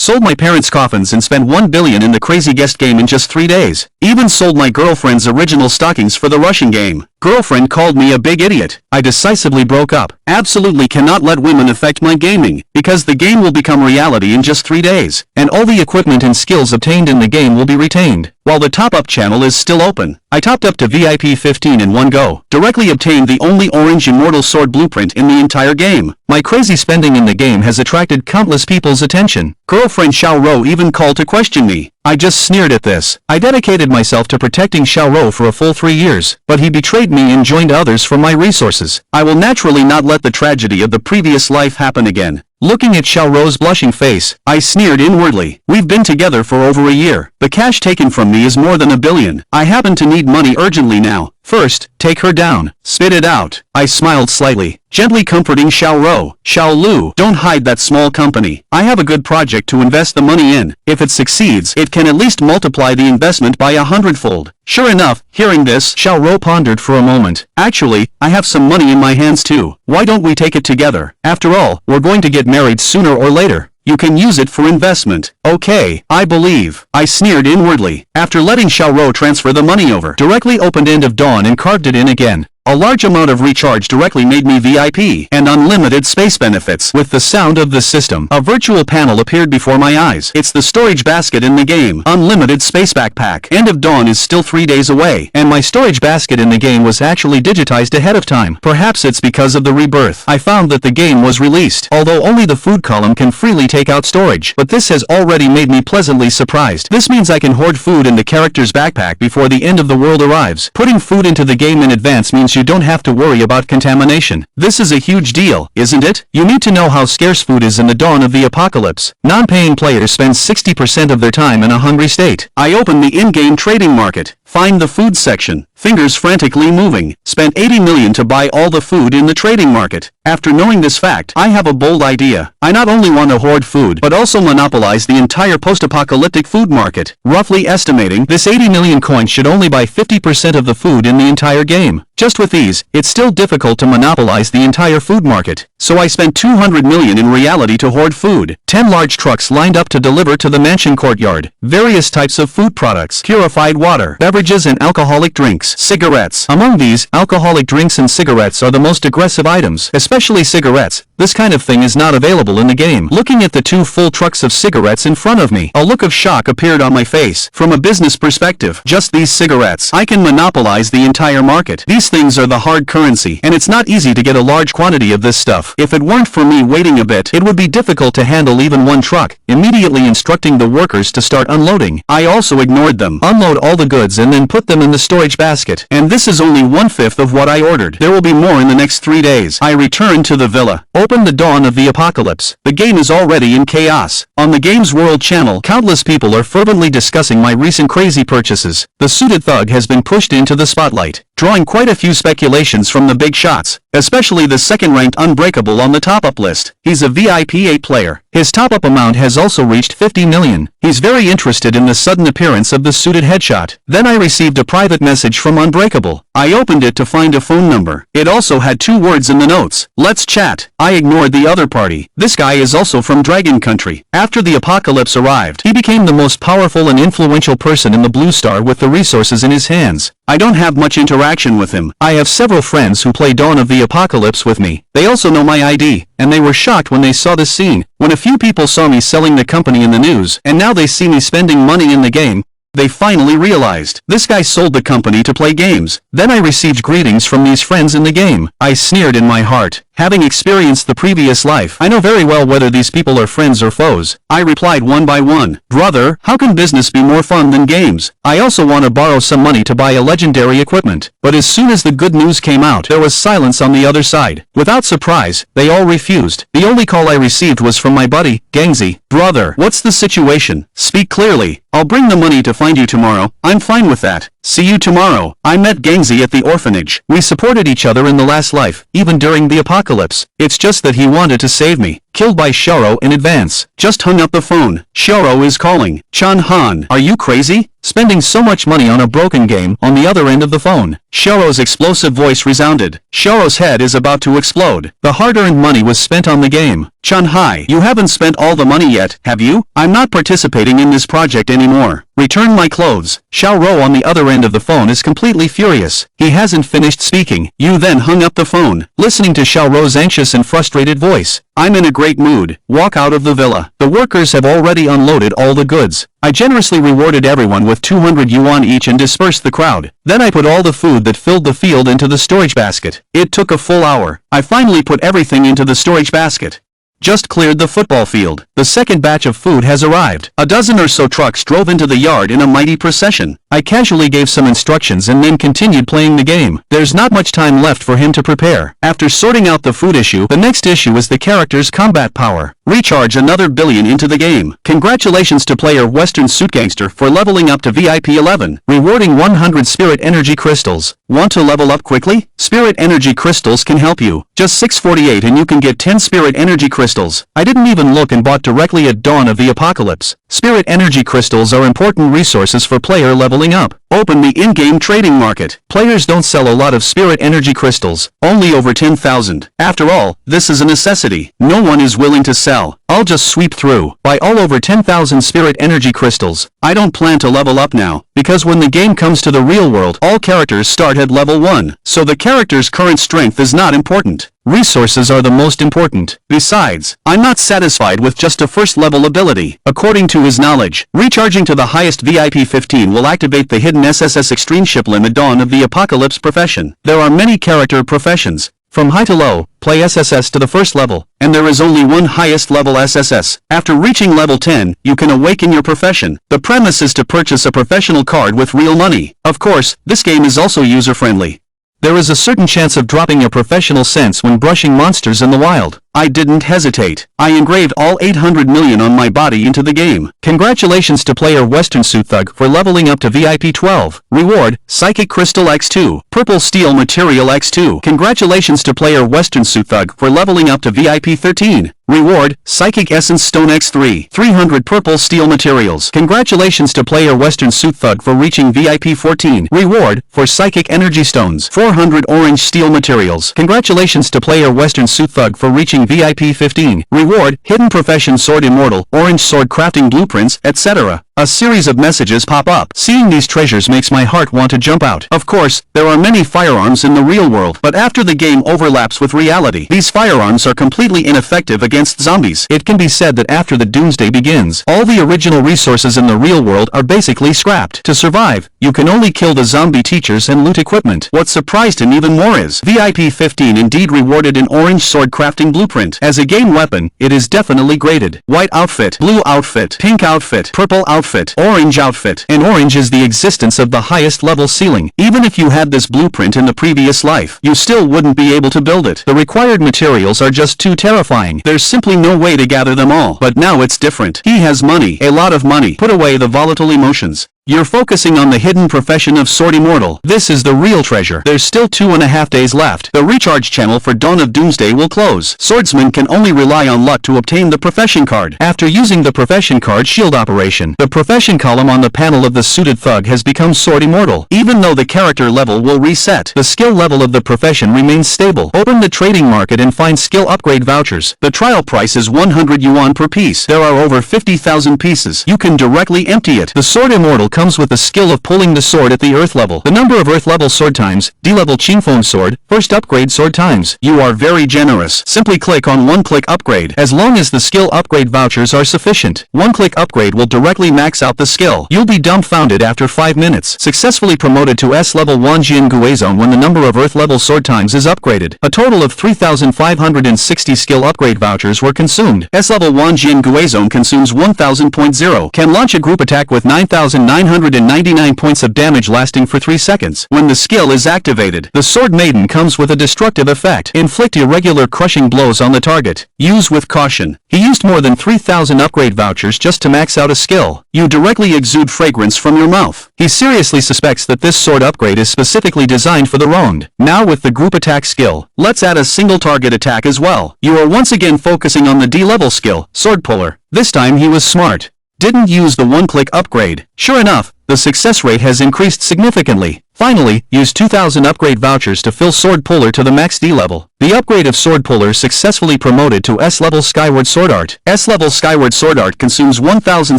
Sold my parents' coffins and spent 1 billion in the crazy guest game in just 3 days. Even sold my girlfriend's original stockings for the Russian game. Girlfriend called me a big idiot. I decisively broke up. Absolutely cannot let women affect my gaming, because the game will become reality in just 3 days, and all the equipment and skills obtained in the game will be retained. While the top-up channel is still open, I topped up to VIP 15 in one go. Directly obtained the only orange immortal sword blueprint in the entire game. My crazy spending in the game has attracted countless people's attention. Girlfriend Xiao Ro even called to question me. I just sneered at this. I dedicated myself to protecting Xiao Ro for a full 3 years, but he betrayed me and joined others for my resources. I will naturally not let the tragedy of the previous life happen again. Looking at Xiao Ro's blushing face, I sneered inwardly. We've been together for over a year. The cash taken from me is more than 1 billion. I happen to need money urgently now. First, take her down. Spit it out. I smiled slightly, gently comforting Xiao Ro. Xiao Lu, don't hide that small company. I have a good project to invest the money in. If it succeeds, it can at least multiply the investment by 100-fold. Sure enough, hearing this, Xiao Ro pondered for a moment. Actually, I have some money in my hands too. Why don't we take it together? After all, we're going to get married sooner or later. You can use it for investment. Okay, I believe. I sneered inwardly. After letting Xiao Ro transfer the money over, directly opened End of Dawn and carved it in again. A large amount of recharge directly made me VIP, and unlimited space benefits. With the sound of the system, a virtual panel appeared before my eyes. It's the storage basket in the game. Unlimited space backpack. End of Dawn is still 3 days away, and my storage basket in the game was actually digitized ahead of time. Perhaps it's because of the rebirth. I found that the game was released, although only the food column can freely take out storage. But this has already made me pleasantly surprised. This means I can hoard food in the character's backpack before the end of the world arrives. Putting food into the game in advance means you don't have to worry about contamination. This is a huge deal, isn't it? You need to know how scarce food is in the dawn of the apocalypse. Non-paying players spend 60% of their time in a hungry state. I open the in-game trading market. Find the food section. Fingers frantically moving. Spent 80 million to buy all the food in the trading market. After knowing this fact, I have a bold idea. I not only want to hoard food, but also monopolize the entire post-apocalyptic food market. Roughly estimating, this 80 million coins should only buy 50% of the food in the entire game. Just with these, it's still difficult to monopolize the entire food market. So I spent 200 million in reality to hoard food. 10 large trucks lined up to deliver to the mansion courtyard. Various types of food products, purified water, beverages and alcoholic drinks, cigarettes. Among these, alcoholic drinks and cigarettes are the most aggressive items, especially cigarettes. This kind of thing is not available in the game. Looking at the 2 full trucks of cigarettes in front of me, a look of shock appeared on my face. From a business perspective, just these cigarettes, I can monopolize the entire market. These things are the hard currency, and it's not easy to get a large quantity of this stuff. If it weren't for me waiting a bit, it would be difficult to handle even one truck. Immediately instructing the workers to start unloading, I also ignored them. Unload all the goods and then put them in the storage basket. And this is only 1/5 of what I ordered. There will be more in the next 3 days. I returned to the villa. Open the dawn of the apocalypse. The game is already in chaos. On the Games World channel, countless people are fervently discussing my recent crazy purchases. The suited thug has been pushed into the spotlight, drawing quite a few speculations from the big shots, especially the second-ranked Unbreakable on the top-up list. He's a VIP 8 player. His top-up amount has also reached 50 million. He's very interested in the sudden appearance of the suited headshot. Then I received a private message from Unbreakable. I opened it to find a phone number. It also had 2 words in the notes. Let's chat. I ignored the other party. This guy is also from Dragon Country. After the apocalypse arrived, he became the most powerful and influential person in the Blue Star with the resources in his hands. I don't have much interaction with him. I have several friends who play Dawn of the Apocalypse with me. They also know my ID, and they were shocked when they saw this scene. When a few people saw me selling the company in the news, and now they see me spending money in the game, they finally realized. This guy sold the company to play games. Then I received greetings from these friends in the game. I sneered in my heart. Having experienced the previous life, I know very well whether these people are friends or foes. I replied one by one. Brother, how can business be more fun than games? I also want to borrow some money to buy a legendary equipment. But as soon as the good news came out, there was silence on the other side. Without surprise, they all refused. The only call I received was from my buddy, Gangzi. Brother, what's the situation? Speak clearly. I'll bring the money to find you tomorrow. I'm fine with that. See you tomorrow. I met Gangzy at the orphanage. We supported each other in the last life, even during the apocalypse. It's just that he wanted to save me. Killed by Xiaoro in advance. Just hung up the phone. Xiaoro is calling. Chan Han, are you crazy? Spending so much money on a broken game on the other end of the phone. Xiaoro's explosive voice resounded. Xiaoro's head is about to explode. The hard-earned money was spent on the game. Chan Hai, you haven't spent all the money yet, have you? I'm not participating in this project anymore. Return my clothes. Xiaoro on the other end of the phone is completely furious. He hasn't finished speaking. You then hung up the phone, listening to Xiaoro's anxious and frustrated voice. I'm in a great mood. Walk out of the villa. The workers have already unloaded all the goods. I generously rewarded everyone with 200 yuan each and dispersed the crowd. Then I put all the food that filled the field into the storage basket. It took a full hour. I finally put everything into the storage basket. Just cleared the football field. The second batch of food has arrived. A dozen or so trucks drove into the yard in a mighty procession. I casually gave some instructions and then continued playing the game. There's not much time left for him to prepare. After sorting out the food issue, the next issue is the character's combat power. Recharge another billion into the game. Congratulations to player Western Suit Gangster for leveling up to VIP 11. Rewarding 100 Spirit Energy Crystals. Want to level up quickly? Spirit Energy Crystals can help you. Just 648 and you can get 10 Spirit Energy Crystals. I didn't even look and bought directly at dawn of the apocalypse. Spirit Energy Crystals are important resources for player leveling up. Open the in-game trading market. Players don't sell a lot of Spirit Energy Crystals, only over 10,000. After all, this is a necessity. No one is willing to sell. I'll just sweep through, buy all over 10,000 Spirit Energy Crystals. I don't plan to level up now, because when the game comes to the real world, all characters start at level 1, so the character's current strength is not important. Resources are the most important. Besides, I'm not satisfied with just a first level ability. According to his knowledge, recharging to the highest VIP 15 will activate the hidden SSS Extreme Ship Limit Dawn of the Apocalypse profession. There are many character professions. From high to low, play SSS to the first level, and there is only one highest level SSS. After reaching level 10, you can awaken your profession. The premise is to purchase a professional card with real money. Of course, this game is also user-friendly. There is a certain chance of dropping your professional sense when brushing monsters in the wild. I didn't hesitate. I engraved all 800 million on my body into the game. Congratulations to player Western Suit Thug for leveling up to VIP 12. Reward, Psychic Crystal X2, Purple Steel Material X2. Congratulations to player Western Suit Thug for leveling up to VIP 13. Reward, Psychic Essence Stone X3, 300 Purple Steel Materials. Congratulations to player Western Suit Thug for reaching VIP 14. Reward, for Psychic Energy Stones, 400 Orange Steel Materials. Congratulations to player Western Suit Thug for reaching VIP 15. Reward, Hidden Profession Sword Immortal, Orange Sword Crafting Blueprints, etc. A series of messages pop up. Seeing these treasures makes my heart want to jump out. Of course, there are many firearms in the real world, but after the game overlaps with reality, these firearms are completely ineffective against zombies. It can be said that after the doomsday begins, all the original resources in the real world are basically scrapped. To survive, you can only kill the zombie teachers and loot equipment. What surprised him even more is, VIP 15 indeed rewarded an orange sword crafting blueprint. As a game weapon, it is definitely graded. White outfit, blue outfit, pink outfit, purple outfit, orange outfit, and orange is the existence of the highest level ceiling. Even if you had this blueprint in the previous life, you still wouldn't be able to build it. The required materials are just too terrifying. There's simply no way to gather them all. But now it's different. He has money, a lot of money. Put away the volatile emotions. You're focusing on the hidden profession of Sword Immortal. This is the real treasure. There's still 2.5 days left. The recharge channel for Dawn of Doomsday will close. Swordsmen can only rely on luck to obtain the profession card. After using the profession card shield operation, the profession column on the panel of the suited thug has become Sword Immortal. Even though the character level will reset, the skill level of the profession remains stable. Open the trading market and find skill upgrade vouchers. The trial price is 100 yuan per piece. There are over 50,000 pieces. You can directly empty it. The Sword Immortal comes with the skill of pulling the sword at the earth level. The number of earth level sword times, D-level Qingfeng sword, first upgrade sword times. You are very generous. Simply click on one-click upgrade. As long as the skill upgrade vouchers are sufficient, one-click upgrade will directly max out the skill. You'll be dumbfounded after 5 minutes. Successfully promoted to S-level Wanjian Guizong when the number of earth level sword times is upgraded. A total of 3,560 skill upgrade vouchers were consumed. S-level Wanjian Guizong consumes 1,000.0. Can launch a group attack with 9,900 999 points of damage lasting for 3 seconds. When the skill is activated, the Sword Maiden comes with a destructive effect. Inflict irregular crushing blows on the target. Use with caution. He used more than 3,000 upgrade vouchers just to max out a skill. You directly exude fragrance from your mouth. He seriously suspects that this sword upgrade is specifically designed for the round. Now with the group attack skill, let's add a single target attack as well. You are once again focusing on the D-level skill, Sword Puller. This time he was smart. Didn't use the one-click upgrade. Sure enough, the success rate has increased significantly. Finally, use 2,000 upgrade vouchers to fill Sword Puller to the max D level. The upgrade of Sword Puller successfully promoted to S-level Skyward Sword Art. S-level Skyward Sword Art consumes 1,000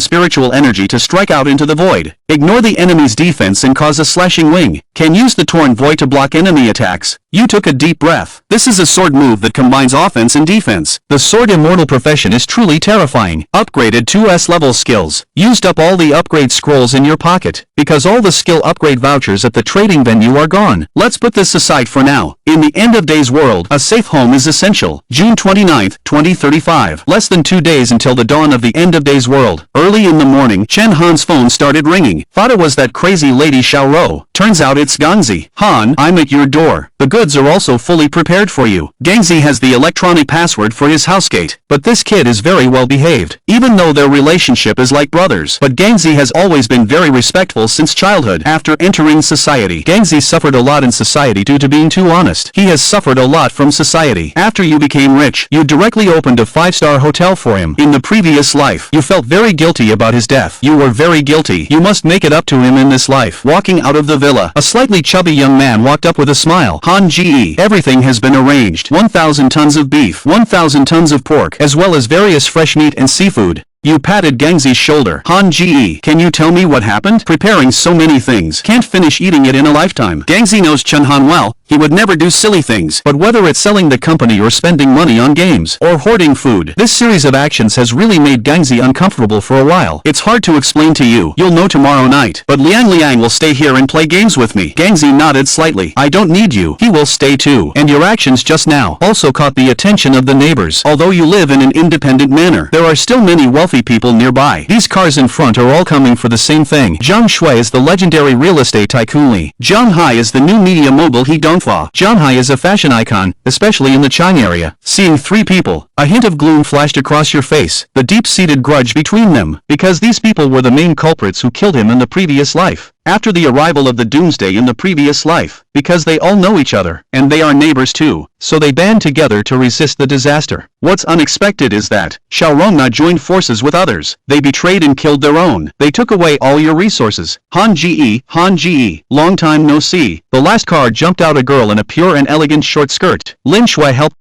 spiritual energy to strike out into the void. Ignore the enemy's defense and cause a slashing wing. Can use the Torn Void to block enemy attacks. You took a deep breath. This is a sword move that combines offense and defense. The Sword Immortal profession is truly terrifying. Upgraded 2 S-level skills. Used up all the upgrade scrolls in your pocket, because all the skill upgrade vouchers at the trading venue are gone. Let's put this aside for now. In the end of days world, a safe home is essential. June 29th, 2035. Less than 2 days until the dawn of the end of days world. Early in the morning, Chen Han's phone started ringing. Thought it was that crazy lady Xiao Ro. Turns out it's Gangzi. Han, I'm at your door. The goods are also fully prepared for you. Gangzi has the electronic password for his housegate, but this kid is very well behaved, even though their relationship is like brothers. But Gangzi has always been very respectful since childhood. After entering society, Gangzi suffered a lot in society due to being too honest. He has suffered a lot from society. After you became rich, you directly opened a 5-star hotel for him. In the previous life, you felt very guilty about his death. You were very guilty. You must make it up to him in this life. Walking out of the villa, a slightly chubby young man walked up with a smile. Han Ge, everything has been arranged. 1,000 tons of beef, 1,000 tons of pork, as well as various fresh meat and seafood. You patted Gangzi's shoulder. Han Ge, can you tell me what happened? Preparing so many things. Can't finish eating it in a lifetime. Gangzi knows Chen Han well. He would never do silly things. But whether it's selling the company or spending money on games, or hoarding food, this series of actions has really made Gangzi uncomfortable for a while. It's hard to explain to you. You'll know tomorrow night. But Liang will stay here and play games with me. Gangzi nodded slightly. I don't need you. He will stay too. And your actions just now also caught the attention of the neighbors. Although you live in an independent manner, there are still many wealthy people nearby. These cars in front are all coming for the same thing. Zhang Shui is the legendary real estate tycoon Li. Zhang Hai is the new media mogul He Dongfa. Zhang Hai is a fashion icon, especially in the Chang area. Seeing 3 people, a hint of gloom flashed across your face. The deep-seated grudge between them, because these people were the main culprits who killed him in the previous life. After the arrival of the Doomsday in the previous life, because they all know each other, and they are neighbors too, so they band together to resist the disaster. What's unexpected is that Xiao Rongna joined forces with others. They betrayed and killed their own. They took away all your resources. Han Ge, long time no see. The last car jumped out a girl in a pure and elegant short skirt. Lin Shui helped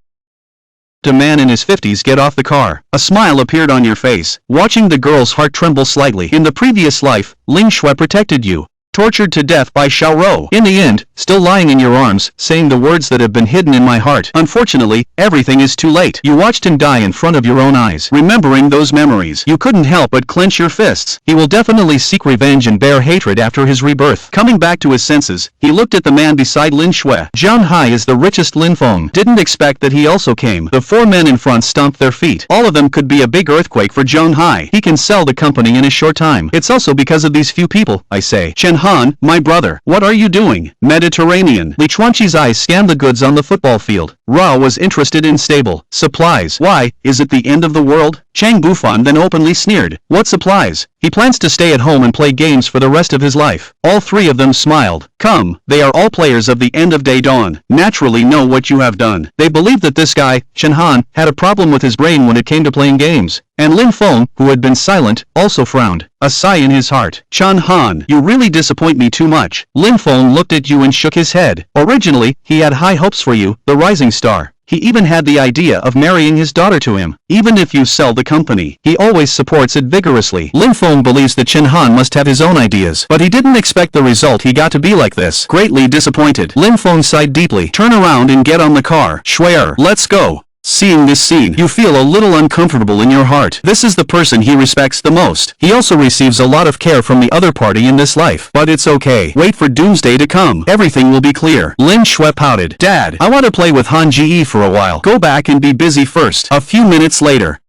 a man in his 50s get off the car. A smile appeared on your face, watching the girl's heart tremble slightly. In the previous life, Ling Shui protected you. Tortured to death by Xiao Ro. In the end, still lying in your arms, saying the words that have been hidden in my heart. Unfortunately, everything is too late. You watched him die in front of your own eyes. Remembering those memories, you couldn't help but clench your fists. He will definitely seek revenge and bear hatred after his rebirth. Coming back to his senses, he looked at the man beside Lin Shui. Zhang Hai is the richest Lin Feng. Didn't expect that he also came. The 4 men in front stomped their feet. All of them could be a big earthquake for Zhang Hai. He can sell the company in a short time. It's also because of these few people, I say. Chen Han, my brother, what are you doing? Mediterranean. Li Chuanqi's eyes scanned the goods on the football field. Ra was interested in stable supplies. Why, is it the end of the world? Chang Bufan then openly sneered. What supplies? He plans to stay at home and play games for the rest of his life. All 3 of them smiled. Come, they are all players of the end of day dawn. Naturally know what you have done. They believed that this guy, Chen Han, had a problem with his brain when it came to playing games. And Lin Feng, who had been silent, also frowned. A sigh in his heart. Chen Han, you really disappoint me too much. Lin Feng looked at you and shook his head. Originally, he had high hopes for you, the rising star. He even had the idea of marrying his daughter to him. Even if you sell the company, he always supports it vigorously. Lin Feng believes that Chen Han must have his own ideas, but he didn't expect the result he got to be like this. Greatly disappointed, Lin Feng sighed deeply. Turn around and get on the car. Shui'er, let's go. Seeing this scene, you feel a little uncomfortable in your heart. This is the person he respects the most. He also receives a lot of care from the other party in this life. But it's okay. Wait for Doomsday to come. Everything will be clear. Lin Shui pouted. Dad, I want to play with Han Ge for a while. Go back and be busy first. A few minutes later.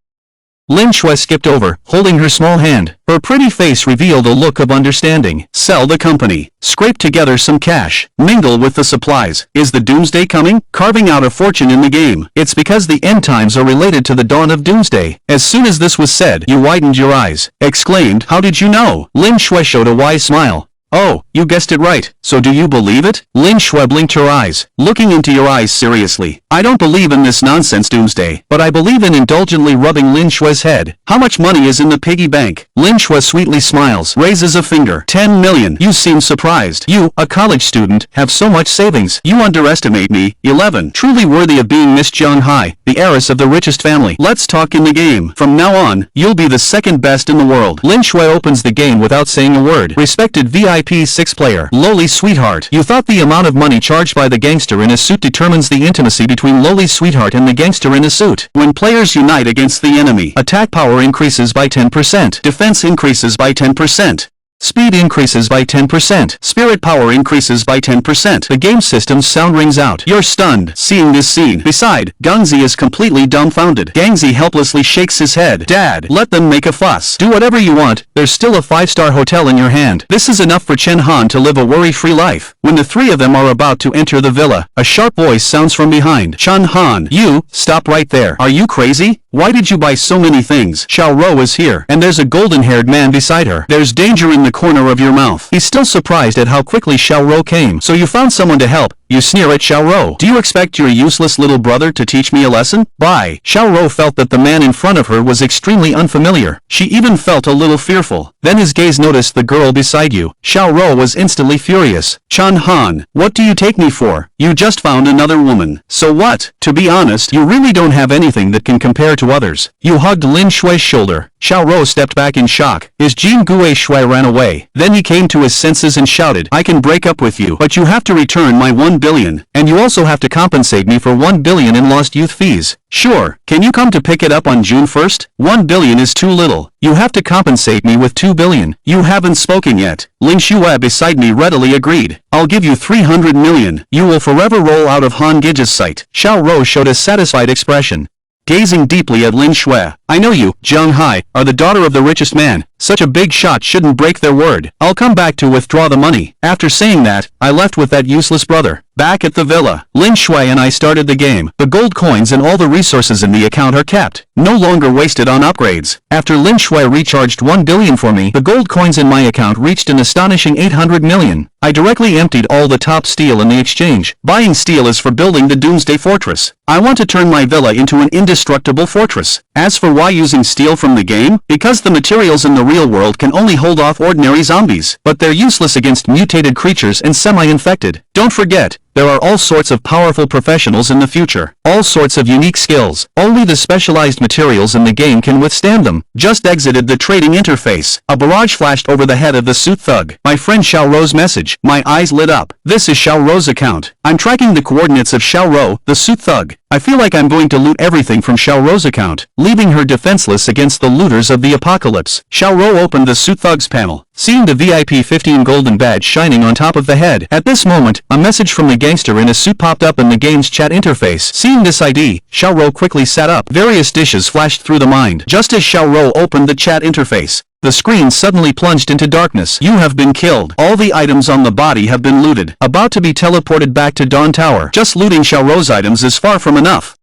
Lin Shui skipped over, holding her small hand. Her pretty face revealed a look of understanding. Sell the company. Scrape together some cash. Mingle with the supplies. Is the doomsday coming? Carving out a fortune in the game. It's because the end times are related to the dawn of doomsday. As soon as this was said, you widened your eyes. Exclaimed, how did you know? Lin Shui showed a wise smile. Oh, you guessed it right. So do you believe it? Lin Shui blinked her eyes, looking into your eyes seriously. I don't believe in this nonsense doomsday, but I believe in indulgently rubbing Lin Shui's head. How much money is in the piggy bank? Lin Shui sweetly smiles, raises a finger. 10 million. You seem surprised. You, a college student, have so much savings. You underestimate me. 11. Truly worthy of being Miss Jiang Hai, the heiress of the richest family. Let's talk in the game. From now on, you'll be the second best in the world. Lin Shui opens the game without saying a word. Respected VIP 6 player. Lowly sweetheart. You thought the amount of money charged by the gangster in a suit determines the intimacy between lowly sweetheart and the gangster in a suit. When players unite against the enemy, attack power increases by 10%. Defense increases by 10%. Speed increases by 10%. Spirit power increases by 10%. The game system's sound rings out. You're stunned, seeing this scene. Beside, Gangzi is completely dumbfounded. Gangzi helplessly shakes his head. Dad, let them make a fuss. Do whatever you want, there's still a 5-star hotel in your hand. This is enough for Chen Han to live a worry-free life. When the three of them are about to enter the villa, a sharp voice sounds from behind. Chen Han, you, stop right there. Are you crazy? Why did you buy so many things? Xiao Rou is here, and there's a golden-haired man beside her. There's danger in the corner of your mouth. He's still surprised at how quickly Xiao Rou came. So you found someone to help. You sneer at Xiao Rou. Do you expect your useless little brother to teach me a lesson? Bye. Xiao Rou felt that the man in front of her was extremely unfamiliar. She even felt a little fearful. Then his gaze noticed the girl beside you. Xiao Rou was instantly furious. Chen Han, what do you take me for? You just found another woman. So what? To be honest, you really don't have anything that can compare to others. You hugged Lin Shui's shoulder. Xiao Rou stepped back in shock. His Jin Gue Shui ran away. Then he came to his senses and shouted, I can break up with you, but you have to return my 1 billion, and you also have to compensate me for 1 billion in lost youth fees. Sure, can you come to pick it up on June 1st? 1 billion is too little. You have to compensate me with 2 billion. You haven't spoken yet. Ling Xue beside me readily agreed. I'll give you 300 million. You will forever roll out of Han Gige's sight. Xiao Rou showed a satisfied expression. Gazing deeply at Lin Shui, I know you, Jiang Hai, are the daughter of the richest man. Such a big shot shouldn't break their word. I'll come back to withdraw the money. After saying that, I left with that useless brother. Back at the villa, Lin Shui and I started the game. The gold coins and all the resources in the account are kept, no longer wasted on upgrades. After Lin Shui recharged 1 billion for me, the gold coins in my account reached an astonishing 800 million. I directly emptied all the top steel in the exchange. Buying steel is for building the Doomsday Fortress. I want to turn my villa into an indestructible fortress. As for why using steel from the game, because the materials in the real world can only hold off ordinary zombies, but they're useless against mutated creatures and semi-infected. Don't forget, there are all sorts of powerful professionals in the future. All sorts of unique skills. Only the specialized materials in the game can withstand them. Just exited the trading interface. A barrage flashed over the head of the suit thug. My friend Xiao Rou's message. My eyes lit up. This is Xiao Rou's account. I'm tracking the coordinates of Xiao Rou, the suit thug. I feel like I'm going to loot everything from Xiao Rou's account, leaving her defenseless against the looters of the apocalypse. Xiao Rou opened the suit thug's panel, seeing the VIP 15 golden badge shining on top of the head. At this moment, a message from the gangster in a suit popped up in the game's chat interface. Seeing this ID, Xiao Rou quickly sat up. Various dishes flashed through the mind. Just as Xiao Rou opened the chat interface, the screen suddenly plunged into darkness. You have been killed. All the items on the body have been looted. About to be teleported back to Dawn Tower. Just looting Xiao Rou's items is far from enough.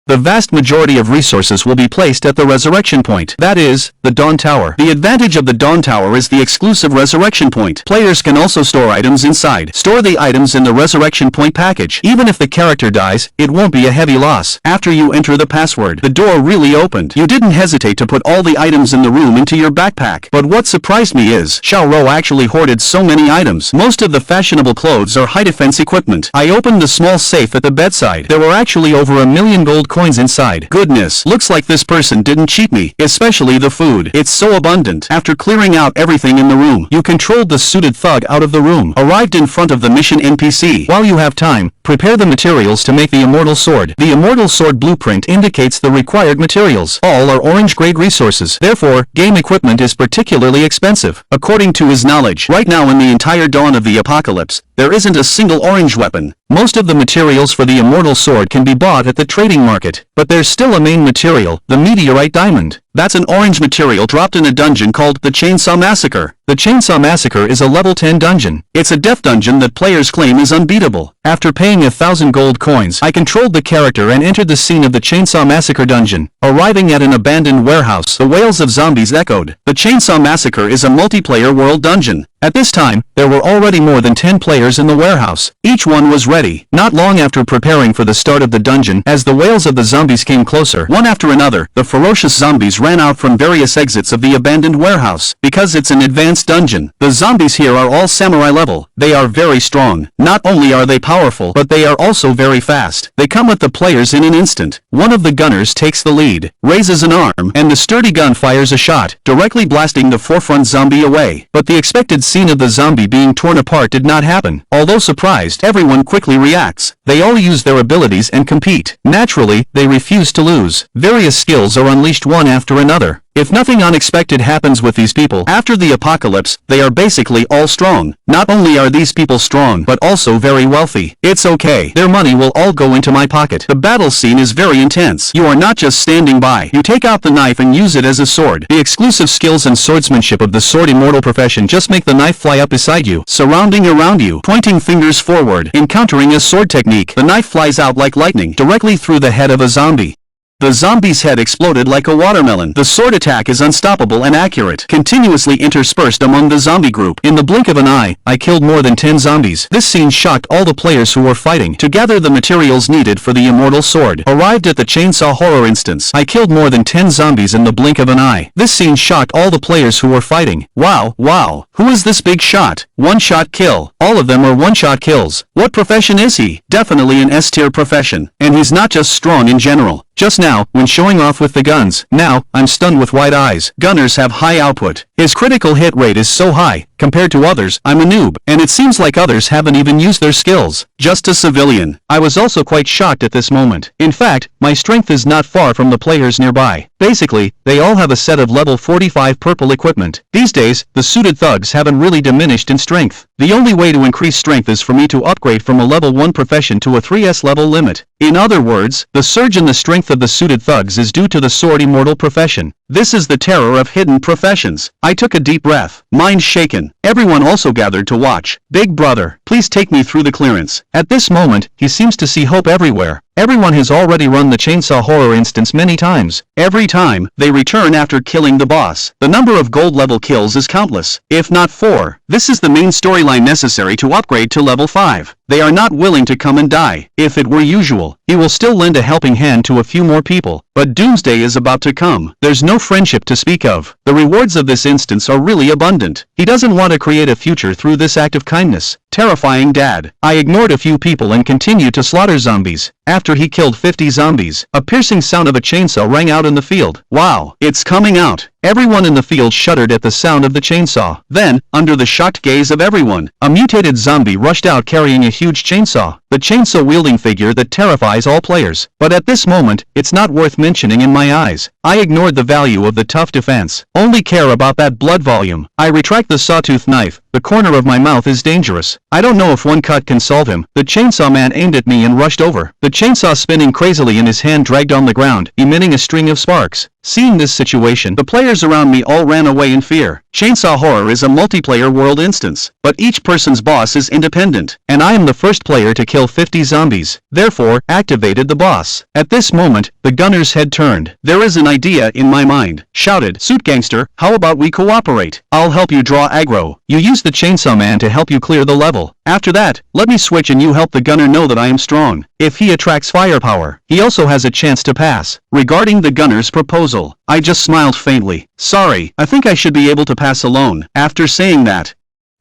The vast majority of resources will be placed at the resurrection point. That is, the Dawn Tower. The advantage of the Dawn Tower is the exclusive resurrection point. Players can also store items inside. Store the items in the resurrection point package. Even if the character dies, it won't be a heavy loss. After you enter the password, the door really opened. You didn't hesitate to put all the items in the room into your backpack. But what surprised me is, Xiao Rou actually hoarded so many items. Most of the fashionable clothes are high defense equipment. I opened the small safe at the bedside. There were actually over 1 million gold coins inside. Goodness, looks like this person didn't cheat me, especially the food. It's so abundant. After clearing out everything in the room, you controlled the suited thug out of the room. Arrived in front of the mission NPC. While you have time, prepare the materials to make the immortal sword. The immortal sword blueprint indicates the required materials. All are orange grade resources. Therefore, game equipment is particularly expensive. According to his knowledge, right now in the entire dawn of the apocalypse, there isn't a single orange weapon. Most of the materials for the immortal sword can be bought at the trading market, but there's still a main material, the meteorite diamond. That's an orange material dropped in a dungeon called the Chainsaw Massacre. The Chainsaw Massacre is a level 10 dungeon. It's a death dungeon that players claim is unbeatable. After paying 1,000 gold coins, I controlled the character and entered the scene of the Chainsaw Massacre dungeon. Arriving at an abandoned warehouse, the wails of zombies echoed. The Chainsaw Massacre is a multiplayer world dungeon. At this time, there were already more than 10 players in the warehouse. Each one was ready. Not long after preparing for the start of the dungeon, as the wails of the zombies came closer, one after another, the ferocious zombies ran out from various exits of the abandoned warehouse. Because it's an advanced dungeon, the zombies here are all samurai level. They are very strong. Not only are they powerful, but they are also very fast. They come at the players in an instant. One of the gunners takes the lead, raises an arm, and the sturdy gun fires a shot, directly blasting the forefront zombie away. But the expected scene of the zombie being torn apart did not happen. Although surprised, everyone quickly reacts. They all use their abilities and compete. Naturally, they refuse to lose. Various skills are unleashed one after another. If nothing unexpected happens with these people after the apocalypse, they are basically all strong. Not only are these people strong, but also very wealthy. It's okay. Their money will all go into my pocket. The battle scene is very intense. You are not just standing by. You take out the knife and use it as a sword. The exclusive skills and swordsmanship of the sword immortal profession just make the knife fly up beside you, surrounding around you, pointing fingers forward. Encountering a sword technique, the knife flies out like lightning, directly through the head of a zombie. The zombie's head exploded like a watermelon. The sword attack is unstoppable and accurate, continuously interspersed among the zombie group. In the blink of an eye, I killed more than 10 zombies. This scene shocked all the players who were fighting to gather the materials needed for the immortal sword. Arrived at the chainsaw horror instance, I killed more than 10 zombies in the blink of an eye. This scene shocked all the players who were fighting. Wow, who is this big shot? One-shot kill. All of them are one-shot kills. What profession is he? Definitely an S-tier profession. And he's not just strong in general. Just now, when showing off with the guns, now, I'm stunned with wide eyes. Gunners have high output. His critical hit rate is so high. Compared to others, I'm a noob, and it seems like others haven't even used their skills. Just a civilian. I was also quite shocked at this moment. In fact, my strength is not far from the players nearby. Basically, they all have a set of level 45 purple equipment. These days, the suited thugs haven't really diminished in strength. The only way to increase strength is for me to upgrade from a level 1 profession to a 3S level limit. In other words, the surge in the strength of the suited thugs is due to the sword immortal profession. This is the terror of hidden professions. I took a deep breath, mind shaken. Everyone also gathered to watch. Big brother, please take me through the clearance. At this moment, he seems to see hope everywhere. Everyone has already run the chainsaw horror instance many times. Every time, they return after killing the boss. The number of gold level kills is countless, if not 4. This is the main storyline necessary to upgrade to level 5. They are not willing to come and die. If it were usual, he will still lend a helping hand to a few more people. But doomsday is about to come. There's no friendship to speak of. The rewards of this instance are really abundant. He doesn't want to create a future through this act of kindness. Terrifying dad. I ignored a few people and continued to slaughter zombies. After he killed 50 zombies, a piercing sound of a chainsaw rang out in the field. Wow, it's coming out. Everyone in the field shuddered at the sound of the chainsaw. Then, under the shocked gaze of everyone, a mutated zombie rushed out carrying a huge chainsaw. The chainsaw-wielding figure that terrifies all players. But at this moment, it's not worth mentioning in my eyes. I ignored the value of the tough defense. Only care about that blood volume. I retract the sawtooth knife. The corner of my mouth is dangerous. I don't know if one cut can solve him. The chainsaw man aimed at me and rushed over. The chainsaw spinning crazily in his hand dragged on the ground, emitting a string of sparks. Seeing this situation, the players around me all ran away in fear. Chainsaw Horror is a multiplayer world instance, but each person's boss is independent, and I am the first player to kill 50 zombies, therefore, activated the boss. At this moment, the gunner's head turned. There is an idea in my mind. Shouted, "Suit gangster, how about we cooperate? I'll help you draw aggro. You use the chainsaw man to help you clear the level. After that, let me switch and you help the gunner know that I am strong. If he attracts firepower, he also has a chance to pass." Regarding the gunner's proposal, I just smiled faintly. Sorry, I think I should be able to pass alone. After saying that,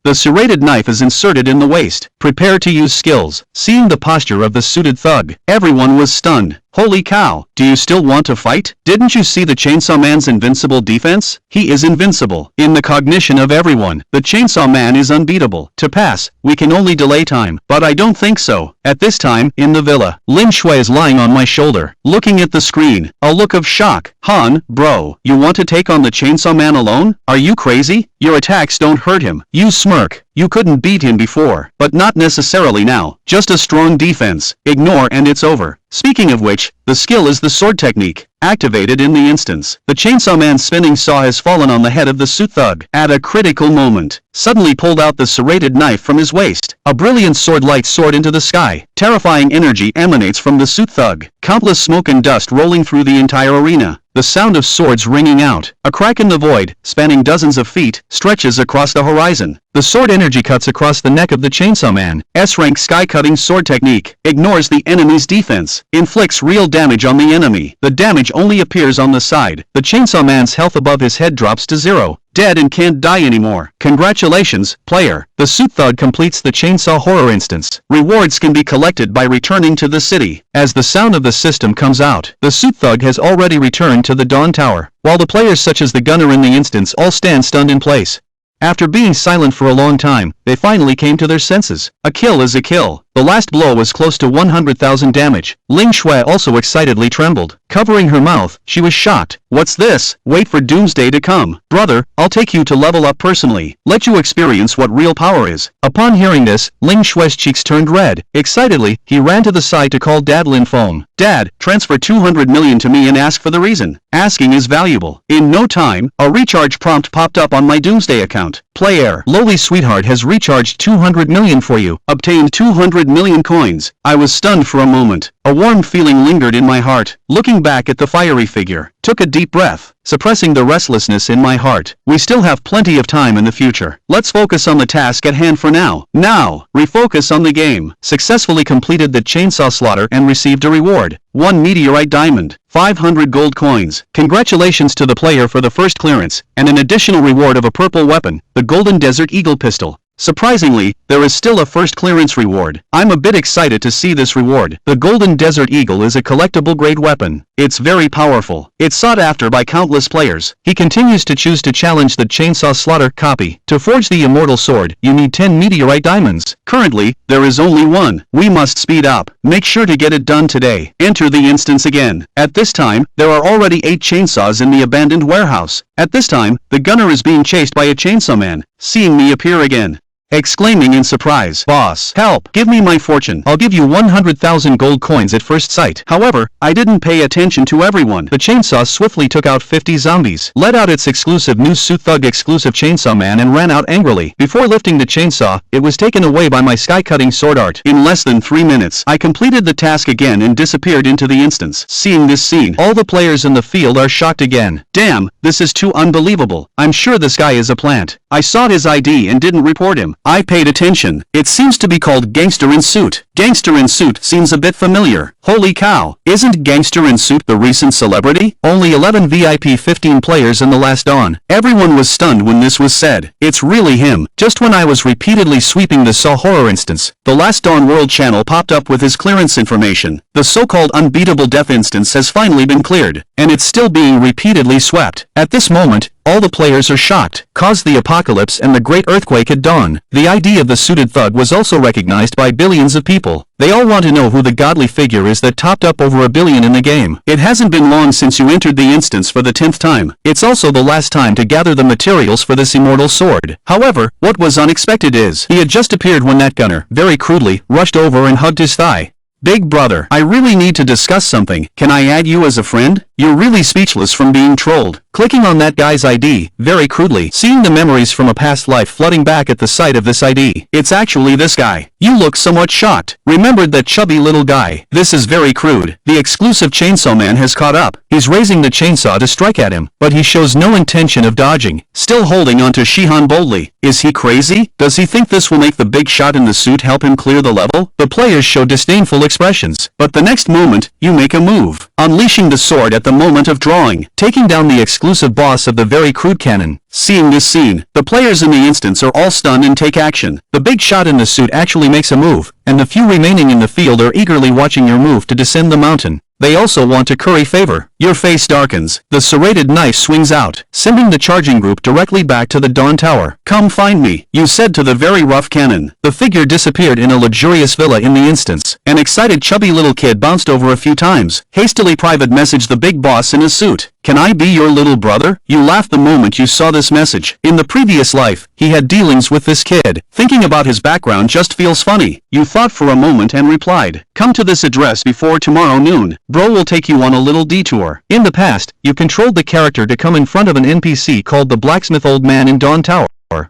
the serrated knife is inserted in the waist. Prepare to use skills. Seeing the posture of the suited thug, everyone was stunned. Holy cow, do you still want to fight? Didn't you see the Chainsaw Man's invincible defense? He is invincible. In the cognition of everyone, the Chainsaw Man is unbeatable. To pass, we can only delay time, but I don't think so. At this time, in the villa, Lin Shui is lying on my shoulder, looking at the screen, a look of shock. Han, bro, you want to take on the Chainsaw Man alone? Are you crazy? Your attacks don't hurt him. You smirk. You couldn't beat him before, but not necessarily now. Just a strong defense. Ignore and it's over. Speaking of which, the skill is the sword technique, activated in the instance. The Chainsaw Man's spinning saw has fallen on the head of the suit thug. At a critical moment, suddenly pulled out the serrated knife from his waist. A brilliant sword-like soared into the sky. Terrifying energy emanates from the suit thug. Countless smoke and dust rolling through the entire arena. The sound of swords ringing out. A crack in the void, spanning dozens of feet, stretches across the horizon. The sword energy cuts across the neck of the Chainsaw Man. S-rank sky-cutting sword technique. Ignores the enemy's defense. Inflicts real damage on the enemy. The damage only appears on the side. The Chainsaw Man's health above his head drops to 0. Dead and can't die anymore. Congratulations, player. The suit thug completes the chainsaw horror instance. Rewards can be collected by returning to the city. As the sound of the system comes out, the suit thug has already returned to the Dawn Tower, while the players such as the gunner in the instance all stand stunned in place. After being silent for a long time, they finally came to their senses. A kill is a kill. The last blow was close to 100,000 damage. Ling Shui also excitedly trembled. Covering her mouth, she was shocked. What's this? Wait for doomsday to come. Brother, I'll take you to level up personally. Let you experience what real power is. Upon hearing this, Ling Shui's cheeks turned red. Excitedly, he ran to the side to call Dad Lin phone. Dad, transfer 200 million to me and ask for the reason. Asking is valuable. In no time, a recharge prompt popped up on my doomsday account. Player, lowly sweetheart has recharged 200 million for you. Obtained 200 million coins. I was stunned for a moment. A warm feeling lingered in my heart. Looking back at the fiery figure, took a deep breath, suppressing the restlessness in my heart. We still have plenty of time in the future. Let's focus on the task at hand for now. Now, refocus on the game. Successfully completed the chainsaw slaughter and received a reward. 1 meteorite diamond, 500 gold coins. Congratulations to the player for the first clearance, and an additional reward of a purple weapon, the Golden Desert Eagle pistol. Surprisingly, there is still a first clearance reward. I'm a bit excited to see this reward. The Golden Desert Eagle is a collectible grade weapon. It's very powerful. It's sought after by countless players. He continues to choose to challenge the Chainsaw Slaughter copy. To forge the immortal sword, you need 10 meteorite diamonds. Currently, there is only 1. We must speed up. Make sure to get it done today. Enter the instance again. At this time, there are already 8 chainsaws in the abandoned warehouse. At this time, the gunner is being chased by a chainsaw man, seeing me appear again, exclaiming in surprise, "Boss, help, give me my fortune. I'll give you 100,000 gold coins at first sight." However, I didn't pay attention to everyone. The chainsaw swiftly took out 50 zombies, let out its exclusive new suit thug exclusive chainsaw man and ran out angrily. Before lifting the chainsaw, it was taken away by my sky-cutting sword art. In less than 3 minutes, I completed the task again and disappeared into the instance. Seeing this scene, all the players in the field are shocked again. Damn, this is too unbelievable. I'm sure this guy is a plant. I sought his ID and didn't report him. I paid attention. It seems to be called Gangster in Suit. Gangster in Suit seems a bit familiar. Holy cow, isn't Gangster in Suit the recent celebrity? Only 11 VIP 15 players in the last Dawn. Everyone was stunned when this was said. It's really him. Just when I was repeatedly sweeping the Saw Horror instance, the Last Dawn World channel popped up with his clearance information. The so-called unbeatable death instance has finally been cleared, and it's still being repeatedly swept. At this moment, all the players are shocked. Caused the apocalypse and the great earthquake at dawn. The ID of the suited thug was also recognized by billions of people. They all want to know who the godly figure is that topped up over 1 billion in the game. It hasn't been long since you entered the instance for the 10th time. It's also the last time to gather the materials for this immortal sword. However, what was unexpected is, he had just appeared when that gunner, very crudely, rushed over and hugged his thigh. Big brother, I really need to discuss something. Can I add you as a friend? You're really speechless from being trolled. Clicking on that guy's ID, very crudely, seeing the memories from a past life flooding back at the sight of this ID. It's actually this guy. You look somewhat shocked. Remembered that chubby little guy. This is very crude. The exclusive chainsaw man has caught up. He's raising the chainsaw to strike at him, but he shows no intention of dodging, still holding onto Shihan boldly. Is he crazy? Does he think this will make the big shot in the suit help him clear the level? The players show disdainful expressions, but the next moment, you make a move, unleashing the sword at the moment of drawing, taking down the exclusive boss of the very crude cannon. Seeing this scene, the players in the instance are all stunned and take action. The big shot in the suit actually makes a move, and the few remaining in the field are eagerly watching your move to descend the mountain. They also want to curry favor. Your face darkens. The serrated knife swings out, sending the charging group directly back to the Dawn Tower. Come find me, you said to the very rough cannon. The figure disappeared in a luxurious villa in the instance. An excited chubby little kid bounced over a few times, hastily private messaged the big boss in a suit. Can I be your little brother? You laughed the moment you saw this message. In the previous life, he had dealings with this kid. Thinking about his background just feels funny. You thought for a moment and replied, "Come to this address before tomorrow noon. Bro will take you on a little detour." In the past, you controlled the character to come in front of an NPC called the Blacksmith Old Man in Dawn Tower.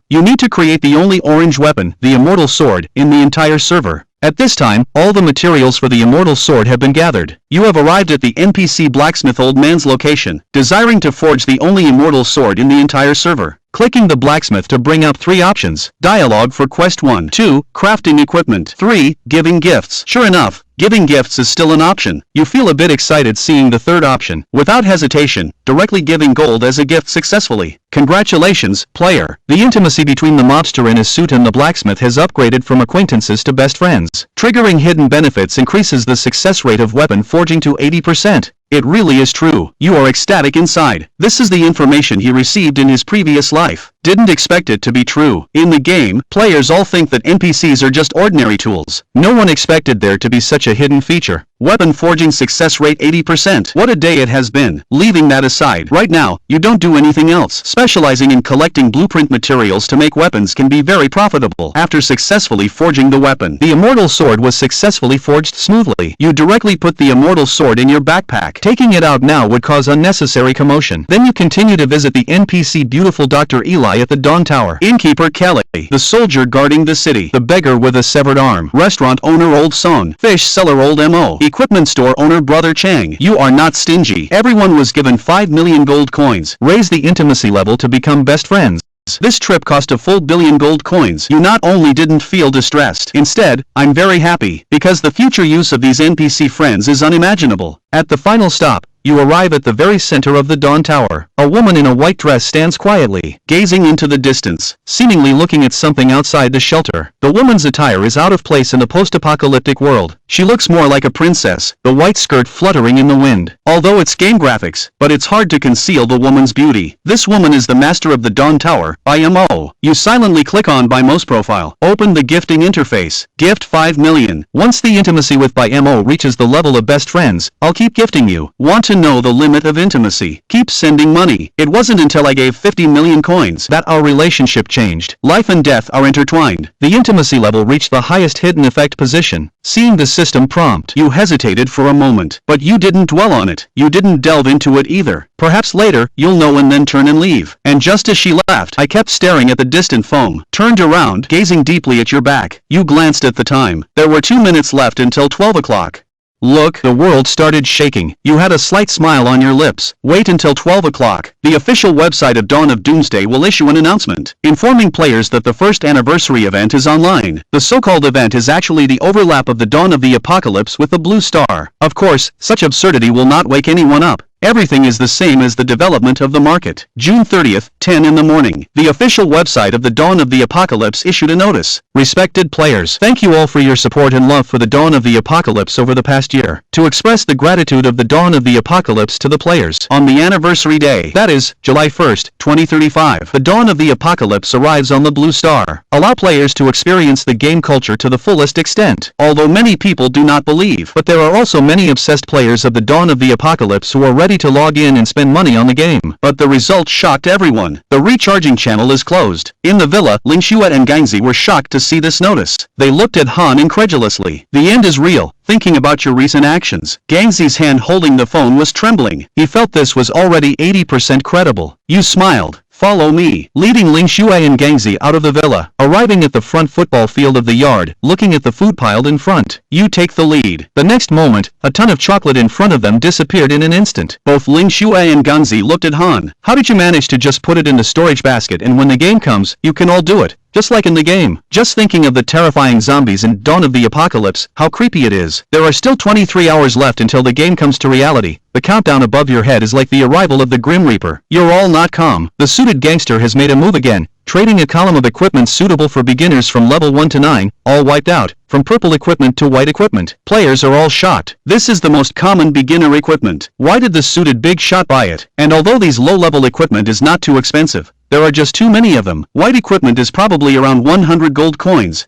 You need to create the only orange weapon, the Immortal Sword, in the entire server. At this time, all the materials for the Immortal Sword have been gathered. You have arrived at the NPC Blacksmith Old Man's location, desiring to forge the only Immortal Sword in the entire server. Clicking the blacksmith to bring up 3 options. Dialogue for Quest 1. 2. Crafting equipment. 3. Giving gifts. Sure enough, giving gifts is still an option. You feel a bit excited seeing the third option. Without hesitation, directly giving gold as a gift successfully. Congratulations, player. The intimacy between the mobster in his suit and the blacksmith has upgraded from acquaintances to best friends. Triggering hidden benefits increases the success rate of weapon forging to 80%. It really is true. You are ecstatic inside. This is the information he received in his previous life. Didn't expect it to be true. In the game, players all think that NPCs are just ordinary tools. No one expected there to be such a hidden feature. Weapon forging success rate 80%. What a day it has been. Leaving that aside, right now, you don't do anything else. Specializing in collecting blueprint materials to make weapons can be very profitable. After successfully forging the weapon, the Immortal Sword was successfully forged smoothly. You directly put the Immortal Sword in your backpack. Taking it out now would cause unnecessary commotion. Then you continue to visit the NPC Beautiful Dr. Eli at the Dawn Tower. Innkeeper Kelly, the soldier guarding the city, the beggar with a severed arm, restaurant owner Old Son, fish seller Old Mo, equipment store owner Brother Chang. You are not stingy. Everyone was given 5 million gold coins. Raise the intimacy level to become best friends. This trip cost a full billion gold coins. You not only didn't feel distressed. Instead, I'm very happy, because the future use of these NPC friends is unimaginable. At the final stop, you arrive at the very center of the Dawn Tower. A woman in a white dress stands quietly, gazing into the distance, seemingly looking at something outside the shelter. The woman's attire is out of place in the post-apocalyptic world. She looks more like a princess, the white skirt fluttering in the wind. Although it's game graphics, but it's hard to conceal the woman's beauty. This woman is the master of the Dawn Tower, by MO. You silently click on By Mo's profile. Open the gifting interface. Gift 5 million. Once the intimacy with By MO reaches the level of best friends, I'll keep gifting you. Want to know the limit of intimacy? Keep sending money. It wasn't until I gave 50 million coins that our relationship changed. Life and death are intertwined. The intimacy level reached the highest hidden effect position. Seeing the system prompt, you hesitated for a moment, but you didn't dwell on it. You didn't delve into it either. Perhaps later, you'll know and then turn and leave. And just as she left, I kept staring at the distant foam, turned around, gazing deeply at your back. You glanced at the time. There were 2 minutes left until 12 o'clock. Look, the world started shaking. You had a slight smile on your lips. Wait until 12 o'clock. The official website of Dawn of Doomsday will issue an announcement, informing players that the first anniversary event is online. The so-called event is actually the overlap of the Dawn of the Apocalypse with the Blue Star. Of course, such absurdity will not wake anyone up. Everything is the same as the development of the market. June 30th, 10 in the morning. The official website of the Dawn of the Apocalypse issued a notice. Respected players, thank you all for your support and love for the Dawn of the Apocalypse over the past year. To express the gratitude of the Dawn of the Apocalypse to the players, on the anniversary day, that is, July 1st, 2035, the Dawn of the Apocalypse arrives on the Blue Star. Allow players to experience the game culture to the fullest extent. Although many people do not believe, but there are also many obsessed players of the Dawn of the Apocalypse who are ready to log in and spend money on the game. But the result shocked everyone. The recharging channel is closed. In the villa, Ling Shuai and Gangzi were shocked to see this notice. They looked at Han incredulously. The end is real. Thinking about your recent actions. Gangzi's hand holding the phone was trembling. He felt this was already 80% credible. You smiled. Follow me. Leading Ling Shuai and Gangzi out of the villa, arriving at the front football field of the yard, looking at the food piled in front. You take the lead. The next moment, a ton of chocolate in front of them disappeared in an instant. Both Ling Shuai and Gangzi looked at Han. How did you manage to just put it in the storage basket and when the game comes, you can all do it? Just like in the game. Just thinking of the terrifying zombies in Dawn of the Apocalypse, how creepy it is. There are still 23 hours left until the game comes to reality. The countdown above your head is like the arrival of the Grim Reaper. You're all not calm. The suited gangster has made a move again, trading a column of equipment suitable for beginners from level 1 to 9, all wiped out, from purple equipment to white equipment. Players are all shocked. This is the most common beginner equipment. Why did the suited big shot buy it? And although these low-level equipment is not too expensive, there are just too many of them. White equipment is probably around 100 gold coins.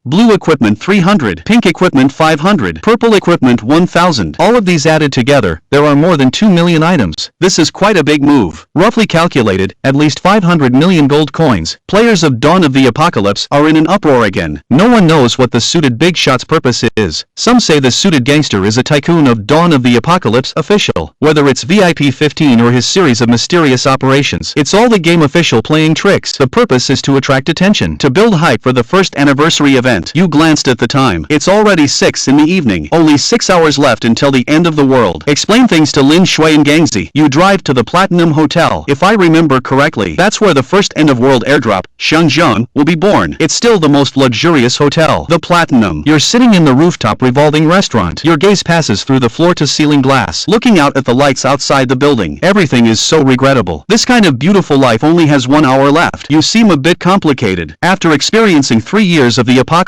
Blue equipment 300, pink equipment 500, purple equipment 1000. All of these added together, there are more than 2 million items. This is quite a big move. Roughly calculated, at least 500 million gold coins. Players of Dawn of the Apocalypse are in an uproar again. No one knows what the suited big shot's purpose is. Some say the suited gangster is a tycoon of Dawn of the Apocalypse official. Whether it's VIP 15 or his series of mysterious operations, it's all the game official playing tricks. The purpose is to attract attention, to build hype for the first anniversary event. You glanced at the time. It's already 6 in the evening. Only 6 hours left until the end of the world. Explain things to Lin Shui and Gangzi. You drive to the Platinum Hotel. If I remember correctly, that's where the first end-of-world airdrop, Shangjiang, will be born. It's still the most luxurious hotel, the Platinum. You're sitting in the rooftop revolving restaurant. Your gaze passes through the floor-to-ceiling glass, looking out at the lights outside the building. Everything is so regrettable. This kind of beautiful life only has 1 hour left. You seem a bit complicated. After experiencing 3 years of the apocalypse,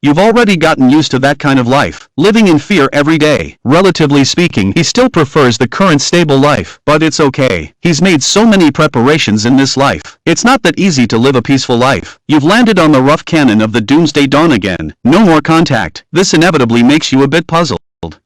you've already gotten used to that kind of life, living in fear every day. Relatively speaking, he still prefers the current stable life, but it's okay. He's made so many preparations in this life. It's not that easy to live a peaceful life. You've landed on the rough cannon of the Doomsday Dawn again. No more contact. This inevitably makes you a bit puzzled.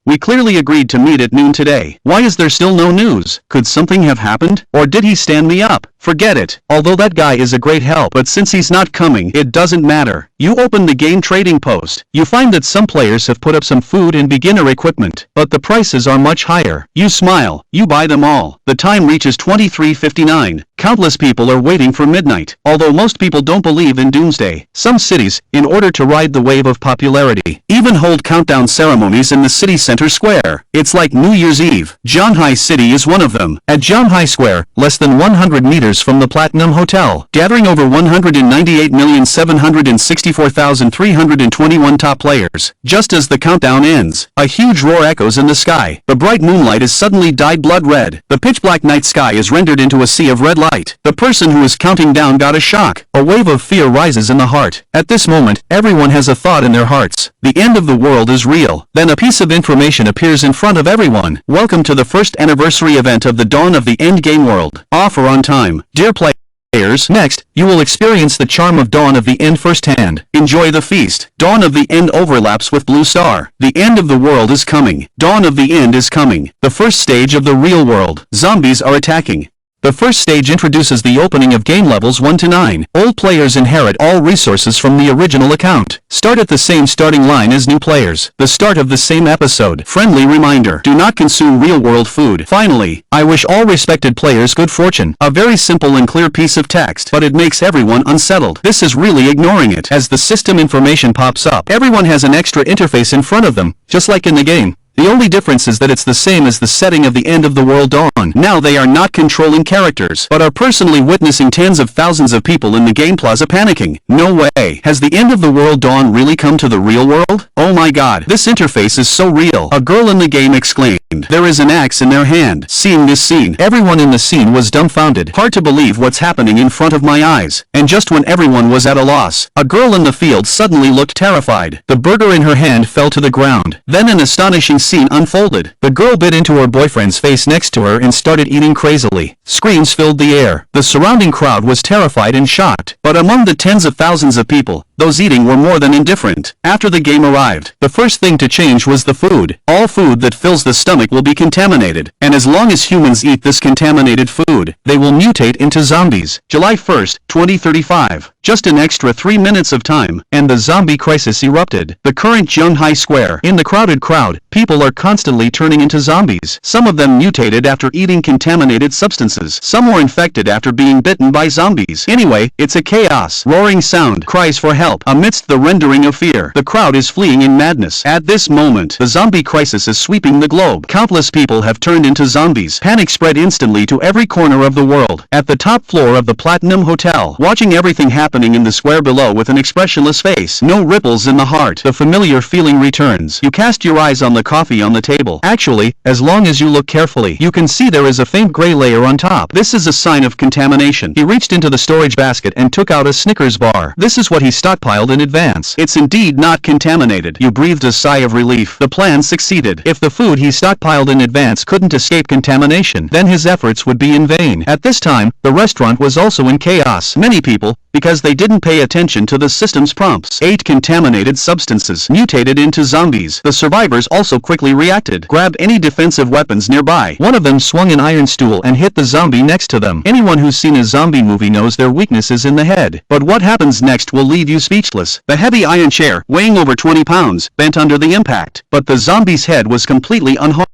We clearly agreed to meet at noon today. Why is there still no news? Could something have happened? Or did he stand me up? Forget it. Although that guy is a great help, but since he's not coming, it doesn't matter. You open the game trading post. You find that some players have put up some food and beginner equipment, but the prices are much higher. You smile. You buy them all. The time reaches 23:59. Countless people are waiting for midnight. Although most people don't believe in doomsday, some cities, in order to ride the wave of popularity, even hold countdown ceremonies in the city center square. It's like New Year's Eve. Zhanghai City is one of them. At Zhanghai Square, less than 100 meters from the Platinum Hotel, gathering over 198,764,321 top players. Just as the countdown ends, a huge roar echoes in the sky. The bright moonlight is suddenly dyed blood red. The pitch-black night sky is rendered into a sea of red light. The person who is counting down got a shock. A wave of fear rises in the heart. At this moment, everyone has a thought in their hearts. The end of the world is real. Then a piece of information appears in front of everyone. Welcome to the first anniversary event of the Dawn of the Endgame world. Offer on time. Dear players, next, you will experience the charm of Dawn of the End firsthand. Enjoy the feast. Dawn of the End overlaps with Blue Star. The end of the world is coming. Dawn of the End is coming. The first stage of the real world. Zombies are attacking. The first stage introduces the opening of game levels 1 to 9. Old players inherit all resources from the original account. Start at the same starting line as new players. The start of the same episode. Friendly reminder. Do not consume real-world food. Finally, I wish all respected players good fortune. A very simple and clear piece of text, but it makes everyone unsettled. This is really ignoring it. As the system information pops up, everyone has an extra interface in front of them, just like in the game. The only difference is that it's the same as the setting of the End of the World Dawn. Now they are not controlling characters, but are personally witnessing tens of thousands of people in the game plaza panicking. No way. Has the End of the World Dawn really come to the real world? Oh my god, this interface is so real. A girl in the game exclaimed. There is an axe in their hand. Seeing this scene, everyone in the scene was dumbfounded. Hard to believe what's happening in front of my eyes. And just when everyone was at a loss, a girl in the field suddenly looked terrified. The burger in her hand fell to the ground. Then an astonishing scene unfolded. The girl bit into her boyfriend's face next to her and started eating crazily. Screams filled the air. The surrounding crowd was terrified and shocked. But among the tens of thousands of people, those eating were more than indifferent. After the game arrived, the first thing to change was the food. All food that fills the stomach will be contaminated, and as long as humans eat this contaminated food, they will mutate into zombies. July 1st, 2035. Just an extra 3 minutes of time, and the zombie crisis erupted. The current Zhanghai Square. In the crowded crowd, people are constantly turning into zombies. Some of them mutated after eating contaminated substances. Some were infected after being bitten by zombies. Anyway, it's a chaos. Roaring sound, cries for help. Amidst the rendering of fear, the crowd is fleeing in madness. At this moment, the zombie crisis is sweeping the globe. Countless people have turned into zombies. Panic spread instantly to every corner of the world. At the top floor of the Platinum Hotel, watching everything happening in the square below with an expressionless face. No ripples in the heart. The familiar feeling returns. You cast your eyes on the coffee on the table. Actually, as long as you look carefully, you can see there is a faint gray layer on top. This is a sign of contamination. He reached into the storage basket and took out a Snickers bar. This is what he stockpiled in advance. It's indeed not contaminated. You breathed a sigh of relief. The plan succeeded. If the food he stockpiled in advance couldn't escape contamination, then his efforts would be in vain. At this time, the restaurant was also in chaos. Many people, because they didn't pay attention to the system's prompts. 8 contaminated substances mutated into zombies. The survivors also quickly reacted. Grab any defensive weapons nearby. One of them swung an iron stool and hit the zombie next to them. Anyone who's seen a zombie movie knows their weakness is in the head. But what happens next will leave you speechless. The heavy iron chair, weighing over 20 pounds, bent under the impact. But the zombie's head was completely unharmed.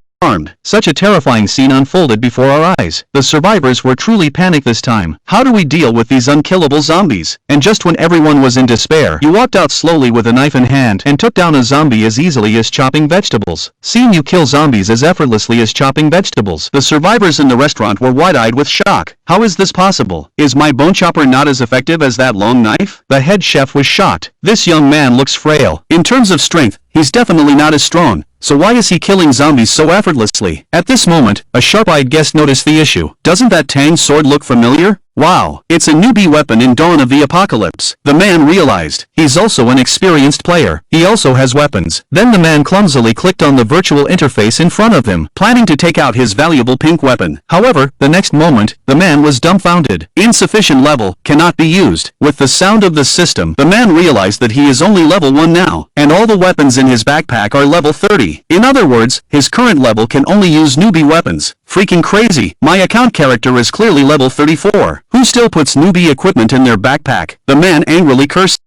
Such a terrifying scene unfolded before our eyes. The survivors were truly panicked this time. How do we deal with these unkillable zombies? And just when everyone was in despair, you walked out slowly with a knife in hand and took down a zombie as easily as chopping vegetables. Seeing you kill zombies as effortlessly as chopping vegetables. The survivors in the restaurant were wide-eyed with shock. How is this possible? Is my bone chopper not as effective as that long knife? The head chef was shocked. This young man looks frail. In terms of strength, he's definitely not as strong. So why is he killing zombies so effortlessly? At this moment, a sharp-eyed guest noticed the issue. Doesn't that tang sword look familiar? Wow, it's a newbie weapon in Dawn of the Apocalypse. The man realized. He's also an experienced player. He also has weapons. Then the man clumsily clicked on the virtual interface in front of him, planning to take out his valuable pink weapon. However, the next moment, the man was dumbfounded. Insufficient level, cannot be used. With the sound of the system, the man realized that he is only level 1 now, and all the weapons in his backpack are level 30. In other words, his current level can only use newbie weapons. Freaking crazy. My account character is clearly level 34. Who still puts newbie equipment in their backpack? The man angrily curses.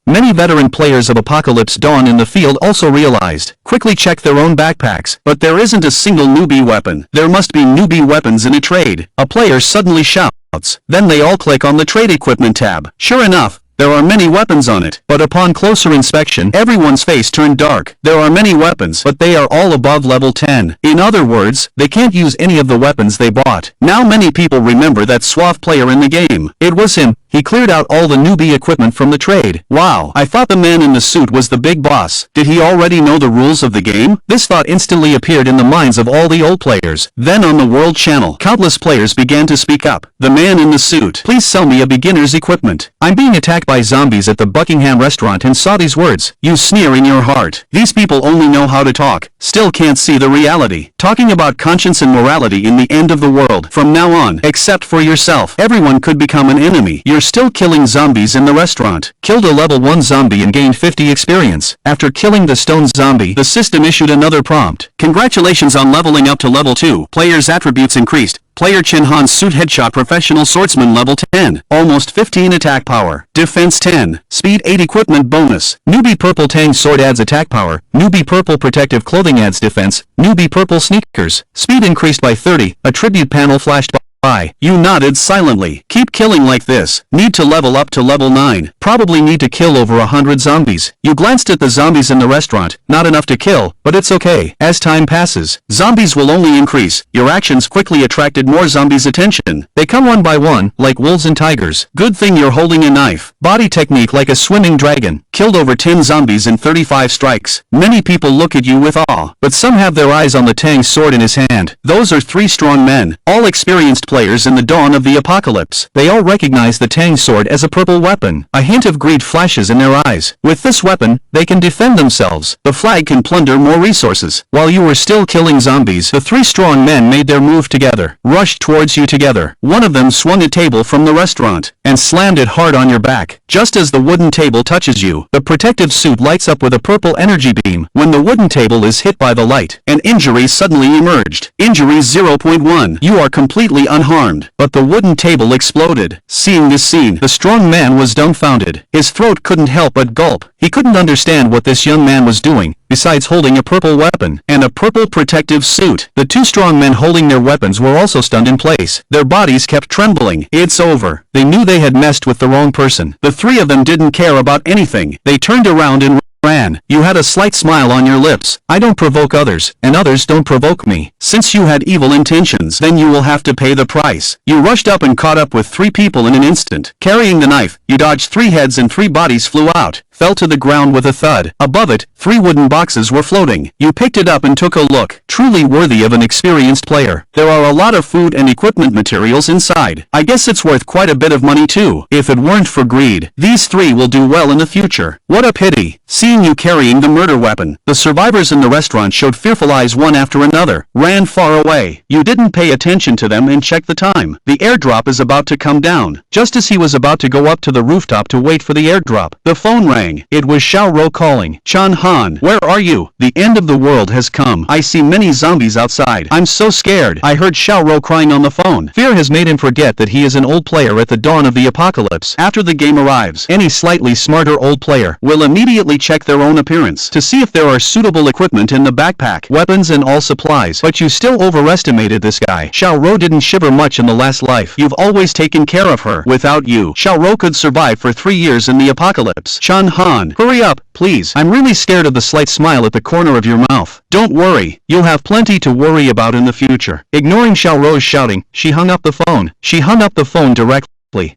Many veteran players of Apocalypse Dawn in the field also realized. Quickly check their own backpacks. But there isn't a single newbie weapon. There must be newbie weapons in a trade. A player suddenly shouts. Then they all click on the trade equipment tab. Sure enough, there are many weapons on it, but upon closer inspection, everyone's face turned dark. There are many weapons, but they are all above level 10. In other words, they can't use any of the weapons they bought. Now many people remember that suave player in the game. It was him. He cleared out all the newbie equipment from the trade. Wow, I thought the man in the suit was the big boss. Did he already know the rules of the game? This thought instantly appeared in the minds of all the old players. Then on the World Channel, countless players began to speak up. The man in the suit, please sell me a beginner's equipment. I'm being attacked by zombies at the Buckingham restaurant and saw these words. You sneer in your heart. These people only know how to talk, still can't see the reality. Talking about conscience and morality in the end of the world. From now on, except for yourself, everyone could become an enemy. You're still killing zombies in the restaurant. Killed a level 1 zombie and gained 50 experience. After killing the stone zombie, the system issued another prompt. Congratulations on leveling up to level 2. Player's attributes increased. Player Chin Han's suit headshot professional swordsman level 10. Almost 15 attack power. Defense 10. Speed 8 equipment bonus. Newbie purple tang sword adds attack power. Newbie purple protective clothing adds defense. Newbie purple sneakers. Speed increased by 30. Attribute panel flashed by. You nodded silently. Keep killing like this. Need to level up to level 9. Probably need to kill over 100 zombies. You glanced at the zombies in the restaurant. Not enough to kill, but it's okay. As time passes, zombies will only increase. Your actions quickly attracted more zombies' attention. They come one by one, like wolves and tigers. Good thing you're holding a knife. Body technique like a swimming dragon. Killed over 10 zombies in 35 strikes. Many people look at you with awe, but some have their eyes on the Tang sword in his hand. Those are 3 strong men, all experienced players in the Dawn of the Apocalypse. They all recognize the Tang sword as a purple weapon. A hint of greed flashes in their eyes. With this weapon, they can defend themselves. The flag can plunder more resources. While you were still killing zombies, the 3 strong men made their move together, rushed towards you together. One of them swung a table from the restaurant and slammed it hard on your back. Just as the wooden table touches you, the protective suit lights up with a purple energy beam. When the wooden table is hit by the light, an injury suddenly emerged. Injury 0.1. You are completely unharmed. But the wooden table exploded. Seeing this scene, the strong man was dumbfounded. His throat couldn't help but gulp. He couldn't understand what this young man was doing, besides holding a purple weapon and a purple protective suit. The 2 strong men holding their weapons were also stunned in place. Their bodies kept trembling. It's over. They knew they had messed with the wrong person. The 3 of them didn't care about anything. They turned around and ran. You had a slight smile on your lips. I don't provoke others, and others don't provoke me. Since you had evil intentions, then you will have to pay the price. You rushed up and caught up with 3 people in an instant. Carrying the knife, you dodged 3 heads and 3 bodies flew out. fell to the ground with a thud. Above it, 3 wooden boxes were floating. You picked it up and took a look. Truly worthy of an experienced player. There are a lot of food and equipment materials inside. I guess it's worth quite a bit of money too. If it weren't for greed, these 3 will do well in the future. What a pity. Seeing you carrying the murder weapon, the survivors in the restaurant showed fearful eyes one after another, ran far away. You didn't pay attention to them and check the time. The airdrop is about to come down. Just as he was about to go up to the rooftop to wait for the airdrop, the phone rang. It was Xiao Rou calling. Chan Han, where are you? The end of the world has come. I see many zombies outside. I'm so scared. I heard Xiao Rou crying on the phone. Fear has made him forget that he is an old player at the dawn of the apocalypse. After the game arrives, any slightly smarter old player will immediately check their own appearance to see if there are suitable equipment in the backpack, weapons and all supplies. But you still overestimated this guy. Xiao Rou didn't shiver much in the last life. You've always taken care of her. Without you, Xiao Rou could survive for 3 years in the apocalypse. Chan Han, hurry up, please. I'm really scared of the slight smile at the corner of your mouth. Don't worry, you'll have plenty to worry about in the future. Ignoring Xiao Rou's shouting, she hung up the phone. She hung up the phone directly.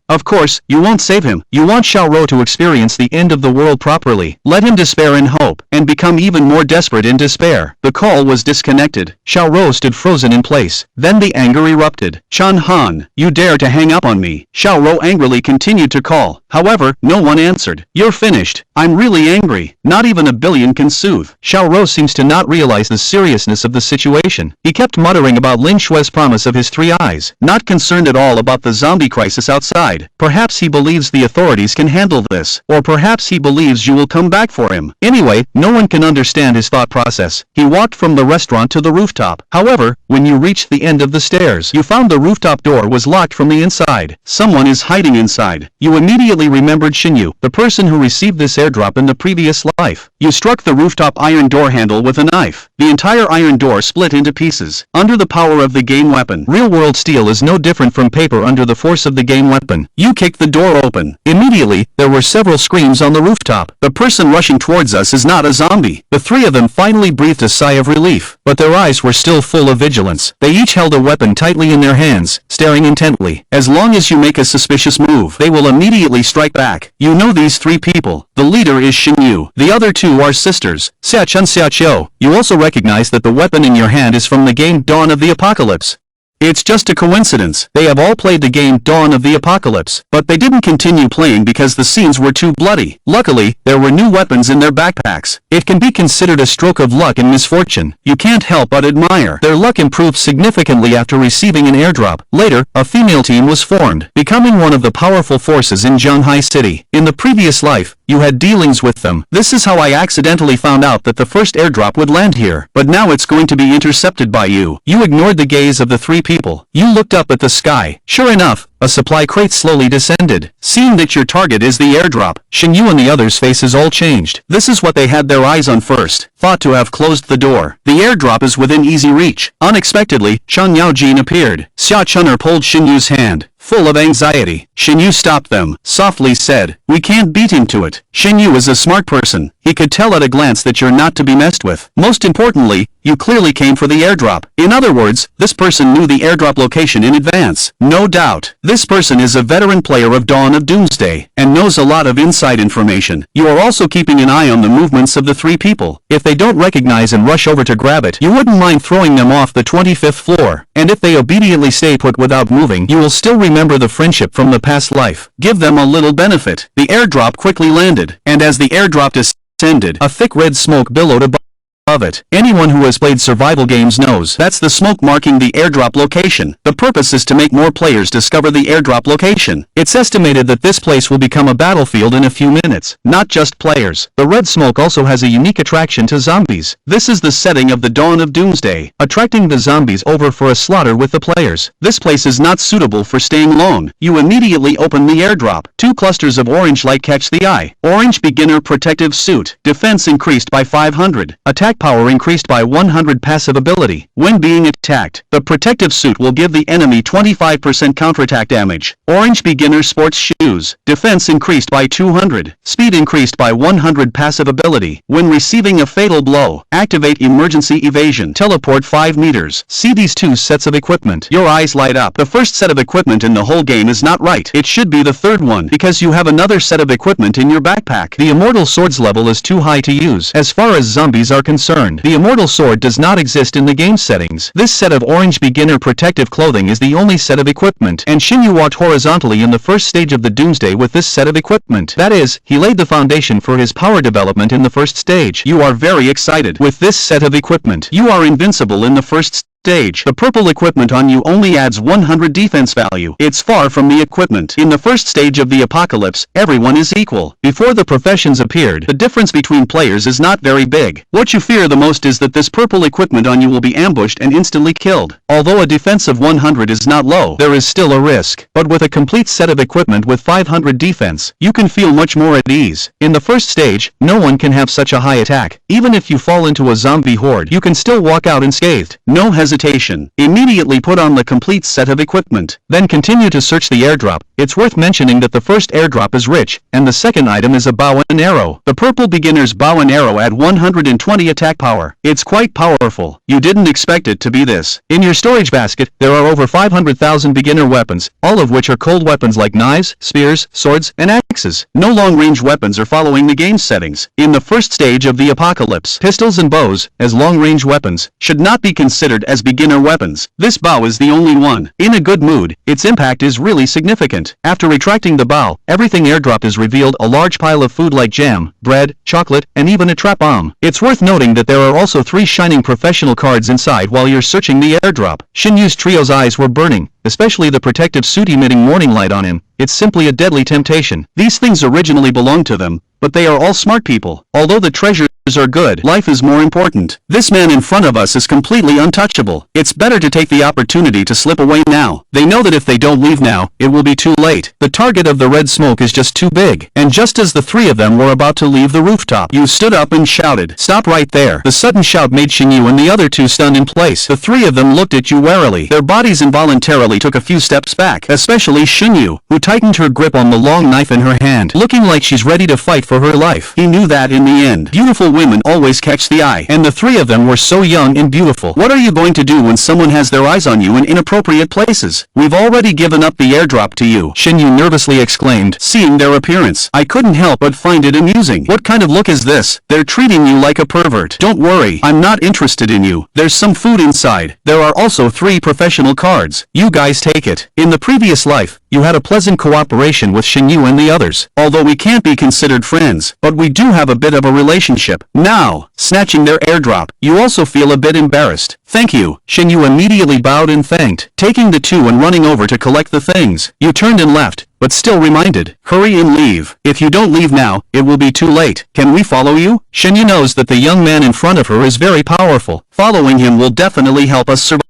Of course, you won't save him. You want Xiao Rou to experience the end of the world properly. Let him despair in hope, and become even more desperate in despair. The call was disconnected. Xiao Rou stood frozen in place. Then the anger erupted. Chan Han, you dare to hang up on me. Xiao Rou angrily continued to call. However, no one answered. You're finished. I'm really angry. Not even a billion can soothe. Xiao Rou seems to not realize the seriousness of the situation. He kept muttering about Lin Shue's promise of his 3 eyes, not concerned at all about the zombie crisis outside. Perhaps he believes the authorities can handle this, or perhaps he believes you will come back for him. Anyway, no one can understand his thought process. He walked from the restaurant to the rooftop. However, when you reached the end of the stairs, you found the rooftop door was locked from the inside. Someone is hiding inside. You immediately remembered Xinyu, the person who received this airdrop in the previous life. You struck the rooftop iron door handle with a knife. The entire iron door split into pieces. Under the power of the game weapon, real-world steel is no different from paper under the force of the game weapon. You kicked the door open. Immediately, there were several screams on the rooftop. The person rushing towards us is not a zombie. The 3 of them finally breathed a sigh of relief, but their eyes were still full of vigilance. They each held a weapon tightly in their hands, staring intently. As long as you make a suspicious move, they will immediately strike back. You know these 3 people. The leader is Xinyu. The other 2 are sisters, Xia Chun Xia Qiu. You also recognize that the weapon in your hand is from the game Dawn of the Apocalypse. It's just a coincidence. They have all played the game Dawn of the Apocalypse, but they didn't continue playing because the scenes were too bloody. Luckily, there were new weapons in their backpacks. It can be considered a stroke of luck and misfortune. You can't help but admire. Their luck improved significantly after receiving an airdrop. Later, a female team was formed, becoming one of the powerful forces in Zhanghai City. In the previous life, you had dealings with them. This is how I accidentally found out that the first airdrop would land here, but now it's going to be intercepted by you. You ignored the gaze of the 3 people. You looked up at the sky. Sure enough, a supply crate slowly descended. Seeing that your target is the airdrop, Xinyu and the others' faces all changed. This is what they had their eyes on first. Thought to have closed the door. The airdrop is within easy reach. Unexpectedly, Chang Yaojin appeared. Xia Chun'er pulled Xinyu's hand. Full of anxiety, Xinyu stopped them, softly said, "We can't beat him to it." Xinyu is a smart person. He could tell at a glance that you're not to be messed with. Most importantly, you clearly came for the airdrop. In other words, this person knew the airdrop location in advance. No doubt, this person is a veteran player of Dawn of Doomsday, and knows a lot of inside information. You are also keeping an eye on the movements of the 3 people. If they don't recognize and rush over to grab it, you wouldn't mind throwing them off the 25th floor. And if they obediently stay put without moving, you will still remember the friendship from the past life. Give them a little benefit. The airdrop quickly landed, and as the airdrop descended, a thick red smoke billowed above it. Anyone who has played survival games knows that's the smoke marking the airdrop location. The purpose is to make more players discover the airdrop location. It's estimated that this place will become a battlefield in a few minutes, not just players. The red smoke also has a unique attraction to zombies. This is the setting of the Dawn of Doomsday, attracting the zombies over for a slaughter with the players. This place is not suitable for staying alone. You immediately open the airdrop. 2 clusters of orange light catch the eye. Orange beginner protective suit. Defense increased by 500. Attack attack power increased by 100. Passive ability. When being attacked, the protective suit will give the enemy 25% counterattack damage. Orange beginner sports shoes. Defense increased by 200. Speed increased by 100. Passive ability. When receiving a fatal blow, activate emergency evasion. Teleport 5 meters. See these two sets of equipment. Your eyes light up. The first set of equipment in the whole game is not right. It should be the third one, because you have another set of equipment in your backpack. The immortal sword's level is too high to use. As far as zombies are concerned, the immortal sword does not exist in the game settings. This set of orange beginner protective clothing is the only set of equipment, and Shinyu walked horizontally in the first stage of the Doomsday with this set of equipment. That is, he laid the foundation for his power development in the first stage. You are very excited. With this set of equipment, you are invincible in the first stage. The purple equipment on you only adds 100 defense value. It's far from the equipment. In the first stage of the apocalypse, everyone is equal. Before the professions appeared, the difference between players is not very big. What you fear the most is that this purple equipment on you will be ambushed and instantly killed. Although a defense of 100 is not low, there is still a risk. But with a complete set of equipment with 500 defense, you can feel much more at ease. In the first stage, no one can have such a high attack. Even if you fall into a zombie horde, you can still walk out unscathed. No hesitation. Immediately put on the complete set of equipment. Then continue to search the airdrop. It's worth mentioning that the first airdrop is rich, and the second item is a bow and arrow. The purple beginner's bow and arrow add 120 attack power. It's quite powerful. You didn't expect it to be this. In your storage basket, there are over 500,000 beginner weapons, all of which are cold weapons like knives, spears, swords, and axes. No long-range weapons are following the game settings. In the first stage of the apocalypse, pistols and bows, as long-range weapons, should not be considered as beginner weapons. This bow is the only one. In a good mood, its impact is really significant. After retracting the bow, everything airdrop is revealed a large pile of food like jam, bread, chocolate, and even a trap bomb. It's worth noting that there are also 3 shining professional cards inside while you're searching the airdrop. Shinyu's trio's eyes were burning, especially the protective suit emitting morning light on him. It's simply a deadly temptation. These things originally belonged to them, but they are all smart people. Although the treasures are good, life is more important. This man in front of us is completely untouchable. It's better to take the opportunity to slip away now. They know that if they don't leave now, it will be too late. The target of the red smoke is just too big. And just as the 3 of them were about to leave the rooftop, you stood up and shouted, "Stop right there." The sudden shout made Shinyu and the other 2 stunned in place. The 3 of them looked at you warily. Their bodies involuntarily took a few steps back, especially Shinyu, who tightened her grip on the long knife in her hand, looking like she's ready to fight for her life. He knew that in the end, beautiful women always catch the eye, and the 3 of them were so young and beautiful. What are you going to do when someone has their eyes on you in inappropriate places? We've already given up the airdrop to you, Shinyu nervously exclaimed, seeing their appearance. I couldn't help but find it amusing. What kind of look is this? They're treating you like a pervert. Don't worry, I'm not interested in you. There's some food inside. There are also 3 professional cards. You guys take it. In the previous life, you had a pleasant cooperation with Shinyu and the others. Although we can't be considered friends, but we do have a bit of a relationship. Now, snatching their airdrop, you also feel a bit embarrassed. Thank you. Shinyu immediately bowed and thanked, taking the 2 and running over to collect the things. You turned and left, but still reminded, hurry and leave. If you don't leave now, it will be too late. Can we follow you? Shinyu knows that the young man in front of her is very powerful. Following him will definitely help us survive.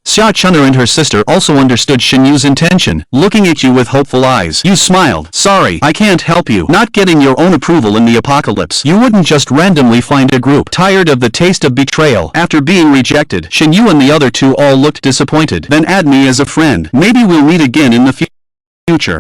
Xia Chun'er and her sister also understood Shinyu's intention, looking at you with hopeful eyes. You smiled. Sorry, I can't help you. Not getting your own approval in the apocalypse. You wouldn't just randomly find a group. Tired of the taste of betrayal. After being rejected, Shinyu and the other 2 all looked disappointed. Then add me as a friend. Maybe we'll meet again in the future.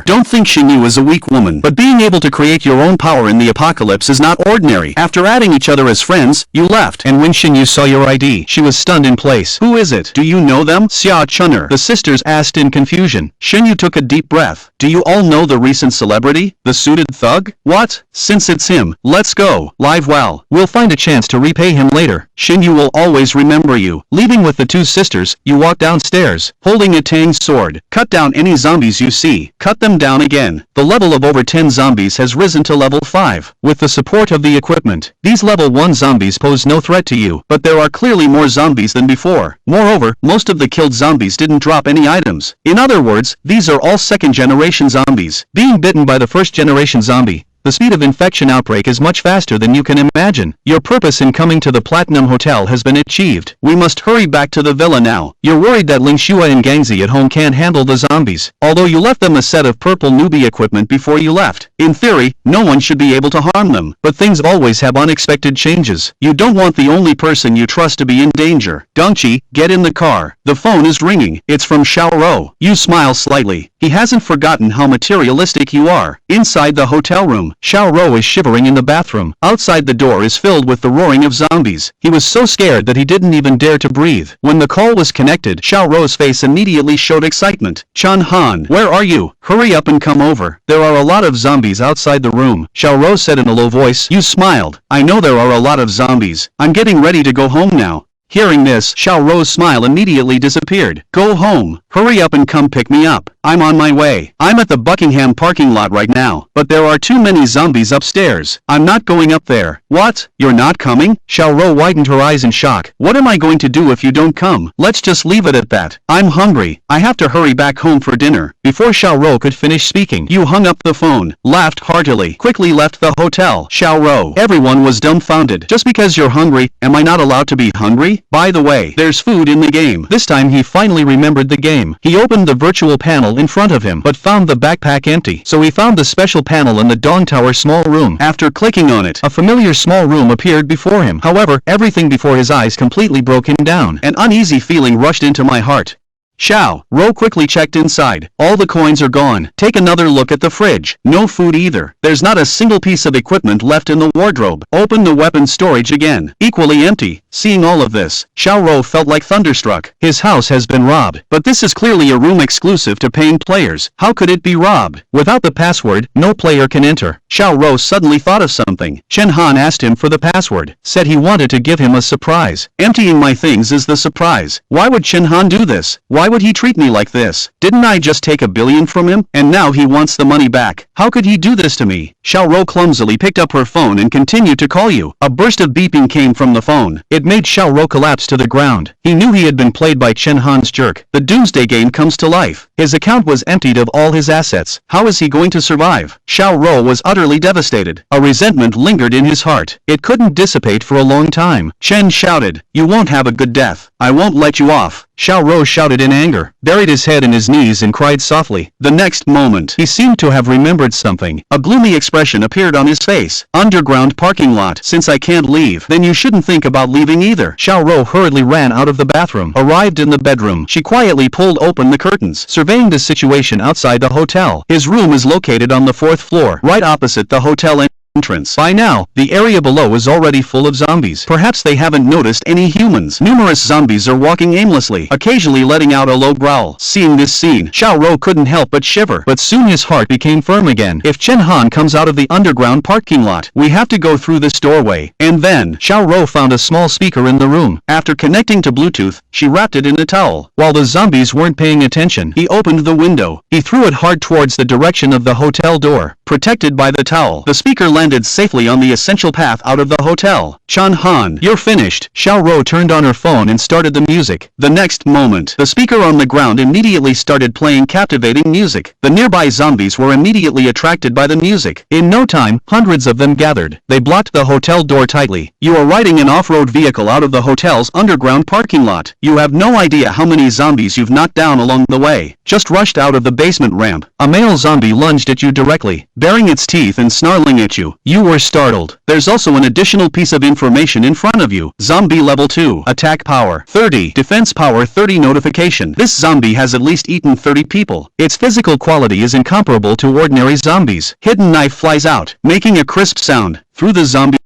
Don't think Shinyu is a weak woman, but being able to create your own power in the apocalypse is not ordinary. After adding each other as friends, you left, and when Shinyu saw your ID, she was stunned in place. Who is it? Do you know them? Xia Chun'er, the sisters asked in confusion. Shinyu took a deep breath. Do you all know the recent celebrity? The suited thug? What? Since it's him, let's go. Live well. We'll find a chance to repay him later. Shinyu will always remember you. Leaving with the 2 sisters, you walk downstairs, holding a tang sword. Cut down any zombies you see. Cut them down again. The level of over 10 zombies has risen to level 5. With the support of the equipment, these level 1 zombies pose no threat to you, but there are clearly more zombies than before. Moreover, most of the killed zombies didn't drop any items. In other words, these are all second generation zombies. Being bitten by the first generation zombie, The speed of infection outbreak is much faster than you can imagine. Your purpose in coming to the Platinum Hotel has been achieved. We must hurry back to the villa now. You're worried that Ling Shua and Gangzi at home can't handle the zombies, although you left them a set of purple newbie equipment before you left. In theory, no one should be able to harm them, but things always have unexpected changes. You don't want the only person you trust to be in danger. Dongqi, get in the car. The phone is ringing. It's from Xiaoro. You smile slightly. He hasn't forgotten how materialistic you are. Inside the hotel room, Xiaoro is shivering in the bathroom. Outside the door is filled with the roaring of zombies. He was so scared that he didn't even dare to breathe. When the call was connected, Xiaoro's face immediately showed excitement. Chen Han, where are you? Hurry up and come over. There are a lot of zombies outside the room, Xiaoro said in a low voice. You smiled. I know there are a lot of zombies. I'm getting ready to go home now. Hearing this, Xiaoro's smile immediately disappeared. Go home. Hurry up and come pick me up. I'm on my way. I'm at the Buckingham parking lot right now, but there are too many zombies upstairs. I'm not going up there. What? You're not coming? Xiaoro widened her eyes in shock. What am I going to do if you don't come? Let's just leave it at that. I'm hungry. I have to hurry back home for dinner. Before Xiaoro could finish speaking, you hung up the phone, laughed heartily, quickly left the hotel. Xiaoro. Everyone was dumbfounded. Just because you're hungry, am I not allowed to be hungry? By the way, there's food in the game. This time he finally remembered the game. He opened the virtual panel in front of him, but found the backpack empty. So he found the special panel in the Dong Tower small room. After clicking on it, a familiar small room appeared before him. However, everything before his eyes completely broke him down. An uneasy feeling rushed into my heart. Xiaoro quickly checked inside. All the coins are gone. Take another look at the fridge. No food either. There's not a single piece of equipment left in the wardrobe. Open the weapon storage again. Equally empty. Seeing all of this, Xiaoro felt like thunderstruck. His house has been robbed. But this is clearly a room exclusive to paying players. How could it be robbed? Without the password, no player can enter. Xiaoro suddenly thought of something. Chen Han asked him for the password. Said he wanted to give him a surprise. Emptying my things is the surprise. Why would Chen Han do this? Why would he treat me like this? Didn't I just take $1 billion from him? And now he wants the money back. How could he do this to me? Xiaoro clumsily picked up her phone and continued to call you. A burst of beeping came from the phone. It made Xiaoro collapse to the ground. He knew he had been played by Chen Han's jerk. The doomsday game comes to life. His account was emptied of all his assets. How is he going to survive? Xiaoro was utterly devastated. A resentment lingered in his heart. It couldn't dissipate for a long time. Chen shouted, "You won't have a good death. I won't let you off." Xiaoro shouted in anger, buried his head in his knees and cried softly. The next moment, he seemed to have remembered something. A gloomy expression appeared on his face. Underground parking lot. Since I can't leave, then you shouldn't think about leaving either. Xiaoro hurriedly ran out of the bathroom. Arrived in the bedroom, she quietly pulled open the curtains, surveying the situation outside the hotel. His room is located on the 4th floor, right opposite the hotel entrance. By now, the area below is already full of zombies. Perhaps they haven't noticed any humans. Numerous zombies are walking aimlessly, occasionally letting out a low growl. Seeing this scene, Xiaoro couldn't help but shiver. But soon his heart became firm again. If Chen Han comes out of the underground parking lot, we have to go through this doorway. And then, Xiaoro found a small speaker in the room. After connecting to Bluetooth, she wrapped it in a towel. While the zombies weren't paying attention, he opened the window. He threw it hard towards the direction of the hotel door. Protected by the towel, the speaker landed safely on the essential path out of the hotel. Chen Han, you're finished. Xiaoro turned on her phone and started the music. The next moment, the speaker on the ground immediately started playing captivating music. The nearby zombies were immediately attracted by the music. In no time, hundreds of them gathered. They blocked the hotel door tightly. You are riding an off-road vehicle out of the hotel's underground parking lot. You have no idea how many zombies you've knocked down along the way. Just rushed out of the basement ramp. A male zombie lunged at you directly, baring its teeth and snarling at you. You were startled. There's also an additional piece of information in front of you. Zombie level 2. Attack power 30. Defense power 30. Notification. This zombie has at least eaten 30 people. Its physical quality is incomparable to ordinary zombies. Hidden knife flies out, making a crisp sound through the zombie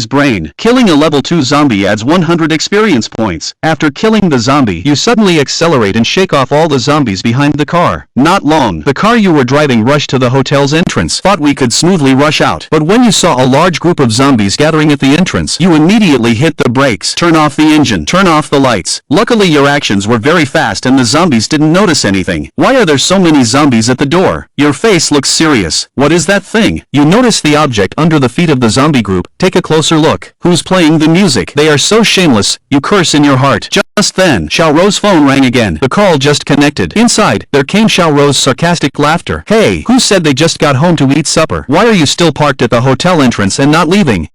brain. Killing a level 2 zombie adds 100 experience points. After killing the zombie, you suddenly accelerate and shake off all the zombies behind the car. Not long, the car you were driving rushed to the hotel's entrance. Thought we could smoothly rush out. But when you saw a large group of zombies gathering at the entrance, you immediately hit the brakes. Turn off the engine. Turn off the lights. Luckily your actions were very fast and the zombies didn't notice anything. Why are there so many zombies at the door? Your face looks serious. What is that thing? You notice the object under the feet of the zombie group. Take a closer closer look. Who's playing the music? They are so shameless, you curse in your heart. Just then, Xiaorou's phone rang again. The call just connected. Inside, there came Xiaorou's sarcastic laughter. Hey, who said they just got home to eat supper? Why are you still parked at the hotel entrance and not leaving?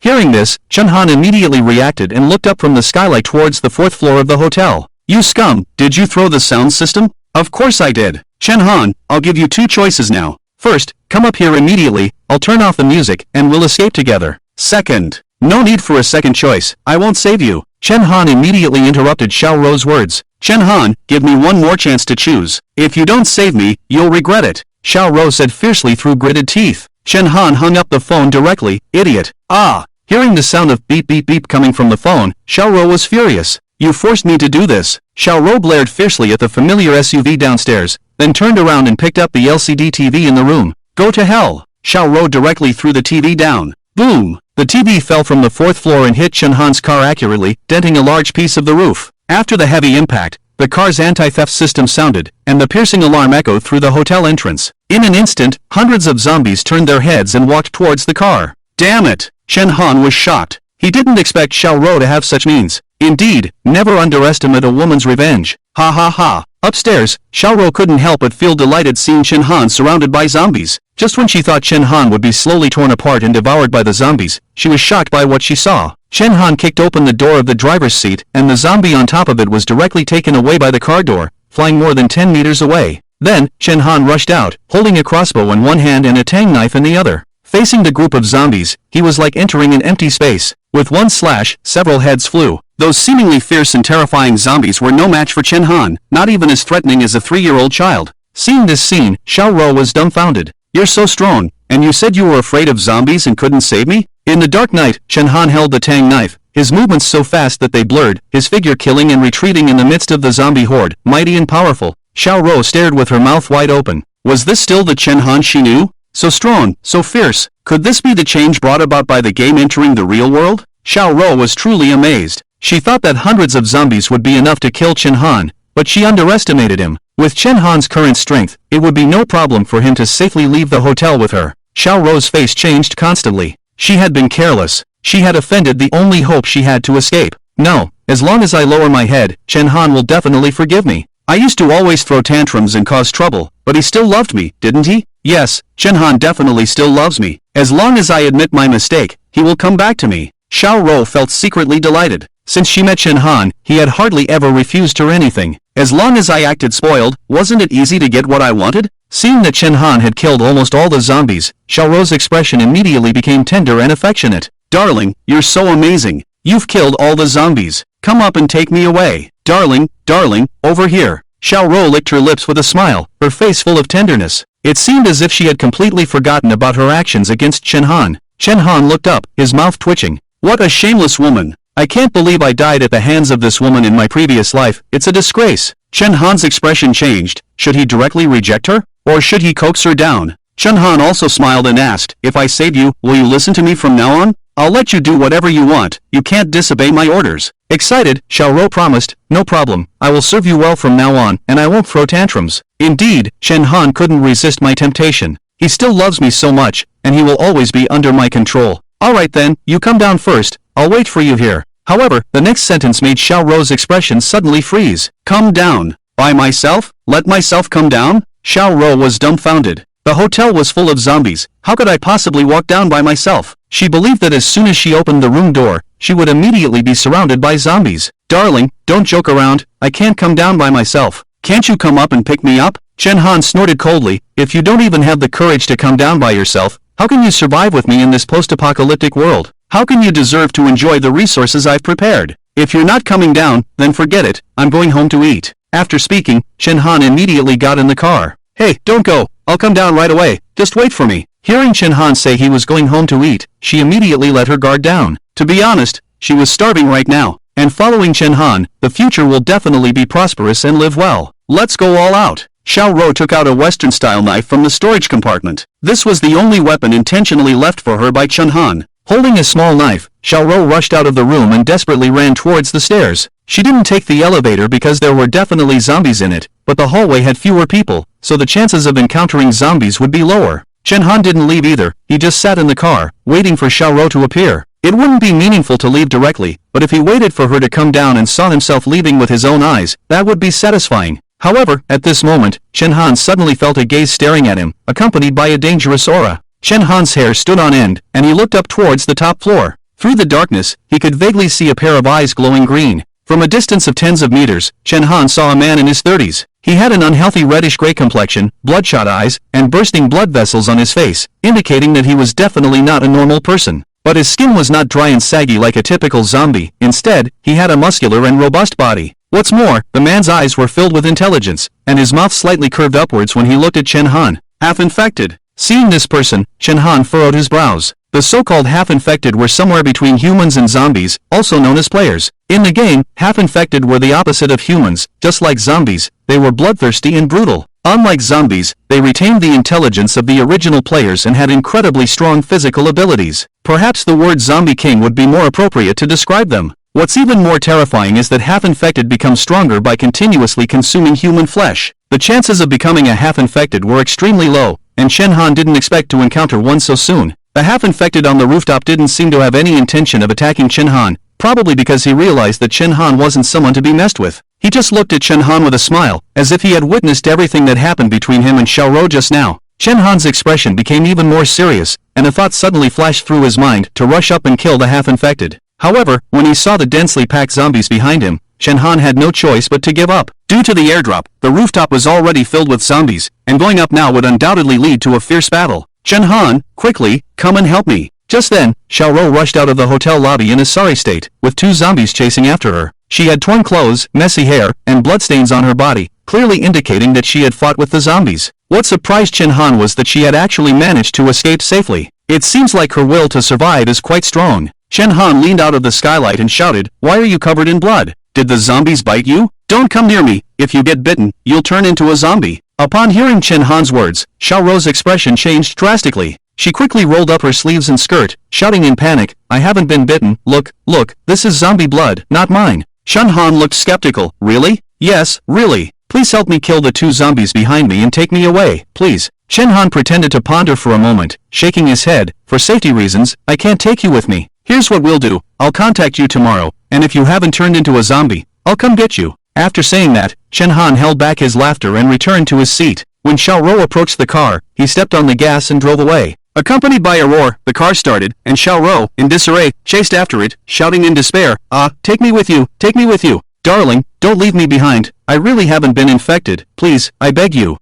Hearing this, Chen Han immediately reacted and looked up from the skylight towards the 4th floor of the hotel. You scum, did you throw the sound system? Of course I did. Chen Han, I'll give you 2 choices now. First, come up here immediately, I'll turn off the music, and we'll escape together. Second, no need for a second choice, I won't save you. Chen Han immediately interrupted Xiaorou's words. Chen Han, give me one more chance to choose. If you don't save me, you'll regret it. Xiaorou said fiercely through gritted teeth. Chen Han hung up the phone directly. Idiot. Ah! Hearing the sound of beep beep beep coming from the phone, Xiaorou was furious. You forced me to do this. Xiaorou blared fiercely at the familiar SUV downstairs, then turned around and picked up the LCD TV in the room. Go to hell. Xiaorou directly threw the TV down. Boom! The TV fell from the 4th floor and hit Chen Han's car accurately, denting a large piece of the roof. After the heavy impact, the car's anti-theft system sounded, and the piercing alarm echoed through the hotel entrance. In an instant, hundreds of zombies turned their heads and walked towards the car. Damn it! Chen Han was shocked. He didn't expect Xiaorou to have such means. Indeed, never underestimate a woman's revenge. Ha ha ha. Upstairs, Xiaorou couldn't help but feel delighted seeing Chen Han surrounded by zombies. Just when she thought Chen Han would be slowly torn apart and devoured by the zombies, she was shocked by what she saw. Chen Han kicked open the door of the driver's seat, and the zombie on top of it was directly taken away by the car door, flying more than 10 meters away. Then, Chen Han rushed out, holding a crossbow in one hand and a tang knife in the other. Facing the group of zombies, he was like entering an empty space. With one slash, several heads flew. Those seemingly fierce and terrifying zombies were no match for Chen Han, not even as threatening as a 3-year-old child. Seeing this scene, Xiaorou was dumbfounded. You're so strong, and you said you were afraid of zombies and couldn't save me? In the dark night, Chen Han held the tang knife, his movements so fast that they blurred, his figure killing and retreating in the midst of the zombie horde, mighty and powerful. Xiaorou stared with her mouth wide open. Was this still the Chen Han she knew? So strong, so fierce. Could this be the change brought about by the game entering the real world? Xiaorou was truly amazed. She thought that hundreds of zombies would be enough to kill Chen Han, but she underestimated him. With Chen Han's current strength, it would be no problem for him to safely leave the hotel with her. Xiaorou's face changed constantly. She had been careless. She had offended the only hope she had to escape. No, as long as I lower my head, Chen Han will definitely forgive me. I used to always throw tantrums and cause trouble, but he still loved me, didn't he? Yes, Chen Han definitely still loves me. As long as I admit my mistake, he will come back to me. Xiaorou felt secretly delighted. Since she met Chen Han, he had hardly ever refused her anything. As long as I acted spoiled, wasn't it easy to get what I wanted? Seeing that Chen Han had killed almost all the zombies, Xiaorou's expression immediately became tender and affectionate. Darling, you're so amazing. You've killed all the zombies. Come up and take me away. Darling, darling, over here. Xiaorou licked her lips with a smile, her face full of tenderness. It seemed as if she had completely forgotten about her actions against Chen Han. Chen Han looked up, his mouth twitching. What a shameless woman. I can't believe I died at the hands of this woman in my previous life. It's a disgrace. Chen Han's expression changed. Should he directly reject her? Or should he coax her down? Chen Han also smiled and asked, if I save you, will you listen to me from now on? I'll let you do whatever you want. You can't disobey my orders. Excited, Xiaorou promised, no problem. I will serve you well from now on, and I won't throw tantrums. Indeed, Chen Han couldn't resist my temptation. He still loves me so much, and he will always be under my control. Alright then, you come down first. I'll wait for you here. However, the next sentence made Xiaorou's expression suddenly freeze. Come down. By myself? Let myself come down? Xiaorou was dumbfounded. The hotel was full of zombies. How could I possibly walk down by myself? She believed that as soon as she opened the room door, she would immediately be surrounded by zombies. Darling, don't joke around. I can't come down by myself. Can't you come up and pick me up? Chen Han snorted coldly. If you don't even have the courage to come down by yourself, how can you survive with me in this post-apocalyptic world? How can you deserve to enjoy the resources I've prepared? If you're not coming down, then forget it. I'm going home to eat. After speaking, Chen Han immediately got in the car. Hey, don't go. I'll come down right away. Just wait for me. Hearing Chen Han say he was going home to eat, she immediately let her guard down. To be honest, she was starving right now. And following Chen Han, the future will definitely be prosperous and live well. Let's go all out. Xiaorou took out a Western-style knife from the storage compartment. This was the only weapon intentionally left for her by Chen Han. Holding a small knife, Xiaorou rushed out of the room and desperately ran towards the stairs. She didn't take the elevator because there were definitely zombies in it, but the hallway had fewer people, so the chances of encountering zombies would be lower. Chen Han didn't leave either, he just sat in the car, waiting for Xiaoro to appear. It wouldn't be meaningful to leave directly, but if he waited for her to come down and saw himself leaving with his own eyes, that would be satisfying. However, at this moment, Chen Han suddenly felt a gaze staring at him, accompanied by a dangerous aura. Chen Han's hair stood on end, and he looked up towards the top floor. Through the darkness, he could vaguely see a pair of eyes glowing green. From a distance of tens of meters, Chen Han saw a man in his 30s. He had an unhealthy reddish-gray complexion, bloodshot eyes, and bursting blood vessels on his face, indicating that he was definitely not a normal person. But his skin was not dry and saggy like a typical zombie. Instead, he had a muscular and robust body. What's more, the man's eyes were filled with intelligence, and his mouth slightly curved upwards when he looked at Chen Han. Half-infected. Seeing this person, Chen Han furrowed his brows. The so-called half-infected were somewhere between humans and zombies, also known as players. In the game, half-infected were the opposite of humans. Just like zombies, they were bloodthirsty and brutal. Unlike zombies, they retained the intelligence of the original players and had incredibly strong physical abilities. Perhaps the word zombie king would be more appropriate to describe them. What's even more terrifying is that half-infected become stronger by continuously consuming human flesh. The chances of becoming a half-infected were extremely low, and Chen Han didn't expect to encounter one so soon. The half-infected on the rooftop didn't seem to have any intention of attacking Chen Han, probably because he realized that Chen Han wasn't someone to be messed with. He just looked at Chen Han with a smile, as if he had witnessed everything that happened between him and Xiaoro just now. Chen Han's expression became even more serious, and a thought suddenly flashed through his mind to rush up and kill the half-infected. However, when he saw the densely packed zombies behind him, Chen Han had no choice but to give up. Due to the airdrop, the rooftop was already filled with zombies, and going up now would undoubtedly lead to a fierce battle. Chen Han, quickly, come and help me. Just then, Xiaoro rushed out of the hotel lobby in a sorry state, with two zombies chasing after her. She had torn clothes, messy hair, and bloodstains on her body, clearly indicating that she had fought with the zombies. What surprised Chen Han was that she had actually managed to escape safely. It seems like her will to survive is quite strong. Chen Han leaned out of the skylight and shouted, "Why are you covered in blood? Did the zombies bite you? Don't come near me. If you get bitten, you'll turn into a zombie." Upon hearing Chen Han's words, Xiaoro's expression changed drastically. She quickly rolled up her sleeves and skirt, shouting in panic, "I haven't been bitten. Look, this is zombie blood, not mine." Chen Han looked skeptical. "Really?" "Yes, really. Please help me kill the two zombies behind me and take me away, please." Chen Han pretended to ponder for a moment, shaking his head. "For safety reasons, I can't take you with me. Here's what we'll do, I'll contact you tomorrow, and if you haven't turned into a zombie, I'll come get you." After saying that, Chen Han held back his laughter and returned to his seat. When Xiaoro approached the car, he stepped on the gas and drove away. Accompanied by a roar, the car started, and Xiaoro, in disarray, chased after it, shouting in despair, "Take me with you, take me with you. Darling, don't leave me behind. I really haven't been infected, please, I beg you."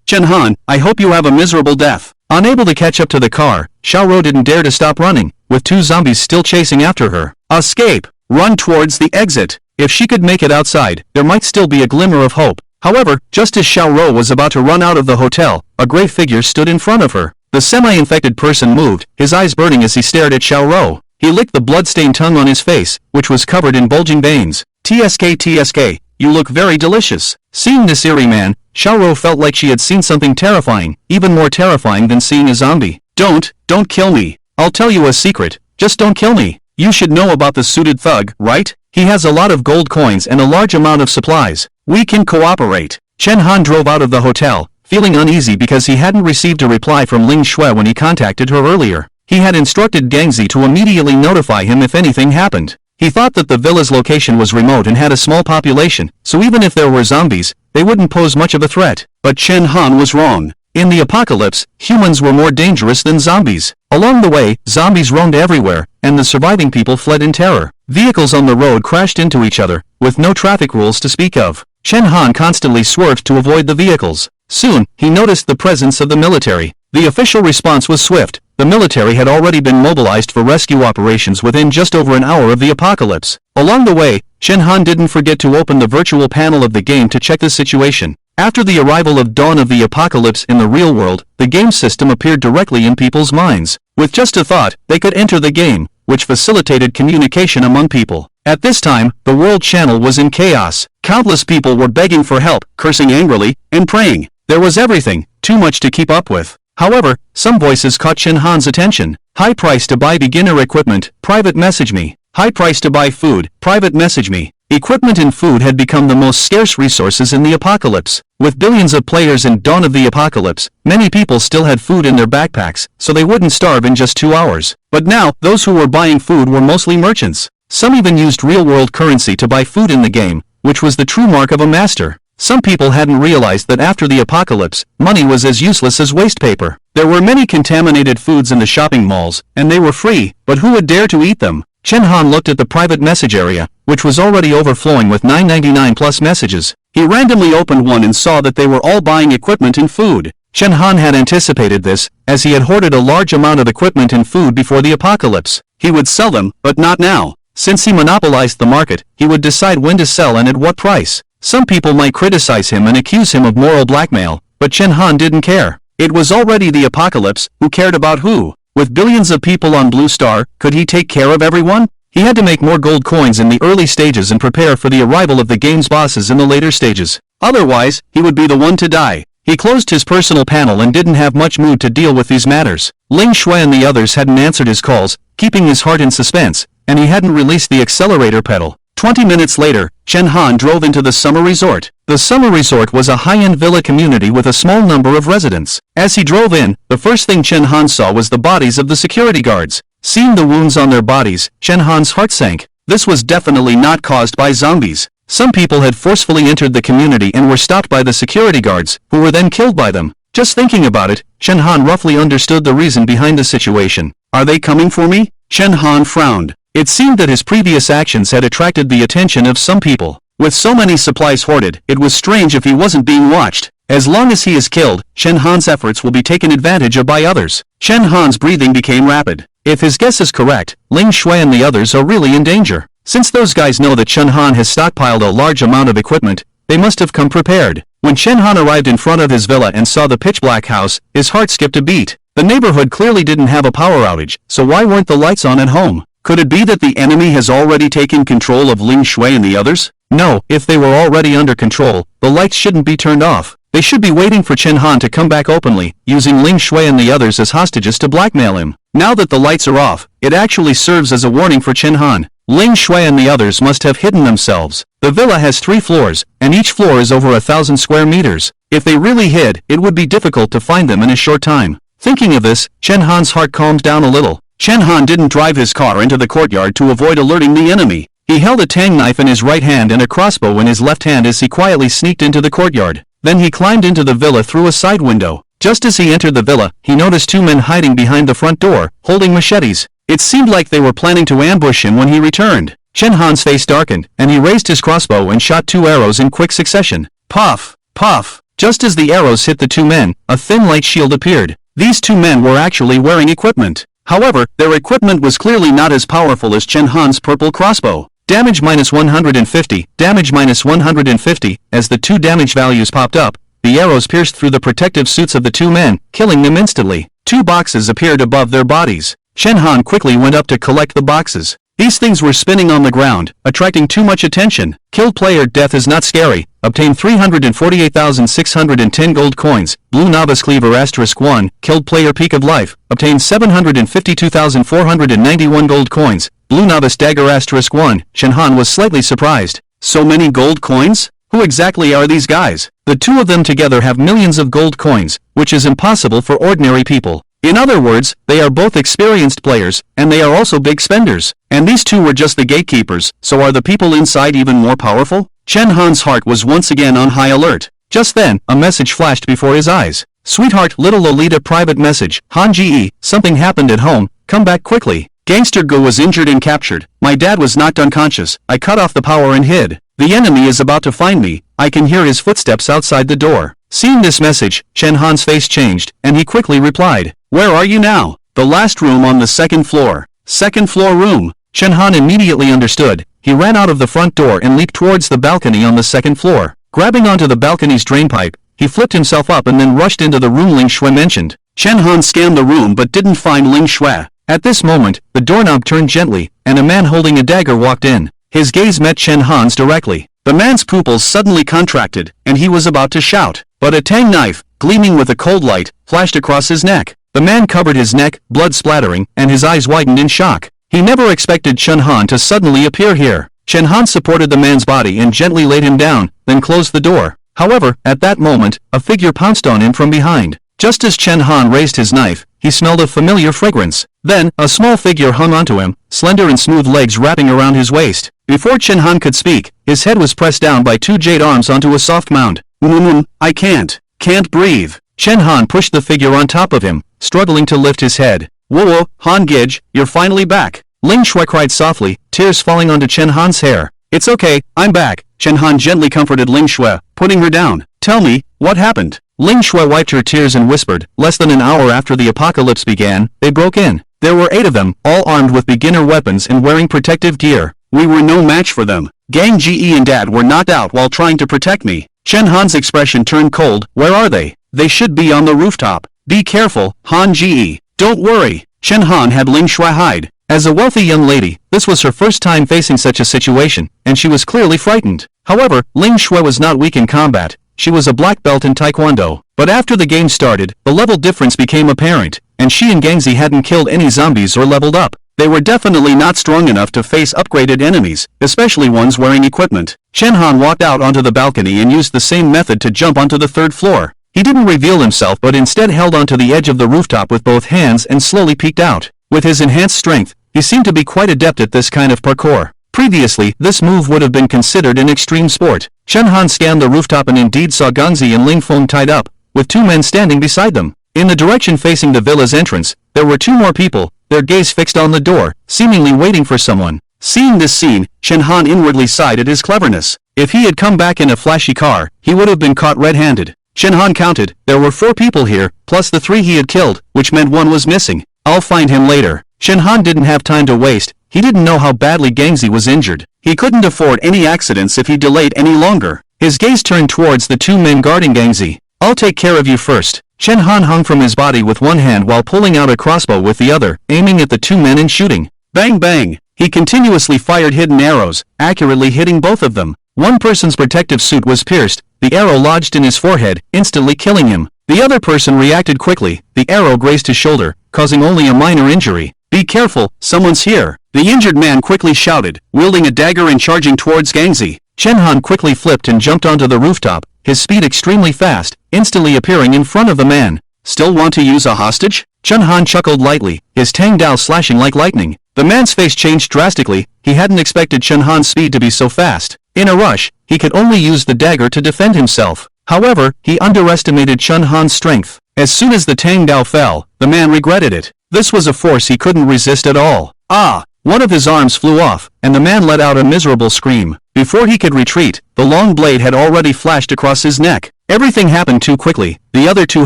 Chen Han, I hope you have a miserable death." Unable to catch up to the car, Xiaoro didn't dare to stop running, with two zombies still chasing after her. Escape! Run towards the exit. If she could make it outside, there might still be a glimmer of hope. However, just as Xiaoro was about to run out of the hotel, a gray figure stood in front of her. The semi-infected person moved, his eyes burning as he stared at Xiaoro. He licked the blood-stained tongue on his face, which was covered in bulging veins. TSK, you look very delicious." Seeing this eerie man, Xiaoro felt like she had seen something terrifying, even more terrifying than seeing a zombie. Don't kill me. I'll tell you a secret, just don't kill me. You should know about the suited thug, right? He has a lot of gold coins and a large amount of supplies. We can cooperate. Chen Han drove out of the hotel, feeling uneasy because he hadn't received a reply from Ling Shui when he contacted her earlier. He had instructed Gangzi to immediately notify him if anything happened. He thought that the villa's location was remote and had a small population, so even if there were zombies, they wouldn't pose much of a threat. But Chen Han was wrong. In the apocalypse, humans were more dangerous than zombies. Along the way, zombies roamed everywhere, and the surviving people fled in terror. Vehicles on the road crashed into each other, with no traffic rules to speak of. Chen Han constantly swerved to avoid the vehicles. Soon, he noticed the presence of the military. The official response was swift. The military had already been mobilized for rescue operations within just over an hour of the apocalypse. Along the way, Chen Han didn't forget to open the virtual panel of the game to check the situation. After the arrival of Dawn of the Apocalypse in the real world, the game system appeared directly in people's minds. With just a thought, they could enter the game, which facilitated communication among people. At this time, the world channel was in chaos. Countless people were begging for help, cursing angrily, and praying. There was everything, too much to keep up with. However, some voices caught Chen Han's attention. High price to buy beginner equipment, private message me. High price to buy food, private message me. Equipment and food had become the most scarce resources in the apocalypse. With billions of players in Dawn of the Apocalypse, many people still had food in their backpacks, so they wouldn't starve in just 2 hours. But now, those who were buying food were mostly merchants. Some even used real-world currency to buy food in the game, which was the true mark of a master. Some people hadn't realized that after the apocalypse, money was as useless as waste paper. There were many contaminated foods in the shopping malls, and they were free, but who would dare to eat them? Chen Han looked at the private message area, which was already overflowing with 999 plus messages. He randomly opened one and saw that they were all buying equipment and food. Chen Han had anticipated this, as he had hoarded a large amount of equipment and food before the apocalypse. He would sell them, but not now. Since he monopolized the market, he would decide when to sell and at what price. Some people might criticize him and accuse him of moral blackmail, but Chen Han didn't care. It was already the apocalypse, who cared about who? With billions of people on Blue Star, could he take care of everyone? He had to make more gold coins in the early stages and prepare for the arrival of the game's bosses in the later stages. Otherwise, he would be the one to die. He closed his personal panel and didn't have much mood to deal with these matters. Ling Shui and the others hadn't answered his calls, keeping his heart in suspense, and he hadn't released the accelerator pedal. 20 minutes later, Chen Han drove into the summer resort. The summer resort was a high-end villa community with a small number of residents. As he drove in, the first thing Chen Han saw was the bodies of the security guards. Seeing the wounds on their bodies, Chen Han's heart sank. This was definitely not caused by zombies. Some people had forcefully entered the community and were stopped by the security guards, who were then killed by them. Just thinking about it, Chen Han roughly understood the reason behind the situation. Are they coming for me? Chen Han frowned. It seemed that his previous actions had attracted the attention of some people. With so many supplies hoarded, it was strange if he wasn't being watched. As long as he is killed, Chen Han's efforts will be taken advantage of by others. Chen Han's breathing became rapid. If his guess is correct, Ling Shui and the others are really in danger. Since those guys know that Chen Han has stockpiled a large amount of equipment, they must have come prepared. When Chen Han arrived in front of his villa and saw the pitch-black house, his heart skipped a beat. The neighborhood clearly didn't have a power outage, so why weren't the lights on at home? Could it be that the enemy has already taken control of Ling Shui and the others? No, if they were already under control, the lights shouldn't be turned off. They should be waiting for Chen Han to come back openly, using Ling Shui and the others as hostages to blackmail him. Now that the lights are off, it actually serves as a warning for Chen Han. Ling Shui and the others must have hidden themselves. The villa has 3 floors, and each floor is over 1,000 square meters. If they really hid, it would be difficult to find them in a short time. Thinking of this, Chen Han's heart calmed down a little. Chen Han didn't drive his car into the courtyard to avoid alerting the enemy. He held a tang knife in his right hand and a crossbow in his left hand as he quietly sneaked into the courtyard. Then he climbed into the villa through a side window. Just as he entered the villa, he noticed 2 men hiding behind the front door, holding machetes. It seemed like they were planning to ambush him when he returned. Chen Han's face darkened, and he raised his crossbow and shot 2 arrows in quick succession. Puff! Puff! Just as the arrows hit the 2 men, a thin light shield appeared. These 2 men were actually wearing equipment. However, their equipment was clearly not as powerful as Chen Han's purple crossbow. Damage minus 150, damage minus 150, as the 2 damage values popped up, the arrows pierced through the protective suits of the 2 men, killing them instantly. 2 boxes appeared above their bodies. Chen Han quickly went up to collect the boxes. These things were spinning on the ground, attracting too much attention. Killed player death is not scary. Obtain 348,610 gold coins. Blue Novice Cleaver *1. Killed player peak of life. Obtain 752,491 gold coins. Blue Novice Dagger *1. Chen Han was slightly surprised. So many gold coins? Who exactly are these guys? The 2 of them together have millions of gold coins, which is impossible for ordinary people. In other words, they are both experienced players, and they are also big spenders. And these 2 were just the gatekeepers, so are the people inside even more powerful? Chen Han's heart was once again on high alert. Just then, a message flashed before his eyes. Sweetheart, little Lolita, private message. Han Ji, something happened at home, come back quickly. Gangster Go was injured and captured. My dad was knocked unconscious. I cut off the power and hid. The enemy is about to find me. I can hear his footsteps outside the door. Seeing this message, Chen Han's face changed, and he quickly replied. Where are you now? The last room on the 2nd floor. 2nd floor room. Chen Han immediately understood. He ran out of the front door and leaped towards the balcony on the 2nd floor. Grabbing onto the balcony's drainpipe, he flipped himself up and then rushed into the room Ling Shui mentioned. Chen Han scanned the room but didn't find Ling Shui. At this moment, the doorknob turned gently, and a man holding a dagger walked in. His gaze met Chen Han's directly. The man's pupils suddenly contracted, and he was about to shout. But a tang knife, gleaming with a cold light, flashed across his neck. The man covered his neck, blood splattering, and his eyes widened in shock. He never expected Chen Han to suddenly appear here. Chen Han supported the man's body and gently laid him down, then closed the door. However, at that moment, a figure pounced on him from behind. Just as Chen Han raised his knife, he smelled a familiar fragrance. Then, a small figure hung onto him, slender and smooth legs wrapping around his waist. Before Chen Han could speak, his head was pressed down by two jade arms onto a soft mound. I can't breathe. Chen Han pushed the figure on top of him, struggling to lift his head. Whoa, Han Gij, you're finally back. Ling Shui cried softly, tears falling onto Chen Han's hair. It's okay, I'm back. Chen Han gently comforted Ling Shui, putting her down. Tell me, what happened? Ling Shui wiped her tears and whispered. Less than an hour after the apocalypse began, they broke in. There were 8 of them, all armed with beginner weapons and wearing protective gear. We were no match for them. Gang Ge and Dad were knocked out while trying to protect me. Chen Han's expression turned cold. Where are they? They should be on the rooftop. Be careful, Han Ge. Don't worry. Chen Han had Ling Shui hide. As a wealthy young lady, this was her first time facing such a situation, and she was clearly frightened. However, Ling Shui was not weak in combat. She was a black belt in Taekwondo. But after the game started, the level difference became apparent, and she and Gangzi hadn't killed any zombies or leveled up. They were definitely not strong enough to face upgraded enemies, especially ones wearing equipment. Chen Han walked out onto the balcony and used the same method to jump onto the 3rd floor. He didn't reveal himself but instead held onto the edge of the rooftop with both hands and slowly peeked out. With his enhanced strength, he seemed to be quite adept at this kind of parkour. Previously, this move would have been considered an extreme sport. Chen Han scanned the rooftop and indeed saw Gangzi and Ling Feng tied up, with 2 men standing beside them. In the direction facing the villa's entrance, there were 2 more people, their gaze fixed on the door, seemingly waiting for someone. Seeing this scene, Chen Han inwardly sighed at his cleverness. If he had come back in a flashy car, he would have been caught red-handed. Chen Han counted, there were 4 people here, plus the 3 he had killed, which meant 1 was missing. I'll find him later. Chen Han didn't have time to waste. He didn't know how badly Gangzi was injured. He couldn't afford any accidents if he delayed any longer. His gaze turned towards the 2 men guarding Gangzi. I'll take care of you first. Chen Han hung from his body with one hand while pulling out a crossbow with the other, aiming at the 2 men and shooting. Bang bang! He continuously fired hidden arrows, accurately hitting both of them. One person's protective suit was pierced, the arrow lodged in his forehead, instantly killing him. The other person reacted quickly, the arrow grazed his shoulder, causing only a minor injury. Be careful, someone's here. The injured man quickly shouted, wielding a dagger and charging towards Gangzi. Chen Han quickly flipped and jumped onto the rooftop, his speed extremely fast, instantly appearing in front of the man. Still want to use a hostage? Chen Han chuckled lightly, his Tang Dao slashing like lightning. The man's face changed drastically, he hadn't expected Chen Han's speed to be so fast. In a rush, he could only use the dagger to defend himself. However, he underestimated Chen Han's strength. As soon as the Tang Dao fell, the man regretted it. This was a force he couldn't resist at all. Ah! One of his arms flew off, and the man let out a miserable scream. Before he could retreat, the long blade had already flashed across his neck. Everything happened too quickly, the other 2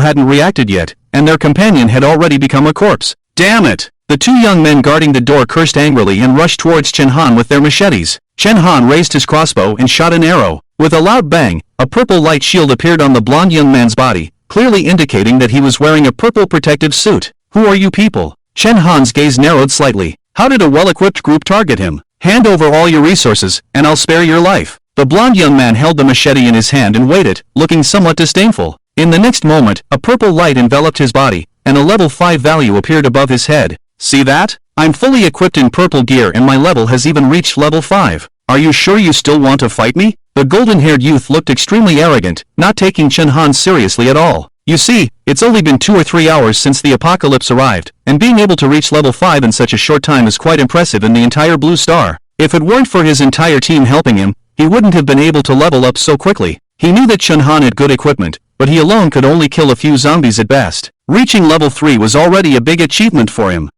hadn't reacted yet, and their companion had already become a corpse. Damn it! The 2 young men guarding the door cursed angrily and rushed towards Chen Han with their machetes. Chen Han raised his crossbow and shot an arrow. With a loud bang, a purple light shield appeared on the blonde young man's body, clearly indicating that he was wearing a purple protective suit. Who are you people? Chen Han's gaze narrowed slightly. How did a well-equipped group target him? Hand over all your resources, and I'll spare your life. The blonde young man held the machete in his hand and waited, looking somewhat disdainful. In the next moment, a purple light enveloped his body, and a level 5 value appeared above his head. See that? I'm fully equipped in purple gear and my level has even reached level 5. Are you sure you still want to fight me? The golden-haired youth looked extremely arrogant, not taking Chen Han seriously at all. You see, it's only been 2 or 3 hours since the apocalypse arrived, and being able to reach level 5 in such a short time is quite impressive in the entire Blue Star. If it weren't for his entire team helping him, he wouldn't have been able to level up so quickly. He knew that Chen Han had good equipment, but he alone could only kill a few zombies at best. Reaching level 3 was already a big achievement for him.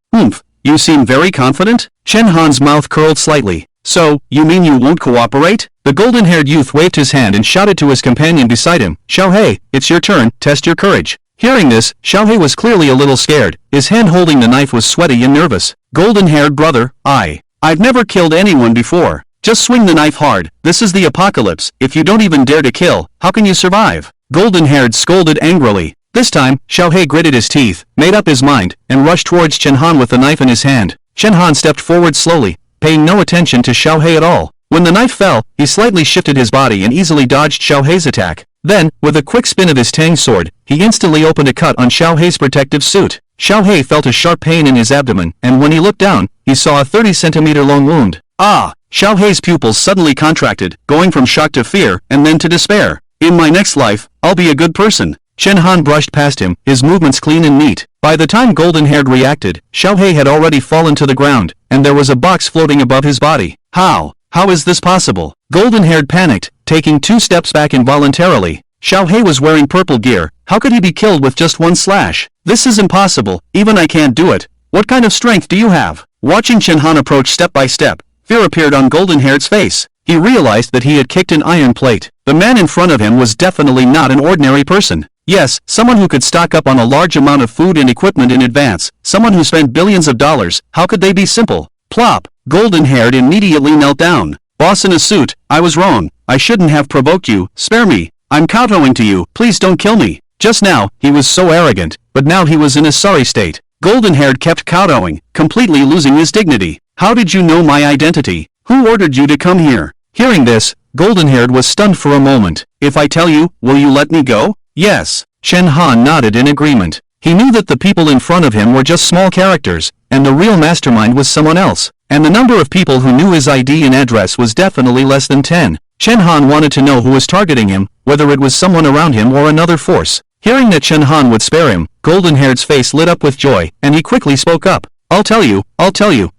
You seem very confident? Chen Han's mouth curled slightly. So, you mean you won't cooperate? The golden-haired youth waved his hand and shouted to his companion beside him, Xiaohei, it's your turn, test your courage. Hearing this, Xiaohei was clearly a little scared, his hand holding the knife was sweaty and nervous. Golden-haired brother, I've never killed anyone before. Just swing the knife hard, this is the apocalypse, if you don't even dare to kill, how can you survive? Golden-haired scolded angrily. This time, Xiaohei gritted his teeth, made up his mind, and rushed towards Chen Han with the knife in his hand. Chen Han stepped forward slowly, paying no attention to Xiaohei at all. When the knife fell, he slightly shifted his body and easily dodged Xiaohei's attack. Then, with a quick spin of his Tang sword, he instantly opened a cut on Xiaohei's protective suit. Xiaohei felt a sharp pain in his abdomen, and when he looked down, he saw a 30-centimeter long wound. Ah! Xiao Hei's pupils suddenly contracted, going from shock to fear, and then to despair. In my next life, I'll be a good person. Chen Han brushed past him, his movements clean and neat. By the time Golden-Haired reacted, Xiao Hei had already fallen to the ground, and there was a box floating above his body. How? How is this possible? Golden-Haired panicked, taking 2 steps back involuntarily. Xiao Hei was wearing purple gear. How could he be killed with just 1 slash? This is impossible. Even I can't do it. What kind of strength do you have? Watching Chen Han approach step by step, fear appeared on Golden-Haired's face. He realized that he had kicked an iron plate. The man in front of him was definitely not an ordinary person. Yes, someone who could stock up on a large amount of food and equipment in advance. Someone who spent billions of dollars. How could they be simple? Plop! Golden-Haired immediately knelt down. Boss in a suit, I was wrong. I shouldn't have provoked you. Spare me. I'm kowtowing to you. Please don't kill me. Just now, he was so arrogant, but now he was in a sorry state. Golden-Haired kept kowtowing, completely losing his dignity. How did you know my identity? Who ordered you to come here? Hearing this, Golden-Haired was stunned for a moment. If I tell you, will you let me go? Yes. Chen Han nodded in agreement. He knew that the people in front of him were just small characters, and the real mastermind was someone else. And the number of people who knew his ID and address was definitely less than 10. Chen Han wanted to know who was targeting him, whether it was someone around him or another force. Hearing that Chen Han would spare him, Golden-Haired's face lit up with joy, and he quickly spoke up. I'll tell you,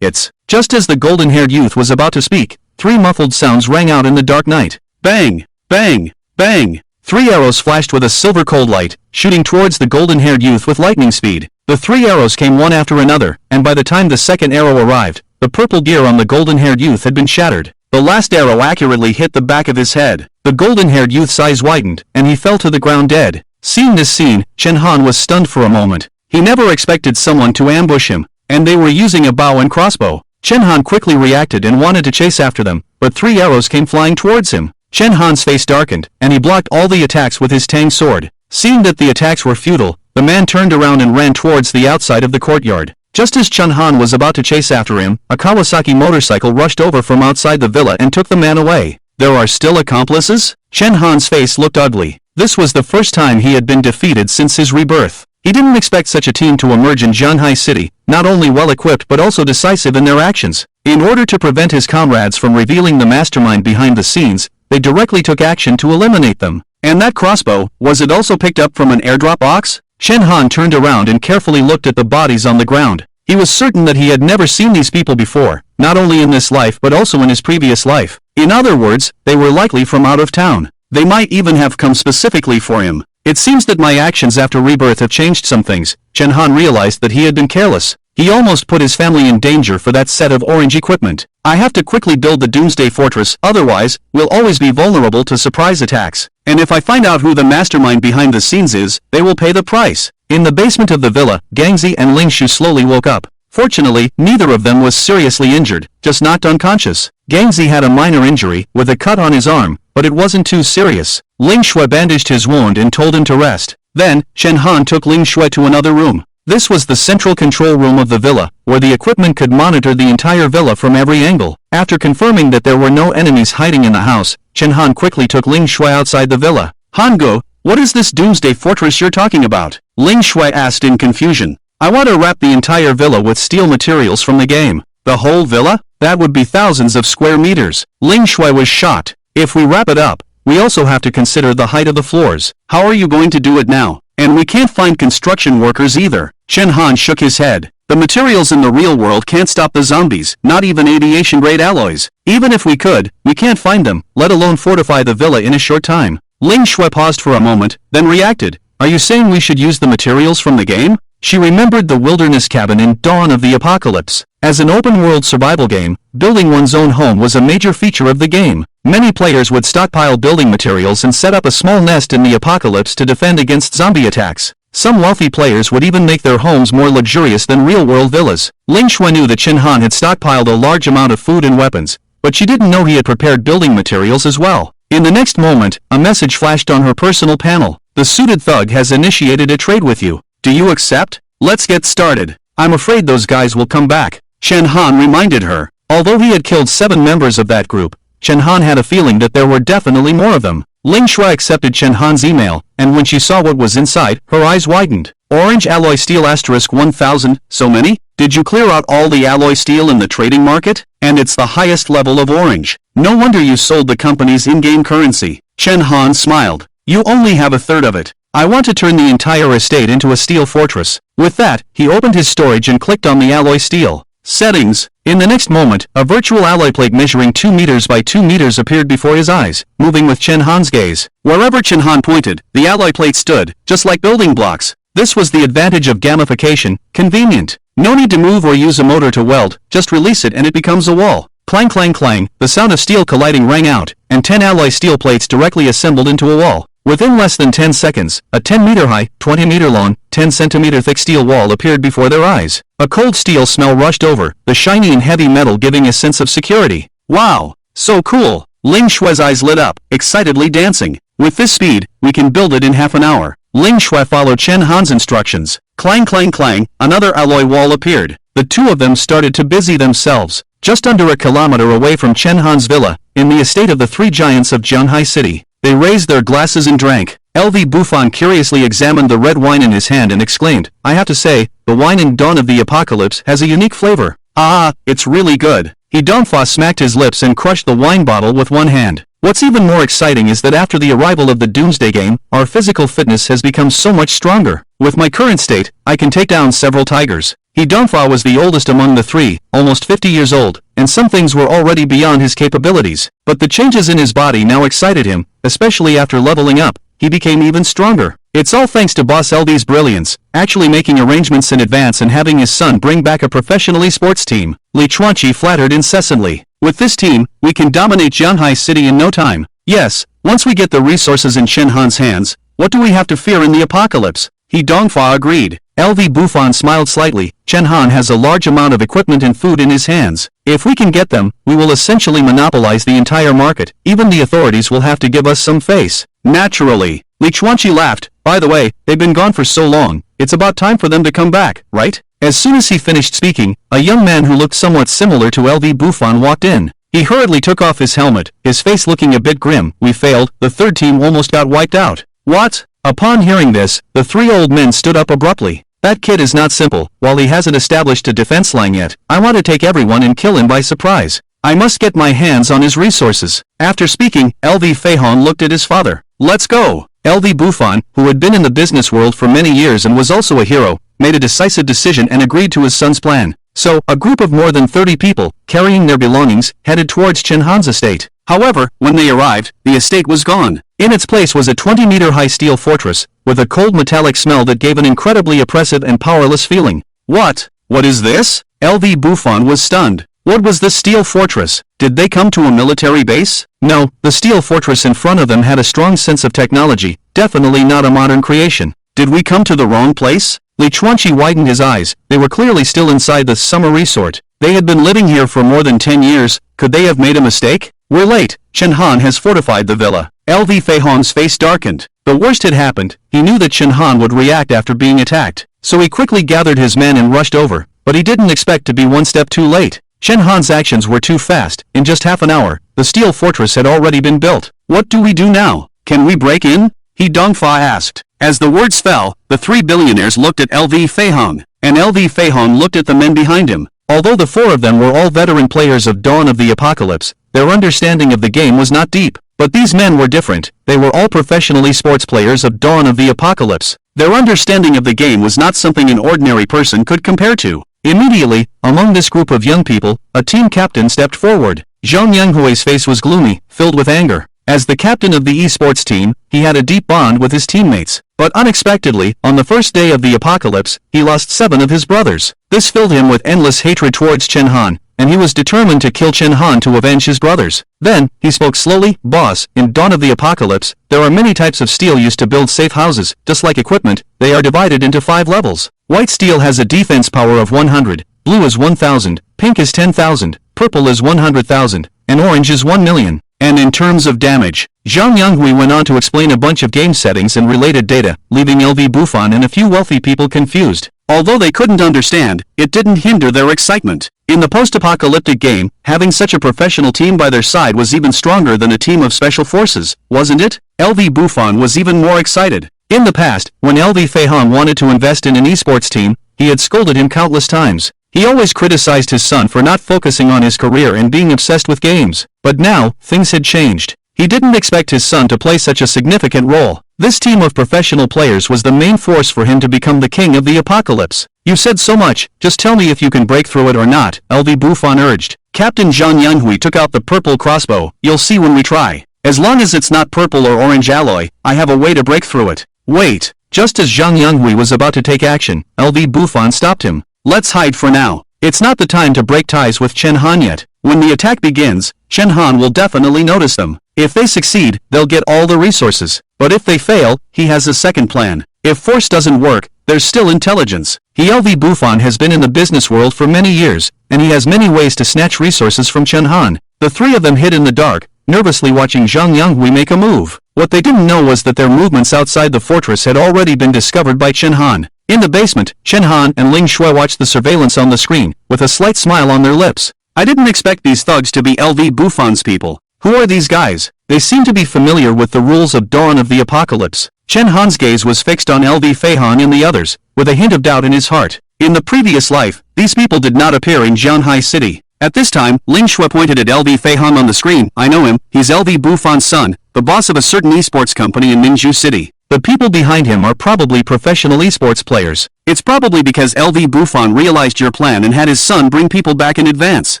it's... Just as the golden-haired youth was about to speak, 3 muffled sounds rang out in the dark night. Bang! Bang! Bang! 3 arrows flashed with a silver cold light, shooting towards the golden-haired youth with lightning speed. The 3 arrows came one after another, and by the time the second arrow arrived, the purple gear on the golden-haired youth had been shattered. The last arrow accurately hit the back of his head. The golden-haired youth's eyes widened, and he fell to the ground dead. Seeing this scene, Chen Han was stunned for a moment. He never expected someone to ambush him, and they were using a bow and crossbow. Chen Han quickly reacted and wanted to chase after them, but 3 arrows came flying towards him. Chen Han's face darkened, and he blocked all the attacks with his Tang sword. Seeing that the attacks were futile, the man turned around and ran towards the outside of the courtyard. Just as Chen Han was about to chase after him, a Kawasaki motorcycle rushed over from outside the villa and took the man away. There are still accomplices? Chen Han's face looked ugly. This was the first time he had been defeated since his rebirth. He didn't expect such a team to emerge in Shanghai City, not only well-equipped but also decisive in their actions. In order to prevent his comrades from revealing the mastermind behind the scenes, they directly took action to eliminate them. And that crossbow, was it also picked up from an airdrop box? Chen Han turned around and carefully looked at the bodies on the ground. He was certain that he had never seen these people before, not only in this life but also in his previous life. In other words, they were likely from out of town. They might even have come specifically for him. It seems that my actions after rebirth have changed some things. Chen Han realized that he had been careless. He almost put his family in danger for that set of orange equipment. I have to quickly build the Doomsday Fortress, otherwise, we'll always be vulnerable to surprise attacks. And if I find out who the mastermind behind the scenes is, they will pay the price. In the basement of the villa, Gangzi and Ling Shu slowly woke up. Fortunately, neither of them was seriously injured, just knocked unconscious. Gangzi had a minor injury, with a cut on his arm, but it wasn't too serious. Ling Shui bandaged his wound and told him to rest. Then, Chen Han took Ling Shui to another room. This was the central control room of the villa, where the equipment could monitor the entire villa from every angle. After confirming that there were no enemies hiding in the house, Chen Han quickly took Ling Shui outside the villa. Hango, what is this Doomsday Fortress you're talking about? Ling Shui asked in confusion. I want to wrap the entire villa with steel materials from the game. The whole villa? That would be thousands of square meters. Ling Shui was shocked. If we wrap it up, we also have to consider the height of the floors. How are you going to do it now? And we can't find construction workers either. Chen Han shook his head. The materials in the real world can't stop the zombies, not even aviation-grade alloys. Even if we could, we can't find them, let alone fortify the villa in a short time. Ling Shui paused for a moment, then reacted. Are you saying we should use the materials from the game? She remembered the wilderness cabin in Dawn of the Apocalypse. As an open-world survival game, building one's own home was a major feature of the game. Many players would stockpile building materials and set up a small nest in the apocalypse to defend against zombie attacks. Some wealthy players would even make their homes more luxurious than real-world villas. Ling Shui knew that Chen Han had stockpiled a large amount of food and weapons, but she didn't know he had prepared building materials as well. In the next moment, a message flashed on her personal panel. The suited thug has initiated a trade with you. Do you accept? Let's get started. I'm afraid those guys will come back. Chen Han reminded her. Although he had killed 7 members of that group, Chen Han had a feeling that there were definitely more of them. Ling Shui accepted Chen Han's email, and when she saw what was inside, her eyes widened. Orange alloy steel *1000, so many? Did you clear out all the alloy steel in the trading market? And it's the highest level of orange. No wonder you sold the company's in-game currency. Chen Han smiled. You only have a third of it. I want to turn the entire estate into a steel fortress. With that, he opened his storage and clicked on the alloy steel. Settings. In the next moment, a virtual alloy plate measuring 2 meters by 2 meters appeared before his eyes, moving with Chen Han's gaze. Wherever Chen Han pointed, the alloy plate stood, just like building blocks. This was the advantage of gamification, convenient. No need to move or use a motor to weld, just release it and it becomes a wall. Clang clang clang, the sound of steel colliding rang out, and 10 alloy steel plates directly assembled into a wall. Within less than 10 seconds, a 10-meter-high, 20-meter-long, 10-centimeter-thick steel wall appeared before their eyes. A cold steel smell rushed over, the shiny and heavy metal giving a sense of security. Wow! So cool! Ling Shui's eyes lit up, excitedly dancing. With this speed, we can build it in half an hour. Ling Shui followed Chen Han's instructions. Clang clang clang, another alloy wall appeared. The two of them started to busy themselves. Just under a kilometer away from Chen Han's villa, in the estate of the three giants of Zhanghai City. They raised their glasses and drank. LV Buffon curiously examined the red wine in his hand and exclaimed, I have to say, the wine in Dawn of the Apocalypse has a unique flavor. Ah, it's really good. He Dongfa smacked his lips and crushed the wine bottle with one hand. What's even more exciting is that after the arrival of the Doomsday game, our physical fitness has become so much stronger. With my current state, I can take down several tigers. He Dongfa was the oldest among the three, almost 50 years old, and some things were already beyond his capabilities. But the changes in his body now excited him, especially after leveling up. He became even stronger. It's all thanks to Boss LV's brilliance, actually making arrangements in advance and having his son bring back a professional esports team. Li Chuanqi flattered incessantly. With this team, we can dominate Zhanghai City in no time. Yes, once we get the resources in Chen Han's hands, what do we have to fear in the apocalypse? He Dongfa agreed. LV Buffon smiled slightly. Chen Han has a large amount of equipment and food in his hands. If we can get them, we will essentially monopolize the entire market. Even the authorities will have to give us some face. Naturally. Li Chuanqi laughed. By the way, they've been gone for so long, it's about time for them to come back, right? As soon as he finished speaking, a young man who looked somewhat similar to LV Buffon walked in. He hurriedly took off his helmet, his face looking a bit grim. We failed, the third team almost got wiped out. What? Upon hearing this, the three old men stood up abruptly. That kid is not simple. While he hasn't established a defense line yet, I want to take everyone and kill him by surprise. I must get my hands on his resources. After speaking, LV Feihong looked at his father. Let's go. LV Buffon, who had been in the business world for many years and was also a hero, made a decisive decision and agreed to his son's plan. So, a group of more than 30 people, carrying their belongings, headed towards Chen Han's estate. However, when they arrived, the estate was gone. In its place was a 20-meter-high steel fortress, with a cold metallic smell that gave an incredibly oppressive and powerless feeling. What? What is this? LV Buffon was stunned. What was this steel fortress? Did they come to a military base? No, the steel fortress in front of them had a strong sense of technology, definitely not a modern creation. Did we come to the wrong place? Li Chuanqi widened his eyes. They were clearly still inside the summer resort. They had been living here for more than 10 years. Could they have made a mistake? We're late. Chen Han has fortified the villa. LV Feihong's face darkened. The worst had happened. He knew that Chen Han would react after being attacked. So he quickly gathered his men and rushed over. But he didn't expect to be one step too late. Chen Han's actions were too fast. In just half an hour, the steel fortress had already been built. What do we do now? Can we break in? He Dongfa asked. As the words fell, the three billionaires looked at LV Feihong, and LV Feihong looked at the men behind him. Although the four of them were all veteran players of Dawn of the Apocalypse, their understanding of the game was not deep. But these men were different. They were all professional esports players of Dawn of the Apocalypse. Their understanding of the game was not something an ordinary person could compare to. Immediately, among this group of young people, a team captain stepped forward. Zhang Yanghui's face was gloomy, filled with anger. As the captain of the esports team, he had a deep bond with his teammates. But unexpectedly, on the first day of the apocalypse, he lost 7 of his brothers. This filled him with endless hatred towards Chen Han, and he was determined to kill Chen Han to avenge his brothers. Then, he spoke slowly. Boss, in Dawn of the Apocalypse, there are many types of steel used to build safe houses. Just like equipment, they are divided into 5 levels. White steel has a defense power of 100, blue is 1000, pink is 10,000, purple is 100,000, and orange is 1 million. And in terms of damage, Zhang Yanghui went on to explain a bunch of game settings and related data, leaving LV Buffon and a few wealthy people confused. Although they couldn't understand, it didn't hinder their excitement. In the post-apocalyptic game, having such a professional team by their side was even stronger than a team of special forces, wasn't it? LV Buffon was even more excited. In the past, when LV Feihong wanted to invest in an esports team, he had scolded him countless times. He always criticized his son for not focusing on his career and being obsessed with games. But now, things had changed. He didn't expect his son to play such a significant role. This team of professional players was the main force for him to become the king of the apocalypse. "You said so much, just tell me if you can break through it or not," LV Buffon urged. Captain Zhang Yanghui took out the purple crossbow. "You'll see when we try. As long as it's not purple or orange alloy, I have a way to break through it." "Wait." Just as Zhang Yanghui was about to take action, LV Buffon stopped him. "Let's hide for now. It's not the time to break ties with Chen Han yet. When the attack begins, Chen Han will definitely notice them. If they succeed, they'll get all the resources. But if they fail, he has a second plan. If force doesn't work, there's still intelligence. LV Buffon has been in the business world for many years, and he has many ways to snatch resources from Chen Han." The three of them hid in the dark, nervously watching Zhang Yanghui make a move. What they didn't know was that their movements outside the fortress had already been discovered by Chen Han. In the basement, Chen Han and Ling Shui watched the surveillance on the screen, with a slight smile on their lips. "I didn't expect these thugs to be LV Buffon's people. Who are these guys? They seem to be familiar with the rules of Dawn of the Apocalypse." Chen Han's gaze was fixed on LV Feihan and the others, with a hint of doubt in his heart. In the previous life, these people did not appear in Jianhai City. At this time, Ling Shui pointed at LV Feihan on the screen. "I know him, he's LV Buffon's son, the boss of a certain esports company in Minju City. The people behind him are probably professional esports players. It's probably because LV Buffon realized your plan and had his son bring people back in advance."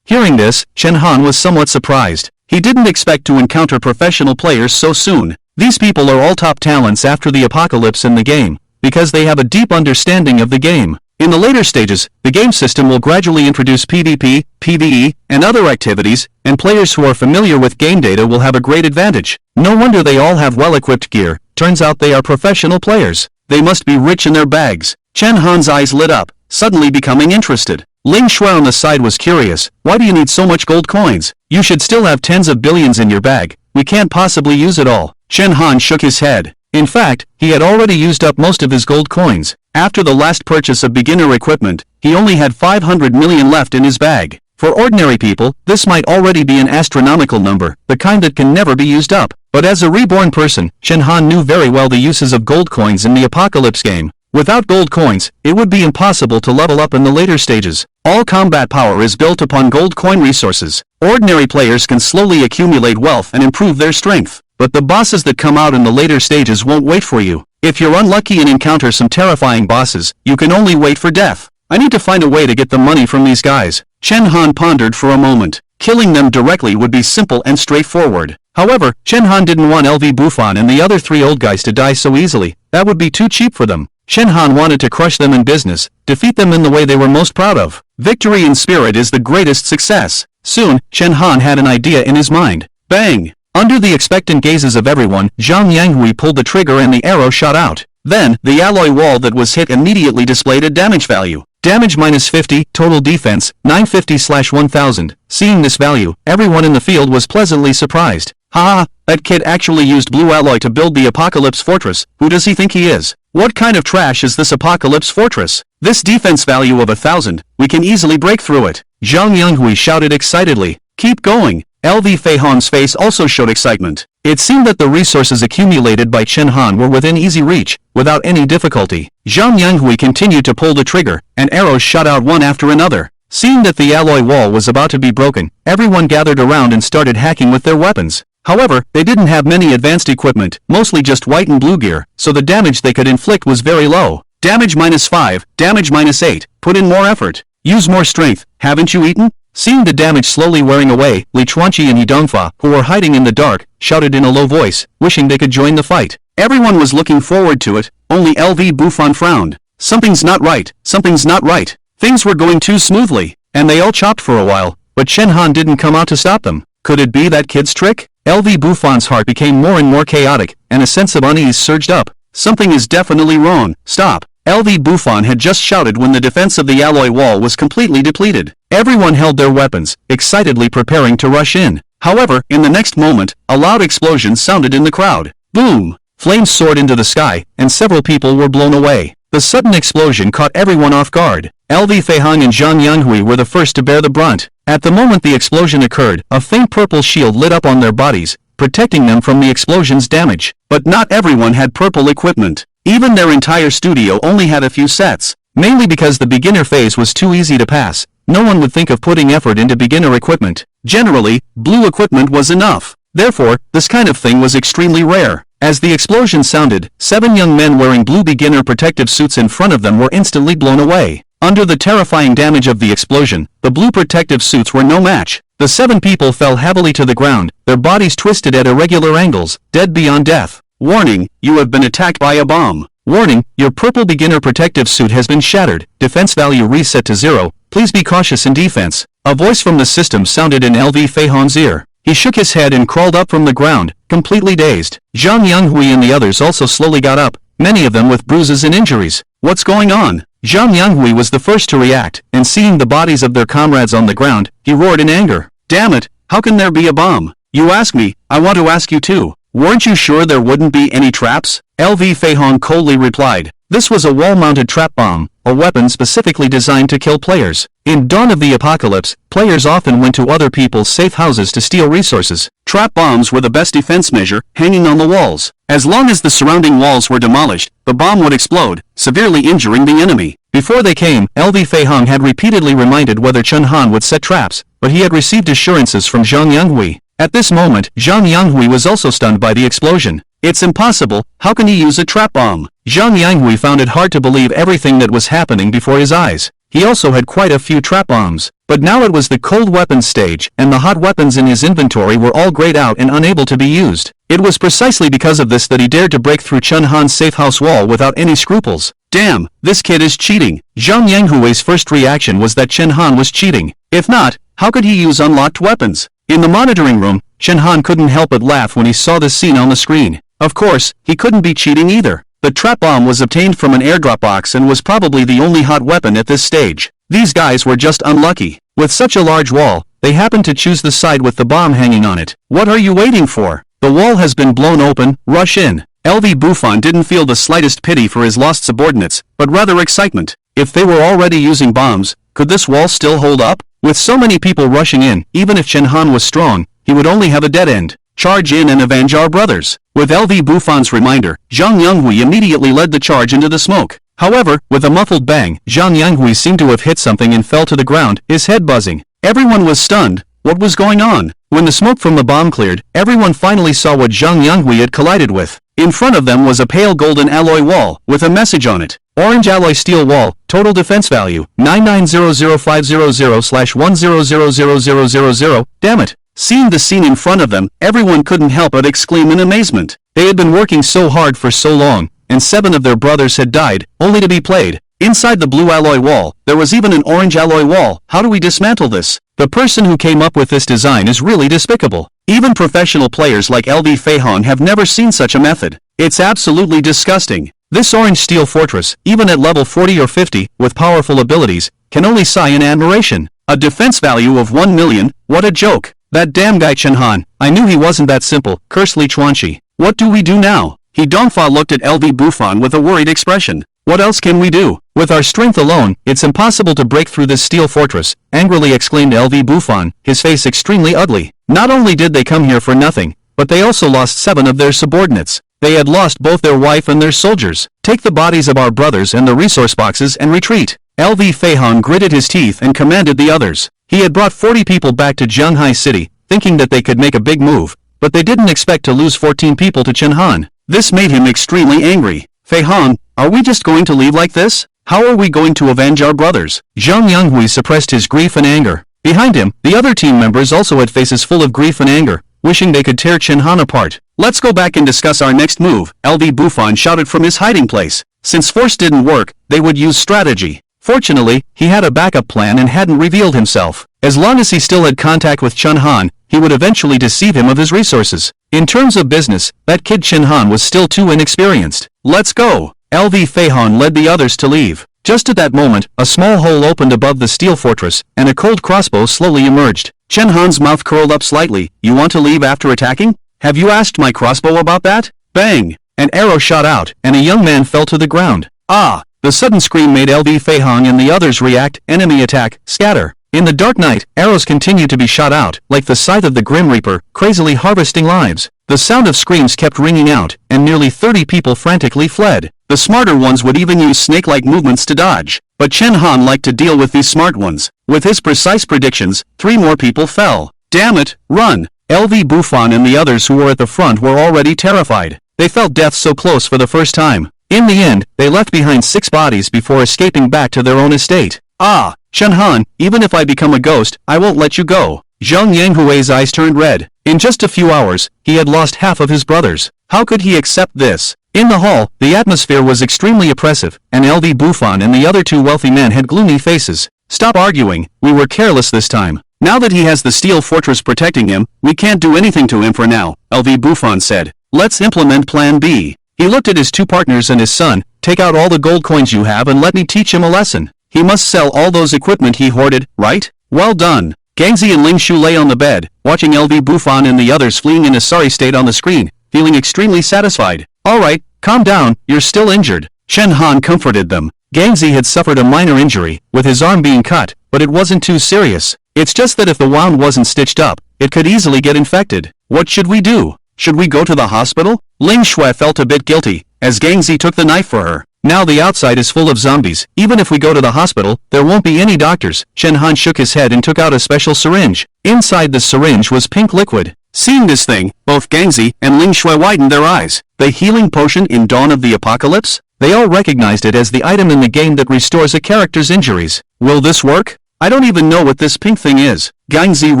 Hearing this, Chen Han was somewhat surprised. He didn't expect to encounter professional players so soon. These people are all top talents after the apocalypse in the game, because they have a deep understanding of the game. In the later stages, the game system will gradually introduce PvP, PvE, and other activities, and players who are familiar with game data will have a great advantage. No wonder they all have well-equipped gear. Turns out they are professional players. They must be rich in their bags. Chen Han's eyes lit up, suddenly becoming interested. Ling Shui on the side was curious. "Why do you need so much gold coins? You should still have tens of billions in your bag. We can't possibly use it all." Chen Han shook his head. In fact, he had already used up most of his gold coins. After the last purchase of beginner equipment, he only had 500 million left in his bag. For ordinary people, this might already be an astronomical number, the kind that can never be used up. But as a reborn person, Chen Han knew very well the uses of gold coins in the Apocalypse game. Without gold coins, it would be impossible to level up in the later stages. All combat power is built upon gold coin resources. Ordinary players can slowly accumulate wealth and improve their strength. But the bosses that come out in the later stages won't wait for you. If you're unlucky and encounter some terrifying bosses, you can only wait for death. "I need to find a way to get the money from these guys." Chen Han pondered for a moment. Killing them directly would be simple and straightforward. However, Chen Han didn't want LV Buffon and the other three old guys to die so easily. That would be too cheap for them. Chen Han wanted to crush them in business, defeat them in the way they were most proud of. Victory in spirit is the greatest success. Soon, Chen Han had an idea in his mind. Bang! Under the expectant gazes of everyone, Zhang Yanghui pulled the trigger and the arrow shot out. Then, the alloy wall that was hit immediately displayed a damage value. Damage -50, total defense, 950/1000. Seeing this value, everyone in the field was pleasantly surprised. "Ha! That kid actually used blue alloy to build the Apocalypse Fortress. Who does he think he is? What kind of trash is this Apocalypse Fortress? This defense value of 1000, we can easily break through it." Zhang Yanghui shouted excitedly. "Keep going." LV Feihan's face also showed excitement. It seemed that the resources accumulated by Chen Han were within easy reach, without any difficulty. Zhang Yanghui continued to pull the trigger, and arrows shot out one after another. Seeing that the alloy wall was about to be broken, everyone gathered around and started hacking with their weapons. However, they didn't have many advanced equipment, mostly just white and blue gear, so the damage they could inflict was very low. Damage -5, damage -8, put in more effort. Use more strength, haven't you eaten? Seeing the damage slowly wearing away, Li Chuanqi and Yi Dongfa, who were hiding in the dark, shouted in a low voice, wishing they could join the fight. Everyone was looking forward to it, only LV Buffon frowned. Something's not right, something's not right. Things were going too smoothly, and they all chopped for a while, but Chen Han didn't come out to stop them. Could it be that kid's trick? LV Buffon's heart became more and more chaotic, and a sense of unease surged up. Something is definitely wrong, stop. LV Buffon had just shouted when the defense of the alloy wall was completely depleted. Everyone held their weapons, excitedly preparing to rush in. However, in the next moment, a loud explosion sounded in the crowd. Boom! Flames soared into the sky, and several people were blown away. The sudden explosion caught everyone off guard. LV Feihan and Zhang Yanghui were the first to bear the brunt. At the moment the explosion occurred, a faint purple shield lit up on their bodies, protecting them from the explosion's damage. But not everyone had purple equipment. Even their entire studio only had a few sets. mainly because the beginner phase was too easy to pass. No one would think of putting effort into beginner equipment. Generally, blue equipment was enough. Therefore, this kind of thing was extremely rare. As the explosion sounded, 7 young men wearing blue beginner protective suits in front of them were instantly blown away. Under the terrifying damage of the explosion, the blue protective suits were no match. The 7 people fell heavily to the ground, their bodies twisted at irregular angles, dead beyond death. Warning, you have been attacked by a bomb. Warning, your purple beginner protective suit has been shattered, defense value reset to 0, please be cautious in defense. A voice from the system sounded in LV Feihan's ear. He shook his head and crawled up from the ground, completely dazed. Zhang Yanghui and the others also slowly got up, many of them with bruises and injuries. What's going on? Zhang Yanghui was the first to react, and seeing the bodies of their comrades on the ground, he roared in anger. Damn it, how can there be a bomb? You ask me, I want to ask you too. Weren't you sure there wouldn't be any traps? LV Feihan coldly replied. This was a wall-mounted trap bomb, a weapon specifically designed to kill players. In Dawn of the Apocalypse, players often went to other people's safe houses to steal resources. Trap bombs were the best defense measure, hanging on the walls. As long as the surrounding walls were demolished, the bomb would explode, severely injuring the enemy. Before they came, LV Feihang had repeatedly reminded whether Chen Han would set traps, but he had received assurances from Zhang Yanghui. At this moment, Zhang Yanghui was also stunned by the explosion. It's impossible, how can he use a trap bomb? Zhang Yanghui found it hard to believe everything that was happening before his eyes. He also had quite a few trap bombs, but now it was the cold weapons stage, and the hot weapons in his inventory were all grayed out and unable to be used. It was precisely because of this that he dared to break through Chen Han's safe house wall without any scruples. Damn, this kid is cheating. Zhang Yanghui's first reaction was that Chen Han was cheating. If not, how could he use unlocked weapons? In the monitoring room, Chen Han couldn't help but laugh when he saw this scene on the screen. Of course, he couldn't be cheating either. The trap bomb was obtained from an airdrop box and was probably the only hot weapon at this stage. These guys were just unlucky. With such a large wall, they happened to choose the side with the bomb hanging on it. What are you waiting for? The wall has been blown open, rush in. LV Buffon didn't feel the slightest pity for his lost subordinates, but rather excitement. If they were already using bombs, could this wall still hold up? With so many people rushing in, even if Chen Han was strong, he would only have a dead end. Charge in and avenge our brothers. With LV Buffon's reminder, Zhang Yanghui immediately led the charge into the smoke. However, with a muffled bang, Zhang Yanghui seemed to have hit something and fell to the ground, his head buzzing. Everyone was stunned. What was going on? When the smoke from the bomb cleared, everyone finally saw what Zhang Yanghui had collided with. In front of them was a pale golden alloy wall, with a message on it. Orange alloy steel wall, total defense value, 9900500/10000000. Damn it. Seeing the scene in front of them, everyone couldn't help but exclaim in amazement. They had been working so hard for so long, and 7 of their brothers had died, only to be played. Inside the blue alloy wall, there was even an orange alloy wall. How do we dismantle this? The person who came up with this design is really despicable. Even professional players like LV Feihan have never seen such a method. It's absolutely disgusting. This orange steel fortress, even at level 40 or 50, with powerful abilities, can only sigh in admiration. A defense value of 1 million, what a joke. That damn guy Chen Han, I knew he wasn't that simple, cursed Li Chuanqi. What do we do now? He Dongfa looked at LV Buffon with a worried expression. What else can we do? With our strength alone, it's impossible to break through this steel fortress, angrily exclaimed LV Buffon, his face extremely ugly. Not only did they come here for nothing, but they also lost 7 of their subordinates. They had lost both their wife and their soldiers. Take the bodies of our brothers and the resource boxes and retreat. LV Feihan gritted his teeth and commanded the others. He had brought 40 people back to Zhanghai City, thinking that they could make a big move, but they didn't expect to lose 14 people to Chen Han. This made him extremely angry. Feihan, are we just going to leave like this? How are we going to avenge our brothers? Zhang Yanghui suppressed his grief and anger. Behind him, the other team members also had faces full of grief and anger, wishing they could tear Chen Han apart. Let's go back and discuss our next move, LV Buffon shouted from his hiding place. Since force didn't work, they would use strategy. Fortunately, he had a backup plan and hadn't revealed himself. As long as he still had contact with Chen Han, he would eventually deceive him of his resources. In terms of business, that kid Chen Han was still too inexperienced. Let's go! LV Feihan led the others to leave. Just at that moment, a small hole opened above the steel fortress, and a cold crossbow slowly emerged. Chen Han's mouth curled up slightly. You want to leave after attacking? Have you asked my crossbow about that? Bang! An arrow shot out, and a young man fell to the ground. Ah! The sudden scream made LV Feihan and the others react, enemy attack, scatter. In the dark night, arrows continued to be shot out, like the scythe of the Grim Reaper, crazily harvesting lives. The sound of screams kept ringing out, and nearly 30 people frantically fled. The smarter ones would even use snake-like movements to dodge. But Chen Han liked to deal with these smart ones. With his precise predictions, 3 more people fell. Damn it, run! LV Buffon and the others who were at the front were already terrified. They felt death so close for the first time. In the end, they left behind 6 bodies before escaping back to their own estate. Ah, Chen Han, even if I become a ghost, I won't let you go. Zhang Yanghui's eyes turned red. In just a few hours, he had lost half of his brothers. How could he accept this? In the hall, the atmosphere was extremely oppressive, and LV Buffon and the other 2 wealthy men had gloomy faces. Stop arguing, we were careless this time. Now that he has the steel fortress protecting him, we can't do anything to him for now, LV Buffon said. Let's implement Plan B. He looked at his 2 partners and his son. Take out all the gold coins you have and let me teach him a lesson. He must sell all those equipment he hoarded, right? Well done. Gangzi and Ling Shu lay on the bed, watching LV Buffon and the others fleeing in a sorry state on the screen, feeling extremely satisfied. Alright, calm down, you're still injured. Chen Han comforted them. Gangzi had suffered a minor injury, with his arm being cut, but it wasn't too serious. It's just that if the wound wasn't stitched up, it could easily get infected. What should we do? Should we go to the hospital? Ling Shui felt a bit guilty, as Gangzi took the knife for her. Now the outside is full of zombies. Even if we go to the hospital, there won't be any doctors. Chen Han shook his head and took out a special syringe. Inside the syringe was pink liquid. Seeing this thing, both Gangzi and Ling Shui widened their eyes. The healing potion in Dawn of the Apocalypse? They all recognized it as the item in the game that restores a character's injuries. Will this work? I don't even know what this pink thing is. Gangzi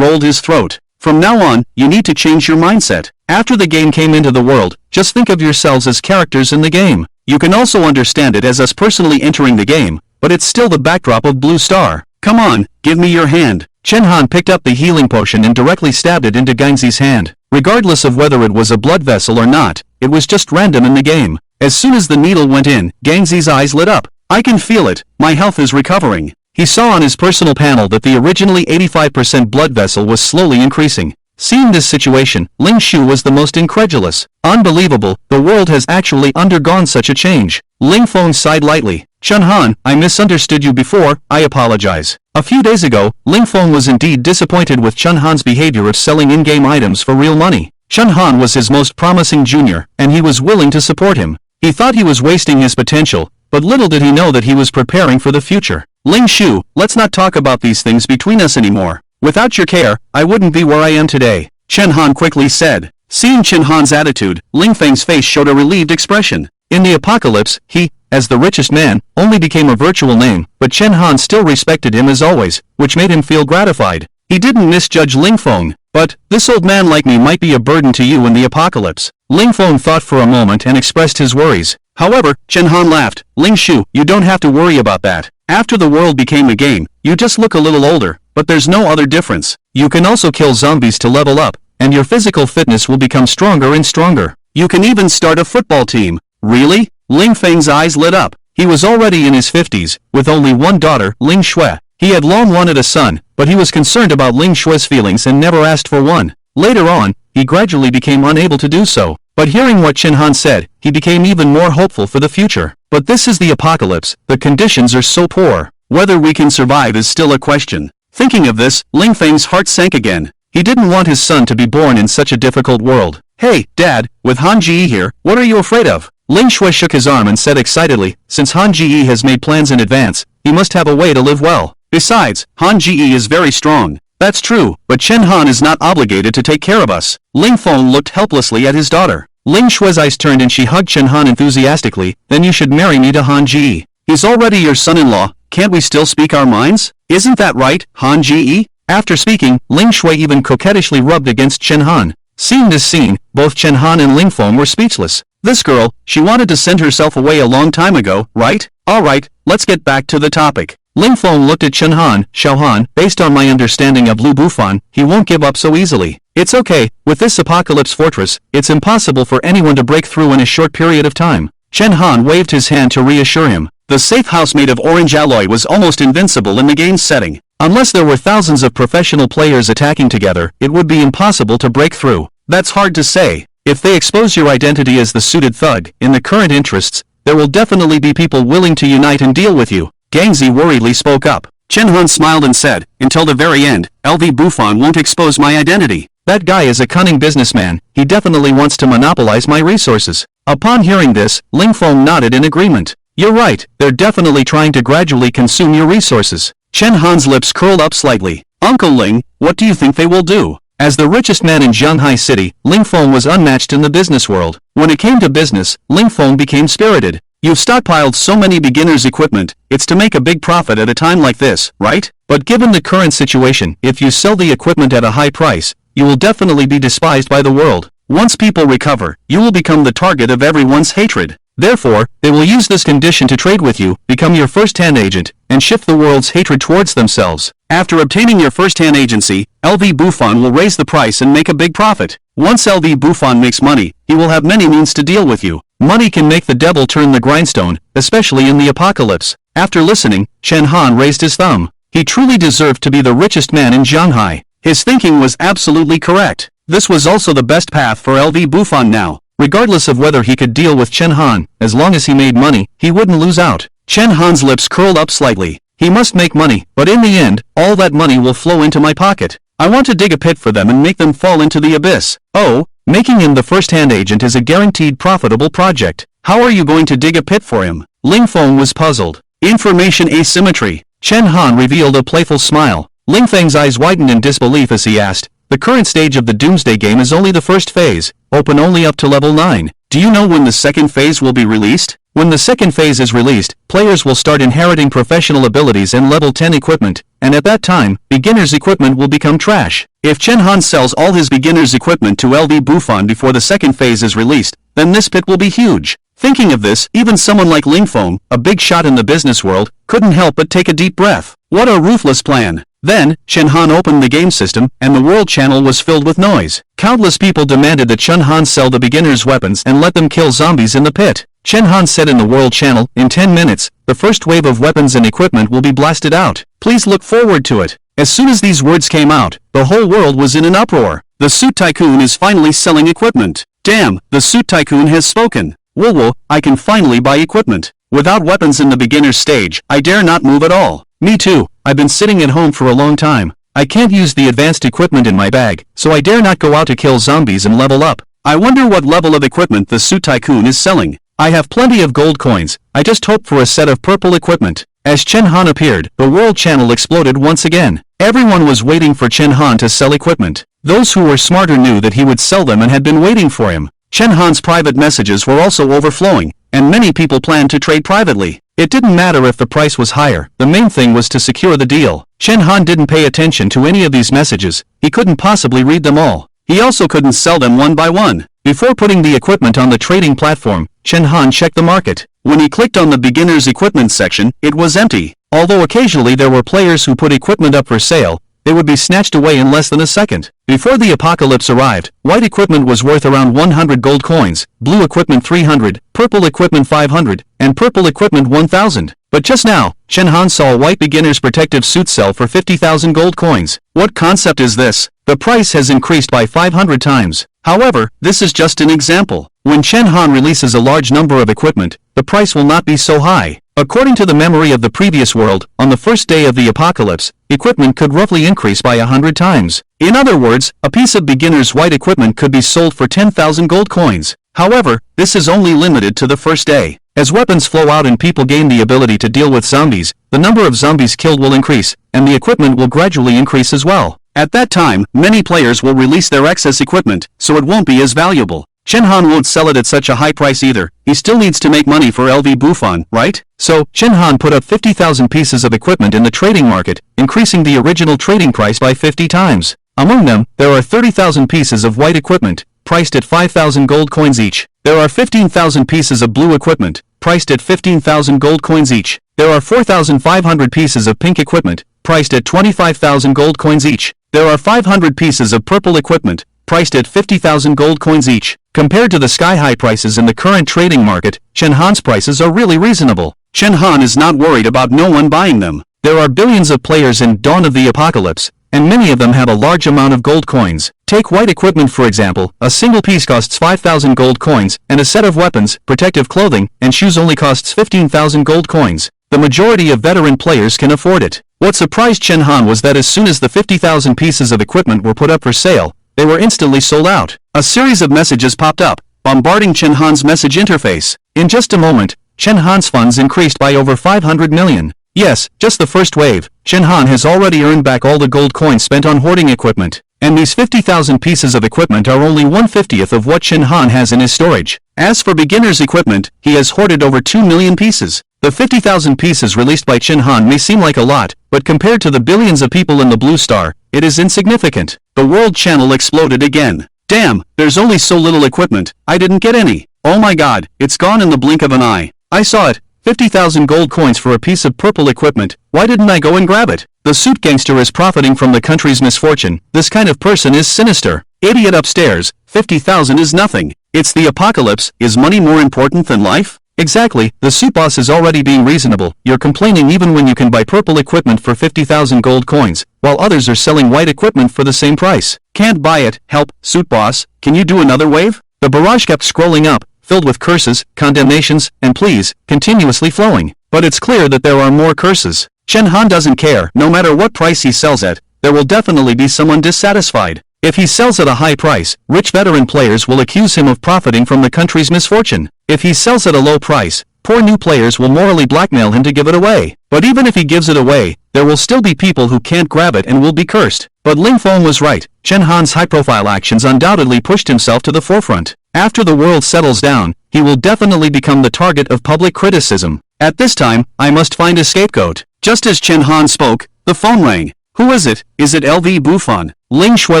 rolled his throat. From now on, you need to change your mindset. After the game came into the world, just think of yourselves as characters in the game. You can also understand it as us personally entering the game, but it's still the backdrop of Blue Star. Come on, give me your hand. Chen Han picked up the healing potion and directly stabbed it into Gangzi's hand. Regardless of whether it was a blood vessel or not, it was just random in the game. As soon as the needle went in, Gangzi's eyes lit up. I can feel it, my health is recovering. He saw on his personal panel that the originally 85% blood vessel was slowly increasing. Seeing this situation, Ling Shu was the most incredulous. Unbelievable, the world has actually undergone such a change. Ling Feng sighed lightly. Chen Han, I misunderstood you before, I apologize. A few days ago, Ling Feng was indeed disappointed with Chen Han's behavior of selling in-game items for real money. Chen Han was his most promising junior, and he was willing to support him. He thought he was wasting his potential, but little did he know that he was preparing for the future. Ling Shu, let's not talk about these things between us anymore. Without your care, I wouldn't be where I am today, Chen Han quickly said. Seeing Chen Han's attitude, Ling Feng's face showed a relieved expression. In the apocalypse, he, as the richest man, only became a virtual name, but Chen Han still respected him as always, which made him feel gratified. He didn't misjudge Ling Feng, but, this old man like me might be a burden to you in the apocalypse. Ling Feng thought for a moment and expressed his worries. However, Chen Han laughed. Ling Shu, you don't have to worry about that. After the world became a game, you just look a little older, but there's no other difference. You can also kill zombies to level up, and your physical fitness will become stronger and stronger. You can even start a football team. Really? Ling Feng's eyes lit up. He was already in his 50s, with only one daughter, Ling Shui. He had long wanted a son, but he was concerned about Ling Shui's feelings and never asked for one. Later on, he gradually became unable to do so. But hearing what Chen Han said, he became even more hopeful for the future. But this is the apocalypse, the conditions are so poor. Whether we can survive is still a question. Thinking of this, Ling Feng's heart sank again. He didn't want his son to be born in such a difficult world. Hey, Dad, with Han Ji here, what are you afraid of? Ling Shui shook his arm and said excitedly, since Han Ji has made plans in advance, he must have a way to live well. Besides, Han Ji is very strong. That's true, but Chen Han is not obligated to take care of us. Ling Feng looked helplessly at his daughter. Ling Shui's eyes turned and she hugged Chen Han enthusiastically. Then you should marry me to Han Ji. He's already your son-in-law, can't we still speak our minds? Isn't that right, Han Ji? After speaking, Ling Shui even coquettishly rubbed against Chen Han. Seeing this scene, both Chen Han and Ling Feng were speechless. This girl, she wanted to send herself away a long time ago, right? Alright, let's get back to the topic. Ling Feng looked at Chen Han. Xiao Han, based on my understanding of Lu Bufan, he won't give up so easily. It's okay, with this apocalypse fortress, it's impossible for anyone to break through in a short period of time. Chen Han waved his hand to reassure him. The safe house made of orange alloy was almost invincible in the game's setting. Unless there were thousands of professional players attacking together, it would be impossible to break through. That's hard to say. If they expose your identity as the suited thug, in the current interests, there will definitely be people willing to unite and deal with you. Gangzi worriedly spoke up. Chen Han smiled and said, until the very end, LV Buffon won't expose my identity. That guy is a cunning businessman, he definitely wants to monopolize my resources. Upon hearing this, Ling Feng nodded in agreement. You're right, they're definitely trying to gradually consume your resources. Chen Han's lips curled up slightly. Uncle Ling, what do you think they will do? As the richest man in Zhanghai City, Ling Feng was unmatched in the business world. When it came to business, Ling Feng became spirited. You've stockpiled so many beginners' equipment, it's to make a big profit at a time like this, right? But given the current situation, if you sell the equipment at a high price, you will definitely be despised by the world. Once people recover, you will become the target of everyone's hatred. Therefore, they will use this condition to trade with you, become your first-hand agent, and shift the world's hatred towards themselves. After obtaining your first-hand agency, LV Buffon will raise the price and make a big profit. Once LV Buffon makes money, he will have many means to deal with you. Money can make the devil turn the grindstone, especially in the apocalypse. After listening, Chen Han raised his thumb. He truly deserved to be the richest man in Zhanghai. His thinking was absolutely correct. This was also the best path for LV Buffon now. Regardless of whether he could deal with Chen Han, as long as he made money, he wouldn't lose out. Chen Han's lips curled up slightly. He must make money, but in the end, all that money will flow into my pocket. I want to dig a pit for them and make them fall into the abyss. Oh, making him the first-hand agent is a guaranteed profitable project. How are you going to dig a pit for him? Ling Feng was puzzled. Information asymmetry. Chen Han revealed a playful smile. Ling Feng's eyes widened in disbelief as he asked, the current stage of the Doomsday game is only the first phase, open only up to level 9. Do you know when the second phase will be released? When the second phase is released, players will start inheriting professional abilities and level 10 equipment, and at that time, beginners' equipment will become trash. If Chen Han sells all his beginners' equipment to LV Buffon before the second phase is released, then this pit will be huge. Thinking of this, even someone like Ling Feng, a big shot in the business world, couldn't help but take a deep breath. What a ruthless plan. Then, Chen Han opened the game system, and the world channel was filled with noise. Countless people demanded that Chen Han sell the beginners' weapons and let them kill zombies in the pit. Chen Han said in the world channel, in 10 minutes, the first wave of weapons and equipment will be blasted out. Please look forward to it. As soon as these words came out, the whole world was in an uproar. The Suit Tycoon is finally selling equipment. Damn, the Suit Tycoon has spoken. Whoa, I can finally buy equipment. Without weapons in the beginner's stage, I dare not move at all. Me too, I've been sitting at home for a long time. I can't use the advanced equipment in my bag, so I dare not go out to kill zombies and level up. I wonder what level of equipment the Suit Tycoon is selling. I have plenty of gold coins, I just hope for a set of purple equipment. As Chen Han appeared, the world channel exploded once again. Everyone was waiting for Chen Han to sell equipment. Those who were smarter knew that he would sell them and had been waiting for him. Chen Han's private messages were also overflowing, and many people planned to trade privately. It didn't matter if the price was higher, the main thing was to secure the deal. Chen Han didn't pay attention to any of these messages, he couldn't possibly read them all. He also couldn't sell them one by one. Before putting the equipment on the trading platform, Chen Han checked the market. When he clicked on the beginner's equipment section, it was empty. Although occasionally there were players who put equipment up for sale, they would be snatched away in less than a second. Before the apocalypse arrived, white equipment was worth around 100 gold coins, blue equipment 300, purple equipment 500, and purple equipment 1000. But just now, Chen Han saw a white beginner's protective suit sell for 50,000 gold coins. What concept is this? The price has increased by 500 times. However, this is just an example. When Chen Han releases a large number of equipment, the price will not be so high. According to the memory of the previous world, on the first day of the apocalypse, equipment could roughly increase by 100 times. In other words, a piece of beginner's white equipment could be sold for 10,000 gold coins. However, this is only limited to the first day. As weapons flow out and people gain the ability to deal with zombies, the number of zombies killed will increase, and the equipment will gradually increase as well. At that time, many players will release their excess equipment, so it won't be as valuable. Chen Han won't sell it at such a high price either, he still needs to make money for LV Buffon, right? So, Chen Han put up 50,000 pieces of equipment in the trading market, increasing the original trading price by 50 times. Among them, there are 30,000 pieces of white equipment, priced at 5,000 gold coins each. There are 15,000 pieces of blue equipment, priced at 15,000 gold coins each. There are 4,500 pieces of pink equipment, priced at 25,000 gold coins each. There are 500 pieces of purple equipment, priced at 50,000 gold coins each. Compared to the sky-high prices in the current trading market, Chen Han's prices are really reasonable. Chen Han is not worried about no one buying them. There are billions of players in Dawn of the Apocalypse, and many of them have a large amount of gold coins. Take white equipment for example, a single piece costs 5,000 gold coins, and a set of weapons, protective clothing, and shoes only costs 15,000 gold coins. The majority of veteran players can afford it. What surprised Chen Han was that as soon as the 50,000 pieces of equipment were put up for sale, they were instantly sold out. A series of messages popped up, bombarding Chen Han's message interface. In just a moment, Chen Han's funds increased by over 500 million. Yes, just the first wave. Chen Han has already earned back all the gold coins spent on hoarding equipment. And these 50,000 pieces of equipment are only 1/50th of what Chen Han has in his storage. As for beginner's equipment, he has hoarded over 2 million pieces. The 50,000 pieces released by Chen Han may seem like a lot, but compared to the billions of people in the Blue Star, it is insignificant. The World Channel exploded again. Damn, there's only so little equipment, I didn't get any. Oh my god, it's gone in the blink of an eye. I saw it. 50,000 gold coins for a piece of purple equipment, why didn't I go and grab it? The suit gangster is profiting from the country's misfortune. This kind of person is sinister. Idiot upstairs, 50,000 is nothing. It's the apocalypse, is money more important than life? Exactly, the suit boss is already being reasonable. You're complaining even when you can buy purple equipment for 50,000 gold coins, while others are selling white equipment for the same price. Can't buy it, help, suit boss, can you do another wave? The barrage kept scrolling up, filled with curses, condemnations, and pleas, continuously flowing. But it's clear that there are more curses. Chen Han doesn't care. No matter what price he sells at, there will definitely be someone dissatisfied. If he sells at a high price, rich veteran players will accuse him of profiting from the country's misfortune. If he sells at a low price, poor new players will morally blackmail him to give it away. But even if he gives it away, there will still be people who can't grab it and will be cursed. But Ling Feng was right. Chen Han's high-profile actions undoubtedly pushed himself to the forefront. After the world settles down, he will definitely become the target of public criticism. At this time, I must find a scapegoat. Just as Chen Han spoke, the phone rang. Who is it? Is it LV Bufan? Ling Shui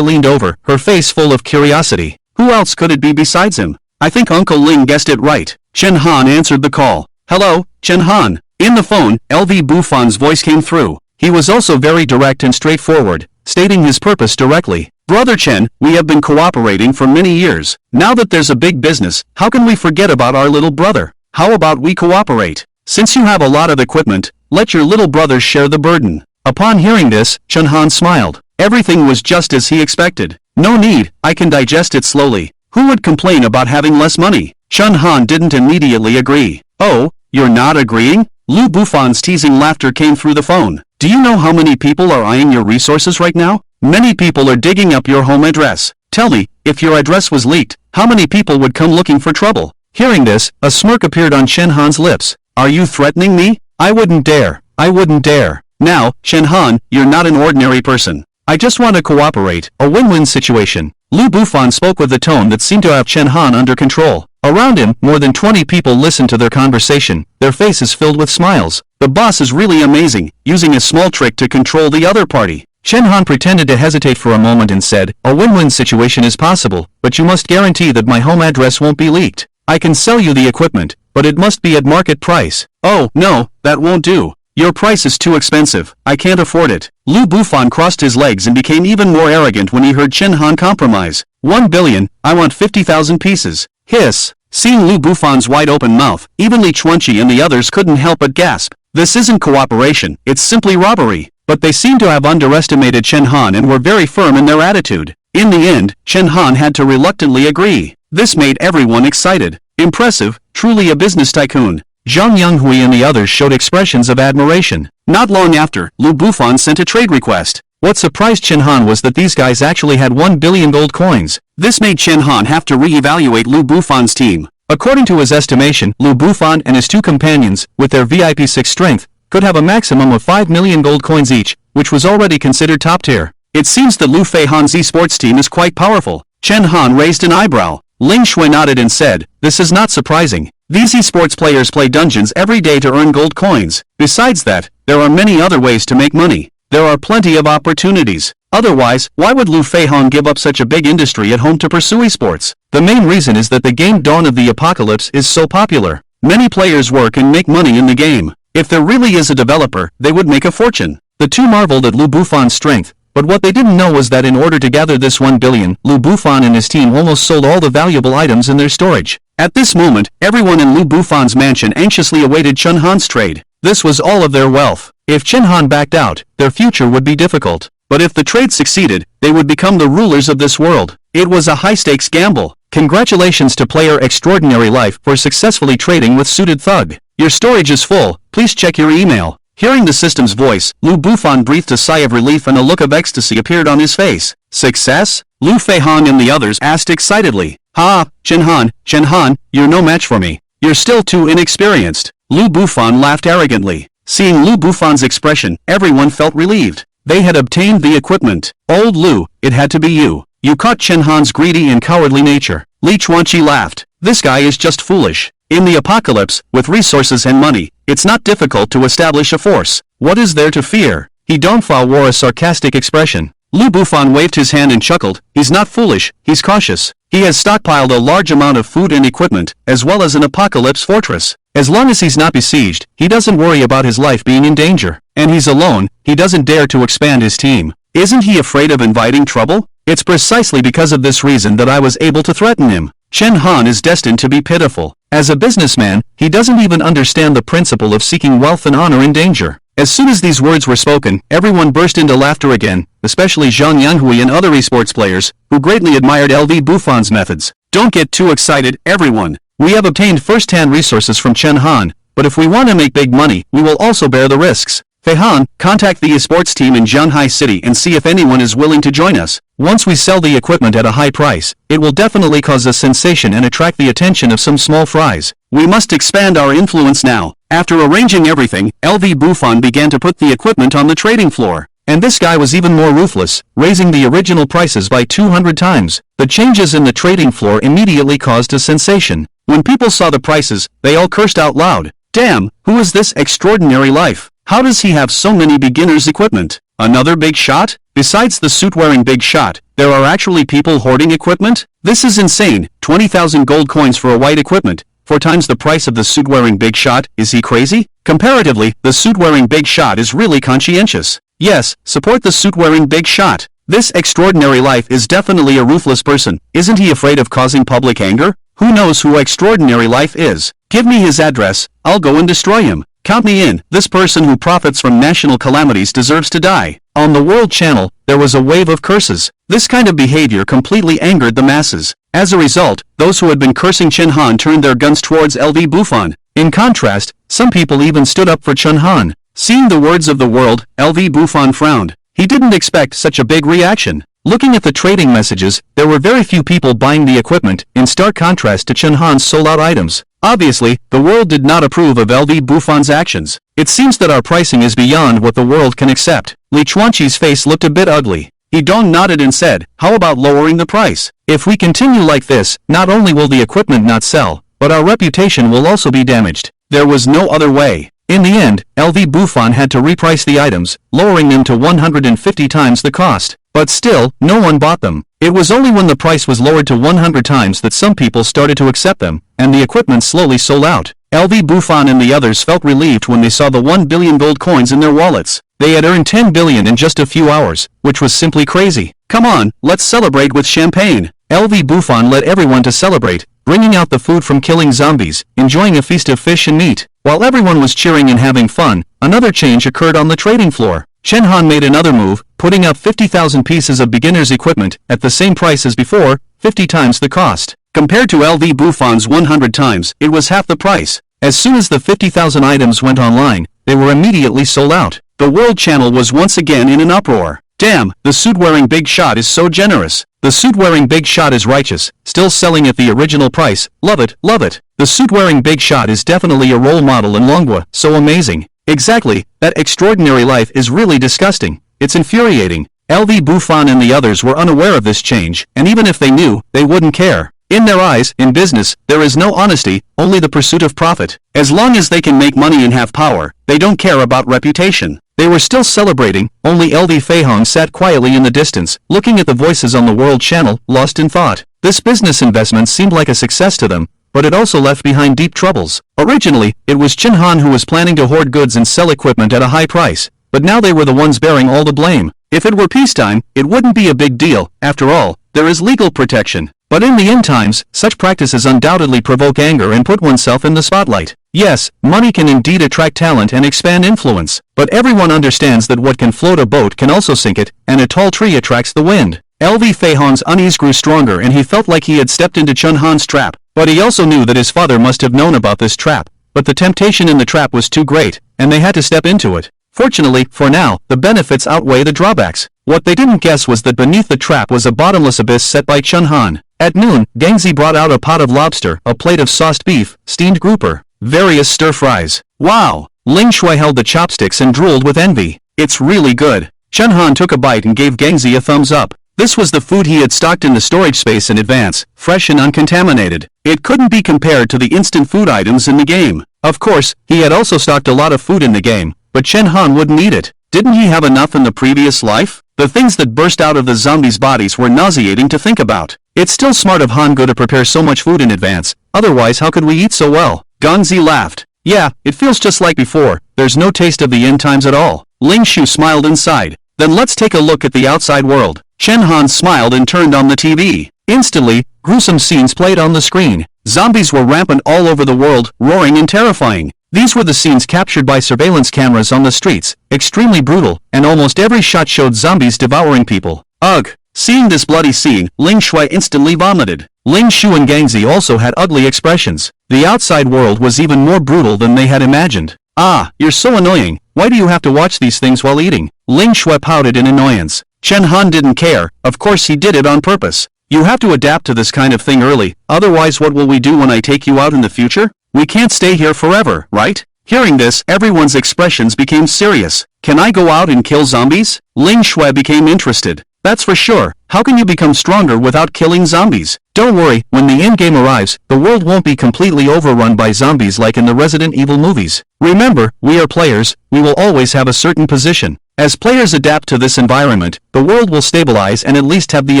leaned over, her face full of curiosity. Who else could it be besides him? I think Uncle Ling guessed it right. Chen Han answered the call. Hello, Chen Han. In the phone, LV Bufan's voice came through. He was also very direct and straightforward, stating his purpose directly. Brother Chen, we have been cooperating for many years. Now that there's a big business, how can we forget about our little brother? How about we cooperate? Since you have a lot of equipment, let your little brother share the burden. Upon hearing this, Chen Han smiled. Everything was just as he expected. No need, I can digest it slowly. Who would complain about having less money? Chen Han didn't immediately agree. Oh, you're not agreeing? Lu Bufan's teasing laughter came through the phone. Do you know how many people are eyeing your resources right now? Many people are digging up your home address. Tell me, if your address was leaked, how many people would come looking for trouble? Hearing this, a smirk appeared on Chen Han's lips. Are you threatening me? I wouldn't dare. I wouldn't dare. Now, Chen Han, you're not an ordinary person. I just want to cooperate, a win-win situation. Lu Bufan spoke with a tone that seemed to have Chen Han under control. Around him, more than 20 people listened to their conversation, their faces filled with smiles. The boss is really amazing, using a small trick to control the other party. Chen Han pretended to hesitate for a moment and said, a win-win situation is possible, but you must guarantee that my home address won't be leaked. I can sell you the equipment, but it must be at market price. Oh, no, that won't do. Your price is too expensive, I can't afford it. Lu Bufan crossed his legs and became even more arrogant when he heard Chen Han compromise. 1 billion, I want 50,000 pieces. Hiss. Seeing Lu Bufan's wide-open mouth, even Li Chuanqi and the others couldn't help but gasp. This isn't cooperation, it's simply robbery. But they seemed to have underestimated Chen Han and were very firm in their attitude. In the end, Chen Han had to reluctantly agree. This made everyone excited. Impressive, truly a business tycoon. Zhang Yonghui and the others showed expressions of admiration. Not long after, Lu Bufan sent a trade request. What surprised Chen Han was that these guys actually had 1 billion gold coins. This made Chen Han have to re-evaluate Lu Bufan's team. According to his estimation, Lu Bufan and his 2 companions, with their VIP 6 strength, could have a maximum of 5 million gold coins each, which was already considered top tier. It seems that Lu Feihan's esports team is quite powerful. Chen Han raised an eyebrow. Ling Shui nodded and said, this is not surprising. These esports players play dungeons every day to earn gold coins. Besides that, there are many other ways to make money. There are plenty of opportunities. Otherwise, why would Lu Feihan give up such a big industry at home to pursue esports? The main reason is that the game Dawn of the Apocalypse is so popular. Many players work and make money in the game. If there really is a developer, they would make a fortune. The 2 marveled at Lu Bufan's strength, but what they didn't know was that in order to gather this 1 billion, Lu Bufan and his team almost sold all the valuable items in their storage. At this moment, everyone in Lu Bufan's mansion anxiously awaited Chen Han's trade. This was all of their wealth. If Chen Han backed out, their future would be difficult. But if the trade succeeded, they would become the rulers of this world. It was a high-stakes gamble. Congratulations to player Extraordinary Life for successfully trading with Suited Thug. Your storage is full, please check your email. Hearing the system's voice, Lu Bufan breathed a sigh of relief and a look of ecstasy appeared on his face. Success? Lu Feihong and the others asked excitedly. Ha, Chen Han, you're no match for me. You're still too inexperienced. Lu Bufan laughed arrogantly. Seeing Lu Bufan's expression, everyone felt relieved. They had obtained the equipment. Old Lu, it had to be you. You caught Chen Han's greedy and cowardly nature. Li Chuanqi laughed. This guy is just foolish. In the apocalypse, with resources and money, it's not difficult to establish a force. What is there to fear? He Dongfa wore a sarcastic expression. Lu Bufan waved his hand and chuckled. He's not foolish, he's cautious. He has stockpiled a large amount of food and equipment, as well as an apocalypse fortress. As long as he's not besieged, he doesn't worry about his life being in danger. And he's alone, he doesn't dare to expand his team. Isn't he afraid of inviting trouble? It's precisely because of this reason that I was able to threaten him. Chen Han is destined to be pitiful. As a businessman, he doesn't even understand the principle of seeking wealth and honor in danger. As soon as these words were spoken, everyone burst into laughter again, especially Zhang Yanghui and other esports players, who greatly admired LV Bufan's methods. Don't get too excited, everyone. We have obtained first-hand resources from Chen Han, but if we want to make big money, we will also bear the risks. Feihan, contact the esports team in Jianghai City and see if anyone is willing to join us. Once we sell the equipment at a high price, it will definitely cause a sensation and attract the attention of some small fries. We must expand our influence now. After arranging everything, LV Bufan began to put the equipment on the trading floor. And this guy was even more ruthless, raising the original prices by 200 times. The changes in the trading floor immediately caused a sensation. When people saw the prices, they all cursed out loud. Damn, who is this extraordinary life? How does he have so many beginners' equipment? Another big shot? Besides the suit-wearing big shot, there are actually people hoarding equipment? This is insane. 20,000 gold coins for a white equipment. 4 times the price of the suit-wearing big shot. Is he crazy? Comparatively, the suit-wearing big shot is really conscientious. Yes, support the suit-wearing big shot. This extraordinary life is definitely a ruthless person. Isn't he afraid of causing public anger? Who knows who extraordinary life is? Give me his address. I'll go and destroy him. Count me in. This person who profits from national calamities deserves to die. On the World Channel, there was a wave of curses. This kind of behavior completely angered the masses. As a result, those who had been cursing Chen Han turned their guns towards LV Bufan. In contrast, some people even stood up for Chen Han. Seeing the words of the world, LV Bufan frowned. He didn't expect such a big reaction. Looking at the trading messages, there were very few people buying the equipment, in stark contrast to Chen Han's sold-out items. Obviously, the world did not approve of LV Bufan's actions. It seems that our pricing is beyond what the world can accept. Li Chuanqi's face looked a bit ugly. He Dong nodded and said, how about lowering the price? If we continue like this, not only will the equipment not sell, but our reputation will also be damaged. There was no other way. In the end, LV Bufan had to reprice the items, lowering them to 150 times the cost. But still, no one bought them. It was only when the price was lowered to 100 times that some people started to accept them, and the equipment slowly sold out. LV Bufan and the others felt relieved when they saw the 1 billion gold coins in their wallets. They had earned 10 billion in just a few hours, which was simply crazy. Come on, let's celebrate with champagne. LV Bufan led everyone to celebrate, bringing out the food from killing zombies, enjoying a feast of fish and meat. While everyone was cheering and having fun, another change occurred on the trading floor. Chen Han made another move, putting out 50,000 pieces of beginner's equipment at the same price as before, 50 times the cost. Compared to LV Bufan's 100 times, it was half the price. As soon as the 50,000 items went online, they were immediately sold out. The World Channel was once again in an uproar. Damn, the suit-wearing big shot is so generous. The suit-wearing big shot is righteous, still selling at the original price. Love it, love it. The suit-wearing big shot is definitely a role model in Longwa, so amazing. Exactly, that extraordinary life is really disgusting. It's infuriating. LV Bufan and the others were unaware of this change, and even if they knew, they wouldn't care. In their eyes, in business, there is no honesty, only the pursuit of profit. As long as they can make money and have power, they don't care about reputation. They were still celebrating, only LV Feihong sat quietly in the distance, looking at the voices on the World Channel, lost in thought. This business investment seemed like a success to them, but it also left behind deep troubles. Originally, it was Chen Han who was planning to hoard goods and sell equipment at a high price, but now they were the ones bearing all the blame. If it were peacetime, it wouldn't be a big deal. After all, there is legal protection. But in the end times, such practices undoubtedly provoke anger and put oneself in the spotlight. Yes, money can indeed attract talent and expand influence, but everyone understands that what can float a boat can also sink it, and a tall tree attracts the wind. LV Feihong's unease grew stronger and he felt like he had stepped into Chen Han's trap, but he also knew that his father must have known about this trap, but the temptation in the trap was too great, and they had to step into it. Fortunately, for now, the benefits outweigh the drawbacks. What they didn't guess was that beneath the trap was a bottomless abyss set by Chun Han. At noon, Gangzi brought out a pot of lobster, a plate of sauced beef, steamed grouper, various stir-fries. Wow! Ling Shui held the chopsticks and drooled with envy. It's really good. Chun Han took a bite and gave Gangzi a thumbs up. This was the food he had stocked in the storage space in advance, fresh and uncontaminated. It couldn't be compared to the instant food items in the game. Of course, he had also stocked a lot of food in the game, but Chun Han wouldn't eat it. Didn't he have enough in the previous life? The things that burst out of the zombies' bodies were nauseating to think about. It's still smart of Han Ge to prepare so much food in advance, otherwise how could we eat so well? Gangzi laughed. Yeah, it feels just like before, there's no taste of the end times at all. Ling Shu smiled inside. Then let's take a look at the outside world. Chun Han smiled and turned on the TV. Instantly, gruesome scenes played on the screen. Zombies were rampant all over the world, roaring and terrifying. These were the scenes captured by surveillance cameras on the streets, extremely brutal, and almost every shot showed zombies devouring people. Ugh! Seeing this bloody scene, Ling Shui instantly vomited. Ling Shu and Gangzi also had ugly expressions. The outside world was even more brutal than they had imagined. Ah, you're so annoying. Why do you have to watch these things while eating? Ling Shui pouted in annoyance. Chun Han didn't care, of course he did it on purpose. You have to adapt to this kind of thing early, otherwise what will we do when I take you out in the future? We can't stay here forever, right? Hearing this, everyone's expressions became serious. Can I go out and kill zombies? Ling Shui became interested. That's for sure. How can you become stronger without killing zombies? Don't worry, when the endgame arrives, the world won't be completely overrun by zombies like in the Resident Evil movies. Remember, we are players, we will always have a certain position. As players adapt to this environment, the world will stabilize and at least have the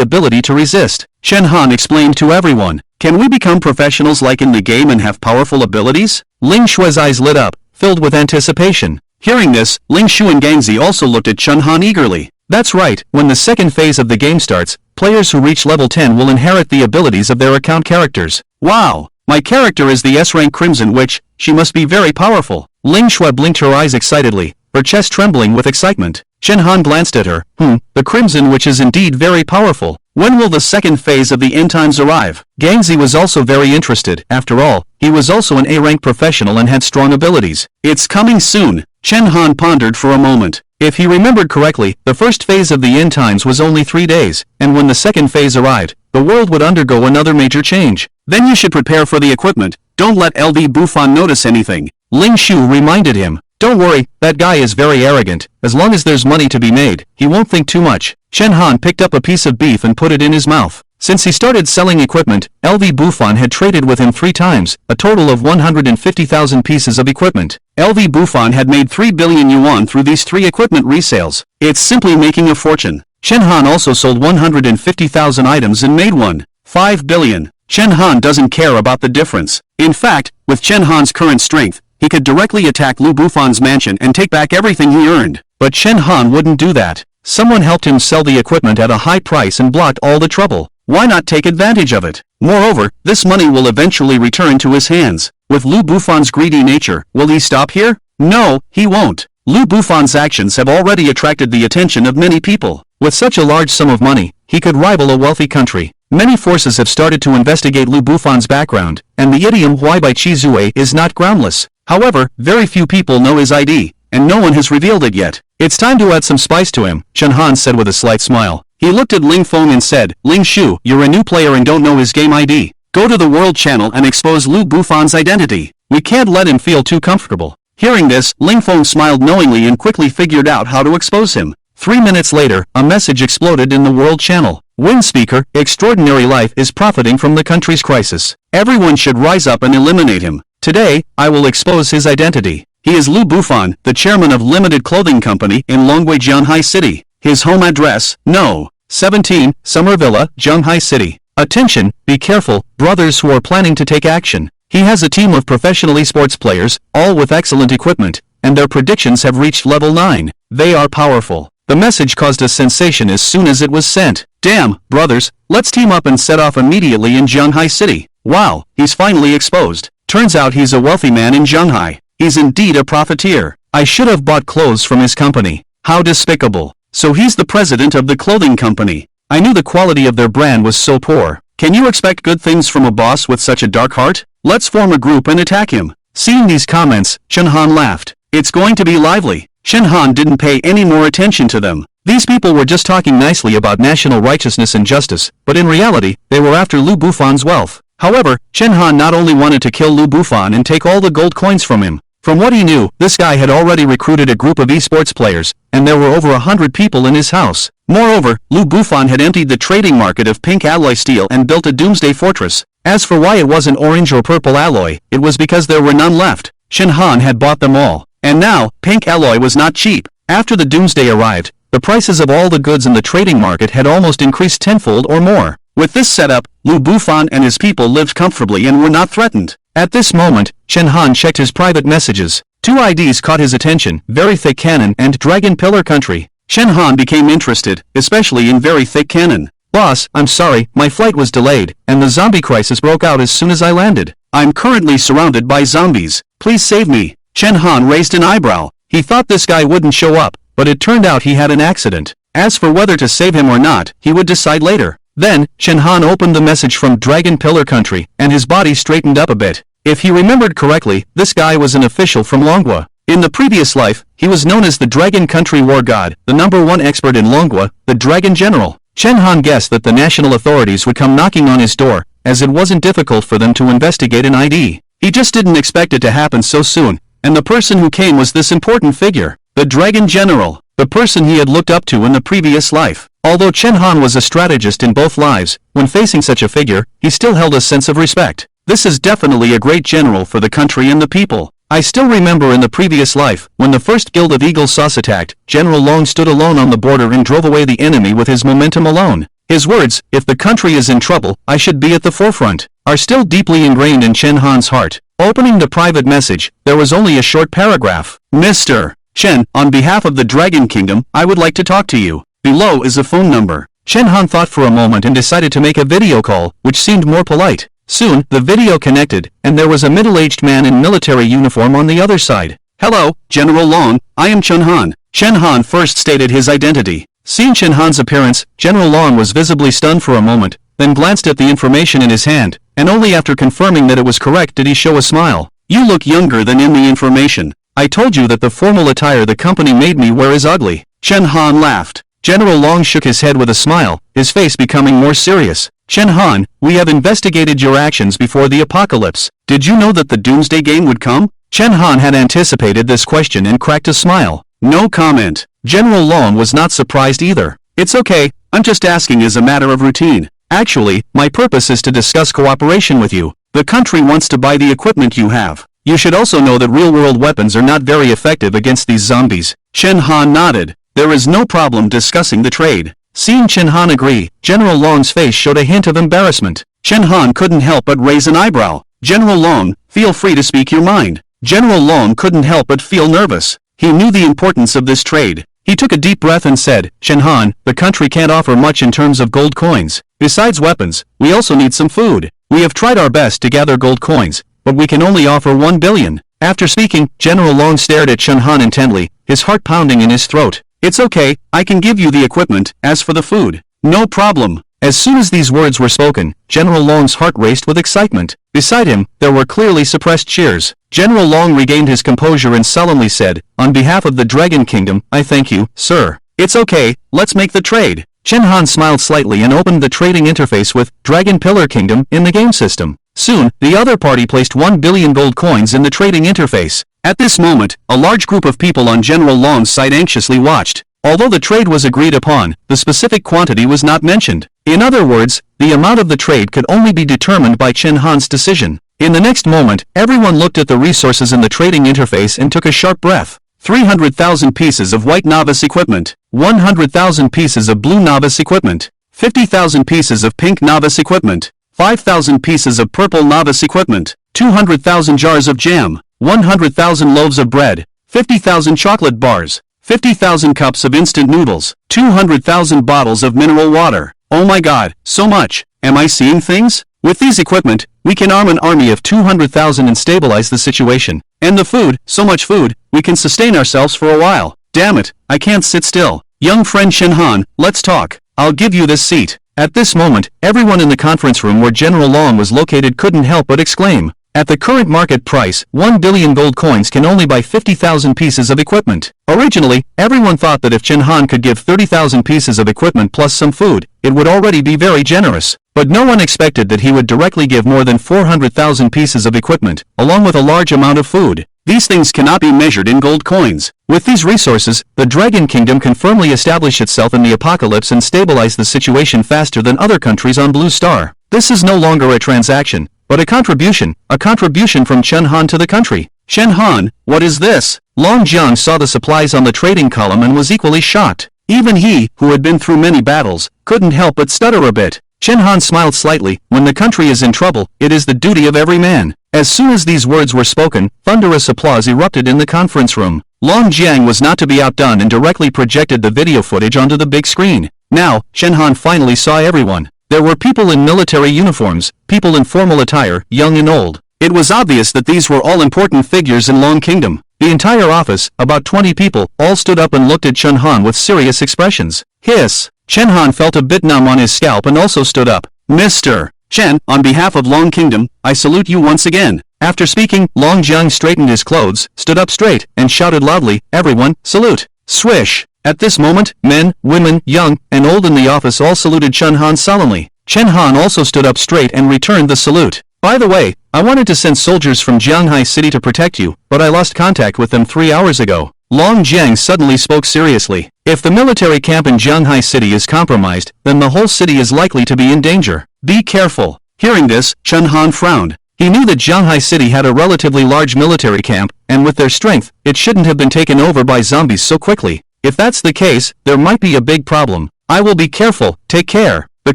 ability to resist. Chun Han explained to everyone. Can we become professionals like in the game and have powerful abilities? Ling Shui's eyes lit up, filled with anticipation. Hearing this, Ling Shu and Gangzi also looked at Chun Han eagerly. That's right, when the second phase of the game starts, players who reach level 10 will inherit the abilities of their account characters. Wow! My character is the S-rank Crimson Witch, she must be very powerful. Ling Shui blinked her eyes excitedly, her chest trembling with excitement. Chun Han glanced at her. The Crimson Witch is indeed very powerful. When will the second phase of the end times arrive? Gangzi was also very interested. After all, he was also an A-rank professional and had strong abilities. It's coming soon. Chun Han pondered for a moment. If he remembered correctly, the first phase of the end times was only 3 days, and when the second phase arrived, the world would undergo another major change. Then you should prepare for the equipment. Don't let LV Buffon notice anything. Ling Shu reminded him. Don't worry, that guy is very arrogant. As long as there's money to be made, he won't think too much. Chun Han picked up a piece of beef and put it in his mouth. Since he started selling equipment, LV Buffon had traded with him 3 times, a total of 150,000 pieces of equipment. LV Buffon had made 3 billion yuan through these 3 equipment resales. It's simply making a fortune. Chun Han also sold 150,000 items and made 1.5 billion. Chun Han doesn't care about the difference. In fact, with Chun Han's current strength, he could directly attack Lu Buffon's mansion and take back everything he earned. But Chun Han wouldn't do that. Someone helped him sell the equipment at a high price and blocked all the trouble. Why not take advantage of it? Moreover, this money will eventually return to his hands. With Lu Buffon's greedy nature, will he stop here? No, he won't. Lu Buffon's actions have already attracted the attention of many people. With such a large sum of money, he could rival a wealthy country. Many forces have started to investigate Lu Buffon's background, and the idiom "Why by Chi Zue" is not groundless. However, very few people know his ID, and no one has revealed it yet. It's time to add some spice to him, Chun Han said with a slight smile. He looked at Ling Feng and said, Ling Shu, you're a new player and don't know his game ID. Go to the World Channel and expose Lu Buffon's identity. We can't let him feel too comfortable. Hearing this, Ling Feng smiled knowingly and quickly figured out how to expose him. 3 minutes later, a message exploded in the World Channel. Wind speaker, extraordinary life is profiting from the country's crisis. Everyone should rise up and eliminate him. Today, I will expose his identity. He is Lu Buffon, the chairman of Limited Clothing Company in Longwei, Zhanghai City. His home address, No. 17, Summer Villa, Zhanghai City. Attention, be careful, brothers who are planning to take action. He has a team of professional esports players, all with excellent equipment, and their predictions have reached level 9. They are powerful. The message caused a sensation as soon as it was sent. Damn, brothers, let's team up and set off immediately in Zhanghai City. Wow, he's finally exposed. Turns out he's a wealthy man in Zhanghai. He's indeed a profiteer. I should have bought clothes from his company. How despicable. So he's the president of the clothing company. I knew the quality of their brand was so poor. Can you expect good things from a boss with such a dark heart? Let's form a group and attack him. Seeing these comments, Chen Han laughed. It's going to be lively. Chen Han didn't pay any more attention to them. These people were just talking nicely about national righteousness and justice, but in reality, they were after Lu Bufan's wealth. However, Chen Han not only wanted to kill Lu Bufan and take all the gold coins from him. From what he knew, this guy had already recruited a group of esports players, and there were over 100 people in his house. Moreover, Lu Bufan had emptied the trading market of pink alloy steel and built a doomsday fortress. As for why it wasn't orange or purple alloy, it was because there were none left. Chen Han had bought them all. And now, pink alloy was not cheap. After the doomsday arrived, the prices of all the goods in the trading market had almost increased tenfold or more. With this setup, Lu Bufan and his people lived comfortably and were not threatened. At this moment, Chen Han checked his private messages. Two IDs caught his attention, Very Thick Cannon and Dragon Pillar Country. Chen Han became interested, especially in Very Thick Cannon. Boss, I'm sorry, my flight was delayed, and the zombie crisis broke out as soon as I landed. I'm currently surrounded by zombies. Please save me. Chen Han raised an eyebrow. He thought this guy wouldn't show up, but it turned out he had an accident. As for whether to save him or not, he would decide later. Then, Chen Han opened the message from Dragon Pillar Country, and his body straightened up a bit. If he remembered correctly, this guy was an official from Longua. In the previous life, he was known as the Dragon Country War God, the #1 expert in Longua, the Dragon General. Chen Han guessed that the national authorities would come knocking on his door, as it wasn't difficult for them to investigate an ID. He just didn't expect it to happen so soon, and the person who came was this important figure, the Dragon General, the person he had looked up to in the previous life. Although Chen Han was a strategist in both lives, when facing such a figure, he still held a sense of respect. This is definitely a great general for the country and the people. I still remember in the previous life, when the first guild of Eagle Sauce attacked, General Long stood alone on the border and drove away the enemy with his momentum alone. His words, "If the country is in trouble, I should be at the forefront," are still deeply ingrained in Chen Han's heart. Opening the private message, there was only a short paragraph. Mr. Chen, on behalf of the Dragon Kingdom, I would like to talk to you. Below is a phone number. Chen Han thought for a moment and decided to make a video call, which seemed more polite. Soon, the video connected, and there was a middle-aged man in military uniform on the other side. Hello, General Long, I am Chen Han. Chen Han first stated his identity. Seeing Chen Han's appearance, General Long was visibly stunned for a moment, then glanced at the information in his hand, and only after confirming that it was correct did he show a smile. You look younger than in the information. I told you that the formal attire the company made me wear is ugly. Chen Han laughed. General Long shook his head with a smile, his face becoming more serious. Chen Han, we have investigated your actions before the apocalypse. Did you know that the doomsday game would come? Chen Han had anticipated this question and cracked a smile. No comment. General Long was not surprised either. It's okay, I'm just asking as a matter of routine. Actually, my purpose is to discuss cooperation with you. The country wants to buy the equipment you have. You should also know that real-world weapons are not very effective against these zombies. Chen Han nodded. There is no problem discussing the trade. Seeing Chen Han agree, General Long's face showed a hint of embarrassment. Chen Han couldn't help but raise an eyebrow. General Long, feel free to speak your mind. General Long couldn't help but feel nervous. He knew the importance of this trade. He took a deep breath and said, Chen Han, the country can't offer much in terms of gold coins. Besides weapons, we also need some food. We have tried our best to gather gold coins, but we can only offer 1 billion. After speaking, General Long stared at Chen Han intently, his heart pounding in his throat. It's okay, I can give you the equipment, as for the food. No problem. As soon as these words were spoken, General Long's heart raced with excitement. Beside him, there were clearly suppressed cheers. General Long regained his composure and solemnly said, on behalf of the Dragon Kingdom, I thank you, sir. It's okay, let's make the trade. Chen Han smiled slightly and opened the trading interface with Dragon Pillar Kingdom in the game system. Soon, the other party placed 1 billion gold coins in the trading interface. At this moment, a large group of people on General Long's side anxiously watched. Although the trade was agreed upon, the specific quantity was not mentioned. In other words, the amount of the trade could only be determined by Chen Han's decision. In the next moment, everyone looked at the resources in the trading interface and took a sharp breath. 300,000 pieces of white novice equipment, 100,000 pieces of blue novice equipment, 50,000 pieces of pink novice equipment, 5,000 pieces of purple novice equipment, 200,000 jars of jam, 100,000 loaves of bread, 50,000 chocolate bars, 50,000 cups of instant noodles, 200,000 bottles of mineral water. Oh my god, so much. Am I seeing things? With these equipment, we can arm an army of 200,000 and stabilize the situation. And the food, so much food, we can sustain ourselves for a while. Damn it, I can't sit still. Young friend Chen Han, let's talk. I'll give you this seat. At this moment, everyone in the conference room where General Long was located couldn't help but exclaim. At the current market price, 1 billion gold coins can only buy 50,000 pieces of equipment. Originally, everyone thought that if Chen Han could give 30,000 pieces of equipment plus some food, it would already be very generous. But no one expected that he would directly give more than 400,000 pieces of equipment, along with a large amount of food. These things cannot be measured in gold coins. With these resources, the Dragon Kingdom can firmly establish itself in the apocalypse and stabilize the situation faster than other countries on Blue Star. This is no longer a transaction, but a contribution from Chen Han to the country. Chen Han, what is this? Long Jiang saw the supplies on the trading column and was equally shocked. Even he, who had been through many battles, couldn't help but stutter a bit. Chen Han smiled slightly. When the country is in trouble, it is the duty of every man. As soon as these words were spoken, thunderous applause erupted in the conference room. Long Jiang was not to be outdone and directly projected the video footage onto the big screen. Now, Chen Han finally saw everyone. There were people in military uniforms, people in formal attire, young and old. It was obvious that these were all important figures in Long Kingdom. The entire office, about 20 people, all stood up and looked at Chen Han with serious expressions. Hiss! Chen Han felt a bit numb on his scalp and also stood up. Mr. Chen, on behalf of Long Kingdom, I salute you once again. After speaking, Long Jiang straightened his clothes, stood up straight, and shouted loudly, everyone, salute! Swish! At this moment, men, women, young, and old in the office all saluted Chen Han solemnly. Chen Han also stood up straight and returned the salute. By the way, I wanted to send soldiers from Jianghai City to protect you, but I lost contact with them 3 hours ago. Long Jiang suddenly spoke seriously. If the military camp in Jianghai City is compromised, then the whole city is likely to be in danger. Be careful. Hearing this, Chen Han frowned. He knew that Jianghai City had a relatively large military camp, and with their strength, it shouldn't have been taken over by zombies so quickly. If that's the case, there might be a big problem. I will be careful, take care. The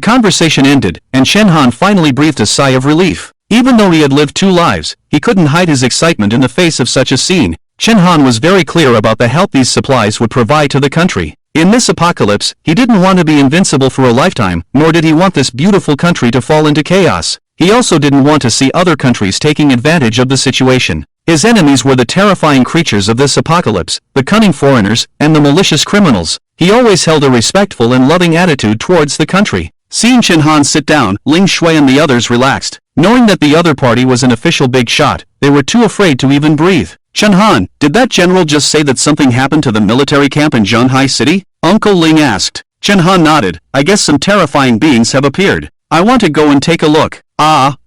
conversation ended, and Chen Han finally breathed a sigh of relief. Even though he had lived 2 lives, he couldn't hide his excitement in the face of such a scene. Chen Han was very clear about the help these supplies would provide to the country. In this apocalypse, he didn't want to be invincible for a lifetime, nor did he want this beautiful country to fall into chaos. He also didn't want to see other countries taking advantage of the situation. His enemies were the terrifying creatures of this apocalypse, the cunning foreigners, and the malicious criminals. He always held a respectful and loving attitude towards the country. Seeing Chen Han sit down, Ling Shui and the others relaxed. Knowing that the other party was an official big shot, they were too afraid to even breathe. Chen Han, did that general just say that something happened to the military camp in Jianghai City? Uncle Ling asked. Chen Han nodded. I guess some terrifying beings have appeared. I want to go and take a look.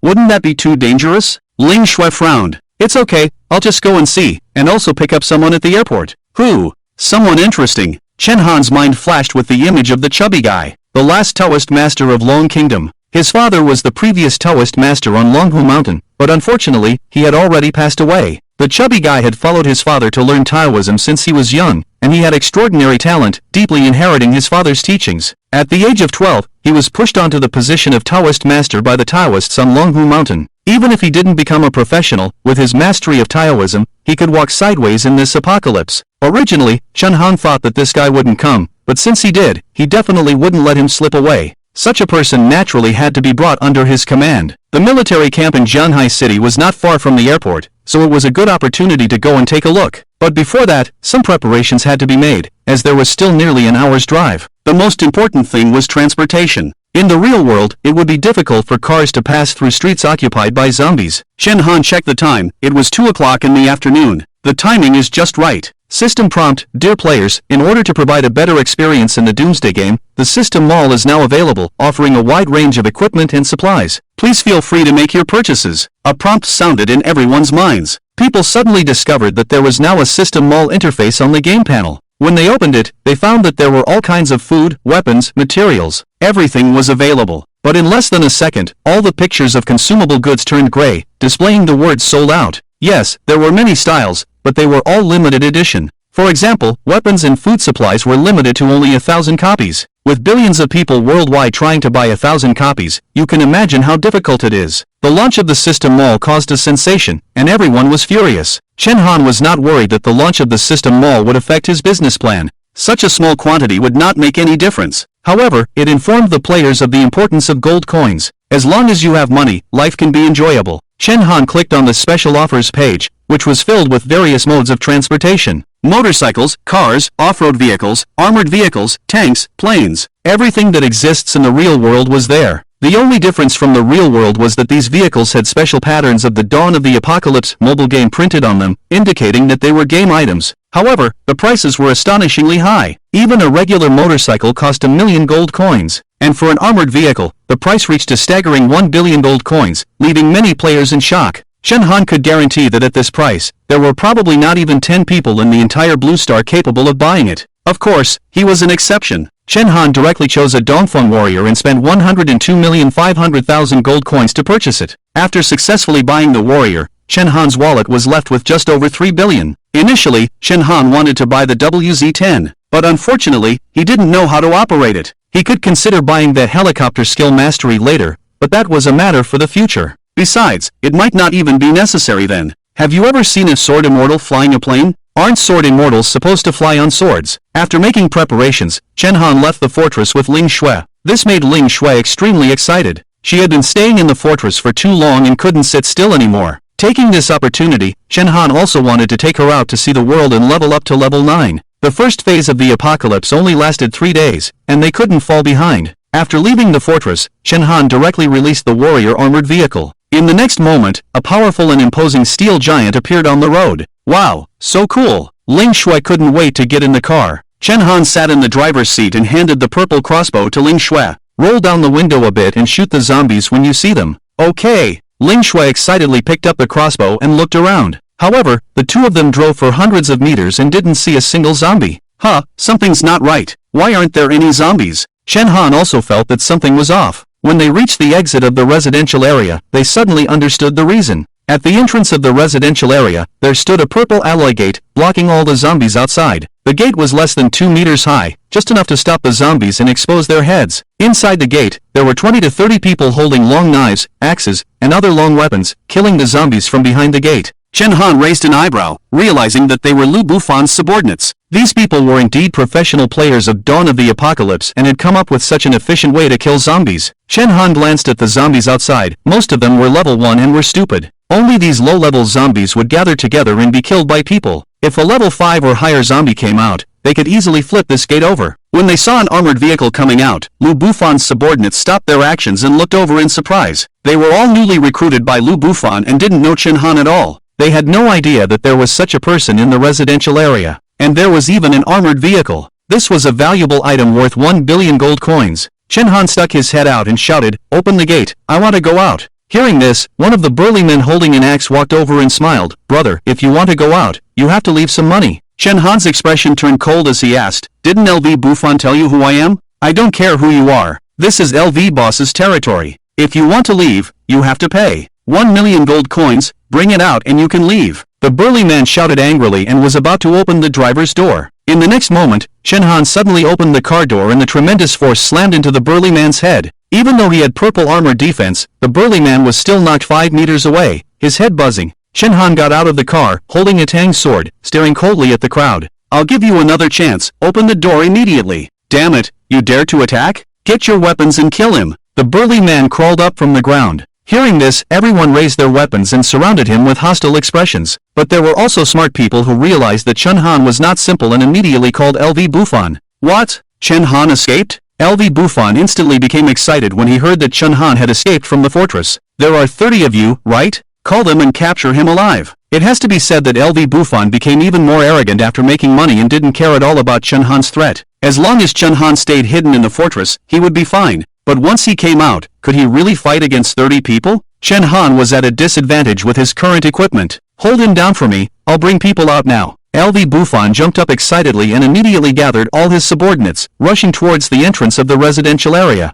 Wouldn't that be too dangerous? Ling Shui frowned. It's okay, I'll just go and see, and also pick up someone at the airport. Who? Someone interesting. Chen Han's mind flashed with the image of the chubby guy, the last Taoist master of Long Kingdom. His father was the previous Taoist master on Longhu Mountain, but unfortunately, he had already passed away. The chubby guy had followed his father to learn Taoism since he was young, and he had extraordinary talent, deeply inheriting his father's teachings. At the age of 12, he was pushed onto the position of Taoist master by the Taoists on Longhu Mountain. Even if he didn't become a professional, with his mastery of Taoism, he could walk sideways in this apocalypse. Originally, Chen Han thought that this guy wouldn't come, but since he did, he definitely wouldn't let him slip away. Such a person naturally had to be brought under his command. The military camp in Jianghai City was not far from the airport, so it was a good opportunity to go and take a look. But before that, some preparations had to be made, as there was still nearly an hour's drive. The most important thing was transportation. In the real world, it would be difficult for cars to pass through streets occupied by zombies. Chen Han checked the time. It was 2 o'clock in the afternoon. The timing is just right. System prompt, dear players, in order to provide a better experience in the Doomsday game, the System Mall is now available, offering a wide range of equipment and supplies. Please feel free to make your purchases. A prompt sounded in everyone's minds. People suddenly discovered that there was now a System Mall interface on the game panel. When they opened it, they found that there were all kinds of food, weapons, materials. Everything was available. But in less than a second, all the pictures of consumable goods turned gray, displaying the words sold out. Yes, there were many styles, but they were all limited edition. For example, weapons and food supplies were limited to only 1,000 copies. With billions of people worldwide trying to buy 1,000 copies, you can imagine how difficult it is. The launch of the System Mall caused a sensation, and everyone was furious. Chen Han was not worried that the launch of the System Mall would affect his business plan. Such a small quantity would not make any difference. However, it informed the players of the importance of gold coins. As long as you have money, life can be enjoyable. Chen Han clicked on the special offers page, which was filled with various modes of transportation. Motorcycles, cars, off-road vehicles, armored vehicles, tanks, planes. Everything that exists in the real world was there. The only difference from the real world was that these vehicles had special patterns of the Dawn of the Apocalypse mobile game printed on them, indicating that they were game items. However, the prices were astonishingly high. Even a regular motorcycle cost 1,000,000 gold coins. And for an armored vehicle, the price reached a staggering 1 billion gold coins, leaving many players in shock. Chen Han could guarantee that at this price, there were probably not even 10 people in the entire Blue Star capable of buying it. Of course, he was an exception. Chen Han directly chose a Dongfeng warrior and spent 102,500,000 gold coins to purchase it. After successfully buying the warrior, Chen Han's wallet was left with just over 3 billion. Initially, Chen Han wanted to buy the WZ-10, but unfortunately, he didn't know how to operate it. He could consider buying that helicopter skill mastery later, but that was a matter for the future. Besides, it might not even be necessary then. Have you ever seen a sword immortal flying a plane? Aren't sword immortals supposed to fly on swords? After making preparations, Chen Han left the fortress with Ling Shui. This made Ling Shui extremely excited. She had been staying in the fortress for too long and couldn't sit still anymore. Taking this opportunity, Chen Han also wanted to take her out to see the world and level up to level 9. The first phase of the apocalypse only lasted 3 days, and they couldn't fall behind. After leaving the fortress, Chen Han directly released the warrior armored vehicle. In the next moment, a powerful and imposing steel giant appeared on the road. Wow, so cool! Ling Shui couldn't wait to get in the car. Chen Han sat in the driver's seat and handed the purple crossbow to Ling Shui. Roll down the window a bit and shoot the zombies when you see them. Okay. Ling Shui excitedly picked up the crossbow and looked around. However, the two of them drove for hundreds of meters and didn't see a single zombie. Something's not right. Why aren't there any zombies? Chen Han also felt that something was off. When they reached the exit of the residential area, they suddenly understood the reason. At the entrance of the residential area, there stood a purple alloy gate, blocking all the zombies outside. The gate was less than 2 meters high, just enough to stop the zombies and expose their heads. Inside the gate, there were 20 to 30 people holding long knives, axes, and other long weapons, killing the zombies from behind the gate. Chen Han raised an eyebrow, realizing that they were Lu Bufan's subordinates. These people were indeed professional players of Dawn of the Apocalypse and had come up with such an efficient way to kill zombies. Chen Han glanced at the zombies outside. Most of them were level 1 and were stupid. Only these low-level zombies would gather together and be killed by people. If a level 5 or higher zombie came out, they could easily flip this gate over. When they saw an armored vehicle coming out, Lu Bufan's subordinates stopped their actions and looked over in surprise. They were all newly recruited by Lu Bufan and didn't know Chen Han at all. They had no idea that there was such a person in the residential area. And there was even an armored vehicle. This was a valuable item worth 1 billion gold coins. Chen Han stuck his head out and shouted, "Open the gate, I want to go out." Hearing this, one of the burly men holding an axe walked over and smiled. "Brother, if you want to go out, you have to leave some money." Chen Han's expression turned cold as he asked, "Didn't LV Bufan tell you who I am? I don't care who you are. This is LV boss's territory. If you want to leave, you have to pay 1 million gold coins, bring it out and you can leave." The burly man shouted angrily and was about to open the driver's door. In the next moment, Chen Han suddenly opened the car door and the tremendous force slammed into the burly man's head. Even though he had purple armor defense, the burly man was still knocked 5 meters away, his head buzzing. Chen Han got out of the car, holding a tang sword, staring coldly at the crowd. "I'll give you another chance, open the door immediately." "Damn it, you dare to attack? Get your weapons and kill him." The burly man crawled up from the ground. Hearing this, everyone raised their weapons and surrounded him with hostile expressions. But there were also smart people who realized that Chen Han was not simple and immediately called LV Bufan. "What? Chen Han escaped?" LV Bufan instantly became excited when he heard that Chen Han had escaped from the fortress. "There are 30 of you, right? Call them and capture him alive." It has to be said that LV Bufan became even more arrogant after making money and didn't care at all about Chen Han's threat. As long as Chen Han stayed hidden in the fortress, he would be fine. But once he came out, could he really fight against 30 people? Chen Han was at a disadvantage with his current equipment. "Hold him down for me, I'll bring people out now." LV Bufan jumped up excitedly and immediately gathered all his subordinates, rushing towards the entrance of the residential area.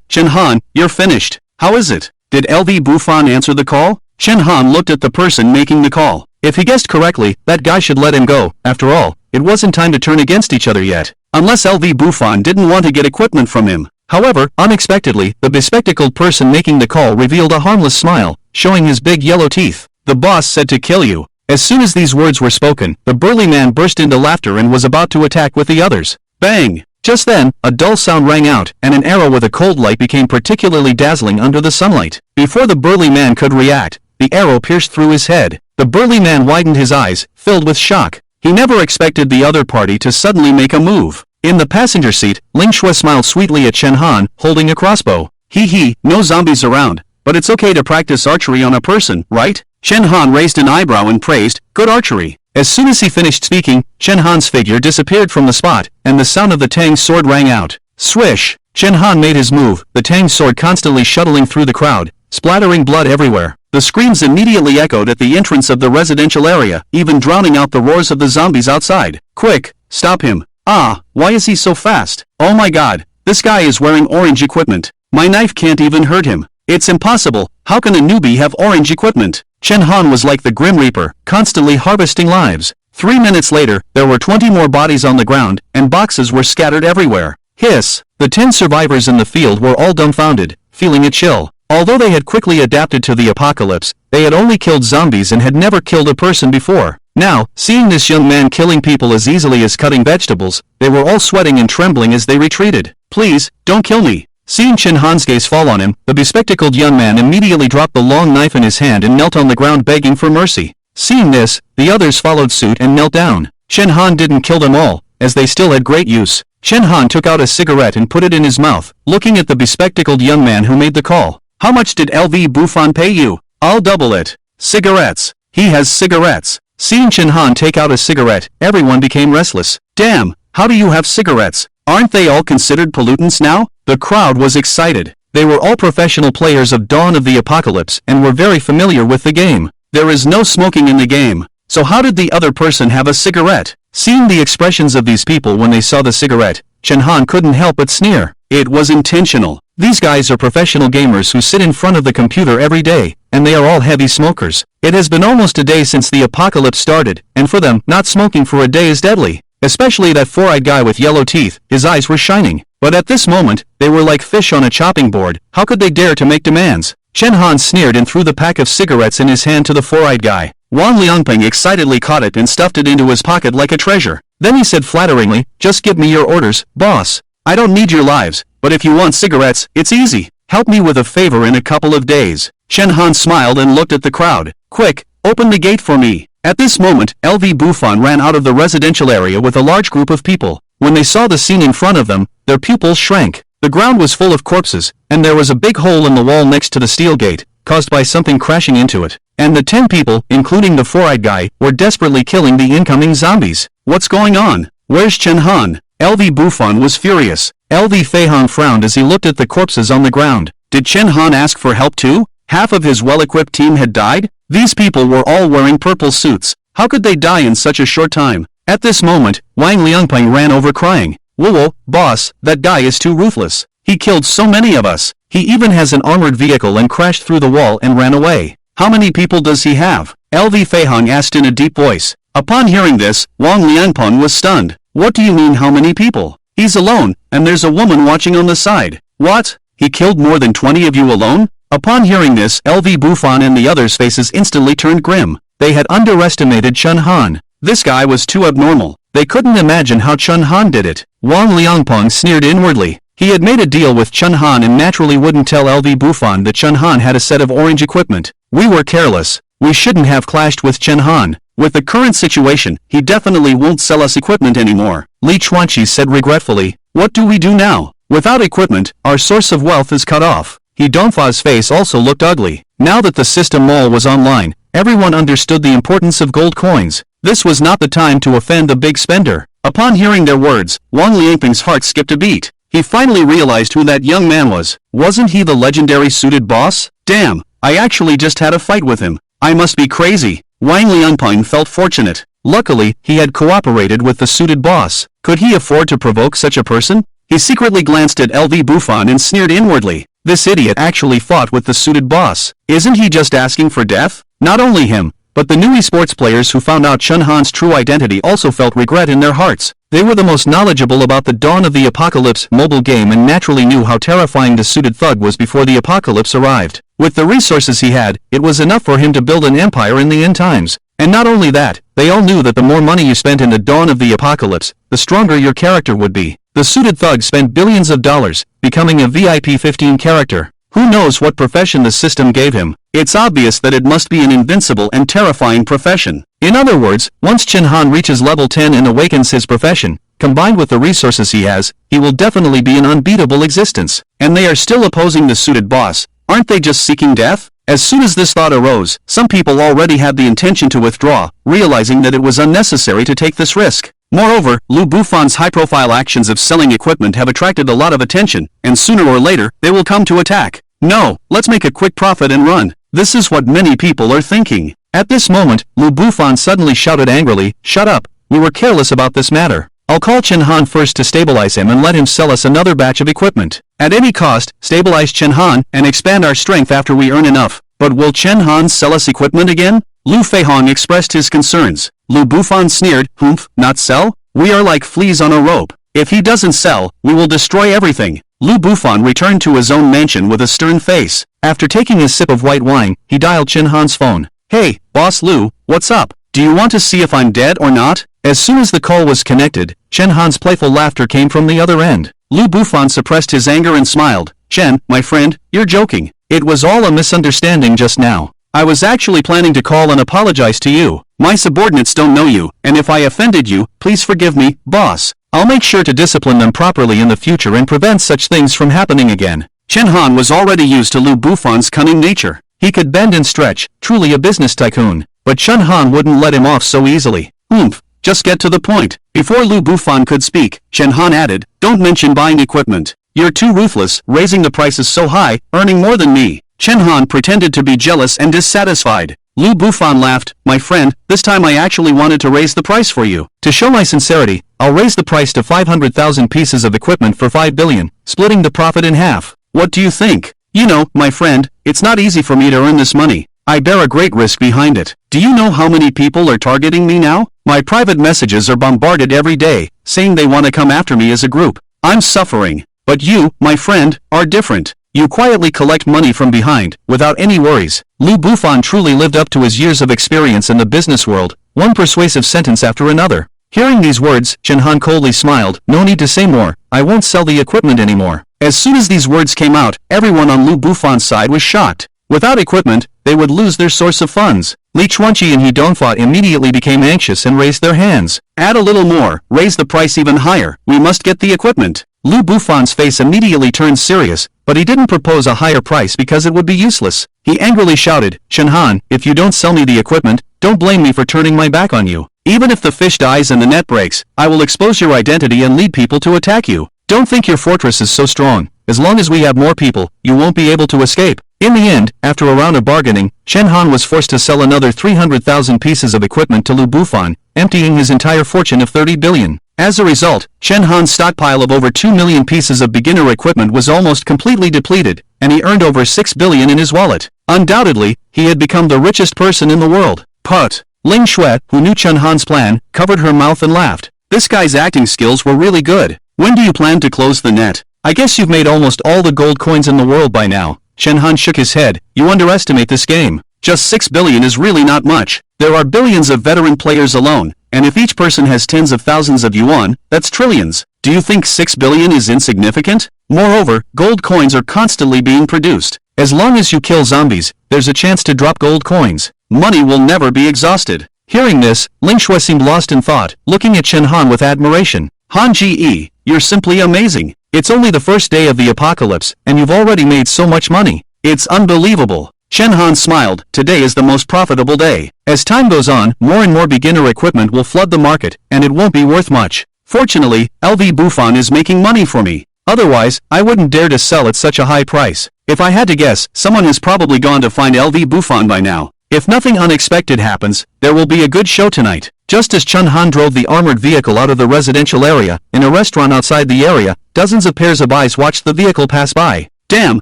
Chen Han, you're finished. How is it? Did LV Bufan answer the call? Chen Han looked at the person making the call. If he guessed correctly, that guy should let him go. After all, it wasn't time to turn against each other yet. Unless LV Bufan didn't want to get equipment from him. However, unexpectedly, the bespectacled person making the call revealed a harmless smile, showing his big yellow teeth. "The boss said to kill you." As soon as these words were spoken, the burly man burst into laughter and was about to attack with the others. Bang! Just then, a dull sound rang out, and an arrow with a cold light became particularly dazzling under the sunlight. Before the burly man could react, the arrow pierced through his head. The burly man widened his eyes, filled with shock. He never expected the other party to suddenly make a move. In the passenger seat, Ling Shui smiled sweetly at Chen Han, holding a crossbow. Hee hee, no zombies around, but it's okay to practice archery on a person, right? Chen Han raised an eyebrow and praised, good archery. As soon as he finished speaking, Chen Han's figure disappeared from the spot, and the sound of the Tang sword rang out. Swish! Chen Han made his move, the Tang sword constantly shuttling through the crowd, splattering blood everywhere. The screams immediately echoed at the entrance of the residential area, even drowning out the roars of the zombies outside. Quick! Stop him! Ah, why is he so fast? Oh my god, this guy is wearing orange equipment. My knife can't even hurt him. It's impossible, how can a newbie have orange equipment? Chen Han was like the Grim Reaper, constantly harvesting lives. 3 minutes later, there were 20 more bodies on the ground, and boxes were scattered everywhere. Hiss! The 10 survivors in the field were all dumbfounded, feeling a chill. Although they had quickly adapted to the apocalypse, they had only killed zombies and had never killed a person before. Now, seeing this young man killing people as easily as cutting vegetables, they were all sweating and trembling as they retreated. Please, don't kill me. Seeing Chen Han's gaze fall on him, the bespectacled young man immediately dropped the long knife in his hand and knelt on the ground begging for mercy. Seeing this, the others followed suit and knelt down. Chen Han didn't kill them all, as they still had great use. Chen Han took out a cigarette and put it in his mouth, looking at the bespectacled young man who made the call. How much did LV Buffon pay you? I'll double it. Cigarettes. He has cigarettes. Seeing Chen Han take out a cigarette, everyone became restless. Damn, how do you have cigarettes? Aren't they all considered pollutants now? The crowd was excited. They were all professional players of Dawn of the Apocalypse and were very familiar with the game. There is no smoking in the game. So how did the other person have a cigarette? Seeing the expressions of these people when they saw the cigarette, Chen Han couldn't help but sneer. It was intentional. These guys are professional gamers who sit in front of the computer every day, and they are all heavy smokers. It has been almost a day since the apocalypse started, and for them, not smoking for a day is deadly. Especially that four-eyed guy with yellow teeth, his eyes were shining. But at this moment, they were like fish on a chopping board. How could they dare to make demands? Chen Han sneered and threw the pack of cigarettes in his hand to the four-eyed guy. Wang Liangping excitedly caught it and stuffed it into his pocket like a treasure. Then he said flatteringly, just give me your orders, boss. I don't need your lives, but if you want cigarettes, it's easy. Help me with a favor in a couple of days. Chen Han smiled and looked at the crowd. Quick, open the gate for me. At this moment, LV Buffon ran out of the residential area with a large group of people. When they saw the scene in front of them, their pupils shrank. The ground was full of corpses, and there was a big hole in the wall next to the steel gate, caused by something crashing into it. And the 10 people, including the four-eyed guy, were desperately killing the incoming zombies. What's going on? Where's Chen Han? LV Buffon was furious. LV Feihong frowned as he looked at the corpses on the ground. Did Chen Han ask for help too? Half of his well-equipped team had died? These people were all wearing purple suits. How could they die in such a short time? At this moment, Wang Liangping ran over crying. Whoa, boss, that guy is too ruthless. He killed so many of us. He even has an armored vehicle and crashed through the wall and ran away. How many people does he have? LV Feihong asked in a deep voice. Upon hearing this, Wang Liangping was stunned. What do you mean how many people? He's alone, and there's a woman watching on the side. What? He killed more than 20 of you alone? Upon hearing this, LV Buffon and the others' faces instantly turned grim. They had underestimated Chen Han. This guy was too abnormal. They couldn't imagine how Chen Han did it. Wang Liangping sneered inwardly. He had made a deal with Chen Han and naturally wouldn't tell LV Buffon that Chen Han had a set of orange equipment. We were careless. We shouldn't have clashed with Chen Han. With the current situation, he definitely won't sell us equipment anymore. Li Chuanqi said regretfully. What do we do now? Without equipment, our source of wealth is cut off. He Dongfa's face also looked ugly. Now that the system mall was online, everyone understood the importance of gold coins. This was not the time to offend the big spender. Upon hearing their words, Wang Liangping's heart skipped a beat. He finally realized who that young man was. Wasn't he the legendary suited boss? Damn, I actually just had a fight with him. I must be crazy. Wang Liangping felt fortunate. Luckily, he had cooperated with the suited boss. Could he afford to provoke such a person? He secretly glanced at LV Buffon and sneered inwardly. This idiot actually fought with the suited boss. Isn't he just asking for death? Not only him, but the new esports players who found out Chen Han's true identity also felt regret in their hearts. They were the most knowledgeable about the Dawn of the Apocalypse mobile game and naturally knew how terrifying the suited thug was before the apocalypse arrived. With the resources he had, it was enough for him to build an empire in the end times. And not only that, they all knew that the more money you spent in the Dawn of the Apocalypse, the stronger your character would be. The suited thug spent billions of dollars, becoming a VIP 15 character. Who knows what profession the system gave him? It's obvious that it must be an invincible and terrifying profession. In other words, once Chen Han reaches level 10 and awakens his profession, combined with the resources he has, he will definitely be an unbeatable existence. And they are still opposing the suited boss. Aren't they just seeking death? As soon as this thought arose, some people already had the intention to withdraw, realizing that it was unnecessary to take this risk. Moreover, Lu Buffan's high-profile actions of selling equipment have attracted a lot of attention, and sooner or later, they will come to attack. No, let's make a quick profit and run. This is what many people are thinking. At this moment, Lu Buffan suddenly shouted angrily, "Shut up, we were careless about this matter. I'll call Chen Han first to stabilize him and let him sell us another batch of equipment. At any cost, stabilize Chen Han and expand our strength after we earn enough. But will Chen Han sell us equipment again?" Lu Feihong expressed his concerns. Lu Bufan sneered, "Humph, not sell? We are like fleas on a rope. If he doesn't sell, we will destroy everything." Lu Bufan returned to his own mansion with a stern face. After taking a sip of white wine, he dialed Chen Han's phone. "Hey, Boss Lu, what's up? Do you want to see if I'm dead or not?" As soon as the call was connected, Chen Han's playful laughter came from the other end. Lu Bufan suppressed his anger and smiled. "Chen, my friend, you're joking. It was all a misunderstanding just now. I was actually planning to call and apologize to you. My subordinates don't know you, and if I offended you, please forgive me, boss. I'll make sure to discipline them properly in the future and prevent such things from happening again." Chen Han was already used to Lu Bufan's cunning nature. He could bend and stretch, truly a business tycoon. But Chen Han wouldn't let him off so easily. "Oomph, just get to the point." Before Lu Bufan could speak, Chen Han added, "Don't mention buying equipment. You're too ruthless, raising the prices so high, earning more than me." Chen Han pretended to be jealous and dissatisfied. Lu Bufan laughed, "My friend, this time I actually wanted to raise the price for you. To show my sincerity, I'll raise the price to 500,000 pieces of equipment for 5 billion, splitting the profit in half. What do you think? You know, my friend, it's not easy for me to earn this money. I bear a great risk behind it. Do you know how many people are targeting me now? My private messages are bombarded every day, saying they want to come after me as a group. I'm suffering. But you, my friend, are different. You quietly collect money from behind, without any worries." Lu Bufan truly lived up to his years of experience in the business world, one persuasive sentence after another. Hearing these words, Chen Han coldly smiled. "No need to say more. I won't sell the equipment anymore." As soon as these words came out, everyone on Lu Bufan's side was shocked. Without equipment, they would lose their source of funds. Li Chuanqi and He Dongfa immediately became anxious and raised their hands. "Add a little more, raise the price even higher. We must get the equipment." Lu Bufan's face immediately turned serious, but he didn't propose a higher price because it would be useless. He angrily shouted, "Chen Han, if you don't sell me the equipment, don't blame me for turning my back on you. Even if the fish dies and the net breaks, I will expose your identity and lead people to attack you. Don't think your fortress is so strong. As long as we have more people, you won't be able to escape." In the end, after a round of bargaining, Chen Han was forced to sell another 300,000 pieces of equipment to Lu Bufan, emptying his entire fortune of 30 billion. As a result, Chen Han's stockpile of over 2 million pieces of beginner equipment was almost completely depleted, and he earned over 6 billion in his wallet. Undoubtedly, he had become the richest person in the world. But Ling Shui, who knew Chen Han's plan, covered her mouth and laughed. This guy's acting skills were really good. When do you plan to close the net? I guess you've made almost all the gold coins in the world by now. Chen Han shook his head. You underestimate this game. Just 6 billion is really not much. There are billions of veteran players alone, and if each person has tens of thousands of yuan, that's trillions. Do you think 6 billion is insignificant? Moreover, gold coins are constantly being produced. As long as you kill zombies, there's a chance to drop gold coins. Money will never be exhausted. Hearing this, Ling Shui seemed lost in thought, looking at Chen Han with admiration. Han Ji, you're simply amazing. It's only the first day of the apocalypse, and you've already made so much money. It's unbelievable. Chen Han smiled. Today is the most profitable day. As time goes on, more and more beginner equipment will flood the market, and it won't be worth much. Fortunately, LV Bufan is making money for me. Otherwise, I wouldn't dare to sell at such a high price. If I had to guess, someone has probably gone to find LV Bufan by now. If nothing unexpected happens, there will be a good show tonight. Just as Chen Han drove the armored vehicle out of the residential area, in a restaurant outside the area, dozens of pairs of eyes watched the vehicle pass by. Damn,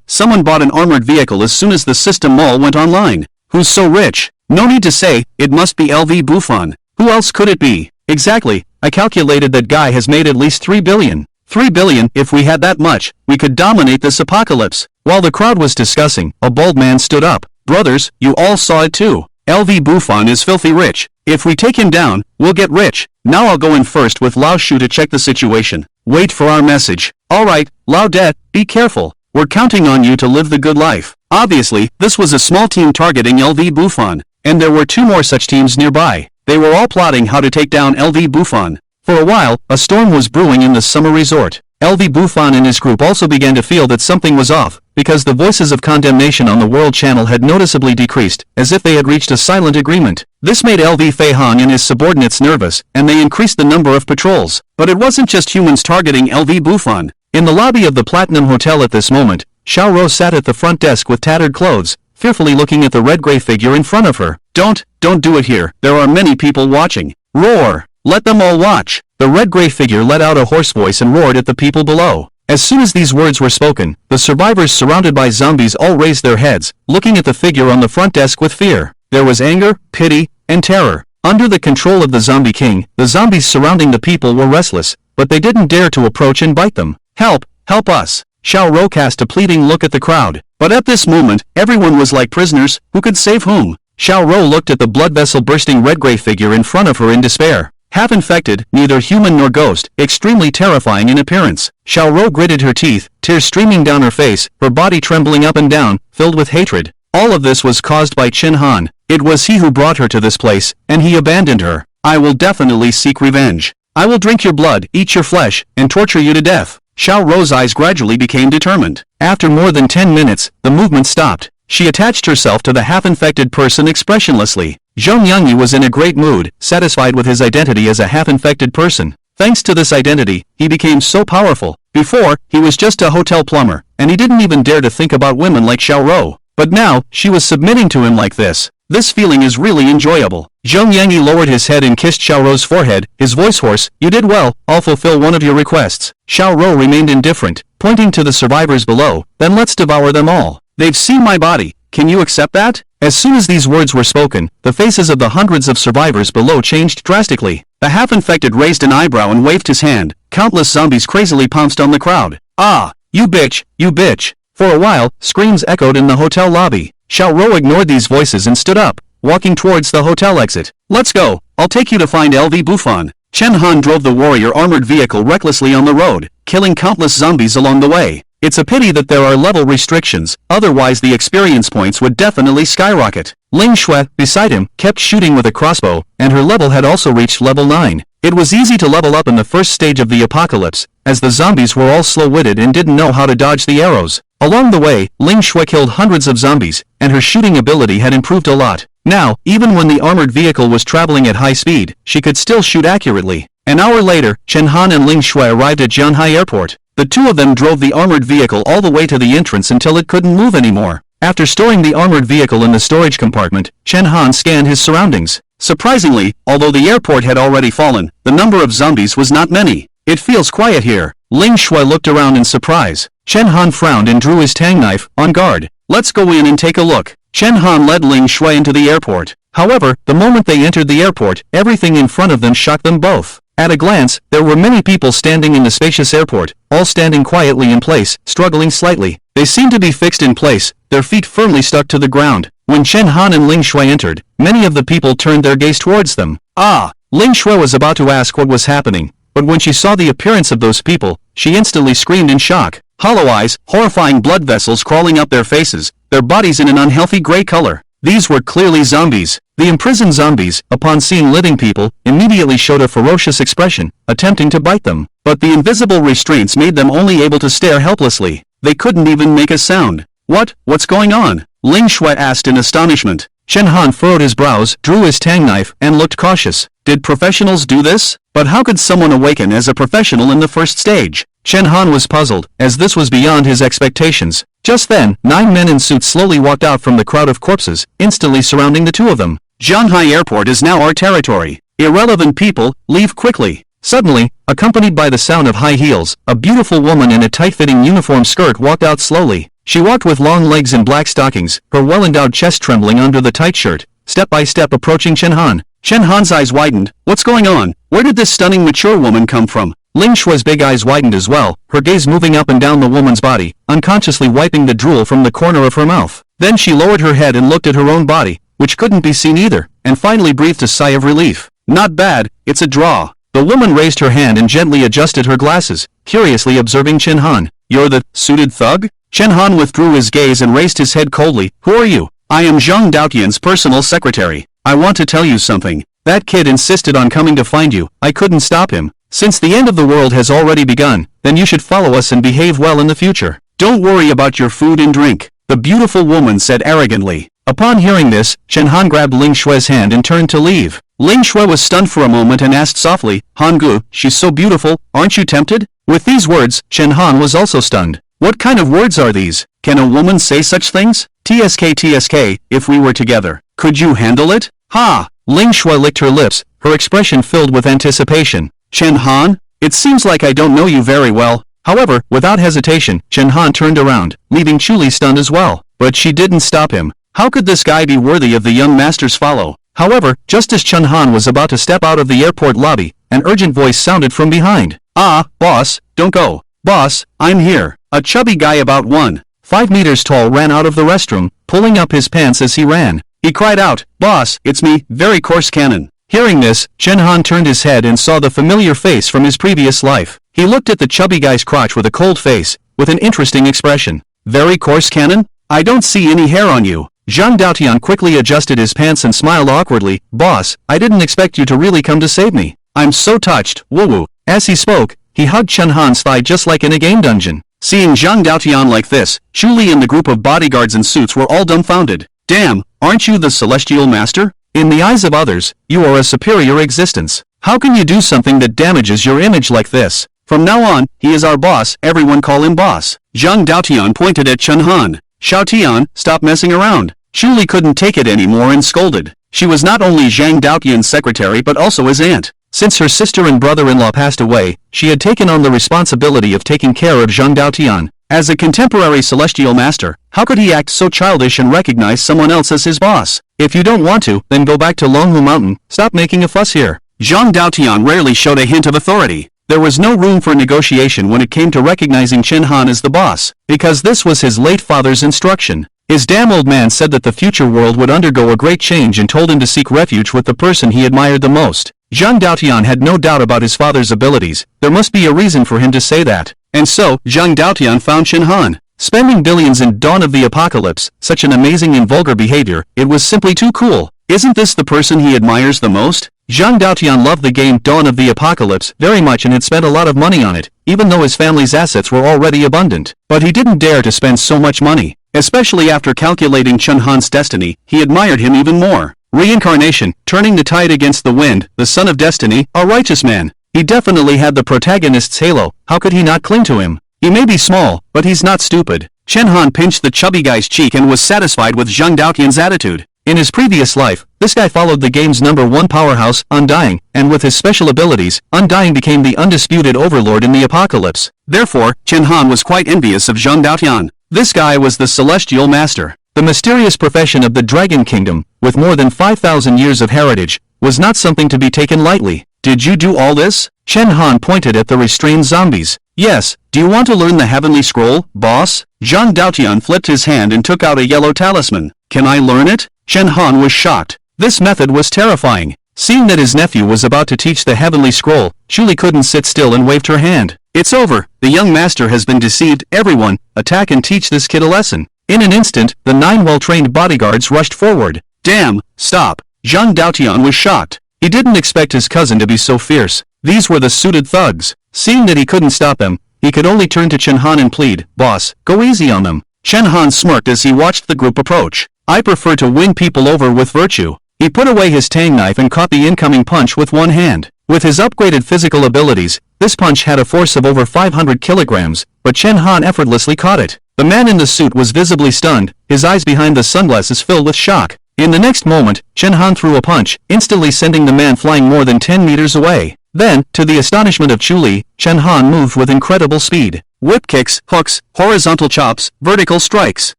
someone bought an armored vehicle as soon as the system mall went online. Who's so rich? No need to say, it must be LV Bufan. Who else could it be? Exactly, I calculated that guy has made at least 3 billion. 3 billion, if we had that much, we could dominate this apocalypse. While the crowd was discussing, a bald man stood up. Brothers, you all saw it too. LV Bufan is filthy rich. If we take him down, we'll get rich. Now I'll go in first with Lao Shu to check the situation. Wait for our message. Alright, Lao Det, be careful. We're counting on you to live the good life. Obviously, this was a small team targeting LV Bufan, and there were 2 more such teams nearby. They were all plotting how to take down LV Bufan. For a while, a storm was brewing in the summer resort. LV Buffon and his group also began to feel that something was off, because the voices of condemnation on the World Channel had noticeably decreased, as if they had reached a silent agreement. This made LV Feihong and his subordinates nervous, and they increased the number of patrols. But it wasn't just humans targeting LV Buffon. In the lobby of the Platinum Hotel at this moment, Xiao Rou sat at the front desk with tattered clothes, fearfully looking at the red-gray figure in front of her. Don't do it here. There are many people watching. Roar! Let them all watch. The red-gray figure let out a hoarse voice and roared at the people below. As soon as these words were spoken, the survivors surrounded by zombies all raised their heads, looking at the figure on the front desk with fear. There was anger, pity, and terror. Under the control of the Zombie King, the zombies surrounding the people were restless, but they didn't dare to approach and bite them. Help! Help us! Xiao Rou cast a pleading look at the crowd. But at this moment, everyone was like prisoners. Who could save whom? Xiao Rou looked at the blood vessel bursting red-gray figure in front of her in despair. Half infected, neither human nor ghost, extremely terrifying in appearance. Xiao Rou gritted her teeth, tears streaming down her face, her body trembling up and down, filled with hatred. All of this was caused by Chen Han. It was he who brought her to this place, and he abandoned her. I will definitely seek revenge. I will drink your blood, eat your flesh, and torture you to death. Xiao Rou's eyes gradually became determined. After more than 10 minutes, the movement stopped. She attached herself to the half-infected person expressionlessly. Zhong Yangyi was in a great mood, satisfied with his identity as a half-infected person. Thanks to this identity, he became so powerful. Before, he was just a hotel plumber, and he didn't even dare to think about women like Xiao Rou. But now, she was submitting to him like this. This feeling is really enjoyable. Zhong Yangyi lowered his head and kissed Xiao Rou's forehead, his voice hoarse. You did well, I'll fulfill one of your requests. Xiao Rou remained indifferent, pointing to the survivors below. Then let's devour them all. They've seen my body. Can you accept that? As soon as these words were spoken, the faces of the hundreds of survivors below changed drastically. The half-infected raised an eyebrow and waved his hand. Countless zombies crazily pounced on the crowd. Ah! You bitch! You bitch! For a while, screams echoed in the hotel lobby. Xiao Rou ignored these voices and stood up, walking towards the hotel exit. Let's go! I'll take you to find LV Buffon. Chen Han drove the warrior armored vehicle recklessly on the road, killing countless zombies along the way. It's a pity that there are level restrictions, otherwise the experience points would definitely skyrocket. Ling Shui, beside him, kept shooting with a crossbow, and her level had also reached level 9. It was easy to level up in the first stage of the apocalypse, as the zombies were all slow-witted and didn't know how to dodge the arrows. Along the way, Ling Shui killed hundreds of zombies, and her shooting ability had improved a lot. Now, even when the armored vehicle was traveling at high speed, she could still shoot accurately. An hour later, Chen Han and Ling Shui arrived at Jianhai Airport. The two of them drove the armored vehicle all the way to the entrance until it couldn't move anymore. After storing the armored vehicle in the storage compartment, Chen Han scanned his surroundings. Surprisingly, although the airport had already fallen, the number of zombies was not many. It feels quiet here. Ling Shui looked around in surprise. Chen Han frowned and drew his tang knife, on guard. Let's go in and take a look. Chen Han led Ling Shui into the airport. However, the moment they entered the airport, everything in front of them shocked them both. At a glance, there were many people standing in the spacious airport, all standing quietly in place, struggling slightly. They seemed to be fixed in place, their feet firmly stuck to the ground. When Chen Han and Ling Shui entered, many of the people turned their gaze towards them. Ah! Ling Shui was about to ask what was happening, but when she saw the appearance of those people, she instantly screamed in shock. Hollow eyes, horrifying blood vessels crawling up their faces, their bodies in an unhealthy gray color. These were clearly zombies. The imprisoned zombies, upon seeing living people, immediately showed a ferocious expression, attempting to bite them. But the invisible restraints made them only able to stare helplessly. They couldn't even make a sound. What's going on? Ling Shui asked in astonishment. Chen Han furrowed his brows, drew his tang knife, and looked cautious. Did professionals do this? But how could someone awaken as a professional in the first stage? Chen Han was puzzled, as this was beyond his expectations. Just then, 9 men in suits slowly walked out from the crowd of corpses, instantly surrounding the two of them. Jianhai Airport is now our territory. Irrelevant people, leave quickly. Suddenly, accompanied by the sound of high heels, a beautiful woman in a tight-fitting uniform skirt walked out slowly. She walked with long legs and black stockings, her well-endowed chest trembling under the tight shirt, step by step approaching Chen Han. Chen Han's eyes widened. What's going on? Where did this stunning mature woman come from? Ling Shui's big eyes widened as well, her gaze moving up and down the woman's body, unconsciously wiping the drool from the corner of her mouth. Then she lowered her head and looked at her own body, which couldn't be seen either, and finally breathed a sigh of relief. Not bad, it's a draw. The woman raised her hand and gently adjusted her glasses, curiously observing Chen Han. You're the suited thug? Chen Han withdrew his gaze and raised his head coldly. Who are you? I am Zhang Daotian's personal secretary. I want to tell you something. That kid insisted on coming to find you. I couldn't stop him. Since the end of the world has already begun, then you should follow us and behave well in the future. Don't worry about your food and drink, the beautiful woman said arrogantly. Upon hearing this, Chen Han grabbed Ling Shue's hand and turned to leave. Ling Shue was stunned for a moment and asked softly, Han Gu, she's so beautiful, aren't you tempted? With these words, Chen Han was also stunned. What kind of words are these? Can a woman say such things? TSK, if we were together, could you handle it? Ha! Ling Shue licked her lips, her expression filled with anticipation. Chen Han? It seems like I don't know you very well. However, without hesitation, Chen Han turned around, leaving Chuli stunned as well. But she didn't stop him. How could this guy be worthy of the young master's follow? However, just as Chen Han was about to step out of the airport lobby, an urgent voice sounded from behind. Ah, boss, don't go. Boss, I'm here. A chubby guy about 1.5 meters tall ran out of the restroom, pulling up his pants as he ran. He cried out, Boss, it's me, very coarse cannon. Hearing this, Chen Han turned his head and saw the familiar face from his previous life. He looked at the chubby guy's crotch with a cold face, with an interesting expression. Very coarse cannon? I don't see any hair on you. Zhang Daotian quickly adjusted his pants and smiled awkwardly. Boss, I didn't expect you to really come to save me. I'm so touched, woo-woo. As he spoke, he hugged Chen Han's thigh just like in a game dungeon. Seeing Zhang Daotian like this, Xu Li and the group of bodyguards in suits were all dumbfounded. Damn, aren't you the celestial master? In the eyes of others, you are a superior existence. How can you do something that damages your image like this? From now on, he is our boss, everyone call him boss. Zhang Daotian pointed at Chen Han. Xiao Tian, stop messing around. Xu Li couldn't take it anymore and scolded. She was not only Zhang Daotian's secretary but also his aunt. Since her sister and brother-in-law passed away, she had taken on the responsibility of taking care of Zhang Daotian. As a contemporary celestial master, how could he act so childish and recognize someone else as his boss? If you don't want to, then go back to Longhu Mountain, stop making a fuss here. Zhang Daotian rarely showed a hint of authority. There was no room for negotiation when it came to recognizing Chen Han as the boss, because this was his late father's instruction. His damn old man said that the future world would undergo a great change and told him to seek refuge with the person he admired the most. Zhang Daotian had no doubt about his father's abilities. There must be a reason for him to say that. And so, Zhang Daotian found Chen Han. Spending billions in Dawn of the Apocalypse, such an amazing and vulgar behavior, it was simply too cool. Isn't this the person he admires the most? Zhang Daotian loved the game Dawn of the Apocalypse very much and had spent a lot of money on it, even though his family's assets were already abundant. But he didn't dare to spend so much money. Especially after calculating Chen Han's destiny, he admired him even more. Reincarnation, turning the tide against the wind, the son of destiny, a righteous man. He definitely had the protagonist's halo. How could he not cling to him? He may be small, but he's not stupid. Chen Han pinched the chubby guy's cheek and was satisfied with Zhang Daotian's attitude. In his previous life, this guy followed the game's #1 powerhouse, Undying, and with his special abilities, Undying became the undisputed overlord in the apocalypse. Therefore, Chen Han was quite envious of Zhang Daotian. This guy was the celestial master. The mysterious profession of the Dragon Kingdom, with more than 5,000 years of heritage, was not something to be taken lightly. Did you do all this? Chen Han pointed at the restrained zombies. Yes, do you want to learn the heavenly scroll, boss? Zhang Daotian flipped his hand and took out a yellow talisman. Can I learn it? Chen Han was shocked. This method was terrifying. Seeing that his nephew was about to teach the heavenly scroll, Xu Li couldn't sit still and waved her hand. It's over. The young master has been deceived. Everyone, attack and teach this kid a lesson. In an instant, the 9 well-trained bodyguards rushed forward. Damn, stop. Zhang Daotian was shocked. He didn't expect his cousin to be so fierce. These were the suited thugs. Seeing that he couldn't stop them, he could only turn to Chen Han and plead, Boss, go easy on them. Chen Han smirked as he watched the group approach. I prefer to win people over with virtue. He put away his tang knife and caught the incoming punch with one hand. With his upgraded physical abilities, this punch had a force of over 500 kilograms, but Chen Han effortlessly caught it. The man in the suit was visibly stunned, his eyes behind the sunglasses filled with shock. In the next moment, Chen Han threw a punch, instantly sending the man flying more than 10 meters away. Then, to the astonishment of Xu Li, Chen Han moved with incredible speed. Whip kicks, hooks, horizontal chops, vertical strikes.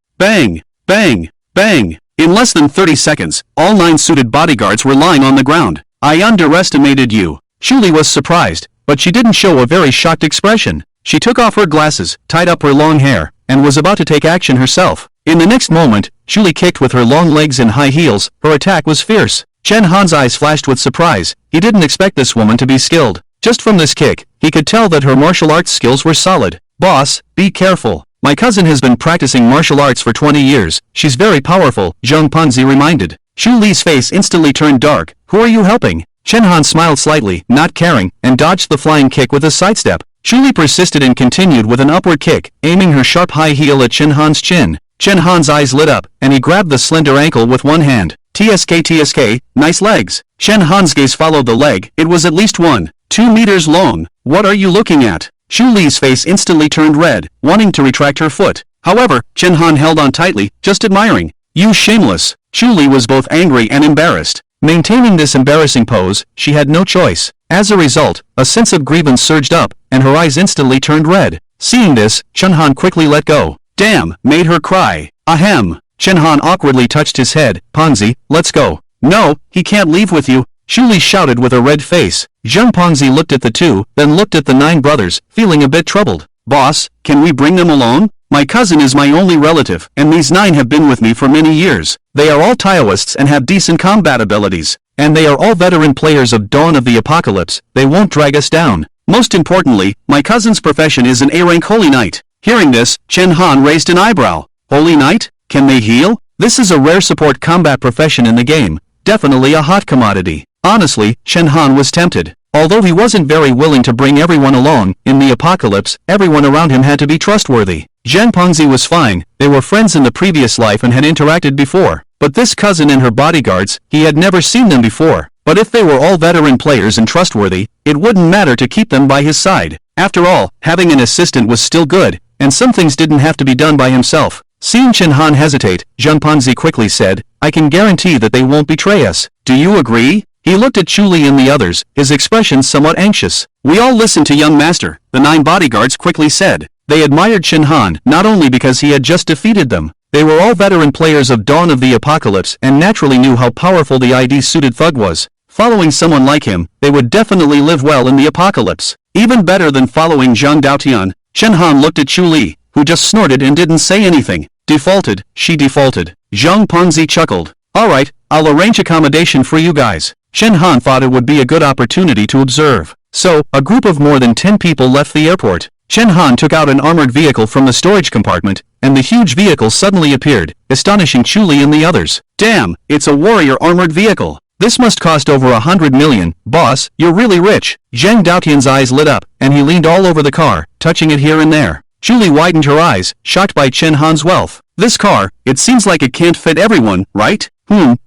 Bang! Bang! Bang! In less than 30 seconds, all 9 suited bodyguards were lying on the ground. I underestimated you. Xu Li was surprised, but she didn't show a very shocked expression. She took off her glasses, tied up her long hair, and was about to take action herself. In the next moment, Xu Li kicked with her long legs and high heels. Her attack was fierce. Chen Han's eyes flashed with surprise. He didn't expect this woman to be skilled. Just from this kick, he could tell that her martial arts skills were solid. Boss, be careful. My cousin has been practicing martial arts for 20 years. She's very powerful, Zheng Punzi reminded. Xu Li's face instantly turned dark. Who are you helping? Chen Han smiled slightly, not caring, and dodged the flying kick with a sidestep. Chuli persisted and continued with an upward kick, aiming her sharp high heel at Chen Han's chin. Chen Han's eyes lit up, and he grabbed the slender ankle with one hand. TSK, nice legs. Chen Han's gaze followed the leg. It was at least 2 meters long. What are you looking at? Chuli's face instantly turned red, wanting to retract her foot. However, Chen Han held on tightly, just admiring. You shameless. Chuli was both angry and embarrassed. Maintaining this embarrassing pose, she had no choice. As a result, a sense of grievance surged up, and her eyes instantly turned red. Seeing this, Chen Han quickly let go. Damn, made her cry. Ahem. Chen Han awkwardly touched his head. Ponzi, let's go. No, he can't leave with you, Chuli shouted with a red face. Zhang Ponzi looked at the two, then looked at the 9 brothers, feeling a bit troubled. Boss, can we bring them along? My cousin is my only relative, and these 9 have been with me for many years. They are all Taoists and have decent combat abilities. And they are all veteran players of Dawn of the Apocalypse. They won't drag us down. Most importantly, my cousin's profession is an A-rank Holy Knight. Hearing this, Chen Han raised an eyebrow. Holy Knight? Can they heal? This is a rare support combat profession in the game. Definitely a hot commodity. Honestly, Chen Han was tempted. Although he wasn't very willing to bring everyone along, in the apocalypse, everyone around him had to be trustworthy. Zhang Pengzi was fine, they were friends in the previous life and had interacted before. But this cousin and her bodyguards, he had never seen them before. But if they were all veteran players and trustworthy, it wouldn't matter to keep them by his side. After all, having an assistant was still good, and some things didn't have to be done by himself. Seeing Chen Han hesitate, Zhang Pengzi quickly said, I can guarantee that they won't betray us. Do you agree? He looked at Chuli and the others, his expression somewhat anxious. We all listen to young master, the 9 bodyguards quickly said. They admired Chen Han, not only because he had just defeated them. They were all veteran players of Dawn of the Apocalypse and naturally knew how powerful the ID-suited thug was. Following someone like him, they would definitely live well in the apocalypse. Even better than following Zhang Daotian. Chen Han looked at Chuli, who just snorted and didn't say anything. Defaulted, she defaulted. Zhang Pengzi chuckled. Alright, I'll arrange accommodation for you guys. Chen Han thought it would be a good opportunity to observe. So, a group of more than 10 people left the airport. Chen Han took out an armored vehicle from the storage compartment, and the huge vehicle suddenly appeared, astonishing Chuli and the others. Damn, it's a warrior armored vehicle. This must cost over 100 million. Boss, you're really rich. Zhang Daotian's eyes lit up, and he leaned all over the car, touching it here and there. Chuli widened her eyes, shocked by Chen Han's wealth. This car, it seems like it can't fit everyone, right?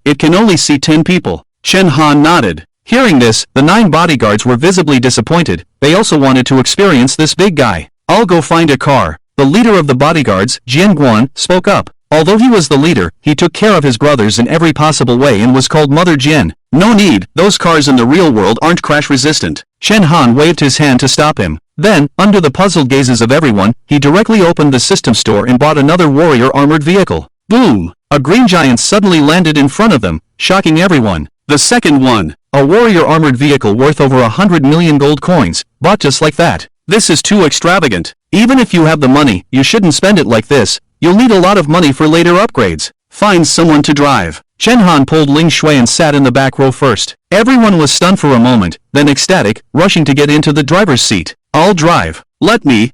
It can only seat 10 people. Chen Han nodded. Hearing this, the 9 bodyguards were visibly disappointed. They also wanted to experience this big guy. I'll go find a car. The leader of the bodyguards, Jian Guan, spoke up. Although he was the leader, he took care of his brothers in every possible way and was called Mother Jian. No need, those cars in the real world aren't crash resistant. Chen Han waved his hand to stop him. Then, under the puzzled gazes of everyone, he directly opened the system store and bought another warrior armored vehicle. Boom! A green giant suddenly landed in front of them, shocking everyone. The second one, a warrior armored vehicle worth over 100 million gold coins, bought just like that. This is too extravagant. Even if you have the money, you shouldn't spend it like this. You'll need a lot of money for later upgrades. Find someone to drive. Chen Han pulled Ling Shui and sat in the back row first. Everyone was stunned for a moment, then ecstatic, rushing to get into the driver's seat. I'll drive. Let me.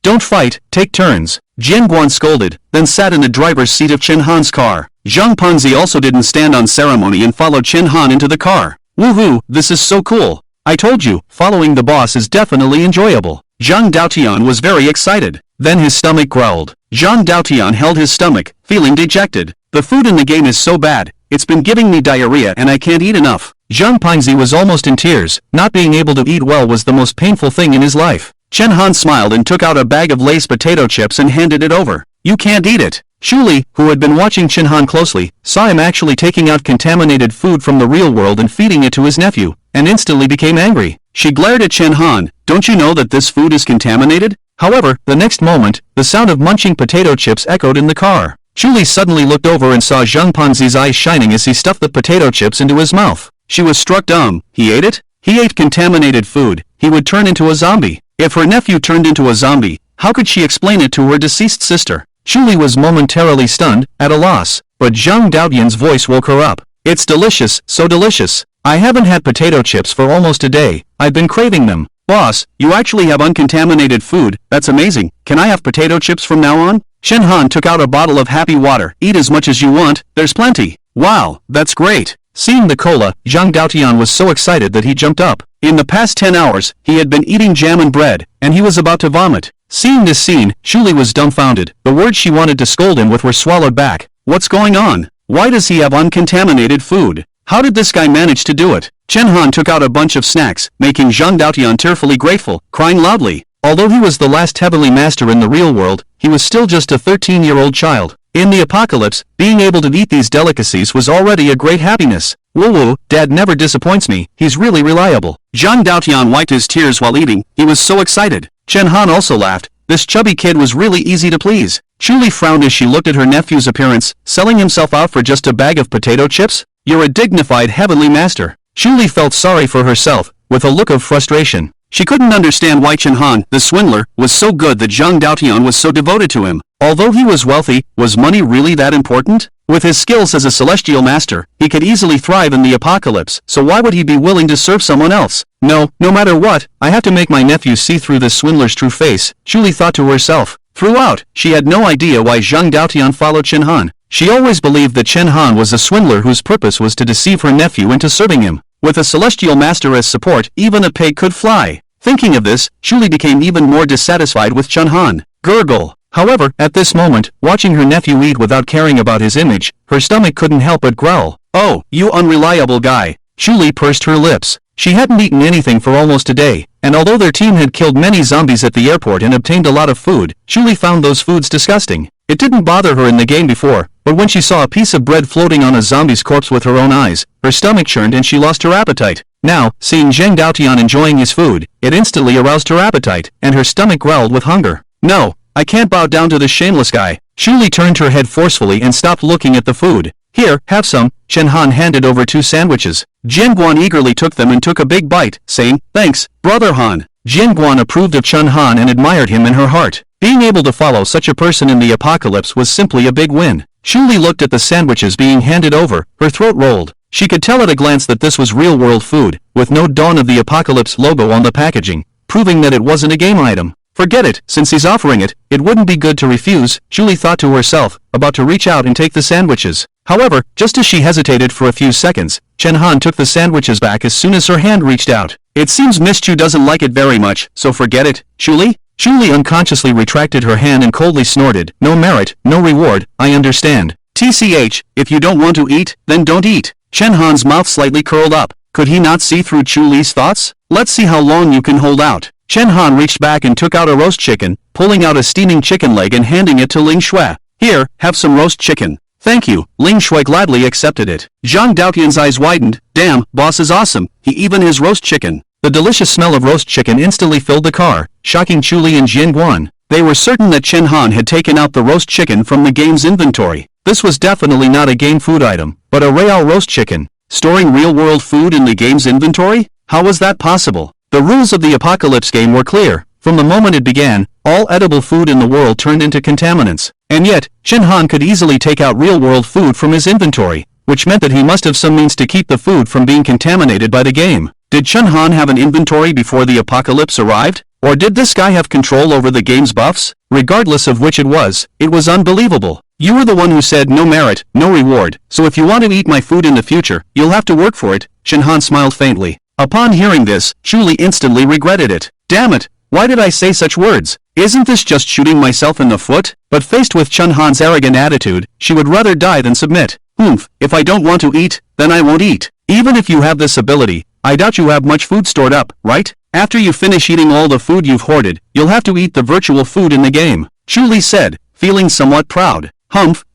Don't fight, take turns. Jian Guan scolded, then sat in the driver's seat of Chen Han's car. Zhang Pengzi also didn't stand on ceremony and followed Chen Han into the car. Woohoo, this is so cool. I told you, following the boss is definitely enjoyable. Zhang Daotian was very excited. Then his stomach growled. Zhang Daotian held his stomach, feeling dejected. The food in the game is so bad, it's been giving me diarrhea and I can't eat enough. Zhang Pengzi was almost in tears. Not being able to eat well was the most painful thing in his life. Chen Han smiled and took out a bag of Lay's potato chips and handed it over. You can't eat it. Chuli, who had been watching Chen Han closely, saw him actually taking out contaminated food from the real world and feeding it to his nephew, and instantly became angry. She glared at Chen Han. Don't you know that this food is contaminated? However, the next moment, the sound of munching potato chips echoed in the car. Chuli suddenly looked over and saw Zhang Pengzi's eyes shining as he stuffed the potato chips into his mouth. She was struck dumb. He ate it? He ate contaminated food. He would turn into a zombie. If her nephew turned into a zombie, how could she explain it to her deceased sister? Chuli was momentarily stunned, at a loss, but Zhang Daotian's voice woke her up. It's delicious, so delicious. I haven't had potato chips for almost a day. I've been craving them. Boss, you actually have uncontaminated food. That's amazing. Can I have potato chips from now on? Chen Han took out a bottle of happy water. Eat as much as you want. There's plenty. Wow, that's great. Seeing the cola, Zhang Daotian was so excited that he jumped up. In the past 10 hours, he had been eating jam and bread, and he was about to vomit. Seeing this scene, Shuli was dumbfounded. The words she wanted to scold him with were swallowed back. What's going on? Why does he have uncontaminated food? How did this guy manage to do it? Chen Han took out a bunch of snacks, making Zhang Daotian tearfully grateful, crying loudly. Although he was the last heavenly master in the real world, he was still just a 13-year-old child. In the apocalypse, being able to eat these delicacies was already a great happiness. Woo-woo, Dad never disappoints me, he's really reliable. Zhang Daotian wiped his tears while eating, he was so excited. Chen Han also laughed. This chubby kid was really easy to please. Shuli frowned as she looked at her nephew's appearance, selling himself out for just a bag of potato chips? You're a dignified heavenly master. Shuli felt sorry for herself, with a look of frustration. She couldn't understand why Chen Han, the swindler, was so good that Zhang Daotian was so devoted to him. Although he was wealthy, was money really that important? With his skills as a celestial master, he could easily thrive in the apocalypse, so why would he be willing to serve someone else? No matter what, I have to make my nephew see through this swindler's true face, Shuli thought to herself. Throughout, she had no idea why Zhang Daotian followed Chen Han. She always believed that Chen Han was a swindler whose purpose was to deceive her nephew into serving him. With a celestial master as support, even a pig could fly. Thinking of this, Shuli became even more dissatisfied with Chen Han. Gurgle. However, at this moment, watching her nephew eat without caring about his image, her stomach couldn't help but growl. Oh, you unreliable guy. Shuli pursed her lips. She hadn't eaten anything for almost a day, and although their team had killed many zombies at the airport and obtained a lot of food, Shuli found those foods disgusting. It didn't bother her in the game before, but when she saw a piece of bread floating on a zombie's corpse with her own eyes, her stomach churned and she lost her appetite. Now, seeing Zhang Daotian enjoying his food, it instantly aroused her appetite, and her stomach growled with hunger. No, I can't bow down to this shameless guy. Shuli turned her head forcefully and stopped looking at the food. Here, have some. Chen Han handed over 2 sandwiches. Jian Guan eagerly took them and took a big bite, saying, Thanks, Brother Han. Jian Guan approved of Chen Han and admired him in her heart. Being able to follow such a person in the apocalypse was simply a big win. Shuli looked at the sandwiches being handed over, her throat rolled. She could tell at a glance that this was real-world food, with no Dawn of the Apocalypse logo on the packaging, proving that it wasn't a game item. Forget it, since he's offering it, it wouldn't be good to refuse, Shuli thought to herself, about to reach out and take the sandwiches. However, just as she hesitated for a few seconds, Chen Han took the sandwiches back as soon as her hand reached out. It seems Miss Chu doesn't like it very much, so forget it, Shuli? Shuli unconsciously retracted her hand and coldly snorted, No merit, no reward, I understand. TCH, if you don't want to eat, then don't eat. Chen Han's mouth slightly curled up. Could he not see through Shuli's thoughts? Let's see how long you can hold out. Chen Han reached back and took out a roast chicken, pulling out a steaming chicken leg and handing it to Ling Shui. Here, have some roast chicken. Thank you. Ling Shui gladly accepted it. Zhang Daotian's eyes widened. Damn, boss is awesome. He even has roast chicken. The delicious smell of roast chicken instantly filled the car, shocking Shuli and Jian Guan. They were certain that Chen Han had taken out the roast chicken from the game's inventory. This was definitely not a game food item, but a real roast chicken. Storing real-world food in the game's inventory? How was that possible? The rules of the Apocalypse game were clear. From the moment it began, all edible food in the world turned into contaminants. And yet, Chen Han could easily take out real-world food from his inventory, which meant that he must have some means to keep the food from being contaminated by the game. Did Chen Han have an inventory before the Apocalypse arrived? Or did this guy have control over the game's buffs? Regardless of which it was unbelievable. You were the one who said no merit, no reward, so if you want to eat my food in the future, you'll have to work for it. Chen Han smiled faintly. Upon hearing this, Shuli instantly regretted it. Damn it, why did I say such words? Isn't this just shooting myself in the foot? But faced with Chen Han's arrogant attitude, she would rather die than submit. If I don't want to eat, then I won't eat. Even if you have this ability, I doubt you have much food stored up, right? After you finish eating all the food you've hoarded, you'll have to eat the virtual food in the game. Shuli said, feeling somewhat proud.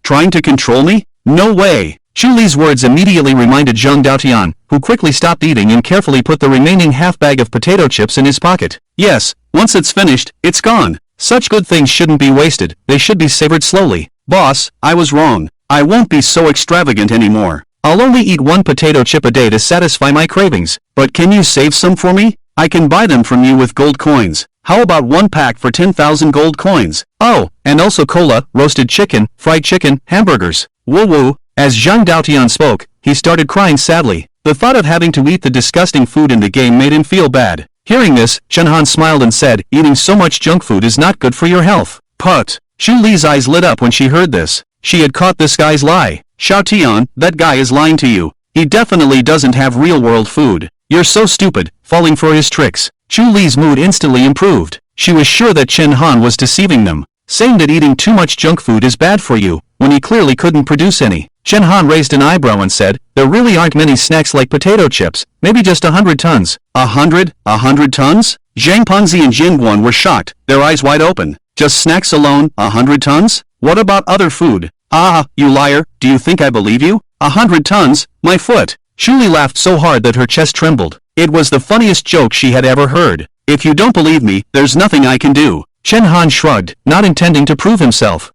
Trying to control me? No way. Shuli's words immediately reminded Zhang Daotian, who quickly stopped eating and carefully put the remaining half bag of potato chips in his pocket. Yes, once it's finished, it's gone. Such good things shouldn't be wasted, they should be savored slowly. Boss, I was wrong. I won't be so extravagant anymore. I'll only eat 1 potato chip a day to satisfy my cravings. But can you save some for me? I can buy them from you with gold coins. How about 1 pack for 10,000 gold coins? Oh, and also cola, roasted chicken, fried chicken, hamburgers. Woo-woo. As Zhang Daotian spoke, he started crying sadly. The thought of having to eat the disgusting food in the game made him feel bad. Hearing this, Chen Han smiled and said, eating so much junk food is not good for your health. Put. Shuli's eyes lit up when she heard this. She had caught this guy's lie. Xiao Tian, that guy is lying to you. He definitely doesn't have real-world food. You're so stupid, falling for his tricks. Chu Li's mood instantly improved. She was sure that Chen Han was deceiving them, saying that eating too much junk food is bad for you, when he clearly couldn't produce any. Chen Han raised an eyebrow and said, there really aren't many snacks like potato chips, maybe just 100 tons. 100 tons? Zhang Pengzi and Jin Guan were shocked, their eyes wide open. Just snacks alone, 100 tons? What about other food? Ah, you liar, do you think I believe you? 100 tons? My foot. Chu Li laughed so hard that her chest trembled. It was the funniest joke she had ever heard. If you don't believe me, there's nothing I can do. Chen Han shrugged, not intending to prove himself.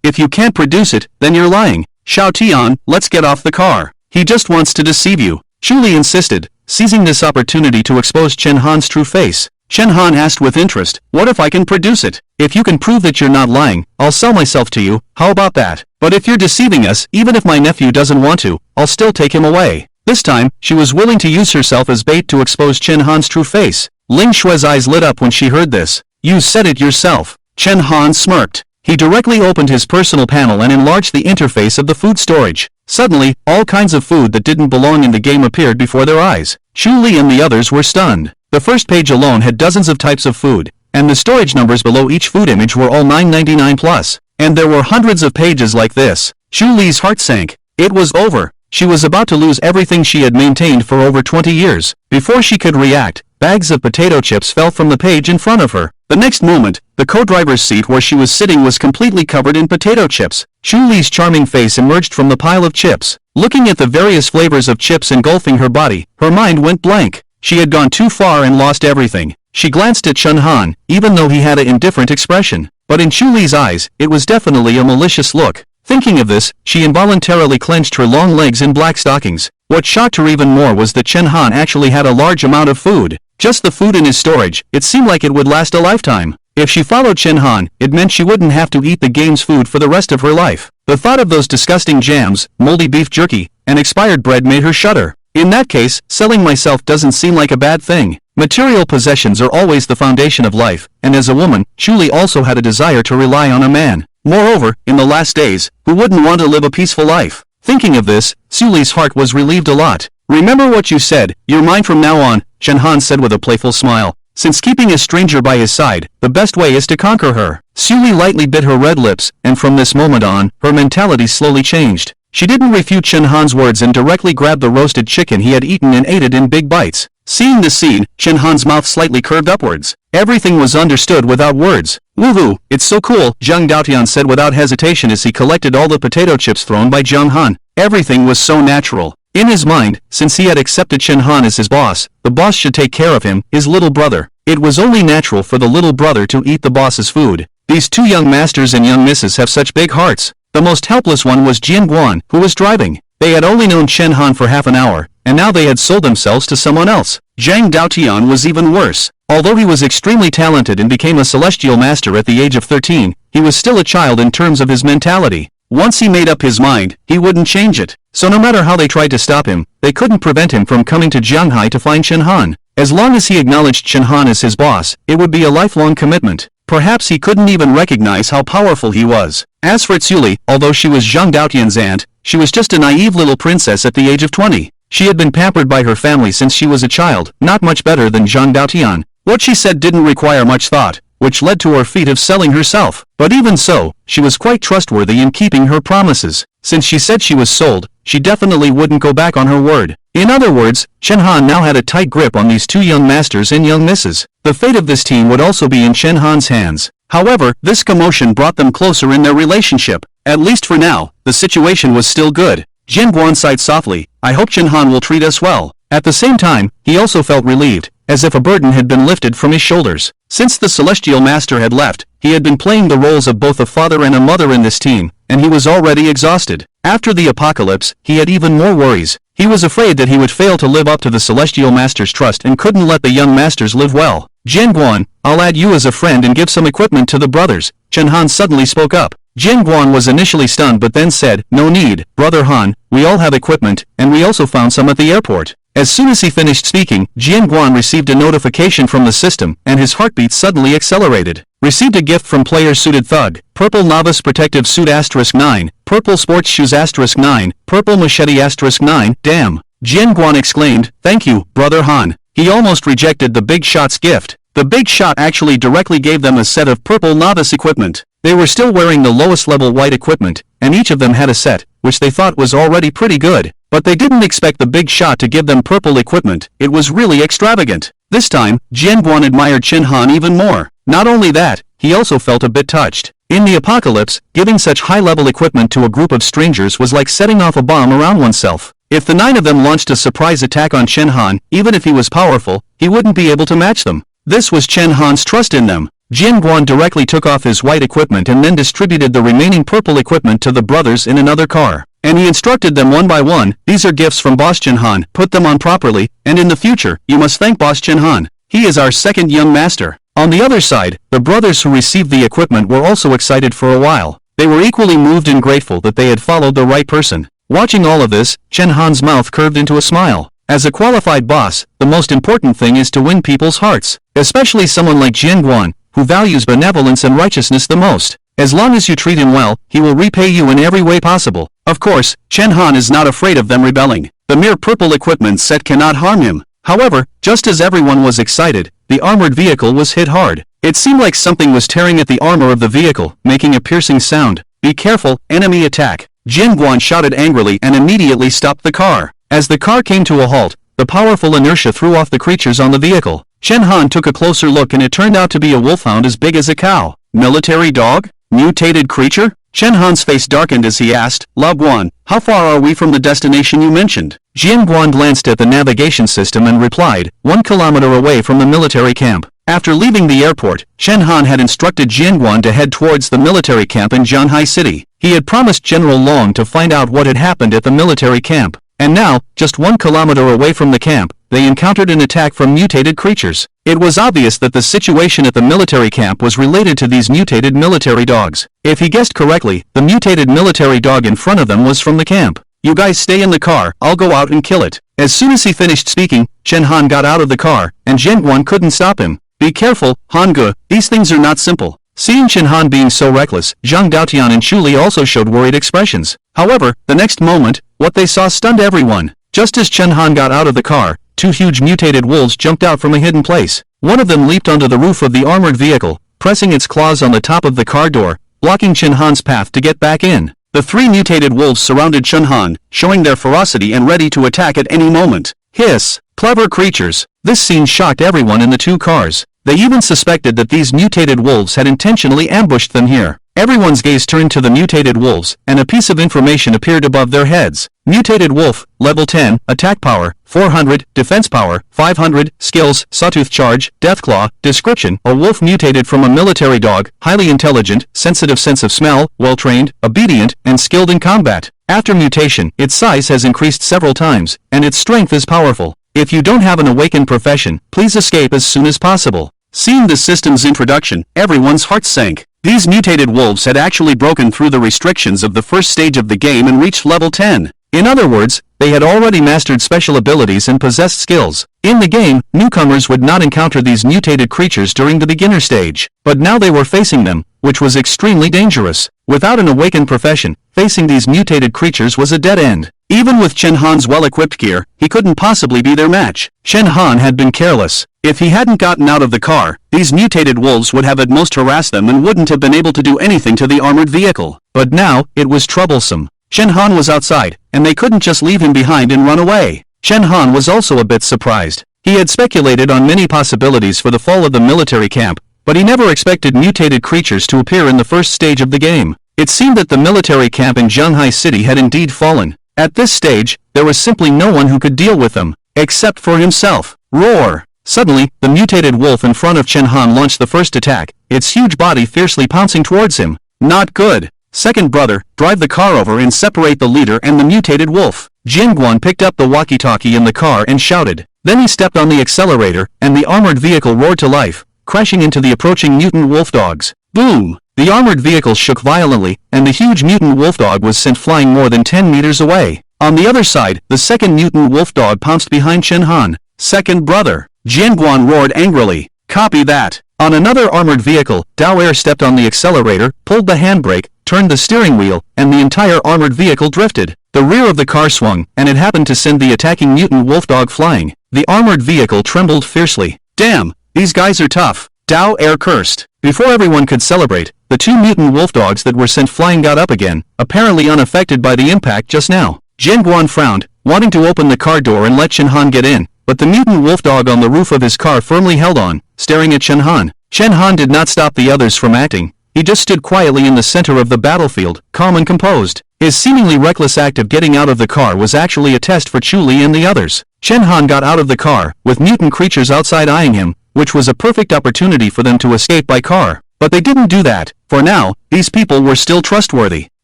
If you can't produce it, then you're lying. Xiao Tian, let's get off the car. He just wants to deceive you. Chu Li insisted, seizing this opportunity to expose Chen Han's true face. Chen Han asked with interest, what if I can produce it? If you can prove that you're not lying, I'll sell myself to you, how about that? But if you're deceiving us, even if my nephew doesn't want to, I'll still take him away. This time, she was willing to use herself as bait to expose Chen Han's true face. Ling Shue's eyes lit up when she heard this. You said it yourself. Chen Han smirked. He directly opened his personal panel and enlarged the interface of the food storage. Suddenly, all kinds of food that didn't belong in the game appeared before their eyes. Chu Li and the others were stunned. The first page alone had dozens of types of food, and the storage numbers below each food image were all 999 plus. And there were hundreds of pages like this. Chu Li's heart sank. It was over. She was about to lose everything she had maintained for over 20 years. Before she could react, bags of potato chips fell from the page in front of her. The next moment, the co-driver's seat where she was sitting was completely covered in potato chips. Chu Li's charming face emerged from the pile of chips. Looking at the various flavors of chips engulfing her body, her mind went blank. She had gone too far and lost everything. She glanced at Chen Han, even though he had an indifferent expression. But in Chu Li's eyes, it was definitely a malicious look. Thinking of this, she involuntarily clenched her long legs in black stockings. What shocked her even more was that Chen Han actually had a large amount of food. Just the food in his storage, it seemed like it would last a lifetime. If she followed Chen Han, it meant she wouldn't have to eat the game's food for the rest of her life. The thought of those disgusting jams, moldy beef jerky, and expired bread made her shudder. In that case, selling myself doesn't seem like a bad thing. Material possessions are always the foundation of life, and as a woman, Chu Li also had a desire to rely on a man. Moreover, in the last days, who wouldn't want to live a peaceful life? Thinking of this, Chu Li's heart was relieved a lot. Remember what you said, you're mine from now on, Chen Han said with a playful smile. Since keeping a stranger by his side, the best way is to conquer her. Chu Li lightly bit her red lips, and from this moment on, her mentality slowly changed. She didn't refute Chen Han's words and directly grabbed the roasted chicken he had eaten and ate it in big bites. Seeing this scene, Chen Han's mouth slightly curved upwards. Everything was understood without words. Woohoo, it's so cool, Zhang Daotian said without hesitation as he collected all the potato chips thrown by Zhang Han. Everything was so natural. In his mind, since he had accepted Chen Han as his boss, the boss should take care of him, his little brother. It was only natural for the little brother to eat the boss's food. These two young masters and young misses have such big hearts. The most helpless one was Jin Guan, who was driving. They had only known Chen Han for half an hour, and now they had sold themselves to someone else. Zhang Daotian was even worse. Although he was extremely talented and became a celestial master at the age of 13, he was still a child in terms of his mentality. Once he made up his mind, he wouldn't change it. So no matter how they tried to stop him, they couldn't prevent him from coming to Jianghai to find Chen Han. As long as he acknowledged Chen Han as his boss, it would be a lifelong commitment. Perhaps he couldn't even recognize how powerful he was. As for Chu Li, although she was Zhang Daotian's aunt, she was just a naive little princess at the age of 20. She had been pampered by her family since she was a child, not much better than Zhang Daotian. What she said didn't require much thought, which led to her feat of selling herself. But even so, she was quite trustworthy in keeping her promises. Since she said she was sold, she definitely wouldn't go back on her word. In other words, Chen Han now had a tight grip on these two young masters and young misses. The fate of this team would also be in Chen Han's hands. However, this commotion brought them closer in their relationship. At least for now, the situation was still good. Jin Guan sighed softly, I hope Chen Han will treat us well. At the same time, he also felt relieved, as if a burden had been lifted from his shoulders. Since the Celestial Master had left, he had been playing the roles of both a father and a mother in this team, and he was already exhausted. After the apocalypse, he had even more worries. He was afraid that he would fail to live up to the Celestial Master's trust and couldn't let the young masters live well. Jin Guan, I'll add you as a friend and give some equipment to the brothers, Chen Han suddenly spoke up. Jin Guan was initially stunned but then said, no need, Brother Han, we all have equipment, and we also found some at the airport. As soon as he finished speaking, Jin Guan received a notification from the system, and his heartbeat suddenly accelerated. Received a gift from player suited thug. Purple novice protective suit *9. Purple sports shoes *9. Purple machete *9. Damn. Jian Guan exclaimed, "Thank you, brother Han." He almost rejected the Big Shot's gift. The Big Shot actually directly gave them a set of purple novice equipment. They were still wearing the lowest level white equipment, and each of them had a set, which they thought was already pretty good. But they didn't expect the Big Shot to give them purple equipment. It was really extravagant. This time, Jian Guan admired Chen Han even more. Not only that, he also felt a bit touched. In the apocalypse, giving such high-level equipment to a group of strangers was like setting off a bomb around oneself. If the 9 of them launched a surprise attack on Chen Han, even if he was powerful, he wouldn't be able to match them. This was Chen Han's trust in them. Jian Guan directly took off his white equipment and then distributed the remaining purple equipment to the brothers in another car. And he instructed them one by one, "These are gifts from Boss Chen Han, put them on properly, and in the future, you must thank Boss Chen Han. He is our second young master." On the other side, the brothers who received the equipment were also excited for a while. They were equally moved and grateful that they had followed the right person. Watching all of this, Chen Han's mouth curved into a smile. As a qualified boss, the most important thing is to win people's hearts, especially someone like Jian Guan, who values benevolence and righteousness the most. As long as you treat him well, he will repay you in every way possible. Of course, Chen Han is not afraid of them rebelling. The mere purple equipment set cannot harm him. However, just as everyone was excited, the armored vehicle was hit hard. It seemed like something was tearing at the armor of the vehicle, making a piercing sound. "Be careful, enemy attack!" Jian Guan shouted angrily and immediately stopped the car. As the car came to a halt, the powerful inertia threw off the creatures on the vehicle. Chen Han took a closer look and it turned out to be a wolfhound as big as a cow. Military dog? Mutated creature? Chen Han's face darkened as he asked, "La Guan, how far are we from the destination you mentioned?" Jian Guan glanced at the navigation system and replied, 1 kilometer away from the military camp. After leaving the airport, Chen Han had instructed Jian Guan to head towards the military camp in Zhanghai City. He had promised General Long to find out what had happened at the military camp. And now, just 1 kilometer away from the camp, they encountered an attack from mutated creatures. It was obvious that the situation at the military camp was related to these mutated military dogs. If he guessed correctly, the mutated military dog in front of them was from the camp. "You guys stay in the car, I'll go out and kill it." As soon as he finished speaking, Chen Han got out of the car, and Jian Guan couldn't stop him. "Be careful, Han Ge, these things are not simple." Seeing Chen Han being so reckless, Zhang Daotian and Chu Li also showed worried expressions. However, the next moment, what they saw stunned everyone. Just as Chen Han got out of the car, 2 huge mutated wolves jumped out from a hidden place. One of them leaped onto the roof of the armored vehicle, pressing its claws on the top of the car door, blocking Chen Han's path to get back in. The 3 mutated wolves surrounded Chen Han, showing their ferocity and ready to attack at any moment. Hiss! Clever creatures! This scene shocked everyone in the 2 cars. They even suspected that these mutated wolves had intentionally ambushed them here. Everyone's gaze turned to the mutated wolves, and a piece of information appeared above their heads. Mutated wolf, level 10, attack power, 400, defense power, 500, skills, sawtooth charge, deathclaw, description, a wolf mutated from a military dog, highly intelligent, sensitive sense of smell, well-trained, obedient, and skilled in combat. After mutation, its size has increased several times, and its strength is powerful. If you don't have an awakened profession, please escape as soon as possible. Seeing the system's introduction, everyone's hearts sank. These mutated wolves had actually broken through the restrictions of the first stage of the game and reached level 10. In other words, they had already mastered special abilities and possessed skills. In the game, newcomers would not encounter these mutated creatures during the beginner stage, but now they were facing them, which was extremely dangerous. Without an awakened profession, facing these mutated creatures was a dead end. Even with Chen Han's well-equipped gear, he couldn't possibly be their match. Chen Han had been careless. If he hadn't gotten out of the car, these mutated wolves would have at most harassed them and wouldn't have been able to do anything to the armored vehicle. But now, it was troublesome. Chen Han was outside, and they couldn't just leave him behind and run away. Chen Han was also a bit surprised. He had speculated on many possibilities for the fall of the military camp, but he never expected mutated creatures to appear in the first stage of the game. It seemed that the military camp in Zhanghai City had indeed fallen. At this stage, there was simply no one who could deal with them, except for himself. Roar! Suddenly, the mutated wolf in front of Chen Han launched the first attack, its huge body fiercely pouncing towards him. Not good. Second brother, drive the car over and separate the leader and the mutated wolf. Jian Guan picked up the walkie-talkie in the car and shouted. Then he stepped on the accelerator, and the armored vehicle roared to life, crashing into the approaching mutant wolf dogs. Boom! The armored vehicle shook violently, and the huge mutant wolf dog was sent flying more than 10 meters away. On the other side, the second mutant wolf dog pounced behind Chen Han. Second brother. Jian Guan roared angrily. Copy that. On another armored vehicle, Dao Air stepped on the accelerator, pulled the handbrake, turned the steering wheel, and the entire armored vehicle drifted. The rear of the car swung, and it happened to send the attacking mutant wolfdog flying. The armored vehicle trembled fiercely. Damn, these guys are tough, Dao Air cursed. Before everyone could celebrate, the two mutant wolfdogs that were sent flying got up again, apparently unaffected by the impact just now. Jianguan frowned, wanting to open the car door and let Chen Han get in, but the mutant wolfdog on the roof of his car firmly held on, staring at Chen Han. Chen Han did not stop the others from acting. He just stood quietly in the center of the battlefield, calm and composed. His seemingly reckless act of getting out of the car was actually a test for Chu Li and the others. Chen Han got out of the car, with mutant creatures outside eyeing him, which was a perfect opportunity for them to escape by car. But they didn't do that. For now, these people were still trustworthy.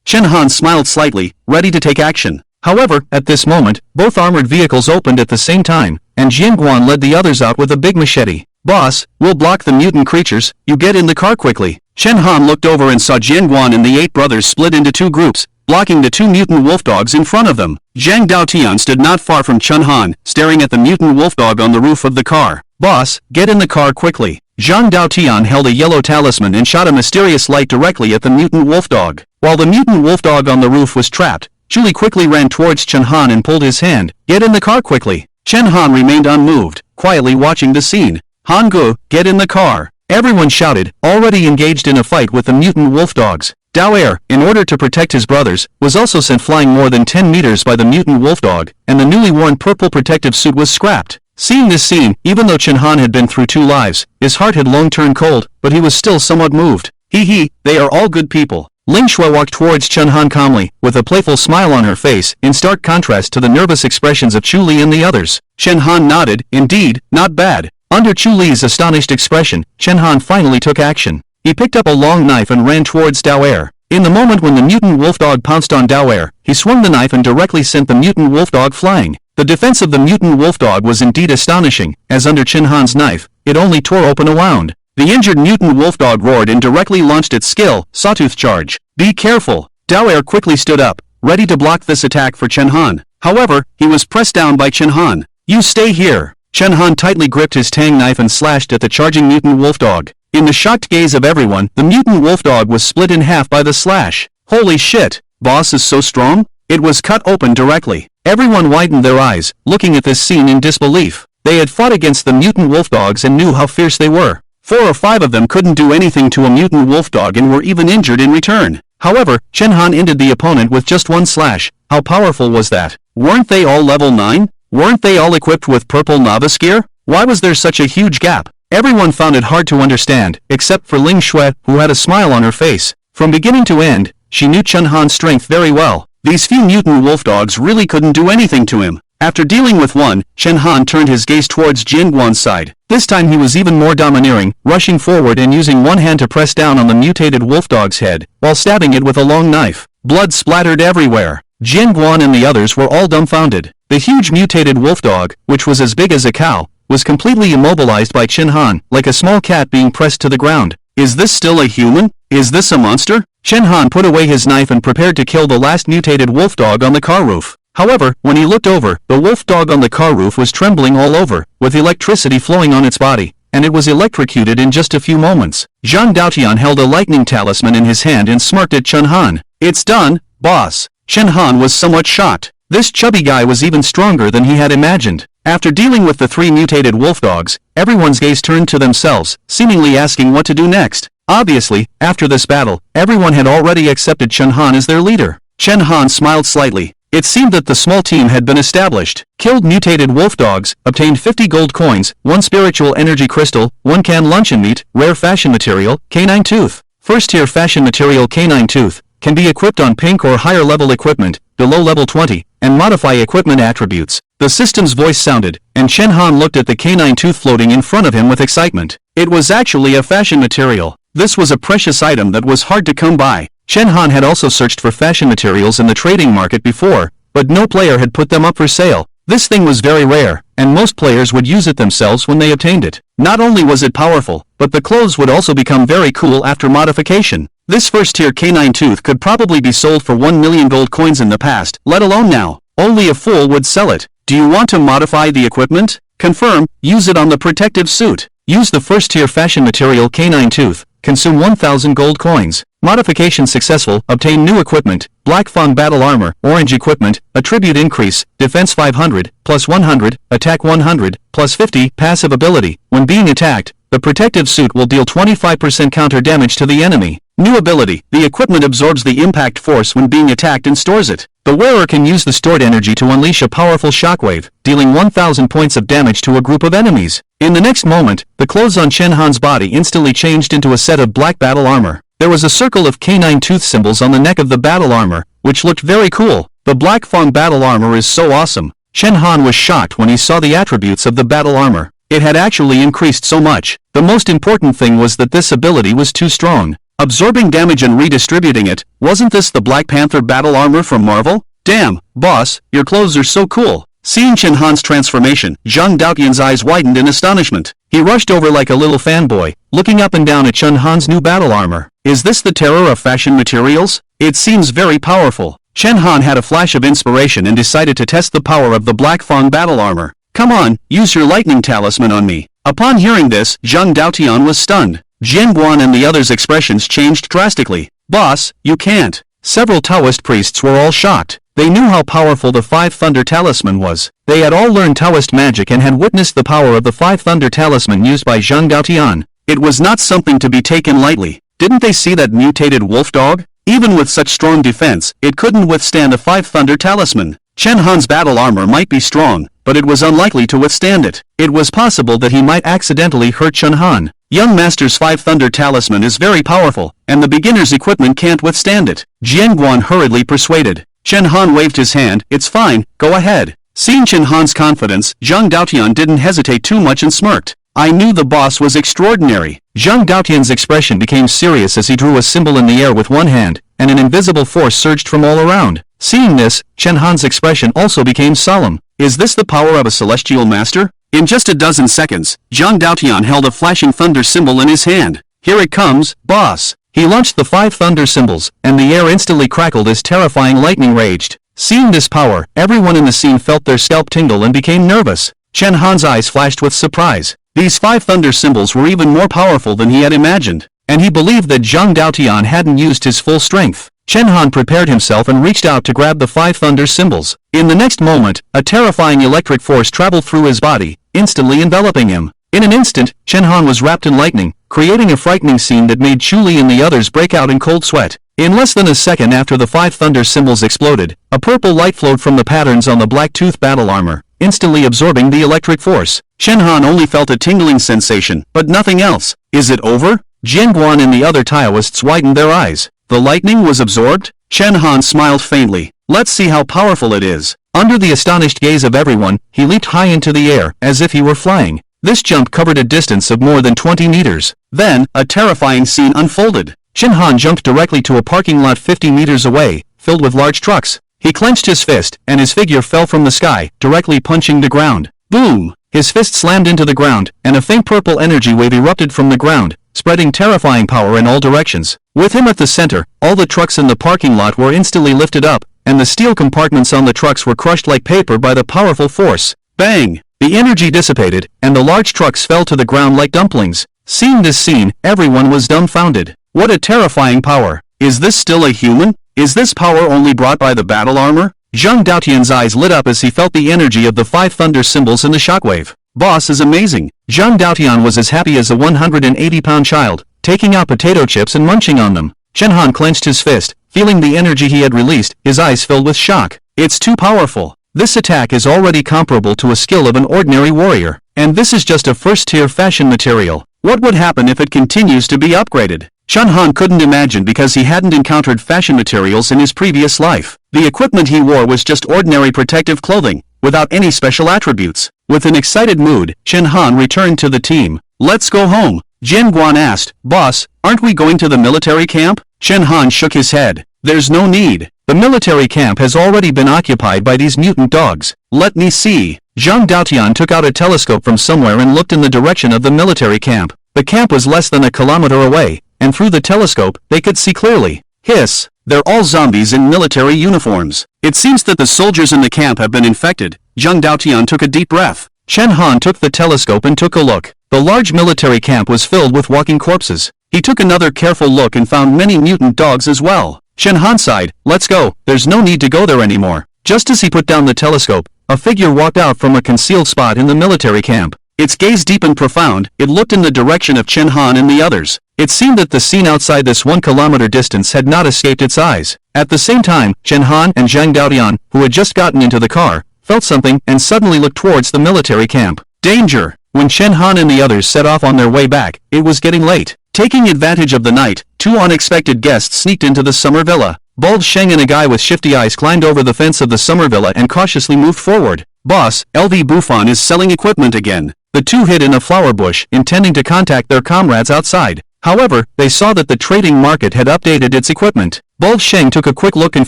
Chen Han smiled slightly, ready to take action. However, at this moment, both armored vehicles opened at the same time, and Jianguan led the others out with a big machete. Boss, we'll block the mutant creatures, you get in the car quickly. Chen Han looked over and saw Jianguan and the 8 brothers split into 2 groups, blocking the 2 mutant wolfdogs in front of them. Zhang Daotian stood not far from Chen Han, staring at the mutant wolfdog on the roof of the car. Boss, get in the car quickly. Zhang Daotian held a yellow talisman and shot a mysterious light directly at the mutant wolfdog. While the mutant wolfdog on the roof was trapped, Chu Li quickly ran towards Chen Han and pulled his hand. Get in the car quickly. Chen Han remained unmoved, quietly watching the scene. Han Gu, get in the car. Everyone shouted, already engaged in a fight with the mutant wolfdogs. Dao Air, in order to protect his brothers, was also sent flying more than 10 meters by the mutant wolfdog, and the newly worn purple protective suit was scrapped. Seeing this scene, even though Chen Han had been through 2 lives, his heart had long turned cold, but he was still somewhat moved. Hee, they are all good people. Ling Shui walked towards Chen Han calmly, with a playful smile on her face, in stark contrast to the nervous expressions of Chu Li and the others. Chen Han nodded, indeed, not bad. Under Chu Li's astonished expression, Chen Han finally took action. He picked up a long knife and ran towards Dao Air. In the moment when the mutant wolfdog pounced on Dao Air, he swung the knife and directly sent the mutant wolfdog flying. The defense of the mutant wolfdog was indeed astonishing, as under Chen Han's knife, it only tore open a wound. The injured mutant wolfdog roared and directly launched its skill, Sawtooth Charge. Be careful! Dao Air quickly stood up, ready to block this attack for Chen Han. However, he was pressed down by Chen Han. You stay here! Chen Han tightly gripped his tang knife and slashed at the charging mutant wolfdog. In the shocked gaze of everyone, the mutant wolfdog was split in half by the slash. Holy shit! Boss is so strong? It was cut open directly. Everyone widened their eyes, looking at this scene in disbelief. They had fought against the mutant wolfdogs and knew how fierce they were. 4 or 5 of them couldn't do anything to a mutant wolfdog and were even injured in return. However, Chen Han ended the opponent with just 1 slash. How powerful was that? Weren't they all level 9? Weren't they all equipped with purple novice gear? Why was there such a huge gap? Everyone found it hard to understand, except for Ling Shui, who had a smile on her face. From beginning to end, she knew Chen Han's strength very well. These few mutant wolfdogs really couldn't do anything to him. After dealing with one, Chen Han turned his gaze towards Jianguan's side. This time he was even more domineering, rushing forward and using one hand to press down on the mutated wolfdog's head, while stabbing it with a long knife. Blood splattered everywhere. Jianguan and the others were all dumbfounded. The huge mutated wolfdog, which was as big as a cow, was completely immobilized by Chen Han, like a small cat being pressed to the ground. Is this still a human? Is this a monster? Chen Han put away his knife and prepared to kill the last mutated wolfdog on the car roof. However, when he looked over, the wolfdog on the car roof was trembling all over, with electricity flowing on its body, and it was electrocuted in just a few moments. Zhang Daotian held a lightning talisman in his hand and smirked at Chen Han. It's done, boss. Chen Han was somewhat shocked. This chubby guy was even stronger than he had imagined. After dealing with the 3 mutated wolfdogs, everyone's gaze turned to themselves, seemingly asking what to do next. Obviously, after this battle, everyone had already accepted Chen Han as their leader. Chen Han smiled slightly. It seemed that the small team had been established. Killed mutated wolfdogs, obtained 50 gold coins, 1 spiritual energy crystal, 1 can luncheon meat, rare fashion material, canine tooth. First tier fashion material canine tooth, can be equipped on pink or higher level equipment, below level 20, and modify equipment attributes. The system's voice sounded, and Chen Han looked at the canine tooth floating in front of him with excitement. It was actually a fashion material. This was a precious item that was hard to come by. Chen Han had also searched for fashion materials in the trading market before, but no player had put them up for sale. This thing was very rare, and most players would use it themselves when they obtained it. Not only was it powerful, but the clothes would also become very cool after modification. This first-tier canine tooth could probably be sold for 1 million gold coins in the past, let alone now. Only a fool would sell it. Do you want to modify the equipment? Confirm, use it on the protective suit. Use the first-tier fashion material canine tooth. Consume 1,000 gold coins. Modification successful. Obtain new equipment. Black Fang battle armor. Orange equipment. Attribute increase. Defense 500, plus 100, attack 100, plus 50. Passive ability. When being attacked, the protective suit will deal 25% counter damage to the enemy. New ability. The equipment absorbs the impact force when being attacked and stores it. The wearer can use the stored energy to unleash a powerful shockwave, dealing 1,000 points of damage to a group of enemies. In the next moment, the clothes on Chen Han's body instantly changed into a set of black battle armor. There was a circle of canine tooth symbols on the neck of the battle armor, which looked very cool. The Black Fang battle armor is so awesome. Chen Han was shocked when he saw the attributes of the battle armor. It had actually increased so much. The most important thing was that this ability was too strong. Absorbing damage and redistributing it. Wasn't this the Black Panther battle armor from Marvel? Damn, boss, your clothes are so cool. Seeing Chen Han's transformation, Zhang Daotian's eyes widened in astonishment. He rushed over like a little fanboy, looking up and down at Chen Han's new battle armor. Is this the terror of fashion materials? It seems very powerful. Chen Han had a flash of inspiration and decided to test the power of the Black Fang battle armor. Come on, use your lightning talisman on me. Upon hearing this, Zhang Daotian was stunned. Jian Guan and the others' expressions changed drastically. Boss, you can't. Several Taoist priests were all shocked. They knew how powerful the Five Thunder Talisman was. They had all learned Taoist magic and had witnessed the power of the Five Thunder Talisman used by Zhang Daotian. It was not something to be taken lightly. Didn't they see that mutated wolf dog? Even with such strong defense, it couldn't withstand a Five Thunder Talisman. Chen Han's battle armor might be strong, but it was unlikely to withstand it. It was possible that he might accidentally hurt Chen Han. Young Master's Five Thunder Talisman is very powerful, and the beginner's equipment can't withstand it. Jian Guan hurriedly persuaded. Chen Han waved his hand. It's fine, go ahead. Seeing Chen Han's confidence, Zhang Daotian didn't hesitate too much and smirked. I knew the boss was extraordinary. Zhang Daotian's expression became serious as he drew a symbol in the air with one hand, and an invisible force surged from all around. Seeing this, Chen Han's expression also became solemn. Is this the power of a celestial master? In just a dozen seconds, Zhang Daotian held a flashing thunder symbol in his hand. Here it comes, boss. He launched the 5 thunder symbols, and the air instantly crackled as terrifying lightning raged. Seeing this power, everyone in the scene felt their scalp tingle and became nervous. Chen Han's eyes flashed with surprise. These 5 thunder symbols were even more powerful than he had imagined, and he believed that Zhang Daotian hadn't used his full strength. Chen Han prepared himself and reached out to grab the 5 thunder symbols. In the next moment, a terrifying electric force traveled through his body, instantly enveloping him. In an instant, Chen Han was wrapped in lightning, creating a frightening scene that made Chu Li and the others break out in cold sweat. In less than a second after the 5 thunder symbols exploded, a purple light flowed from the patterns on the black tooth battle armor, instantly absorbing the electric force. Chen Han only felt a tingling sensation, but nothing else. Is it over? Jian Guan and the other Taoists widened their eyes. The lightning was absorbed? Chen Han smiled faintly. Let's see how powerful it is. Under the astonished gaze of everyone, he leaped high into the air, as if he were flying. This jump covered a distance of more than 20 meters. Then, a terrifying scene unfolded. Chen Han jumped directly to a parking lot 50 meters away, filled with large trucks. He clenched his fist, and his figure fell from the sky, directly punching the ground. Boom! His fist slammed into the ground, and a faint purple energy wave erupted from the ground, spreading terrifying power in all directions. With him at the center, all the trucks in the parking lot were instantly lifted up, and the steel compartments on the trucks were crushed like paper by the powerful force. Bang! The energy dissipated, and the large trucks fell to the ground like dumplings. Seeing this scene, everyone was dumbfounded. What a terrifying power! Is this still a human? Is this power only brought by the battle armor? Zhang Daotian's eyes lit up as he felt the energy of the 5 thunder symbols in the shockwave. Boss is amazing. Zhang Daotian was as happy as a 180-pound child, taking out potato chips and munching on them. Chen Han clenched his fist, feeling the energy he had released, his eyes filled with shock. It's too powerful. This attack is already comparable to a skill of an ordinary warrior, and this is just a first-tier fashion material. What would happen if it continues to be upgraded? Chen Han couldn't imagine because he hadn't encountered fashion materials in his previous life. The equipment he wore was just ordinary protective clothing, without any special attributes. With an excited mood, Chen Han returned to the team. Let's go home. Jian Guan asked, Boss, aren't we going to the military camp? Chen Han shook his head. There's no need. The military camp has already been occupied by these mutant dogs. Let me see. Zhang Daotian took out a telescope from somewhere and looked in the direction of the military camp. The camp was less than a kilometer away, and through the telescope, they could see clearly. Hiss! They're all zombies in military uniforms. It seems that the soldiers in the camp have been infected. Zhang Daotian took a deep breath. Chen Han took the telescope and took a look. The large military camp was filled with walking corpses. He took another careful look and found many mutant dogs as well. Shen Han sighed, "Let's go, there's no need to go there anymore." Just as he put down the telescope, a figure walked out from a concealed spot in the military camp. Its gaze deep and profound, it looked in the direction of Chen Han and the others. It seemed that the scene outside this 1 kilometer distance had not escaped its eyes. At the same time, Chen Han and Zhang Daodian, who had just gotten into the car, felt something and suddenly looked towards the military camp. Danger! When Chen Han and the others set off on their way back, it was getting late. Taking advantage of the night, 2 unexpected guests sneaked into the summer villa. Bald Sheng and a guy with shifty eyes climbed over the fence of the summer villa and cautiously moved forward. "Boss, LV Buffon is selling equipment again." The 2 hid in a flower bush, intending to contact their comrades outside. However, they saw that the trading market had updated its equipment. Bald Sheng took a quick look and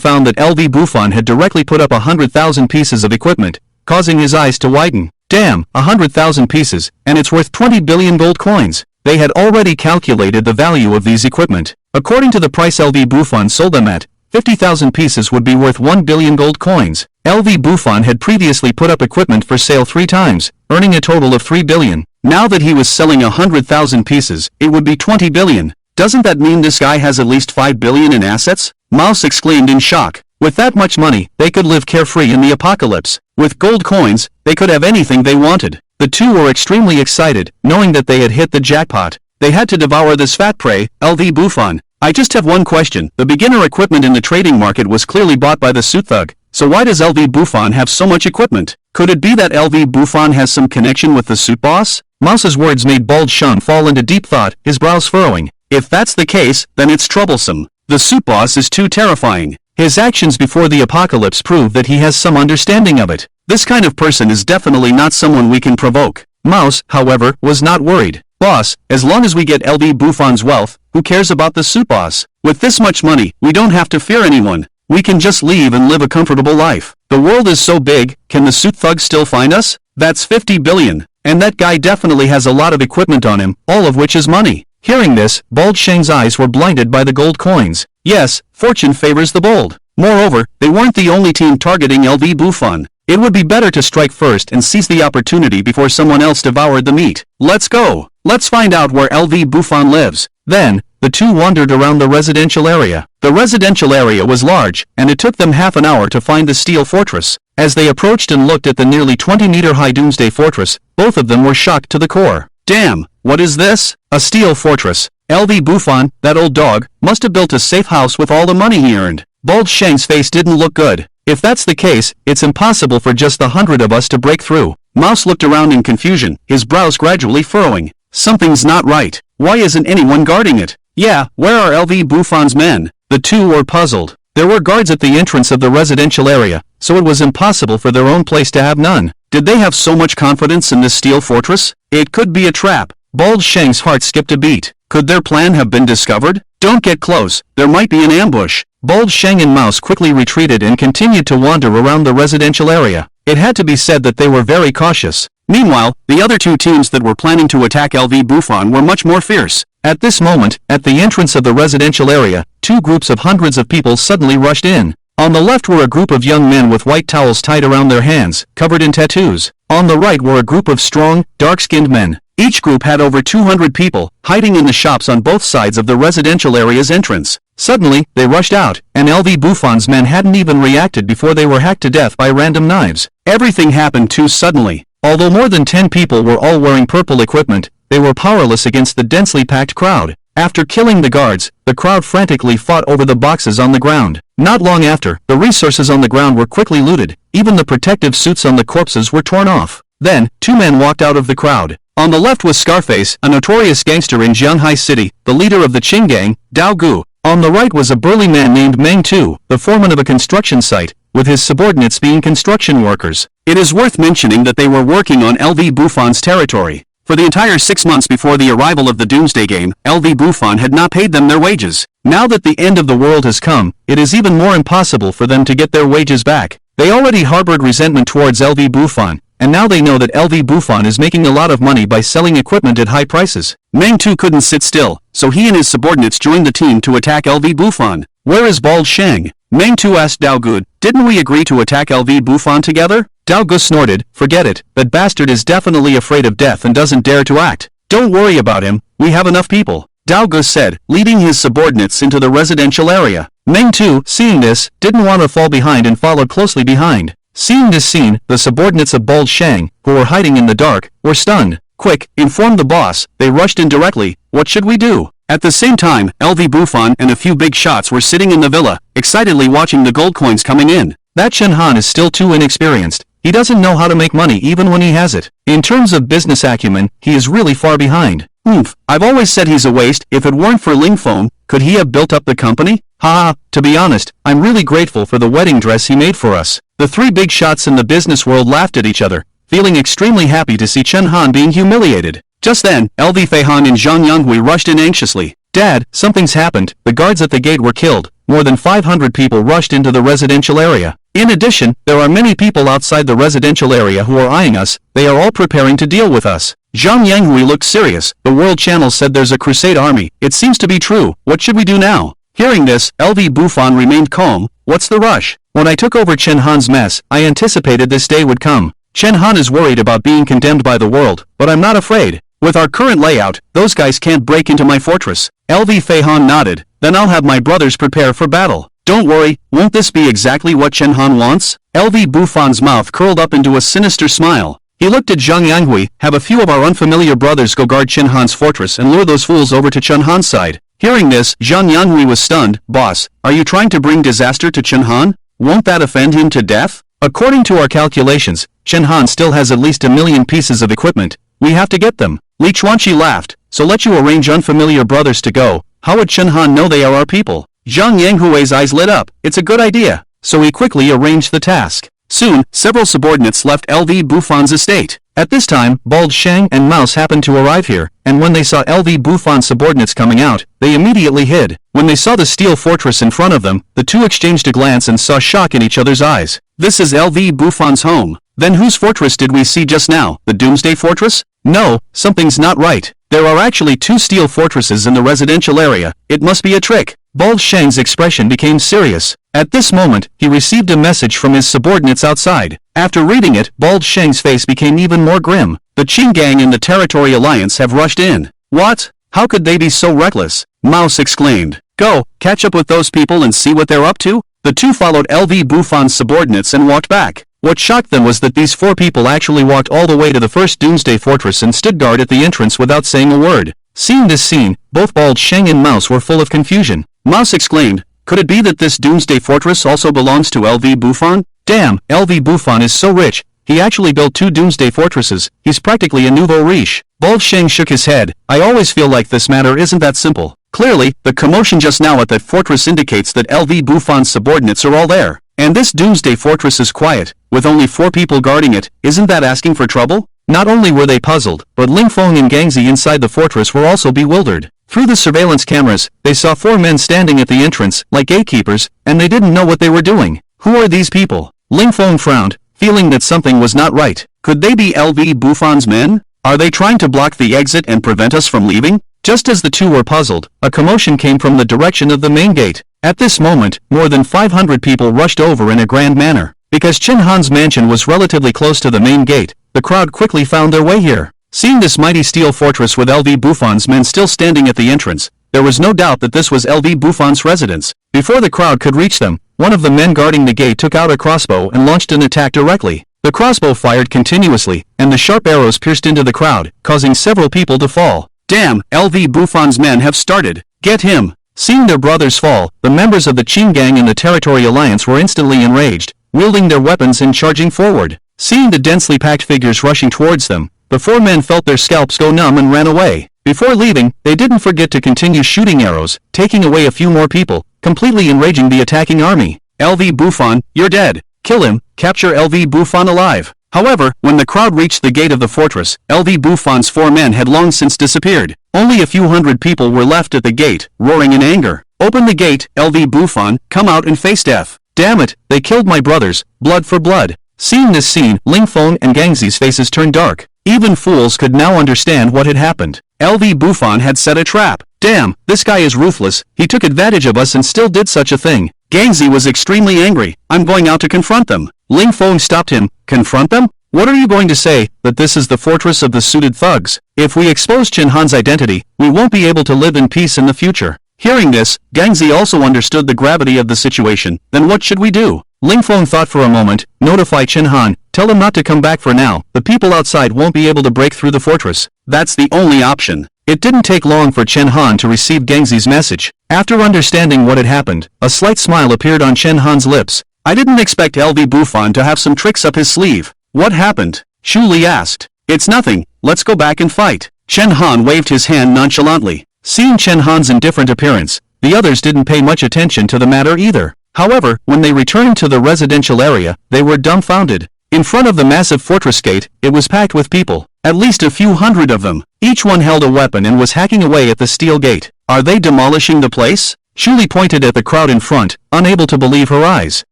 found that LV Buffon had directly put up 100,000 pieces of equipment, causing his eyes to widen. Damn, 100,000 pieces, and it's worth 20 billion gold coins. They had already calculated the value of these equipment. According to the price LV Buffon sold them at, 50,000 pieces would be worth 1 billion gold coins. LV Buffon had previously put up equipment for sale 3 times, earning a total of 3 billion. Now that he was selling 100,000 pieces, it would be 20 billion. Doesn't that mean this guy has at least 5 billion in assets? Mouse exclaimed in shock. With that much money, they could live carefree in the apocalypse. With gold coins, they could have anything they wanted. The 2 were extremely excited, knowing that they had hit the jackpot. They had to devour this fat prey. LV Buffon, I just have one question. The beginner equipment in the trading market was clearly bought by the suit thug, so why does LV Buffon have so much equipment? Could it be that LV Buffon has some connection with the suit boss? Mouse's words made Bald Sheng fall into deep thought, his brows furrowing. If that's the case, then it's troublesome. The suit boss is too terrifying. His actions before the apocalypse prove that he has some understanding of it. This kind of person is definitely not someone we can provoke. Mouse, however, was not worried. Boss, as long as we get LV Buffon's wealth, who cares about the suit boss? With this much money, we don't have to fear anyone. We can just leave and live a comfortable life. The world is so big, can the suit thug still find us? That's 50 billion. And that guy definitely has a lot of equipment on him, all of which is money. Hearing this, Bald Sheng's eyes were blinded by the gold coins. Yes, fortune favors the bold. Moreover, they weren't the only team targeting LV Buffon. It would be better to strike first and seize the opportunity before someone else devoured the meat. Let's go. Let's find out where LV Buffon lives. Then, the 2 wandered around the residential area. The residential area was large, and it took them half an hour to find the steel fortress. As they approached and looked at the nearly 20-meter-high Doomsday Fortress, both of them were shocked to the core. Damn, what is this? A steel fortress. LV Buffon, that old dog, must have built a safe house with all the money he earned. Bald Sheng's face didn't look good. If that's the case, it's impossible for just the 100 of us to break through. Mouse looked around in confusion, his brows gradually furrowing. Something's not right. Why isn't anyone guarding it? Yeah, where are LV Buffon's men? The 2 were puzzled. There were guards at the entrance of the residential area, so it was impossible for their own place to have none. Did they have so much confidence in this steel fortress? It could be a trap. Bald Sheng's heart skipped a beat. Could their plan have been discovered? Don't get close, there might be an ambush. Bald Sheng and Mouse quickly retreated and continued to wander around the residential area. It had to be said that they were very cautious. Meanwhile, the other 2 teams that were planning to attack LV Buffon were much more fierce. At this moment, at the entrance of the residential area, 2 groups of hundreds of people suddenly rushed in. On the left were a group of young men with white towels tied around their hands, covered in tattoos. On the right were a group of strong, dark-skinned men. Each group had over 200 people, hiding in the shops on both sides of the residential area's entrance. Suddenly, they rushed out, and LV Buffon's men hadn't even reacted before they were hacked to death by random knives. Everything happened too suddenly. Although more than 10 people were all wearing purple equipment, they were powerless against the densely packed crowd. After killing the guards, the crowd frantically fought over the boxes on the ground. Not long after, the resources on the ground were quickly looted. Even the protective suits on the corpses were torn off. Then, 2 men walked out of the crowd. On the left was Scarface, a notorious gangster in Jianghai City, the leader of the Qing gang, Dao Gu. On the right was a burly man named Meng Tu, the foreman of a construction site, with his subordinates being construction workers. It is worth mentioning that they were working on LV Buffon's territory. For the entire 6 months before the arrival of the Doomsday Game, LV Buffon had not paid them their wages. Now that the end of the world has come, it is even more impossible for them to get their wages back. They already harbored resentment towards LV Buffon, and now they know that LV Buffon is making a lot of money by selling equipment at high prices. Meng Tu couldn't sit still, so he and his subordinates joined the team to attack LV Buffon. Where is Bald Sheng? Meng Tu asked Dao Gu, didn't we agree to attack LV Buffon together? Dao Gu snorted, forget it, that bastard is definitely afraid of death and doesn't dare to act. Don't worry about him, we have enough people, Dao Ge said, leading his subordinates into the residential area. Meng Tu, seeing this, didn't want to fall behind and followed closely behind. Seeing this scene, the subordinates of Bald Shang, who were hiding in the dark, were stunned. Quick, inform the boss, they rushed in directly, what should we do? At the same time, LV Bufan and a few big shots were sitting in the villa, excitedly watching the gold coins coming in. That Chen Han is still too inexperienced. He doesn't know how to make money even when he has it. In terms of business acumen, he is really far behind. I've always said he's a waste. If it weren't for Ling Feng, could he have built up the company? Haha, to be honest, I'm really grateful for the wedding dress he made for us. The three big shots in the business world laughed at each other, feeling extremely happy to see Chen Han being humiliated. Just then, LV Fei Han and Zhang Yanghui rushed in anxiously. Dad, something's happened. The guards at the gate were killed. More than 500 people rushed into the residential area. In addition, there are many people outside the residential area who are eyeing us. They are all preparing to deal with us. Zhang Yanghui looked serious. The World Channel said there's a crusade army. It seems to be true. What should we do now? Hearing this, LV Bufan remained calm. What's the rush? When I took over Chen Han's mess, I anticipated this day would come. Chen Han is worried about being condemned by the world, but I'm not afraid. With our current layout, those guys can't break into my fortress. LV Fei Han nodded. Then I'll have my brothers prepare for battle. Don't worry, won't this be exactly what Chen Han wants? LV Bufan's mouth curled up into a sinister smile. He looked at Zhang Yanghui. Have a few of our unfamiliar brothers go guard Chen Han's fortress and lure those fools over to Chen Han's side. Hearing this, Zhang Yanghui was stunned. Boss, are you trying to bring disaster to Chen Han? Won't that offend him to death? According to our calculations, Chen Han still has at least 1 million pieces of equipment. We have to get them. Li Chuanqi laughed. So let you arrange unfamiliar brothers to go. How would Chen Han know they are our people? Zhang Yanghui's eyes lit up. It's a good idea. So he quickly arranged the task. Soon, several subordinates left LV Bufan's estate. At this time, Bald Shang and Mouse happened to arrive here, and when they saw LV Bufan's subordinates coming out, they immediately hid. When they saw the steel fortress in front of them, the two exchanged a glance and saw shock in each other's eyes. This is LV Bufan's home. Then whose fortress did we see just now? The Doomsday Fortress? No, something's not right. There are actually 2 steel fortresses in the residential area. It must be a trick. Bald Shang's expression became serious. At this moment, he received a message from his subordinates outside. After reading it, Bald Shang's face became even more grim. The Qing gang and the Territory Alliance have rushed in. What? How could they be so reckless? Mouse exclaimed. Go, catch up with those people and see what they're up to. The two followed LV Bufan's subordinates and walked back. What shocked them was that these 4 people actually walked all the way to the first Doomsday Fortress and stood guard at the entrance without saying a word. Seeing this scene, both Bald Shang and Mouse were full of confusion. Mouse exclaimed, could it be that this Doomsday Fortress also belongs to LV Bufan? Damn, LV Bufan is so rich. He actually built 2 Doomsday Fortresses. He's practically a nouveau riche. Bald Shang shook his head. I always feel like this matter isn't that simple. Clearly, the commotion just now at that fortress indicates that LV Bufan's subordinates are all there. And this Doomsday Fortress is quiet, with only 4 people guarding it. Isn't that asking for trouble? Not only were they puzzled, but Ling Feng and Gangzi inside the fortress were also bewildered. Through the surveillance cameras, they saw 4 men standing at the entrance, like gatekeepers, and they didn't know what they were doing. Who are these people? Ling Feng frowned, feeling that something was not right. Could they be LV Bufan's men? Are they trying to block the exit and prevent us from leaving? Just as the two were puzzled, a commotion came from the direction of the main gate. At this moment, more than 500 people rushed over in a grand manner. Because Chen Han's mansion was relatively close to the main gate, the crowd quickly found their way here. Seeing this mighty steel fortress with LV Bufan's men still standing at the entrance, there was no doubt that this was LV Bufan's residence. Before the crowd could reach them, one of the men guarding the gate took out a crossbow and launched an attack directly. The crossbow fired continuously, and the sharp arrows pierced into the crowd, causing several people to fall. Damn, LV Bufan's men have started. Get him! Seeing their brothers fall, the members of the Qing gang and the Territory Alliance were instantly enraged, wielding their weapons and charging forward. Seeing the densely packed figures rushing towards them, the 4 men felt their scalps go numb and ran away. Before leaving, they didn't forget to continue shooting arrows, taking away a few more people, completely enraging the attacking army. LV Bufan, you're dead. Kill him, capture LV Bufan alive. However, when the crowd reached the gate of the fortress, LV Bufan's 4 men had long since disappeared. Only a few hundred people were left at the gate, roaring in anger. Open the gate, LV Bufan, come out and face death. Damn it, they killed my brothers, blood for blood. Seeing this scene, Ling Feng and Gangzi's faces turned dark. Even fools could now understand what had happened. LV Bufan had set a trap. Damn, this guy is ruthless. He took advantage of us and still did such a thing. Gangzi was extremely angry. I'm going out to confront them. Ling Feng stopped him. Confront them? What are you going to say, that this is the fortress of the suited thugs? If we expose Chen Han's identity, we won't be able to live in peace in the future. Hearing this, Gangzi also understood the gravity of the situation. Then what should we do? Ling Feng thought for a moment. Notify Chen Han, tell him not to come back for now. The people outside won't be able to break through the fortress. That's the only option. It didn't take long for Chen Han to receive Gangzi's message. After understanding what had happened, a slight smile appeared on Chen Han's lips. I didn't expect LV Bufan to have some tricks up his sleeve. What happened? Shu Li asked. It's nothing, let's go back and fight. Chen Han waved his hand nonchalantly. Seeing Chen Han's indifferent appearance, the others didn't pay much attention to the matter either. However, when they returned to the residential area, they were dumbfounded. In front of the massive fortress gate, it was packed with people, at least a few hundred of them. Each one held a weapon and was hacking away at the steel gate. Are they demolishing the place? Shu Li pointed at the crowd in front, unable to believe her eyes.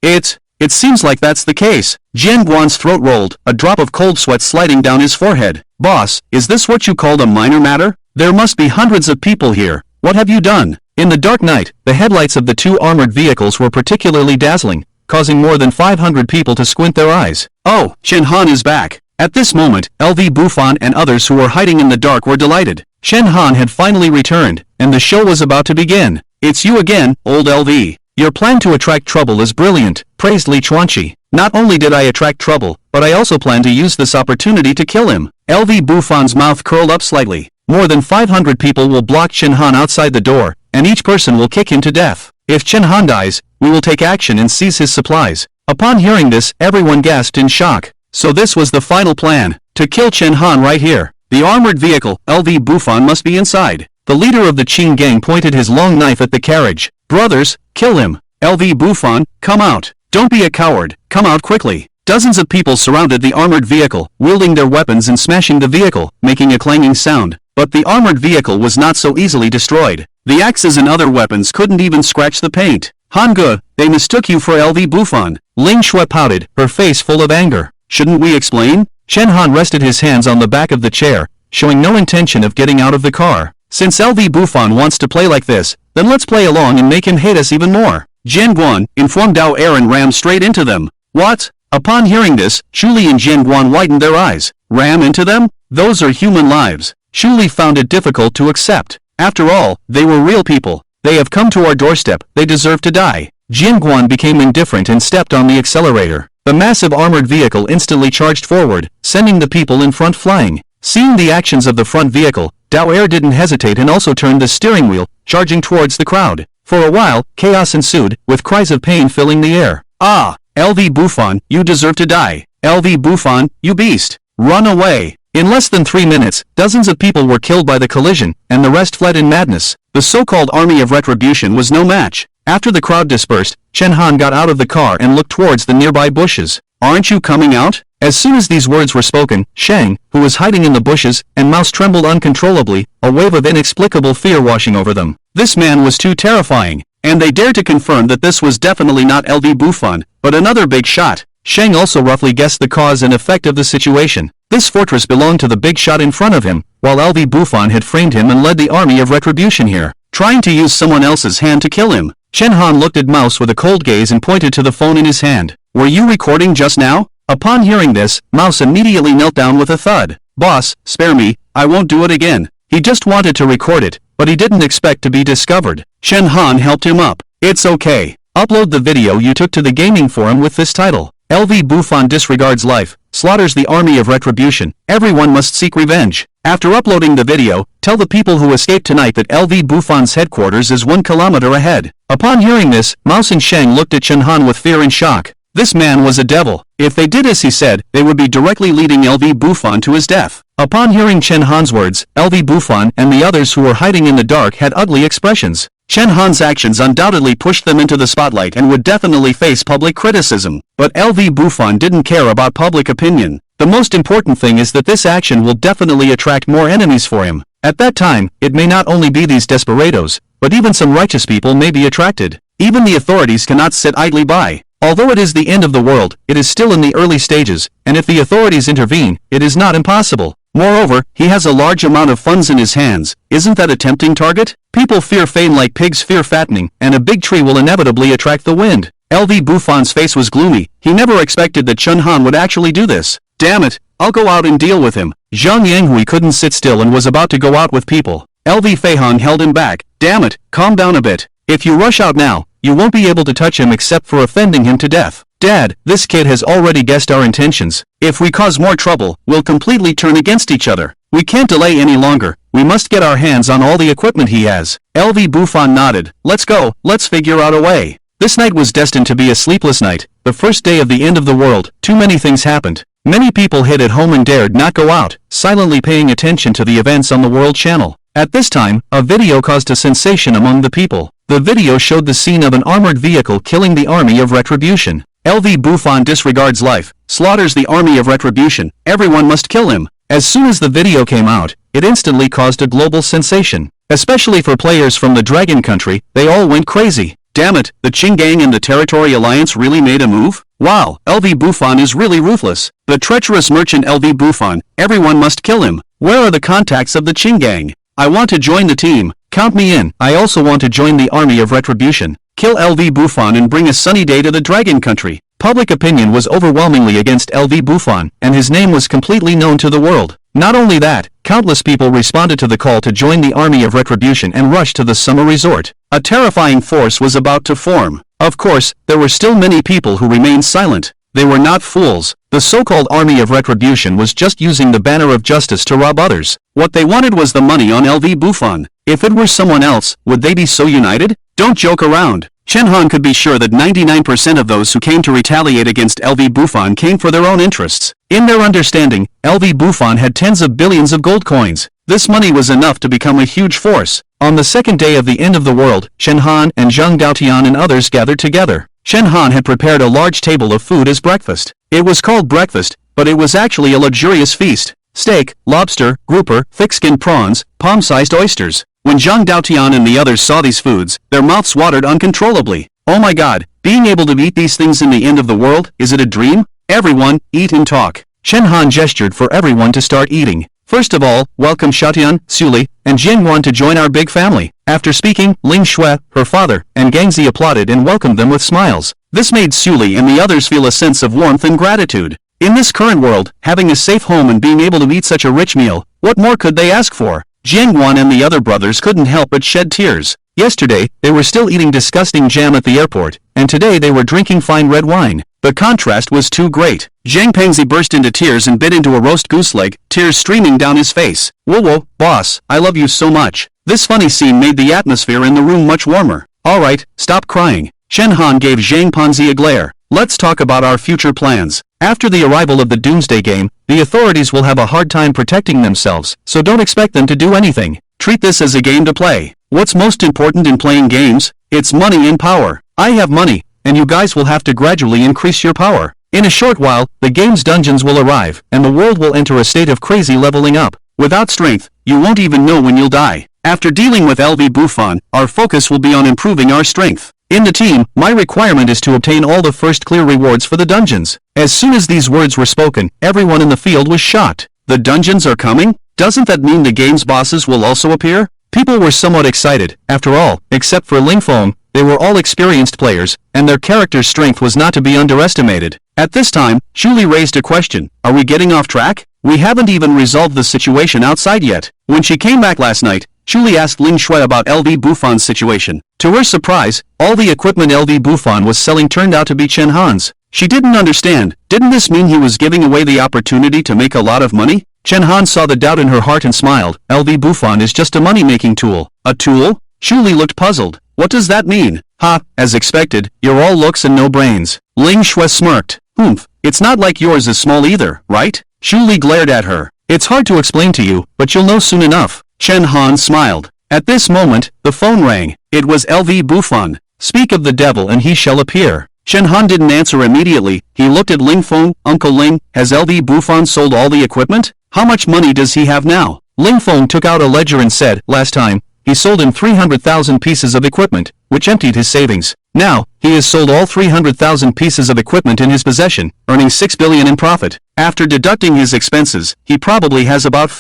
It seems like that's the case. Jian Guan's throat rolled, a drop of cold sweat sliding down his forehead. Boss, is this what you called a minor matter? There must be hundreds of people here. What have you done? In the dark night, the headlights of the two armored vehicles were particularly dazzling, causing more than 500 people to squint their eyes. Oh, Chen Han is back. At this moment, LV Bufan and others who were hiding in the dark were delighted. Chen Han had finally returned, and the show was about to begin. It's you again, old LV. Your plan to attract trouble is brilliant, praised Li Chuanqi. Not only did I attract trouble, but I also plan to use this opportunity to kill him. LV Bufan's mouth curled up slightly. More than 500 people will block Chen Han outside the door, and each person will kick him to death. If Chen Han dies, we will take action and seize his supplies. Upon hearing this, everyone gasped in shock. So this was the final plan, to kill Chen Han right here. The armored vehicle, LV Bufan, must be inside. The leader of the Qin gang pointed his long knife at the carriage. Brothers, kill him. LV Bufan, come out. Don't be a coward, come out quickly. Dozens of people surrounded the armored vehicle, wielding their weapons and smashing the vehicle, making a clanging sound. But the armored vehicle was not so easily destroyed. The axes and other weapons couldn't even scratch the paint. Hangge, they mistook you for LV Bufan. Ling Shui pouted, her face full of anger. Shouldn't we explain? Chen Han rested his hands on the back of the chair, showing no intention of getting out of the car. Since LV Bufan wants to play like this, then let's play along and make him hate us even more. Jian Guan informed Dao Er and rammed straight into them. What? Upon hearing this, Shu Li and Jian Guan widened their eyes. Ram into them? Those are human lives. Shu Li found it difficult to accept. After all, they were real people. They have come to our doorstep, they deserve to die. Jian Guan became indifferent and stepped on the accelerator. The massive armored vehicle instantly charged forward, sending the people in front flying. Seeing the actions of the front vehicle, Dao Er didn't hesitate and also turned the steering wheel, charging towards the crowd. For a while, chaos ensued, with cries of pain filling the air. Ah! LV Bufan, you deserve to die. LV Bufan, you beast. Run away. In less than 3 minutes, dozens of people were killed by the collision, and the rest fled in madness. The so-called army of retribution was no match. After the crowd dispersed, Chen Han got out of the car and looked towards the nearby bushes. Aren't you coming out? As soon as these words were spoken, Shang, who was hiding in the bushes, and Mouse trembled uncontrollably, a wave of inexplicable fear washing over them. This man was too terrifying, and they dared to confirm that this was definitely not LV Bufan, but another big shot. Shang also roughly guessed the cause and effect of the situation. This fortress belonged to the big shot in front of him, while LV Bufan had framed him and led the army of retribution here, trying to use someone else's hand to kill him. Chen Han looked at Mouse with a cold gaze and pointed to the phone in his hand. Were you recording just now? Upon hearing this, Mouse immediately knelt down with a thud. Boss, spare me, I won't do it again. He just wanted to record it, but he didn't expect to be discovered. Chen Han helped him up. It's okay. Upload the video you took to the gaming forum with this title. LV Bufan disregards life, slaughters the army of retribution. Everyone must seek revenge. After uploading the video, tell the people who escaped tonight that LV Bufan's headquarters is 1 kilometer ahead. Upon hearing this, Mouse and Shang looked at Chen Han with fear and shock. This man was a devil. If they did as he said, they would be directly leading LV Bufan to his death. Upon hearing Chen Han's words, LV Bufan and the others who were hiding in the dark had ugly expressions. Chen Han's actions undoubtedly pushed them into the spotlight and would definitely face public criticism. But LV Bufan didn't care about public opinion. The most important thing is that this action will definitely attract more enemies for him. At that time, it may not only be these desperados, but even some righteous people may be attracted. Even the authorities cannot sit idly by. Although it is the end of the world, it is still in the early stages, and if the authorities intervene, it is not impossible. Moreover, he has a large amount of funds in his hands. Isn't that a tempting target? People fear fame like pigs fear fattening, and a big tree will inevitably attract the wind. LV Bufan's face was gloomy. He never expected that Chen Han would actually do this. Damn it, I'll go out and deal with him. Zhang Yanghui couldn't sit still and was about to go out with people. LV Feihong held him back. Damn it, calm down a bit. If you rush out now, you won't be able to touch him except for offending him to death. Dad, this kid has already guessed our intentions. If we cause more trouble, we'll completely turn against each other. We can't delay any longer. We must get our hands on all the equipment he has. LV Buffon nodded. Let's go, let's figure out a way. This night was destined to be a sleepless night. The first day of the end of the world, too many things happened. Many people hid at home and dared not go out, silently paying attention to the events on the World Channel. At this time, a video caused a sensation among the people. The video showed the scene of an armored vehicle killing the army of retribution. LV Buffon disregards life, slaughters the army of retribution. Everyone must kill him. As soon as the video came out, it instantly caused a global sensation. Especially for players from the Dragon Country, they all went crazy. Damn it, the Qing Gang and the Territory Alliance really made a move? Wow, LV Buffon is really ruthless. The treacherous merchant LV Buffon, everyone must kill him. Where are the contacts of the Qing Gang? I want to join the team. Count me in. I also want to join the army of retribution. Kill LV Buffon and bring a sunny day to the Dragon Country. Public opinion was overwhelmingly against LV Buffon, and his name was completely known to the world. Not only that, countless people responded to the call to join the army of retribution and rush to the summer resort. A terrifying force was about to form. Of course, there were still many people who remained silent. They were not fools. The so-called army of retribution was just using the banner of justice to rob others. What they wanted was the money on LV Buffon. If it were someone else, would they be so united? Don't joke around. Chen Han could be sure that 99% of those who came to retaliate against LV Buffon came for their own interests. In their understanding, LV Buffon had tens of billions of gold coins. This money was enough to become a huge force. On the second day of the end of the world, Chen Han and Zhang Daotian and others gathered together. Chen Han had prepared a large table of food as breakfast. It was called breakfast, but it was actually a luxurious feast. Steak, lobster, grouper, thick-skinned prawns, palm-sized oysters. When Zhang Daotian and the others saw these foods, their mouths watered uncontrollably. Oh my god, being able to eat these things in the end of the world, is it a dream? Everyone, eat and talk. Chen Han gestured for everyone to start eating. First of all, welcome Xiaotian, Suli, and Jingyuan to join our big family. After speaking, Ling Shui, her father, and Gangzi applauded and welcomed them with smiles. This made Suli and the others feel a sense of warmth and gratitude. In this current world, having a safe home and being able to eat such a rich meal, what more could they ask for? Jingyuan and the other brothers couldn't help but shed tears. Yesterday, they were still eating disgusting jam at the airport, and today they were drinking fine red wine. The contrast was too great. Zhang Pengzi burst into tears and bit into a roast goose leg, tears streaming down his face. Whoa, boss, I love you so much. This funny scene made the atmosphere in the room much warmer. Alright, stop crying. Chen Han gave Zhang Pengzi a glare. Let's talk about our future plans. After the arrival of the Doomsday Game, the authorities will have a hard time protecting themselves, so don't expect them to do anything. Treat this as a game to play. What's most important in playing games? It's money and power. I have money, and you guys will have to gradually increase your power. In a short while, the game's dungeons will arrive, and the world will enter a state of crazy leveling up. Without strength, you won't even know when you'll die. After dealing with LV Buffon, our focus will be on improving our strength. In the team, my requirement is to obtain all the first clear rewards for the dungeons. As soon as these words were spoken, everyone in the field was shocked. The dungeons are coming? Doesn't that mean the game's bosses will also appear? People were somewhat excited. After all, except for Ling Feng, they were all experienced players, and their character's strength was not to be underestimated. At this time, Shuli raised a question. Are we getting off track? We haven't even resolved the situation outside yet. When she came back last night, Shuli asked Ling Shui about LV Buffon's situation. To her surprise, all the equipment LV Buffon was selling turned out to be Chen Han's. She didn't understand. Didn't this mean he was giving away the opportunity to make a lot of money? Chen Han saw the doubt in her heart and smiled. LV Buffon is just a money-making tool. A tool? Shuli looked puzzled. What does that mean? Ha, as expected, you're all looks and no brains. Ling Shui smirked. Humph, it's not like yours is small either, right? Shuli glared at her. It's hard to explain to you, but you'll know soon enough. Chen Han smiled. At this moment, the phone rang. It was LV Buffon. Speak of the devil and he shall appear. Chen Han didn't answer immediately. He looked at Ling Feng. Uncle Ling, has LV Buffon sold all the equipment? How much money does he have now? Ling Feng took out a ledger and said, last time, he sold him 300,000 pieces of equipment, which emptied his savings. Now, he has sold all 300,000 pieces of equipment in his possession, earning 6 billion in profit. After deducting his expenses, he probably has about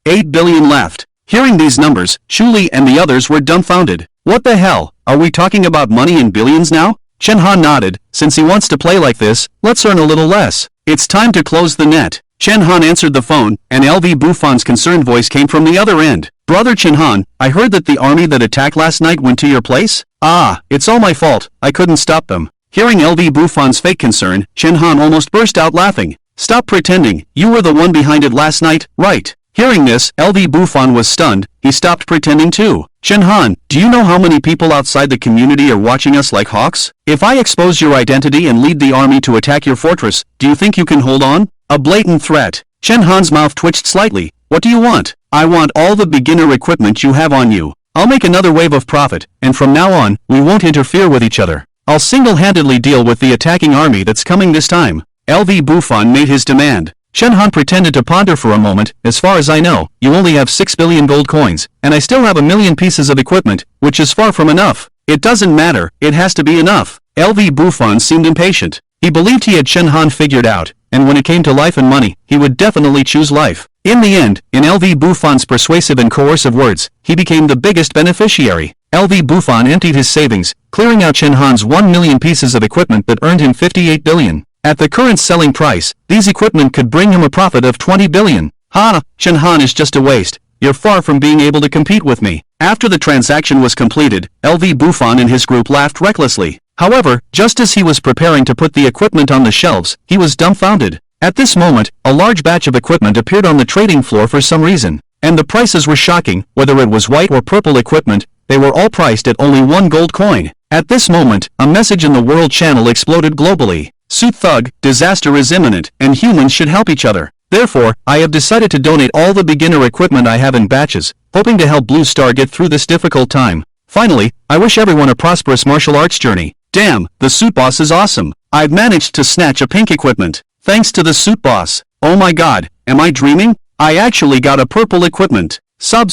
8 billion left. Hearing these numbers, Shuli and the others were dumbfounded. What the hell? Are we talking about money in billions now? Chen Han nodded. Since he wants to play like this, let's earn a little less. It's time to close the net. Chen Han answered the phone, and LV Buffon's concerned voice came from the other end. Brother Chen Han, I heard that the army that attacked last night went to your place? Ah, it's all my fault, I couldn't stop them. Hearing LV Buffon's fake concern, Chen Han almost burst out laughing. Stop pretending, you were the one behind it last night, right? Hearing this, LV Buffon was stunned. He stopped pretending too. Chen Han, do you know how many people outside the community are watching us like hawks? If I expose your identity and lead the army to attack your fortress, do you think you can hold on? A blatant threat. Chen Han's mouth twitched slightly. What do you want? I want all the beginner equipment you have on you. I'll make another wave of profit, and from now on, we won't interfere with each other. I'll single-handedly deal with the attacking army that's coming this time. LV Buffon made his demand. Chen Han pretended to ponder for a moment. As far as I know, you only have 6 billion gold coins, and I still have 1 million pieces of equipment, which is far from enough. It doesn't matter, it has to be enough. LV Buffon seemed impatient. He believed he had Chen Han figured out, and when it came to life and money, he would definitely choose life. In the end, in LV Buffon's persuasive and coercive words, he became the biggest beneficiary. LV Buffon emptied his savings, clearing out Chen Han's 1 million pieces of equipment that earned him 58 billion. At the current selling price, these equipment could bring him a profit of 20 billion. Ha! Chen Han is just a waste. You're far from being able to compete with me. After the transaction was completed, LV Buffon and his group laughed recklessly. However, just as he was preparing to put the equipment on the shelves, he was dumbfounded. At this moment, a large batch of equipment appeared on the trading floor for some reason, and the prices were shocking. Whether it was white or purple equipment, they were all priced at only 1 gold coin. At this moment, a message in the World Channel exploded globally. Suit Thug, disaster is imminent, and humans should help each other. Therefore, I have decided to donate all the beginner equipment I have in batches, hoping to help Blue Star get through this difficult time. Finally, I wish everyone a prosperous martial arts journey. Damn, the Suit Boss is awesome. I've managed to snatch a pink equipment. Thanks to the Suit Boss. Oh my god, am I dreaming? I actually got a purple equipment. Sob,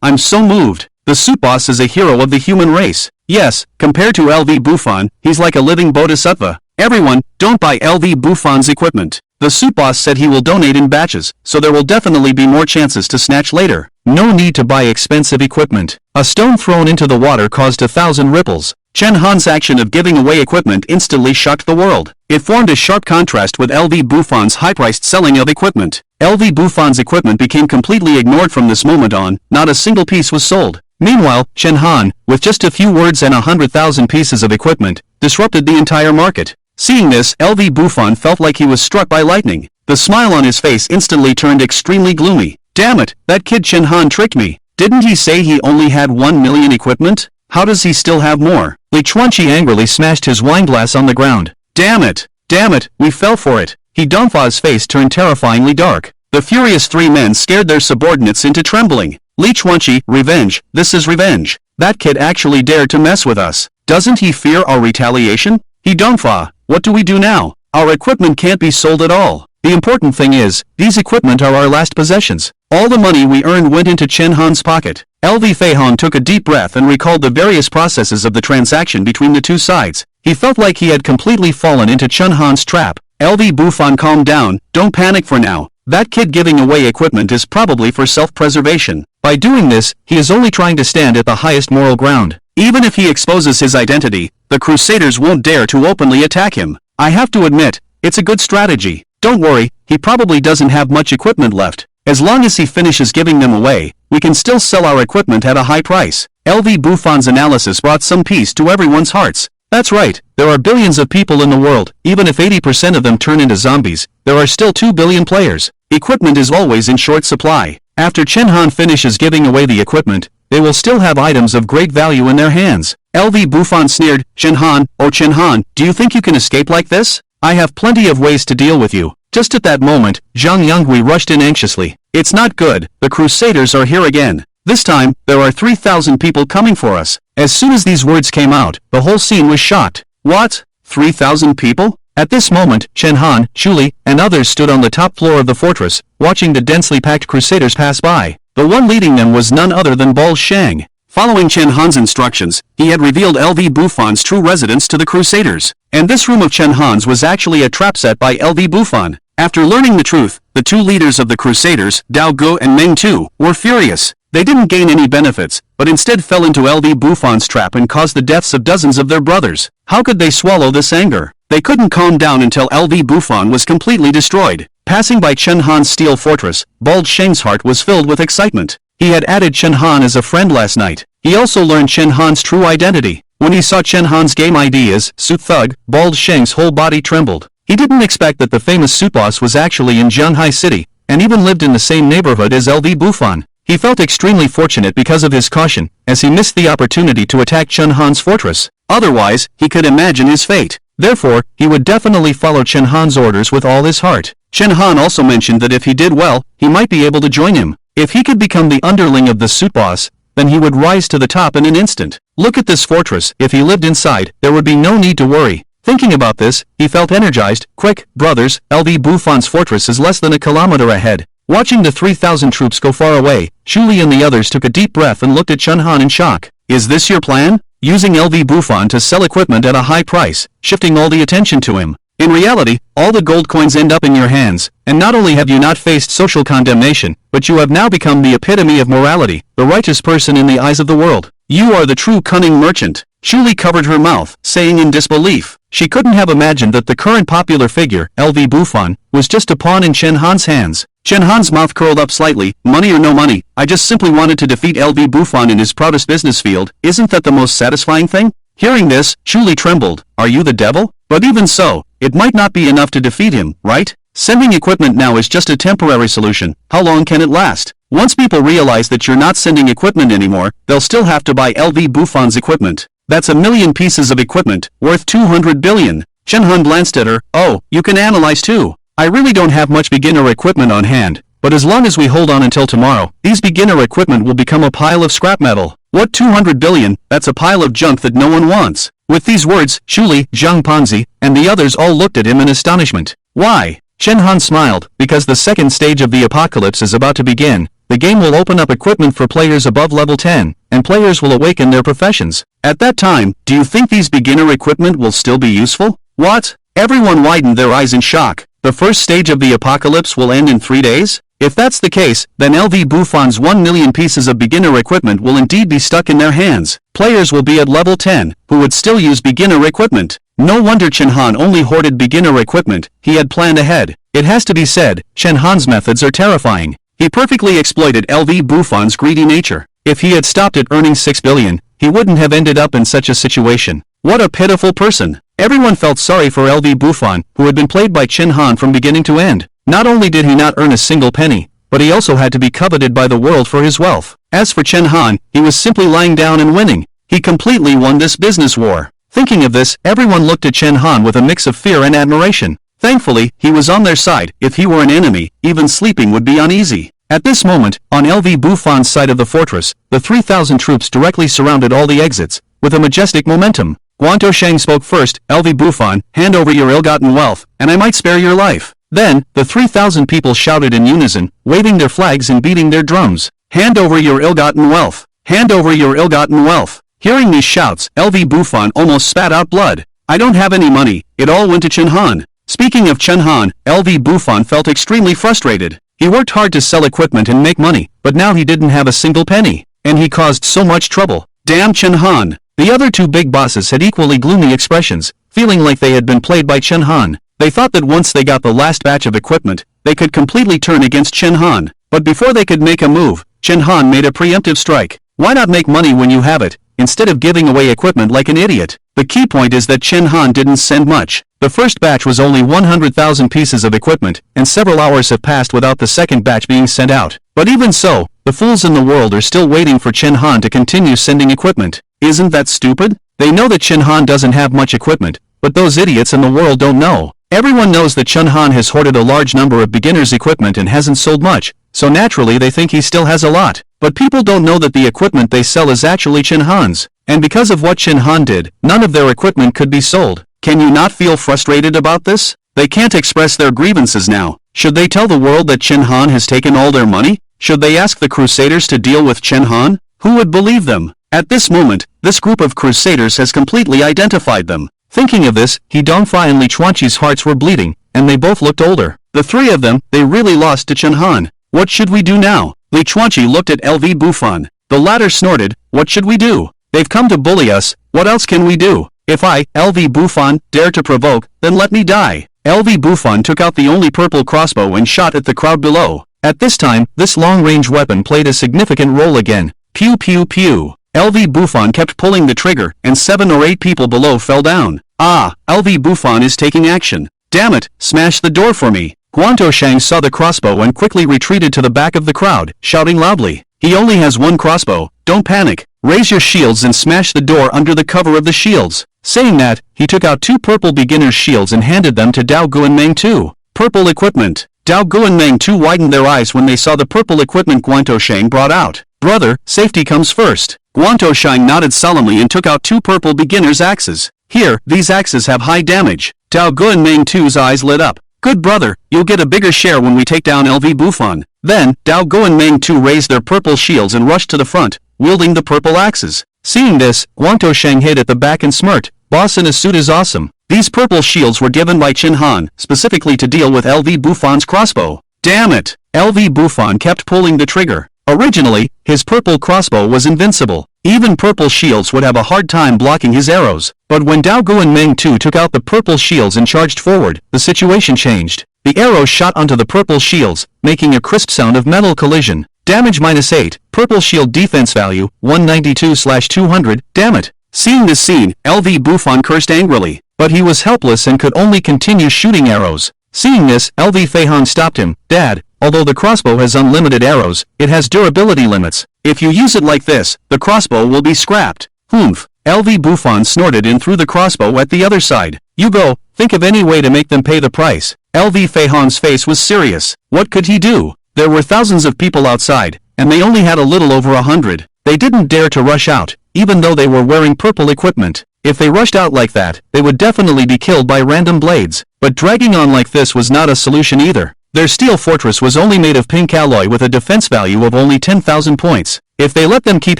I'm so moved. The Suit Boss is a hero of the human race. Yes, compared to LV Buffon, he's like a living bodhisattva. Everyone, don't buy LV Buffon's equipment. The Suit Boss said he will donate in batches, so there will definitely be more chances to snatch later. No need to buy expensive equipment. A stone thrown into the water caused 1,000 ripples. Chen Han's action of giving away equipment instantly shocked the world. It formed a sharp contrast with LV Buffon's high-priced selling of equipment. LV Buffon's equipment became completely ignored from this moment on. Not a single piece was sold. Meanwhile, Chen Han, with just a few words and 100,000 pieces of equipment, disrupted the entire market. Seeing this, LV Buffon felt like he was struck by lightning. The smile on his face instantly turned extremely gloomy. Damn it, that kid Chen Han tricked me. Didn't he say he only had 1 million equipment? How does he still have more? Li Chuanqi angrily smashed his wine glass on the ground. Damn it, we fell for it. He Dongfa's face turned terrifyingly dark. The furious 3 men scared their subordinates into trembling. Li Chuanqi, revenge, this is revenge. That kid actually dared to mess with us. Doesn't he fear our retaliation? He Dongfa, what do we do now? Our equipment can't be sold at all. The important thing is, these equipment are our last possessions. All the money we earned went into Chen Han's pocket. LV Feihong took a deep breath and recalled the various processes of the transaction between the two sides. He felt like he had completely fallen into Chen Han's trap. LV Buffon calmed down, don't panic for now. That kid giving away equipment is probably for self-preservation. By doing this, he is only trying to stand at the highest moral ground. Even if he exposes his identity, the Crusaders won't dare to openly attack him. I have to admit, it's a good strategy. Don't worry, he probably doesn't have much equipment left. As long as he finishes giving them away, we can still sell our equipment at a high price. LV Buffon's analysis brought some peace to everyone's hearts. That's right, there are billions of people in the world. Even if 80% of them turn into zombies, there are still 2 billion players. Equipment is always in short supply. After Chen Han finishes giving away the equipment, they will still have items of great value in their hands. LV Buffon sneered, Chen Han, oh Chen Han, do you think you can escape like this? I have plenty of ways to deal with you. Just at that moment, Zhang Yonghui rushed in anxiously. It's not good, the Crusaders are here again. This time, there are 3,000 people coming for us. As soon as these words came out, the whole scene was shocked. What? 3,000 people? At this moment, Chen Han, Chuli, and others stood on the top floor of the fortress, watching the densely packed Crusaders pass by. The one leading them was none other than Bal Shang. Following Chen Han's instructions, he had revealed LV Buffon's true residence to the Crusaders. And this room of Chen Han's was actually a trap set by LV Buffon. After learning the truth, the 2 leaders of the Crusaders, Dao Ge and Meng Tu, were furious. They didn't gain any benefits, but instead fell into LV Buffon's trap and caused the deaths of dozens of their brothers. How could they swallow this anger? They couldn't calm down until LV Bufon was completely destroyed. Passing by Chen Han's steel fortress, Bald Sheng's heart was filled with excitement. He had added Chen Han as a friend last night. He also learned Chen Han's true identity. When he saw Chen Han's game ID as Suit Thug, Bald Sheng's whole body trembled. He didn't expect that the famous suit boss was actually in Jianghai City, and even lived in the same neighborhood as LV Bufon. He felt extremely fortunate because of his caution, as he missed the opportunity to attack Chen Han's fortress. Otherwise, he could imagine his fate. Therefore, he would definitely follow Chen Han's orders with all his heart. Chen Han also mentioned that if he did well, he might be able to join him. If he could become the underling of the suit boss, then he would rise to the top in an instant. Look at this fortress. If he lived inside, there would be no need to worry. Thinking about this, he felt energized. Quick, brothers, LV Bufon's fortress is less than a kilometer ahead. Watching the 3,000 troops go far away, Shuli and the others took a deep breath and looked at Chen Han in shock. Is this your plan? Using LV Bufon to sell equipment at a high price, shifting all the attention to him. In reality, all the gold coins end up in your hands, and not only have you not faced social condemnation, but you have now become the epitome of morality, the righteous person in the eyes of the world. You are the true cunning merchant. Shuli covered her mouth, saying in disbelief. She couldn't have imagined that the current popular figure, LV Bufon, was just a pawn in Chen Han's hands. Chen Han's mouth curled up slightly. Money or no money, I just simply wanted to defeat LV Bufon in his proudest business field. Isn't that the most satisfying thing? Hearing this, Shuli trembled. Are you the devil? But even so, it might not be enough to defeat him, right? Sending equipment now is just a temporary solution. How long can it last? Once people realize that you're not sending equipment anymore, they'll still have to buy LV Bufon's equipment. That's 1,000,000 pieces of equipment, worth 200 billion. Chen Han glanced at her. Oh, you can analyze too. I really don't have much beginner equipment on hand, but as long as we hold on until tomorrow, these beginner equipment will become a pile of scrap metal. What 200 billion? That's a pile of junk that no one wants. With these words, Shuli, Zhang Panzi, and the others all looked at him in astonishment. Why? Chen Han smiled. Because the second stage of the apocalypse is about to begin. The game will open up equipment for players above level 10, and players will awaken their professions. At that time, do you think these beginner equipment will still be useful? What? Everyone widened their eyes in shock. The first stage of the apocalypse will end in 3 days? If that's the case, then LV Bufon's 1,000,000 pieces of beginner equipment will indeed be stuck in their hands. Players will be at level 10, who would still use beginner equipment. No wonder Chen Han only hoarded beginner equipment. He had planned ahead. It has to be said, Chen Han's methods are terrifying. He perfectly exploited LV Bufon's greedy nature. If he had stopped at earning 6 billion, he wouldn't have ended up in such a situation. What a pitiful person. Everyone felt sorry for LV Bufon, who had been played by Chen Han from beginning to end. Not only did he not earn a single penny, but he also had to be coveted by the world for his wealth. As for Chen Han, he was simply lying down and winning. He completely won this business war. Thinking of this, everyone looked at Chen Han with a mix of fear and admiration. Thankfully, he was on their side. If he were an enemy, even sleeping would be uneasy. At this moment, on LV Bufon's side of the fortress, the 3,000 troops directly surrounded all the exits, with a majestic momentum. Guantou Sheng spoke first. LV Bufon, hand over your ill-gotten wealth, and I might spare your life. Then, the 3,000 people shouted in unison, waving their flags and beating their drums. Hand over your ill-gotten wealth. Hand over your ill-gotten wealth. Hearing these shouts, LV Bufon almost spat out blood. I don't have any money. It all went to Chen Han. Speaking of Chen Han, LV Bufon felt extremely frustrated. He worked hard to sell equipment and make money, but now he didn't have a single penny, and he caused so much trouble. Damn Chen Han! The other two big bosses had equally gloomy expressions, feeling like they had been played by Chen Han. They thought that once they got the last batch of equipment, they could completely turn against Chen Han. But before they could make a move, Chen Han made a preemptive strike. Why not make money when you have it, instead of giving away equipment like an idiot? The key point is that Chen Han didn't send much. The first batch was only 100,000 pieces of equipment, and several hours have passed without the second batch being sent out. But even so, the fools in the world are still waiting for Chen Han to continue sending equipment. Isn't that stupid? They know that Chen Han doesn't have much equipment, but those idiots in the world don't know. Everyone knows that Chen Han has hoarded a large number of beginners' equipment and hasn't sold much, so naturally they think he still has a lot. But people don't know that the equipment they sell is actually Chen Han's, and because of what Chen Han did, none of their equipment could be sold. Can you not feel frustrated about this? They can't express their grievances now. Should they tell the world that Chen Han has taken all their money? Should they ask the Crusaders to deal with Chen Han? Who would believe them? At this moment, this group of Crusaders has completely identified them. Thinking of this, He Dongfa and Li Chuanqi's hearts were bleeding, and they both looked older. The three of them, they really lost to Chen Han. What should we do now? Li Chuanqi looked at LV Bufon. The latter snorted, what should we do? They've come to bully us, what else can we do? If I, LV Buffon, dare to provoke, then let me die. LV Buffon took out the only purple crossbow and shot at the crowd below. At this time, this long-range weapon played a significant role again. Pew pew pew. LV Buffon kept pulling the trigger, and 7 or 8 people below fell down. Ah, LV Buffon is taking action. Damn it, smash the door for me. Guanto Shang saw the crossbow and quickly retreated to the back of the crowd, shouting loudly. He only has one crossbow, don't panic. Raise your shields and smash the door under the cover of the shields. Saying that, he took out 2 purple beginner's shields and handed them to Dao Gu and Meng Tu. Purple equipment. Dao Gu and Meng Tu widened their eyes when they saw the purple equipment Guanto Shang brought out. Brother, safety comes first. Guanto Shang nodded solemnly and took out 2 purple beginner's axes. Here, these axes have high damage. Dao Gu and Meng Tu's eyes lit up. Good brother, you'll get a bigger share when we take down LV Buffon. Then, Dao Gu and Meng Tu raised their purple shields and rushed to the front, wielding the purple axes. Seeing this, Guanto Shang hid at the back and smirked. Boss in a suit is awesome. These purple shields were given by Qin Han, specifically to deal with LV Buffon's crossbow. Damn it! LV Buffon kept pulling the trigger. Originally, his purple crossbow was invincible. Even purple shields would have a hard time blocking his arrows. But when Dao Gu and Meng Tu took out the purple shields and charged forward, the situation changed. The arrows shot onto the purple shields, making a crisp sound of metal collision. Damage -8, purple shield defense value, 192/200, damn it. Seeing this scene, LV Buffon cursed angrily, but he was helpless and could only continue shooting arrows. Seeing this, LV Feihan stopped him. Dad, although the crossbow has unlimited arrows, it has durability limits. If you use it like this, the crossbow will be scrapped. Humph. LV Buffon snorted and threw the crossbow at the other side. You go, think of any way to make them pay the price. LV Feihan's face was serious. What could he do? There were thousands of people outside, and they only had a little over 100. They didn't dare to rush out, even though they were wearing purple equipment. If they rushed out like that, they would definitely be killed by random blades. But dragging on like this was not a solution either. Their steel fortress was only made of pink alloy with a defense value of only 10,000 points. If they let them keep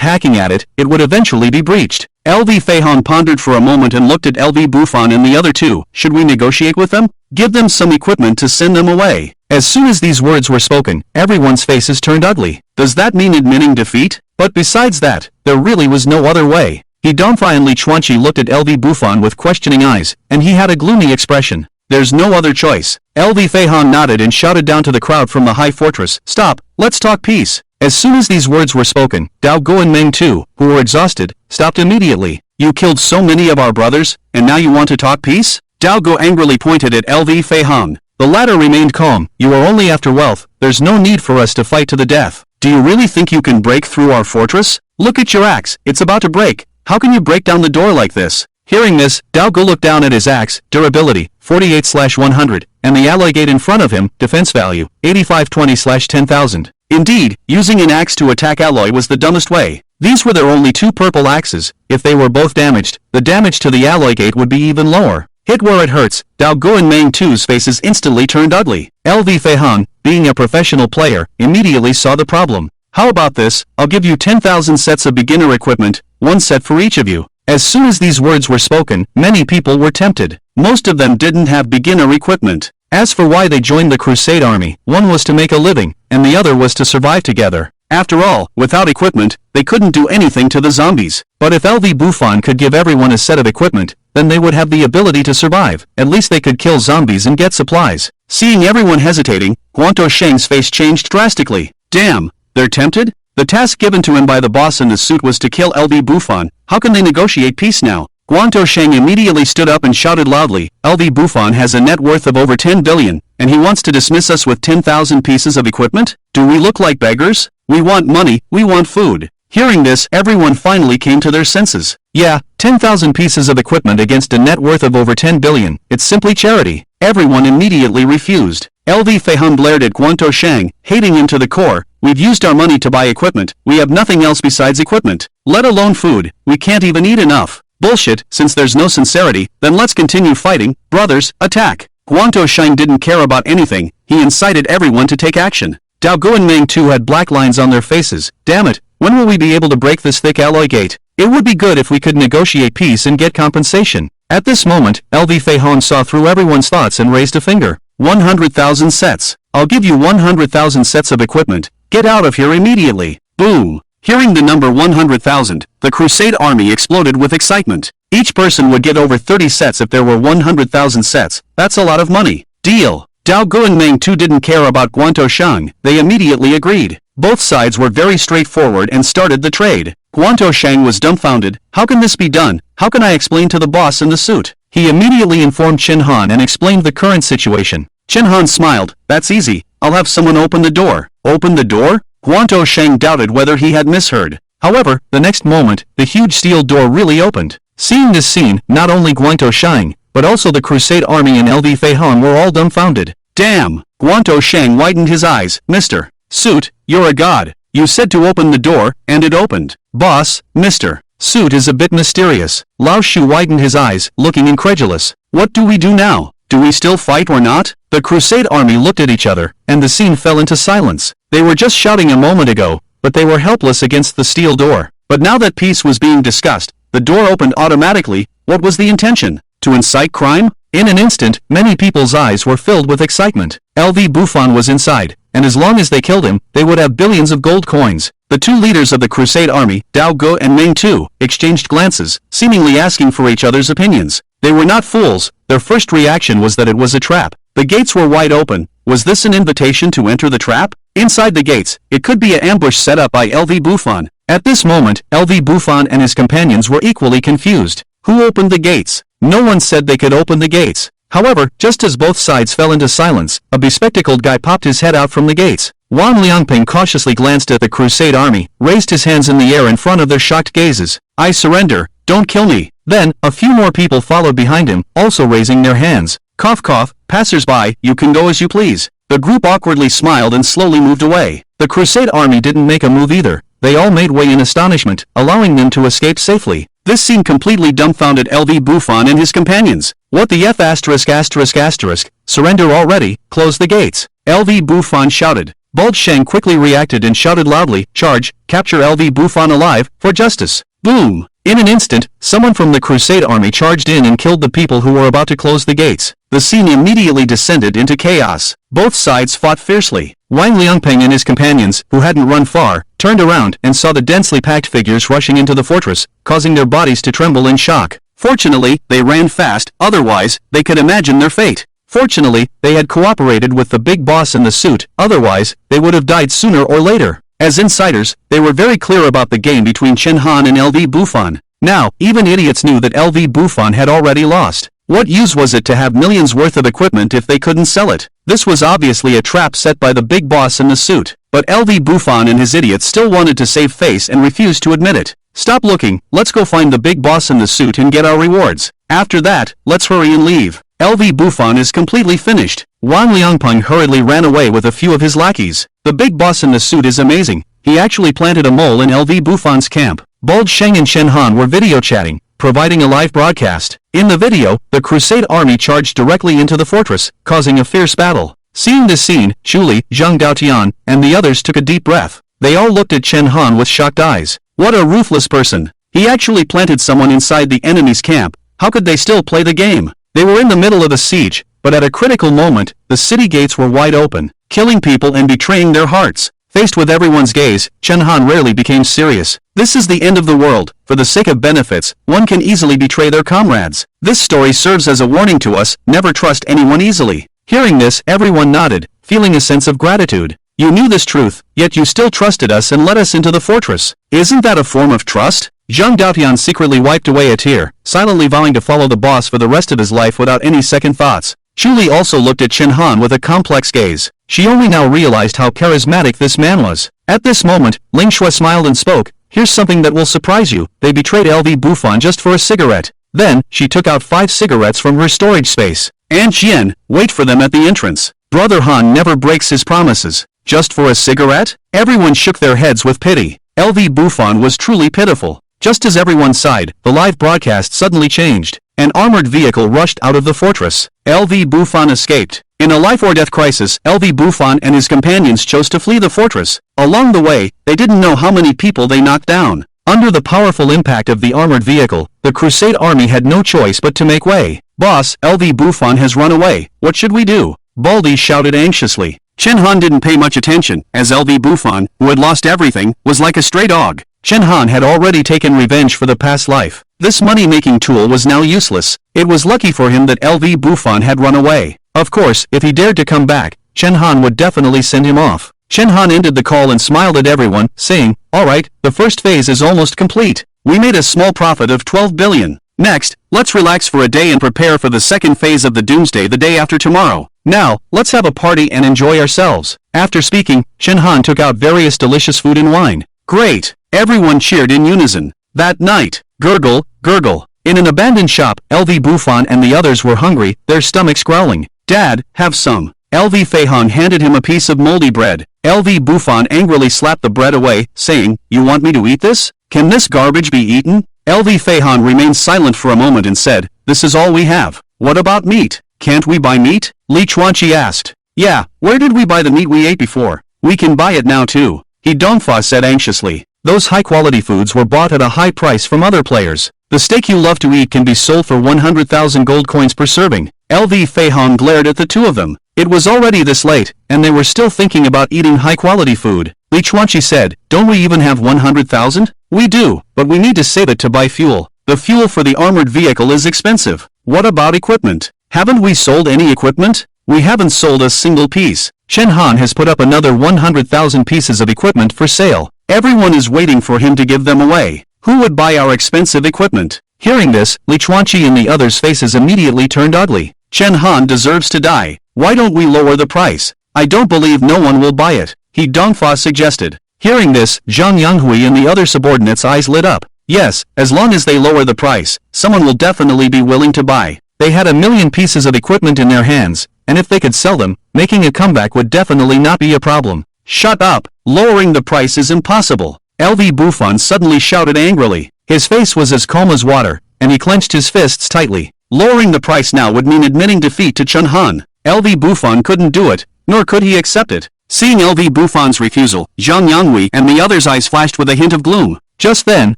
hacking at it, it would eventually be breached. LV Feihan pondered for a moment and looked at LV Buffon and the other two. Should we negotiate with them? Give them some equipment to send them away. As soon as these words were spoken, everyone's faces turned ugly. Does that mean admitting defeat? But besides that, there really was no other way. He Donghua and Li Chuanqi looked at LV Buffon with questioning eyes, and he had a gloomy expression. There's no other choice. LV Feihan nodded and shouted down to the crowd from the high fortress, Stop, let's talk peace. As soon as these words were spoken, Dao Gu and Meng Tu, who were exhausted, stopped immediately. You killed so many of our brothers, and now you want to talk peace? Dao Gu angrily pointed at LV Feihan. The latter remained calm. You are only after wealth. There's no need for us to fight to the death. Do you really think you can break through our fortress? Look at your axe, it's about to break. How can you break down the door like this? Hearing this, Dao Gu looked down at his axe, durability, 48/100, and the alloy gate in front of him, defense value, 8520/10,000. Indeed, using an axe to attack alloy was the dumbest way. These were their only 2 purple axes. If they were both damaged, the damage to the alloy gate would be even lower. Hit where it hurts. Dao Gu and Meng Tu's faces instantly turned ugly. LV Feihan, being a professional player, immediately saw the problem. How about this? I'll give you 10,000 sets of beginner equipment, 1 set for each of you. As soon as these words were spoken, many people were tempted. Most of them didn't have beginner equipment. As for why they joined the Crusade army, one was to make a living, and the other was to survive together. After all, without equipment, they couldn't do anything to the zombies. But if LV Buffon could give everyone a set of equipment, then they would have the ability to survive. At least they could kill zombies and get supplies. Seeing everyone hesitating, Guanto Sheng's face changed drastically. Damn, they're tempted? The task given to him by the boss in the suit was to kill LV Buffon. How can they negotiate peace now? Guanto Sheng immediately stood up and shouted loudly, LV Buffon has a net worth of over 10 billion, and he wants to dismiss us with 10,000 pieces of equipment? Do we look like beggars? We want money, we want food. Hearing this, everyone finally came to their senses. Yeah, 10,000 pieces of equipment against a net worth of over 10 billion, it's simply charity. Everyone immediately refused. LV Feihan blared at Guanto Sheng, hating him to the core. We've used our money to buy equipment, we have nothing else besides equipment. Let alone food, we can't even eat enough. Bullshit, since there's no sincerity, then let's continue fighting. Brothers, attack. Guanto Sheng didn't care about anything, he incited everyone to take action. Dao Gu and Meng Tu had black lines on their faces. Damn it, when will we be able to break this thick alloy gate? It would be good if we could negotiate peace and get compensation. At this moment, LV Feihan saw through everyone's thoughts and raised a finger. 100,000 sets. I'll give you 100,000 sets of equipment. Get out of here immediately. Boom. Hearing the number 100,000, the Crusade army exploded with excitement. Each person would get over 30 sets if there were 100,000 sets. That's a lot of money. Deal. Dao Gu and Meng Tu didn't care about Guantou Shang. They immediately agreed. Both sides were very straightforward and started the trade. Guantou Shang was dumbfounded. How can this be done? How can I explain to the boss in the suit? He immediately informed Chen Han and explained the current situation. Chen Han smiled. That's easy. I'll have someone open the door. Open the door? Guantou Shang doubted whether he had misheard. However, the next moment, the huge steel door really opened. Seeing this scene, not only Guantou Shang, but also the Crusade army and LV Fei Hong were all dumbfounded. Damn! Guantou Shang widened his eyes. Mr. Suit, you're a god. You said to open the door, and it opened. Boss, Mr. Suit is a bit mysterious. Lao Shu widened his eyes, looking incredulous. What do we do now? Do we still fight or not? The Crusade army looked at each other, and the scene fell into silence. They were just shouting a moment ago, but they were helpless against the steel door. But now that peace was being discussed, the door opened automatically. What was the intention? To incite crime? In an instant, many people's eyes were filled with excitement. LV Buffon was inside, and as long as they killed him, they would have billions of gold coins. The two leaders of the Crusade army, Dao Gu and Meng Tu, exchanged glances, seemingly asking for each other's opinions. They were not fools. Their first reaction was that it was a trap. The gates were wide open. Was this an invitation to enter the trap? Inside the gates, it could be an ambush set up by LV Buffon. At this moment, LV Buffon and his companions were equally confused. Who opened the gates? No one said they could open the gates. However, just as both sides fell into silence, a bespectacled guy popped his head out from the gates. Wang Liangping cautiously glanced at the Crusade army, raised his hands in the air in front of their shocked gazes. I surrender. Don't kill me. Then, a few more people followed behind him, also raising their hands. Cough cough, passers-by, you can go as you please. The group awkwardly smiled and slowly moved away. The Crusade army didn't make a move either. They all made way in astonishment, allowing them to escape safely. This scene completely dumbfounded LV Buffon and his companions. What the F *****? Surrender already, close the gates. LV Buffon shouted. Bulge Shang quickly reacted and shouted loudly, charge, capture LV Buffon alive, for justice. Boom! In an instant, someone from the Crusade army charged in and killed the people who were about to close the gates. The scene immediately descended into chaos. Both sides fought fiercely. Wang Liangping and his companions, who hadn't run far, turned around and saw the densely packed figures rushing into the fortress, causing their bodies to tremble in shock. Fortunately, they ran fast, otherwise, they could imagine their fate. Fortunately, they had cooperated with the big boss in the suit, otherwise, they would have died sooner or later. As insiders, they were very clear about the game between Chen Han and LV Buffon. Now, even idiots knew that LV Buffon had already lost. What use was it to have millions worth of equipment if they couldn't sell it? This was obviously a trap set by the big boss in the suit. But LV Buffon and his idiots still wanted to save face and refused to admit it. Stop looking, let's go find the big boss in the suit and get our rewards. After that, let's hurry and leave. LV Buffon is completely finished. Wang Liangpeng hurriedly ran away with a few of his lackeys. The big boss in the suit is amazing. He actually planted a mole in LV Buffon's camp. Bulge Sheng and Chen Han were video chatting, providing a live broadcast. In the video, the Crusade army charged directly into the fortress, causing a fierce battle. Seeing this scene, Zhu Li, Zhang Daotian, and the others took a deep breath. They all looked at Chen Han with shocked eyes. What a ruthless person. He actually planted someone inside the enemy's camp. How could they still play the game? They were in the middle of a siege, but at a critical moment, the city gates were wide open, killing people and betraying their hearts. Faced with everyone's gaze, Chen Han rarely became serious. This is the end of the world. For the sake of benefits, one can easily betray their comrades. This story serves as a warning to us, never trust anyone easily. Hearing this, everyone nodded, feeling a sense of gratitude. You knew this truth, yet you still trusted us and let us into the fortress. Isn't that a form of trust? Zhang Daotian secretly wiped away a tear, silently vowing to follow the boss for the rest of his life without any second thoughts. Zhu Li also looked at Chen Han with a complex gaze. She only now realized how charismatic this man was. At this moment, Ling Shui smiled and spoke. Here's something that will surprise you. They betrayed LV Buffon just for a cigarette. Then, she took out 5 cigarettes from her storage space. Aunt Jian, wait for them at the entrance. Brother Han never breaks his promises. Just for a cigarette? Everyone shook their heads with pity. LV Buffon was truly pitiful. Just as everyone sighed, the live broadcast suddenly changed. An armored vehicle rushed out of the fortress. LV Buffon escaped. In a life-or-death crisis, LV Buffon and his companions chose to flee the fortress. Along the way, they didn't know how many people they knocked down. Under the powerful impact of the armored vehicle, the Crusade army had no choice but to make way. Boss, LV Buffon has run away. What should we do? Baldy shouted anxiously. Chen Han didn't pay much attention, as LV Buffon, who had lost everything, was like a stray dog. Chen Han had already taken revenge for the past life. This money-making tool was now useless. It was lucky for him that LV Buffon had run away. Of course, if he dared to come back, Chen Han would definitely send him off. Chen Han ended the call and smiled at everyone, saying, "Alright, the first phase is almost complete. We made a small profit of 12 billion. Next, let's relax for a day and prepare for the second phase of the doomsday the day after tomorrow. Now, let's have a party and enjoy ourselves." After speaking, Chen Han took out various delicious food and wine. Great! Everyone cheered in unison. That night, gurgle, gurgle. In an abandoned shop, LV Buffon and the others were hungry, their stomachs growling. "Dad, have some." LV Feihong handed him a piece of moldy bread. LV Buffon angrily slapped the bread away, saying, "You want me to eat this? Can this garbage be eaten?" LV Feihong remained silent for a moment and said, "This is all we have. What about meat? Can't we buy meat?" Li Chuanqi asked. "Yeah, where did we buy the meat we ate before? We can buy it now too." He Dongfa said anxiously. Those high-quality foods were bought at a high price from other players. The steak you love to eat can be sold for 100,000 gold coins per serving. LV Feihong glared at the two of them. It was already this late, and they were still thinking about eating high-quality food. Li Chuanqi said, "Don't we even have 100,000? We do, but we need to save it to buy fuel. The fuel for the armored vehicle is expensive. What about equipment? Haven't we sold any equipment? We haven't sold a single piece. Chen Han has put up another 100,000 pieces of equipment for sale. Everyone is waiting for him to give them away. Who would buy our expensive equipment?" Hearing this, Li Chuanqi and the others' faces immediately turned ugly. "Chen Han deserves to die. Why don't we lower the price? I don't believe no one will buy it," He Dongfa suggested. Hearing this, Zhang Yanghui and the other subordinates' eyes lit up. Yes, as long as they lower the price, someone will definitely be willing to buy. They had 1,000,000 pieces of equipment in their hands, and if they could sell them, making a comeback would definitely not be a problem. "Shut up! Lowering the price is impossible!" LV Buffon suddenly shouted angrily. His face was as calm as water, and he clenched his fists tightly. Lowering the price now would mean admitting defeat to Chen Han. LV Buffon couldn't do it, nor could he accept it. Seeing LV Buffon's refusal, Zhang Yanghui and the others' eyes flashed with a hint of gloom. Just then,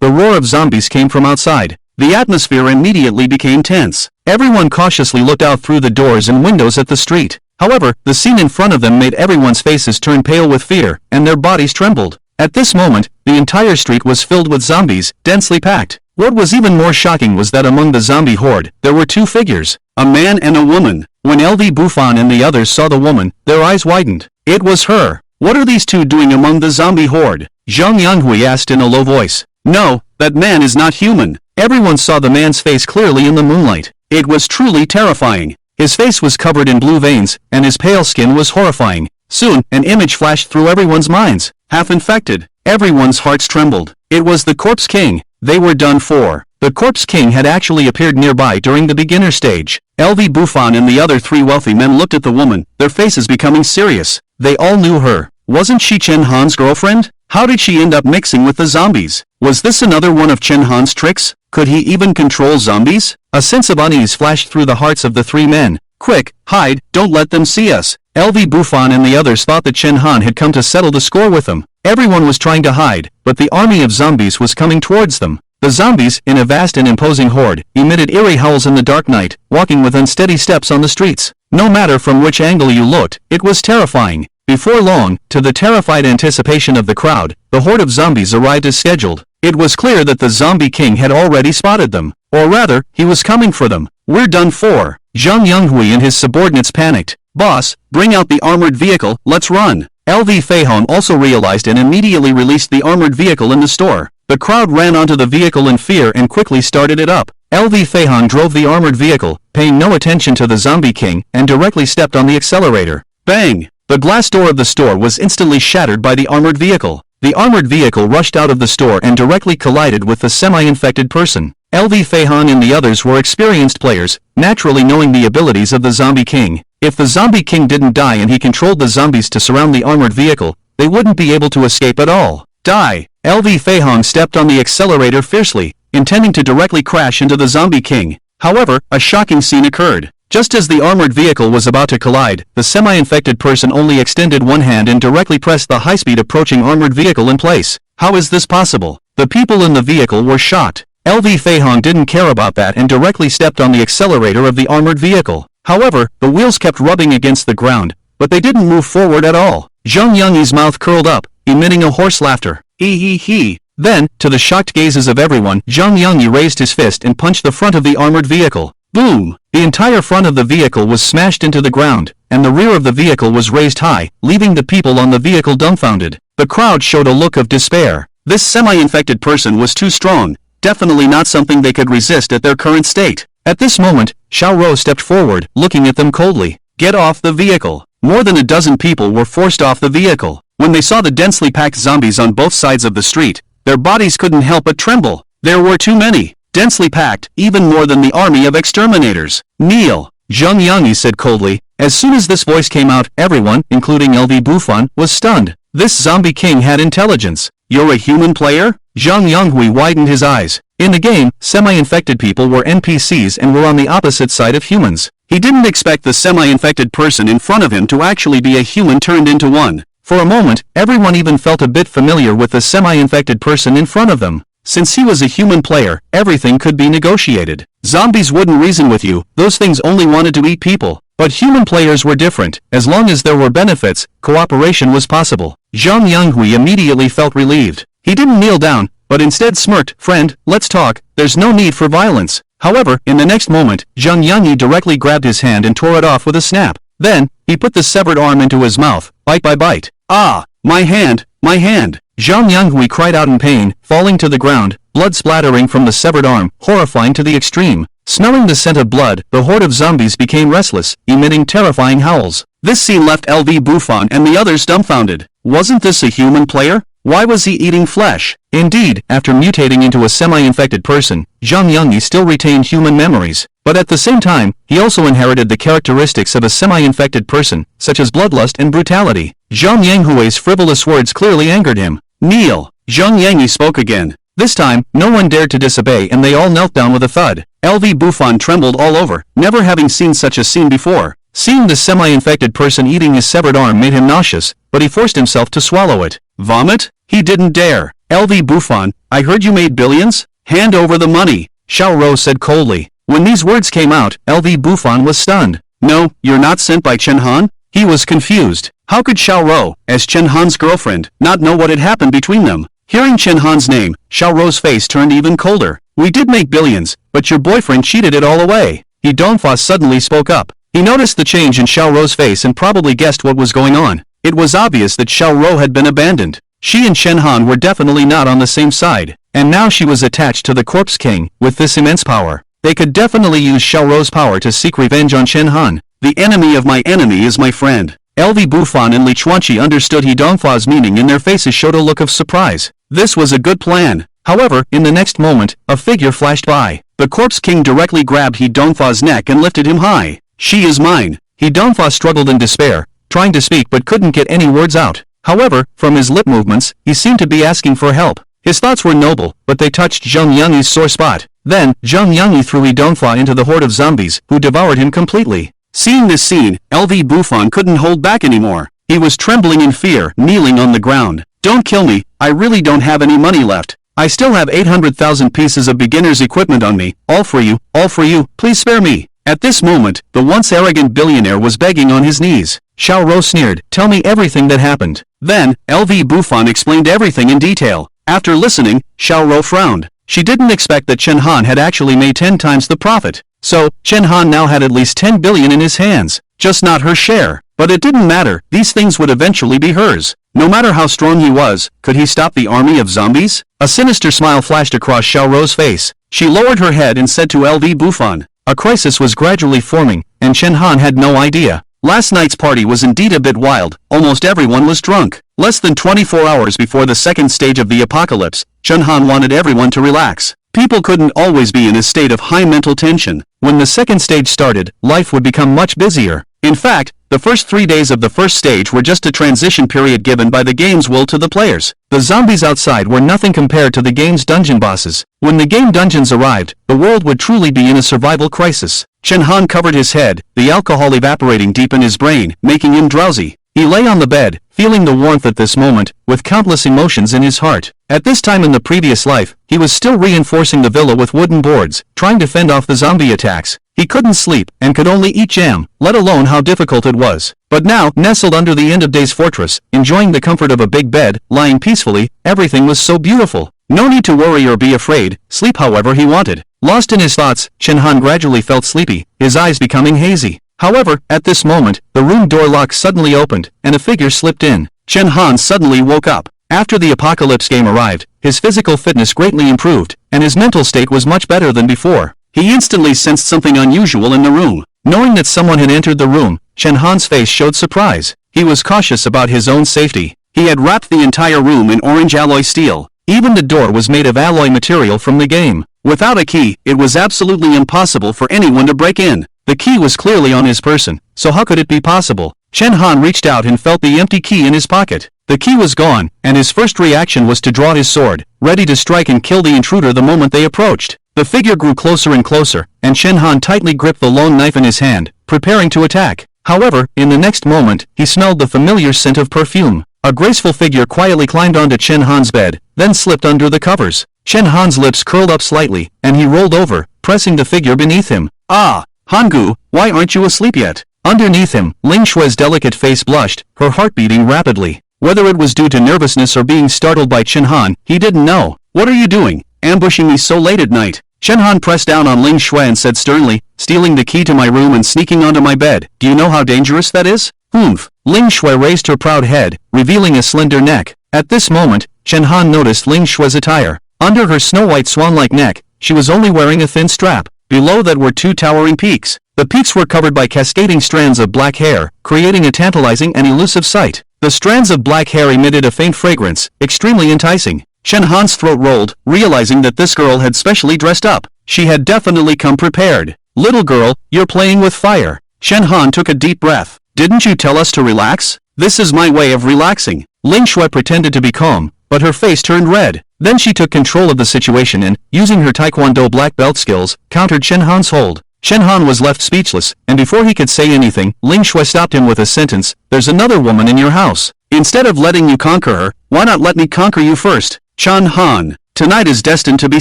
the roar of zombies came from outside. The atmosphere immediately became tense. Everyone cautiously looked out through the doors and windows at the street. However, the scene in front of them made everyone's faces turn pale with fear, and their bodies trembled. At this moment, the entire street was filled with zombies, densely packed. What was even more shocking was that among the zombie horde, there were two figures, a man and a woman. When LV Buffon and the others saw the woman, their eyes widened. It was her. "What are these two doing among the zombie horde?" Zhang Yanghui asked in a low voice. "No, that man is not human." Everyone saw the man's face clearly in the moonlight. It was truly terrifying. His face was covered in blue veins, and his pale skin was horrifying. Soon, an image flashed through everyone's minds. Half infected. Everyone's hearts trembled. It was the Corpse King. They were done for. The Corpse King had actually appeared nearby during the beginner stage. LV Buffon and the other three wealthy men looked at the woman, their faces becoming serious. They all knew her. Wasn't she Chen Han's girlfriend? How did she end up mixing with the zombies? Was this another one of Chen Han's tricks? Could he even control zombies? A sense of unease flashed through the hearts of the three men. "Quick, hide, don't let them see us." LV Buffon and the others thought that Chen Han had come to settle the score with them. Everyone was trying to hide, but the army of zombies was coming towards them. The zombies, in a vast and imposing horde, emitted eerie howls in the dark night, walking with unsteady steps on the streets. No matter from which angle you looked, it was terrifying. Before long, to the terrified anticipation of the crowd, the horde of zombies arrived as scheduled. It was clear that the Zombie King had already spotted them. Or rather, he was coming for them. "We're done for." Zhang Yanghui and his subordinates panicked. "Boss, bring out the armored vehicle, let's run." LV Feihong also realized and immediately released the armored vehicle in the store. The crowd ran onto the vehicle in fear and quickly started it up. LV Feihong drove the armored vehicle, paying no attention to the Zombie King, and directly stepped on the accelerator. Bang! The glass door of the store was instantly shattered by the armored vehicle. The armored vehicle rushed out of the store and directly collided with the semi-infected person. LV Feihong and the others were experienced players, naturally knowing the abilities of the Zombie King. If the Zombie King didn't die and he controlled the zombies to surround the armored vehicle, they wouldn't be able to escape at all. Die! LV Feihong stepped on the accelerator fiercely, intending to directly crash into the Zombie King. However, a shocking scene occurred. Just as the armored vehicle was about to collide, the semi-infected person only extended one hand and directly pressed the high-speed approaching armored vehicle in place. How is this possible? The people in the vehicle were shocked. LV Feihong didn't care about that and directly stepped on the accelerator of the armored vehicle. However, the wheels kept rubbing against the ground, but they didn't move forward at all. Zhang Yangyi's mouth curled up, emitting a hoarse laughter. Hee. Then, to the shocked gazes of everyone, Zhang Yangyi raised his fist and punched the front of the armored vehicle. Boom! The entire front of the vehicle was smashed into the ground, and the rear of the vehicle was raised high, leaving the people on the vehicle dumbfounded. The crowd showed a look of despair. This semi-infected person was too strong, definitely not something they could resist at their current state. At this moment, Xiao Rou stepped forward, looking at them coldly. Get off the vehicle. More than a dozen people were forced off the vehicle. When they saw the densely packed zombies on both sides of the street, their bodies couldn't help but tremble. There were too many. Densely packed, even more than the army of exterminators. Kneel, Zhang Yangyi said coldly. As soon as this voice came out, everyone, including LV Bufan, was stunned. This zombie king had intelligence. You're a human player? Zhang Yanghui widened his eyes. In the game, semi-infected people were NPCs and were on the opposite side of humans. He didn't expect the semi-infected person in front of him to actually be a human turned into one. For a moment, everyone even felt a bit familiar with the semi-infected person in front of them. Since he was a human player, everything could be negotiated. Zombies wouldn't reason with you, those things only wanted to eat people. But human players were different. As long as there were benefits, cooperation was possible. Zhang Yanghui immediately felt relieved. He didn't kneel down, but instead smirked. Friend, let's talk, there's no need for violence. However, in the next moment, Zhang Yangyi directly grabbed his hand and tore it off with a snap. Then, he put the severed arm into his mouth, bite by bite. Ah, my hand, my hand. Zhang Yanghui cried out in pain, falling to the ground, blood splattering from the severed arm, horrifying to the extreme. Smelling the scent of blood, the horde of zombies became restless, emitting terrifying howls. This scene left LV Bufan and the others dumbfounded. Wasn't this a human player? Why was he eating flesh? Indeed, after mutating into a semi-infected person, Zhang Yangyi still retained human memories. But at the same time, he also inherited the characteristics of a semi-infected person, such as bloodlust and brutality. Zhang Yanghui's frivolous words clearly angered him. Kneel. Zhang Yangyi spoke again. This time, no one dared to disobey and they all knelt down with a thud. LV Bufan trembled all over, never having seen such a scene before. Seeing the semi-infected person eating his severed arm made him nauseous, but he forced himself to swallow it. Vomit? He didn't dare. LV Bufan, I heard you made billions? Hand over the money, Xiao Rou said coldly. When these words came out, LV Bufan was stunned. No, you're not sent by Chen Han? He was confused. How could Xiao Rou, as Chen Han's girlfriend, not know what had happened between them? Hearing Chen Han's name, Xiao Rou's face turned even colder. We did make billions, but your boyfriend cheated it all away. He Dongfa suddenly spoke up. He noticed the change in Xiao Rou's face and probably guessed what was going on. It was obvious that Xiao Rou had been abandoned. She and Chen Han were definitely not on the same side, and now she was attached to the Corpse King, with this immense power. They could definitely use Xiao Rou's power to seek revenge on Chen Han. The enemy of my enemy is my friend. LV Bufan and Li Chuanqi understood He Dongfa's meaning and their faces showed a look of surprise. This was a good plan. However, in the next moment, a figure flashed by. The Corpse King directly grabbed He Dongfa's neck and lifted him high. She is mine. He Dongfa struggled in despair, trying to speak but couldn't get any words out. However, from his lip movements, he seemed to be asking for help. His thoughts were noble, but they touched Zhang Yangyi's sore spot. Then, Zhang Yangyi threw He Dongfa into the horde of zombies, who devoured him completely. Seeing this scene, LV Bufan couldn't hold back anymore. He was trembling in fear, kneeling on the ground. Don't kill me, I really don't have any money left. I still have 800,000 pieces of beginner's equipment on me, all for you, please spare me. At this moment, the once arrogant billionaire was begging on his knees. Xiao Rou sneered, tell me everything that happened. Then, LV Bufan explained everything in detail. After listening, Xiao Rou frowned. She didn't expect that Chen Han had actually made 10 times the profit. So, Chen Han now had at least 10 billion in his hands. Just not her share. But it didn't matter, these things would eventually be hers. No matter how strong he was, could he stop the army of zombies? A sinister smile flashed across Xiao Rou's face. She lowered her head and said to LV Bufan. A crisis was gradually forming, and Chen Han had no idea. Last night's party was indeed a bit wild, almost everyone was drunk. Less than 24 hours before the second stage of the apocalypse, Chen Han wanted everyone to relax. People couldn't always be in a state of high mental tension. When the second stage started, life would become much busier. In fact, the first 3 days of the first stage were just a transition period given by the game's will to the players. The zombies outside were nothing compared to the game's dungeon bosses. When the game dungeons arrived, the world would truly be in a survival crisis. Chen Han covered his head, the alcohol evaporating deep in his brain, making him drowsy. He lay on the bed, feeling the warmth at this moment, with countless emotions in his heart. At this time in the previous life, he was still reinforcing the villa with wooden boards, trying to fend off the zombie attacks. He couldn't sleep, and could only eat jam, let alone how difficult it was. But now, nestled under the end of days fortress, enjoying the comfort of a big bed, lying peacefully, everything was so beautiful. No need to worry or be afraid, sleep however he wanted. Lost in his thoughts, Chen Han gradually felt sleepy, his eyes becoming hazy. However, at this moment, the room door lock suddenly opened, and a figure slipped in. Chen Han suddenly woke up. After the apocalypse game arrived, his physical fitness greatly improved, and his mental state was much better than before. He instantly sensed something unusual in the room. Knowing that someone had entered the room, Chen Han's face showed surprise. He was cautious about his own safety. He had wrapped the entire room in orange alloy steel. Even the door was made of alloy material from the game. Without a key, it was absolutely impossible for anyone to break in. The key was clearly on his person, so how could it be possible? Chen Han reached out and felt the empty key in his pocket. The key was gone, and his first reaction was to draw his sword, ready to strike and kill the intruder the moment they approached. The figure grew closer and closer, and Chen Han tightly gripped the long knife in his hand, preparing to attack. However, in the next moment, he smelled the familiar scent of perfume. A graceful figure quietly climbed onto Chen Han's bed, then slipped under the covers. Chen Han's lips curled up slightly, and he rolled over, pressing the figure beneath him. Ah! Hangu, why aren't you asleep yet? Underneath him, Ling Shui's delicate face blushed, her heart beating rapidly. Whether it was due to nervousness or being startled by Chen Han, he didn't know. What are you doing, ambushing me so late at night? Chen Han pressed down on Ling Shui and said sternly, stealing the key to my room and sneaking onto my bed. Do you know how dangerous that is? Oomph. Ling Shui raised her proud head, revealing a slender neck. At this moment, Chen Han noticed Ling Shui's attire. Under her snow-white swan-like neck, she was only wearing a thin strap. Below that were two towering peaks. The peaks were covered by cascading strands of black hair, creating a tantalizing and elusive sight. The strands of black hair emitted a faint fragrance, extremely enticing. Chen Han's throat rolled, realizing that this girl had specially dressed up. She had definitely come prepared. Little girl, you're playing with fire. Chen Han took a deep breath. Didn't you tell us to relax? This is my way of relaxing. Ling Shui pretended to be calm, but her face turned red. Then she took control of the situation and, using her Taekwondo black belt skills, countered Chen Han's hold. Chen Han was left speechless, and before he could say anything, Ling Shui stopped him with a sentence, "There's another woman in your house. Instead of letting you conquer her, why not let me conquer you first?" Chen Han. Tonight is destined to be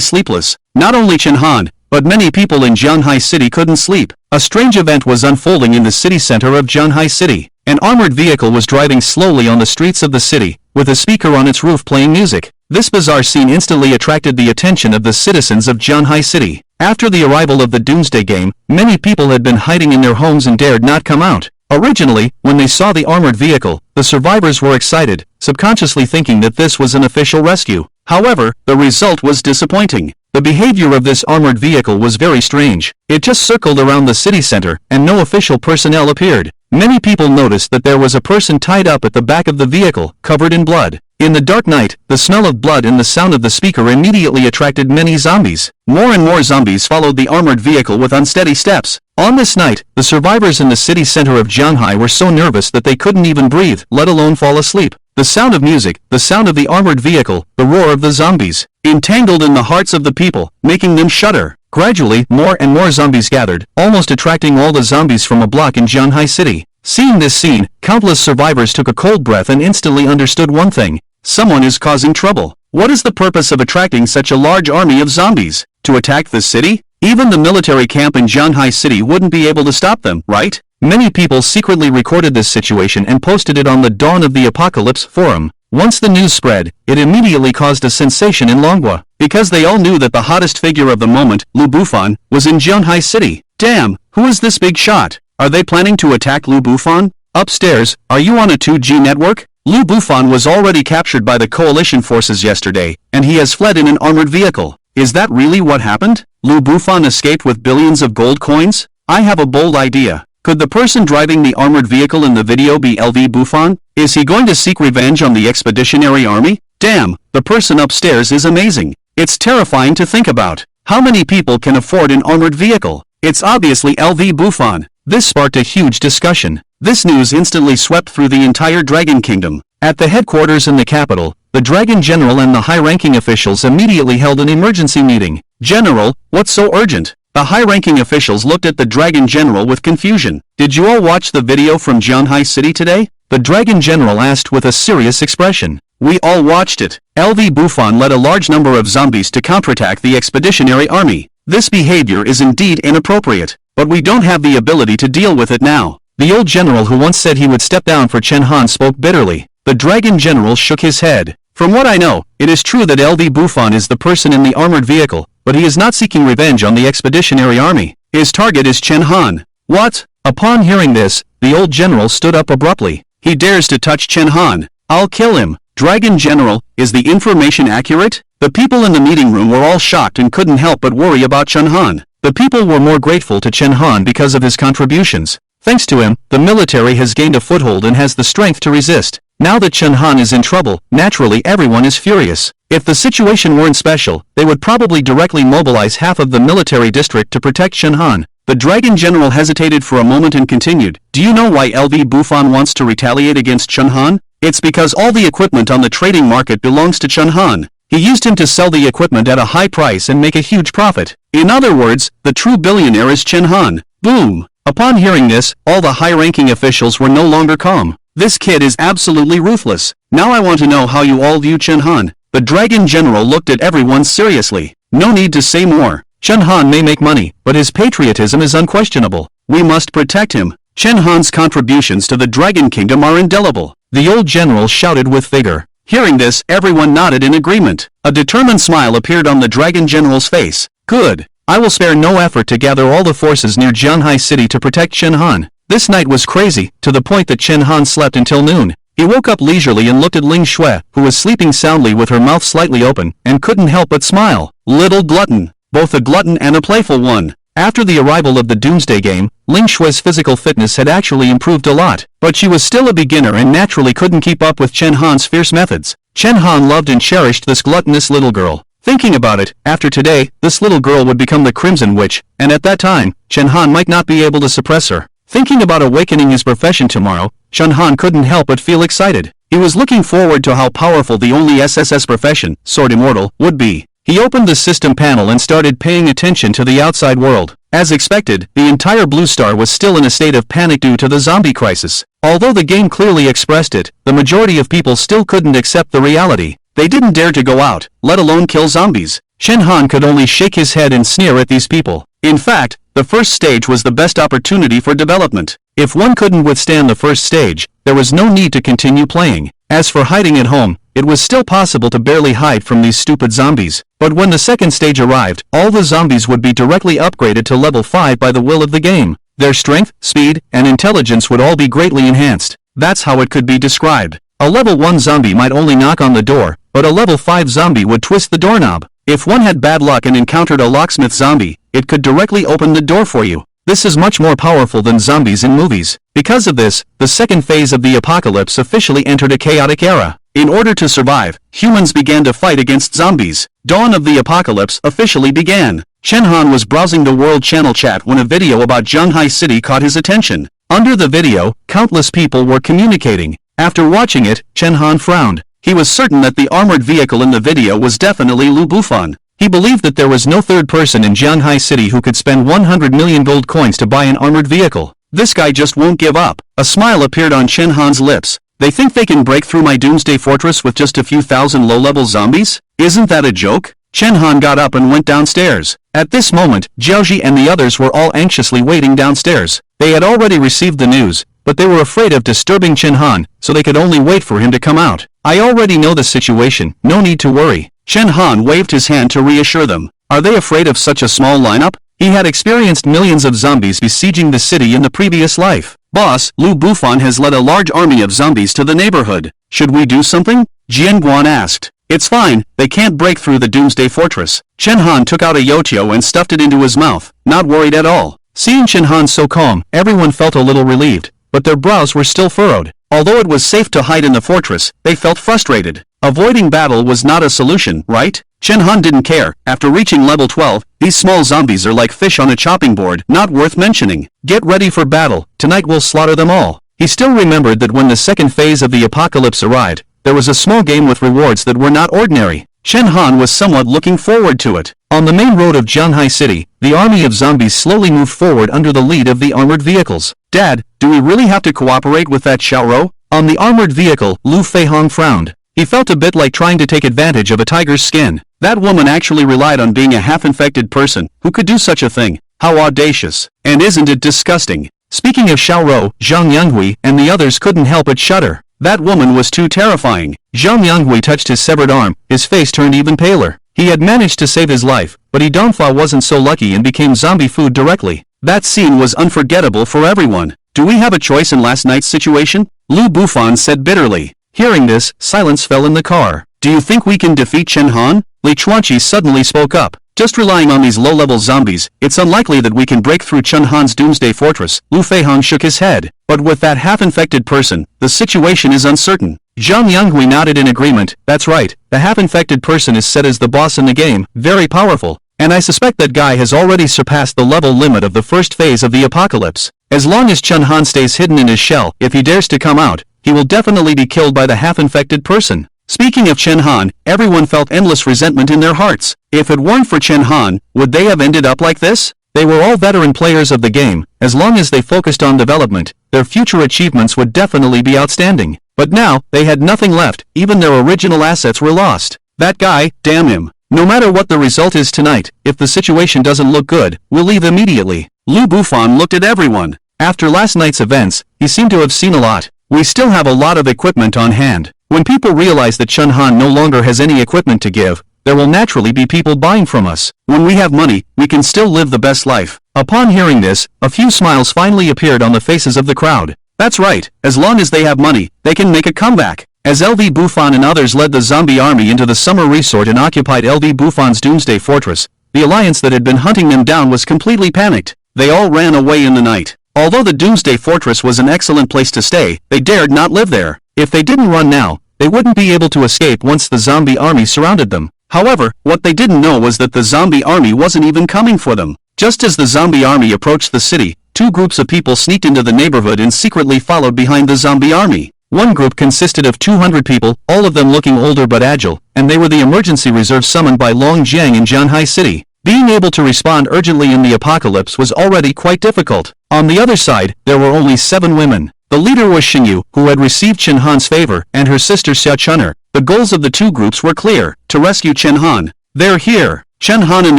sleepless. Not only Chen Han, but many people in Jianhai City couldn't sleep. A strange event was unfolding in the city center of Jianhai City. An armored vehicle was driving slowly on the streets of the city, with a speaker on its roof playing music. This bizarre scene instantly attracted the attention of the citizens of Jianhai City. After the arrival of the Doomsday Game, many people had been hiding in their homes and dared not come out. Originally, when they saw the armored vehicle, the survivors were excited, subconsciously thinking that this was an official rescue. However, the result was disappointing. The behavior of this armored vehicle was very strange. It just circled around the city center, and no official personnel appeared. Many people noticed that there was a person tied up at the back of the vehicle, covered in blood. In the dark night, the smell of blood and the sound of the speaker immediately attracted many zombies. More and more zombies followed the armored vehicle with unsteady steps. On this night, the survivors in the city center of Jianhai were so nervous that they couldn't even breathe, let alone fall asleep. The sound of music, the sound of the armored vehicle, the roar of the zombies, entangled in the hearts of the people, making them shudder. Gradually, more and more zombies gathered, almost attracting all the zombies from a block in Jianhai City. Seeing this scene, countless survivors took a cold breath and instantly understood one thing. Someone is causing trouble. What is the purpose of attracting such a large army of zombies? To attack the city? Even the military camp in Jianhai City wouldn't be able to stop them, right? Many people secretly recorded this situation and posted it on the Dawn of the Apocalypse forum. Once the news spread, it immediately caused a sensation in Longhua, because they all knew that the hottest figure of the moment, Lu Bufan, was in Jianhai City. Damn, who is this big shot? Are they planning to attack Lu Bufan? Upstairs, are you on a 2G network? Lu Bufan was already captured by the coalition forces yesterday, and he has fled in an armored vehicle. Is that really what happened? Lu Bufan escaped with billions of gold coins? I have a bold idea. Could the person driving the armored vehicle in the video be LV Bufan? Is he going to seek revenge on the expeditionary army? Damn, the person upstairs is amazing. It's terrifying to think about. How many people can afford an armored vehicle? It's obviously LV Bufan. This sparked a huge discussion. This news instantly swept through the entire Dragon Kingdom. At the headquarters in the capital, the Dragon General and the high-ranking officials immediately held an emergency meeting. General, what's so urgent? The high-ranking officials looked at the Dragon General with confusion. Did you all watch the video from Jianhai City today? the Dragon General asked with a serious expression. We all watched it. LV Buffon led a large number of zombies to counterattack the expeditionary army. This behavior is indeed inappropriate, but we don't have the ability to deal with it now. The old general who once said he would step down for Chen Han spoke bitterly. The Dragon General shook his head. From what I know, it is true that LV Buffon is the person in the armored vehicle, but he is not seeking revenge on the expeditionary army. His target is Chen Han. What? Upon hearing this, the old general stood up abruptly. He dares to touch Chen Han. I'll kill him. Dragon General, is the information accurate? The people in the meeting room were all shocked and couldn't help but worry about Chen Han. The people were more grateful to Chen Han because of his contributions. Thanks to him, the military has gained a foothold and has the strength to resist. Now that Chen Han is in trouble, naturally everyone is furious. If the situation weren't special, they would probably directly mobilize half of the military district to protect Chen Han. The Dragon General hesitated for a moment and continued. Do you know why LV Buffon wants to retaliate against Chen Han? It's because all the equipment on the trading market belongs to Chen Han. He used him to sell the equipment at a high price and make a huge profit. In other words, the true billionaire is Chen Han. Boom! Upon hearing this, all the high-ranking officials were no longer calm. This kid is absolutely ruthless. Now I want to know how you all view Chen Han. The Dragon General looked at everyone seriously. No need to say more. Chen Han may make money, but his patriotism is unquestionable. We must protect him. Chen Han's contributions to the Dragon Kingdom are indelible. The old general shouted with vigor. Hearing this, everyone nodded in agreement. A determined smile appeared on the Dragon General's face. Good. I will spare no effort to gather all the forces near Jianghai City to protect Chen Han. This night was crazy, to the point that Chen Han slept until noon. He woke up leisurely and looked at Ling Shui, who was sleeping soundly with her mouth slightly open, and couldn't help but smile. Little glutton. Both a glutton and a playful one. After the arrival of the Doomsday Game, Ling Shui's physical fitness had actually improved a lot, but she was still a beginner and naturally couldn't keep up with Chen Han's fierce methods. Chen Han loved and cherished this gluttonous little girl. Thinking about it, after today, this little girl would become the Crimson Witch, and at that time, Chen Han might not be able to suppress her. Thinking about awakening his profession tomorrow, Chen Han couldn't help but feel excited. He was looking forward to how powerful the only SSS profession, Sword Immortal, would be. He opened the system panel and started paying attention to the outside world. As expected, the entire Blue Star was still in a state of panic due to the zombie crisis. Although the game clearly expressed it, the majority of people still couldn't accept the reality. They didn't dare to go out, let alone kill zombies. Chen Han could only shake his head and sneer at these people. In fact, the first stage was the best opportunity for development. If one couldn't withstand the first stage, there was no need to continue playing. As for hiding at home, it was still possible to barely hide from these stupid zombies. But when the second stage arrived, all the zombies would be directly upgraded to level 5 by the will of the game. Their strength, speed, and intelligence would all be greatly enhanced. That's how it could be described. A level 1 zombie might only knock on the door, but a level 5 zombie would twist the doorknob. If one had bad luck and encountered a locksmith zombie, it could directly open the door for you. This is much more powerful than zombies in movies. Because of this, the second phase of the apocalypse officially entered a chaotic era. In order to survive, humans began to fight against zombies. Dawn of the apocalypse officially began. Chen Han was browsing the world channel chat when a video about Jianghai City caught his attention. Under the video, countless people were communicating. After watching it, Chen Han frowned. He was certain that the armored vehicle in the video was definitely Lu Bufan. He believed that there was no third person in Jianghai City who could spend 100 million gold coins to buy an armored vehicle. This guy just won't give up. A smile appeared on Chen Han's lips. They think they can break through my Doomsday Fortress with just a few thousand low-level zombies? Isn't that a joke? Chen Han got up and went downstairs. At this moment, Jiaoji and the others were all anxiously waiting downstairs. They had already received the news, but they were afraid of disturbing Chen Han, so they could only wait for him to come out. I already know the situation, no need to worry. Chen Han waved his hand to reassure them. Are they afraid of such a small lineup? He had experienced millions of zombies besieging the city in the previous life. Boss, Lu Bufan has led a large army of zombies to the neighborhood. Should we do something? Jian Guan asked. It's fine, they can't break through the Doomsday Fortress. Chen Han took out a Yotiao and stuffed it into his mouth, not worried at all. Seeing Chen Han so calm, everyone felt a little relieved, but their brows were still furrowed. Although it was safe to hide in the fortress, they felt frustrated. Avoiding battle was not a solution, right? Chen Han didn't care. After reaching level 12, these small zombies are like fish on a chopping board, not worth mentioning. Get ready for battle, tonight we'll slaughter them all. He still remembered that when the second phase of the apocalypse arrived, there was a small game with rewards that were not ordinary. Chen Han was somewhat looking forward to it. On the main road of Jianghai City, the army of zombies slowly moved forward under the lead of the armored vehicles. Dad, do we really have to cooperate with that Xiaoro? On the armored vehicle, Lu Feihong frowned. He felt a bit like trying to take advantage of a tiger's skin. That woman actually relied on being a half-infected person who could do such a thing. How audacious. And isn't it disgusting? Speaking of Xiaorou, Zhang Yanghui and the others couldn't help but shudder. That woman was too terrifying. Zhang Yanghui touched his severed arm, his face turned even paler. He had managed to save his life, but He Dongfa wasn't so lucky and became zombie food directly. That scene was unforgettable for everyone. Do we have a choice in last night's situation? Lu Bufan said bitterly. Hearing this, silence fell in the car. Do you think we can defeat Chen Han? Li Chuanqi suddenly spoke up. Just relying on these low-level zombies, it's unlikely that we can break through Chen Han's doomsday fortress. Lu Feihong shook his head. But with that half-infected person, the situation is uncertain. Zhang Yanghui nodded in agreement. That's right, the half-infected person is set as the boss in the game, very powerful. And I suspect that guy has already surpassed the level limit of the first phase of the apocalypse. As long as Chen Han stays hidden in his shell, if he dares to come out, he will definitely be killed by the half-infected person. Speaking of Chen Han, everyone felt endless resentment in their hearts. If it weren't for Chen Han, would they have ended up like this? They were all veteran players of the game. As long as they focused on development, their future achievements would definitely be outstanding. But now, they had nothing left, even their original assets were lost. That guy, damn him. No matter what the result is tonight, if the situation doesn't look good, we'll leave immediately. Lu Bufan looked at everyone. After last night's events, he seemed to have seen a lot. We still have a lot of equipment on hand. When people realize that Chen Han no longer has any equipment to give, there will naturally be people buying from us. When we have money, we can still live the best life. Upon hearing this, a few smiles finally appeared on the faces of the crowd. That's right, as long as they have money, they can make a comeback. As LV Bufan and others led the zombie army into the summer resort and occupied LV Bufan's doomsday fortress, the alliance that had been hunting them down was completely panicked. They all ran away in the night. Although the doomsday fortress was an excellent place to stay, they dared not live there. If they didn't run now, they wouldn't be able to escape once the zombie army surrounded them. However, what they didn't know was that the zombie army wasn't even coming for them. Just as the zombie army approached the city, two groups of people sneaked into the neighborhood and secretly followed behind the zombie army. One group consisted of 200 people, all of them looking older but agile, and they were the emergency reserve summoned by Long Jiang in Jianhai City. Being able to respond urgently in the apocalypse was already quite difficult. On the other side, there were only 7 women. The leader was Xingyu, who had received Chen Han's favor, and her sister Xia Chun'er. The goals of the two groups were clear: to rescue Chen Han. They're here. Chen Han and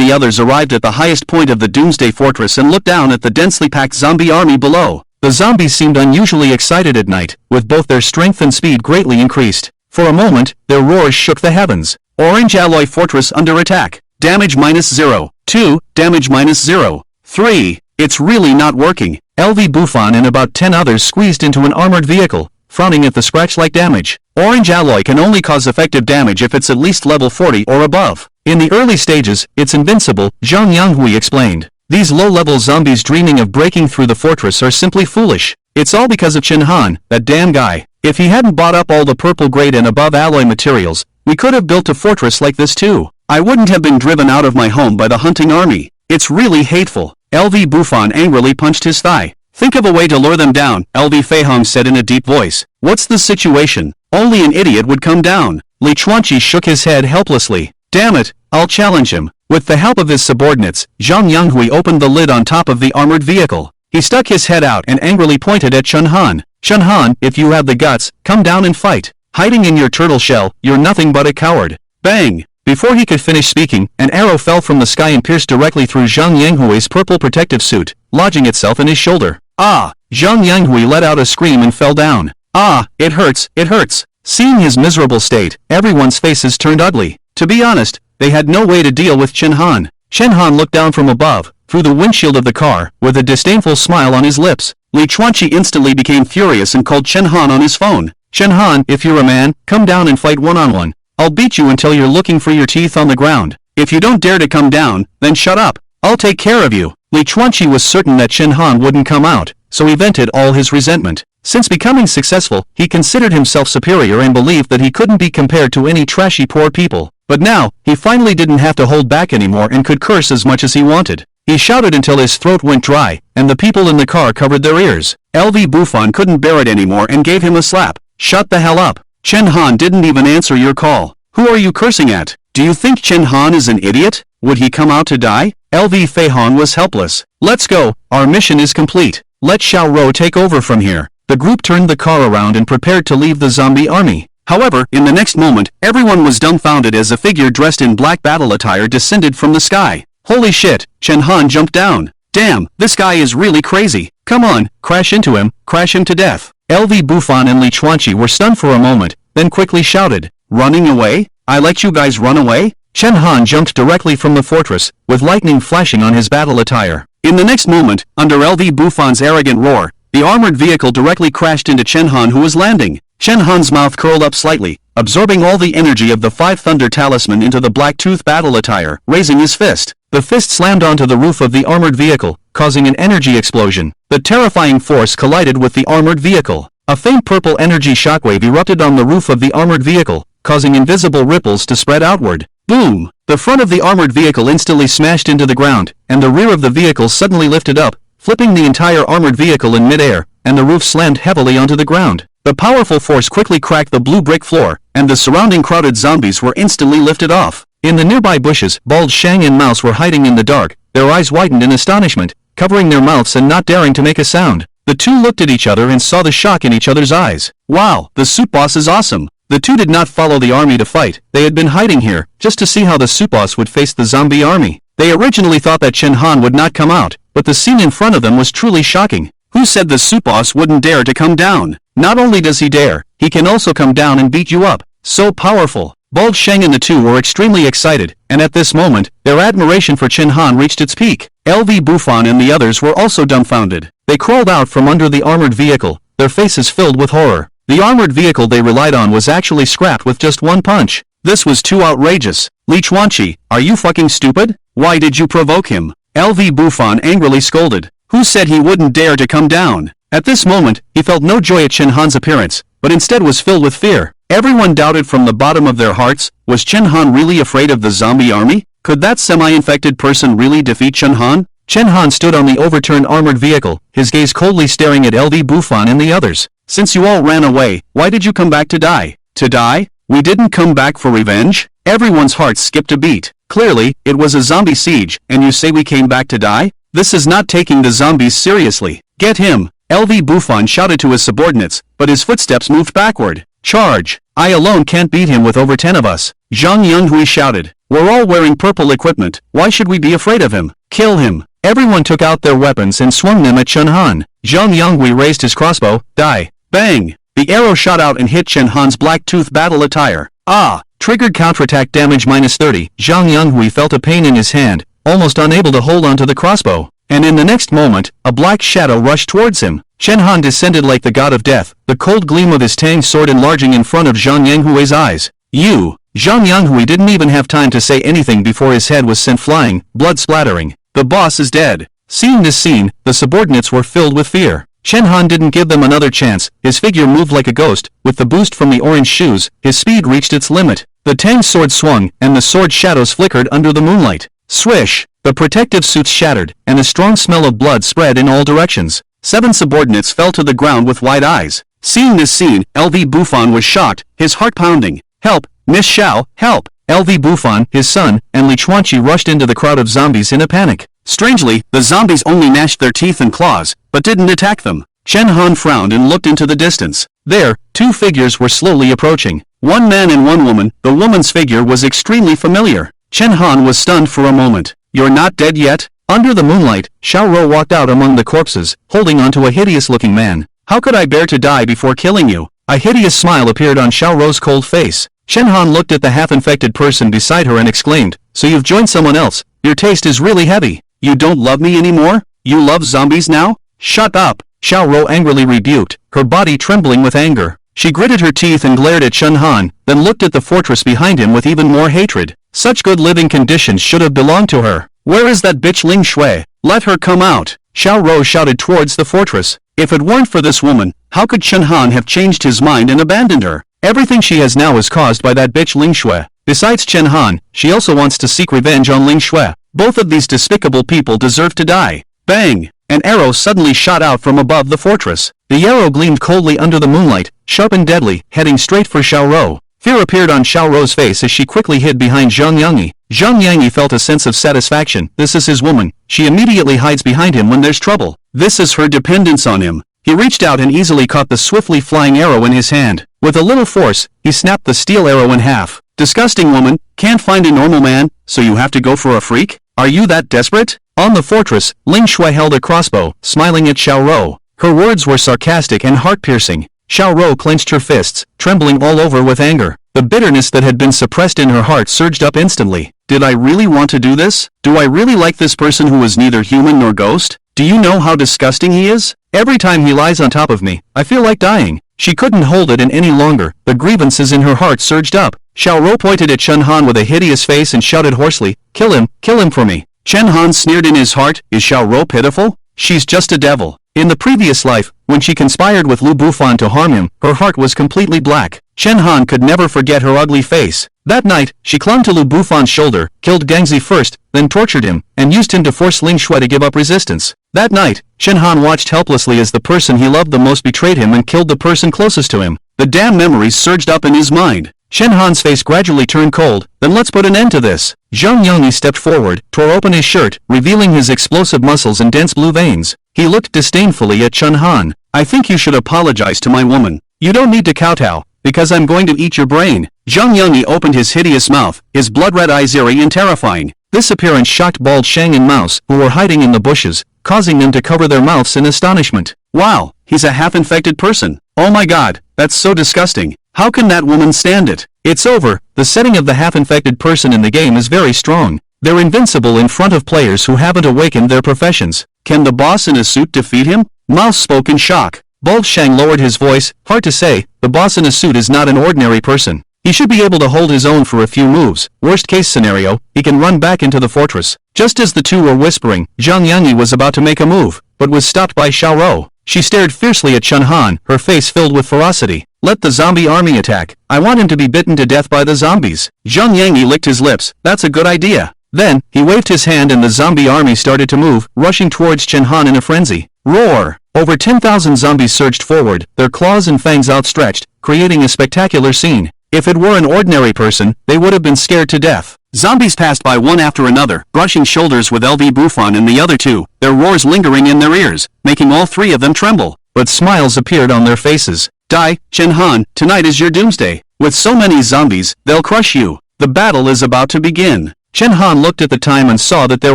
the others arrived at the highest point of the Doomsday Fortress and looked down at the densely packed zombie army below. The zombies seemed unusually excited at night, with both their strength and speed greatly increased. For a moment, their roars shook the heavens. Orange Alloy Fortress under attack. Damage -0. 2, damage -0. 3. It's really not working. LV Bufan and about 10 others squeezed into an armored vehicle, frowning at the scratch-like damage. Orange alloy can only cause effective damage if it's at least level 40 or above. In the early stages, it's invincible, Zhang Yanghui explained. These low-level zombies dreaming of breaking through the fortress are simply foolish. It's all because of Chen Han, that damn guy. If he hadn't bought up all the purple grade and above alloy materials, we could have built a fortress like this too. I wouldn't have been driven out of my home by the hunting army. It's really hateful. LV Bufan angrily punched his thigh. Think of a way to lure them down, LV Feihong said in a deep voice. What's the situation? Only an idiot would come down. Li Chuanqi shook his head helplessly. Damn it, I'll challenge him. With the help of his subordinates, Zhang Yanghui opened the lid on top of the armored vehicle. He stuck his head out and angrily pointed at Chen Han. Chen Han, if you have the guts, come down and fight. Hiding in your turtle shell, you're nothing but a coward. Bang! Before he could finish speaking, an arrow fell from the sky and pierced directly through Zhang Yanghui's purple protective suit, lodging itself in his shoulder. Ah! Zhang Yanghui let out a scream and fell down. Ah, it hurts, it hurts. Seeing his miserable state, everyone's faces turned ugly. To be honest, they had no way to deal with Chen Han. Chen Han looked down from above, through the windshield of the car, with a disdainful smile on his lips. Li Chuanqi instantly became furious and called Chen Han on his phone. Chen Han, if you're a man, come down and fight one-on-one. I'll beat you until you're looking for your teeth on the ground. If you don't dare to come down, then shut up. I'll take care of you. Li Chuanqi was certain that Chen Han wouldn't come out, so he vented all his resentment. Since becoming successful, he considered himself superior and believed that he couldn't be compared to any trashy poor people. But now, he finally didn't have to hold back anymore and could curse as much as he wanted. He shouted until his throat went dry, and the people in the car covered their ears. LV Bufan couldn't bear it anymore and gave him a slap. Shut the hell up. Chen Han didn't even answer your call. Who are you cursing at? Do you think Chen Han is an idiot? Would he come out to die? LV Feihong was helpless. Let's go, our mission is complete. Let Xiaorou take over from here. The group turned the car around and prepared to leave the zombie army. However, in the next moment, everyone was dumbfounded as a figure dressed in black battle attire descended from the sky. Holy shit, Chen Han jumped down. Damn, this guy is really crazy. Come on, crash into him, crash him to death. LV Bufan and Li Chuanqi were stunned for a moment, then quickly shouted, running away? I let you guys run away? Chen Han jumped directly from the fortress, with lightning flashing on his battle attire. In the next moment, under LV Bufan's arrogant roar, the armored vehicle directly crashed into Chen Han, who was landing. Chen Han's mouth curled up slightly, absorbing all the energy of the Five Thunder Talisman into the Black Tooth battle attire, raising his fist. The fist slammed onto the roof of the armored vehicle, causing an energy explosion. The terrifying force collided with the armored vehicle. A faint purple energy shockwave erupted on the roof of the armored vehicle, causing invisible ripples to spread outward. Boom! The front of the armored vehicle instantly smashed into the ground, and the rear of the vehicle suddenly lifted up, flipping the entire armored vehicle in midair, and the roof slammed heavily onto the ground. The powerful force quickly cracked the blue brick floor, and the surrounding crowded zombies were instantly lifted off. In the nearby bushes, Bald Shang and Mouse were hiding in the dark, their eyes widened in astonishment, covering their mouths and not daring to make a sound. The two looked at each other and saw the shock in each other's eyes. Wow, the soup boss is awesome. The two did not follow the army to fight. They had been hiding here, just to see how the soup boss would face the zombie army. They originally thought that Chen Han would not come out, but the scene in front of them was truly shocking. Who said the soup boss wouldn't dare to come down? Not only does he dare, he can also come down and beat you up. So powerful. Bald Sheng and the two were extremely excited, and at this moment, their admiration for Chen Han reached its peak. LV Bufan and the others were also dumbfounded. They crawled out from under the armored vehicle, their faces filled with horror. The armored vehicle they relied on was actually scrapped with just one punch. This was too outrageous. Li Chuanqi, are you fucking stupid? Why did you provoke him? LV Bufan angrily scolded. Who said he wouldn't dare to come down? At this moment, he felt no joy at Chen Han's appearance, but instead was filled with fear. Everyone doubted from the bottom of their hearts, was Chen Han really afraid of the zombie army? Could that semi-infected person really defeat Chen Han? Chen Han stood on the overturned armored vehicle, his gaze coldly staring at LV Bufan and the others. Since you all ran away, why did you come back to die? To die? We didn't come back for revenge? Everyone's hearts skipped a beat. Clearly, it was a zombie siege, and you say we came back to die? This is not taking the zombies seriously. Get him! LV Bufan shouted to his subordinates, but his footsteps moved backward. Charge! I alone can't beat him with over 10 of us. Zhang Yonghui shouted. We're all wearing purple equipment, why should we be afraid of him? Kill him! Everyone took out their weapons and swung them at Chen Han. Zhang Yonghui raised his crossbow. Die! Bang! The arrow shot out and hit Chen Han's black tooth battle attire. Ah! Triggered counterattack damage -30. Zhang Yonghui felt a pain in his hand, almost unable to hold onto the crossbow. And in the next moment, a black shadow rushed towards him. Chen Han descended like the god of death, the cold gleam of his tang sword enlarging in front of Zhang Yonghui's eyes. You! Zhang Yonghui didn't even have time to say anything before his head was sent flying, blood splattering. The boss is dead. Seeing this scene, the subordinates were filled with fear. Chen Han didn't give them another chance, his figure moved like a ghost, with the boost from the orange shoes, his speed reached its limit. The tang sword swung, and the sword shadows flickered under the moonlight. Swish! The protective suits shattered, and a strong smell of blood spread in all directions. 7 subordinates fell to the ground with wide eyes. Seeing this scene, LV Bufan was shocked, his heart pounding. Help! Miss Xiao, help! LV Bufan, his son, and Li Chuanqi rushed into the crowd of zombies in a panic. Strangely, the zombies only gnashed their teeth and claws, but didn't attack them. Chen Han frowned and looked into the distance. There, 2 figures were slowly approaching. One man and one woman. The woman's figure was extremely familiar. Chen Han was stunned for a moment. You're not dead yet? Under the moonlight, Xiao Rou walked out among the corpses, holding onto a hideous-looking man. How could I bear to die before killing you? A hideous smile appeared on Xiao Rou's cold face. Chen Han looked at the half-infected person beside her and exclaimed, so you've joined someone else. Your taste is really heavy. You don't love me anymore? You love zombies now? Shut up! Xiao Rou angrily rebuked, her body trembling with anger. She gritted her teeth and glared at Chen Han, then looked at the fortress behind him with even more hatred. Such good living conditions should have belonged to her. Where is that bitch Ling Shui? Let her come out! Xiao Rou shouted towards the fortress. If it weren't for this woman, how could Chen Han have changed his mind and abandoned her? Everything she has now is caused by that bitch Ling Shui. Besides Chen Han, she also wants to seek revenge on Ling Shui. Both of these despicable people deserve to die. Bang! An arrow suddenly shot out from above the fortress. The arrow gleamed coldly under the moonlight, sharp and deadly, heading straight for Xiao Rou. Fear appeared on Xiao Rou's face as she quickly hid behind Zhang Yongyi. Zhang Yongyi felt a sense of satisfaction. This is his woman. She immediately hides behind him when there's trouble. This is her dependence on him. He reached out and easily caught the swiftly flying arrow in his hand. With a little force, he snapped the steel arrow in half. Disgusting woman, can't find a normal man, so you have to go for a freak? Are you that desperate? On the fortress, Ling Shui held a crossbow, smiling at Xiao Rou. Her words were sarcastic and heart-piercing. Xiao Rou clenched her fists, trembling all over with anger. The bitterness that had been suppressed in her heart surged up instantly. Did I really want to do this? Do I really like this person who is neither human nor ghost? Do you know how disgusting he is? Every time he lies on top of me, I feel like dying. She couldn't hold it in any longer. The grievances in her heart surged up. Xiao Rou pointed at Chen Han with a hideous face and shouted hoarsely, kill him for me. Chen Han sneered in his heart, is Xiao Rou pitiful? She's just a devil. In the previous life, when she conspired with Lu Bufan to harm him, her heart was completely black. Chen Han could never forget her ugly face. That night, she clung to Lu Bufan's shoulder, killed Gangzi first, then tortured him, and used him to force Ling Shui to give up resistance. That night, Chen Han watched helplessly as the person he loved the most betrayed him and killed the person closest to him. The damn memories surged up in his mind. Chen Han's face gradually turned cold. Then let's put an end to this. Zhang Yongyi stepped forward, tore open his shirt, revealing his explosive muscles and dense blue veins. He looked disdainfully at Chen Han. I think you should apologize to my woman. You don't need to kowtow, because I'm going to eat your brain. Zhang Yongyi opened his hideous mouth, his blood-red eyes eerie and terrifying. This appearance shocked Bald Sheng and Mouse, who were hiding in the bushes, causing them to cover their mouths in astonishment. Wow, he's a half-infected person. Oh my god, that's so disgusting. How can that woman stand it? It's over. The setting of the half-infected person in the game is very strong. They're invincible in front of players who haven't awakened their professions. Can the boss in a suit defeat him? Mouse spoke in shock. Bald Sheng lowered his voice. Hard to say, the boss in a suit is not an ordinary person. He should be able to hold his own for a few moves. Worst case scenario, he can run back into the fortress. Just as the two were whispering, Zhang Yongyi was about to make a move, but was stopped by Xiao Rou. She stared fiercely at Chen Han, her face filled with ferocity. Let the zombie army attack. I want him to be bitten to death by the zombies. Zhang Yongyi licked his lips. That's a good idea. Then, he waved his hand and the zombie army started to move, rushing towards Chen Han in a frenzy. Roar! Over 10,000 zombies surged forward, their claws and fangs outstretched, creating a spectacular scene. If it were an ordinary person, they would have been scared to death. Zombies passed by one after another, brushing shoulders with LV Bufan and the other two, their roars lingering in their ears, making all three of them tremble. But smiles appeared on their faces. Die, Chen Han, tonight is your doomsday. With so many zombies, they'll crush you. The battle is about to begin. Chen Han looked at the time and saw that there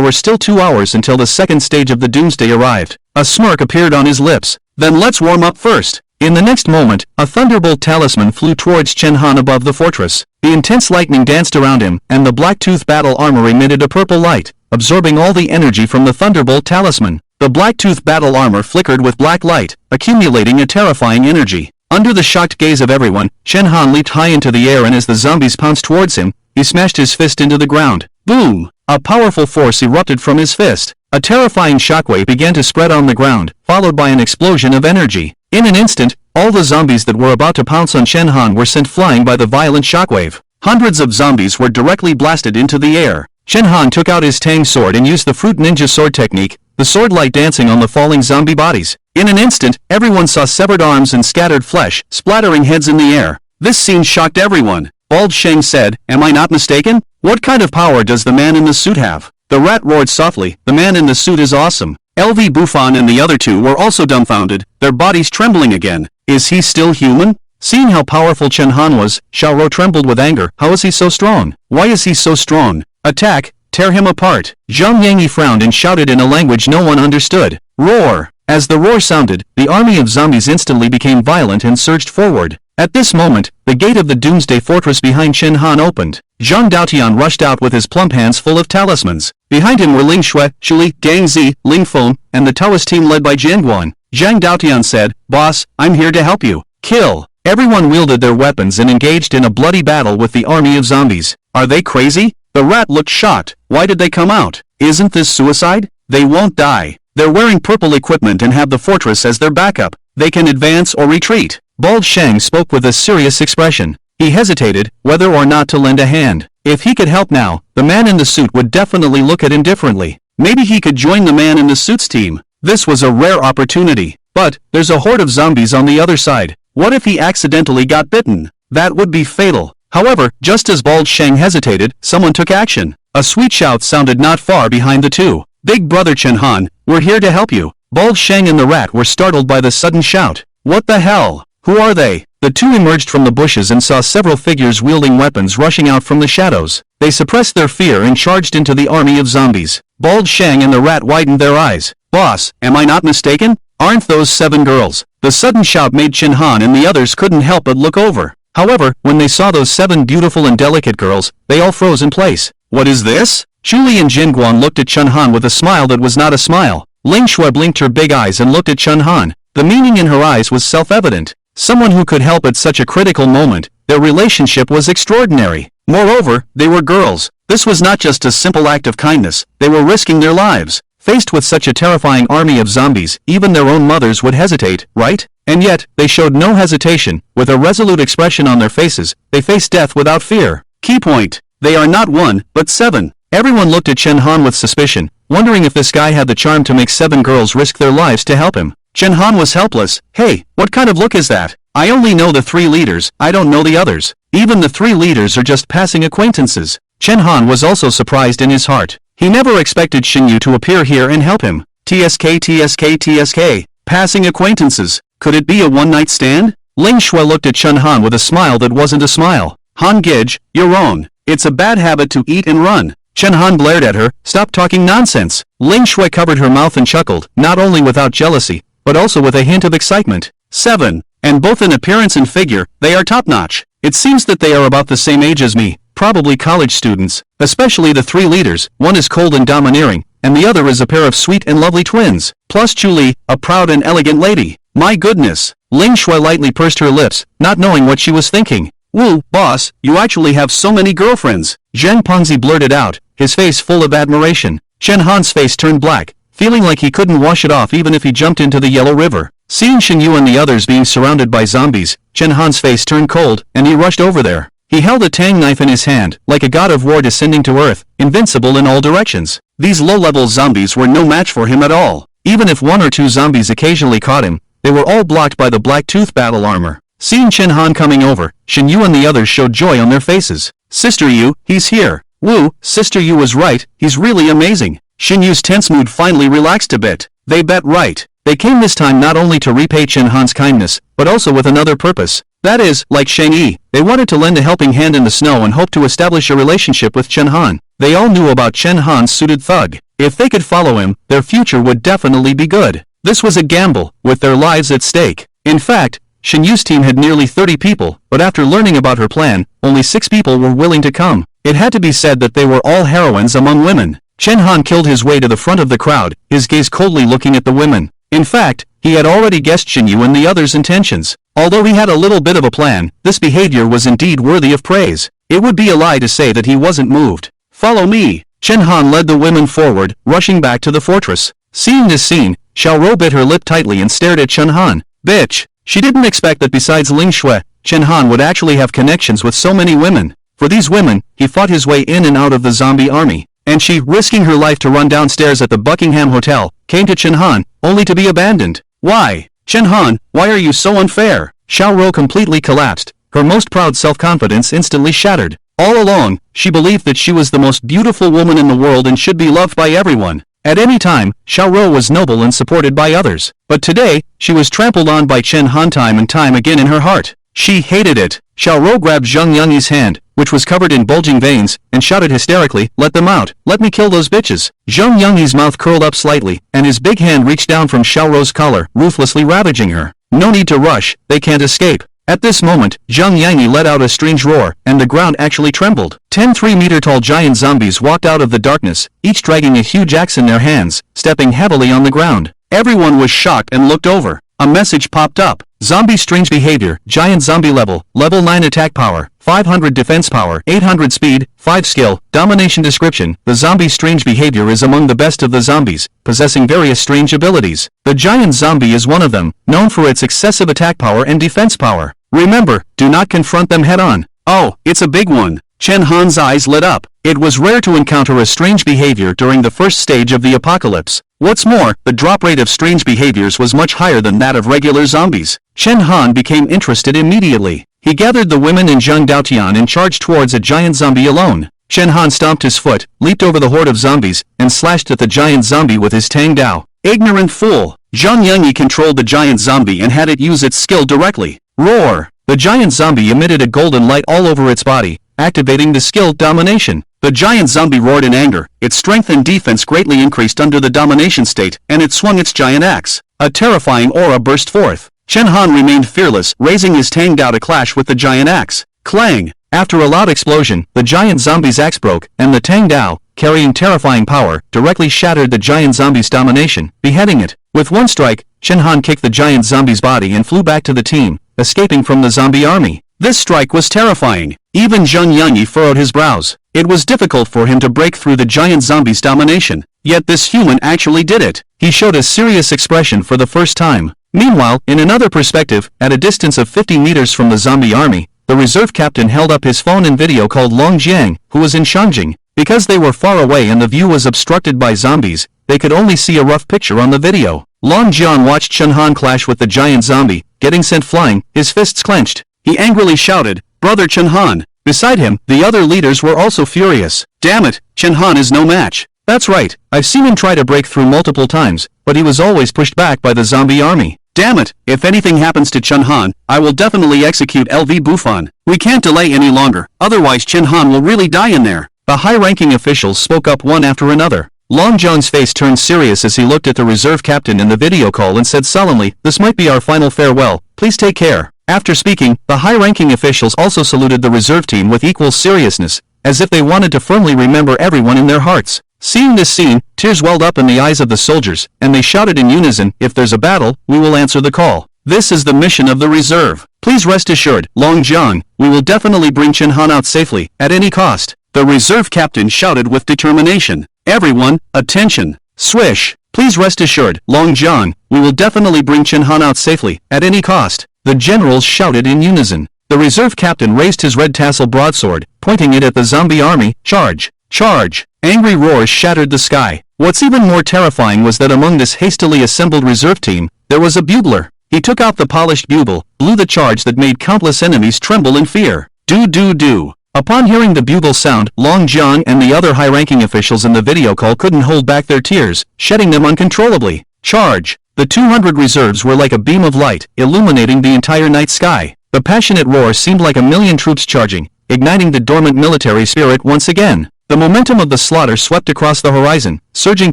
were still 2 hours until the second stage of the doomsday arrived. A smirk appeared on his lips. Then let's warm up first. In the next moment, a thunderbolt talisman flew towards Chen Han above the fortress. The intense lightning danced around him, and the Blacktooth battle armor emitted a purple light, absorbing all the energy from the thunderbolt talisman. The Blacktooth battle armor flickered with black light, accumulating a terrifying energy. Under the shocked gaze of everyone, Chen Han leaped high into the air and as the zombies pounced towards him, he smashed his fist into the ground. Boom! A powerful force erupted from his fist. A terrifying shockwave began to spread on the ground, followed by an explosion of energy. In an instant, all the zombies that were about to pounce on Chen Han were sent flying by the violent shockwave. Hundreds of zombies were directly blasted into the air. Chen Han took out his Tang sword and used the Fruit Ninja sword technique, the sword light dancing on the falling zombie bodies. In an instant, everyone saw severed arms and scattered flesh, splattering heads in the air. This scene shocked everyone. Bald Sheng said, "Am I not mistaken? What kind of power does the man in the suit have?" The rat roared softly, "The man in the suit is awesome." LV Bufan and the other two were also dumbfounded, their bodies trembling again. Is he still human? Seeing how powerful Chen Han was, Xiao Rou trembled with anger. How is he so strong? Why is he so strong? Attack! Tear him apart! Zhang Yongyi frowned and shouted in a language no one understood. Roar! As the roar sounded, the army of zombies instantly became violent and surged forward. At this moment, the gate of the Doomsday Fortress behind Chen Han opened. Zhang Daotian rushed out with his plump hands full of talismans. Behind him were Ling Shui, Shuli, Gang Zi, Ling Feng, and the Taoist team led by Jian Guan. Zhang Daotian said, "Boss, I'm here to help you." Kill! Everyone wielded their weapons and engaged in a bloody battle with the army of zombies. Are they crazy? The rat looked shocked. Why did they come out? Isn't this suicide? They won't die. They're wearing purple equipment and have the fortress as their backup. They can advance or retreat. Bald Sheng spoke with a serious expression. He hesitated, whether or not to lend a hand. If he could help now, the man in the suit would definitely look at him differently. Maybe he could join the man in the suit's team. This was a rare opportunity. But, there's a horde of zombies on the other side. What if he accidentally got bitten? That would be fatal. However, just as Bald Sheng hesitated, someone took action. A sweet shout sounded not far behind the two. "Big brother Chen Han, we're here to help you." Bald Shang and the rat were startled by the sudden shout. What the hell? Who are they? The two emerged from the bushes and saw several figures wielding weapons rushing out from the shadows. They suppressed their fear and charged into the army of zombies. Bald Shang and the rat widened their eyes. Boss, am I not mistaken? Aren't those 7 girls? The sudden shout made Chen Han and the others couldn't help but look over. However, when they saw those 7 beautiful and delicate girls, they all froze in place. What is this? Chu Li and Jin Guan looked at Chen Han with a smile that was not a smile. Ling Shui blinked her big eyes and looked at Chen Han. The meaning in her eyes was self-evident. Someone who could help at such a critical moment. Their relationship was extraordinary. Moreover, they were girls. This was not just a simple act of kindness, they were risking their lives. Faced with such a terrifying army of zombies, even their own mothers would hesitate, right? And yet, they showed no hesitation. With a resolute expression on their faces, they faced death without fear. Key point. They are not 1, but 7. Everyone looked at Chen Han with suspicion, wondering if this guy had the charm to make 7 girls risk their lives to help him. Chen Han was helpless. Hey, what kind of look is that? I only know the 3 leaders, I don't know the others. Even the 3 leaders are just passing acquaintances. Chen Han was also surprised in his heart. He never expected Xinyu to appear here and help him. TSK. Passing acquaintances. Could it be a one-night stand? Ling Shui looked at Chen Han with a smile that wasn't a smile. Han Gij, you're wrong. It's a bad habit to eat and run. Chen Han blared at her. Stop talking nonsense. Ling Shui covered her mouth and chuckled, not only without jealousy, but also with a hint of excitement. 7. And both in appearance and figure, they are top-notch. It seems that they are about the same age as me, probably college students. Especially the 3 leaders, one is cold and domineering, and the other is a pair of sweet and lovely twins. Plus Chu Li, a proud and elegant lady. My goodness. Ling Shui lightly pursed her lips, not knowing what she was thinking. Woo, boss, you actually have so many girlfriends. Zheng Pengzi blurted out, his face full of admiration. Chen Han's face turned black, feeling like he couldn't wash it off even if he jumped into the Yellow River. Seeing Xinyu and the others being surrounded by zombies, Chen Han's face turned cold, and he rushed over there. He held a tang knife in his hand, like a god of war descending to earth, invincible in all directions. These low-level zombies were no match for him at all. Even if 1 or 2 zombies occasionally caught him, they were all blocked by the black tooth battle armor. Seeing Chen Han coming over, Xinyu and the others showed joy on their faces. Sister Yu, he's here. Woo, Sister Yu was right, he's really amazing. Xinyu's tense mood finally relaxed a bit. They bet right. They came this time not only to repay Chen Han's kindness, but also with another purpose. That is, like Shang Yi, they wanted to lend a helping hand in the snow and hope to establish a relationship with Chen Han. They all knew about Chen Han's suited thug. If they could follow him, their future would definitely be good. This was a gamble, with their lives at stake. In fact, Xinyu's team had nearly 30 people, but after learning about her plan, only 6 people were willing to come. It had to be said that they were all heroines among women. Chen Han killed his way to the front of the crowd, his gaze coldly looking at the women. In fact, he had already guessed Xinyu and the others' intentions. Although he had a little bit of a plan, this behavior was indeed worthy of praise. It would be a lie to say that he wasn't moved. Follow me. Chen Han led the women forward, rushing back to the fortress. Seeing this scene, Xiao Rou bit her lip tightly and stared at Chen Han. Bitch. She didn't expect that besides Ling Shui, Chen Han would actually have connections with so many women. For these women, he fought his way in and out of the zombie army. And she, risking her life to run downstairs at the Buckingham Hotel, came to Chen Han, only to be abandoned. Why? Chen Han, why are you so unfair? Xiao Rou completely collapsed. Her most proud self-confidence instantly shattered. All along, she believed that she was the most beautiful woman in the world and should be loved by everyone. At any time, Xiao Rou was noble and supported by others. But today, she was trampled on by Chen Han time and time again in her heart. She hated it. Xiao Rou grabbed Zheng Yangyi's hand, which was covered in bulging veins, and shouted hysterically, "Let them out, let me kill those bitches." Zheng Yangyi's mouth curled up slightly, and his big hand reached down from Xiao Rou's collar, ruthlessly ravaging her. No need to rush, they can't escape. At this moment, Zheng Yangyi let out a strange roar, and the ground actually trembled. 10 3-meter-tall giant zombies walked out of the darkness, each dragging a huge axe in their hands, stepping heavily on the ground. Everyone was shocked and looked over. A message popped up. Zombie strange behavior, giant zombie level 9 attack power, 500 defense power, 800 speed, 5 skill, domination description. The zombie strange behavior is among the best of the zombies, possessing various strange abilities. The giant zombie is one of them, known for its excessive attack power and defense power. Remember, do not confront them head-on. Oh, it's a big one. Chen Han's eyes lit up. It was rare to encounter a strange behavior during the first stage of the apocalypse. What's more, the drop rate of strange behaviors was much higher than that of regular zombies. Chen Han became interested immediately. He gathered the women and Zheng Daotian and charged towards a giant zombie alone. Chen Han stomped his foot, leaped over the horde of zombies, and slashed at the giant zombie with his Tang Dao. Ignorant fool! Zhang Yangyi controlled the giant zombie and had it use its skill directly. Roar! The giant zombie emitted a golden light all over its body, activating the skill domination. The giant zombie roared in anger, its strength and defense greatly increased under the domination state, and it swung its giant axe. A terrifying aura burst forth. Chen Han remained fearless, raising his Tang Dao to clash with the giant axe. Clang! After a loud explosion, the giant zombie's axe broke, and the Tang Dao, carrying terrifying power, directly shattered the giant zombie's domination, beheading it. With one strike, Chen Han kicked the giant zombie's body and flew back to the team, escaping from the zombie army. This strike was terrifying. Even Zhang Yangyi furrowed his brows. It was difficult for him to break through the giant zombie's domination. Yet this human actually did it. He showed a serious expression for the first time. Meanwhile, in another perspective, at a distance of 50 meters from the zombie army, the reserve captain held up his phone and video called Long Jiang, who was in Shangjing. Because they were far away and the view was obstructed by zombies, they could only see a rough picture on the video. Long Jiang watched Chen Han clash with the giant zombie, getting sent flying, his fists clenched. He angrily shouted, "Brother Chen Han!" Beside him, the other leaders were also furious. Damn it, Chen Han is no match. That's right, I've seen him try to break through multiple times, but he was always pushed back by the zombie army. Damn it, if anything happens to Chen Han, I will definitely execute LV Bufan. We can't delay any longer, otherwise Chen Han will really die in there. The high-ranking officials spoke up one after another. Long John's face turned serious as he looked at the reserve captain in the video call and said solemnly, "This might be our final farewell, please take care." After speaking, the high-ranking officials also saluted the reserve team with equal seriousness, as if they wanted to firmly remember everyone in their hearts. Seeing this scene, tears welled up in the eyes of the soldiers, and they shouted in unison, "If there's a battle, we will answer the call. This is the mission of the reserve. Please rest assured, Long Jiang, we will definitely bring Chen Han out safely, at any cost." The reserve captain shouted with determination. "Everyone, attention! Swish! Please rest assured, Long Jiang, we will definitely bring Chen Han out safely, at any cost." The generals shouted in unison. The reserve captain raised his red tassel broadsword, pointing it at the zombie army. "Charge! Charge!" Angry roars shattered the sky. What's even more terrifying was that among this hastily assembled reserve team, there was a bugler. He took out the polished bugle, blew the charge that made countless enemies tremble in fear. Do. Upon hearing the bugle sound, Long Jiang and the other high-ranking officials in the video call couldn't hold back their tears, shedding them uncontrollably. Charge! The 200 reserves were like a beam of light, illuminating the entire night sky. The passionate roar seemed like a million troops charging, igniting the dormant military spirit once again. The momentum of the slaughter swept across the horizon, surging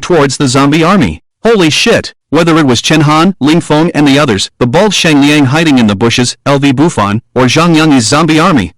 towards the zombie army. Holy shit! Whether it was Chen Han, Ling Feng and the others, the bald Shang Liang hiding in the bushes, LV Bufan, or Zhang Yangyi's zombie army,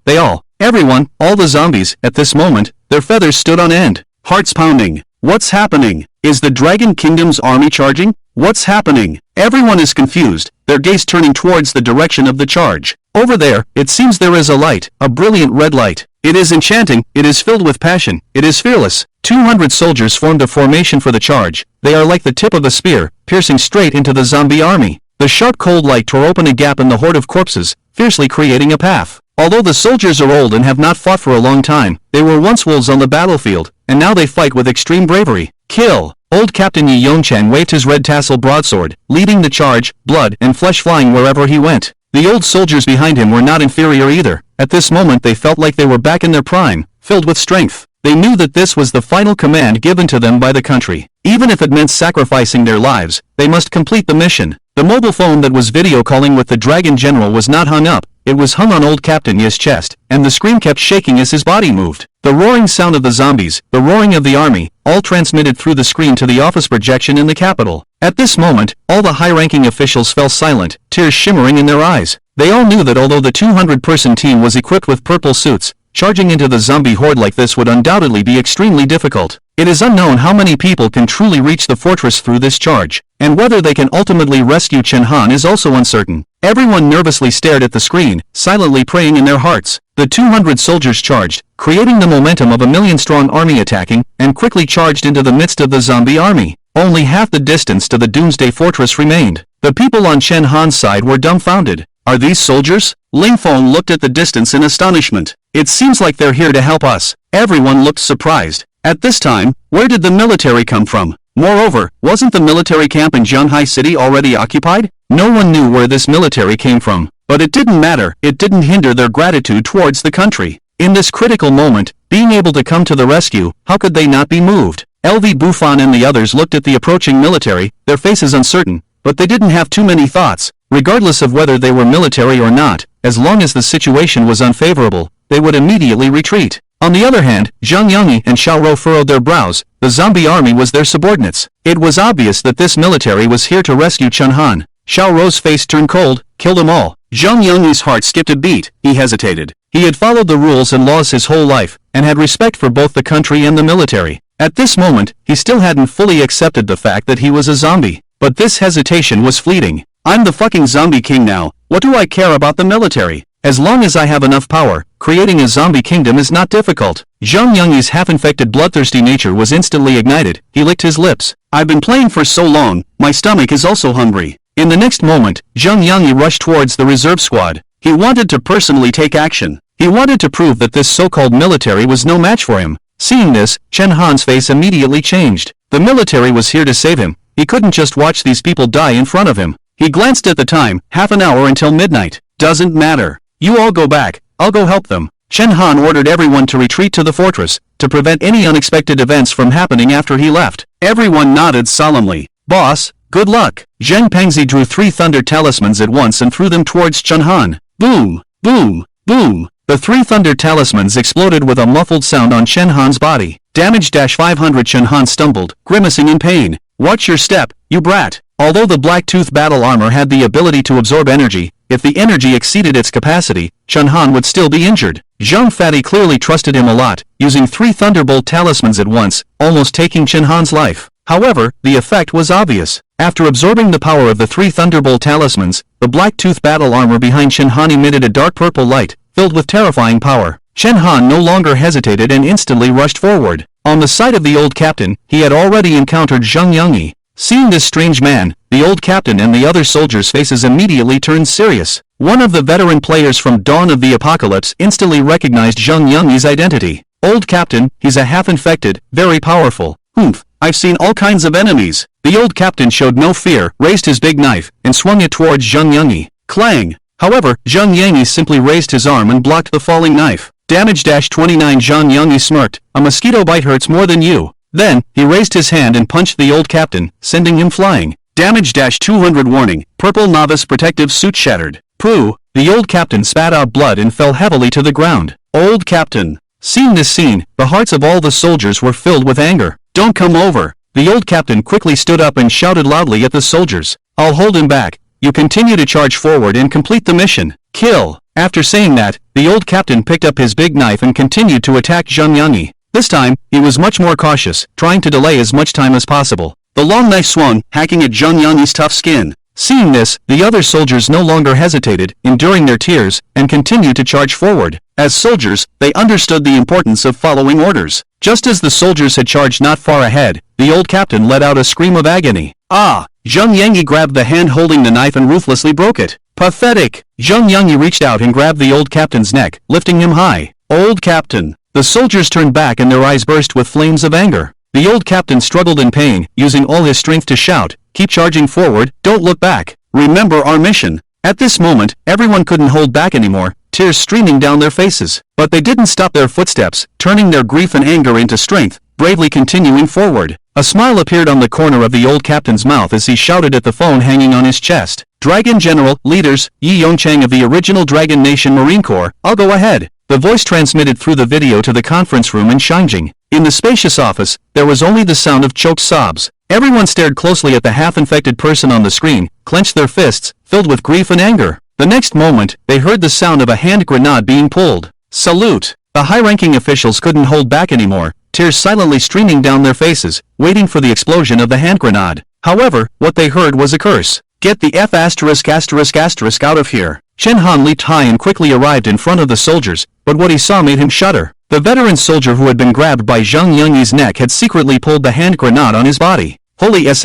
everyone, all the zombies, at this moment, their feathers stood on end. Hearts pounding. What's happening? Is the Dragon Kingdom's army charging? What's happening? Everyone is confused, their gaze turning towards the direction of the charge. Over there, it seems there is a light, a brilliant red light. It is enchanting, it is filled with passion, it is fearless. 200 soldiers formed a formation for the charge. They are like the tip of a spear, piercing straight into the zombie army. The sharp cold light tore open a gap in the horde of corpses, fiercely creating a path. Although the soldiers are old and have not fought for a long time, they were once wolves on the battlefield, and now they fight with extreme bravery. Kill! Old Captain Yi Yongchang waved his red tassel broadsword, leading the charge, blood and flesh flying wherever he went. The old soldiers behind him were not inferior either. At this moment they felt like they were back in their prime, filled with strength. They knew that this was the final command given to them by the country. Even if it meant sacrificing their lives, they must complete the mission. The mobile phone that was video calling with the Dragon General was not hung up. It was hung on old Captain Yi's chest, and the screen kept shaking as his body moved. The roaring sound of the zombies, the roaring of the army, all transmitted through the screen to the office projection in the capital. At this moment, all the high-ranking officials fell silent, tears shimmering in their eyes. They all knew that although the 200-person team was equipped with purple suits, charging into the zombie horde like this would undoubtedly be extremely difficult. It is unknown how many people can truly reach the fortress through this charge, and whether they can ultimately rescue Chen Han is also uncertain. Everyone nervously stared at the screen, silently praying in their hearts. The 200 soldiers charged, creating the momentum of a million-strong army attacking, and quickly charged into the midst of the zombie army. Only half the distance to the Doomsday Fortress remained. The people on Chen Han's side were dumbfounded. Are these soldiers? Ling Feng looked at the distance in astonishment. It seems like they're here to help us. Everyone looked surprised. At this time, where did the military come from? Moreover, wasn't the military camp in Zhanghai City already occupied? No one knew where this military came from. But it didn't matter, it didn't hinder their gratitude towards the country. In this critical moment, being able to come to the rescue, how could they not be moved? LV Buffon and the others looked at the approaching military, their faces uncertain, but they didn't have too many thoughts. Regardless of whether they were military or not, as long as the situation was unfavorable, they would immediately retreat. On the other hand, Zhang Yongyi and Xiao Rou furrowed their brows. The zombie army was their subordinates. It was obvious that this military was here to rescue Chen Han. Xiao Rou's face turned cold. Kill them all. Zhang Yongyi's heart skipped a beat. He hesitated. He had followed the rules and laws his whole life, and had respect for both the country and the military. At this moment, he still hadn't fully accepted the fact that he was a zombie. But this hesitation was fleeting. I'm the fucking zombie king now. What do I care about the military? As long as I have enough power, creating a zombie kingdom is not difficult. Zhang Yongyi's half-infected bloodthirsty nature was instantly ignited. He licked his lips. I've been playing for so long, my stomach is also hungry. In the next moment, Zhang Yongyi rushed towards the reserve squad. He wanted to personally take action. He wanted to prove that this so-called military was no match for him. Seeing this, Chen Han's face immediately changed. The military was here to save him. He couldn't just watch these people die in front of him. He glanced at the time, half an hour until midnight. Doesn't matter. You all go back, I'll go help them. Chen Han ordered everyone to retreat to the fortress, to prevent any unexpected events from happening after he left. Everyone nodded solemnly. Boss, good luck. Zheng Pengzi drew 3 thunder talismans at once and threw them towards Chen Han. Boom, boom, boom. The 3 thunder talismans exploded with a muffled sound on Chen Han's body. Damage-500 Chen Han stumbled, grimacing in pain. Watch your step, you brat. Although the Black Tooth battle armor had the ability to absorb energy, if the energy exceeded its capacity, Chen Han would still be injured. Zhang Fati clearly trusted him a lot, using 3 Thunderbolt talismans at once, almost taking Chen Han's life. However, the effect was obvious. After absorbing the power of the 3 Thunderbolt talismans, the Black Tooth battle armor behind Chen Han emitted a dark purple light, filled with terrifying power. Chen Han no longer hesitated and instantly rushed forward. On the side of the old captain, he had already encountered Zhang Yongyi. Seeing this strange man, the old captain and the other soldiers' faces immediately turned serious. One of the veteran players from Dawn of the Apocalypse instantly recognized Zhang Yongyi's identity. Old captain, he's a half-infected, very powerful. Oomph, I've seen all kinds of enemies. The old captain showed no fear, raised his big knife, and swung it towards Zhang Yongyi. Clang! However, Zhang Yongyi simply raised his arm and blocked the falling knife. Damage-29 Zhang Yongyi smirked. A mosquito bite hurts more than you. Then, he raised his hand and punched the old captain, sending him flying. Damage-200 warning. Purple novice protective suit shattered. Pooh! The old captain spat out blood and fell heavily to the ground. Old captain. Seeing this scene, the hearts of all the soldiers were filled with anger. Don't come over. The old captain quickly stood up and shouted loudly at the soldiers. I'll hold him back. You continue to charge forward and complete the mission. Kill. After saying that, the old captain picked up his big knife and continued to attack Zhang Yongyi. This time, he was much more cautious, trying to delay as much time as possible. The long knife swung, hacking at Zhang Yongyi's tough skin. Seeing this, the other soldiers no longer hesitated, enduring their tears, and continued to charge forward. As soldiers, they understood the importance of following orders. Just as the soldiers had charged not far ahead, the old captain let out a scream of agony. Ah! Zhang Yongyi grabbed the hand holding the knife and ruthlessly broke it. Pathetic! Zhang Yongyi reached out and grabbed the old captain's neck, lifting him high. Old captain! The soldiers turned back and their eyes burst with flames of anger. The old captain struggled in pain, using all his strength to shout, keep charging forward, don't look back. Remember our mission. At this moment, everyone couldn't hold back anymore, tears streaming down their faces. But they didn't stop their footsteps, turning their grief and anger into strength, bravely continuing forward. A smile appeared on the corner of the old captain's mouth as he shouted at the phone hanging on his chest. Dragon General, leaders, Yi Yongchang of the original Dragon Nation Marine Corps, I'll go ahead. The voice transmitted through the video to the conference room in Shangjing. In the spacious office, there was only the sound of choked sobs. Everyone stared closely at the half-infected person on the screen, clenched their fists, filled with grief and anger. The next moment, they heard the sound of a hand grenade being pulled. Salute! The high-ranking officials couldn't hold back anymore, tears silently streaming down their faces, waiting for the explosion of the hand grenade. However, what they heard was a curse. Get the F*** out of here. Chen Han leaped high and quickly arrived in front of the soldiers, but what he saw made him shudder. The veteran soldier who had been grabbed by Zhang Yongyi's neck had secretly pulled the hand grenade on his body. Holy S***.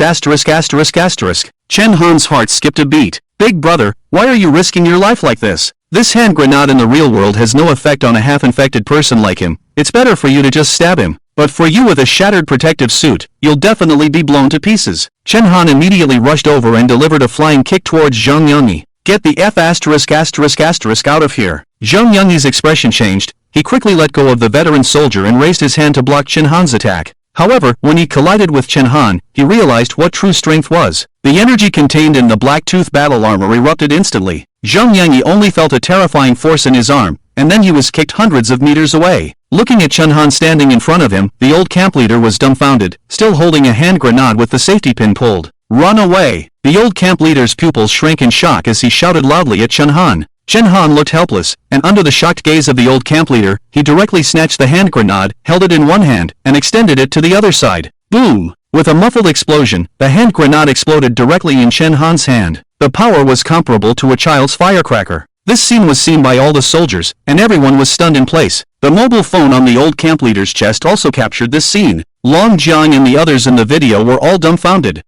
Chen Han's heart skipped a beat. Big brother, why are you risking your life like this? This hand grenade in the real world has no effect on a half-infected person like him. It's better for you to just stab him. But for you with a shattered protective suit, you'll definitely be blown to pieces. Chen Han immediately rushed over and delivered a flying kick towards Zhang Yongyi. Get the F*** out of here. Zhang Yongyi's expression changed. He quickly let go of the veteran soldier and raised his hand to block Chen Han's attack. However, when he collided with Chen Han, he realized what true strength was. The energy contained in the Black Tooth battle armor erupted instantly. Zheng Yanyi only felt a terrifying force in his arm, and then he was kicked hundreds of meters away. Looking at Chen Han standing in front of him, the old camp leader was dumbfounded, still holding a hand grenade with the safety pin pulled. Run away! The old camp leader's pupils shrank in shock as he shouted loudly at Chen Han. Chen Han looked helpless, and under the shocked gaze of the old camp leader, he directly snatched the hand grenade, held it in one hand, and extended it to the other side. Boom! With a muffled explosion, the hand grenade exploded directly in Chen Han's hand. The power was comparable to a child's firecracker. This scene was seen by all the soldiers, and everyone was stunned in place. The mobile phone on the old camp leader's chest also captured this scene. Long Jiang and the others in the video were all dumbfounded.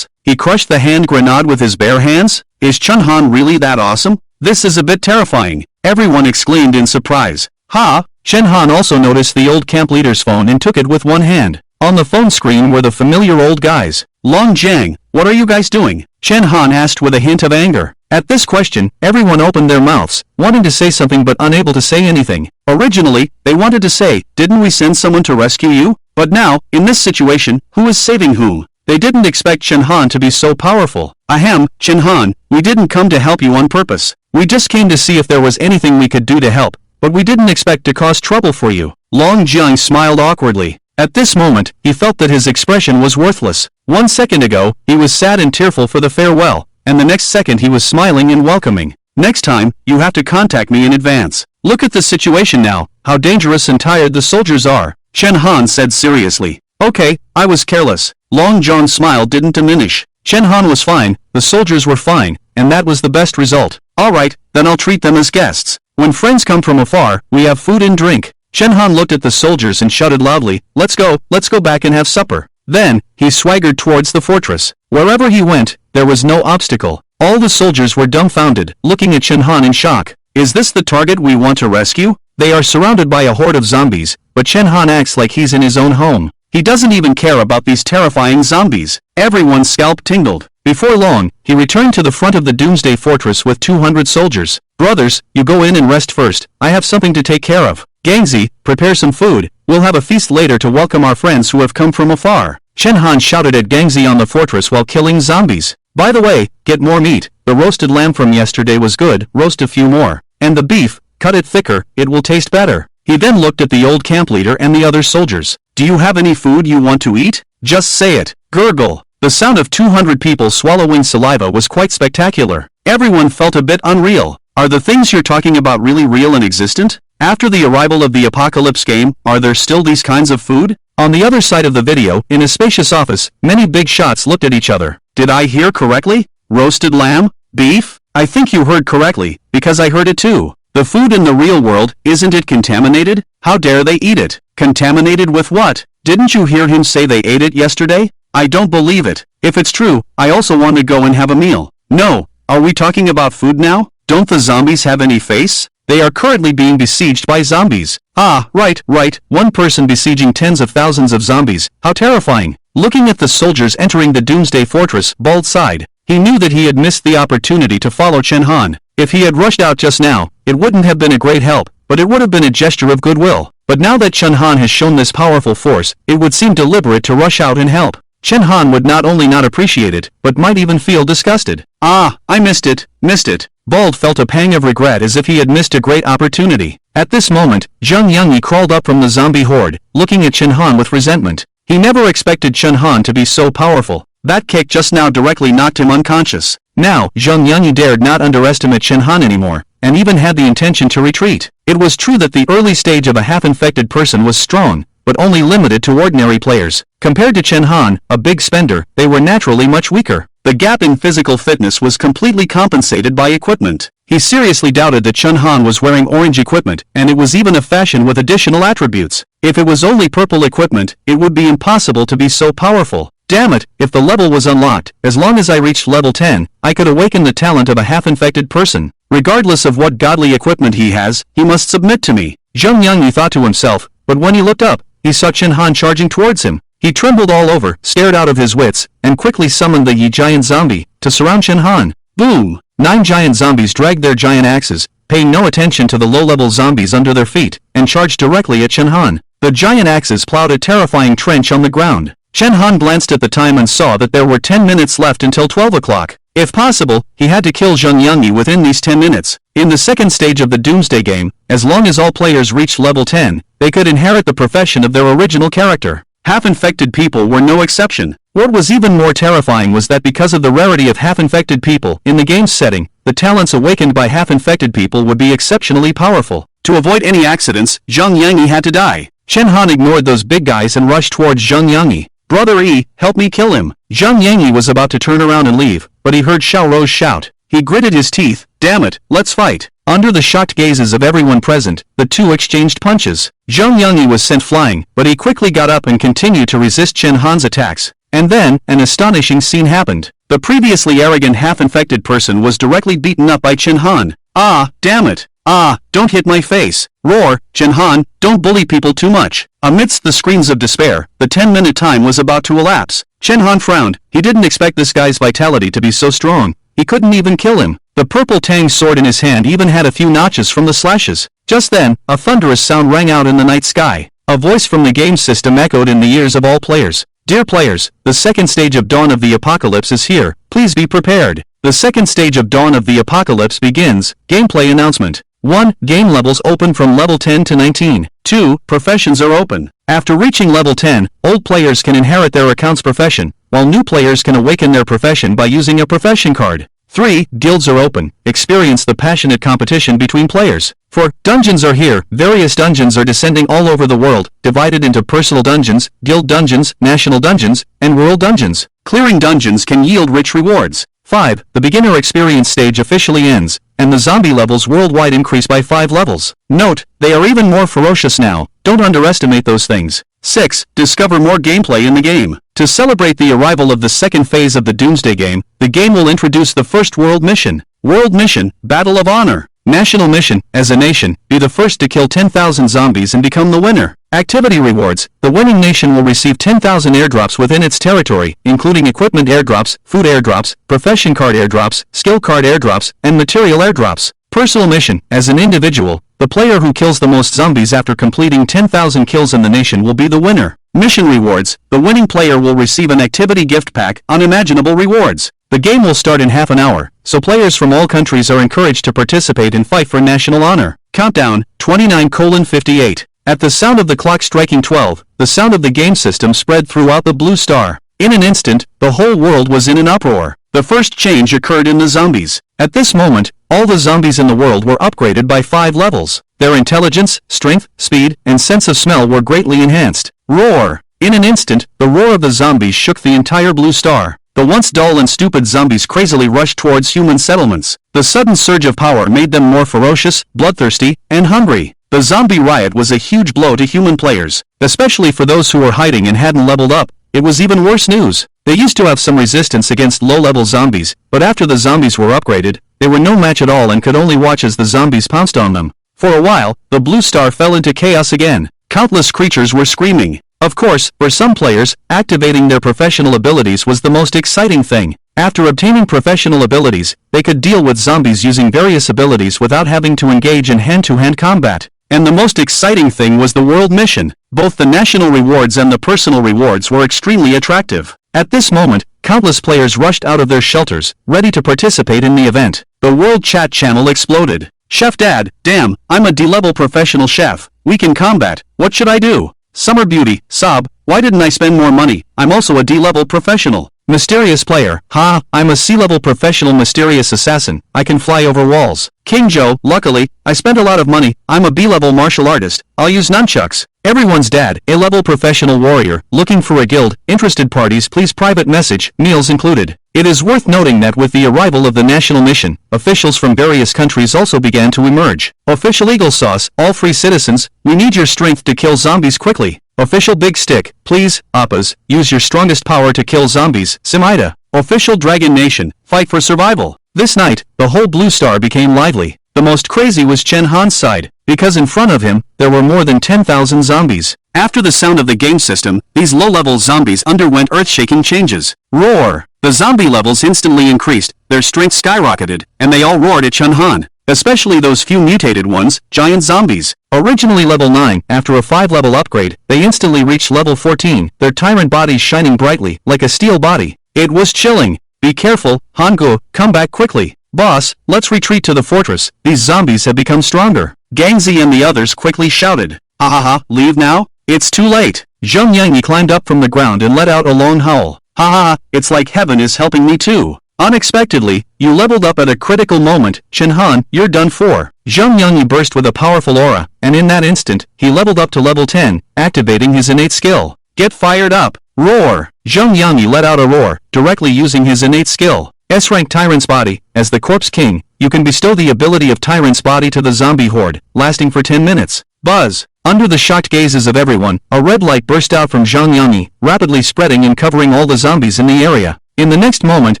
He crushed the hand grenade with his bare hands? Is Chen Han really that awesome? This is a bit terrifying. Everyone exclaimed in surprise. Ha! Chen Han also noticed the old camp leader's phone and took it with one hand. On the phone screen were the familiar old guys. Long Jiang, what are you guys doing? Chen Han asked with a hint of anger. At this question, everyone opened their mouths, wanting to say something but unable to say anything. Originally, they wanted to say, didn't we send someone to rescue you? But now, in this situation, who is saving whom? They didn't expect Chen Han to be so powerful. Ahem, Chen Han, we didn't come to help you on purpose. We just came to see if there was anything we could do to help, but we didn't expect to cause trouble for you. Long Jiang smiled awkwardly. At this moment, he felt that his expression was worthless. 1 second ago, he was sad and tearful for the farewell, and the next second he was smiling and welcoming. Next time, you have to contact me in advance. Look at the situation now, how dangerous and tired the soldiers are, Chen Han said seriously. Okay, I was careless. Long Jiang's smile didn't diminish. Chen Han was fine, the soldiers were fine, and that was the best result. Alright, then I'll treat them as guests. When friends come from afar, we have food and drink. Chen Han looked at the soldiers and shouted loudly, let's go back and have supper. Then, he swaggered towards the fortress. Wherever he went, there was no obstacle. All the soldiers were dumbfounded, looking at Chen Han in shock. Is this the target we want to rescue? They are surrounded by a horde of zombies, but Chen Han acts like he's in his own home. He doesn't even care about these terrifying zombies. Everyone's scalp tingled. Before long, he returned to the front of the Doomsday Fortress with 200 soldiers. Brothers, you go in and rest first. I have something to take care of. Gangzi, prepare some food. We'll have a feast later to welcome our friends who have come from afar. Chen Han shouted at Gangzi on the fortress while killing zombies. By the way, get more meat. The roasted lamb from yesterday was good, roast a few more. And the beef, cut it thicker, it will taste better. He then looked at the old camp leader and the other soldiers. Do you have any food you want to eat? Just say it. Gurgle. The sound of 200 people swallowing saliva was quite spectacular. Everyone felt a bit unreal. Are the things you're talking about really real and existent? After the arrival of the apocalypse game, are there still these kinds of food? On the other side of the video, in a spacious office, many big shots looked at each other. Did I hear correctly? Roasted lamb? Beef? I think you heard correctly, because I heard it too. The food in the real world, isn't it contaminated? How dare they eat it? Contaminated with what? Didn't you hear him say they ate it yesterday? I don't believe it. If it's true, I also want to go and have a meal. No, are we talking about food now? Don't the zombies have any face? They are currently being besieged by zombies. Ah, right. One person besieging tens of thousands of zombies. How terrifying. Looking at the soldiers entering the Doomsday Fortress, Bald sighed. He knew that he had missed the opportunity to follow Chen Han. If he had rushed out just now, it wouldn't have been a great help, but it would have been a gesture of goodwill. But now that Chen Han has shown this powerful force, it would seem deliberate to rush out and help. Chen Han would not only not appreciate it, but might even feel disgusted. Ah, I missed it. Bald felt a pang of regret as if he had missed a great opportunity. At this moment, Zheng Yanyi crawled up from the zombie horde, looking at Chen Han with resentment. He never expected Chen Han to be so powerful. That kick just now directly knocked him unconscious. Now, Zheng Yanyi dared not underestimate Chen Han anymore, and even had the intention to retreat. It was true that the early stage of a half-infected person was strong, but only limited to ordinary players. Compared to Chen Han, a big spender, they were naturally much weaker. The gap in physical fitness was completely compensated by equipment. He seriously doubted that Chen Han was wearing orange equipment, and it was even a fashion with additional attributes. If it was only purple equipment, it would be impossible to be so powerful. Damn it, if the level was unlocked, as long as I reached level 10, I could awaken the talent of a half-infected person. Regardless of what godly equipment he has, he must submit to me. Zheng Yanyi thought to himself, but when he looked up, he saw Chen Han charging towards him. He trembled all over, stared out of his wits, and quickly summoned the Yi giant zombie to surround Chen Han. Boom! 9 giant zombies dragged their giant axes, paying no attention to the low-level zombies under their feet, and charged directly at Chen Han. The giant axes plowed a terrifying trench on the ground. Chen Han glanced at the time and saw that there were 10 minutes left until 12 o'clock. If possible, he had to kill Zheng Yangyi within these 10 minutes. In the second stage of the Doomsday game, as long as all players reached level 10, they could inherit the profession of their original character. Half-infected people were no exception. What was even more terrifying was that because of the rarity of half-infected people in the game's setting, the talents awakened by half-infected people would be exceptionally powerful. To avoid any accidents, Zheng Yangyi had to die. Chen Han ignored those big guys and rushed towards Zheng Yangyi. "Brother E, help me kill him." Zheng Yangyi was about to turn around and leave, but he heard Xiao Rose shout. He gritted his teeth. "Damn it, let's fight." Under the shocked gazes of everyone present, the two exchanged punches. Zheng Yangyi was sent flying, but he quickly got up and continued to resist Chen Han's attacks. And then, an astonishing scene happened. The previously arrogant half-infected person was directly beaten up by Chen Han. "Ah, damn it. Ah, don't hit my face. Roar, Chen Han, don't bully people too much." Amidst the screams of despair, the 10-minute time was about to elapse. Chen Han frowned. He didn't expect this guy's vitality to be so strong. He couldn't even kill him. The purple Tang sword in his hand even had a few notches from the slashes. Just then, a thunderous sound rang out in the night sky. A voice from the game system echoed in the ears of all players. "Dear players, the second stage of Dawn of the Apocalypse is here. Please be prepared." The second stage of Dawn of the Apocalypse begins. Gameplay announcement. 1. Game levels open from level 10 to 19. 2. Professions are open. After reaching level 10, old players can inherit their account's profession, while new players can awaken their profession by using a profession card. 3. Guilds are open. Experience the passionate competition between players. 4. Dungeons are here. Various dungeons are descending all over the world, divided into personal dungeons, guild dungeons, national dungeons, and world dungeons. Clearing dungeons can yield rich rewards. 5. The beginner experience stage officially ends, and the zombie levels worldwide increase by 5 levels. Note, they are even more ferocious now. Don't underestimate those things. 6. Discover more gameplay in the game. To celebrate the arrival of the second phase of the Doomsday game, the game will introduce the first world mission. World mission, Battle of Honor. National mission, as a nation, be the first to kill 10,000 zombies and become the winner. Activity rewards, the winning nation will receive 10,000 airdrops within its territory, including equipment airdrops, food airdrops, profession card airdrops, skill card airdrops, and material airdrops. Personal mission, as an individual, the player who kills the most zombies after completing 10,000 kills in the nation will be the winner. Mission rewards, the winning player will receive an activity gift pack, unimaginable rewards. The game will start in half an hour, so players from all countries are encouraged to participate and fight for national honor. Countdown, 29:58. At the sound of the clock striking 12, the sound of the game system spread throughout the blue star. In an instant, the whole world was in an uproar. The first change occurred in the zombies. At this moment, all the zombies in the world were upgraded by 5 levels. Their intelligence, strength, speed, and sense of smell were greatly enhanced. Roar! In an instant, the roar of the zombies shook the entire blue star. The once dull and stupid zombies crazily rushed towards human settlements. The sudden surge of power made them more ferocious, bloodthirsty, and hungry. The zombie riot was a huge blow to human players, especially for those who were hiding and hadn't leveled up. It was even worse news. They used to have some resistance against low-level zombies, but after the zombies were upgraded, they were no match at all and could only watch as the zombies pounced on them. For a while, the blue star fell into chaos again. Countless creatures were screaming. Of course, for some players, activating their professional abilities was the most exciting thing. After obtaining professional abilities, they could deal with zombies using various abilities without having to engage in hand-to-hand combat. And the most exciting thing was the world mission. Both the national rewards and the personal rewards were extremely attractive. At this moment, countless players rushed out of their shelters, ready to participate in the event. The world chat channel exploded. "Chef Dad, damn, I'm a D-level professional chef. Weak in combat. What should I do? Summer Beauty, sob, why didn't I spend more money? I'm also a D-level professional." Mysterious player, ha, I'm a C-level professional mysterious assassin. I can fly over walls. King Joe, luckily, I spent a lot of money. I'm a B-level martial artist. I'll use nunchucks. Everyone's dad, A-level professional warrior, looking for a guild. Interested parties please private message, meals included. It is worth noting that with the arrival of the national mission, officials from various countries also began to emerge. Official Eagle Sauce, all free citizens, we need your strength to kill zombies quickly. Official Big Stick, please, Appas, use your strongest power to kill zombies, Simida. Official Dragon Nation, fight for survival. This night, the whole blue star became lively. The most crazy was Chen Han's side, because in front of him, there were more than 10,000 zombies. After the sound of the game system, these low-level zombies underwent earth-shaking changes. Roar! The zombie levels instantly increased, their strength skyrocketed, and they all roared at Chen Han. especially those few mutated ones, giant zombies. Originally level 9, after a 5-level upgrade, they instantly reached level 14, their tyrant bodies shining brightly, like a steel body. It was chilling. Be careful, Hangu, come back quickly. Boss, let's retreat to the fortress, these zombies have become stronger. Gangzi and the others quickly shouted. Ahaha, leave now? It's too late. Zheng Yanyi climbed up from the ground and let out a long howl. Haha, it's like heaven is helping me too. Unexpectedly, you leveled up at a critical moment, Shenhan, you're done for. Zheng Yanyi burst with a powerful aura, and in that instant, he leveled up to level 10, activating his innate skill. Get fired up. Roar. Zheng Yanyi let out a roar, directly using his innate skill. S-rank Tyrant's Body. As the Corpse King, you can bestow the ability of Tyrant's Body to the zombie horde, lasting for 10 minutes. Buzz. Under the shocked gazes of everyone, a red light burst out from Zheng Yanyi, rapidly spreading and covering all the zombies in the area. In the next moment,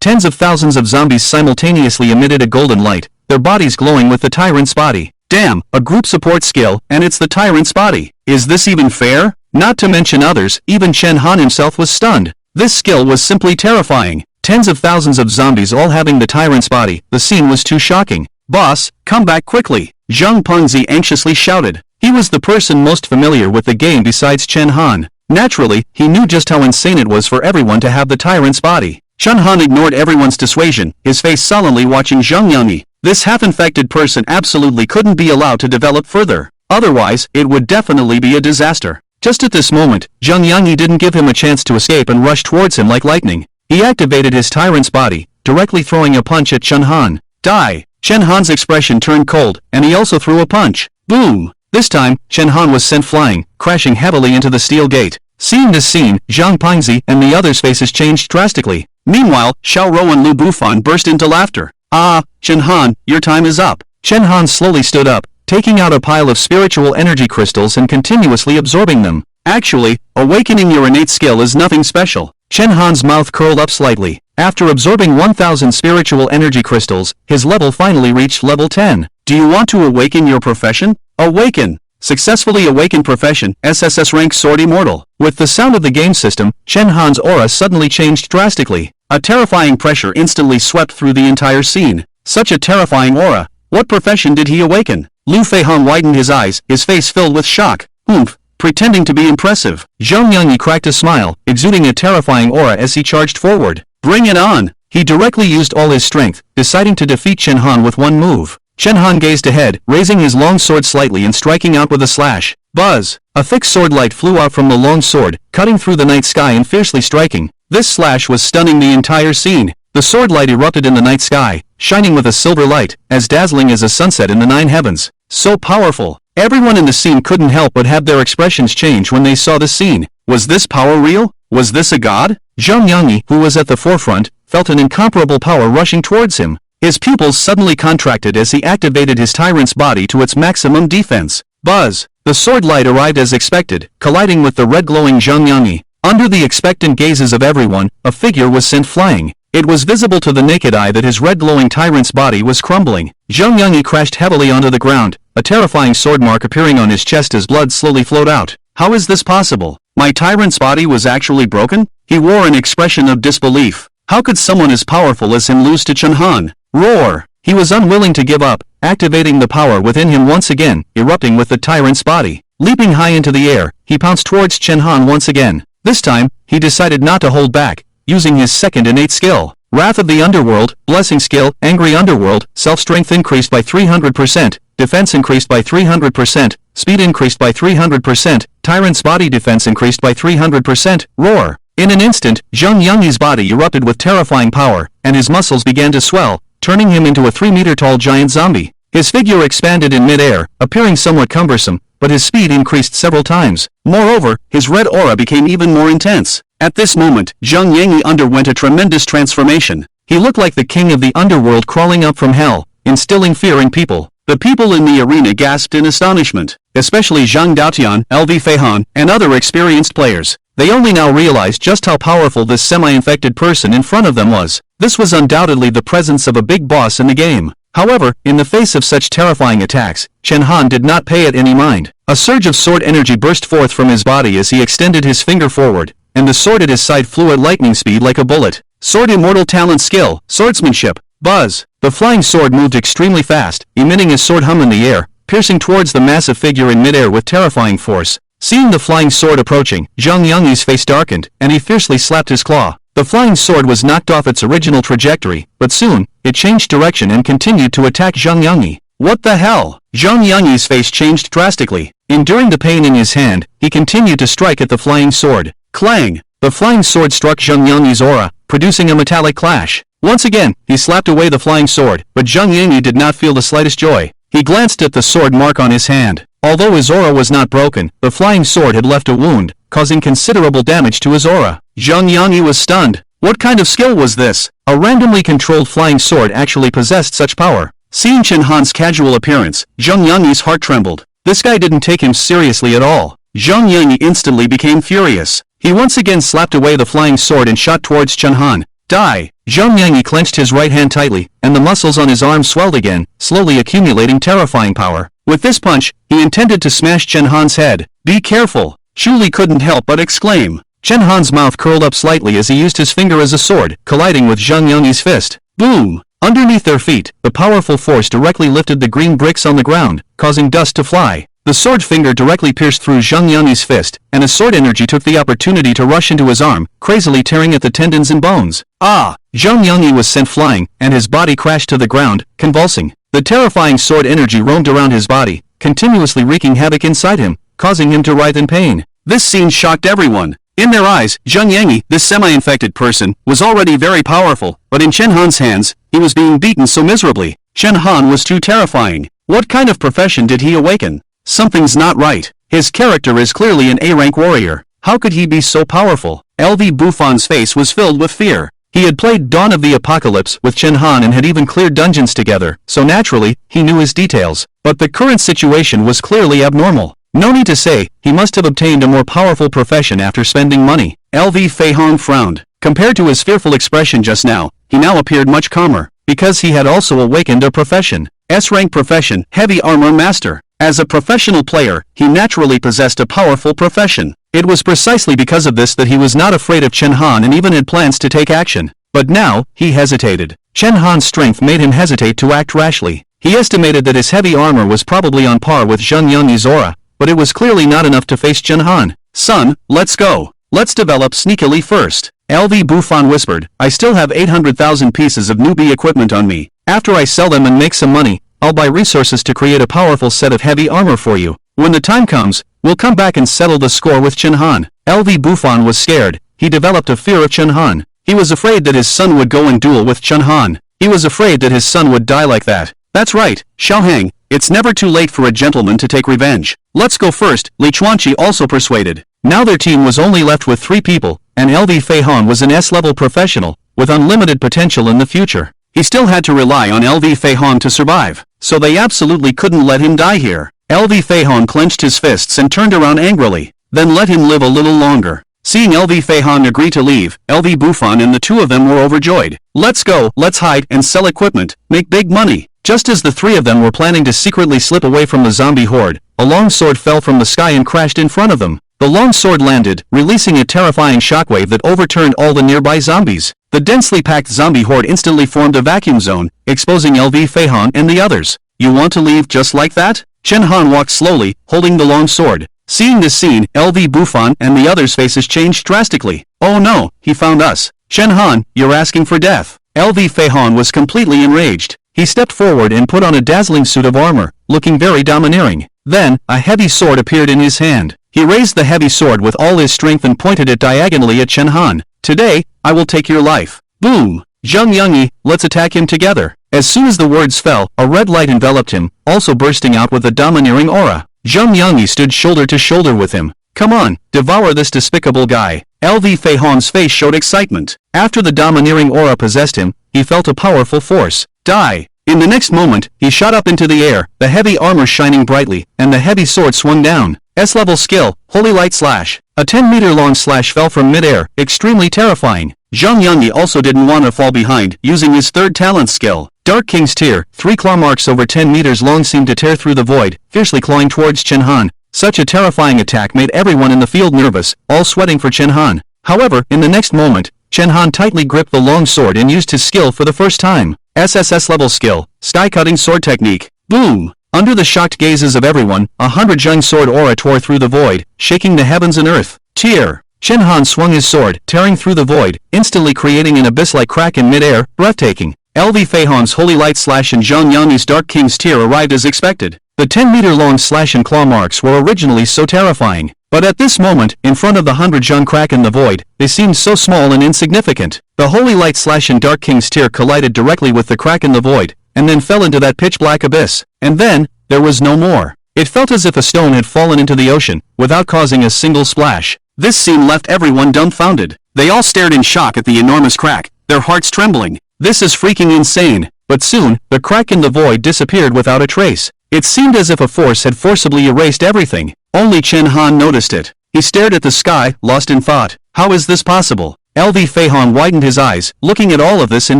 tens of thousands of zombies simultaneously emitted a golden light, their bodies glowing with the Tyrant's Body. Damn, a group support skill, and it's the Tyrant's Body. Is this even fair? Not to mention others, even Chen Han himself was stunned. This skill was simply terrifying. Tens of thousands of zombies all having the Tyrant's Body, the scene was too shocking. Boss, come back quickly. Zhang Pengzi anxiously shouted. He was the person most familiar with the game besides Chen Han. Naturally, he knew just how insane it was for everyone to have the Tyrant's Body. Chen Han ignored everyone's dissuasion, his face sullenly watching Zheng Yanyi. This half-infected person absolutely couldn't be allowed to develop further. Otherwise, it would definitely be a disaster. Just at this moment, Zheng Yanyi didn't give him a chance to escape and rushed towards him like lightning. He activated his Tyrant's Body, directly throwing a punch at Chen Han. Die! Chen Han's expression turned cold, and he also threw a punch. Boom! This time, Chen Han was sent flying, crashing heavily into the steel gate. Seeing this scene, Zhang Pengzi and the others' faces changed drastically. Meanwhile, Xiao Rou and Lu Bufan burst into laughter. Ah, Chen Han, your time is up. Chen Han slowly stood up, taking out a pile of spiritual energy crystals and continuously absorbing them. Actually, awakening your innate skill is nothing special. Chen Han's mouth curled up slightly. After absorbing 1,000 spiritual energy crystals, his level finally reached level 10. Do you want to awaken your profession? Awaken! Successfully awakened profession, SSS rank Sword Immortal. With the sound of the game system, Chen Han's aura suddenly changed drastically. A terrifying pressure instantly swept through the entire scene. Such a terrifying aura. What profession did he awaken? Lu Feihong widened his eyes, his face filled with shock. Oomph! Pretending to be impressive. Zheng Yanyi cracked a smile, exuding a terrifying aura as he charged forward. Bring it on! He directly used all his strength, deciding to defeat Chen Han with one move. Chen Han gazed ahead, raising his long sword slightly and striking out with a slash. Buzz! A thick sword light flew out from the long sword, cutting through the night sky and fiercely striking. This slash was stunning the entire scene. The sword light erupted in the night sky, shining with a silver light, as dazzling as a sunset in the 9 heavens. So powerful. Everyone in the scene couldn't help but have their expressions change when they saw the scene. Was this power real? Was this a god? Zheng Yanyi, who was at the forefront, felt an incomparable power rushing towards him. His pupils suddenly contracted as he activated his Tyrant's Body to its maximum defense. Buzz! The sword light arrived as expected, colliding with the red glowing Zheng Yanyi. Under the expectant gazes of everyone, a figure was sent flying. It was visible to the naked eye that his red glowing Tyrant's Body was crumbling. Zheng Yanyi crashed heavily onto the ground, a terrifying sword mark appearing on his chest as blood slowly flowed out. How is this possible? My Tyrant's Body was actually broken? He wore an expression of disbelief. How could someone as powerful as him lose to Chen Han? Roar! He was unwilling to give up, activating the power within him once again, erupting with the Tyrant's Body. Leaping high into the air, he pounced towards Chen Han once again. This time, he decided not to hold back, using his second innate skill. Wrath of the Underworld, Blessing Skill, Angry Underworld, Self-Strength increased by 300%, Defense increased by 300%, Speed increased by 300%, Tyrant's Body Defense increased by 300%, Roar! In an instant, Zheng Yanyi's body erupted with terrifying power, and his muscles began to swell, turning him into a 3-meter-tall giant zombie. His figure expanded in mid-air, appearing somewhat cumbersome, but his speed increased several times. Moreover, his red aura became even more intense. At this moment, Zheng Yanyi underwent a tremendous transformation. He looked like the king of the underworld crawling up from hell, instilling fear in people. The people in the arena gasped in astonishment, especially Zhang Daotian, LV Feihong, and other experienced players. They only now realized just how powerful this semi-infected person in front of them was. This was undoubtedly the presence of a big boss in the game. However, in the face of such terrifying attacks, Chen Han did not pay it any mind. A surge of sword energy burst forth from his body as he extended his finger forward, and the sword at his side flew at lightning speed like a bullet. Sword Immortal Talent Skill, Swordsmanship. Buzz! The flying sword moved extremely fast, emitting a sword hum in the air, piercing towards the massive figure in midair with terrifying force. Seeing the flying sword approaching, Zhang Yangyi's face darkened, and he fiercely slapped his claw. The flying sword was knocked off its original trajectory, but soon, it changed direction and continued to attack Zhang Yangyi. What the hell? Zhang Yangyi's face changed drastically. Enduring the pain in his hand, he continued to strike at the flying sword. Clang! The flying sword struck Zhang Yangyi's aura, producing a metallic clash. Once again, he slapped away the flying sword, but Zhang Yangyi did not feel the slightest joy. He glanced at the sword mark on his hand. Although his aura was not broken, the flying sword had left a wound, causing considerable damage to his aura. Zhang Yangyi was stunned. What kind of skill was this? A randomly controlled flying sword actually possessed such power. Seeing Chen Han's casual appearance, Zhang Yangyi's heart trembled. This guy didn't take him seriously at all. Zhang Yangyi instantly became furious. He once again slapped away the flying sword and shot towards Chen Han. Die! Zhang Yangyi clenched his right hand tightly, and the muscles on his arm swelled again, slowly accumulating terrifying power. With this punch, he intended to smash Chen Han's head. Be careful! Chu Li couldn't help but exclaim. Chen Han's mouth curled up slightly as he used his finger as a sword, colliding with Zhang Yangyi's fist. Boom! Underneath their feet, the powerful force directly lifted the green bricks on the ground, causing dust to fly. The sword finger directly pierced through Zhang Yangyi's fist, and a sword energy took the opportunity to rush into his arm, crazily tearing at the tendons and bones. Ah! Zhang Yangyi was sent flying, and his body crashed to the ground, convulsing. The terrifying sword energy roamed around his body, continuously wreaking havoc inside him, causing him to writhe in pain. This scene shocked everyone. In their eyes, Zhang Yangyi, this semi-infected person, was already very powerful, but in Chen Han's hands, he was being beaten so miserably. Chen Han was too terrifying. What kind of profession did he awaken? Something's not right. His character is clearly an A-rank warrior. How could he be so powerful? LV Buffon's face was filled with fear. He had played Dawn of the Apocalypse with Chen Han and had even cleared dungeons together, so naturally, he knew his details. But the current situation was clearly abnormal. No need to say, he must have obtained a more powerful profession after spending money. LV Fei Hong frowned. Compared to his fearful expression just now, he now appeared much calmer, because he had also awakened a profession. S-rank profession, Heavy Armor Master. As a professional player, he naturally possessed a powerful profession. It was precisely because of this that he was not afraid of Chen Han and even had plans to take action. But now, he hesitated. Chen Han's strength made him hesitate to act rashly. He estimated that his heavy armor was probably on par with Zhang Yangyi's aura, but it was clearly not enough to face Chen Han. Son, let's go. Let's develop sneakily first. LV Buffon whispered, I still have 800,000 pieces of newbie equipment on me. After I sell them and make some money, I'll buy resources to create a powerful set of heavy armor for you. When the time comes, we'll come back and settle the score with Chen Han. LV Buffon was scared. He developed a fear of Chen Han. He was afraid that his son would go and duel with Chen Han. He was afraid that his son would die like that. That's right, Xiaohang. It's never too late for a gentleman to take revenge. Let's go first, Li Chuanqi also persuaded. Now their team was only left with 3 people, and LV Fei Hong was an S-level professional, with unlimited potential in the future. He still had to rely on LV Fei Hong to survive, so they absolutely couldn't let him die here. LV Fei Hong clenched his fists and turned around angrily, then let him live a little longer. Seeing LV Fei Hong agree to leave, LV Buffon and the 2 of them were overjoyed. Let's go, let's hide and sell equipment, make big money. Just as the 3 of them were planning to secretly slip away from the zombie horde, a long sword fell from the sky and crashed in front of them. The long sword landed, releasing a terrifying shockwave that overturned all the nearby zombies. The densely packed zombie horde instantly formed a vacuum zone, exposing LV Fei Hong and the others. You want to leave just like that? Chen Han walked slowly, holding the long sword. Seeing this scene, LV Buffon and the others' faces changed drastically. Oh no, he found us. Chen Han, you're asking for death. LV Fei Hong was completely enraged. He stepped forward and put on a dazzling suit of armor, looking very domineering. Then, a heavy sword appeared in his hand. He raised the heavy sword with all his strength and pointed it diagonally at Chen Han. Today, I will take your life. Boom! Zhang Yangyi, let's attack him together. As soon as the words fell, a red light enveloped him, also bursting out with a domineering aura. Zhang Yangyi stood shoulder to shoulder with him. Come on, devour this despicable guy. LV Fei Hong's face showed excitement. After the domineering aura possessed him, he felt a powerful force. Die! In the next moment, he shot up into the air, the heavy armor shining brightly, and the heavy sword swung down. S-level skill, Holy Light Slash. A 10-meter-long slash fell from mid-air, extremely terrifying. Zhang Yangyi also didn't want to fall behind, using his 3rd talent skill. Dark King's Tear, 3 claw marks over 10 meters long seemed to tear through the void, fiercely clawing towards Chen Han. Such a terrifying attack made everyone in the field nervous, all sweating for Chen Han. However, in the next moment, Chen Han tightly gripped the long sword and used his skill for the first time. SSS level skill, sky-cutting sword technique. Boom! Under the shocked gazes of everyone, 100 Zheng sword aura tore through the void, shaking the heavens and earth. Tear! Chen Han swung his sword, tearing through the void, instantly creating an abyss-like crack in mid-air, breathtaking. LV Feihan's holy light slash and Zhang Yang's Dark King's tear arrived as expected. The 10-meter-long slash and claw marks were originally so terrifying, but at this moment, in front of the 100 Zheng crack in the void, they seemed so small and insignificant. The holy light slash and Dark King's tear collided directly with the crack in the void, and then fell into that pitch-black abyss. And then, there was no more. It felt as if a stone had fallen into the ocean, without causing a single splash. This scene left everyone dumbfounded. They all stared in shock at the enormous crack, their hearts trembling. This is freaking insane. But soon, the crack in the void disappeared without a trace. It seemed as if a force had forcibly erased everything. Only Chen Han noticed it. He stared at the sky, lost in thought. How is this possible? LV Feihan widened his eyes, looking at all of this in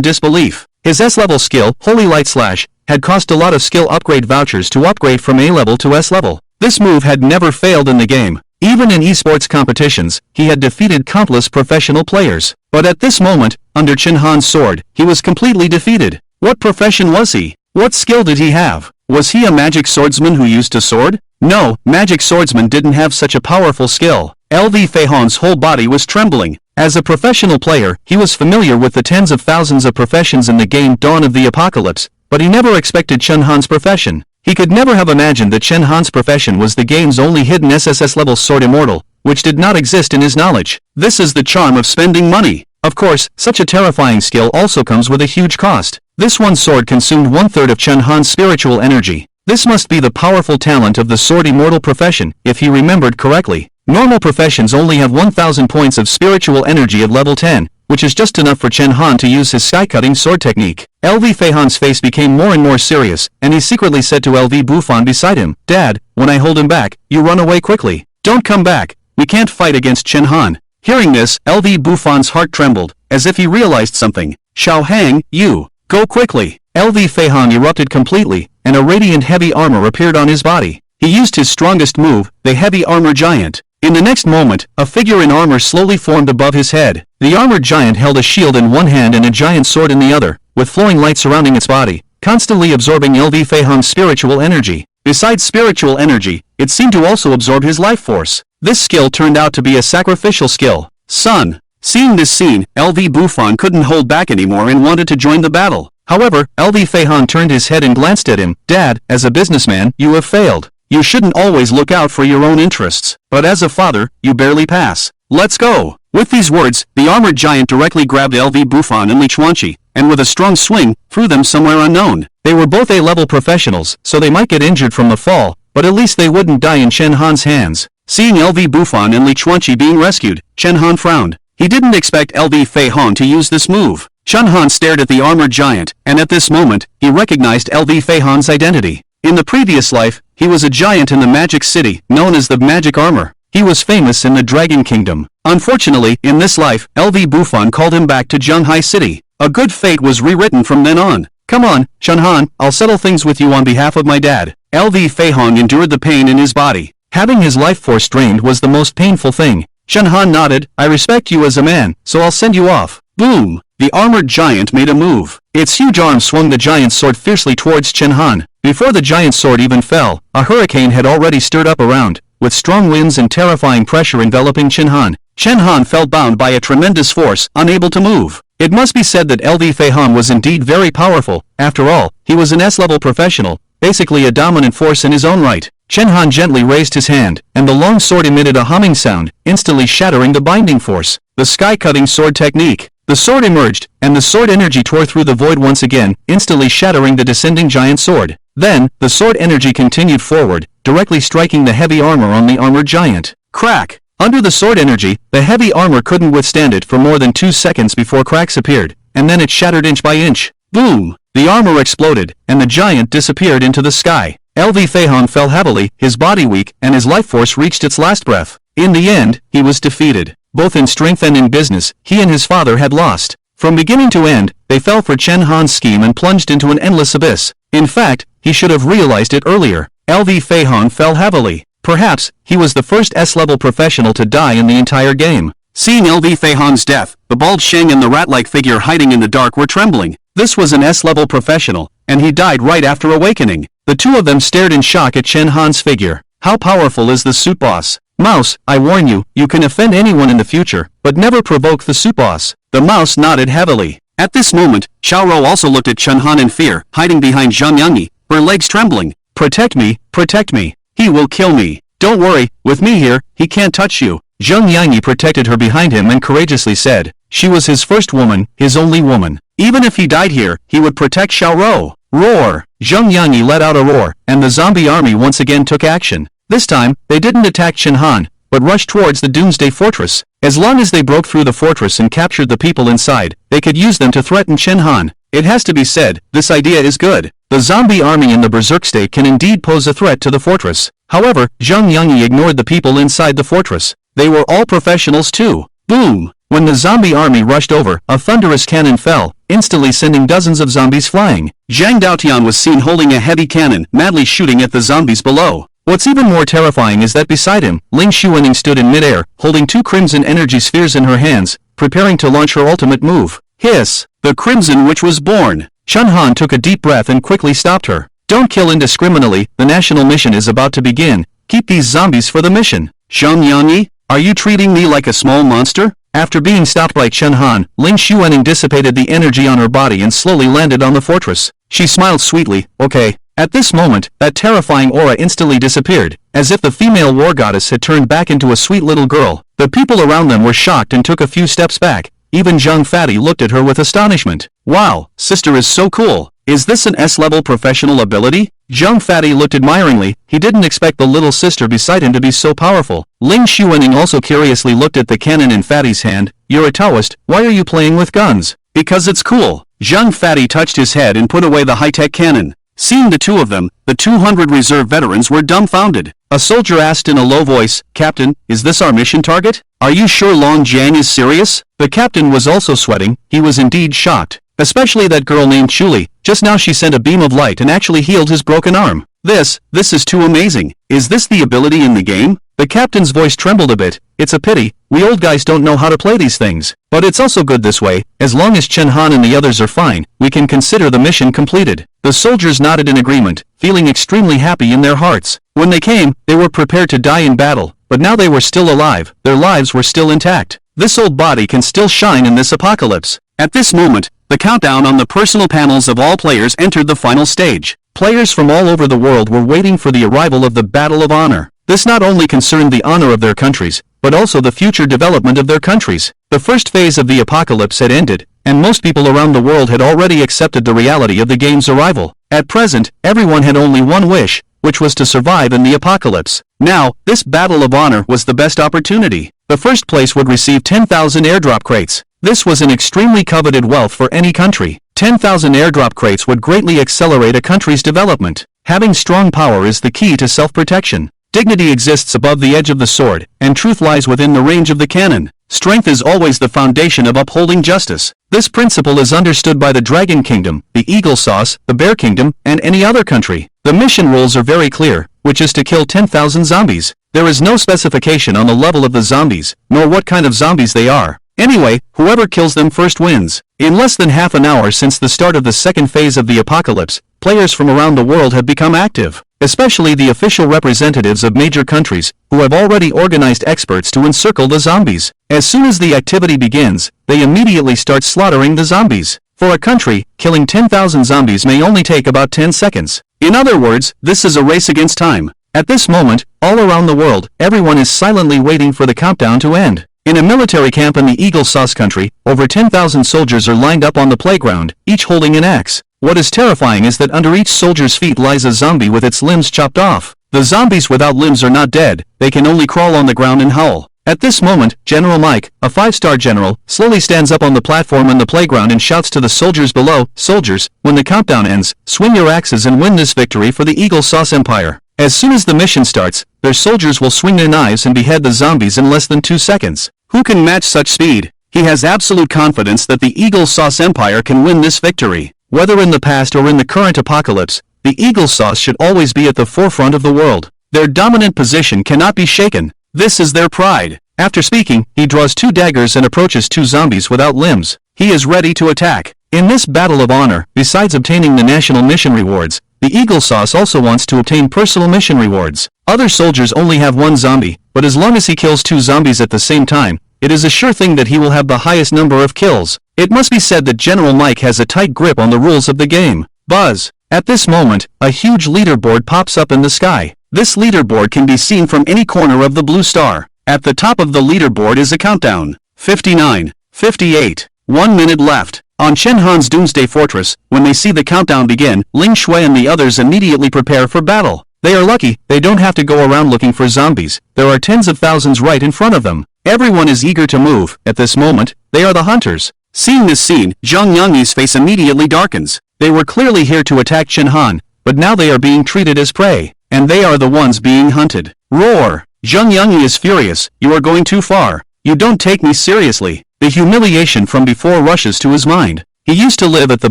disbelief. His S-level skill, Holy Light Slash, had cost a lot of skill upgrade vouchers to upgrade from A-level to S-level. This move had never failed in the game. Even in esports competitions, he had defeated countless professional players. But at this moment, under Chen Han's sword, he was completely defeated. What profession was he? What skill did he have? Was he a magic swordsman who used a sword? No, magic swordsman didn't have such a powerful skill. LV Feihan's whole body was trembling. As a professional player, he was familiar with the tens of thousands of professions in the game Dawn of the Apocalypse, but he never expected Chen Han's profession. He could never have imagined that Chen Han's profession was the game's only hidden SSS-level sword immortal, which did not exist in his knowledge. This is the charm of spending money. Of course, such a terrifying skill also comes with a huge cost. This one sword consumed 1/3 of Chen Han's spiritual energy. This must be the powerful talent of the sword immortal profession, if he remembered correctly. Normal professions only have 1,000 points of spiritual energy at level 10, which is just enough for Chen Han to use his sky-cutting sword technique. LV Feihan's face became more and more serious, and he secretly said to LV Bufan beside him, "Dad, when I hold him back, you run away quickly. Don't come back. We can't fight against Chen Han." Hearing this, LV Bufan's heart trembled, as if he realized something. "Xiao Hang, you, go quickly." LV Feihan erupted completely, and a radiant heavy armor appeared on his body. He used his strongest move, the heavy armor giant. In the next moment, a figure in armor slowly formed above his head. The armored giant held a shield in one hand and a giant sword in the other, with flowing light surrounding its body, constantly absorbing LV Feihan's spiritual energy. Besides spiritual energy, it seemed to also absorb his life force. This skill turned out to be a sacrificial skill. Son. Seeing this scene, LV Bufan couldn't hold back anymore and wanted to join the battle. However, LV Feihan turned his head and glanced at him. "Dad, as a businessman, you have failed. You shouldn't always look out for your own interests. But as a father, you barely pass. Let's go." With these words, the armored giant directly grabbed LV Bufan and Li Chuanqi, and with a strong swing, threw them somewhere unknown. They were both A-level professionals, so they might get injured from the fall, but at least they wouldn't die in Chen Han's hands. Seeing LV Bufan and Li Chuanqi being rescued, Chen Han frowned. He didn't expect LV Feihan to use this move. Chen Han stared at the armored giant, and at this moment, he recognized LV Feihan's identity. In the previous life, he was a giant in the Magic City, known as the Magic Armor. He was famous in the Dragon Kingdom. Unfortunately, in this life, LV Bufan called him back to Zhenghai City. A good fate was rewritten from then on. "Come on, Chen Han, I'll settle things with you on behalf of my dad." LV Feihan endured the pain in his body. Having his life force drained was the most painful thing. Chen Han nodded. "I respect you as a man, so I'll send you off." Boom! The armored giant made a move. Its huge arm swung the giant's sword fiercely towards Chen Han. Before the giant's sword even fell, a hurricane had already stirred up around, with strong winds and terrifying pressure enveloping Chen Han. Chen Han felt bound by a tremendous force, unable to move. It must be said that LV Feihan was indeed very powerful. After all, he was an S-level professional, basically a dominant force in his own right. Chen Han gently raised his hand, and the long sword emitted a humming sound, instantly shattering the binding force. The sky-cutting sword technique. The sword emerged, and the sword energy tore through the void once again, instantly shattering the descending giant sword. Then, the sword energy continued forward, directly striking the heavy armor on the armored giant. Crack! Under the sword energy, the heavy armor couldn't withstand it for more than 2 seconds before cracks appeared, and then it shattered inch by inch. Boom! The armor exploded, and the giant disappeared into the sky. LV Feihan fell heavily, his body weak, and his life force reached its last breath. In the end, he was defeated. Both in strength and in business, he and his father had lost. From beginning to end, they fell for Chen Han's scheme and plunged into an endless abyss. In fact, he should have realized it earlier. LV Feihan fell heavily. Perhaps, he was the first S-level professional to die in the entire game. Seeing LV Feihan's death, the bald Sheng and the rat-like figure hiding in the dark were trembling. This was an S-level professional, and he died right after awakening. The two of them stared in shock at Chen Han's figure. How powerful is the suit boss? Mouse, I warn you, you can offend anyone in the future, but never provoke the suit boss. The mouse nodded heavily. At this moment, Xiaorou also looked at Chen Han in fear, hiding behind Zhang Yangyi, her legs trembling. Protect me, protect me. He will kill me. Don't worry, with me here, he can't touch you. Zhang Yangyi protected her behind him and courageously said, she was his first woman, his only woman. Even if he died here, he would protect Xiaorou. Roar! Zhang Yangyi let out a roar, and the zombie army once again took action. This time, they didn't attack Chen Han, but rushed towards the Doomsday Fortress. As long as they broke through the fortress and captured the people inside, they could use them to threaten Chen Han. It has to be said, this idea is good. The zombie army in the Berserk state can indeed pose a threat to the fortress. However, Zhang Yangyi ignored the people inside the fortress. They were all professionals too. Boom! When the zombie army rushed over, a thunderous cannon fell, instantly sending dozens of zombies flying. Zhang Daotian was seen holding a heavy cannon, madly shooting at the zombies below. What's even more terrifying is that beside him, Ling Xuening stood in midair, holding two crimson energy spheres in her hands, preparing to launch her ultimate move. Hiss! The Crimson Witch was born. Chen Han took a deep breath and quickly stopped her. Don't kill indiscriminately, the national mission is about to begin. Keep these zombies for the mission. Zhang Yangyi, are you treating me like a small monster? After being stopped by Chen Han, Ling Xuening dissipated the energy on her body and slowly landed on the fortress. She smiled sweetly, okay. At this moment, that terrifying aura instantly disappeared, as if the female war goddess had turned back into a sweet little girl. The people around them were shocked and took a few steps back. Even Zhang Fatty looked at her with astonishment. Wow, sister is so cool. Is this an S-level professional ability? Zhang Fatty looked admiringly. He didn't expect the little sister beside him to be so powerful. Ling Xuening also curiously looked at the cannon in Fatty's hand. You're a Taoist, why are you playing with guns? Because it's cool. Zhang Fatty touched his head and put away the high-tech cannon. Seeing the two of them, the 200 reserve veterans were dumbfounded. A soldier asked in a low voice, Captain, is this our mission target? Are you sure Long Jiang is serious? The captain was also sweating. He was indeed shocked. Especially that girl named Chuli. Just now she sent a beam of light and actually healed his broken arm. This is too amazing. Is this the ability in the game? The captain's voice trembled a bit. It's a pity, we old guys don't know how to play these things. But it's also good this way. As long as Chen Han and the others are fine, we can consider the mission completed. The soldiers nodded in agreement, feeling extremely happy in their hearts. When they came, they were prepared to die in battle, but now they were still alive. Their lives were still intact. This old body can still shine in this apocalypse. At this moment, the countdown on the personal panels of all players entered the final stage. Players from all over the world were waiting for the arrival of the Battle of Honor. This not only concerned the honor of their countries, but also the future development of their countries. The first phase of the apocalypse had ended, and most people around the world had already accepted the reality of the game's arrival. At present, everyone had only one wish, which was to survive in the apocalypse. Now, this Battle of Honor was the best opportunity. The first place would receive 10,000 airdrop crates. This was an extremely coveted wealth for any country. 10,000 airdrop crates would greatly accelerate a country's development. Having strong power is the key to self-protection. Dignity exists above the edge of the sword, and truth lies within the range of the cannon. Strength is always the foundation of upholding justice. This principle is understood by the Dragon Kingdom, the Eagle Sauce, the Bear Kingdom, and any other country. The mission rules are very clear, which is to kill 10,000 zombies. There is no specification on the level of the zombies, nor what kind of zombies they are. Anyway, whoever kills them first wins. In less than half an hour since the start of the second phase of the apocalypse, players from around the world have become active, especially the official representatives of major countries, who have already organized experts to encircle the zombies. As soon as the activity begins, they immediately start slaughtering the zombies. For a country, killing 10,000 zombies may only take about 10 seconds. In other words, this is a race against time. At this moment, all around the world, everyone is silently waiting for the countdown to end. In a military camp in the Eagle Sauce country, over 10,000 soldiers are lined up on the playground, each holding an axe. What is terrifying is that under each soldier's feet lies a zombie with its limbs chopped off. The zombies without limbs are not dead, they can only crawl on the ground and howl. At this moment, General Mike, a 5-star general, slowly stands up on the platform on the playground and shouts to the soldiers below, "Soldiers, when the countdown ends, swing your axes and win this victory for the Eagle Sauce Empire." As soon as the mission starts, their soldiers will swing their knives and behead the zombies in less than 2 seconds. Who can match such speed? He has absolute confidence that the Eagle Sauce Empire can win this victory. Whether in the past or in the current apocalypse, the Eagle Sauce should always be at the forefront of the world. Their dominant position cannot be shaken. This is their pride. After speaking, he draws 2 daggers and approaches 2 zombies without limbs. He is ready to attack. In this battle of honor, besides obtaining the national mission rewards, the Eagle Sauce also wants to obtain personal mission rewards. Other soldiers only have one zombie, but as long as he kills 2 zombies at the same time, it is a sure thing that he will have the highest number of kills. It must be said that General Mike has a tight grip on the rules of the game. Buzz. At this moment, a huge leaderboard pops up in the sky. This leaderboard can be seen from any corner of the blue star. At the top of the leaderboard is a countdown. 59, 58, 1 minute left. On Chen Han's Doomsday Fortress, when they see the countdown begin, Ling Shui and the others immediately prepare for battle. They are lucky, they don't have to go around looking for zombies. There are tens of thousands right in front of them. Everyone is eager to move. At this moment, they are the hunters. Seeing this scene, Zhang Yangyi's face immediately darkens. They were clearly here to attack Chen Han, but now they are being treated as prey, and they are the ones being hunted. Roar! Zhang Yangyi is furious. You are going too far. You don't take me seriously. The humiliation from before rushes to his mind. He used to live at the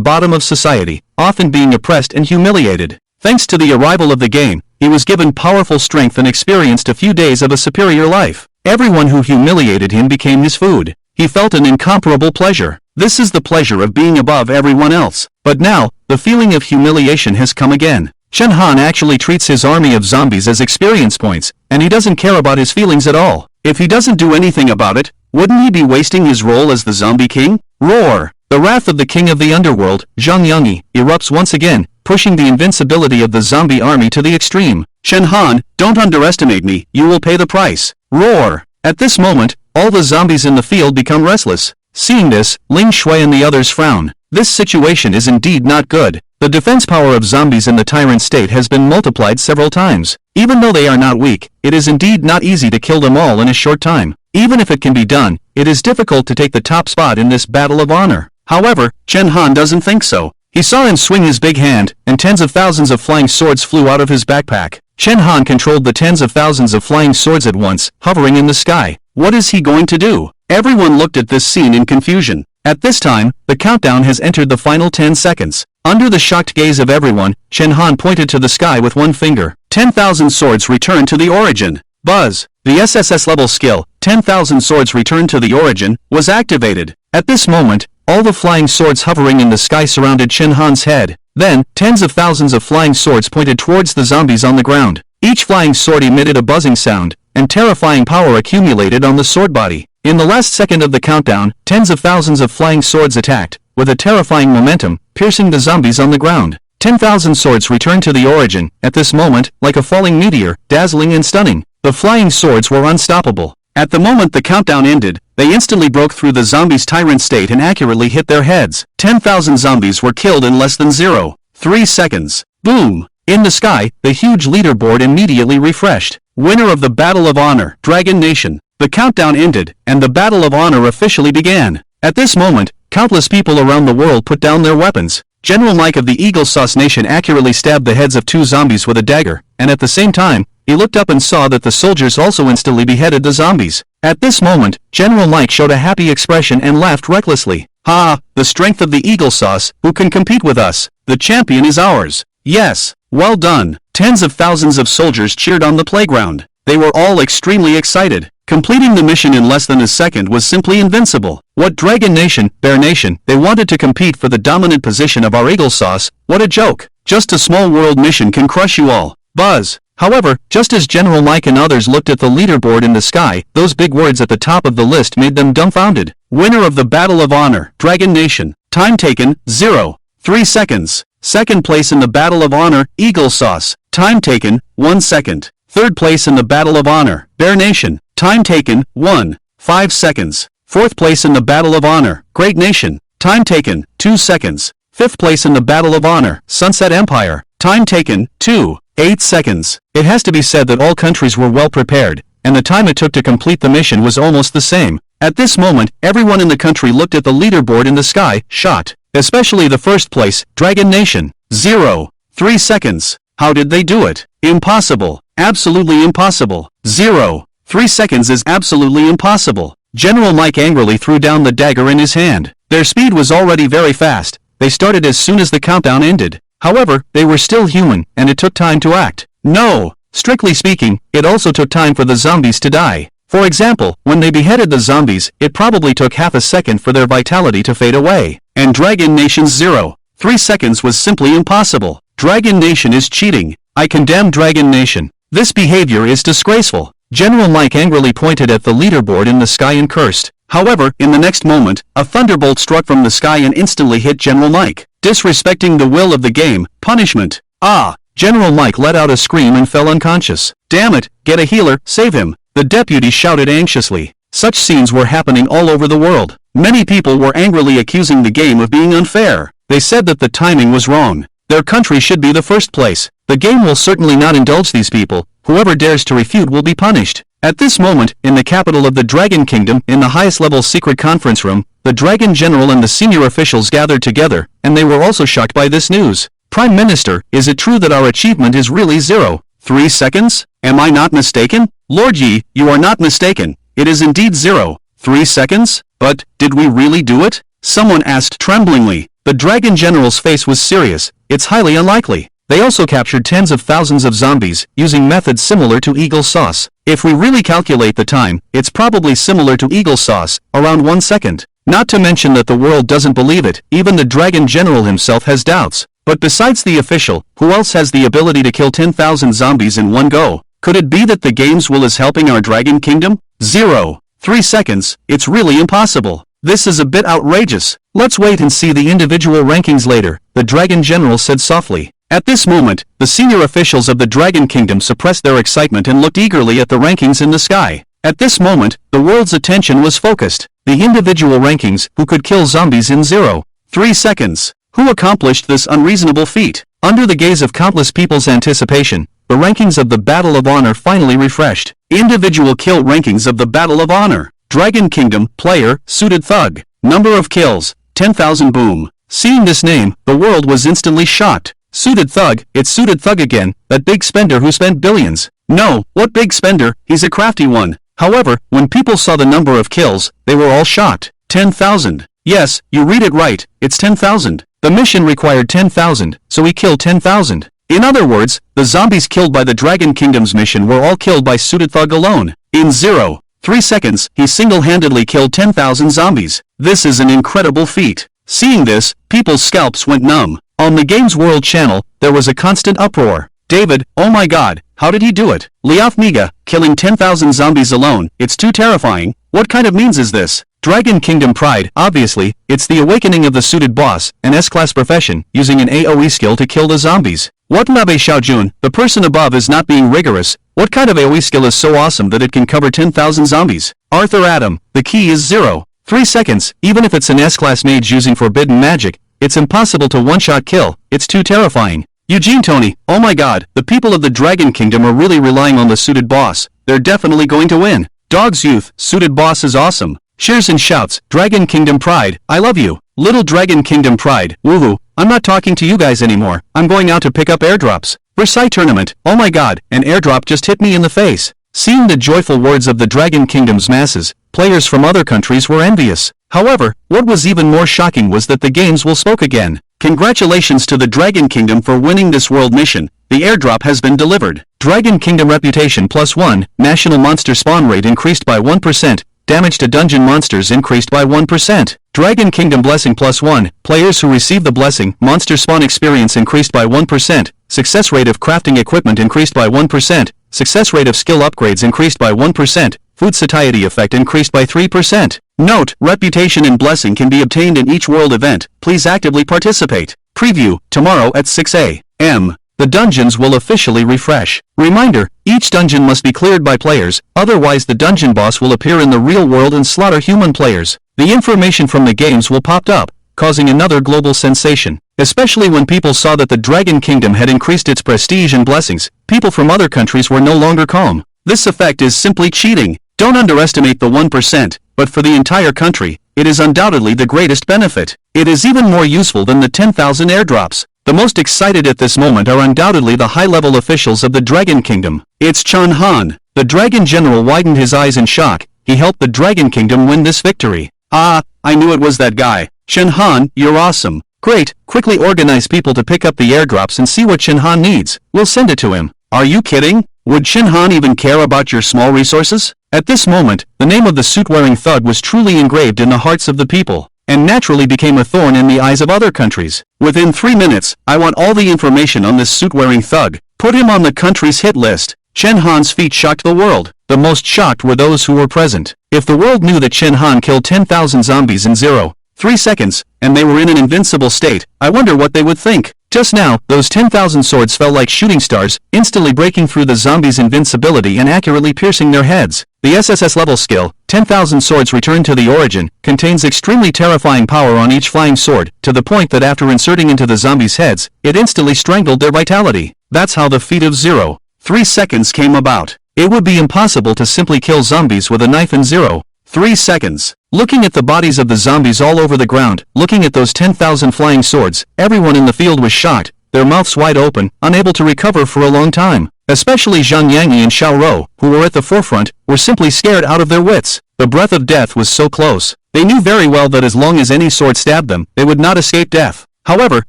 bottom of society, often being oppressed and humiliated. Thanks to the arrival of the game, he was given powerful strength and experienced a few days of a superior life. Everyone who humiliated him became his food. He felt an incomparable pleasure. This is the pleasure of being above everyone else. But now, the feeling of humiliation has come again. Chen Han actually treats his army of zombies as experience points, and he doesn't care about his feelings at all. If he doesn't do anything about it, wouldn't he be wasting his role as the zombie king? Roar! The wrath of the king of the underworld, Zhang Yangyi, erupts once again, pushing the invincibility of the zombie army to the extreme. Chen Han, don't underestimate me, you will pay the price. Roar! At this moment, all the zombies in the field become restless. Seeing this, Ling Shui and the others frown. This situation is indeed not good. The defense power of zombies in the tyrant state has been multiplied several times. Even though they are not weak, it is indeed not easy to kill them all in a short time. Even if it can be done, it is difficult to take the top spot in this battle of honor. However, Chen Han doesn't think so. He saw him swing his big hand, and tens of thousands of flying swords flew out of his backpack. Chen Han controlled the tens of thousands of flying swords at once, hovering in the sky. What is he going to do? Everyone looked at this scene in confusion. At this time, the countdown has entered the final 10 seconds. Under the shocked gaze of everyone, Chen Han pointed to the sky with one finger. 10,000 swords returned to the origin. Buzz! The SSS level skill, 10,000 swords returned to the origin, was activated. At this moment, all the flying swords hovering in the sky surrounded Chen Han's head. Then, tens of thousands of flying swords pointed towards the zombies on the ground. Each flying sword emitted a buzzing sound, and terrifying power accumulated on the sword body. In the last second of the countdown, tens of thousands of flying swords attacked, with a terrifying momentum, piercing the zombies on the ground. 10,000 swords returned to the origin, at this moment, like a falling meteor, dazzling and stunning. The flying swords were unstoppable. At the moment the countdown ended, they instantly broke through the zombies' tyrant state and accurately hit their heads. 10,000 zombies were killed in less than 0.3 seconds. Boom! In the sky, the huge leaderboard immediately refreshed. Winner of the Battle of Honor, Dragon Nation. The countdown ended, and the Battle of Honor officially began. At this moment, countless people around the world put down their weapons. General Mike of the Eagle Sauce Nation accurately stabbed the heads of 2 zombies with a dagger, and at the same time, he looked up and saw that the soldiers also instantly beheaded the zombies. At this moment, General Mike showed a happy expression and laughed recklessly. Ha! The strength of the Eagle Sauce, who can compete with us? The champion is ours. Yes, well done. Tens of thousands of soldiers cheered on the playground. They were all extremely excited. Completing the mission in less than a second was simply invincible. What Dragon Nation, Bear Nation, they wanted to compete for the dominant position of our Eagle Sauce? What a joke. Just a small world mission can crush you all. Buzz. However, just as General Mike and others looked at the leaderboard in the sky, those big words at the top of the list made them dumbfounded. Winner of the Battle of Honor, Dragon Nation. Time taken, 0.3 seconds. Second place in the Battle of Honor, Eagle Sauce. Time taken, 1 second. Third place in the Battle of Honor, Bear Nation. Time taken, 1.5 seconds. Fourth place in the Battle of Honor, Great Nation. Time taken, 2 seconds. Fifth place in the Battle of Honor, Sunset Empire. Time taken, 2.8 seconds. It has to be said that all countries were well prepared, and the time it took to complete the mission was almost the same. At this moment, everyone in the country looked at the leaderboard in the sky, shocked. Especially the first place, Dragon Nation. 0.3 seconds. How did they do it? Impossible. Absolutely impossible. 0.3 seconds is absolutely impossible. General Mike angrily threw down the dagger in his hand. Their speed was already very fast. They started as soon as the countdown ended. However, they were still human, and it took time to act. No! Strictly speaking, it also took time for the zombies to die. For example, when they beheaded the zombies, it probably took half a second for their vitality to fade away. And Dragon Nation's 0.3 seconds was simply impossible. Dragon Nation is cheating. I condemn Dragon Nation. This behavior is disgraceful. General Mike angrily pointed at the leaderboard in the sky and cursed. However, in the next moment, a thunderbolt struck from the sky and instantly hit General Mike. Disrespecting the will of the game, punishment. Ah! General Mike let out a scream and fell unconscious. Damn it, get a healer, save him. The deputy shouted anxiously. Such scenes were happening all over the world. Many people were angrily accusing the game of being unfair. They said that the timing was wrong. Their country should be the first place. The game will certainly not indulge these people. Whoever dares to refute will be punished. At this moment, in the capital of the Dragon Kingdom, in the highest level secret conference room, the Dragon General and the senior officials gathered together, and they were also shocked by this news. Prime Minister, is it true that our achievement is really 0.3 seconds? Am I not mistaken? Lord Yi, you are not mistaken. It is indeed 0.3 seconds? But, did we really do it? Someone asked tremblingly. The Dragon General's face was serious. It's highly unlikely. They also captured tens of thousands of zombies, using methods similar to Eagle Sauce. If we really calculate the time, it's probably similar to Eagle Sauce, around 1 second. Not to mention that the world doesn't believe it, even the Dragon General himself has doubts. But besides the official, who else has the ability to kill 10,000 zombies in one go? Could it be that the game's will is helping our Dragon Kingdom? 0.3 seconds, it's really impossible. This is a bit outrageous. Let's wait and see the individual rankings later, the Dragon General said softly. At this moment, the senior officials of the Dragon Kingdom suppressed their excitement and looked eagerly at the rankings in the sky. At this moment, the world's attention was focused. The individual rankings, who could kill zombies in 0.3 seconds. Who accomplished this unreasonable feat? Under the gaze of countless people's anticipation, the rankings of the Battle of Honor finally refreshed. Individual kill rankings of the Battle of Honor. Dragon Kingdom, player, Suited Thug. Number of kills, 10,000 boom. Seeing this name, the world was instantly shocked. Suited Thug, it's Suited Thug again, that big spender who spent billions. No, what big spender, he's a crafty one. However, when people saw the number of kills, they were all shocked. 10,000. Yes, you read it right, it's 10,000. The mission required 10,000, so he killed 10,000. In other words, the zombies killed by the Dragon Kingdom's mission were all killed by Suited Thug alone. In 0.3 seconds, he single-handedly killed 10,000 zombies. This is an incredible feat. Seeing this, people's scalps went numb. On the game's world channel, there was a constant uproar. David, oh my god, how did he do it? Liaf Miga, killing 10,000 zombies alone, it's too terrifying. What kind of means is this? Dragon Kingdom Pride, obviously, it's the awakening of the suited boss, an S-class profession, using an AoE skill to kill the zombies. What Mabe Xiaojun, the person above is not being rigorous. What kind of AoE skill is so awesome that it can cover 10,000 zombies? Arthur Adam, the key is 0.3 seconds, even if it's an S-class mage using forbidden magic, it's impossible to one-shot kill, it's too terrifying. Eugene Tony, oh my god, the people of the Dragon Kingdom are really relying on the suited boss. They're definitely going to win. Dog's Youth, suited boss is awesome. Shearson shouts, Dragon Kingdom Pride, I love you. Little Dragon Kingdom Pride, woohoo, I'm not talking to you guys anymore. I'm going out to pick up airdrops. Versailles Tournament, oh my god, an airdrop just hit me in the face. Seeing the joyful words of the Dragon Kingdom's masses, players from other countries were envious. However, what was even more shocking was that the games will spoke again. Congratulations to the Dragon Kingdom for winning this world mission. The airdrop has been delivered. Dragon Kingdom reputation +1, national monster spawn rate increased by 1%, damage to dungeon monsters increased by 1%. Dragon Kingdom blessing +1, players who receive the blessing, monster spawn experience increased by 1%, success rate of crafting equipment increased by 1%, success rate of skill upgrades increased by 1%, food satiety effect increased by 3%. Note, reputation and blessing can be obtained in each world event. Please actively participate. Preview, tomorrow at 6 a.m. The dungeons will officially refresh. Reminder, each dungeon must be cleared by players, otherwise the dungeon boss will appear in the real world and slaughter human players. The information from the games will pop up, causing another global sensation. Especially when people saw that the Dragon Kingdom had increased its prestige and blessings, people from other countries were no longer calm. This effect is simply cheating. Don't underestimate the 1%, but for the entire country, it is undoubtedly the greatest benefit. It is even more useful than the 10,000 airdrops. The most excited at this moment are undoubtedly the high-level officials of the Dragon Kingdom. It's Chen Han. The Dragon General widened his eyes in shock. He helped the Dragon Kingdom win this victory. Ah, I knew it was that guy. Chen Han, you're awesome. Great, quickly organize people to pick up the airdrops and see what Chen Han needs. We'll send it to him. Are you kidding? Would Chen Han even care about your small resources? At this moment, the name of the suit-wearing thug was truly engraved in the hearts of the people, and naturally became a thorn in the eyes of other countries. Within 3 minutes, I want all the information on this suit-wearing thug. Put him on the country's hit list. Chen Han's feat shocked the world. The most shocked were those who were present. If the world knew that Chen Han killed 10,000 zombies in 0.3 seconds, and they were in an invincible state, I wonder what they would think. Just now, those 10,000 swords fell like shooting stars, instantly breaking through the zombies' invincibility and accurately piercing their heads. The SSS level skill, 10,000 swords return to the origin, contains extremely terrifying power on each flying sword, to the point that after inserting into the zombies' heads, it instantly strangled their vitality. That's how the feat of 0.3 seconds came about. It would be impossible to simply kill zombies with a knife in 0.3 seconds. Looking at the bodies of the zombies all over the ground, looking at those 10,000 flying swords, everyone in the field was shocked, their mouths wide open, unable to recover for a long time. Especially Zhang Yanyi and Xiao Rou, who were at the forefront, were simply scared out of their wits. The breath of death was so close. They knew very well that as long as any sword stabbed them, they would not escape death. However,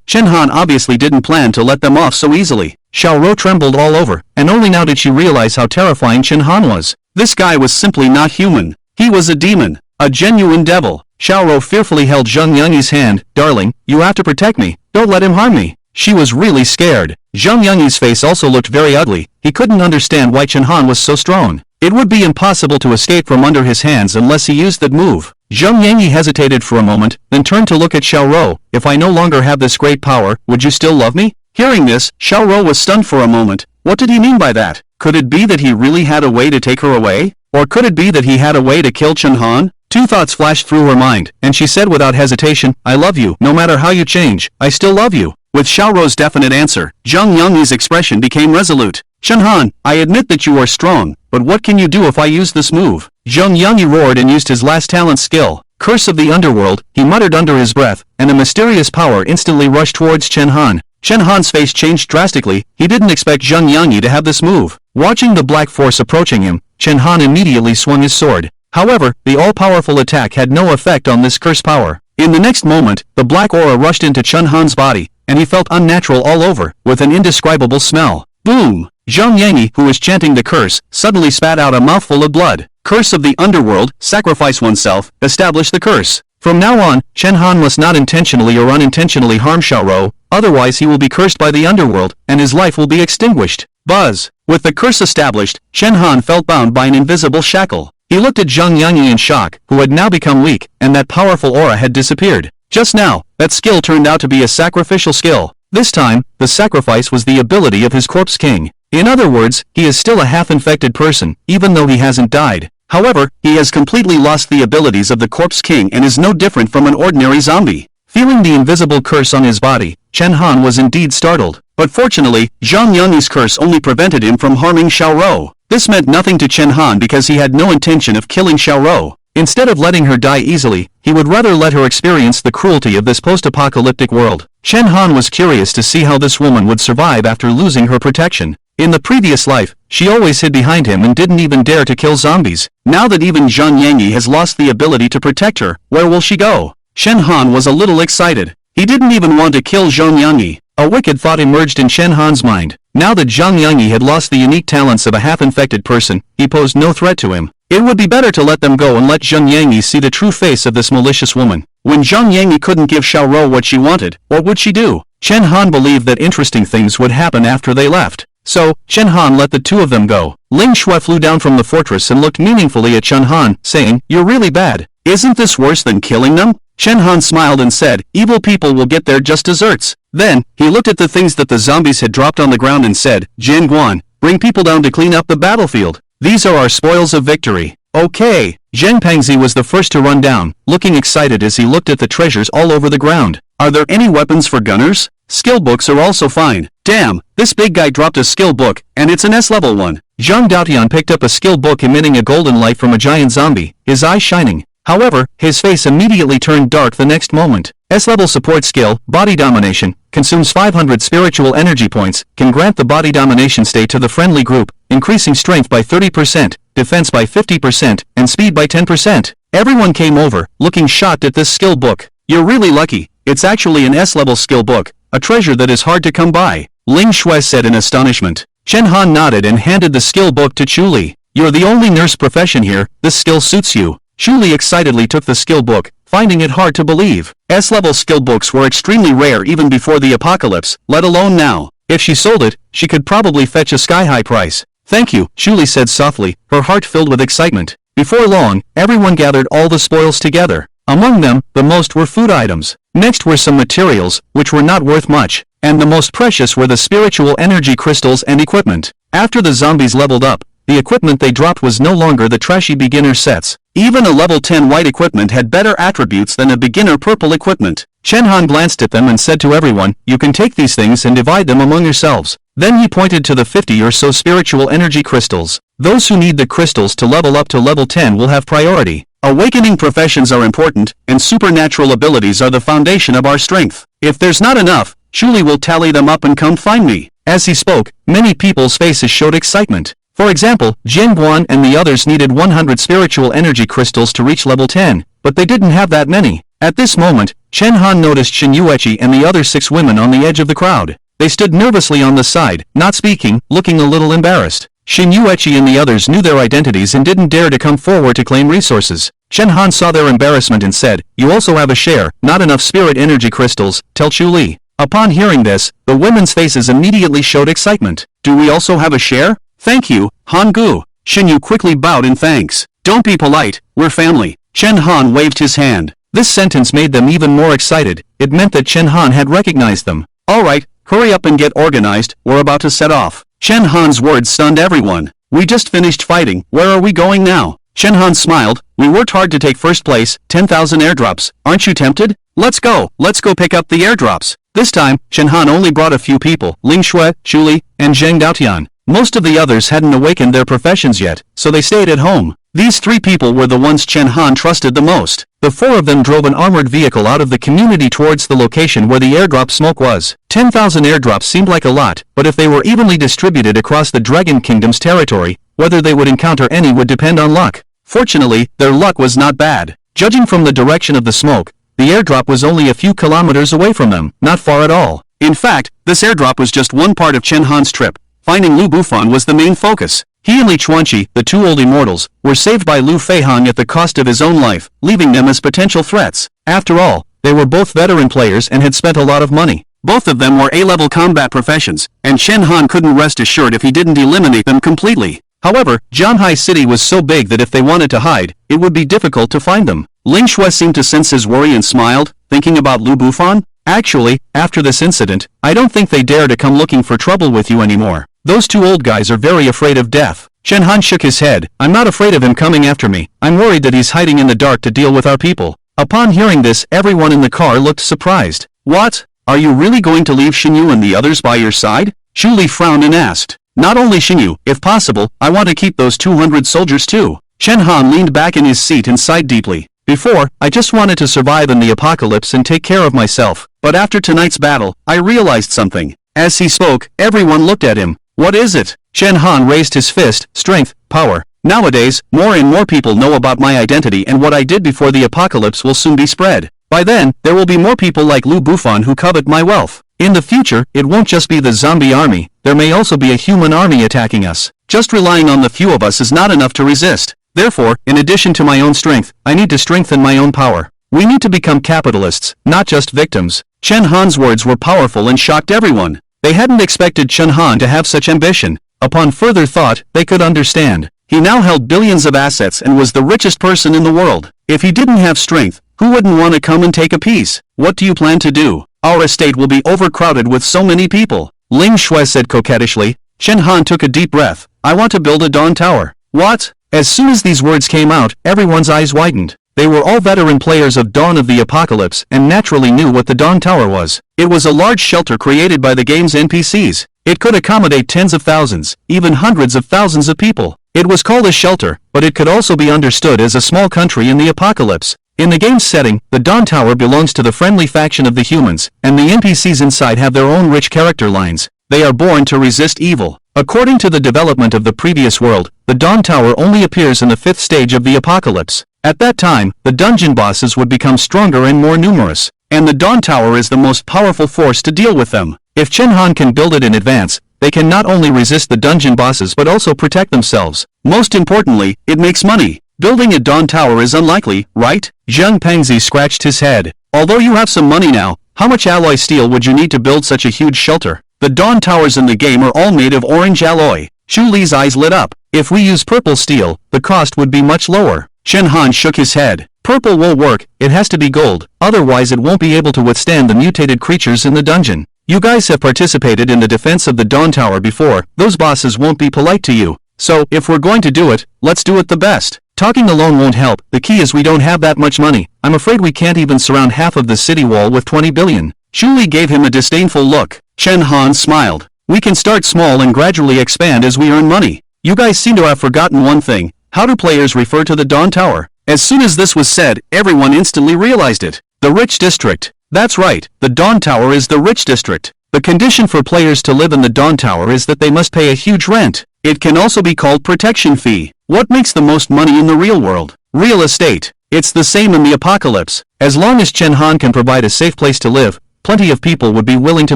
Chen Han obviously didn't plan to let them off so easily. Xiao Rou trembled all over, and only now did she realize how terrifying Chen Han was. This guy was simply not human. He was a demon. A genuine devil. Xiao Rou fearfully held Zhang Yanyi's hand. Darling, you have to protect me. Don't let him harm me. She was really scared. Zhang Yanyi's face also looked very ugly. He couldn't understand why Chen Han was so strong. It would be impossible to escape from under his hands unless he used that move. Zhang Yanyi hesitated for a moment, then turned to look at Xiao Rou. If I no longer have this great power, would you still love me? Hearing this, Xiao Rou was stunned for a moment. What did he mean by that? Could it be that he really had a way to take her away? Or could it be that he had a way to kill Chen Han? Two thoughts flashed through her mind, and she said without hesitation, I love you. No matter how you change, I still love you. With Xiao Rou's definite answer, Zhang Yanyi's expression became resolute. Chen Han, I admit that you are strong, but what can you do if I use this move? Zhang Yanyi roared and used his last talent skill. Curse of the Underworld, he muttered under his breath, and a mysterious power instantly rushed towards Chen Han. Chen Han's face changed drastically. He didn't expect Zhang Yanyi to have this move. Watching the black force approaching him, Chen Han immediately swung his sword. However, the all-powerful attack had no effect on this curse power. In the next moment, the black aura rushed into Chen Han's body, and he felt unnatural all over, with an indescribable smell. Boom! Zhang Yanyi, who was chanting the curse, suddenly spat out a mouthful of blood. Curse of the Underworld, sacrifice oneself, establish the curse. From now on, Chen Han must not intentionally or unintentionally harm Xiao Rou, otherwise he will be cursed by the Underworld, and his life will be extinguished. Buzz! With the curse established, Chen Han felt bound by an invisible shackle. He looked at Zhang Yanyi in shock, who had now become weak, and that powerful aura had disappeared. Just now, that skill turned out to be a sacrificial skill. This time, the sacrifice was the ability of his corpse king. In other words, he is still a half-infected person, even though he hasn't died. However, he has completely lost the abilities of the corpse king and is no different from an ordinary zombie. Feeling the invisible curse on his body, Chen Han was indeed startled. But fortunately, Zhang Yanyi's curse only prevented him from harming Xiao Rou. This meant nothing to Chen Han because he had no intention of killing Xiao Rou. Instead of letting her die easily, he would rather let her experience the cruelty of this post-apocalyptic world. Chen Han was curious to see how this woman would survive after losing her protection. In the previous life, she always hid behind him and didn't even dare to kill zombies. Now that even Zhang Yanyi has lost the ability to protect her, where will she go? Chen Han was a little excited. He didn't even want to kill Zhang Yanyi. A wicked thought emerged in Chen Han's mind. Now that Zhang Yanyi had lost the unique talents of a half-infected person, he posed no threat to him. It would be better to let them go and let Zhang Yanyi see the true face of this malicious woman. When Zhang Yanyi couldn't give Xiao Rou what she wanted, what would she do? Chen Han believed that interesting things would happen after they left. So, Chen Han let the two of them go. Ling Shui flew down from the fortress and looked meaningfully at Chen Han, saying, You're really bad. Isn't this worse than killing them? Chen Han smiled and said, Evil people will get their just desserts. Then, he looked at the things that the zombies had dropped on the ground and said, Jin Guan, bring people down to clean up the battlefield. These are our spoils of victory. Okay. Zheng Pengzi was the first to run down, looking excited as he looked at the treasures all over the ground. Are there any weapons for gunners? Skill books are also fine. Damn, this big guy dropped a skill book, and it's an S-level one. Zhang Daotian picked up a skill book emitting a golden light from a giant zombie, his eyes shining. However, his face immediately turned dark the next moment. S-level support skill, Body Domination, consumes 500 spiritual energy points, can grant the body domination state to the friendly group, increasing strength by 30%, defense by 50%, and speed by 10%. Everyone came over, looking shocked at this skill book. You're really lucky. It's actually an S-level skill book, a treasure that is hard to come by, Ling Shui said in astonishment. Chen Han nodded and handed the skill book to Chu Li. You're the only nurse profession here, this skill suits you. Shuli excitedly took the skill book, finding it hard to believe. S-level skill books were extremely rare even before the apocalypse, let alone now. If she sold it, she could probably fetch a sky-high price. Thank you, Shuli said softly, her heart filled with excitement. Before long, everyone gathered all the spoils together. Among them, the most were food items. Next were some materials, which were not worth much. And the most precious were the spiritual energy crystals and equipment. After the zombies leveled up, the equipment they dropped was no longer the trashy beginner sets. Even a level 10 white equipment had better attributes than a beginner purple equipment. Chen Han glanced at them and said to everyone, you can take these things and divide them among yourselves. Then he pointed to the 50 or so spiritual energy crystals. Those who need the crystals to level up to level 10 will have priority. Awakening professions are important, and supernatural abilities are the foundation of our strength. If there's not enough, Shuli will tally them up and come find me. As he spoke, many people's faces showed excitement. For example, Jian Guan and the others needed 100 spiritual energy crystals to reach level 10, but they didn't have that many. At this moment, Chen Han noticed Shin Yueqi and the other 6 women on the edge of the crowd. They stood nervously on the side, not speaking, looking a little embarrassed. Shin Yueqi and the others knew their identities and didn't dare to come forward to claim resources. Chen Han saw their embarrassment and said, you also have a share, not enough spirit energy crystals, tell Chu Li. Upon hearing this, the women's faces immediately showed excitement. Do we also have a share? Thank you, Han Gu. Shin Yu quickly bowed in thanks. Don't be polite, we're family. Chen Han waved his hand. This sentence made them even more excited. It meant that Chen Han had recognized them. Alright, hurry up and get organized, we're about to set off. Chen Han's words stunned everyone. We just finished fighting, where are we going now? Chen Han smiled, we worked hard to take first place, 10,000 airdrops, aren't you tempted? Let's go pick up the airdrops. This time, Chen Han only brought a few people, Ling Shui, Chu Li, and Zheng Daotian. Most of the others hadn't awakened their professions yet, so they stayed at home. These 3 people were the ones Chen Han trusted the most. The 4 of them drove an armored vehicle out of the community towards the location where the airdrop smoke was. 10,000 airdrops seemed like a lot, but if they were evenly distributed across the Dragon Kingdom's territory, whether they would encounter any would depend on luck. Fortunately, their luck was not bad. Judging from the direction of the smoke, the airdrop was only a few kilometers away from them, not far at all. In fact, this airdrop was just one part of Chen Han's trip. Finding Lu Bufan was the main focus. He and Li Chuanqi, the 2 old immortals, were saved by Lu Feihong at the cost of his own life, leaving them as potential threats. After all, they were both veteran players and had spent a lot of money. Both of them were A-level combat professions, and Chen Han couldn't rest assured if he didn't eliminate them completely. However, Zhanghai City was so big that if they wanted to hide, it would be difficult to find them. Ling Shui seemed to sense his worry and smiled, thinking about Lu Bufan. Actually, after this incident, I don't think they dare to come looking for trouble with you anymore. Those 2 old guys are very afraid of death. Chen Han shook his head. I'm not afraid of him coming after me. I'm worried that he's hiding in the dark to deal with our people. Upon hearing this, everyone in the car looked surprised. What? Are you really going to leave Xinyu and the others by your side? Chu Li frowned and asked. Not only Xinyu, if possible, I want to keep those 200 soldiers too. Chen Han leaned back in his seat and sighed deeply. Before, I just wanted to survive in the apocalypse and take care of myself. But after tonight's battle, I realized something. As he spoke, everyone looked at him. What is it? Chen Han raised his fist, strength, power. Nowadays, more and more people know about my identity and what I did before the apocalypse will soon be spread. By then, there will be more people like Lu Bufan who covet my wealth. In the future, it won't just be the zombie army, there may also be a human army attacking us. Just relying on the few of us is not enough to resist. Therefore, in addition to my own strength, I need to strengthen my own power. We need to become capitalists, not just victims. Chen Han's words were powerful and shocked everyone. They hadn't expected Chen Han to have such ambition. Upon further thought, they could understand. He now held billions of assets and was the richest person in the world. If he didn't have strength, who wouldn't want to come and take a piece? What do you plan to do? Our estate will be overcrowded with so many people. Ling Shui said coquettishly. Chen Han took a deep breath. I want to build a dawn tower. What? As soon as these words came out, everyone's eyes widened. They were all veteran players of Dawn of the Apocalypse and naturally knew what the Dawn Tower was. It was a large shelter created by the game's NPCs. It could accommodate tens of thousands, even hundreds of thousands of people. It was called a shelter, but it could also be understood as a small country in the apocalypse. In the game's setting, the Dawn Tower belongs to the friendly faction of the humans, and the NPCs inside have their own rich character lines. They are born to resist evil. According to the development of the previous world, the Dawn Tower only appears in the 5th stage of the apocalypse. At that time, the dungeon bosses would become stronger and more numerous. and the Dawn Tower is the most powerful force to deal with them. If Chen Han can build it in advance, they can not only resist the dungeon bosses but also protect themselves. Most importantly, it makes money. Building a Dawn Tower is unlikely, right? Zheng Pengzi scratched his head. Although you have some money now, how much alloy steel would you need to build such a huge shelter? The Dawn Towers in the game are all made of orange alloy. Shu Li's eyes lit up. If we use purple steel, the cost would be much lower. Chen Han shook his head. Purple won't work, it has to be gold, otherwise it won't be able to withstand the mutated creatures in the dungeon. You guys have participated in the defense of the Dawn Tower before, those bosses won't be polite to you. So, if we're going to do it, let's do it the best. Talking alone won't help, the key is we don't have that much money. I'm afraid we can't even surround half of the city wall with 20 billion. Shu Li gave him a disdainful look. Chen Han smiled. We can start small and gradually expand as we earn money. You guys seem to have forgotten one thing. How do players refer to the Dawn Tower? As soon as this was said, everyone instantly realized it. The rich district. That's right, the Dawn Tower is the rich district. The condition for players to live in the Dawn Tower is that they must pay a huge rent. It can also be called protection fee. What makes the most money in the real world? Real estate. It's the same in the apocalypse. As long as Chen Han can provide a safe place to live, plenty of people would be willing to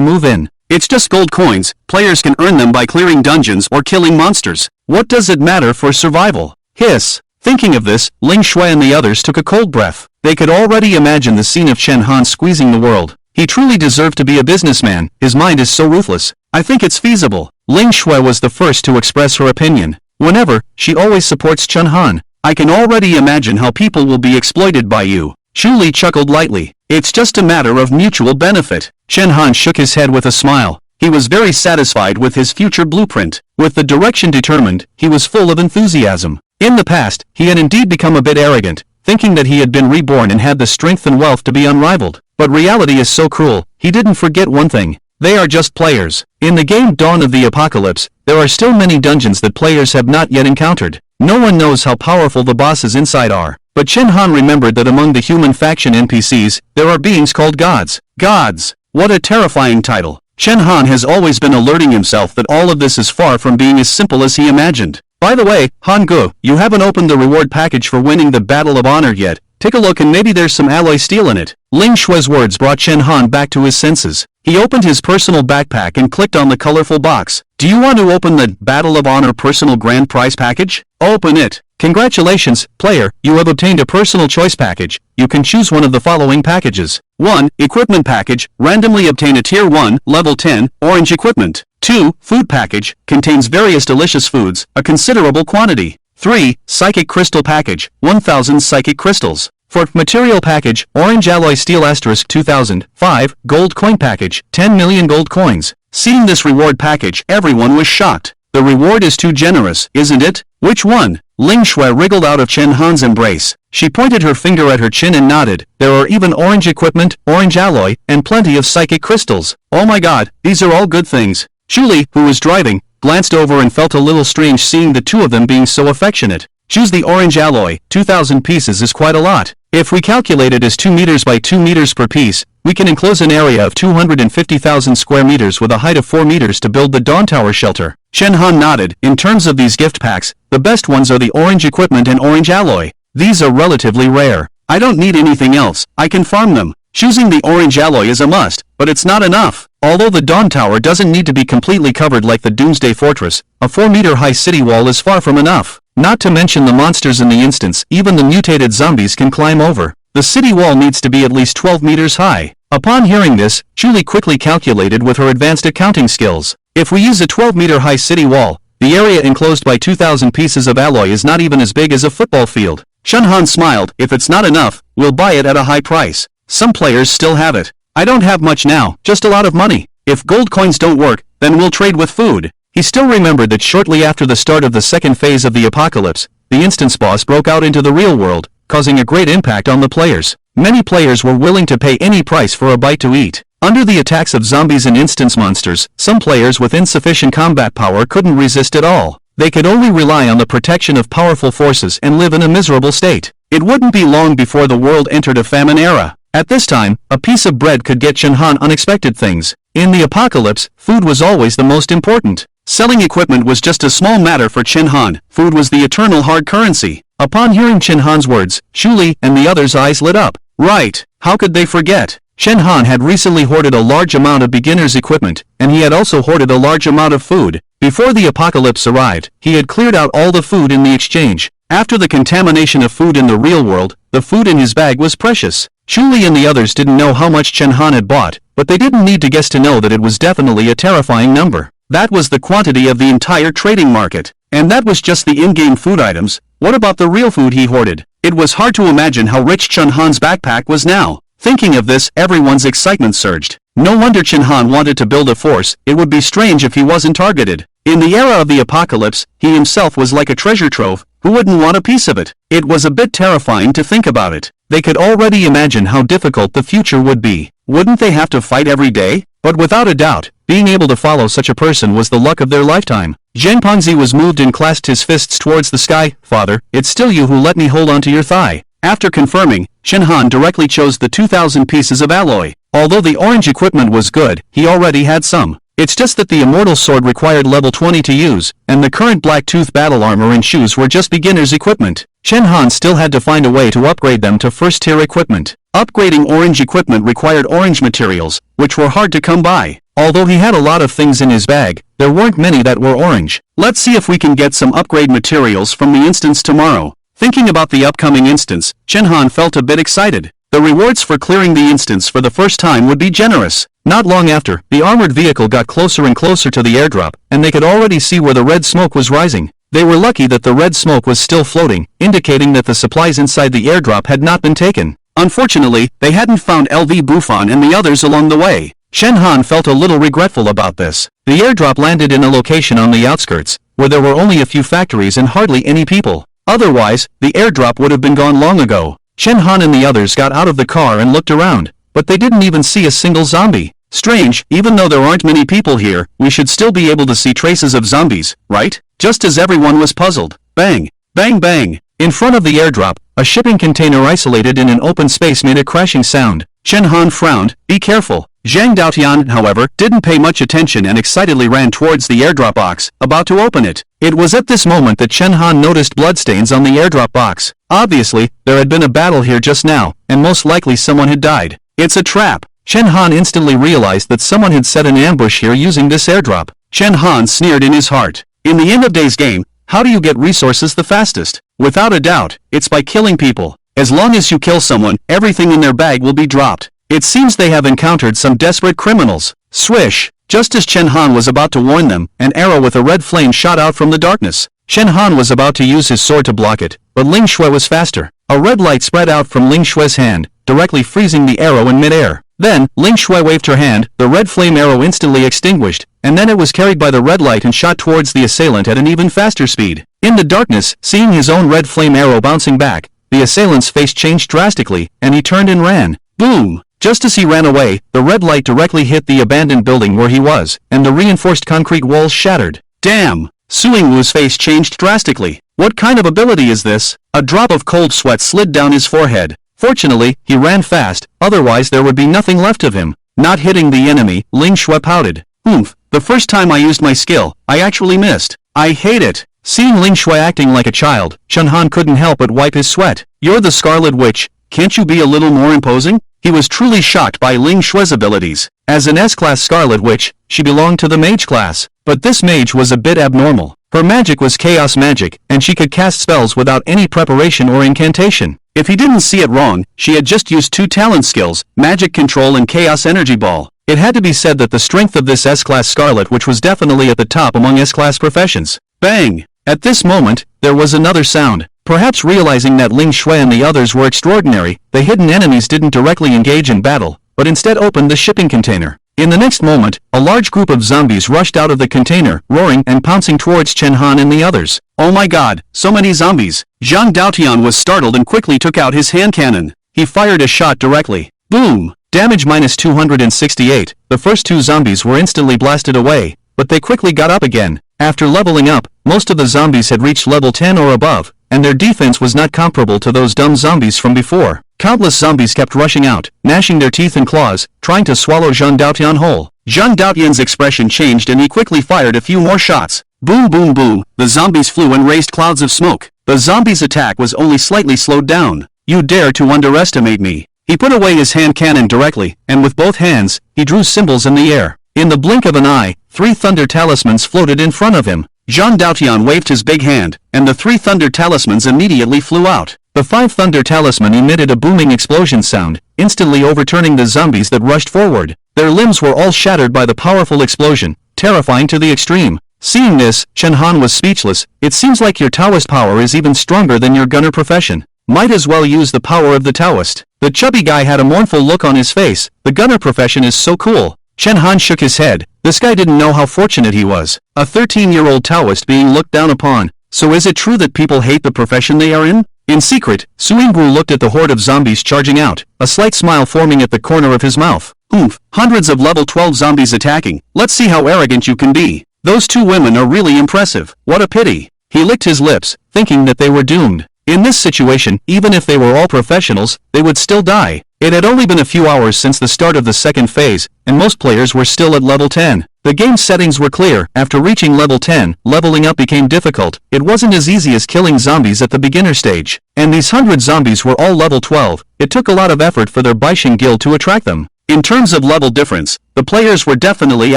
move in. It's just gold coins, players can earn them by clearing dungeons or killing monsters. What does it matter for survival? Hiss. Thinking of this, Ling Shui and the others took a cold breath. They could already imagine the scene of Chen Han squeezing the world. He truly deserved to be a businessman, his mind is so ruthless. I think it's feasible. Ling Shui was the first to express her opinion. Whenever, she always supports Chen Han. I can already imagine how people will be exploited by you. Shu Li chuckled lightly. It's just a matter of mutual benefit. Chen Han shook his head with a smile. He was very satisfied with his future blueprint. With the direction determined, he was full of enthusiasm. In the past, he had indeed become a bit arrogant, thinking that he had been reborn and had the strength and wealth to be unrivaled. But reality is so cruel, he didn't forget one thing. They are just players. In the game Dawn of the Apocalypse, there are still many dungeons that players have not yet encountered. No one knows how powerful the bosses inside are. But Chen Han remembered that among the human faction NPCs, there are beings called gods. Gods! What a terrifying title. Chen Han has always been alerting himself that all of this is far from being as simple as he imagined. By the way, Han Gu, you haven't opened the reward package for winning the Battle of Honor yet. Take a look and maybe there's some alloy steel in it. Ling Shui's words brought Chen Han back to his senses. He opened his personal backpack and clicked on the colorful box. Do you want to open the Battle of Honor personal grand prize package? Open it. Congratulations, player, you have obtained a personal choice package. You can choose one of the following packages. 1. Equipment package, randomly obtain a tier 1, level 10, orange equipment. 2. Food package, contains various delicious foods, a considerable quantity. 3. Psychic crystal package, 1000 psychic crystals. 4. Material package, orange alloy steel asterisk 2000. 5. Gold coin package, 10 million gold coins. Seeing this reward package, everyone was shocked. The reward is too generous, isn't it? Which one? Ling Shui wriggled out of Chen Han's embrace. She pointed her finger at her chin and nodded. There are even orange equipment, orange alloy, and plenty of psychic crystals. Oh my god, these are all good things. Shu Li, who was driving, glanced over and felt a little strange seeing the two of them being so affectionate. Choose the orange alloy, 2,000 pieces is quite a lot. If we calculate it as 2 meters by 2 meters per piece, we can enclose an area of 250,000 square meters with a height of 4 meters to build the Dawn Tower shelter. Chen Han nodded. In terms of these gift packs, the best ones are the orange equipment and orange alloy. These are relatively rare. I don't need anything else, I can farm them. Choosing the orange alloy is a must, but it's not enough. Although the Dawn Tower doesn't need to be completely covered like the Doomsday Fortress, a 4-meter-high city wall is far from enough. Not to mention the monsters in the instance, even the mutated zombies can climb over. The city wall needs to be at least 12 meters high. Upon hearing this, Julie quickly calculated with her advanced accounting skills. If we use a 12-meter-high city wall, the area enclosed by 2,000 pieces of alloy is not even as big as a football field. Chen Han smiled. If it's not enough, we'll buy it at a high price. Some players still have it. I don't have much now, just a lot of money. If gold coins don't work, then we'll trade with food. He still remembered that shortly after the start of the second phase of the apocalypse, the instance boss broke out into the real world, causing a great impact on the players. Many players were willing to pay any price for a bite to eat. Under the attacks of zombies and instance monsters, some players with insufficient combat power couldn't resist at all. They could only rely on the protection of powerful forces and live in a miserable state. It wouldn't be long before the world entered a famine era. At this time, a piece of bread could get Chen Han unexpected things. In the apocalypse, food was always the most important. Selling equipment was just a small matter for Chen Han. Food was the eternal hard currency. Upon hearing Chen Han's words, Shu Li and the others' eyes lit up. Right, how could they forget? Shen Han had recently hoarded a large amount of beginner's equipment, and he had also hoarded a large amount of food. Before the apocalypse arrived, he had cleared out all the food in the exchange. After the contamination of food in the real world, the food in his bag was precious. Chuli and the others didn't know how much Shen Han had bought, but they didn't need to guess to know that it was definitely a terrifying number. That was the quantity of the entire trading market. And that was just the in-game food items. What about the real food he hoarded? It was hard to imagine how rich Shen Han's backpack was now. Thinking of this, everyone's excitement surged. No wonder Shen Han wanted to build a force. It would be strange if he wasn't targeted. In the era of the apocalypse, he himself was like a treasure trove. Who wouldn't want a piece of it? It was a bit terrifying to think about it. They could already imagine how difficult the future would be. Wouldn't they have to fight every day? But without a doubt, being able to follow such a person was the luck of their lifetime. Zhang Pengzi was moved and clasped his fists towards the sky. Father, it's still you who let me hold onto your thigh. After confirming, Shen Han directly chose the 2,000 pieces of alloy. Although the orange equipment was good, he already had some. It's just that the immortal sword required level 20 to use, and the current black tooth battle armor and shoes were just beginner's equipment. Shen Han still had to find a way to upgrade them to first-tier equipment. Upgrading orange equipment required orange materials, which were hard to come by. Although he had a lot of things in his bag, there weren't many that were orange. Let's see if we can get some upgrade materials from the instance tomorrow. Thinking about the upcoming instance, Shen Han felt a bit excited. The rewards for clearing the instance for the first time would be generous. Not long after, the armored vehicle got closer and closer to the airdrop, and they could already see where the red smoke was rising. They were lucky that the red smoke was still floating, indicating that the supplies inside the airdrop had not been taken. Unfortunately, they hadn't found LV Buffon and the others along the way. Shen Han felt a little regretful about this. The airdrop landed in a location on the outskirts, where there were only a few factories and hardly any people. Otherwise, the airdrop would have been gone long ago. Shen Han and the others got out of the car and looked around, but they didn't even see a single zombie. Strange, even though there aren't many people here, we should still be able to see traces of zombies, right? Just as everyone was puzzled. Bang! Bang bang! In front of the airdrop, a shipping container isolated in an open space made a crashing sound. Shen Han frowned. Be careful. Zhang Daotian, however, didn't pay much attention and excitedly ran towards the airdrop box, about to open it. It was at this moment that Shen Han noticed bloodstains on the airdrop box. Obviously, there had been a battle here just now, and most likely someone had died. It's a trap. Shen Han instantly realized that someone had set an ambush here using this airdrop. Shen Han sneered in his heart. In the end of days game, how do you get resources the fastest? Without a doubt, it's by killing people. As long as you kill someone, everything in their bag will be dropped. It seems they have encountered some desperate criminals. Swish! Just as Shen Han was about to warn them, an arrow with a red flame shot out from the darkness. Shen Han was about to use his sword to block it, but Ling Shui was faster. A red light spread out from Ling Shui's hand, directly freezing the arrow in midair. Then, Ling Shui waved her hand, the red flame arrow instantly extinguished, and then it was carried by the red light and shot towards the assailant at an even faster speed. In the darkness, seeing his own red flame arrow bouncing back, the assailant's face changed drastically, and he turned and ran. Boom! Just as he ran away, the red light directly hit the abandoned building where he was, and the reinforced concrete walls shattered. Damn! Suing Wu's face changed drastically. What kind of ability is this? A drop of cold sweat slid down his forehead. Fortunately, he ran fast, otherwise there would be nothing left of him. Not hitting the enemy, Ling Shui pouted. Oomph, the first time I used my skill, I actually missed. I hate it. Seeing Ling Shui acting like a child, Shen Han couldn't help but wipe his sweat. You're the Scarlet Witch, can't you be a little more imposing? He was truly shocked by Ling Shui's abilities. As an S-class Scarlet Witch, she belonged to the mage class. But this mage was a bit abnormal. Her magic was chaos magic, and she could cast spells without any preparation or incantation. If he didn't see it wrong, she had just used two talent skills, magic control and chaos energy ball. It had to be said that the strength of this S-class Scarlet Witch was definitely at the top among S-class professions. Bang! At this moment, there was another sound. Perhaps realizing that Ling Shui and the others were extraordinary, the hidden enemies didn't directly engage in battle, but instead opened the shipping container. In the next moment, a large group of zombies rushed out of the container, roaring and pouncing towards Shen Han and the others. Oh my god, so many zombies! Zhang Daotian was startled and quickly took out his hand cannon. He fired a shot directly. Boom! Damage minus 268. The first two zombies were instantly blasted away, but they quickly got up again. After leveling up, most of the zombies had reached level 10 or above, and their defense was not comparable to those dumb zombies from before. Countless zombies kept rushing out, gnashing their teeth and claws, trying to swallow Zhang Daotian whole. Zhang Daotian's expression changed and he quickly fired a few more shots. Boom boom boom, the zombies flew and raised clouds of smoke. The zombies' attack was only slightly slowed down. You dare to underestimate me. He put away his hand cannon directly, and with both hands, he drew symbols in the air. In the blink of an eye, 3 thunder talismans floated in front of him. Jean Dautian waved his big hand, and the 3 thunder talismans immediately flew out. The 5 thunder talisman emitted a booming explosion sound, instantly overturning the zombies that rushed forward. Their limbs were all shattered by the powerful explosion, terrifying to the extreme. Seeing this, Chen Han was speechless. It seems like your Taoist power is even stronger than your gunner profession. Might as well use the power of the Taoist. The chubby guy had a mournful look on his face. The gunner profession is so cool. Chen Han shook his head. This guy didn't know how fortunate he was. A 13-year-old Taoist being looked down upon. So is it true that people hate the profession they are in? In secret, Su Yingguo looked at the horde of zombies charging out, a slight smile forming at the corner of his mouth. Oomph, hundreds of level 12 zombies attacking. Let's see how arrogant you can be. Those 2 women are really impressive. What a pity. He licked his lips, thinking that they were doomed. In this situation, even if they were all professionals, they would still die. It had only been a few hours since the start of the second phase, and most players were still at level 10. The game's settings were clear. After reaching level 10, leveling up became difficult. It wasn't as easy as killing zombies at the beginner stage. And these 100 zombies were all level 12. It took a lot of effort for their Baishin guild to attract them. In terms of level difference, the players were definitely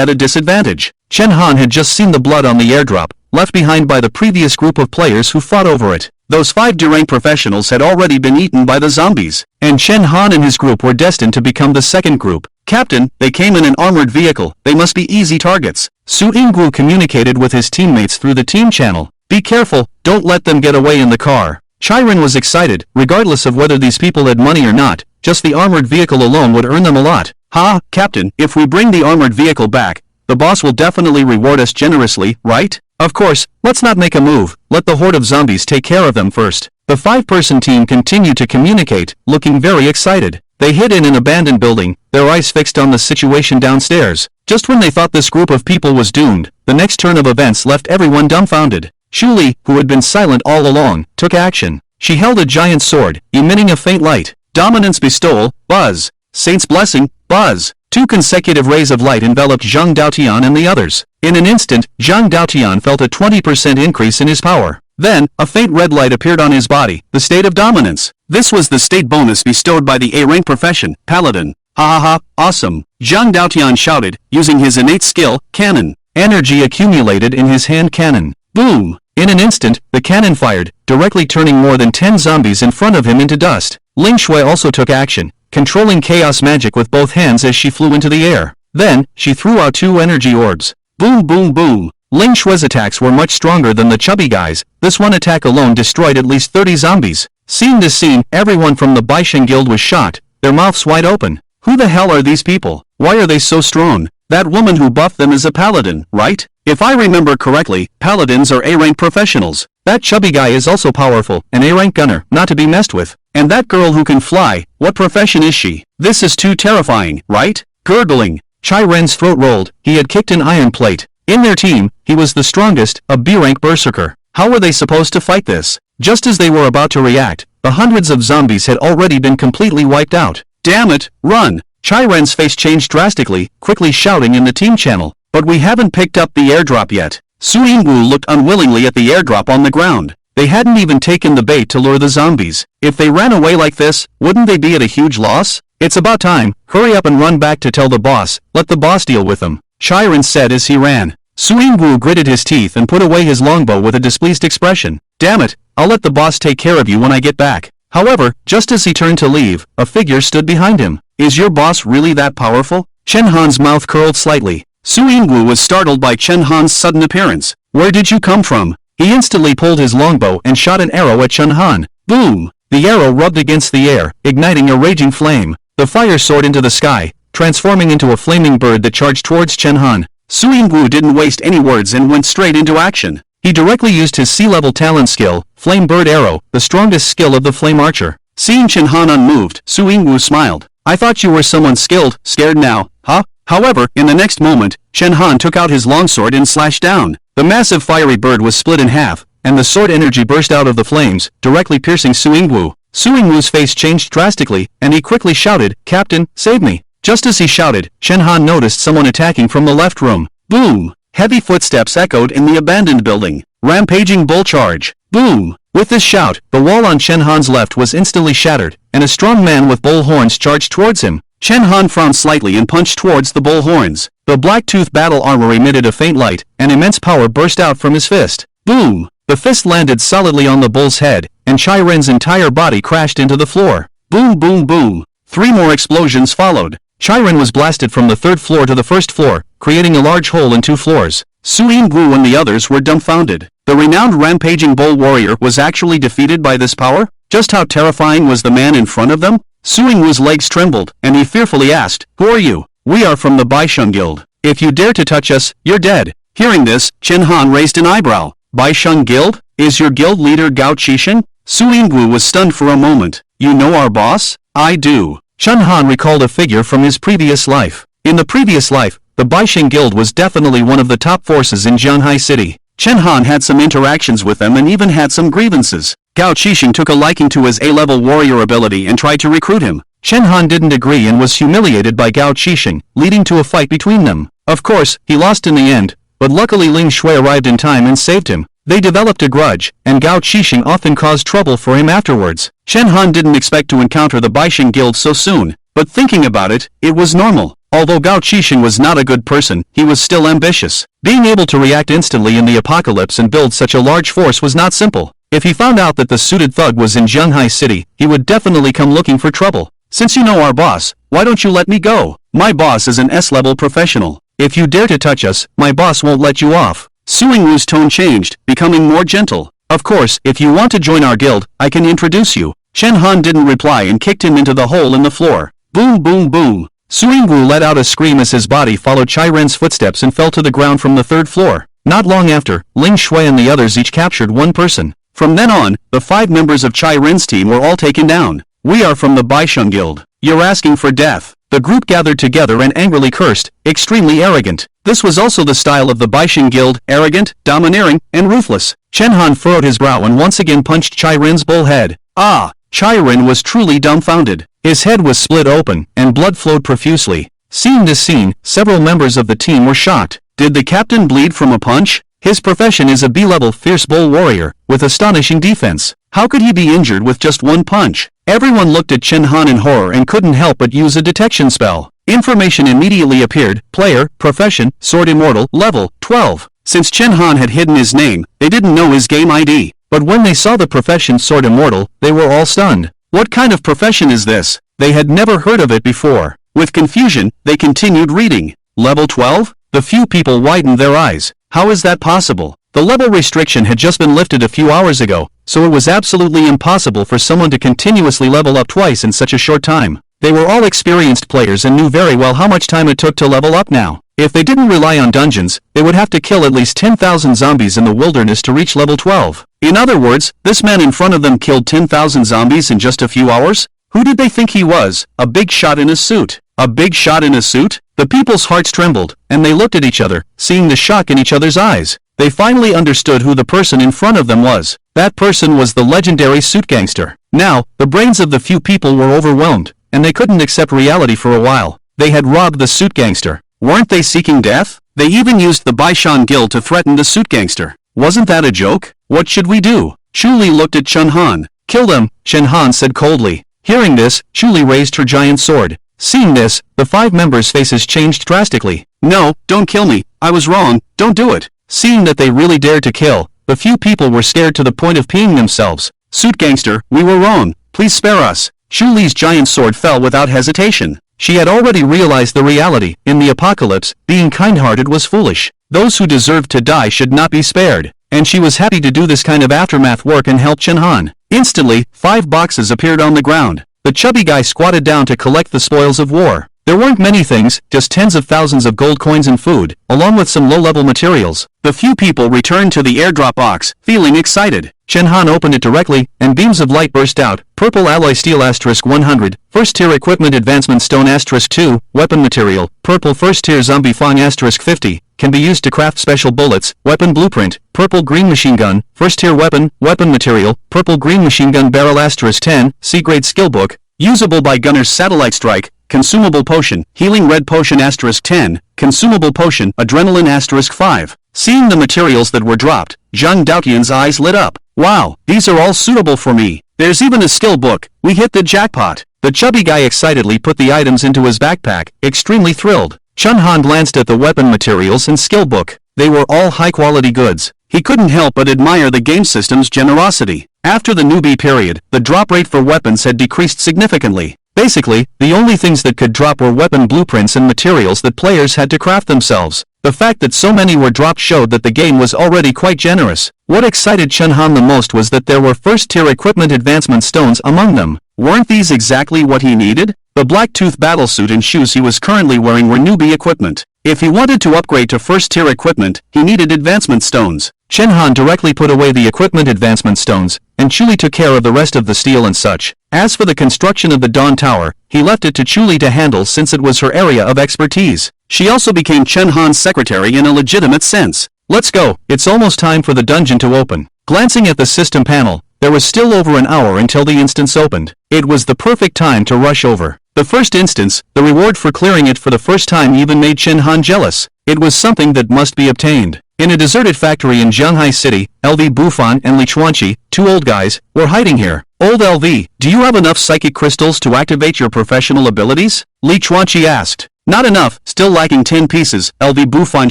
at a disadvantage. Chen Han had just seen the blood on the airdrop, left behind by the previous group of players who fought over it. Those 5 D-rank professionals had already been eaten by the zombies, and Chen Han and his group were destined to become the second group. Captain, they came in an armored vehicle. They must be easy targets. Su Yingguo communicated with his teammates through the team channel. Be careful, don't let them get away in the car. Chiron was excited, regardless of whether these people had money or not. Just the armored vehicle alone would earn them a lot. Ha, Captain, if we bring the armored vehicle back, the boss will definitely reward us generously, right? Of course, let's not make a move. Let the horde of zombies take care of them first. The 5-person team continued to communicate, looking very excited. They hid in an abandoned building, their eyes fixed on the situation downstairs. Just when they thought this group of people was doomed, the next turn of events left everyone dumbfounded. Shuli, who had been silent all along, took action. She held a giant sword, emitting a faint light. Dominance bestowal, buzz. Saint's blessing, buzz. 2 consecutive rays of light enveloped Zhang Daotian and the others. In an instant, Zhang Daotian felt a 20% increase in his power. Then, a faint red light appeared on his body, the state of dominance. This was the state bonus bestowed by the A-rank profession, Paladin. Ha ha ha, awesome. Zhang Daotian shouted, using his innate skill, cannon. Energy accumulated in his hand cannon. Boom! In an instant, the cannon fired, directly turning more than 10 zombies in front of him into dust. Ling Shui also took action, controlling chaos magic with both hands as she flew into the air. Then, she threw out 2 energy orbs. Boom boom boom. Ling Shui's attacks were much stronger than the chubby guys. This one attack alone destroyed at least 30 zombies. Seeing this scene, everyone from the Baishin guild was shocked, their mouths wide open. Who the hell are these people? Why are they so strong? That woman who buffed them is a paladin, right? If I remember correctly, paladins are A-rank professionals. That chubby guy is also powerful, an A-rank gunner, not to be messed with. And that girl who can fly, what profession is she? This is too terrifying, right? Gurgling. Chai Ren's throat rolled. He had kicked an iron plate. In their team, he was the strongest, a B-rank berserker. How were they supposed to fight this? Just as they were about to react, the hundreds of zombies had already been completely wiped out. Damn it, run! Chai Ren's face changed drastically, quickly shouting in the team channel. But we haven't picked up the airdrop yet. Su Yingguo looked unwillingly at the airdrop on the ground. They hadn't even taken the bait to lure the zombies. If they ran away like this, wouldn't they be at a huge loss? It's about time. Hurry up and run back to tell the boss. Let the boss deal with them. Chiron said as he ran. Su Yingguo gritted his teeth and put away his longbow with a displeased expression. Damn it, I'll let the boss take care of you when I get back. However, just as he turned to leave, a figure stood behind him. Is your boss really that powerful? Chen Han's mouth curled slightly. Su Yingguo was startled by Chen Han's sudden appearance. Where did you come from? He instantly pulled his longbow and shot an arrow at Chen Han. Boom! The arrow rubbed against the air, igniting a raging flame. The fire soared into the sky, transforming into a flaming bird that charged towards Chen Han. Su Yingguo didn't waste any words and went straight into action. He directly used his sea-level talent skill, Flame Bird Arrow, the strongest skill of the Flame Archer. Seeing Chen Han unmoved, Su Yingguo smiled. I thought you were someone skilled, scared now, huh? However, in the next moment, Chen Han took out his longsword and slashed down. The massive fiery bird was split in half, and the sword energy burst out of the flames, directly piercing Su Yingguo. Su Yingguo's face changed drastically, and he quickly shouted, Captain, save me. Just as he shouted, Chen Han noticed someone attacking from the left room. Boom! Heavy footsteps echoed in the abandoned building. Rampaging bull charge. Boom! With this shout, the wall on Chen Han's left was instantly shattered, and a strong man with bull horns charged towards him. Chen Han frowned slightly and punched towards the bull horns. The black-tooth battle armor emitted a faint light, and immense power burst out from his fist. Boom! The fist landed solidly on the bull's head, and Chai Ren's entire body crashed into the floor. Boom boom boom! 3 more explosions followed. Chai Ren was blasted from the 3rd floor to the 1st floor, creating a large hole in 2 floors. Su Yingwu and the others were dumbfounded. The renowned rampaging bull warrior was actually defeated by this power? Just how terrifying was the man in front of them? Su Yingwu's legs trembled, and he fearfully asked, "Who are you?" "We are from the Baisheng Guild. If you dare to touch us, you're dead." Hearing this, Chen Han raised an eyebrow. "Baisheng Guild? Is your guild leader Gao Qixing?" Su Yingwu was stunned for a moment. "You know our boss?" "I do." Chen Han recalled a figure from his previous life. In the previous life, the Baisheng Guild was definitely one of the top forces in Jianghai City. Chen Han had some interactions with them and even had some grievances. Gao Qixing took a liking to his A-level warrior ability and tried to recruit him. Chen Han didn't agree and was humiliated by Gao Qixing, leading to a fight between them. Of course, he lost in the end, but luckily Ling Shui arrived in time and saved him. They developed a grudge, and Gao Qixing often caused trouble for him afterwards. Chen Han didn't expect to encounter the Baisheng Guild so soon, but thinking about it, it was normal. Although Gao Qixing was not a good person, he was still ambitious. Being able to react instantly in the apocalypse and build such a large force was not simple. If he found out that the suited thug was in Jianghai City, he would definitely come looking for trouble. "Since you know our boss, why don't you let me go? My boss is an S-level professional. If you dare to touch us, my boss won't let you off." Su Yingwu's tone changed, becoming more gentle. "Of course, if you want to join our guild, I can introduce you." Chen Han didn't reply and kicked him into the hole in the floor. Boom boom boom! Su Yingwu let out a scream as his body followed Chai Ren's footsteps and fell to the ground from the 3rd floor. Not long after, Ling Shui and the others each captured one person. From then on, the 5 members of Chai Ren's team were all taken down. "We are from the Baisheng Guild. You're asking for death." The group gathered together and angrily cursed, extremely arrogant. This was also the style of the Baisheng Guild, arrogant, domineering, and ruthless. Chen Han furrowed his brow and once again punched Chai Ren's bull head. Ah! Chai Ren was truly dumbfounded. His head was split open, and blood flowed profusely. Seeing this scene, several members of the team were shocked. Did the captain bleed from a punch? His profession is a B-level fierce bull warrior, with astonishing defense. How could he be injured with just one punch? Everyone looked at Chen Han in horror and couldn't help but use a detection spell. Information immediately appeared: player, profession, sword immortal, level 12. Since Chen Han had hidden his name, they didn't know his game ID. But when they saw the profession sword immortal, they were all stunned. What kind of profession is this? They had never heard of it before. With confusion, they continued reading. Level 12? The few people widened their eyes. How is that possible? The level restriction had just been lifted a few hours ago, so it was absolutely impossible for someone to continuously level up twice in such a short time. They were all experienced players and knew very well how much time it took to level up now. If they didn't rely on dungeons, they would have to kill at least 10,000 zombies in the wilderness to reach level 12. In other words, this man in front of them killed 10,000 zombies in just a few hours? Who did they think he was? A big shot in a suit. A big shot in a suit? The people's hearts trembled, and they looked at each other, seeing the shock in each other's eyes. They finally understood who the person in front of them was. That person was the legendary suit gangster. Now, the brains of the few people were overwhelmed, and they couldn't accept reality for a while. They had robbed the suit gangster. Weren't they seeking death? They even used the Baisheng Guild to threaten the suit gangster. Wasn't that a joke? What should we do? Chu Li looked at Chen Han. "Kill them," Chen Han said coldly. Hearing this, Chu Li raised her giant sword. Seeing this, the 5 members' faces changed drastically. "No, don't kill me. I was wrong. Don't do it." Seeing that they really dared to kill, the few people were scared to the point of peeing themselves. "Suit gangster, we were wrong. Please spare us." Chu Li's giant sword fell without hesitation. She had already realized the reality. In the apocalypse, being kind-hearted was foolish. Those who deserved to die should not be spared. And she was happy to do this kind of aftermath work and help Chen Han. Instantly, 5 boxes appeared on the ground. The chubby guy squatted down to collect the spoils of war. There weren't many things, just tens of thousands of gold coins and food, along with some low-level materials. The few people returned to the airdrop box, feeling excited. Chen Han opened it directly, and beams of light burst out. Purple alloy steel *100, first tier equipment advancement stone *2, weapon material, purple first tier zombie fang *50, can be used to craft special bullets, weapon blueprint, purple green machine gun, first tier weapon, weapon material, purple green machine gun barrel *10, C-grade skill book, usable by gunners satellite strike, consumable potion, healing red potion *10, consumable potion, adrenaline *5, Seeing the materials that were dropped, Zhang Daoqian's eyes lit up. Wow, these are all suitable for me. There's even a skill book. We hit the jackpot. The chubby guy excitedly put the items into his backpack, extremely thrilled. Chun Han glanced at the weapon materials and skill book. They were all high-quality goods. He couldn't help but admire the game system's generosity. After the newbie period, the drop rate for weapons had decreased significantly. Basically, the only things that could drop were weapon blueprints and materials that players had to craft themselves. The fact that so many were dropped showed that the game was already quite generous. What excited Chun Han the most was that there were first-tier equipment advancement stones among them. Weren't these exactly what he needed? The Blacktooth battlesuit and shoes he was currently wearing were newbie equipment. If he wanted to upgrade to first-tier equipment, he needed advancement stones. Chun Han directly put away the equipment advancement stones, and Chuli took care of the rest of the steel and such. As for the construction of the Dawn Tower, he left it to Chuli to handle since it was her area of expertise. She also became Chun Han's secretary in a legitimate sense. Let's go, it's almost time for the dungeon to open. Glancing at the system panel, there was still over an hour until the instance opened. It was the perfect time to rush over. The first instance, the reward for clearing it for the first time even made Chun Han jealous. It was something that must be obtained. In a deserted factory in Zhanghai City, LV Bufan and Li Chuanqi, two old guys, were hiding here. Old LV, do you have enough psychic crystals to activate your professional abilities? Li Chuanqi asked. Not enough, still lacking 10 pieces. LV Bufan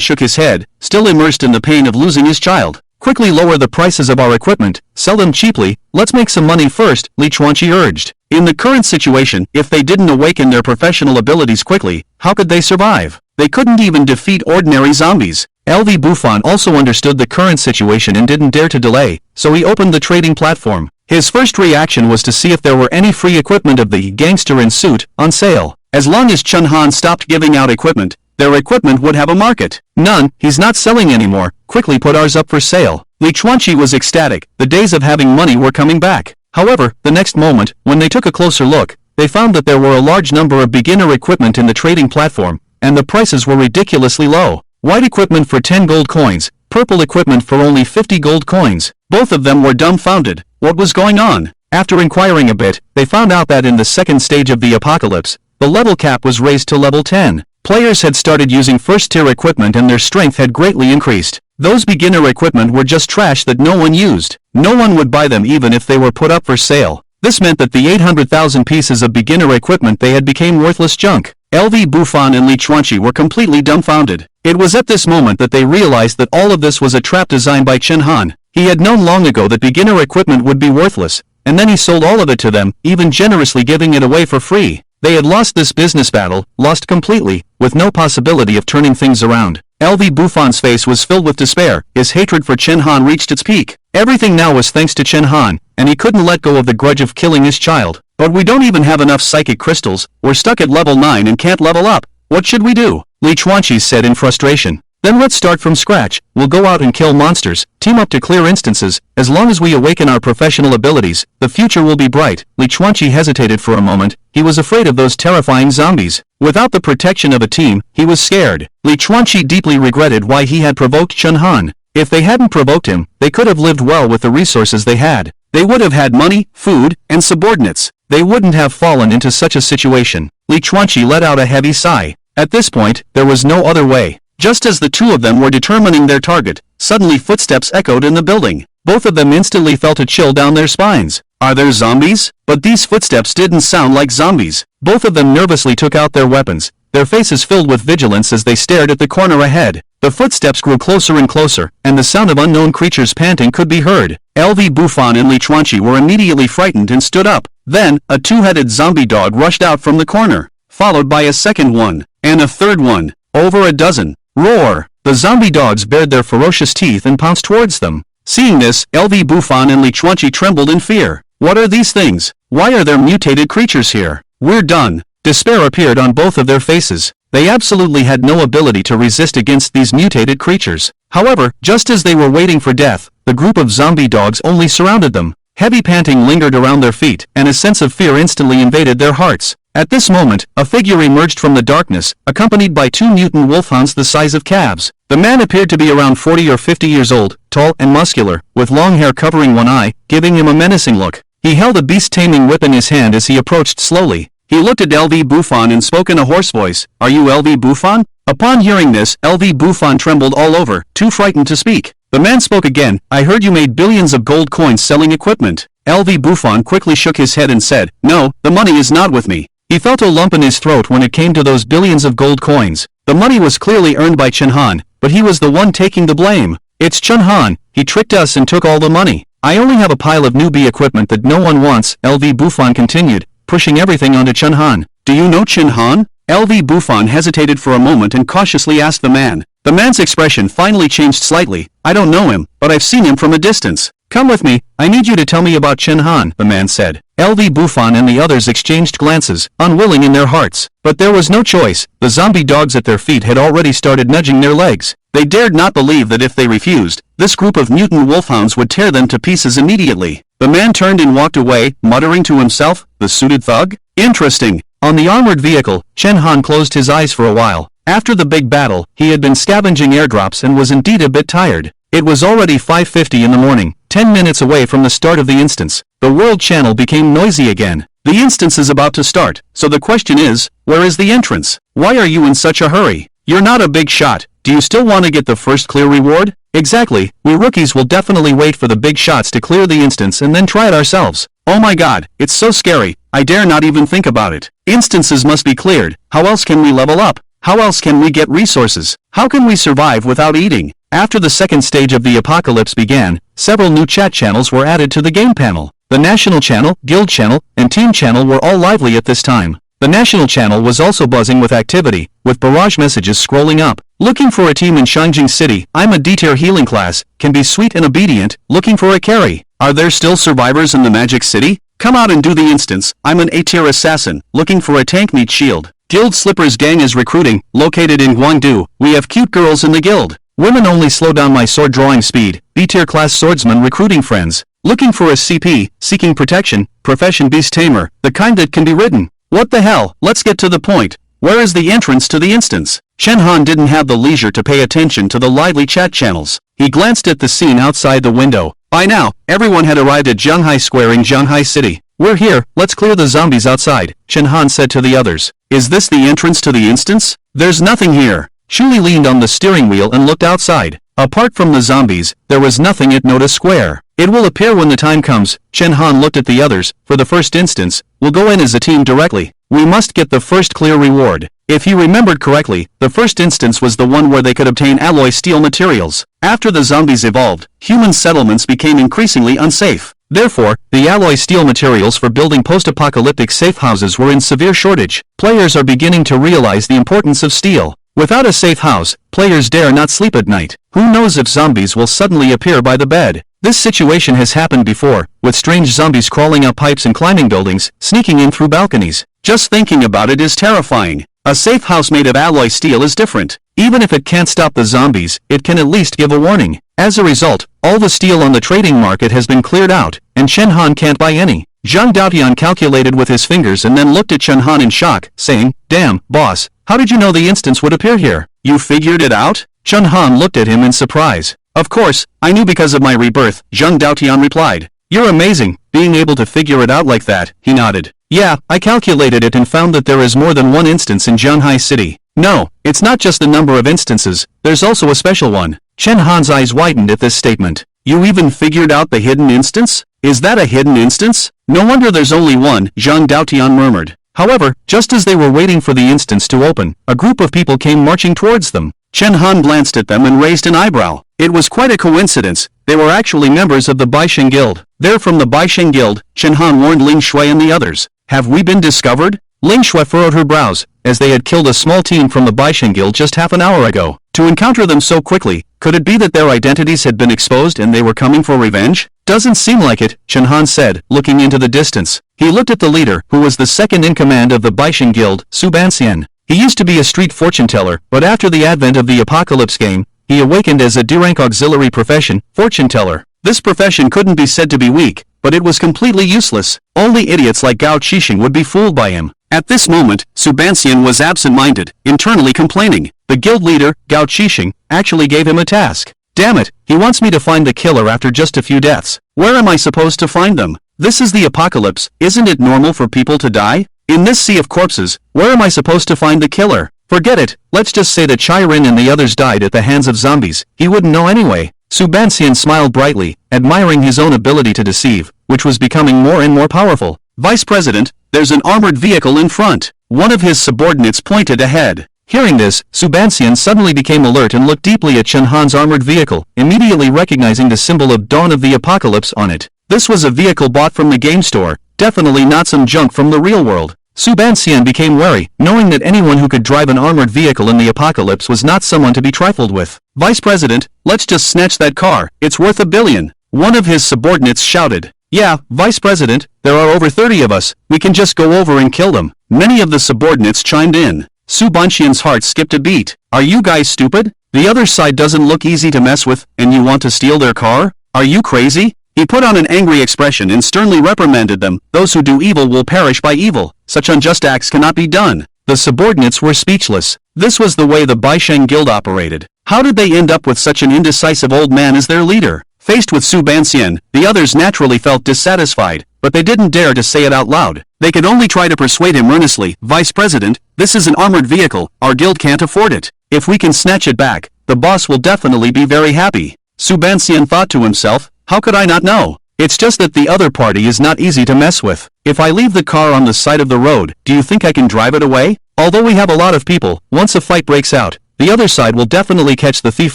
shook his head, still immersed in the pain of losing his child. Quickly lower the prices of our equipment, sell them cheaply, let's make some money first, Li Chuanqi urged. In the current situation, if they didn't awaken their professional abilities quickly, how could they survive? They couldn't even defeat ordinary zombies. LV Bufan also understood the current situation and didn't dare to delay, so he opened the trading platform. His first reaction was to see if there were any free equipment of the gangster in suit on sale. As long as Chun Han stopped giving out equipment, their equipment would have a market. None, he's not selling anymore, quickly put ours up for sale. Li Chuanqi was ecstatic, the days of having money were coming back. However, the next moment, when they took a closer look, they found that there were a large number of beginner equipment in the trading platform, and the prices were ridiculously low. White equipment for 10 gold coins, purple equipment for only 50 gold coins. Both of them were dumbfounded. What was going on? After inquiring a bit, they found out that in the second stage of the apocalypse, the level cap was raised to level 10. Players had started using first-tier equipment and their strength had greatly increased. Those beginner equipment were just trash that no one used. No one would buy them even if they were put up for sale. This meant that the 800,000 pieces of beginner equipment they had became worthless junk. LV Bufan and Li Chuanqi were completely dumbfounded. It was at this moment that they realized that all of this was a trap designed by Chun Han. He had known long ago that beginner equipment would be worthless, and then he sold all of it to them, even generously giving it away for free. They had lost this business battle, lost completely, with no possibility of turning things around. LV Bufan's face was filled with despair, his hatred for Chun Han reached its peak. Everything now was thanks to Chun Han, and he couldn't let go of the grudge of killing his child. But we don't even have enough psychic crystals, we're stuck at level 9 and can't level up. What should we do? Li Chuanqi said in frustration. Then let's start from scratch, we'll go out and kill monsters, team up to clear instances, as long as we awaken our professional abilities, the future will be bright. Li Chuanqi hesitated for a moment, he was afraid of those terrifying zombies. Without the protection of a team, he was scared. Li Chuanqi deeply regretted why he had provoked Chun Han. If they hadn't provoked him, they could have lived well with the resources they had. They would have had money, food, and subordinates. They wouldn't have fallen into such a situation. Li Chuanqi let out a heavy sigh. At this point, there was no other way. Just as the two of them were determining their target, suddenly footsteps echoed in the building. Both of them instantly felt a chill down their spines. Are there zombies? But these footsteps didn't sound like zombies. Both of them nervously took out their weapons, their faces filled with vigilance as they stared at the corner ahead. The footsteps grew closer and closer, and the sound of unknown creatures panting could be heard. LV Bufan and Li Chuanqi were immediately frightened and stood up. Then, a two-headed zombie dog rushed out from the corner, followed by a second one, and a third one. Over a dozen. Roar! The zombie dogs bared their ferocious teeth and pounced towards them. Seeing this, LV Bufan and Li Chuanqi trembled in fear. What are these things? Why are there mutated creatures here? We're done. Despair appeared on both of their faces. They absolutely had no ability to resist against these mutated creatures. However, just as they were waiting for death, the group of zombie dogs only surrounded them. Heavy panting lingered around their feet, and a sense of fear instantly invaded their hearts. At this moment, a figure emerged from the darkness, accompanied by two mutant wolfhounds the size of calves. The man appeared to be around 40 or 50 years old, tall and muscular, with long hair covering one eye, giving him a menacing look. He held a beast-taming whip in his hand as he approached slowly. He looked at LV Buffon and spoke in a hoarse voice. Are you LV Buffon? Upon hearing this, LV Buffon trembled all over, too frightened to speak. The man spoke again. I heard you made billions of gold coins selling equipment. LV Buffon quickly shook his head and said, no, the money is not with me. He felt a lump in his throat when it came to those billions of gold coins. The money was clearly earned by Chen Han, but he was the one taking the blame. It's Chen Han, he tricked us and took all the money. I only have a pile of newbie equipment that no one wants, LV Buffon continued, pushing everything onto Chen Han. Do you know Chen Han? LV Buffon hesitated for a moment and cautiously asked the man. The man's expression finally changed slightly. I don't know him, but I've seen him from a distance. Come with me, I need you to tell me about Chen Han, the man said. LV Buffon and the others exchanged glances, unwilling in their hearts. But there was no choice. The zombie dogs at their feet had already started nudging their legs. They dared not believe that if they refused, this group of mutant wolfhounds would tear them to pieces immediately. The man turned and walked away, muttering to himself, the suited thug? Interesting. On the armored vehicle, Chen Han closed his eyes for a while. After the big battle, he had been scavenging airdrops and was indeed a bit tired. It was already 5:50 in the morning, 10 minutes away from the start of the instance. The world channel became noisy again. The instance is about to start, so the question is, where is the entrance? Why are you in such a hurry? You're not a big shot. Do you still want to get the first clear reward? Exactly, we rookies will definitely wait for the big shots to clear the instance and then try it ourselves. Oh my god, it's so scary, I dare not even think about it. Instances must be cleared. How else can we level up? How else can we get resources? How can we survive without eating? After the second stage of the apocalypse began, several new chat channels were added to the game panel. The National Channel, Guild Channel, and Team Channel were all lively at this time. The National Channel was also buzzing with activity, with barrage messages scrolling up. Looking for a team in Shangjing City, I'm a D-tier healing class, can be sweet and obedient, looking for a carry. Are there still survivors in the Magic City? Come out and do the instance, I'm an A-tier assassin, looking for a tank meat shield. Guild Slippers Gang is recruiting, located in Guangdu, we have cute girls in the guild. Women only slow down my sword drawing speed, B-tier class swordsman recruiting friends. Looking for a CP, seeking protection, profession beast tamer, the kind that can be ridden. What the hell, let's get to the point. Where is the entrance to the instance? Chen Han didn't have the leisure to pay attention to the lively chat channels. He glanced at the scene outside the window. By now, everyone had arrived at Zhanghai Square in Zhanghai City. We're here, let's clear the zombies outside, Chen Han said to the others. Is this the entrance to the instance? There's nothing here. Shuli leaned on the steering wheel and looked outside. Apart from the zombies, there was nothing at Notice Square. It will appear when the time comes. Chen Han looked at the others. For the first instance, we'll go in as a team directly. We must get the first clear reward. If he remembered correctly, the first instance was the one where they could obtain alloy steel materials. After the zombies evolved, human settlements became increasingly unsafe. Therefore, the alloy steel materials for building post-apocalyptic safe houses were in severe shortage. Players are beginning to realize the importance of steel. Without a safe house, players dare not sleep at night. Who knows if zombies will suddenly appear by the bed? This situation has happened before, with strange zombies crawling up pipes and climbing buildings, sneaking in through balconies. Just thinking about it is terrifying. A safe house made of alloy steel is different. Even if it can't stop the zombies, it can at least give a warning. As a result, all the steel on the trading market has been cleared out, and Chen Han can't buy any. Zhang Daotian calculated with his fingers and then looked at Chen Han in shock, saying, Damn, boss, how did you know the instance would appear here? You figured it out? Chen Han looked at him in surprise. Of course, I knew because of my rebirth, Zhang Daotian replied. You're amazing, being able to figure it out like that, he nodded. Yeah, I calculated it and found that there is more than one instance in Zhanghai City. No, it's not just the number of instances, there's also a special one. Chen Han's eyes widened at this statement. You even figured out the hidden instance? Is that a hidden instance? No wonder there's only one, Zhang Daotian murmured. However, just as they were waiting for the instance to open, a group of people came marching towards them. Chen Han glanced at them and raised an eyebrow. It was quite a coincidence. They were actually members of the Baisheng Guild. They're from the Baisheng Guild, Chen Han warned Ling Shui and the others. Have we been discovered? Ling Shui furrowed her brows, as they had killed a small team from the Baisheng Guild just half an hour ago. To encounter them so quickly, could it be that their identities had been exposed and they were coming for revenge? Doesn't seem like it, Chen Han said, looking into the distance. He looked at the leader, who was the second in command of the Baisheng Guild, Su Banxian. He used to be a street fortune teller, but after the advent of the Apocalypse game, he awakened as a D-rank auxiliary profession, fortune teller. This profession couldn't be said to be weak, but it was completely useless. Only idiots like Gao Qixing would be fooled by him. At this moment, Su Banxian was absent-minded, internally complaining. The guild leader, Gao Qixing, actually gave him a task. Damn it, he wants me to find the killer after just a few deaths. Where am I supposed to find them? This is the apocalypse, isn't it normal for people to die? In this sea of corpses, where am I supposed to find the killer? Forget it, let's just say that Chirin and the others died at the hands of zombies. He wouldn't know anyway. Subansian smiled brightly, admiring his own ability to deceive, which was becoming more and more powerful. Vice President, there's an armored vehicle in front. One of his subordinates pointed ahead. Hearing this, Subansian suddenly became alert and looked deeply at Chen Han's armored vehicle, immediately recognizing the symbol of Dawn of the Apocalypse on it. This was a vehicle bought from the game store, definitely not some junk from the real world. Subansian became wary, knowing that anyone who could drive an armored vehicle in the apocalypse was not someone to be trifled with. Vice President, let's just snatch that car, it's worth $1 billion. One of his subordinates shouted. Yeah, Vice President, there are over 30 of us, we can just go over and kill them. Many of the subordinates chimed in. Subansian's heart skipped a beat. Are you guys stupid? The other side doesn't look easy to mess with, and you want to steal their car? Are you crazy? He put on an angry expression and sternly reprimanded them. Those who do evil will perish by evil. Such unjust acts cannot be done. The subordinates were speechless. This was the way the Baisheng Guild operated. How did they end up with such an indecisive old man as their leader? Faced with Subansian, the others naturally felt dissatisfied, but they didn't dare to say it out loud. They could only try to persuade him earnestly. Vice President, this is an armored vehicle, our guild can't afford it. If we can snatch it back, the boss will definitely be very happy. Subansian thought to himself, how could I not know? It's just that the other party is not easy to mess with. If I leave the car on the side of the road, do you think I can drive it away? Although we have a lot of people, once a fight breaks out, the other side will definitely catch the thief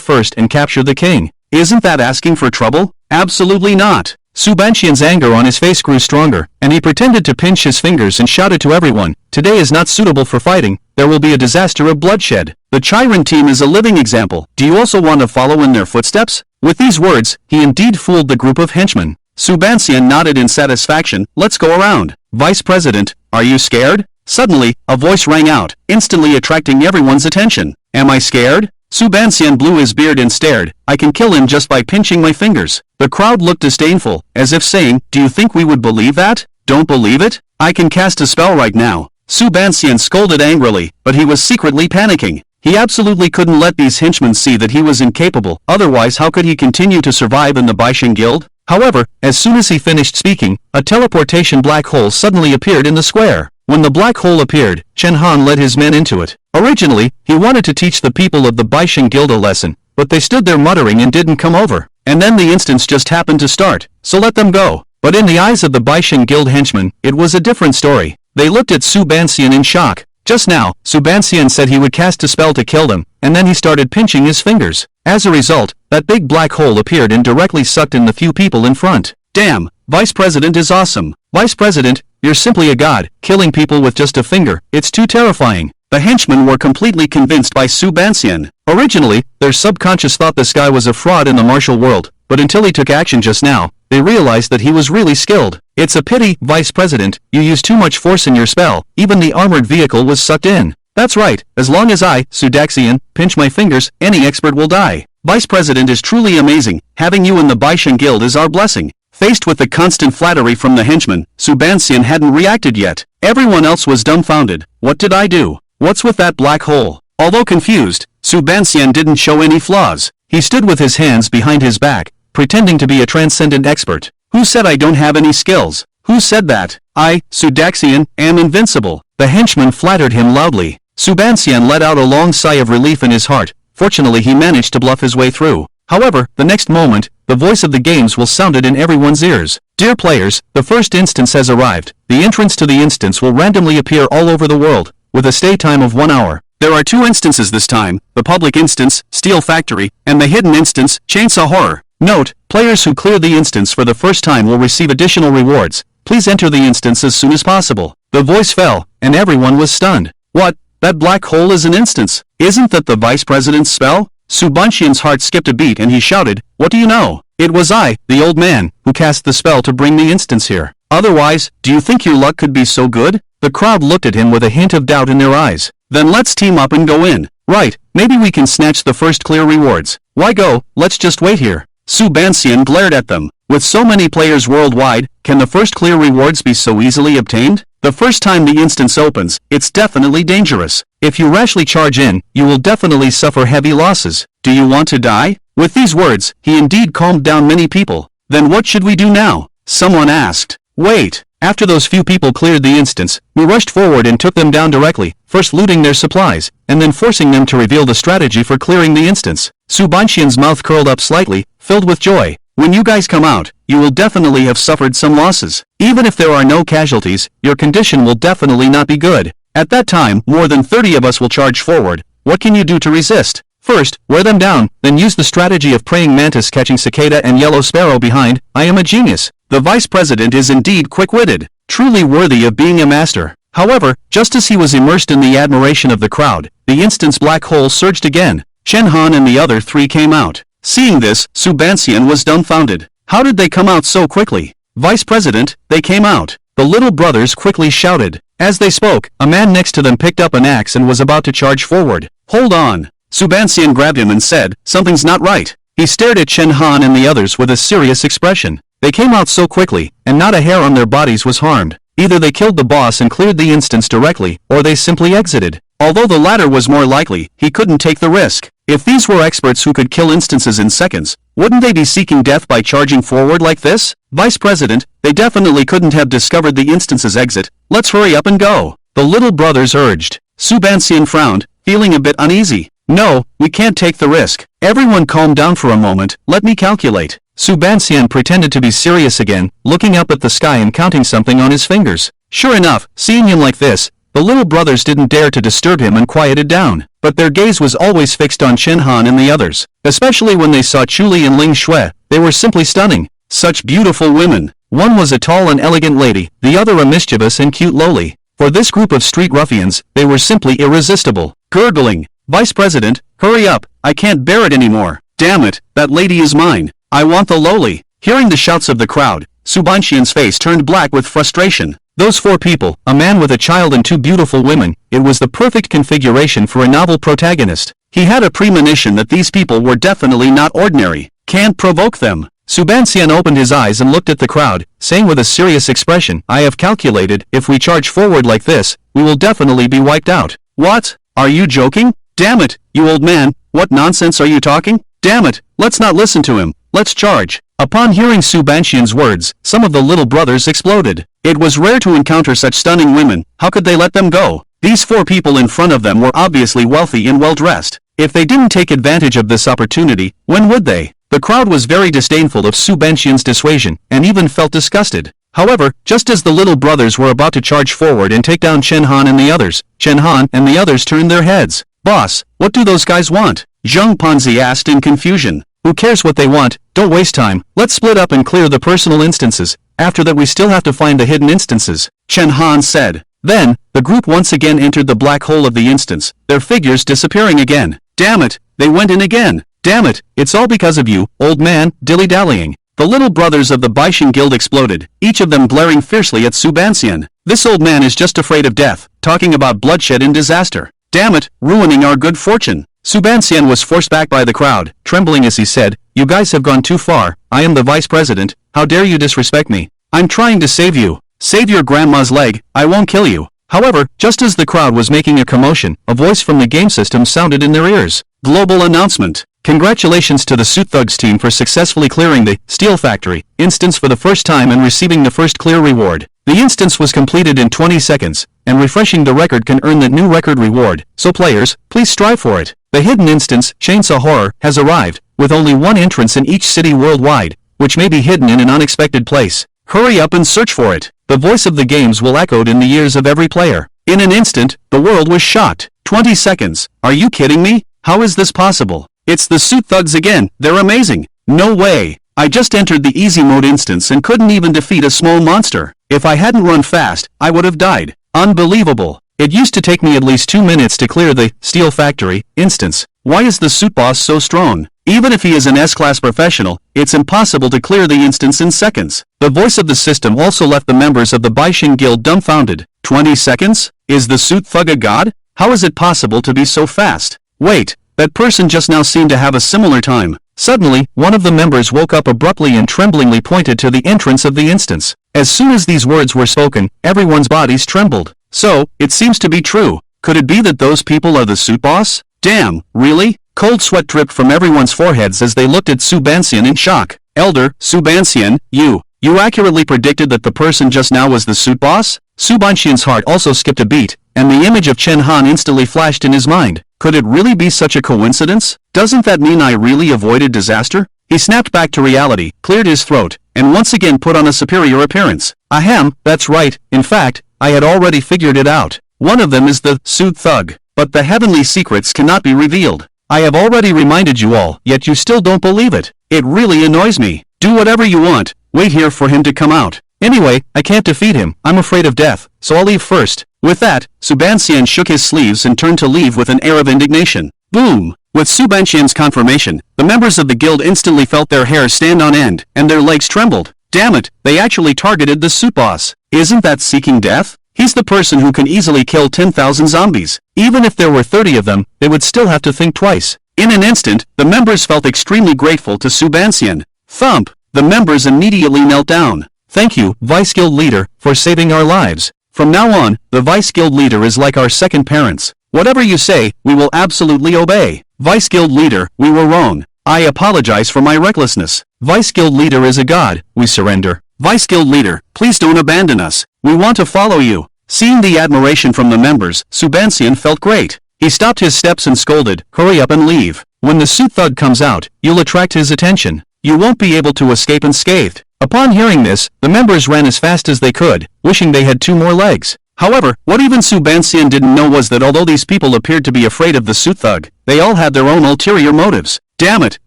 first and capture the king. Isn't that asking for trouble? Absolutely not. Subansian's anger on his face grew stronger, and he pretended to pinch his fingers and shouted to everyone, today is not suitable for fighting, there will be a disaster of bloodshed. The Chirin team is a living example. Do you also want to follow in their footsteps? With these words, he indeed fooled the group of henchmen. Subansian nodded in satisfaction. Let's go around. Vice President, are you scared? Suddenly, a voice rang out, instantly attracting everyone's attention. Am I scared? Subansian blew his beard and stared. I can kill him just by pinching my fingers. The crowd looked disdainful, as if saying, do you think we would believe that? Don't believe it? I can cast a spell right now. Subansian scolded angrily, but he was secretly panicking. He absolutely couldn't let these henchmen see that he was incapable, otherwise how could he continue to survive in the Baisheng Guild? However, as soon as he finished speaking, a teleportation black hole suddenly appeared in the square. When the black hole appeared, Chen Han led his men into it. Originally, he wanted to teach the people of the Baisheng Guild a lesson, but they stood there muttering and didn't come over. And then the instance just happened to start, so let them go. But in the eyes of the Baisheng Guild henchmen, it was a different story. They looked at Subansian in shock. Just now, Subansian said he would cast a spell to kill them, and then he started pinching his fingers. As a result, that big black hole appeared and directly sucked in the few people in front. Damn, Vice President is awesome. Vice President, you're simply a god, killing people with just a finger, it's too terrifying. The henchmen were completely convinced by Subansian. Originally, their subconscious thought this guy was a fraud in the martial world, but until he took action just now, they realized that he was really skilled. It's a pity, Vice President, you used too much force in your spell, even the armored vehicle was sucked in. That's right, as long as I, Sudaxian, pinch my fingers, any expert will die. Vice President is truly amazing, having you in the Baisheng Guild is our blessing. Faced with the constant flattery from the henchmen, Subansian hadn't reacted yet. Everyone else was dumbfounded. What did I do? What's with that black hole? Although confused, Subansian didn't show any flaws. He stood with his hands behind his back, pretending to be a transcendent expert. Who said I don't have any skills? Who said that? I, Sudaxian, am invincible. The henchman flattered him loudly. Subansian let out a long sigh of relief in his heart. Fortunately he managed to bluff his way through. However, the next moment, the voice of the games will sounded in everyone's ears. Dear players, the first instance has arrived. The entrance to the instance will randomly appear all over the world, with a stay time of 1 hour. There are 2 instances this time, the public instance, Steel Factory, and the hidden instance, Chainsaw Horror. Note, players who clear the instance for the first time will receive additional rewards. Please enter the instance as soon as possible. The voice fell, and everyone was stunned. What? That black hole is an instance? Isn't that the Vice President's spell? Subansian's heart skipped a beat and he shouted, what do you know? It was I, the old man, who cast the spell to bring the instance here. Otherwise, do you think your luck could be so good? The crowd looked at him with a hint of doubt in their eyes. Then let's team up and go in. Right, maybe we can snatch the first clear rewards. Why go? Let's just wait here. Subansian glared at them. With so many players worldwide, can the first clear rewards be so easily obtained? The first time the instance opens, it's definitely dangerous. If you rashly charge in, you will definitely suffer heavy losses. Do you want to die? With these words, he indeed calmed down many people. Then what should we do now? Someone asked. Wait. After those few people cleared the instance, we rushed forward and took them down directly, first looting their supplies, and then forcing them to reveal the strategy for clearing the instance. Subanshian's mouth curled up slightly, filled with joy. When you guys come out, you will definitely have suffered some losses. Even if there are no casualties, your condition will definitely not be good. At that time, more than 30 of us will charge forward. What can you do to resist? First, wear them down, then use the strategy of praying mantis catching cicada and yellow sparrow behind. I am a genius. The vice president is indeed quick-witted, truly worthy of being a master. However, just as he was immersed in the admiration of the crowd, the instant's black hole surged again. Chen Han and the other three came out. Seeing this, Subansian was dumbfounded. How did they come out so quickly? Vice President, they came out. The little brothers quickly shouted. As they spoke, a man next to them picked up an axe and was about to charge forward. Hold on. Subansian grabbed him and said, something's not right. He stared at Chen Han and the others with a serious expression. They came out so quickly, and not a hair on their bodies was harmed. Either they killed the boss and cleared the instance directly, or they simply exited. Although the latter was more likely, he couldn't take the risk. If these were experts who could kill instances in seconds, wouldn't they be seeking death by charging forward like this? Vice President, they definitely couldn't have discovered the instance's exit. Let's hurry up and go. The little brothers urged. Subansian frowned, feeling a bit uneasy. No, we can't take the risk. Everyone calm down for a moment, let me calculate. Subansian pretended to be serious again, looking up at the sky and counting something on his fingers. Sure enough, seeing him like this, the little brothers didn't dare to disturb him and quieted down, but their gaze was always fixed on Chen Han and the others. Especially when they saw Chuli and Ling Shui, they were simply stunning. Such beautiful women. One was a tall and elegant lady, the other a mischievous and cute lowly. For this group of street ruffians, they were simply irresistible. Gurgling. Vice President, hurry up, I can't bear it anymore. Damn it, that lady is mine. I want the lowly. Hearing the shouts of the crowd, Subanshian's face turned black with frustration. Those four people, a man with a child and two beautiful women, it was the perfect configuration for a novel protagonist. He had a premonition that these people were definitely not ordinary. Can't provoke them. Subansian opened his eyes and looked at the crowd, saying with a serious expression, I have calculated, if we charge forward like this, we will definitely be wiped out. What? Are you joking? Damn it, you old man, what nonsense are you talking? Damn it, let's not listen to him, let's charge. Upon hearing Subanshian's words, some of the little brothers exploded. It was rare to encounter such stunning women, how could they let them go? These four people in front of them were obviously wealthy and well-dressed. If they didn't take advantage of this opportunity, when would they? The crowd was very disdainful of Subanshian's dissuasion, and even felt disgusted. However, just as the little brothers were about to charge forward and take down Chen Han and the others turned their heads. Boss, what do those guys want? Zheng Panzi asked in confusion. Who cares what they want? Don't waste time, let's split up and clear the personal instances. After that we still have to find the hidden instances, Chen Han said. Then, the group once again entered the black hole of the instance, their figures disappearing again. Damn it, they went in again. Damn it, it's all because of you, old man, dilly-dallying. The little brothers of the Baishan Guild exploded, each of them glaring fiercely at Subansian. This old man is just afraid of death, talking about bloodshed and disaster. Damn it, ruining our good fortune. Subansian was forced back by the crowd, trembling as he said, you guys have gone too far, I am the vice president, how dare you disrespect me? I'm trying to save you. Save your grandma's leg, I won't kill you. However, just as the crowd was making a commotion, a voice from the game system sounded in their ears. Global announcement. Congratulations to the Suit Thugs team for successfully clearing the Steel Factory instance for the first time and receiving the first clear reward. The instance was completed in 20 seconds, and refreshing the record can earn the new record reward, so players, please strive for it. The hidden instance, Chainsaw Horror, has arrived, with only one entrance in each city worldwide, which may be hidden in an unexpected place. Hurry up and search for it. The voice of the games will echoed in the ears of every player. In an instant, the world was shocked. 20 seconds. Are you kidding me? How is this possible? It's the Suit Thugs again, they're amazing. No way. I just entered the easy mode instance and couldn't even defeat a small monster. If I hadn't run fast, I would have died. Unbelievable. It used to take me at least 2 minutes to clear the Steel Factory instance. Why is the suit boss so strong? Even if he is an S-class professional, it's impossible to clear the instance in seconds. The voice of the system also left the members of the Baishan Guild dumbfounded. 20 seconds? Is the Suit Thug a god? How is it possible to be so fast? Wait, that person just now seemed to have a similar time. Suddenly, one of the members woke up abruptly and tremblingly pointed to the entrance of the instance. As soon as these words were spoken, everyone's bodies trembled. So, it seems to be true. Could it be that those people are the suit boss? Damn, really? Cold sweat dripped from everyone's foreheads as they looked at Subansian in shock. Elder, Subansian, you You accurately predicted that the person just now was the suit boss? Su Banxian's heart also skipped a beat, and the image of Chen Han instantly flashed in his mind. Could it really be such a coincidence? Doesn't that mean I really avoided disaster? He snapped back to reality, cleared his throat, and once again put on a superior appearance. Ahem, that's right, in fact, I had already figured it out. One of them is the suit thug. But the heavenly secrets cannot be revealed. I have already reminded you all, yet you still don't believe it. It really annoys me. Do whatever you want, wait here for him to come out. Anyway, I can't defeat him, I'm afraid of death, so I'll leave first. With that, Su Banxian shook his sleeves and turned to leave with an air of indignation. Boom! With Su Banxian's confirmation, the members of the guild instantly felt their hair stand on end, and their legs trembled. Damn it, they actually targeted the suit boss. Isn't that seeking death? He's the person who can easily kill 10,000 zombies. Even if there were 30 of them, they would still have to think twice. In an instant, the members felt extremely grateful to Su Banxian. Thump! The members immediately knelt down. Thank you, Vice Guild Leader, for saving our lives. From now on, the Vice Guild Leader is like our second parents. Whatever you say, we will absolutely obey. Vice Guild Leader, we were wrong. I apologize for my recklessness. Vice Guild Leader is a god, we surrender. Vice Guild Leader, please don't abandon us. We want to follow you. Seeing the admiration from the members, Su Banxian felt great. He stopped his steps and scolded, hurry up and leave. When the suit thug comes out, you'll attract his attention. You won't be able to escape unscathed. Upon hearing this, the members ran as fast as they could, wishing they had 2 more legs. However, what even Su Banxian didn't know was that although these people appeared to be afraid of the suit thug, they all had their own ulterior motives. Damn it,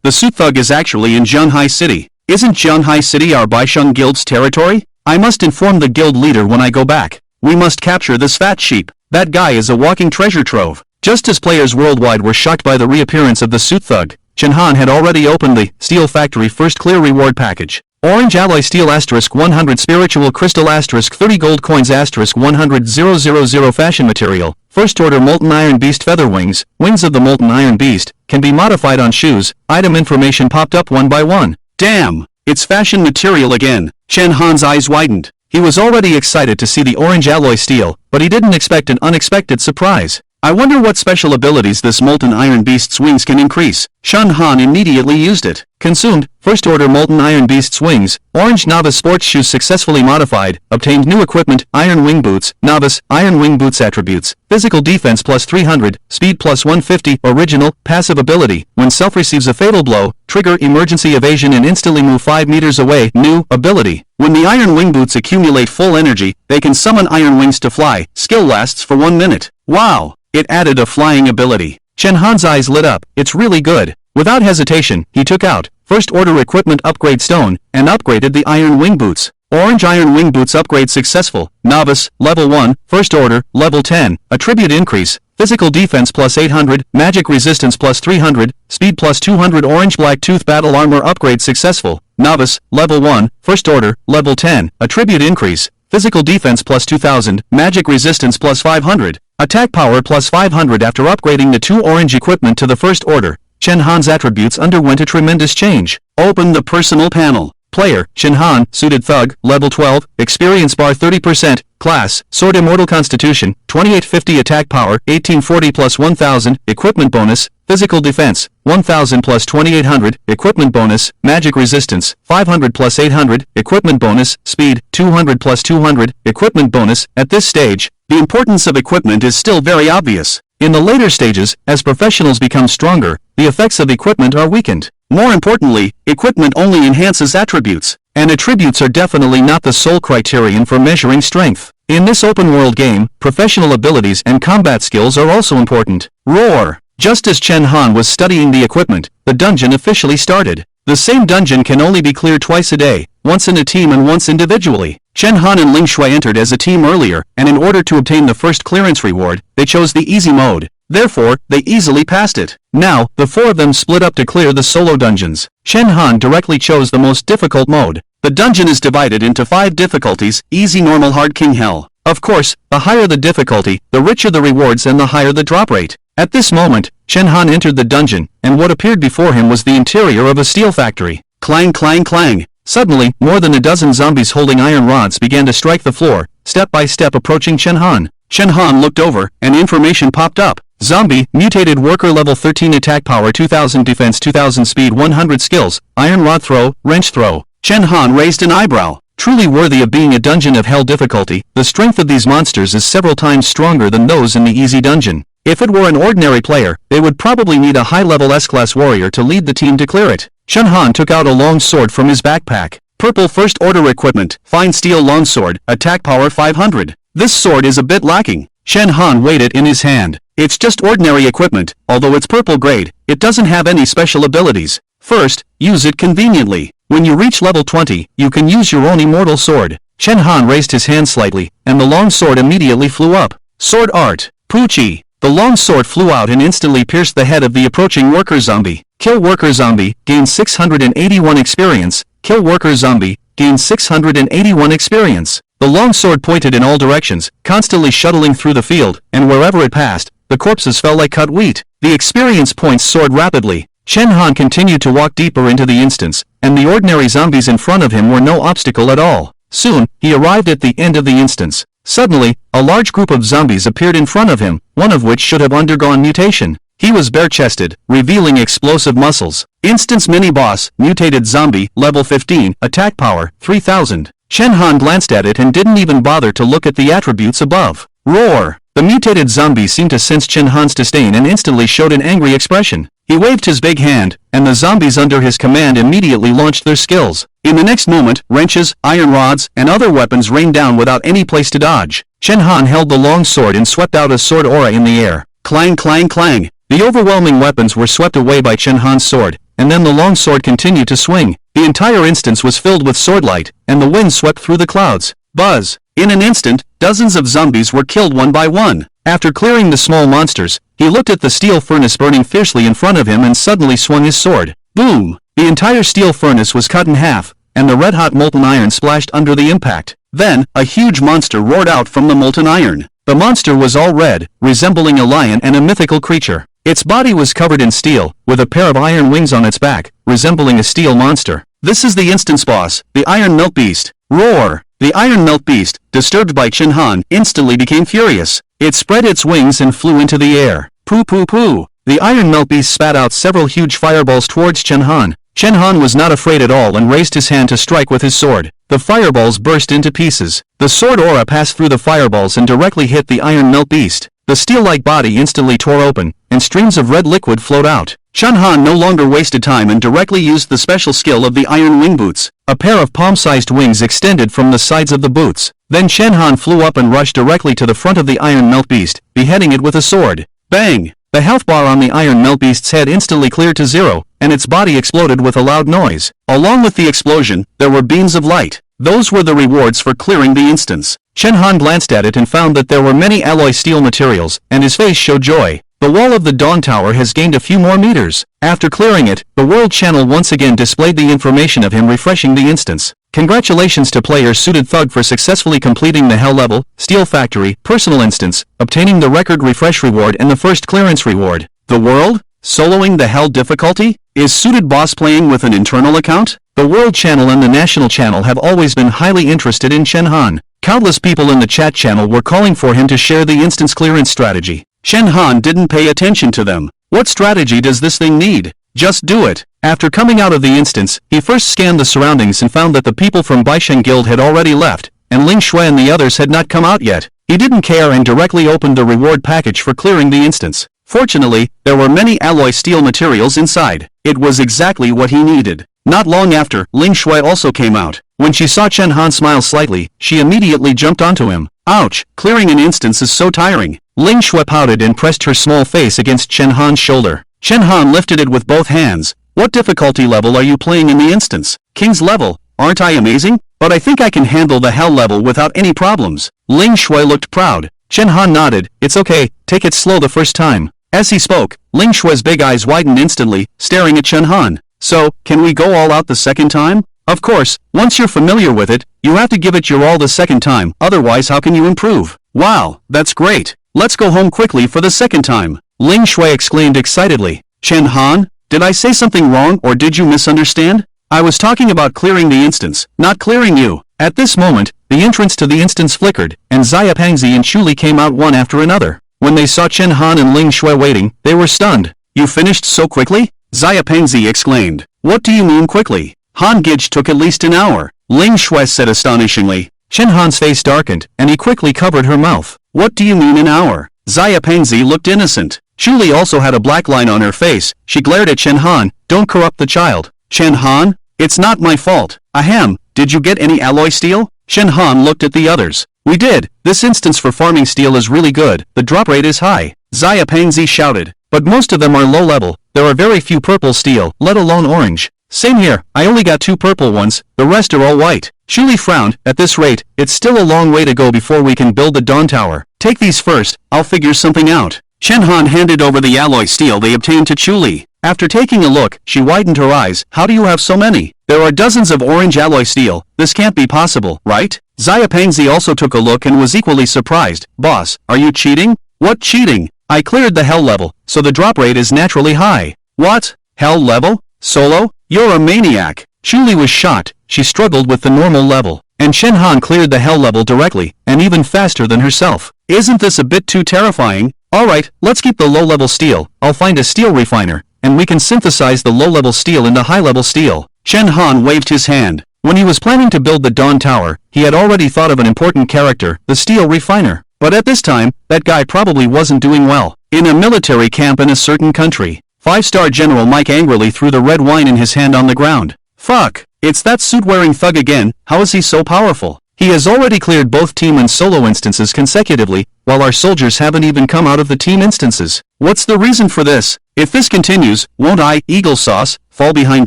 the suit thug is actually in Zhanghai City. Isn't Zhanghai City our Baisheng Guild's territory? I must inform the guild leader when I go back. We must capture this fat sheep. That guy is a walking treasure trove. Just as players worldwide were shocked by the reappearance of the suit thug, Chen Han had already opened the Steel Factory First Clear Reward Package. Orange Alloy Steel * 100 Spiritual Crystal * 30 Gold Coins * 100 000 Fashion Material. First Order Molten Iron Beast Feather Wings. Wings of the Molten Iron Beast can be modified on shoes. Item information popped up one by one. Damn! It's fashion material again. Chen Han's eyes widened. He was already excited to see the orange alloy steel, but he didn't expect an unexpected surprise. I wonder what special abilities this Molten Iron Beast's wings can increase. Chen Han immediately used it. Consumed, First Order Molten Iron Beast's wings, Orange Novice Sports Shoes successfully modified, obtained new equipment, Iron Wing Boots, Novice, Iron Wing Boots attributes, Physical Defense plus 300, Speed plus 150, Original, Passive ability, when self receives a fatal blow, trigger emergency evasion and instantly move 5 meters away, new, ability. When the Iron Wing Boots accumulate full energy, they can summon Iron Wings to fly, skill lasts for 1 minute. Wow! It added a flying ability. Chen Han's eyes lit up, it's really good. Without hesitation, he took out First Order Equipment Upgrade Stone, and upgraded the Iron Wing Boots. Orange Iron Wing Boots upgrade successful. Novice, Level 1, First Order, Level 10, Attribute increase, Physical Defense plus 800, Magic Resistance plus 300, Speed plus 200 Orange Black Tooth Battle Armor upgrade successful. Novice, Level 1, First Order, Level 10, Attribute increase, Physical Defense plus 2000, Magic Resistance plus 500, Attack Power plus 500 after upgrading the 2 orange equipment to the First Order. Chen Han's attributes underwent a tremendous change. Open the personal panel. Player, Chen Han, Suited Thug, Level 12, Experience Bar 30%, Class, Sword Immortal Constitution, 2850 Attack Power, 1840 plus 1000, Equipment Bonus, Physical Defense, 1000 plus 2800, Equipment Bonus, Magic Resistance, 500 plus 800, Equipment Bonus, Speed, 200 plus 200, Equipment Bonus. At this stage, the importance of equipment is still very obvious. In the later stages, as professionals become stronger, the effects of equipment are weakened. More importantly, equipment only enhances attributes, and attributes are definitely not the sole criterion for measuring strength. In this open-world game, professional abilities and combat skills are also important. Roar! Just as Chen Han was studying the equipment, the dungeon officially started. The same dungeon can only be cleared twice a day, once in a team and once individually. Chen Han and Ling Shui entered as a team earlier, and in order to obtain the first clearance reward, they chose the easy mode. Therefore, they easily passed it. Now, the 4 of them split up to clear the solo dungeons. Chen Han directly chose the most difficult mode. The dungeon is divided into 5 difficulties: easy, normal, hard, king, hell. Of course, the higher the difficulty, the richer the rewards and the higher the drop rate. At this moment, Chen Han entered the dungeon, and what appeared before him was the interior of a steel factory. Clang, clang, clang. Suddenly, more than a dozen zombies holding iron rods began to strike the floor, step by step approaching Chen Han. Chen Han looked over, and information popped up. Zombie, Mutated Worker Level 13 Attack Power 2000 Defense 2000 Speed 100 Skills, Iron Rod Throw, Wrench Throw. Chen Han raised an eyebrow. truly worthy of being a dungeon of hell difficulty. The strength of these monsters is several times stronger than those in the easy dungeon. If it were an ordinary player, they would probably need a high-level S-class warrior to lead the team to clear it. Chen Han took out a long sword from his backpack. Purple First Order equipment, fine steel longsword, attack power 500. This sword is a bit lacking. Chen Han weighed it in his hand. It's just ordinary equipment, although it's purple grade, it doesn't have any special abilities. First, use it conveniently. When you reach level 20, you can use your own immortal sword. Chen Han raised his hand slightly, and the long sword immediately flew up. Sword art. Poochie. The long sword flew out and instantly pierced the head of the approaching worker zombie. Kill worker zombie, gain 681 experience. Kill worker zombie, gain 681 experience. The long sword pointed in all directions, constantly shuttling through the field, and wherever it passed, the corpses fell like cut wheat. The experience points soared rapidly. Chen Han continued to walk deeper into the instance, and the ordinary zombies in front of him were no obstacle at all. Soon, he arrived at the end of the instance. Suddenly, a large group of zombies appeared in front of him, one of which should have undergone mutation. He was bare-chested, revealing explosive muscles. Instance mini-boss, mutated zombie, level 15, attack power, 3000. Chen Han glanced at it and didn't even bother to look at the attributes above. Roar! The mutated zombie seemed to sense Chen Han's disdain and instantly showed an angry expression. He waved his big hand, and the zombies under his command immediately launched their skills. In the next moment, wrenches, iron rods, and other weapons rained down without any place to dodge. Chen Han held the long sword and swept out a sword aura in the air. Clang, clang, clang. The overwhelming weapons were swept away by Chen Han's sword, and then the long sword continued to swing. The entire instance was filled with sword light, and the wind swept through the clouds. Buzz! In an instant, dozens of zombies were killed one by one. After clearing the small monsters, he looked at the steel furnace burning fiercely in front of him and suddenly swung his sword. Boom! The entire steel furnace was cut in half, and the red-hot molten iron splashed under the impact. Then, a huge monster roared out from the molten iron. The monster was all red, resembling a lion and a mythical creature. Its body was covered in steel, with a pair of iron wings on its back, resembling a steel monster. This is the instance boss, the Iron Melt Beast. Roar! The Iron Melt Beast, disturbed by Chen Han, instantly became furious. It spread its wings and flew into the air. Poo poo poo! The Iron Melt Beast spat out several huge fireballs towards Chen Han. Chen Han was not afraid at all and raised his hand to strike with his sword. The fireballs burst into pieces. The sword aura passed through the fireballs and directly hit the Iron Melt Beast. The steel-like body instantly tore open, and streams of red liquid flowed out. Chen Han no longer wasted time and directly used the special skill of the Iron Wing Boots. A pair of palm-sized wings extended from the sides of the boots. Then Chen Han flew up and rushed directly to the front of the Iron Melt Beast, beheading it with a sword. Bang! The health bar on the Iron Melt Beast's head instantly cleared to zero, and its body exploded with a loud noise. Along with the explosion, there were beams of light. Those were the rewards for clearing the instance. Chen Han glanced at it and found that there were many alloy steel materials, and his face showed joy. The wall of the Dawn Tower has gained a few more meters. After clearing it, the World Channel once again displayed the information of him refreshing the instance. Congratulations to player Suited Thug for successfully completing the Hell Level, Steel Factory, Personal Instance, obtaining the Record Refresh Reward and the First Clearance Reward. The World? Soloing the Hell difficulty? Is Suited Boss playing with an internal account? The World Channel and the National Channel have always been highly interested in Chen Han. Countless people in the chat channel were calling for him to share the instance clearance strategy. Chen Han didn't pay attention to them. What strategy does this thing need? Just do it. After coming out of the instance, he first scanned the surroundings and found that the people from Baisheng Guild had already left, and Ling Shui and the others had not come out yet. He didn't care and directly opened the reward package for clearing the instance. Fortunately, there were many alloy steel materials inside. It was exactly what he needed. Not long after, Ling Shui also came out. When she saw Chen Han smile slightly, she immediately jumped onto him. Ouch, clearing an instance is so tiring. Ling Shui pouted and pressed her small face against Chen Han's shoulder. Chen Han lifted it with both hands. What difficulty level are you playing in the instance? King's level. Aren't I amazing? But I think I can handle the Hell level without any problems. Ling Shui looked proud. Chen Han nodded. It's okay, take it slow the first time. As he spoke, Ling Shui's big eyes widened instantly, staring at Chen Han. So, can we go all out the second time? Of course, once you're familiar with it, you have to give it your all the second time, otherwise how can you improve? Wow, that's great. Let's go home quickly for the second time. Ling Shui exclaimed excitedly. Chen Han, did I say something wrong or did you misunderstand? I was talking about clearing the instance, not clearing you. At this moment, the entrance to the instance flickered, and Xia Pengzi and Chuli came out one after another. When they saw Chen Han and Ling Shui waiting, they were stunned. You finished so quickly? Xia Pengzi exclaimed. What do you mean quickly? Han Gij took at least an hour. Ling Shui said astonishingly. Chen Han's face darkened, and he quickly covered her mouth. What do you mean an hour? Xia Pengzi looked innocent. Chu Li also had a black line on her face. She glared at Chen Han. Don't corrupt the child. Chen Han? It's not my fault. Ahem, did you get any alloy steel? Chen Han looked at the others. We did. This instance for farming steel is really good. The drop rate is high. Xia Pengzi shouted. But most of them are low level. There are very few purple steel, let alone orange. Same here, I only got 2 purple ones, the rest are all white. Chu Li frowned. At this rate, it's still a long way to go before we can build the Dawn Tower. Take these first, I'll figure something out. Chen Han handed over the alloy steel they obtained to Chu Li. After taking a look, she widened her eyes. How do you have so many? There are dozens of orange alloy steel. This can't be possible, right? Xia Pengzi also took a look and was equally surprised. Boss, are you cheating? What cheating? I cleared the hell level, so the drop rate is naturally high. What? Hell level? Solo? You're a maniac. Chu Li was shocked. She struggled with the normal level, and Chen Han cleared the hell level directly, and even faster than herself. Isn't this a bit too terrifying? Alright, let's keep the low-level steel. I'll find a steel refiner, and we can synthesize the low-level steel into high-level steel. Chen Han waved his hand. When he was planning to build the Dawn Tower, he had already thought of an important character, the steel refiner. But at this time, that guy probably wasn't doing well. In a military camp in a certain country, 5-star General Mike angrily threw the red wine in his hand on the ground. Fuck, it's that suit-wearing thug again. How is he so powerful? He has already cleared both team and solo instances consecutively, while our soldiers haven't even come out of the team instances. What's the reason for this? If this continues, won't I, Eagle Sauce, fall behind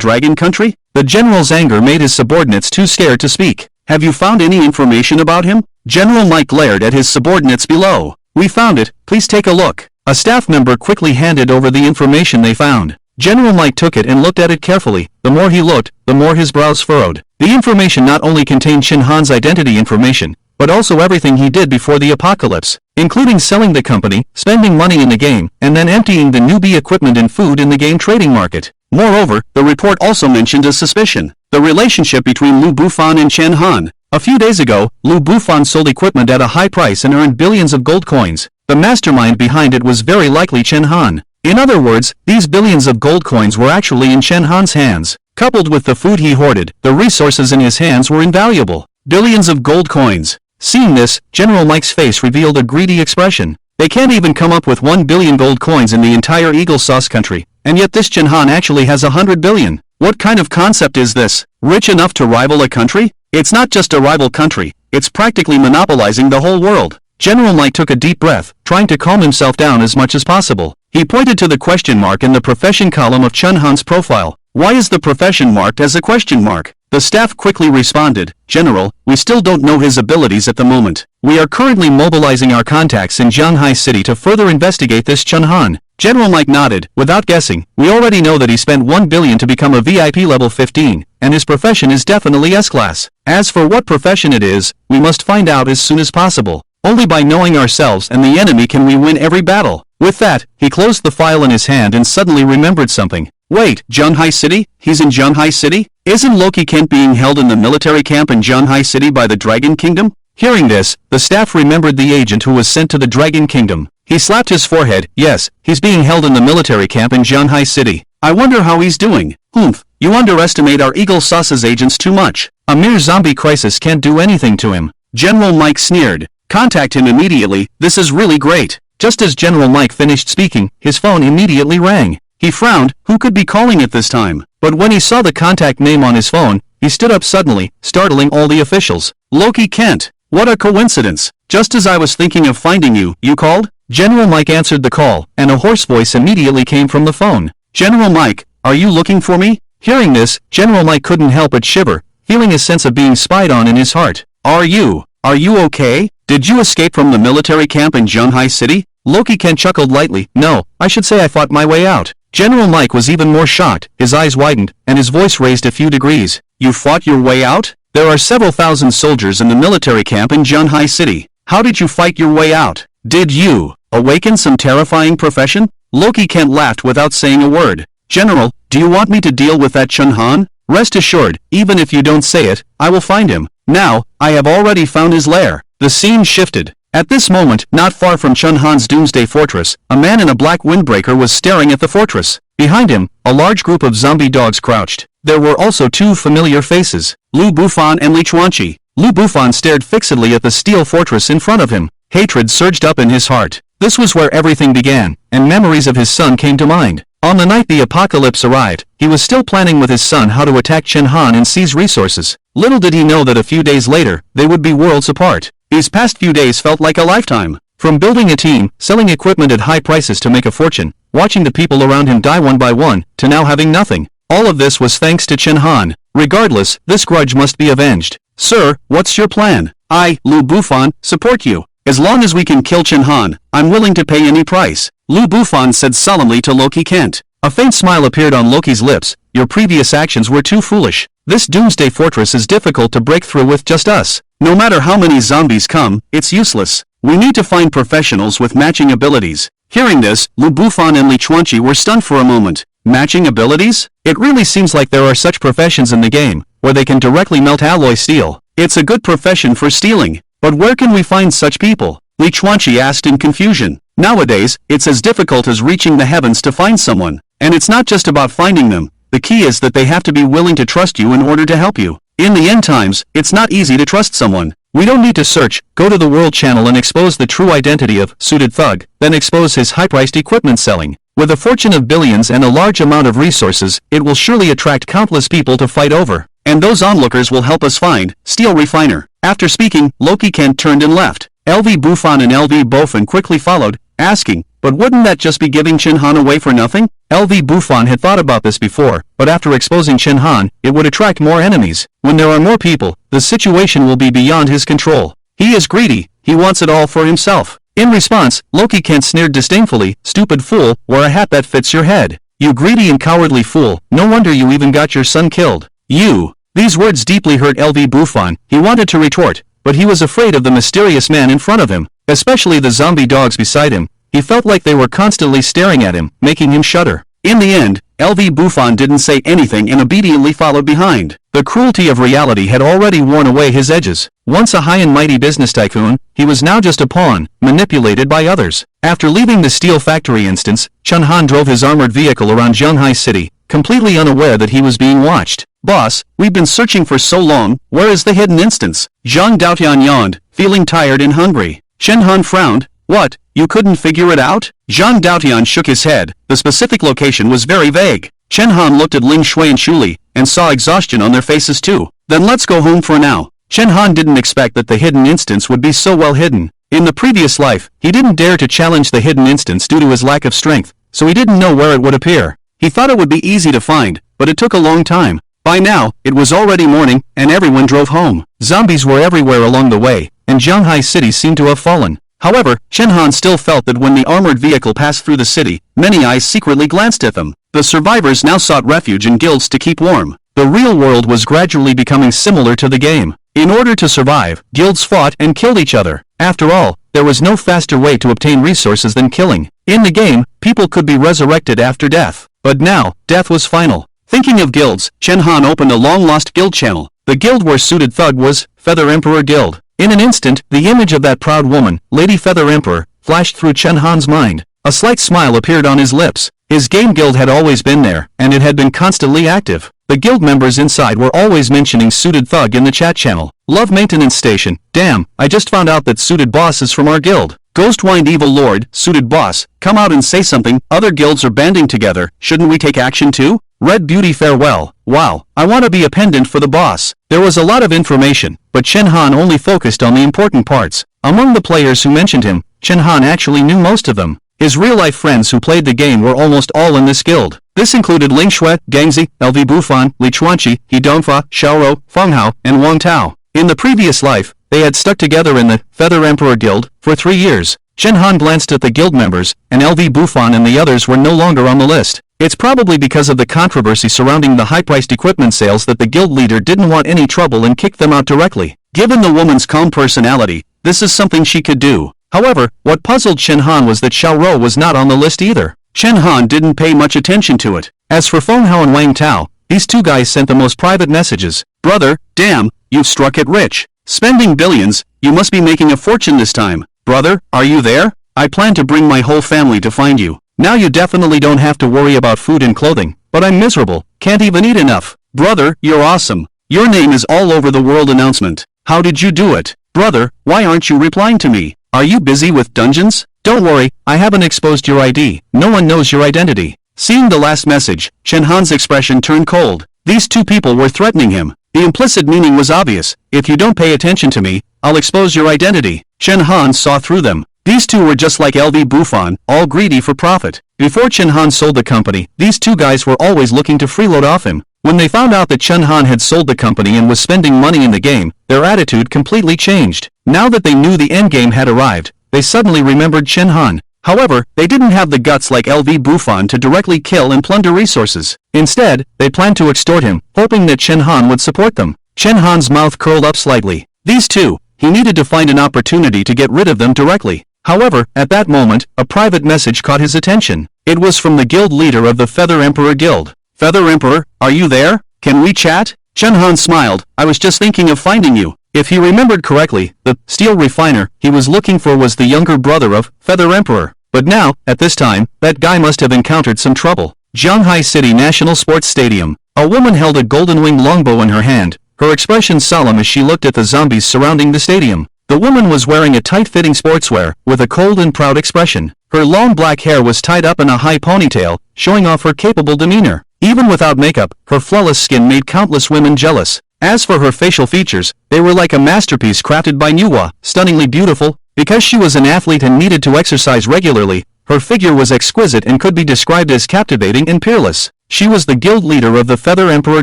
Dragon Country? The general's anger made his subordinates too scared to speak. Have you found any information about him? General Mike glared at his subordinates below. We found it, please take a look. A staff member quickly handed over the information they found. General Mike took it and looked at it carefully. The more he looked, the more his brows furrowed. The information not only contained Chen Han's identity information, but also everything he did before the apocalypse, including selling the company, spending money in the game, and then emptying the newbie equipment and food in the game trading market. Moreover, the report also mentioned a suspicion: the relationship between Lu Bufan and Chen Han. A few days ago, Lu Bufan sold equipment at a high price and earned billions of gold coins. The mastermind behind it was very likely Chen Han. In other words, these billions of gold coins were actually in Chen Han's hands. Coupled with the food he hoarded, the resources in his hands were invaluable. Billions of gold coins. Seeing this, General Mike's face revealed a greedy expression. They can't even come up with 1 billion gold coins in the entire Eagle Sauce country, and yet this Chen Han actually has 100 billion. What kind of concept is this? Rich enough to rival a country? It's not just a rival country, it's practically monopolizing the whole world. General Mike took a deep breath, trying to calm himself down as much as possible. He pointed to the question mark in the profession column of Chen Han's profile. Why is the profession marked as a question mark? The staff quickly responded, General, we still don't know his abilities at the moment. We are currently mobilizing our contacts in Jianghai City to further investigate this Chen Han. General Mike nodded. Without guessing, we already know that he spent 1 billion to become a VIP level 15, and his profession is definitely S-class. As for what profession it is, we must find out as soon as possible. Only by knowing ourselves and the enemy can we win every battle. With that, he closed the file in his hand and suddenly remembered something. Wait, Jianghai City? He's in Jianghai City? Isn't Loki Kent being held in the military camp in Jianghai City by the Dragon Kingdom? Hearing this, the staff remembered the agent who was sent to the Dragon Kingdom. He slapped his forehead. Yes, he's being held in the military camp in Jianghai City. I wonder how he's doing. Humph, you underestimate our Eagle Sauce's agents too much. A mere zombie crisis can't do anything to him. General Mike sneered. Contact him immediately, this is really great. Just as General Mike finished speaking, his phone immediately rang. He frowned, who could be calling at this time? But when he saw the contact name on his phone, he stood up suddenly, startling all the officials. Loki Kent. What a coincidence. Just as I was thinking of finding you, you called? General Mike answered the call, and a hoarse voice immediately came from the phone. General Mike, are you looking for me? Hearing this, General Mike couldn't help but shiver, feeling a sense of being spied on in his heart. Are you okay? Did you escape from the military camp in Jianghai City? Loki Kent chuckled lightly. No, I should say I fought my way out. General Mike was even more shocked, his eyes widened, and his voice raised a few degrees. You fought your way out? There are several thousand soldiers in the military camp in Jianghai City. How did you fight your way out? Did you awaken some terrifying profession? Loki Kent laughed without saying a word. General, do you want me to deal with that Chen Han? Rest assured, even if you don't say it, I will find him. Now, I have already found his lair. The scene shifted. At this moment, not far from Chen Han's doomsday fortress, a man in a black windbreaker was staring at the fortress. Behind him, a large group of zombie dogs crouched. there were also two familiar faces, Lu Bufan and Li Chuanqi. Lu Bufan stared fixedly at the steel fortress in front of him. Hatred surged up in his heart. This was where everything began, and memories of his son came to mind. On the night the apocalypse arrived, he was still planning with his son how to attack Chen Han and seize resources. Little did he know that a few days later, they would be worlds apart. These past few days felt like a lifetime. From building a team, selling equipment at high prices to make a fortune, watching the people around him die one by one, to now having nothing. All of this was thanks to Chen Han. Regardless, this grudge must be avenged. Sir, what's your plan? I, Lu Bufan, support you. As long as we can kill Chen Han, I'm willing to pay any price. Lu Bufan said solemnly to Loki Kent. A faint smile appeared on Loki's lips. Your previous actions were too foolish. This doomsday fortress is difficult to break through with just us. No matter how many zombies come, it's useless. We need to find professionals with matching abilities. Hearing this, Lu Bufan and Li Chuanqi were stunned for a moment. Matching abilities? It really seems like there are such professions in the game, where they can directly melt alloy steel. It's a good profession for stealing. But where can we find such people? Li Chuanqi asked in confusion. Nowadays, it's as difficult as reaching the heavens to find someone. And it's not just about finding them. The key is that they have to be willing to trust you in order to help you. In the end times, it's not easy to trust someone. We don't need to search, go to the World Channel and expose the true identity of Suited Thug, then expose his high-priced equipment selling. With a fortune of billions and a large amount of resources, it will surely attract countless people to fight over. And those onlookers will help us find Steel Refiner. After speaking, Loki Kent turned and left. LV Bufan and LV Bofan quickly followed, asking, but wouldn't that just be giving Chen Han away for nothing? LV Bufan had thought about this before, but after exposing Chen Han, it would attract more enemies. When there are more people, the situation will be beyond his control. He is greedy, he wants it all for himself. In response, Loki Kent sneered disdainfully, stupid fool, wear a hat that fits your head. You greedy and cowardly fool, no wonder you even got your son killed. You. These words deeply hurt LV Bufan. He wanted to retort, but he was afraid of the mysterious man in front of him, especially the zombie dogs beside him. He felt like they were constantly staring at him, making him shudder. In the end, LV Bufan didn't say anything and obediently followed behind. The cruelty of reality had already worn away his edges. Once a high and mighty business tycoon, he was now just a pawn, manipulated by others. After leaving the steel factory instance, Chen Han drove his armored vehicle around Zhanghai City, completely unaware that he was being watched. Boss, we've been searching for so long, where is the hidden instance? Zhang Daotian yawned, feeling tired and hungry. Chen Han frowned. What, you couldn't figure it out? Zhang Daotian shook his head. The specific location was very vague. Chen Han looked at Ling Shui and Shuli, and saw exhaustion on their faces too. Then let's go home for now. Chen Han didn't expect that the hidden instance would be so well hidden. In the previous life, he didn't dare to challenge the hidden instance due to his lack of strength, so he didn't know where it would appear. He thought it would be easy to find, but it took a long time. By now, it was already morning, and everyone drove home. Zombies were everywhere along the way, and Zhanghai City seemed to have fallen. However, Chen Han still felt that when the armored vehicle passed through the city, many eyes secretly glanced at them. The survivors now sought refuge in guilds to keep warm. The real world was gradually becoming similar to the game. In order to survive, guilds fought and killed each other. After all, there was no faster way to obtain resources than killing. In the game, people could be resurrected after death. But now, death was final. Thinking of guilds, Chen Han opened a long-lost guild channel. The guild where Suited Thug was, Feather Emperor Guild. In an instant, the image of that proud woman, Lady Feather Emperor, flashed through Chen Han's mind. A slight smile appeared on his lips. His game guild had always been there, and it had been constantly active. The guild members inside were always mentioning Suited Thug in the chat channel. Love maintenance station. Damn, I just found out that Suited Boss is from our guild. Ghostwind Evil Lord, Suited Boss, come out and say something. Other guilds are banding together. Shouldn't we take action too? Red Beauty farewell. Wow, I want to be a pendant for the boss. There was a lot of information, but Chen Han only focused on the important parts. Among the players who mentioned him, Chen Han actually knew most of them. His real-life friends who played the game were almost all in this guild. This included Ling Shui, Gangzi, LV Bufan, Li Chuanqi, He Dongfa, Xiaoro, Feng Hao, and Wang Tao. In the previous life, they had stuck together in the Feather Emperor Guild for 3 years. Chen Han glanced at the guild members, and LV Bufan and the others were no longer on the list. It's probably because of the controversy surrounding the high-priced equipment sales that the guild leader didn't want any trouble and kicked them out directly. Given the woman's calm personality, this is something she could do. However, what puzzled Chen Han was that Xiaoro was not on the list either. Chen Han didn't pay much attention to it. As for Feng Hao and Wang Tao, these two guys sent the most private messages. Brother, damn, you've struck it rich. Spending billions, you must be making a fortune this time. Brother, are you there? I plan to bring my whole family to find you. Now you definitely don't have to worry about food and clothing, but I'm miserable, can't even eat enough. Brother, you're awesome. Your name is all over the world announcement. How did you do it? Brother, why aren't you replying to me? Are you busy with dungeons? Don't worry, I haven't exposed your ID. No one knows your identity. Seeing the last message, Chen Han's expression turned cold. These two people were threatening him. The implicit meaning was obvious. If you don't pay attention to me, I'll expose your identity. Chen Han saw through them. These two were just like LV Buffon, all greedy for profit. Before Chen Han sold the company, these two guys were always looking to freeload off him. When they found out that Chen Han had sold the company and was spending money in the game, their attitude completely changed. Now that they knew the endgame had arrived, they suddenly remembered Chen Han. However, they didn't have the guts like LV Buffon to directly kill and plunder resources. Instead, they planned to extort him, hoping that Chen Han would support them. Chen Han's mouth curled up slightly. These two, he needed to find an opportunity to get rid of them directly. However, at that moment, a private message caught his attention. It was from the guild leader of the Feather Emperor Guild. Feather Emperor, are you there? Can we chat? Chen Han smiled. I was just thinking of finding you. If he remembered correctly, the steel refiner he was looking for was the younger brother of Feather Emperor. But now, at this time, that guy must have encountered some trouble. Shanghai City National Sports Stadium. A woman held a golden-winged longbow in her hand, her expression solemn as she looked at the zombies surrounding the stadium. The woman was wearing a tight-fitting sportswear, with a cold and proud expression. Her long black hair was tied up in a high ponytail, showing off her capable demeanor. Even without makeup, her flawless skin made countless women jealous. As for her facial features, they were like a masterpiece crafted by Nuwa, stunningly beautiful. Because she was an athlete and needed to exercise regularly, her figure was exquisite and could be described as captivating and peerless. She was the guild leader of the Feather Emperor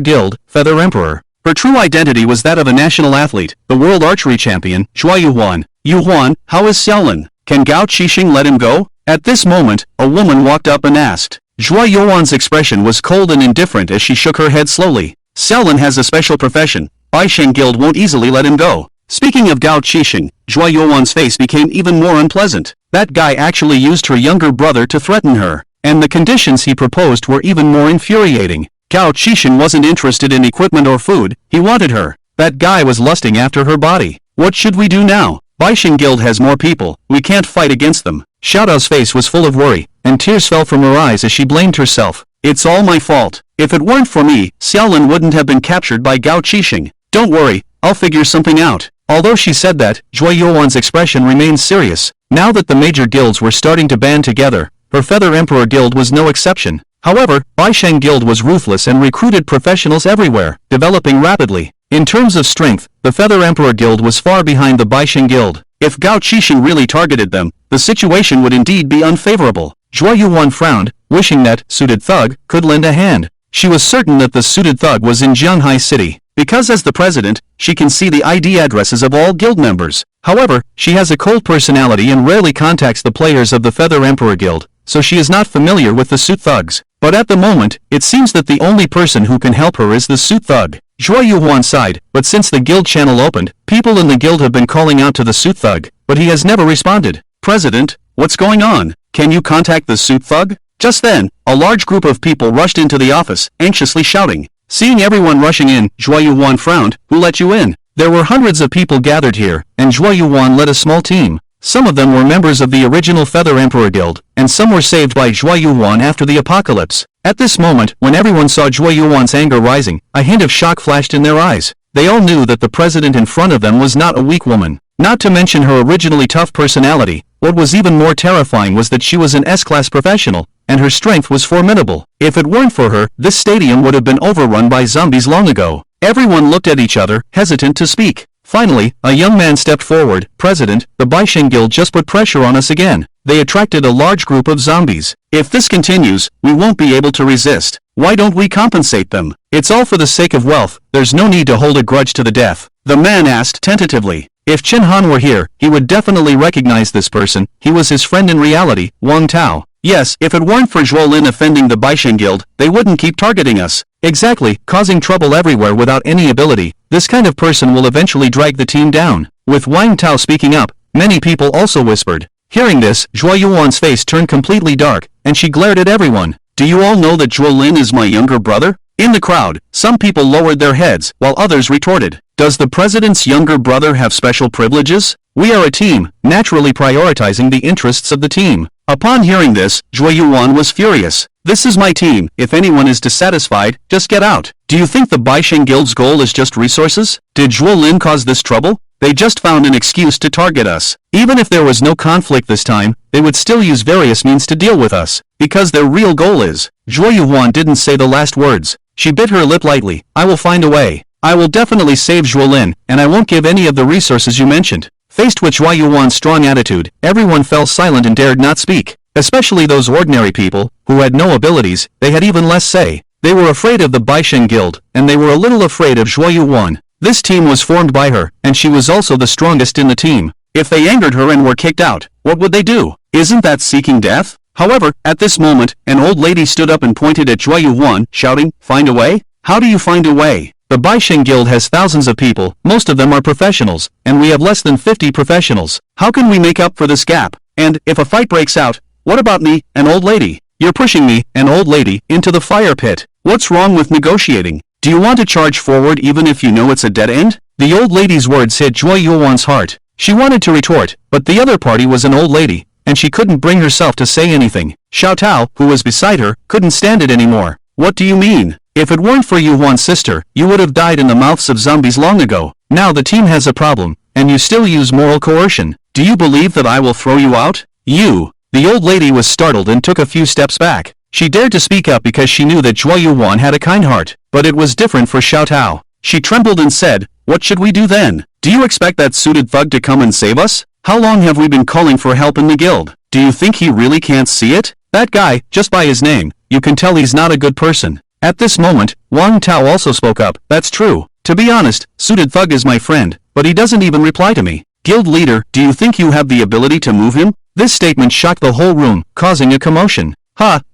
Guild, Feather Emperor. Her true identity was that of a national athlete, the world archery champion, Zhua Yuhuan. Yuhuan, how is Xiaolin? Can Gao Qixing let him go? At this moment, a woman walked up and asked. Zhua Yuhuan's expression was cold and indifferent as she shook her head slowly. Xiaolin has a special profession. Baisheng Guild won't easily let him go. Speaking of Gao Qixing, Zhua Yuhuan's face became even more unpleasant. That guy actually used her younger brother to threaten her, and the conditions he proposed were even more infuriating. Gao Qixing wasn't interested in equipment or food, he wanted her. That guy was lusting after her body. What should we do now? Baisheng Guild has more people, we can't fight against them. Xiaodao's face was full of worry, and tears fell from her eyes as she blamed herself. It's all my fault. If it weren't for me, Xiaolin wouldn't have been captured by Gao Qixing. Don't worry, I'll figure something out. Although she said that, Zhua Yuhuan's expression remained serious. Now that the major guilds were starting to band together, her Feather Emperor Guild was no exception. However, Baisheng Guild was ruthless and recruited professionals everywhere, developing rapidly. In terms of strength, the Feather Emperor Guild was far behind the Baisheng Guild. If Gao Qixing really targeted them, the situation would indeed be unfavorable. Zhua Yuhuan frowned, wishing that suited thug could lend a hand. She was certain that the suited thug was in Shanghai City, because as the president, she can see the ID addresses of all guild members. However, she has a cold personality and rarely contacts the players of the Feather Emperor Guild, so she is not familiar with the suit thugs. But at the moment, it seems that the only person who can help her is the suit thug. Zhua Yuhuan sighed, but since the guild channel opened, people in the guild have been calling out to the suit thug, but he has never responded. President, what's going on? Can you contact the suit thug? Just then, a large group of people rushed into the office, anxiously shouting. Seeing everyone rushing in, Zhua Yuhuan frowned. Who let you in? There were hundreds of people gathered here, and Zhua Yuhuan led a small team. Some of them were members of the original Feather Emperor Guild, and some were saved by Zhua Yuhuan after the apocalypse. At this moment, when everyone saw Zhua Yuhuan's anger rising, a hint of shock flashed in their eyes. They all knew that the president in front of them was not a weak woman. Not to mention her originally tough personality, what was even more terrifying was that she was an S-class professional, and her strength was formidable. If it weren't for her, this stadium would have been overrun by zombies long ago. Everyone looked at each other, hesitant to speak. Finally, a young man stepped forward. President, the Baisheng Guild just put pressure on us again. They attracted a large group of zombies. If this continues, we won't be able to resist. Why don't we compensate them? It's all for the sake of wealth, there's no need to hold a grudge to the death. The man asked tentatively. If Chen Han were here, he would definitely recognize this person. He was his friend in reality, Wang Tao. Yes, if it weren't for Zhuo Lin offending the Baisheng Guild, they wouldn't keep targeting us. Exactly, causing trouble everywhere without any ability. This kind of person will eventually drag the team down. With Wang Tao speaking up, many people also whispered. Hearing this, Zhua Yuhuan's face turned completely dark, and she glared at everyone. Do you all know that Zhuo Lin is my younger brother? In the crowd, some people lowered their heads, while others retorted. Does the president's younger brother have special privileges? We are a team, naturally prioritizing the interests of the team. Upon hearing this, Zhua Yuhuan was furious. This is my team. If anyone is dissatisfied, just get out. Do you think the Baisheng Guild's goal is just resources? Did Zhuo Lin cause this trouble? They just found an excuse to target us. Even if there was no conflict this time, they would still use various means to deal with us. Because their real goal is. Zhuo Yuan didn't say the last words. She bit her lip lightly. I will find a way. I will definitely save Zhuo Lin, and I won't give any of the resources you mentioned. Faced with Zhuo Yuan's strong attitude, everyone fell silent and dared not speak. Especially those ordinary people, who had no abilities, they had even less say. They were afraid of the Baisheng Guild, and they were a little afraid of Zhuo Yuan. This team was formed by her, and she was also the strongest in the team. If they angered her and were kicked out, what would they do? Isn't that seeking death? However, at this moment, an old lady stood up and pointed at Zhuo Yuan, shouting, "Find a way? How do you find a way? The Baisheng Guild has thousands of people, most of them are professionals, and we have less than 50 professionals. How can we make up for this gap? And, if a fight breaks out, what about me, an old lady? You're pushing me, an old lady, into the fire pit. What's wrong with negotiating? Do you want to charge forward even if you know it's a dead end?" The old lady's words hit Zhuo Yuan's heart. She wanted to retort, but the other party was an old lady, and she couldn't bring herself to say anything. Xiao Tao, who was beside her, couldn't stand it anymore. "What do you mean? If it weren't for Yuan's sister, you would have died in the mouths of zombies long ago. Now the team has a problem, and you still use moral coercion. Do you believe that I will throw you out? You." The old lady was startled and took a few steps back. She dared to speak up because she knew that Zhuo Yuan had a kind heart, but it was different for Xiao Tao. She trembled and said, "What should we do then? Do you expect that suited thug to come and save us? How long have we been calling for help in the guild? Do you think he really can't see it? That guy, just by his name, you can tell he's not a good person." At this moment, Wang Tao also spoke up. "That's true. To be honest, suited thug is my friend, but he doesn't even reply to me. Guild leader, do you think you have the ability to move him?" This statement shocked the whole room, causing a commotion.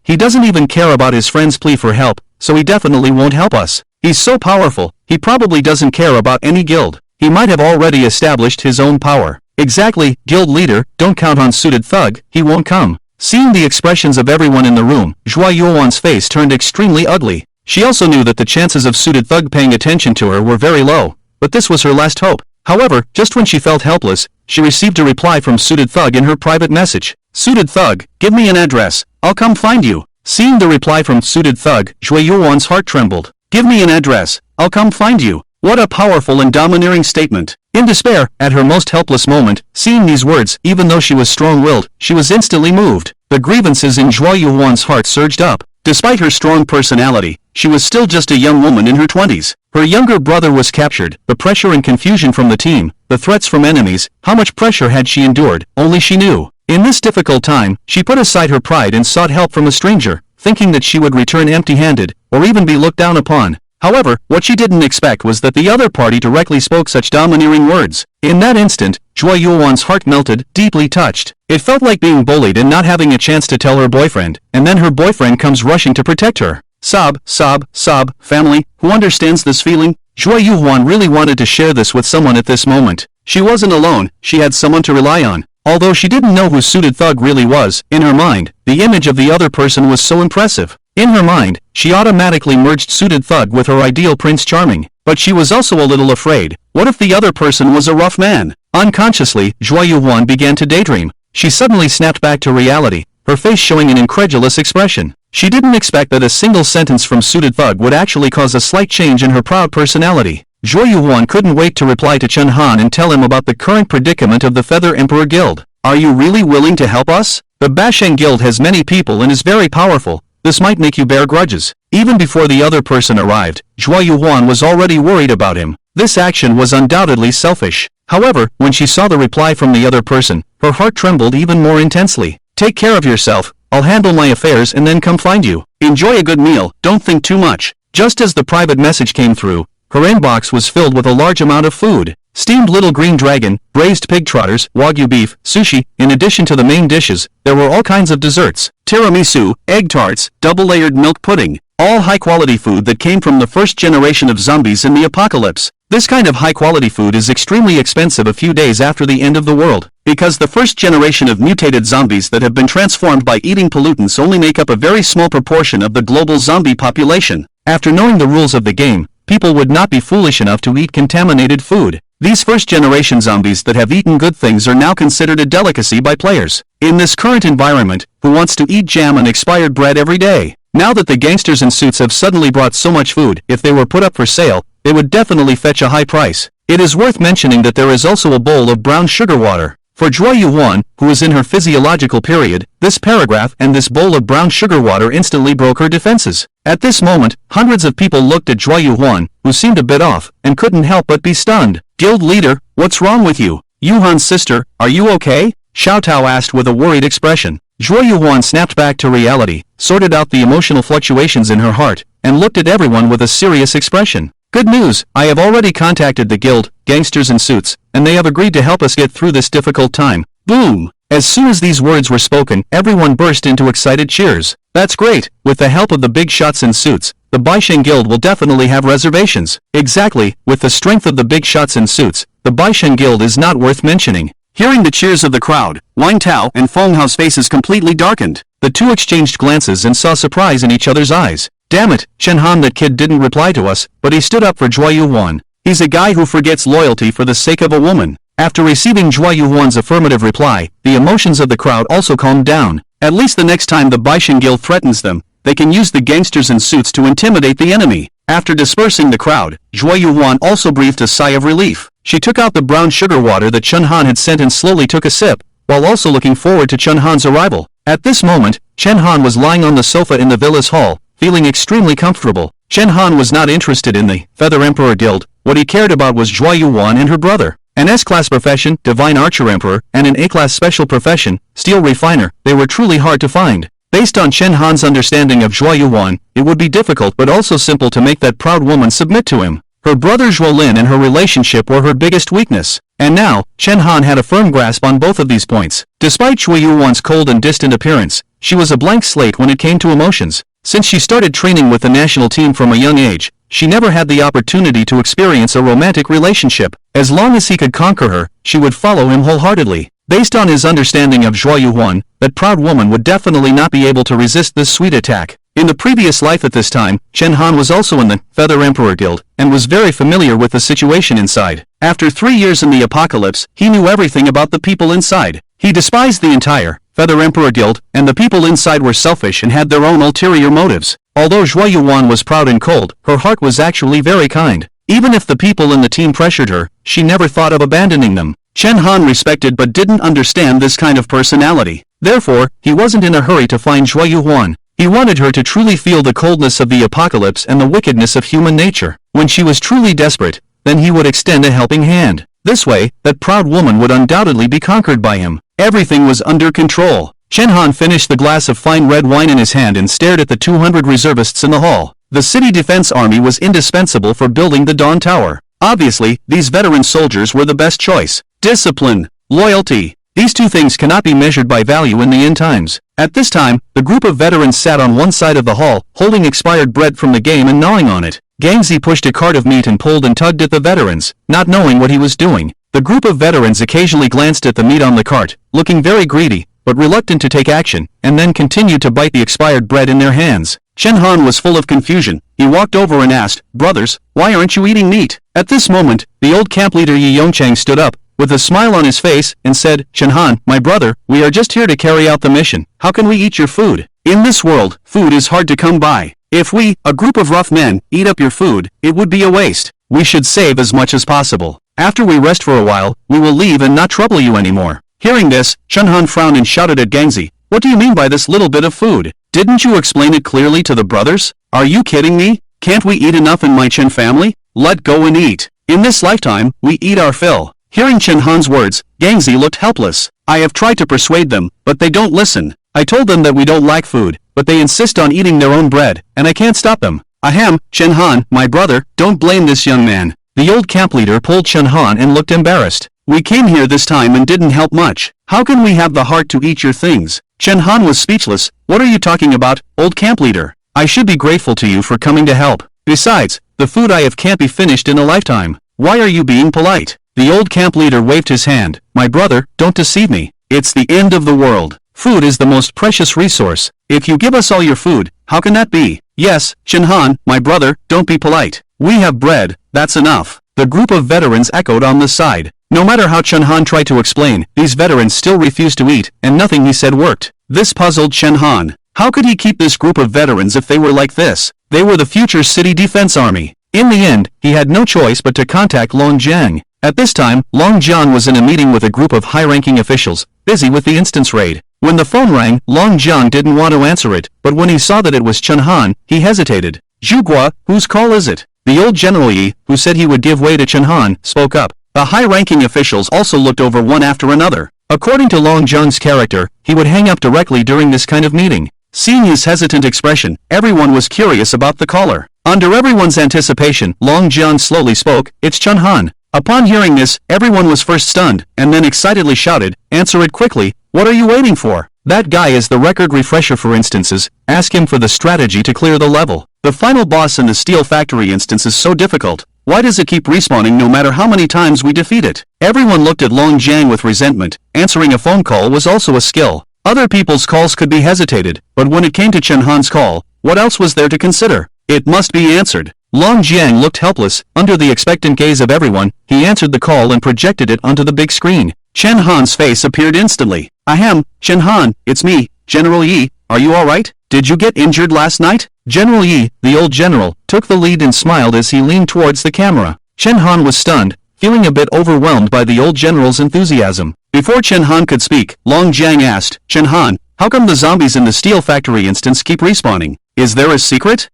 He doesn't even care about his friend's plea for help, so he definitely won't help us. He's so powerful, he probably doesn't care about any guild. He might have already established his own power. Exactly, guild leader, don't count on suited thug, he won't come. Seeing the expressions of everyone in the room, Zhuo Yuan's face turned extremely ugly. She also knew that the chances of suited thug paying attention to her were very low, but this was her last hope. However, just when she felt helpless, she received a reply from suited thug in her private message. "Suited thug, give me an address, I'll come find you." Seeing the reply from suited thug, Zhuo Yuan's heart trembled. "Give me an address, I'll come find you." What a powerful and domineering statement. In despair, at her most helpless moment, seeing these words, even though she was strong-willed, she was instantly moved. The grievances in Zhuo Yuan's heart surged up. Despite her strong personality, she was still just a young woman in her 20s. Her younger brother was captured, the pressure and confusion from the team, the threats from enemies, how much pressure had she endured, only she knew. In this difficult time, she put aside her pride and sought help from a stranger, thinking that she would return empty-handed, or even be looked down upon. However, what she didn't expect was that the other party directly spoke such domineering words. In that instant, Zhuo Yuan's heart melted, deeply touched. It felt like being bullied and not having a chance to tell her boyfriend, and then her boyfriend comes rushing to protect her. Sob, sob, sob, family, who understands this feeling? Zhuo Yuan really wanted to share this with someone at this moment. She wasn't alone, she had someone to rely on. Although she didn't know who suited thug really was, in her mind, the image of the other person was so impressive. In her mind, she automatically merged suited thug with her ideal Prince Charming. But she was also a little afraid. What if the other person was a rough man? Unconsciously, Zhuo Yuan began to daydream. She suddenly snapped back to reality, her face showing an incredulous expression. She didn't expect that a single sentence from suited thug would actually cause a slight change in her proud personality. Zhuo Yuan couldn't wait to reply to Chen Han and tell him about the current predicament of the Feather Emperor Guild. "Are you really willing to help us? The Baisheng Guild has many people and is very powerful. This might make you bear grudges." Even before the other person arrived, Zhuo Yuan was already worried about him. This action was undoubtedly selfish. However, when she saw the reply from the other person, her heart trembled even more intensely. "Take care of yourself, I'll handle my affairs and then come find you. Enjoy a good meal, don't think too much." Just as the private message came through, her inbox was filled with a large amount of food. Steamed little green dragon, braised pig trotters, wagyu beef, sushi. In addition to the main dishes, there were all kinds of desserts, tiramisu, egg tarts, double-layered milk pudding, all high-quality food that came from the first generation of zombies in the apocalypse. This kind of high-quality food is extremely expensive a few days after the end of the world, because the first generation of mutated zombies that have been transformed by eating pollutants only make up a very small proportion of the global zombie population. After knowing the rules of the game, people would not be foolish enough to eat contaminated food. These first-generation zombies that have eaten good things are now considered a delicacy by players. In this current environment, who wants to eat jam and expired bread every day? Now that the gangsters in suits have suddenly brought so much food, if they were put up for sale, they would definitely fetch a high price. It is worth mentioning that there is also a bowl of brown sugar water. For Joy Yu-won, who is in her physiological period, this paragraph and this bowl of brown sugar water instantly broke her defenses. At this moment, hundreds of people looked at Joy Yu-won, who seemed a bit off, and couldn't help but be stunned. Guild leader, what's wrong with you? Yu-han's sister, are you okay? Xiao Tao asked with a worried expression. Joy Yu-won snapped back to reality, sorted out the emotional fluctuations in her heart, and looked at everyone with a serious expression. Good news, I have already contacted the guild, gangsters in suits, and they have agreed to help us get through this difficult time. Boom! As soon as these words were spoken, everyone burst into excited cheers. That's great, with the help of the big shots in suits, the Baisheng Guild will definitely have reservations. Exactly, with the strength of the big shots in suits, the Baisheng Guild is not worth mentioning. Hearing the cheers of the crowd, Wang Tao and Feng Hao's faces completely darkened. The two exchanged glances and saw surprise in each other's eyes. Damn it, Chen Han, that kid didn't reply to us, but he stood up for Joy Yu-won. He's a guy who forgets loyalty for the sake of a woman. After receiving Joy Yu-won's affirmative reply, the emotions of the crowd also calmed down. At least the next time the Baisheng Guild threatens them, they can use the gangsters in suits to intimidate the enemy. After dispersing the crowd, Joy Yu-won also breathed a sigh of relief. She took out the brown sugar water that Chen Han had sent and slowly took a sip, while also looking forward to Chen Han's arrival. At this moment, Chen Han was lying on the sofa in the villa's hall, feeling extremely comfortable. Chen Han was not interested in the Feather Emperor Guild. What he cared about was Joy Yu-won and her brother. An S-class profession, Divine Archer Emperor, and an A-class special profession, Steel Refiner, they were truly hard to find. Based on Chen Han's understanding of Joy Yu-won, it would be difficult but also simple to make that proud woman submit to him. Her brother Zhuolin and her relationship were her biggest weakness, and now, Chen Han had a firm grasp on both of these points. Despite Joy Yu-won's cold and distant appearance, she was a blank slate when it came to emotions. Since she started training with the national team from a young age, she never had the opportunity to experience a romantic relationship. As long as he could conquer her, she would follow him wholeheartedly. Based on his understanding of Joy Yu-won, that proud woman would definitely not be able to resist this sweet attack. In the previous life at this time, Chen Han was also in the Feather Emperor Guild, and was very familiar with the situation inside. After 3 years in the apocalypse, he knew everything about the people inside. He despised the entire Feather Emperor Guild, and the people inside were selfish and had their own ulterior motives. Although Joy Yu-won was proud and cold, her heart was actually very kind. Even if the people in the team pressured her, she never thought of abandoning them. Chen Han respected but didn't understand this kind of personality. Therefore, he wasn't in a hurry to find Joy Yu-won. He wanted her to truly feel the coldness of the apocalypse and the wickedness of human nature. When she was truly desperate, then he would extend a helping hand. This way, that proud woman would undoubtedly be conquered by him. Everything was under control. Chen Han finished the glass of fine red wine in his hand and stared at the 200 reservists in the hall. The city defense army was indispensable for building the Dawn Tower. Obviously, these veteran soldiers were the best choice. Discipline, loyalty. These two things cannot be measured by value in the end times. At this time, the group of veterans sat on one side of the hall, holding expired bread from the game and gnawing on it. Gangzi pushed a cart of meat and pulled and tugged at the veterans, not knowing what he was doing. The group of veterans occasionally glanced at the meat on the cart, looking very greedy, but reluctant to take action, and then continued to bite the expired bread in their hands. Chen Han was full of confusion. He walked over and asked, "Brothers, why aren't you eating meat?" At this moment, the old camp leader Yi Yongchang stood up, with a smile on his face, and said, "Chen Han, my brother, we are just here to carry out the mission. How can we eat your food? In this world, food is hard to come by. If we, a group of rough men, eat up your food, it would be a waste. We should save as much as possible. After we rest for a while, we will leave and not trouble you anymore." Hearing this, Chen Han frowned and shouted at Gangzi, "What do you mean by this little bit of food? Didn't you explain it clearly to the brothers? Are you kidding me? Can't we eat enough in my Chen family? Let go and eat. In this lifetime, we eat our fill." Hearing Chen Han's words, Gangzi looked helpless. "I have tried to persuade them, but they don't listen. I told them that we don't lack food, but they insist on eating their own bread, and I can't stop them. Ahem, Chen Han, my brother, don't blame this young man." The old camp leader pulled Chen Han and looked embarrassed. "We came here this time and didn't help much. How can we have the heart to eat your things?" Chen Han was speechless. "What are you talking about, old camp leader? I should be grateful to you for coming to help. Besides, the food I have can't be finished in a lifetime. Why are you being polite?" The old camp leader waved his hand. "My brother, don't deceive me. It's the end of the world. Food is the most precious resource. If you give us all your food, how can that be?" "Yes, Chen Han, my brother, don't be polite. We have bread, that's enough." The group of veterans echoed on the side. No matter how Chen Han tried to explain, these veterans still refused to eat, and nothing he said worked. This puzzled Chen Han. How could he keep this group of veterans if they were like this? They were the future city defense army. In the end, he had no choice but to contact Long Jiang. At this time, Long Jiang was in a meeting with a group of high-ranking officials, busy with the instance raid. When the phone rang, Long Jiang didn't want to answer it, but when he saw that it was Chen Han, he hesitated. "Zhuguo, whose call is it?" The old General Yi, who said he would give way to Chen Han, spoke up. The high-ranking officials also looked over one after another. According to Long Jiang's character, he would hang up directly during this kind of meeting. Seeing his hesitant expression, everyone was curious about the caller. Under everyone's anticipation, Long Jiang slowly spoke, "It's Chen Han." Upon hearing this, everyone was first stunned, and then excitedly shouted, "Answer it quickly, what are you waiting for? That guy is the record refresher for instances, ask him for the strategy to clear the level. The final boss in the Steel Factory instance is so difficult. Why does it keep respawning no matter how many times we defeat it?" Everyone looked at Long Jiang with resentment. Answering a phone call was also a skill. Other people's calls could be hesitated, but when it came to Chen Han's call, what else was there to consider? It must be answered. Long Jiang looked helpless. Under the expectant gaze of everyone, he answered the call and projected it onto the big screen. Chen Han's face appeared instantly. "Ahem, Chen Han, it's me, General Yi. Are you alright? Did you get injured last night?" General Yi, the old general, took the lead and smiled as he leaned towards the camera. Chen Han was stunned, feeling a bit overwhelmed by the old general's enthusiasm. Before Chen Han could speak, Long Jiang asked, "Chen Han, how come the zombies in the Steel Factory instance keep respawning? Is there a secret?"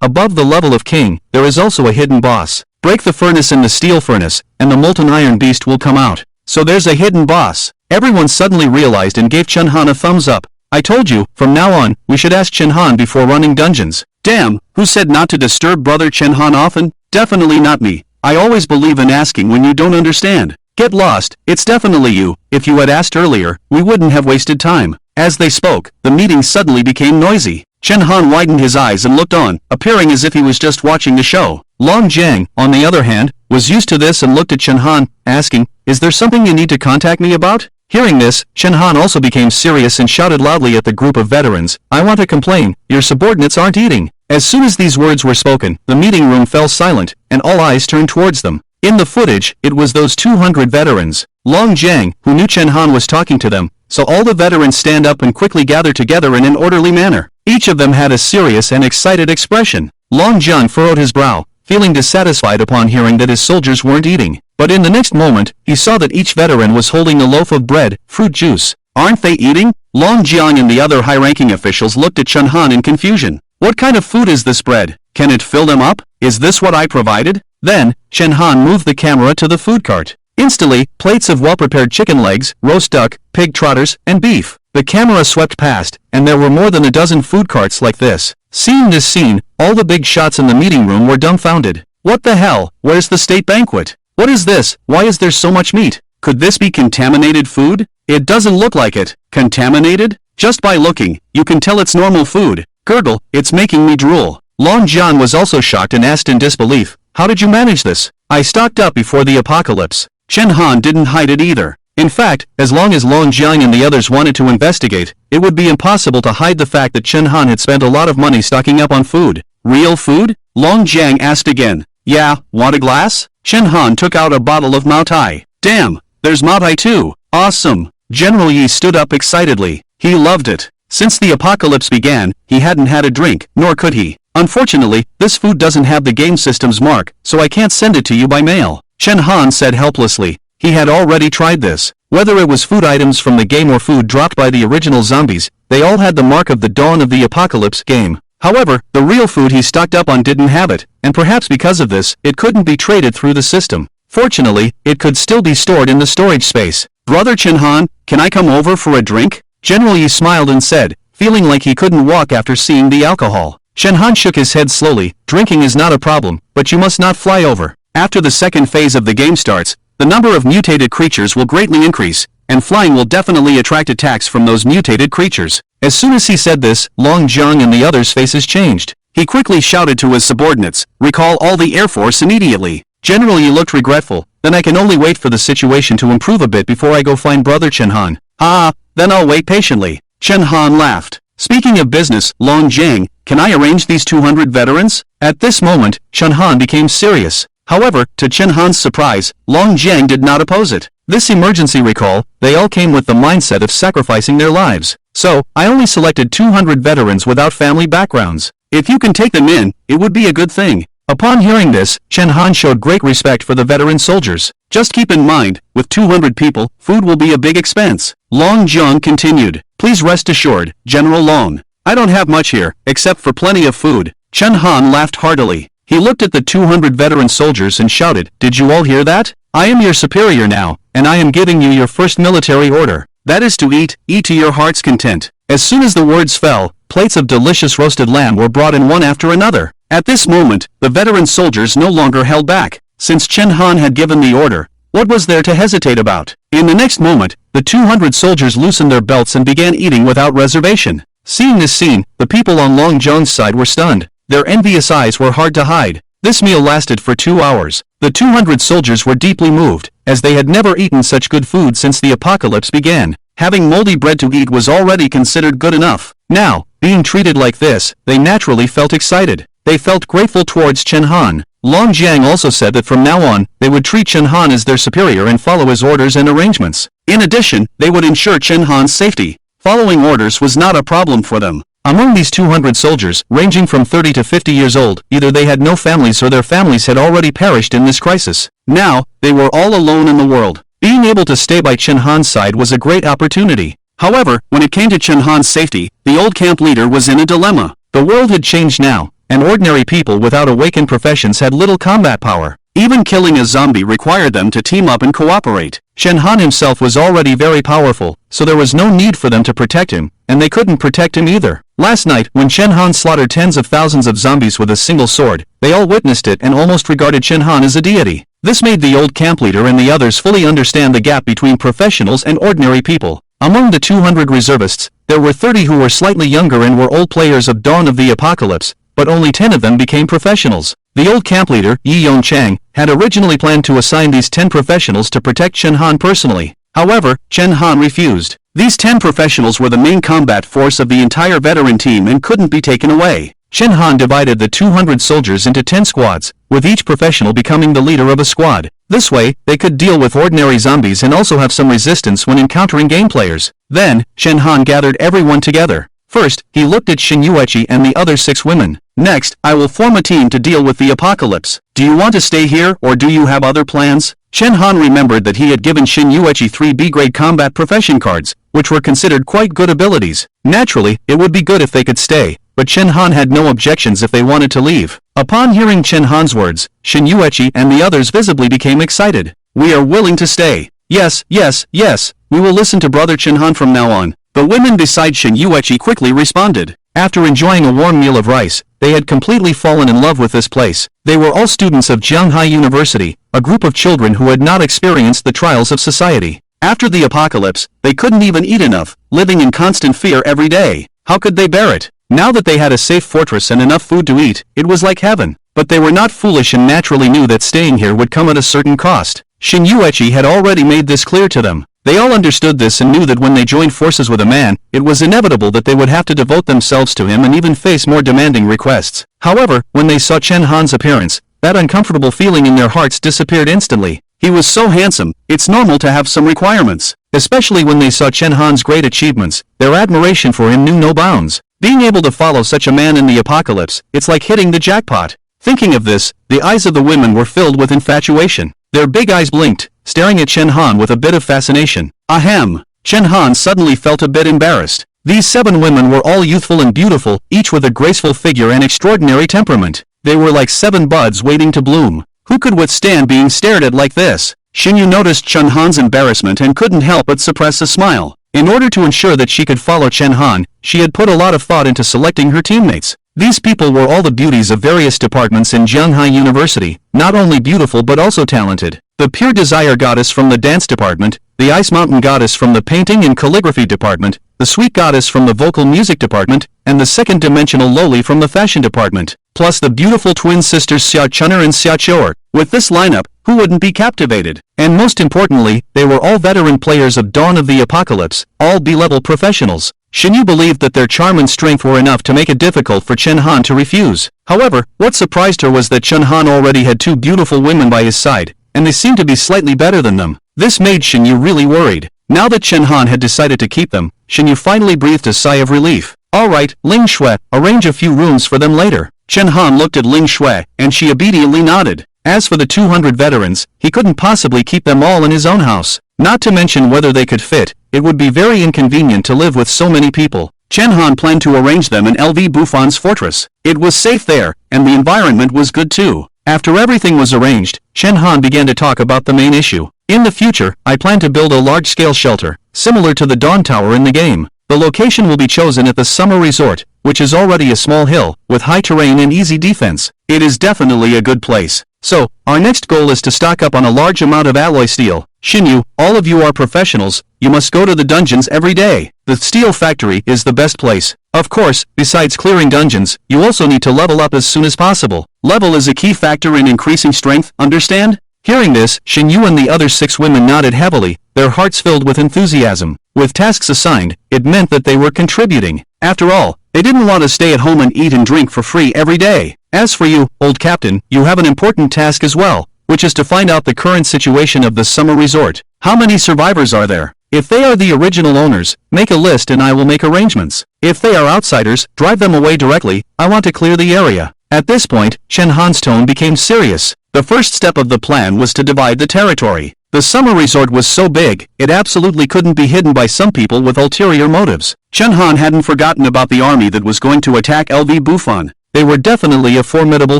Above the level of king, there is also a hidden boss. Break the furnace in the steel furnace, and the molten iron beast will come out. So there's a hidden boss. Everyone suddenly realized and gave Chen Han a thumbs up. "I told you, from now on, we should ask Chen Han before running dungeons." Damn, who said not to disturb brother Chen Han often? Definitely not me. I always believe in asking when you don't understand. Get lost, it's definitely you. If you had asked earlier, we wouldn't have wasted time. As they spoke, the meeting suddenly became noisy. Chen Han widened his eyes and looked on, appearing as if he was just watching the show. Long Jiang, on the other hand, was used to this and looked at Chen Han, asking, "Is there something you need to contact me about?" Hearing this, Chen Han also became serious and shouted loudly at the group of veterans, "I want to complain, your subordinates aren't eating." As soon as these words were spoken, the meeting room fell silent, and all eyes turned towards them. In the footage, it was those 200 veterans. Long Jiang, who knew Chen Han was talking to them, so all the veterans stand up and quickly gather together in an orderly manner. Each of them had a serious and excited expression. Long Jiang furrowed his brow, feeling dissatisfied upon hearing that his soldiers weren't eating. But in the next moment, he saw that each veteran was holding a loaf of bread, fruit juice. Aren't they eating? Long Jiang and the other high-ranking officials looked at Chen Han in confusion. What kind of food is this bread? Can it fill them up? Is this what I provided? Then, Chen Han moved the camera to the food cart. Instantly, plates of well-prepared chicken legs, roast duck, pig trotters, and beef. The camera swept past, and there were more than a dozen food carts like this. Seeing this scene, all the big shots in the meeting room were dumbfounded. What the hell? Where's the state banquet? What is this? Why is there so much meat? Could this be contaminated food? It doesn't look like it. Contaminated? Just by looking, you can tell it's normal food. Gurgle, it's making me drool. Long Jiang was also shocked and asked in disbelief, "How did you manage this?" "I stocked up before the apocalypse." Chen Han didn't hide it either. In fact, as long as Long Jiang and the others wanted to investigate, it would be impossible to hide the fact that Chen Han had spent a lot of money stocking up on food. Real food? Long Jiang asked again. "Yeah, want a glass?" Chen Han took out a bottle of Maotai. "Damn, there's Maotai too. Awesome." General Yi stood up excitedly. He loved it. Since the apocalypse began, he hadn't had a drink, nor could he. "Unfortunately, this food doesn't have the game system's mark, so I can't send it to you by mail," Chen Han said helplessly. He had already tried this. Whether it was food items from the game or food dropped by the original zombies, they all had the mark of the Dawn of the Apocalypse game. However, the real food he stocked up on didn't have it, and perhaps because of this, it couldn't be traded through the system. Fortunately, it could still be stored in the storage space. "Brother Chen Han, can I come over for a drink?" General Yi smiled and said, feeling like he couldn't walk after seeing the alcohol. Chen Han shook his head slowly. "Drinking is not a problem, but you must not fly over. After the second phase of the game starts, the number of mutated creatures will greatly increase, and flying will definitely attract attacks from those mutated creatures." As soon as he said this, Long Jiang and the others' faces changed. He quickly shouted to his subordinates, "Recall all the Air Force immediately." General Yi looked regretful. "Then I can only wait for the situation to improve a bit before I go find brother Chen Han." "Ah, then I'll wait patiently." Chen Han laughed. "Speaking of business, Long Jiang, can I arrange these 200 veterans?" At this moment, Chen Han became serious. However, to Chen Han's surprise, Long Jiang did not oppose it. This emergency recall, they all came with the mindset of sacrificing their lives. So, I only selected 200 veterans without family backgrounds. If you can take them in, it would be a good thing. Upon hearing this, Chen Han showed great respect for the veteran soldiers. Just keep in mind, with 200 people, food will be a big expense. Long Jiang continued. Please rest assured, General Long. I don't have much here, except for plenty of food. Chen Han laughed heartily. He looked at the 200 veteran soldiers and shouted, Did you all hear that? I am your superior now, and I am giving you your first military order. That is to eat to your heart's content. As soon as the words fell, plates of delicious roasted lamb were brought in one after another. At this moment, the veteran soldiers no longer held back. Since Chen Han had given the order, what was there to hesitate about? In the next moment, the 200 soldiers loosened their belts and began eating without reservation. Seeing this scene, the people on Long Jiang's side were stunned. Their envious eyes were hard to hide. This meal lasted for 2 hours. The 200 soldiers were deeply moved, as they had never eaten such good food since the apocalypse began. Having moldy bread to eat was already considered good enough. Now, being treated like this, they naturally felt excited. They felt grateful towards Chen Han. Long Jiang also said that from now on, they would treat Chen Han as their superior and follow his orders and arrangements. In addition, they would ensure Chen Han's safety. Following orders was not a problem for them. Among these 200 soldiers, ranging from 30 to 50 years old, either they had no families or their families had already perished in this crisis. Now, they were all alone in the world. Being able to stay by Chen Han's side was a great opportunity. However, when it came to Chen Han's safety, the old camp leader was in a dilemma. The world had changed now, and ordinary people without awakened professions had little combat power. Even killing a zombie required them to team up and cooperate. Chen Han himself was already very powerful, so there was no need for them to protect him, and they couldn't protect him either. Last night, when Chen Han slaughtered tens of thousands of zombies with a single sword, they all witnessed it and almost regarded Chen Han as a deity. This made the old camp leader and the others fully understand the gap between professionals and ordinary people. Among the 200 reservists, there were 30 who were slightly younger and were old players of Dawn of the Apocalypse, but only 10 of them became professionals. The old camp leader, Yi Yongchang, had originally planned to assign these 10 professionals to protect Chen Han personally. However, Chen Han refused. These 10 professionals were the main combat force of the entire veteran team and couldn't be taken away. Chen Han divided the 200 soldiers into 10 squads, with each professional becoming the leader of a squad. This way, they could deal with ordinary zombies and also have some resistance when encountering game players. Then, Chen Han gathered everyone together. First, he looked at Xin Yueqi and the other 6 women. Next, I will form a team to deal with the apocalypse. Do you want to stay here or do you have other plans? Chen Han remembered that he had given Xin Yueqi 3 B-grade combat profession cards, which were considered quite good abilities. Naturally, it would be good if they could stay, but Chen Han had no objections if they wanted to leave. Upon hearing Chen Han's words, Xin Yueqi and the others visibly became excited. We are willing to stay. Yes, yes, yes, we will listen to Brother Chen Han from now on. The women beside Xin Yueqi quickly responded. After enjoying a warm meal of rice, they had completely fallen in love with this place. They were all students of Jianghai University, a group of children who had not experienced the trials of society. After the apocalypse, they couldn't even eat enough, living in constant fear every day. How could they bear it? Now that they had a safe fortress and enough food to eat, it was like heaven. But they were not foolish and naturally knew that staying here would come at a certain cost. Xin Yueqi had already made this clear to them. They all understood this and knew that when they joined forces with a man, it was inevitable that they would have to devote themselves to him and even face more demanding requests. However, when they saw Chen Han's appearance, that uncomfortable feeling in their hearts disappeared instantly. He was so handsome, it's normal to have some requirements. Especially when they saw Chen Han's great achievements, their admiration for him knew no bounds. Being able to follow such a man in the apocalypse, it's like hitting the jackpot. Thinking of this, the eyes of the women were filled with infatuation. Their big eyes blinked, staring at Chen Han with a bit of fascination. Ahem! Chen Han suddenly felt a bit embarrassed. These 7 women were all youthful and beautiful, each with a graceful figure and extraordinary temperament. They were like 7 buds waiting to bloom. Who could withstand being stared at like this? Xin Yu noticed Chen Han's embarrassment and couldn't help but suppress a smile. In order to ensure that she could follow Chen Han, she had put a lot of thought into selecting her teammates. These people were all the beauties of various departments in Jianghai University, not only beautiful but also talented. The pure desire goddess from the dance department, the ice mountain goddess from the painting and calligraphy department, the sweet goddess from the vocal music department, and the second-dimensional loli from the fashion department, plus the beautiful twin sisters Xia Chuner and Xia Chor. With this lineup, who wouldn't be captivated? And most importantly, they were all veteran players of Dawn of the Apocalypse, all B-level professionals. Xin Yu believed that their charm and strength were enough to make it difficult for Chen Han to refuse. However, what surprised her was that Chen Han already had 2 beautiful women by his side, and they seemed to be slightly better than them. This made Xin Yu really worried. Now that Chen Han had decided to keep them, Shen Yu finally breathed a sigh of relief. Alright, Ling Shui, arrange a few rooms for them later. Chen Han looked at Ling Shui, and she obediently nodded. As for the 200 veterans, he couldn't possibly keep them all in his own house. Not to mention whether they could fit, it would be very inconvenient to live with so many people. Chen Han planned to arrange them in LV Buffon's fortress. It was safe there, and the environment was good too. After everything was arranged, Chen Han began to talk about the main issue. In the future, I plan to build a large-scale shelter, similar to the Dawn Tower in the game. The location will be chosen at the summer resort, which is already a small hill, with high terrain and easy defense. It is definitely a good place. So, our next goal is to stock up on a large amount of alloy steel. Shinyu, all of you are professionals, you must go to the dungeons every day. The steel factory is the best place. Of course, besides clearing dungeons, you also need to level up as soon as possible. Level is a key factor in increasing strength, understand? Hearing this, Shinyu and the other 6 women nodded heavily, their hearts filled with enthusiasm. With tasks assigned, it meant that they were contributing. After all, they didn't want to stay at home and eat and drink for free every day. As for you, old captain, you have an important task as well, which is to find out the current situation of the summer resort. How many survivors are there? If they are the original owners, make a list and I will make arrangements. If they are outsiders, drive them away directly, I want to clear the area. At this point, Chen Han's tone became serious. The first step of the plan was to divide the territory. The summer resort was so big, it absolutely couldn't be hidden by some people with ulterior motives. Chen Han hadn't forgotten about the army that was going to attack LV Buffon. They were definitely a formidable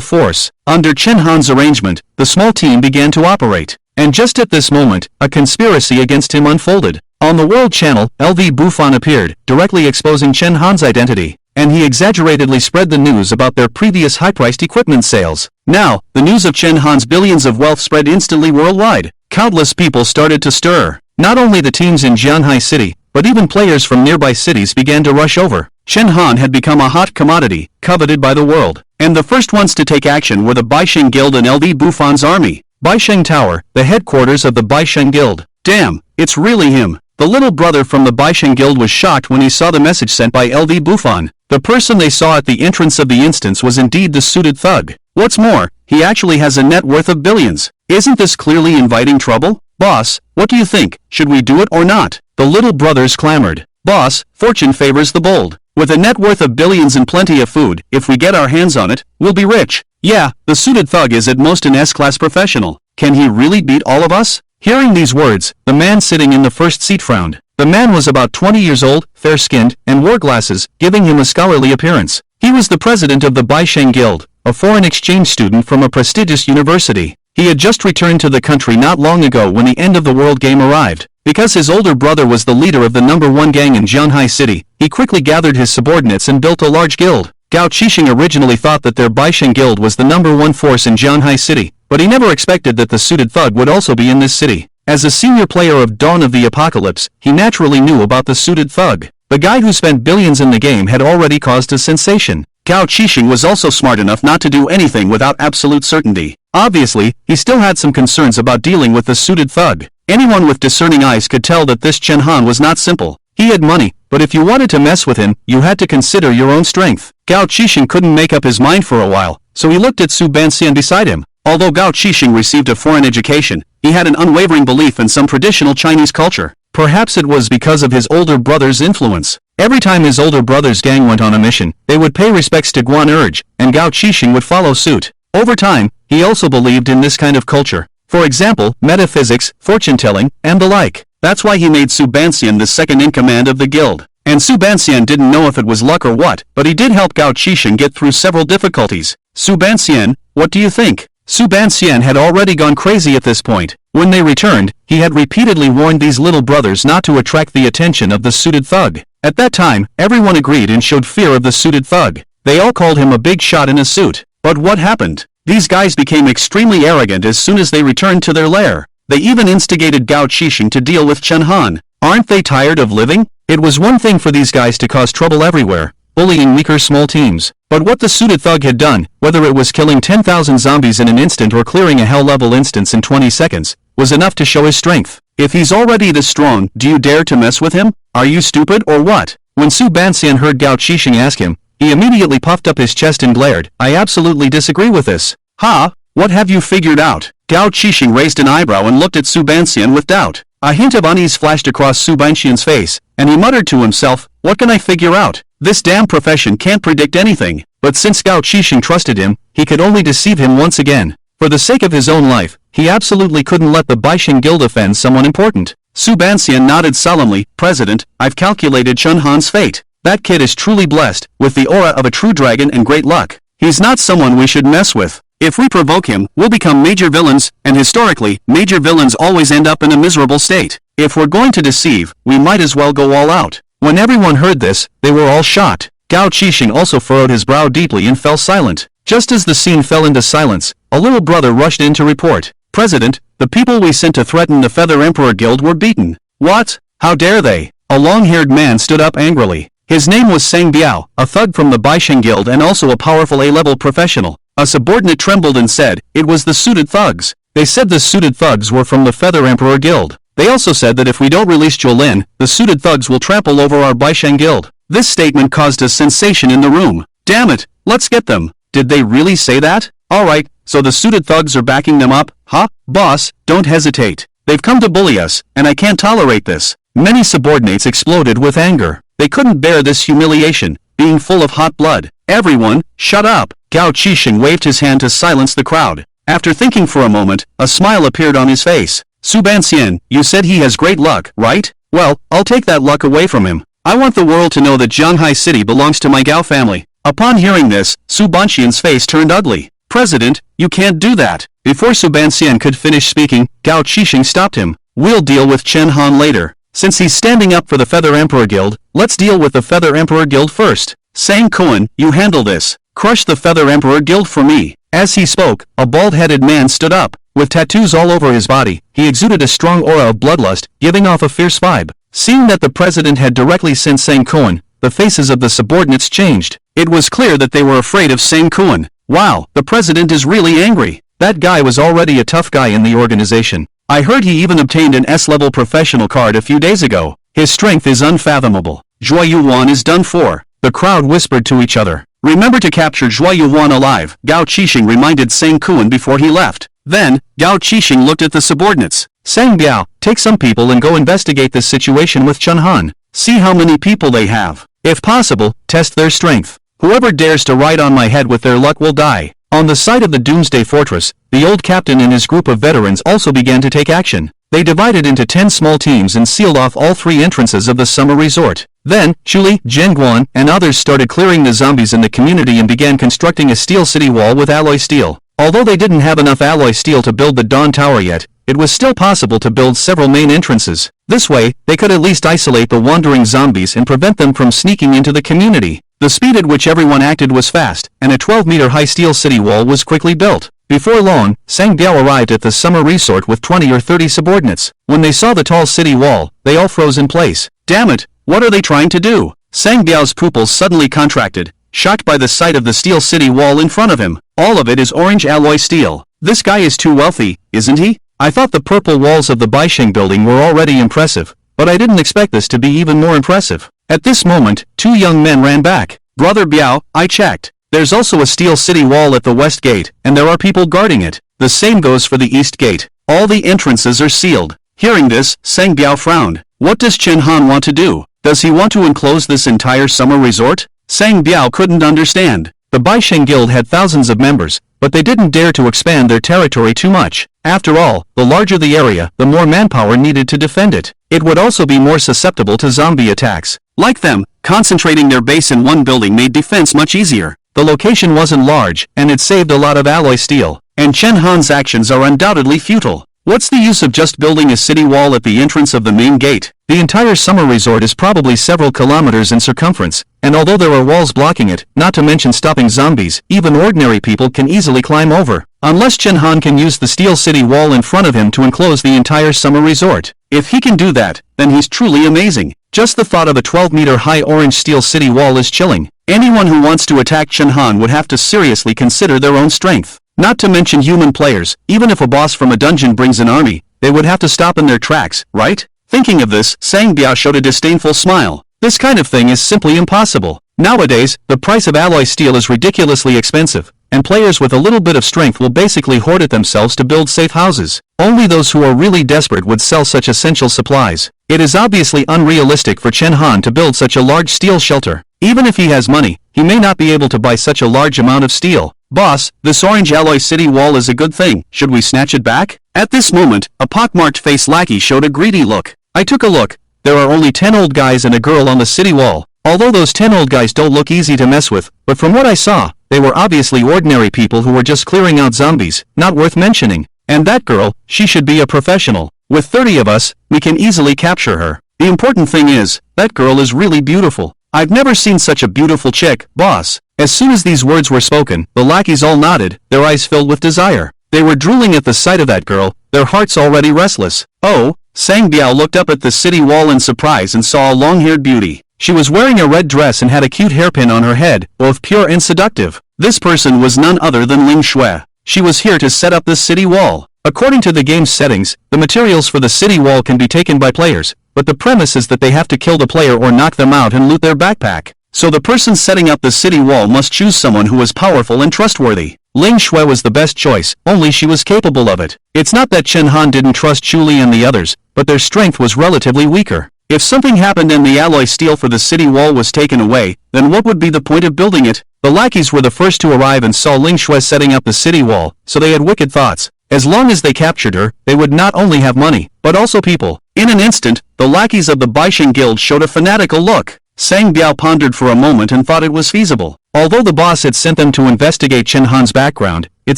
force. Under Chen Han's arrangement, the small team began to operate. And just at this moment, a conspiracy against him unfolded. On the World Channel, LV Buffon appeared, directly exposing Chen Han's identity. And he exaggeratedly spread the news about their previous high-priced equipment sales. Now, the news of Chen Han's billions of wealth spread instantly worldwide. Countless people started to stir. Not only the teams in Jianhai City, but even players from nearby cities began to rush over. Chen Han had become a hot commodity, coveted by the world. And the first ones to take action were the Baisheng Guild and LV Buffon's army. Baisheng Tower, the headquarters of the Baisheng Guild. Damn, it's really him. The little brother from the Baisheng Guild was shocked when he saw the message sent by LV Buffon. The person they saw at the entrance of the instance was indeed the suited thug. What's more, he actually has a net worth of billions. Isn't this clearly inviting trouble? Boss, what do you think? Should we do it or not? The little brothers clamored. Boss, fortune favors the bold. With a net worth of billions and plenty of food, if we get our hands on it, we'll be rich. Yeah, the suited thug is at most an S-class professional. Can he really beat all of us? Hearing these words, the man sitting in the first seat frowned. The man was about 20 years old, fair-skinned, and wore glasses, giving him a scholarly appearance. He was the president of the Baisheng Guild, a foreign exchange student from a prestigious university. He had just returned to the country not long ago when the end of the world game arrived. Because his older brother was the leader of the #1 gang in Jianhai City, he quickly gathered his subordinates and built a large guild. Gao Qixing originally thought that their Baisheng Guild was the #1 force in Jianhai City, but he never expected that the suited thug would also be in this city. As a senior player of Dawn of the Apocalypse, he naturally knew about the suited thug. The guy who spent billions in the game had already caused a sensation. Gao Qixing was also smart enough not to do anything without absolute certainty. Obviously, he still had some concerns about dealing with the suited thug. Anyone with discerning eyes could tell that this Chen Han was not simple. He had money, but if you wanted to mess with him, you had to consider your own strength. Gao Qixing couldn't make up his mind for a while, so he looked at Su Banxian beside him. Although Gao Qixing received a foreign education, he had an unwavering belief in some traditional Chinese culture. Perhaps it was because of his older brother's influence. Every time his older brother's gang went on a mission, they would pay respects to Guan Urge, and Gao Qixing would follow suit. Over time, he also believed in this kind of culture. For example, metaphysics, fortune-telling, and the like. That's why he made Su Banxian the second-in-command of the guild. And Su Banxian didn't know if it was luck or what, but he did help Gao Qixing get through several difficulties. Su Banxian, what do you think? Su Banxian had already gone crazy at this point. When they returned, he had repeatedly warned these little brothers not to attract the attention of the suited thug. At that time, everyone agreed and showed fear of the suited thug. They all called him a big shot in a suit. But what happened? These guys became extremely arrogant as soon as they returned to their lair. They even instigated Gao Qixing to deal with Chen Han. Aren't they tired of living? It was one thing for these guys to cause trouble everywhere, bullying weaker small teams. But what the suited thug had done, whether it was killing 10,000 zombies in an instant or clearing a hell-level instance in 20 seconds, was enough to show his strength. If he's already this strong, do you dare to mess with him? Are you stupid or what? When Su Banxian heard Gao Qixing ask him, he immediately puffed up his chest and glared. I absolutely disagree with this. Ha? What have you figured out? Gao Qixing raised an eyebrow and looked at Su Banxian with doubt. A hint of unease flashed across Su Banxian's face, and he muttered to himself, what can I figure out? This damn profession can't predict anything. But since Gao Qixing trusted him, he could only deceive him once again. For the sake of his own life, he absolutely couldn't let the Baixing Guild offend someone important. Su Banxian nodded solemnly, President, I've calculated Chen Han's fate. That kid is truly blessed, with the aura of a true dragon and great luck. He's not someone we should mess with. If we provoke him, we'll become major villains, and historically, major villains always end up in a miserable state. If we're going to deceive, we might as well go all out. When everyone heard this, they were all shocked. Gao Qixing also furrowed his brow deeply and fell silent. Just as the scene fell into silence, a little brother rushed in to report, President, the people we sent to threaten the Feather Emperor Guild were beaten. What? How dare they? A long-haired man stood up angrily. His name was Sang Biao, a thug from the Baixing Guild and also a powerful A-level professional. A subordinate trembled and said, it was the suited thugs. They said the suited thugs were from the Feather Emperor Guild. They also said that if we don't release Jolin, the suited thugs will trample over our Baixing Guild. This statement caused a sensation in the room. Damn it, let's get them. Did they really say that? Alright, so the suited thugs are backing them up, huh? Boss, don't hesitate. They've come to bully us, and I can't tolerate this. Many subordinates exploded with anger. They couldn't bear this humiliation, being full of hot blood. Everyone, shut up. Gao Qixing waved his hand to silence the crowd. After thinking for a moment, a smile appeared on his face. Su Banxian, you said he has great luck, right? Well, I'll take that luck away from him. I want the world to know that Zhanghai City belongs to my Gao family. Upon hearing this, Su Banxian's face turned ugly. President, you can't do that. Before Su Banxian could finish speaking, Gao Qixing stopped him. We'll deal with Chen Han later. Since he's standing up for the Feather Emperor Guild, let's deal with the Feather Emperor Guild first. Sang Kuan, you handle this. Crush the Feather Emperor Guild for me. As he spoke, a bald-headed man stood up. With tattoos all over his body, he exuded a strong aura of bloodlust, giving off a fierce vibe. Seeing that the president had directly sent Sang Kuan, the faces of the subordinates changed. It was clear that they were afraid of Sang Kuan. Wow, the president is really angry. That guy was already a tough guy in the organization. I heard he even obtained an S-level professional card a few days ago. His strength is unfathomable. Zhuo Yuan is done for. The crowd whispered to each other. Remember to capture Zhuo Yuan alive, Gao Qixing reminded Sang Kuan before he left. Then, Gao Qixing looked at the subordinates. Sang Biao, take some people and go investigate this situation with Chen Han. See how many people they have. If possible, test their strength. Whoever dares to ride on my head with their luck will die. On the site of the Doomsday Fortress, the old captain and his group of veterans also began to take action. They divided into 10 small teams and sealed off all 3 entrances of the summer resort. Then, Chuli, Zhenguan, and others started clearing the zombies in the community and began constructing a steel city wall with alloy steel. Although they didn't have enough alloy steel to build the Dawn Tower yet, it was still possible to build several main entrances. This way, they could at least isolate the wandering zombies and prevent them from sneaking into the community. The speed at which everyone acted was fast, and a 12-meter-high steel city wall was quickly built. Before long, Sang Biao arrived at the summer resort with 20 or 30 subordinates. When they saw the tall city wall, they all froze in place. Damn it, what are they trying to do? Sang Biao's pupils suddenly contracted, shocked by the sight of the steel city wall in front of him. All of it is orange alloy steel. This guy is too wealthy, isn't he? I thought the purple walls of the Baixing building were already impressive, but I didn't expect this to be even more impressive. At this moment, 2 young men ran back. Brother Biao, I checked. There's also a steel city wall at the west gate, and there are people guarding it. The same goes for the east gate. All the entrances are sealed. Hearing this, Sang Biao frowned. What does Chen Han want to do? Does he want to enclose this entire summer resort? Sang Biao couldn't understand. The Baixing Guild had thousands of members, but they didn't dare to expand their territory too much. After all, the larger the area, the more manpower needed to defend it. It would also be more susceptible to zombie attacks. Like them, concentrating their base in one building made defense much easier. The location wasn't large, and it saved a lot of alloy steel. And Chen Han's actions are undoubtedly futile. What's the use of just building a city wall at the entrance of the main gate? The entire summer resort is probably several kilometers in circumference, and although there are walls blocking it, not to mention stopping zombies, even ordinary people can easily climb over. Unless Chen Han can use the steel city wall in front of him to enclose the entire summer resort. If he can do that, then he's truly amazing. Just the thought of a 12-meter-high orange steel city wall is chilling. Anyone who wants to attack Chen Han would have to seriously consider their own strength. Not to mention human players. Even if a boss from a dungeon brings an army, they would have to stop in their tracks, right? Thinking of this, Sang Biao showed a disdainful smile. This kind of thing is simply impossible. Nowadays, the price of alloy steel is ridiculously expensive, and players with a little bit of strength will basically hoard it themselves to build safe houses. Only those who are really desperate would sell such essential supplies. It is obviously unrealistic for Chen Han to build such a large steel shelter. Even if he has money, he may not be able to buy such a large amount of steel. Boss, this orange alloy city wall is a good thing. Should we snatch it back? At this moment, a pockmarked face lackey showed a greedy look. I took a look. There are only 10 old guys and a girl on the city wall. Although those 10 old guys don't look easy to mess with, but from what I saw, they were obviously ordinary people who were just clearing out zombies, not worth mentioning. And that girl, she should be a professional. With 30 of us, we can easily capture her. The important thing is, that girl is really beautiful. I've never seen such a beautiful chick, boss. As soon as these words were spoken, the lackeys all nodded, their eyes filled with desire. They were drooling at the sight of that girl, their hearts already restless. Oh, Sang Biao looked up at the city wall in surprise and saw a long-haired beauty. She was wearing a red dress and had a cute hairpin on her head, both pure and seductive. This person was none other than Ling Shui. She was here to set up this city wall. According to the game's settings, the materials for the city wall can be taken by players, but the premise is that they have to kill the player or knock them out and loot their backpack. So the person setting up the city wall must choose someone who is powerful and trustworthy. Ling Shui was the best choice, only she was capable of it. It's not that Chen Han didn't trust Chu Li and the others, but their strength was relatively weaker. If something happened and the alloy steel for the city wall was taken away, then what would be the point of building it? The lackeys were the first to arrive and saw Ling Shui setting up the city wall, so they had wicked thoughts. As long as they captured her, they would not only have money, but also people. In an instant, the lackeys of the Baixing Guild showed a fanatical look. Sang Biao pondered for a moment and thought it was feasible. Although the boss had sent them to investigate Chen Han's background, it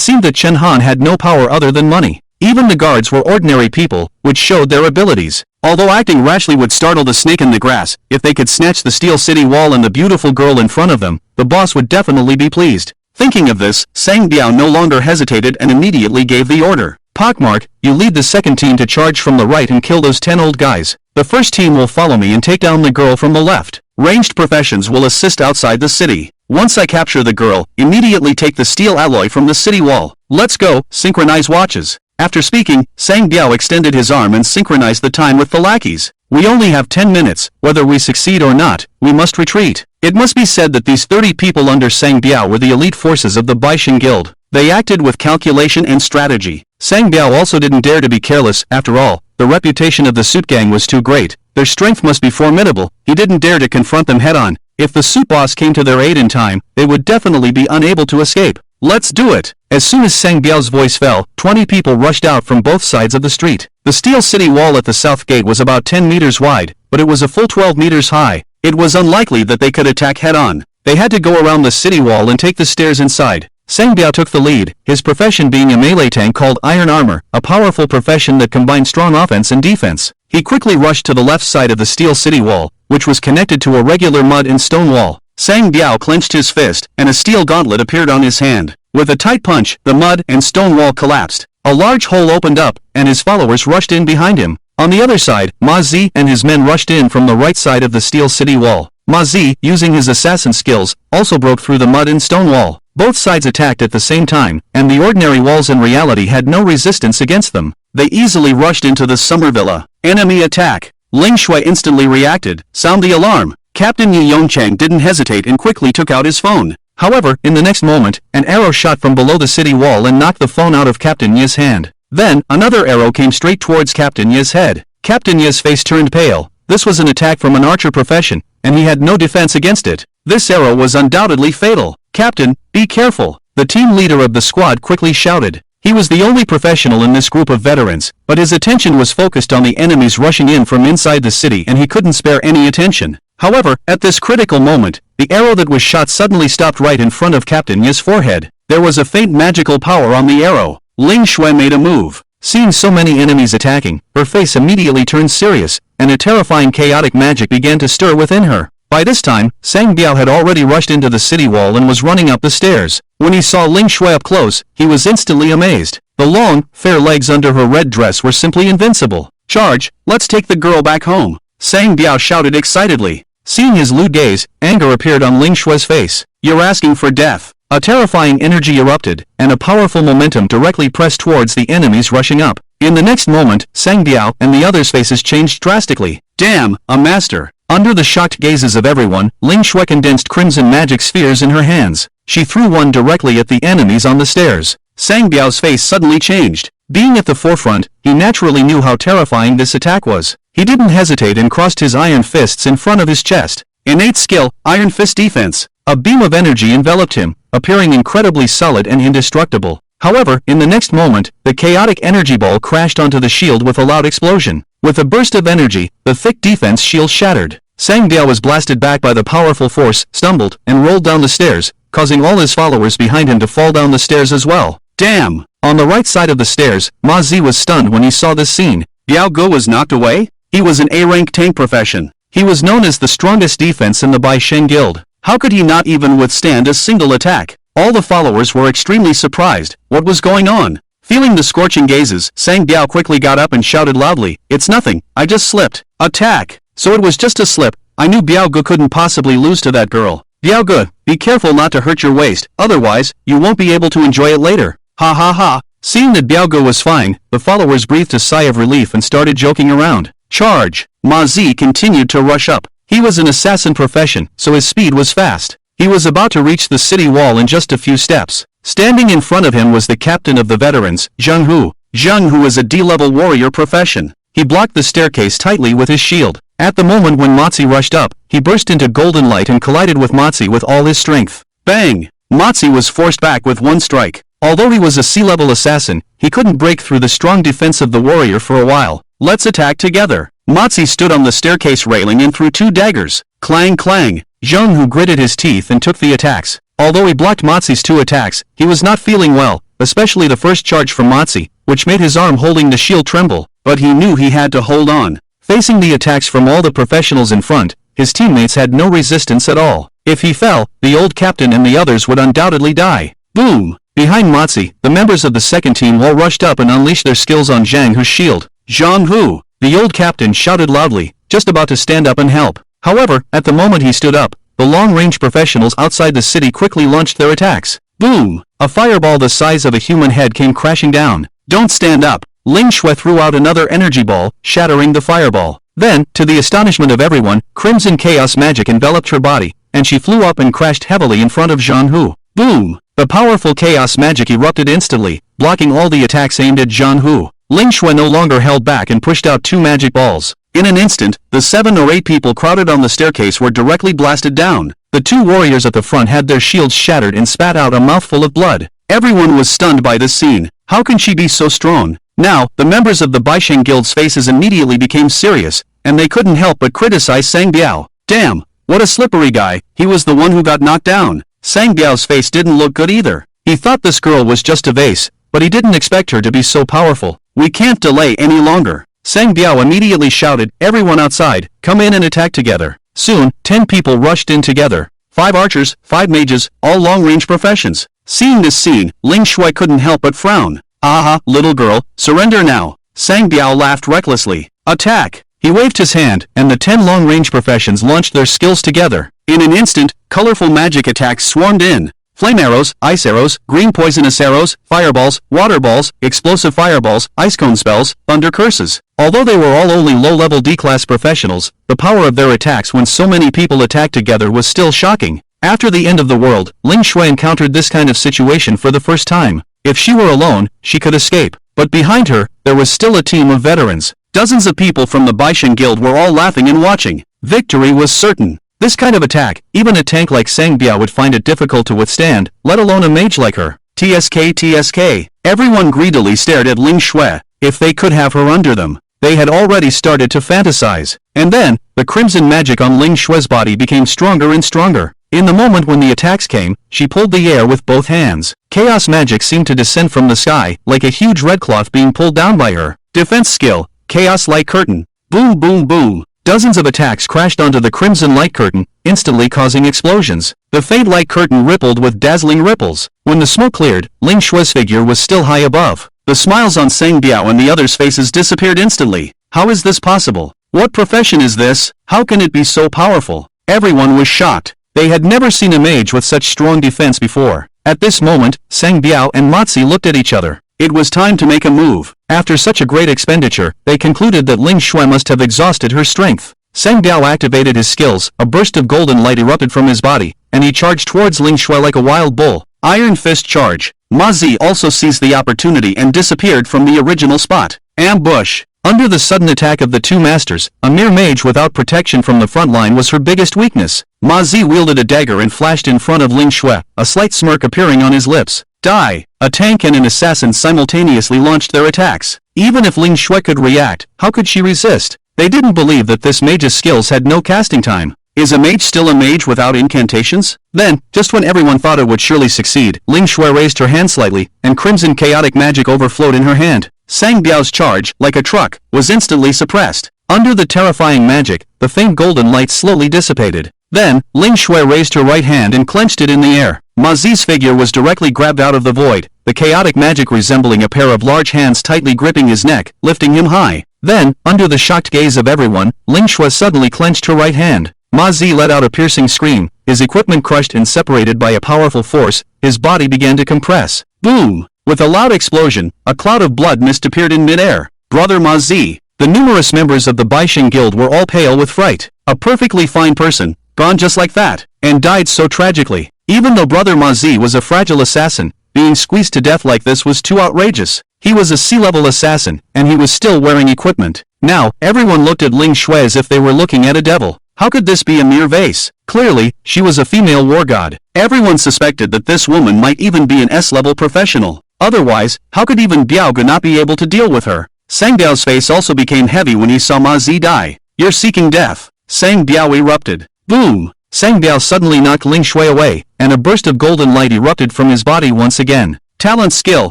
seemed that Chen Han had no power other than money. Even the guards were ordinary people, which showed their abilities. Although acting rashly would startle the snake in the grass, if they could snatch the steel city wall and the beautiful girl in front of them, the boss would definitely be pleased. Thinking of this, Sang Biao no longer hesitated and immediately gave the order. Pockmark, you lead the second team to charge from the right and kill those 10 old guys. The first team will follow me and take down the girl from the left. Ranged professions will assist outside the city. Once I capture the girl, immediately take the steel alloy from the city wall. Let's go, synchronize watches. After speaking, Sang Biao extended his arm and synchronized the time with the lackeys. We only have 10 minutes, whether we succeed or not, we must retreat. It must be said that these 30 people under Sang Biao were the elite forces of the Baixing Guild. They acted with calculation and strategy. Sang Biao also didn't dare to be careless, after all, the reputation of the Suit Gang was too great. Their strength must be formidable. He didn't dare to confront them head-on. If the Suit Boss came to their aid in time, they would definitely be unable to escape. Let's do it! As soon as Sang Biao's voice fell, 20 people rushed out from both sides of the street. The steel city wall at the south gate was about 10 meters wide, but it was a full 12 meters high. It was unlikely that they could attack head-on. They had to go around the city wall and take the stairs inside. Sang Biao took the lead, his profession being a melee tank called Iron Armor, a powerful profession that combined strong offense and defense. He quickly rushed to the left side of the steel city wall, which was connected to a regular mud and stone wall. Sang Biao clenched his fist, and a steel gauntlet appeared on his hand. With a tight punch, the mud and stone wall collapsed. A large hole opened up, and his followers rushed in behind him. On the other side, Ma Zi and his men rushed in from the right side of the steel city wall. Ma Zi, using his assassin skills, also broke through the mud and stone wall. Both sides attacked at the same time, and the ordinary walls in reality had no resistance against them. They easily rushed into the summer villa. Enemy attack! Ling Shui instantly reacted. Sound the alarm! Captain Yi Yongchang didn't hesitate and quickly took out his phone. However, in the next moment, an arrow shot from below the city wall and knocked the phone out of Captain Yi's hand. Then, another arrow came straight towards Captain Yi's head. Captain Yi's face turned pale. This was an attack from an archer profession, and he had no defense against it. This arrow was undoubtedly fatal. Captain, be careful! The team leader of the squad quickly shouted. He was the only professional in this group of veterans, but his attention was focused on the enemies rushing in from inside the city and he couldn't spare any attention. However, at this critical moment, the arrow that was shot suddenly stopped right in front of Captain Yi's forehead. There was a faint magical power on the arrow. Ling Shui made a move. Seeing so many enemies attacking, her face immediately turned serious, and a terrifying chaotic magic began to stir within her. By this time, Sang Biao had already rushed into the city wall and was running up the stairs. When he saw Ling Shui up close, he was instantly amazed. The long, fair legs under her red dress were simply invincible. Charge, let's take the girl back home! Sang Biao shouted excitedly. Seeing his lewd gaze, anger appeared on Ling Shui's face. You're asking for death. A terrifying energy erupted, and a powerful momentum directly pressed towards the enemies rushing up. In the next moment, Sang Biao and the others' faces changed drastically. Damn, a master! Under the shocked gazes of everyone, Ling Shui condensed crimson magic spheres in her hands. She threw one directly at the enemies on the stairs. Sang Biao's face suddenly changed. Being at the forefront, he naturally knew how terrifying this attack was. He didn't hesitate and crossed his iron fists in front of his chest. Innate skill, Iron Fist defense. A beam of energy enveloped him, appearing incredibly solid and indestructible. However, in the next moment, the chaotic energy ball crashed onto the shield with a loud explosion. With a burst of energy, the thick defense shield shattered. Sang Biao was blasted back by the powerful force, stumbled, and rolled down the stairs, causing all his followers behind him to fall down the stairs as well. Damn! On the right side of the stairs, Ma Zi was stunned when he saw this scene. Biao Ge was knocked away? He was an A-rank tank profession. He was known as the strongest defense in the Bai Sheng Guild. How could he not even withstand a single attack? All the followers were extremely surprised. What was going on? Feeling the scorching gazes, Sang Biao quickly got up and shouted loudly, "It's nothing, I just slipped." Attack! So it was just a slip. I knew Biao Ge couldn't possibly lose to that girl. Biao Ge, be careful not to hurt your waist, otherwise, you won't be able to enjoy it later. Ha ha ha. Seeing that Biao Ge was fine, the followers breathed a sigh of relief and started joking around. Charge! Ma Zi continued to rush up. He was an assassin profession, so his speed was fast. He was about to reach the city wall in just a few steps. Standing in front of him was the captain of the veterans, Zheng Hu. Zheng Hu is a D-level warrior profession. He blocked the staircase tightly with his shield. At the moment when Matzi rushed up, he burst into golden light and collided with Matzi with all his strength. Bang! Matzi was forced back with one strike. Although he was a C-level assassin, he couldn't break through the strong defense of the warrior for a while. Let's attack together. Matzi stood on the staircase railing and threw two daggers. Clang clang. Zheng Hu gritted his teeth and took the attacks. Although he blocked Matzi's two attacks, he was not feeling well, especially the first charge from Matzi, which made his arm holding the shield tremble, but he knew he had to hold on. Facing the attacks from all the professionals in front, his teammates had no resistance at all. If he fell, the old captain and the others would undoubtedly die. Boom! Behind Matzi, the members of the second team all rushed up and unleashed their skills on Zhang Hu's shield. Zhang Hu! The old captain shouted loudly, just about to stand up and help. However, at the moment he stood up, the long-range professionals outside the city quickly launched their attacks. Boom! A fireball the size of a human head came crashing down. Don't stand up! Ling Shui threw out another energy ball, shattering the fireball. Then, to the astonishment of everyone, crimson chaos magic enveloped her body, and she flew up and crashed heavily in front of Zhang Hu. Boom! The powerful chaos magic erupted instantly, blocking all the attacks aimed at Zhang Hu. Ling Shui no longer held back and pushed out two magic balls. In an instant, the 7 or 8 people crowded on the staircase were directly blasted down. The two warriors at the front had their shields shattered and spat out a mouthful of blood. Everyone was stunned by this scene. How can she be so strong? Now, the members of the Baisheng Guild's faces immediately became serious, and they couldn't help but criticize Sang Biao. Damn, what a slippery guy, he was the one who got knocked down. Sang Biao's face didn't look good either. He thought this girl was just a vase, but he didn't expect her to be so powerful. We can't delay any longer. Sang Biao immediately shouted, "Everyone outside, come in and attack together." Soon, 10 people rushed in together. 5 archers, 5 mages, all long-range professions. Seeing this scene, Ling Shui couldn't help but frown. "Aha, little girl, surrender now." Sang Biao laughed recklessly. "Attack!" He waved his hand, and the 10 long-range professions launched their skills together. In an instant, colorful magic attacks swarmed in. Flame arrows, ice arrows, green poisonous arrows, fireballs, water balls, explosive fireballs, ice cone spells, thunder curses. Although they were all only low-level D-class professionals, the power of their attacks when so many people attacked together was still shocking. After the end of the world, Ling Shui encountered this kind of situation for the first time. If she were alone, she could escape. But behind her, there was still a team of veterans. Dozens of people from the Baisheng Guild were all laughing and watching. Victory was certain. This kind of attack, even a tank like Sang Biao would find it difficult to withstand, let alone a mage like her. TSK TSK. Everyone greedily stared at Ling Shui. If they could have her under them. They had already started to fantasize. And then, the crimson magic on Ling Shui's body became stronger and stronger. In the moment when the attacks came, she pulled the air with both hands. Chaos magic seemed to descend from the sky, like a huge red cloth being pulled down by her. Defense skill, Chaos Light Curtain. Boom boom boom. Dozens of attacks crashed onto the crimson light curtain, instantly causing explosions. The faint light curtain rippled with dazzling ripples. When the smoke cleared, Ling Shui's figure was still high above. The smiles on Sang Biao and the others' faces disappeared instantly. How is this possible? What profession is this? How can it be so powerful? Everyone was shocked. They had never seen a mage with such strong defense before. At this moment, Sang Biao and Matzi looked at each other. It was time to make a move. After such a great expenditure, they concluded that Ling Shui must have exhausted her strength. Sang Biao activated his skills, a burst of golden light erupted from his body, and he charged towards Ling Shui like a wild bull. Iron Fist charge. Ma Zi also seized the opportunity and disappeared from the original spot. Ambush. Under the sudden attack of the two masters, a mere mage without protection from the front line was her biggest weakness. Ma Zi wielded a dagger and flashed in front of Ling Shui, a slight smirk appearing on his lips. Die! A tank and an assassin simultaneously launched their attacks. Even if Ling Shui could react, how could she resist? They didn't believe that this mage's skills had no casting time. Is a mage still a mage without incantations? Then, just when everyone thought it would surely succeed, Ling Shui raised her hand slightly, and crimson chaotic magic overflowed in her hand. Sang Biao's charge, like a truck, was instantly suppressed. Under the terrifying magic, the faint golden light slowly dissipated. Then, Ling Shui raised her right hand and clenched it in the air. Ma Zi's figure was directly grabbed out of the void, the chaotic magic resembling a pair of large hands tightly gripping his neck, lifting him high. Then, under the shocked gaze of everyone, Ling Shui suddenly clenched her right hand. Ma Zi let out a piercing scream, his equipment crushed and separated by a powerful force, his body began to compress. Boom! With a loud explosion, a cloud of blood mist appeared in midair. Brother Ma Zi. The numerous members of the Baixing Guild were all pale with fright. A perfectly fine person, gone just like that, and died so tragically. Even though Brother Ma Zi was a fragile assassin, being squeezed to death like this was too outrageous. He was a sea-level assassin, and he was still wearing equipment. Now, everyone looked at Ling Shui as if they were looking at a devil. How could this be a mere vase? Clearly, she was a female war god. Everyone suspected that this woman might even be an S-level professional. Otherwise, how could even Biao not be able to deal with her? Sang Biao's face also became heavy when he saw Ma Zi die. You're seeking death. Sang Biao erupted. Boom! Sang Biao suddenly knocked Ling Shui away, and a burst of golden light erupted from his body once again. Talent skill,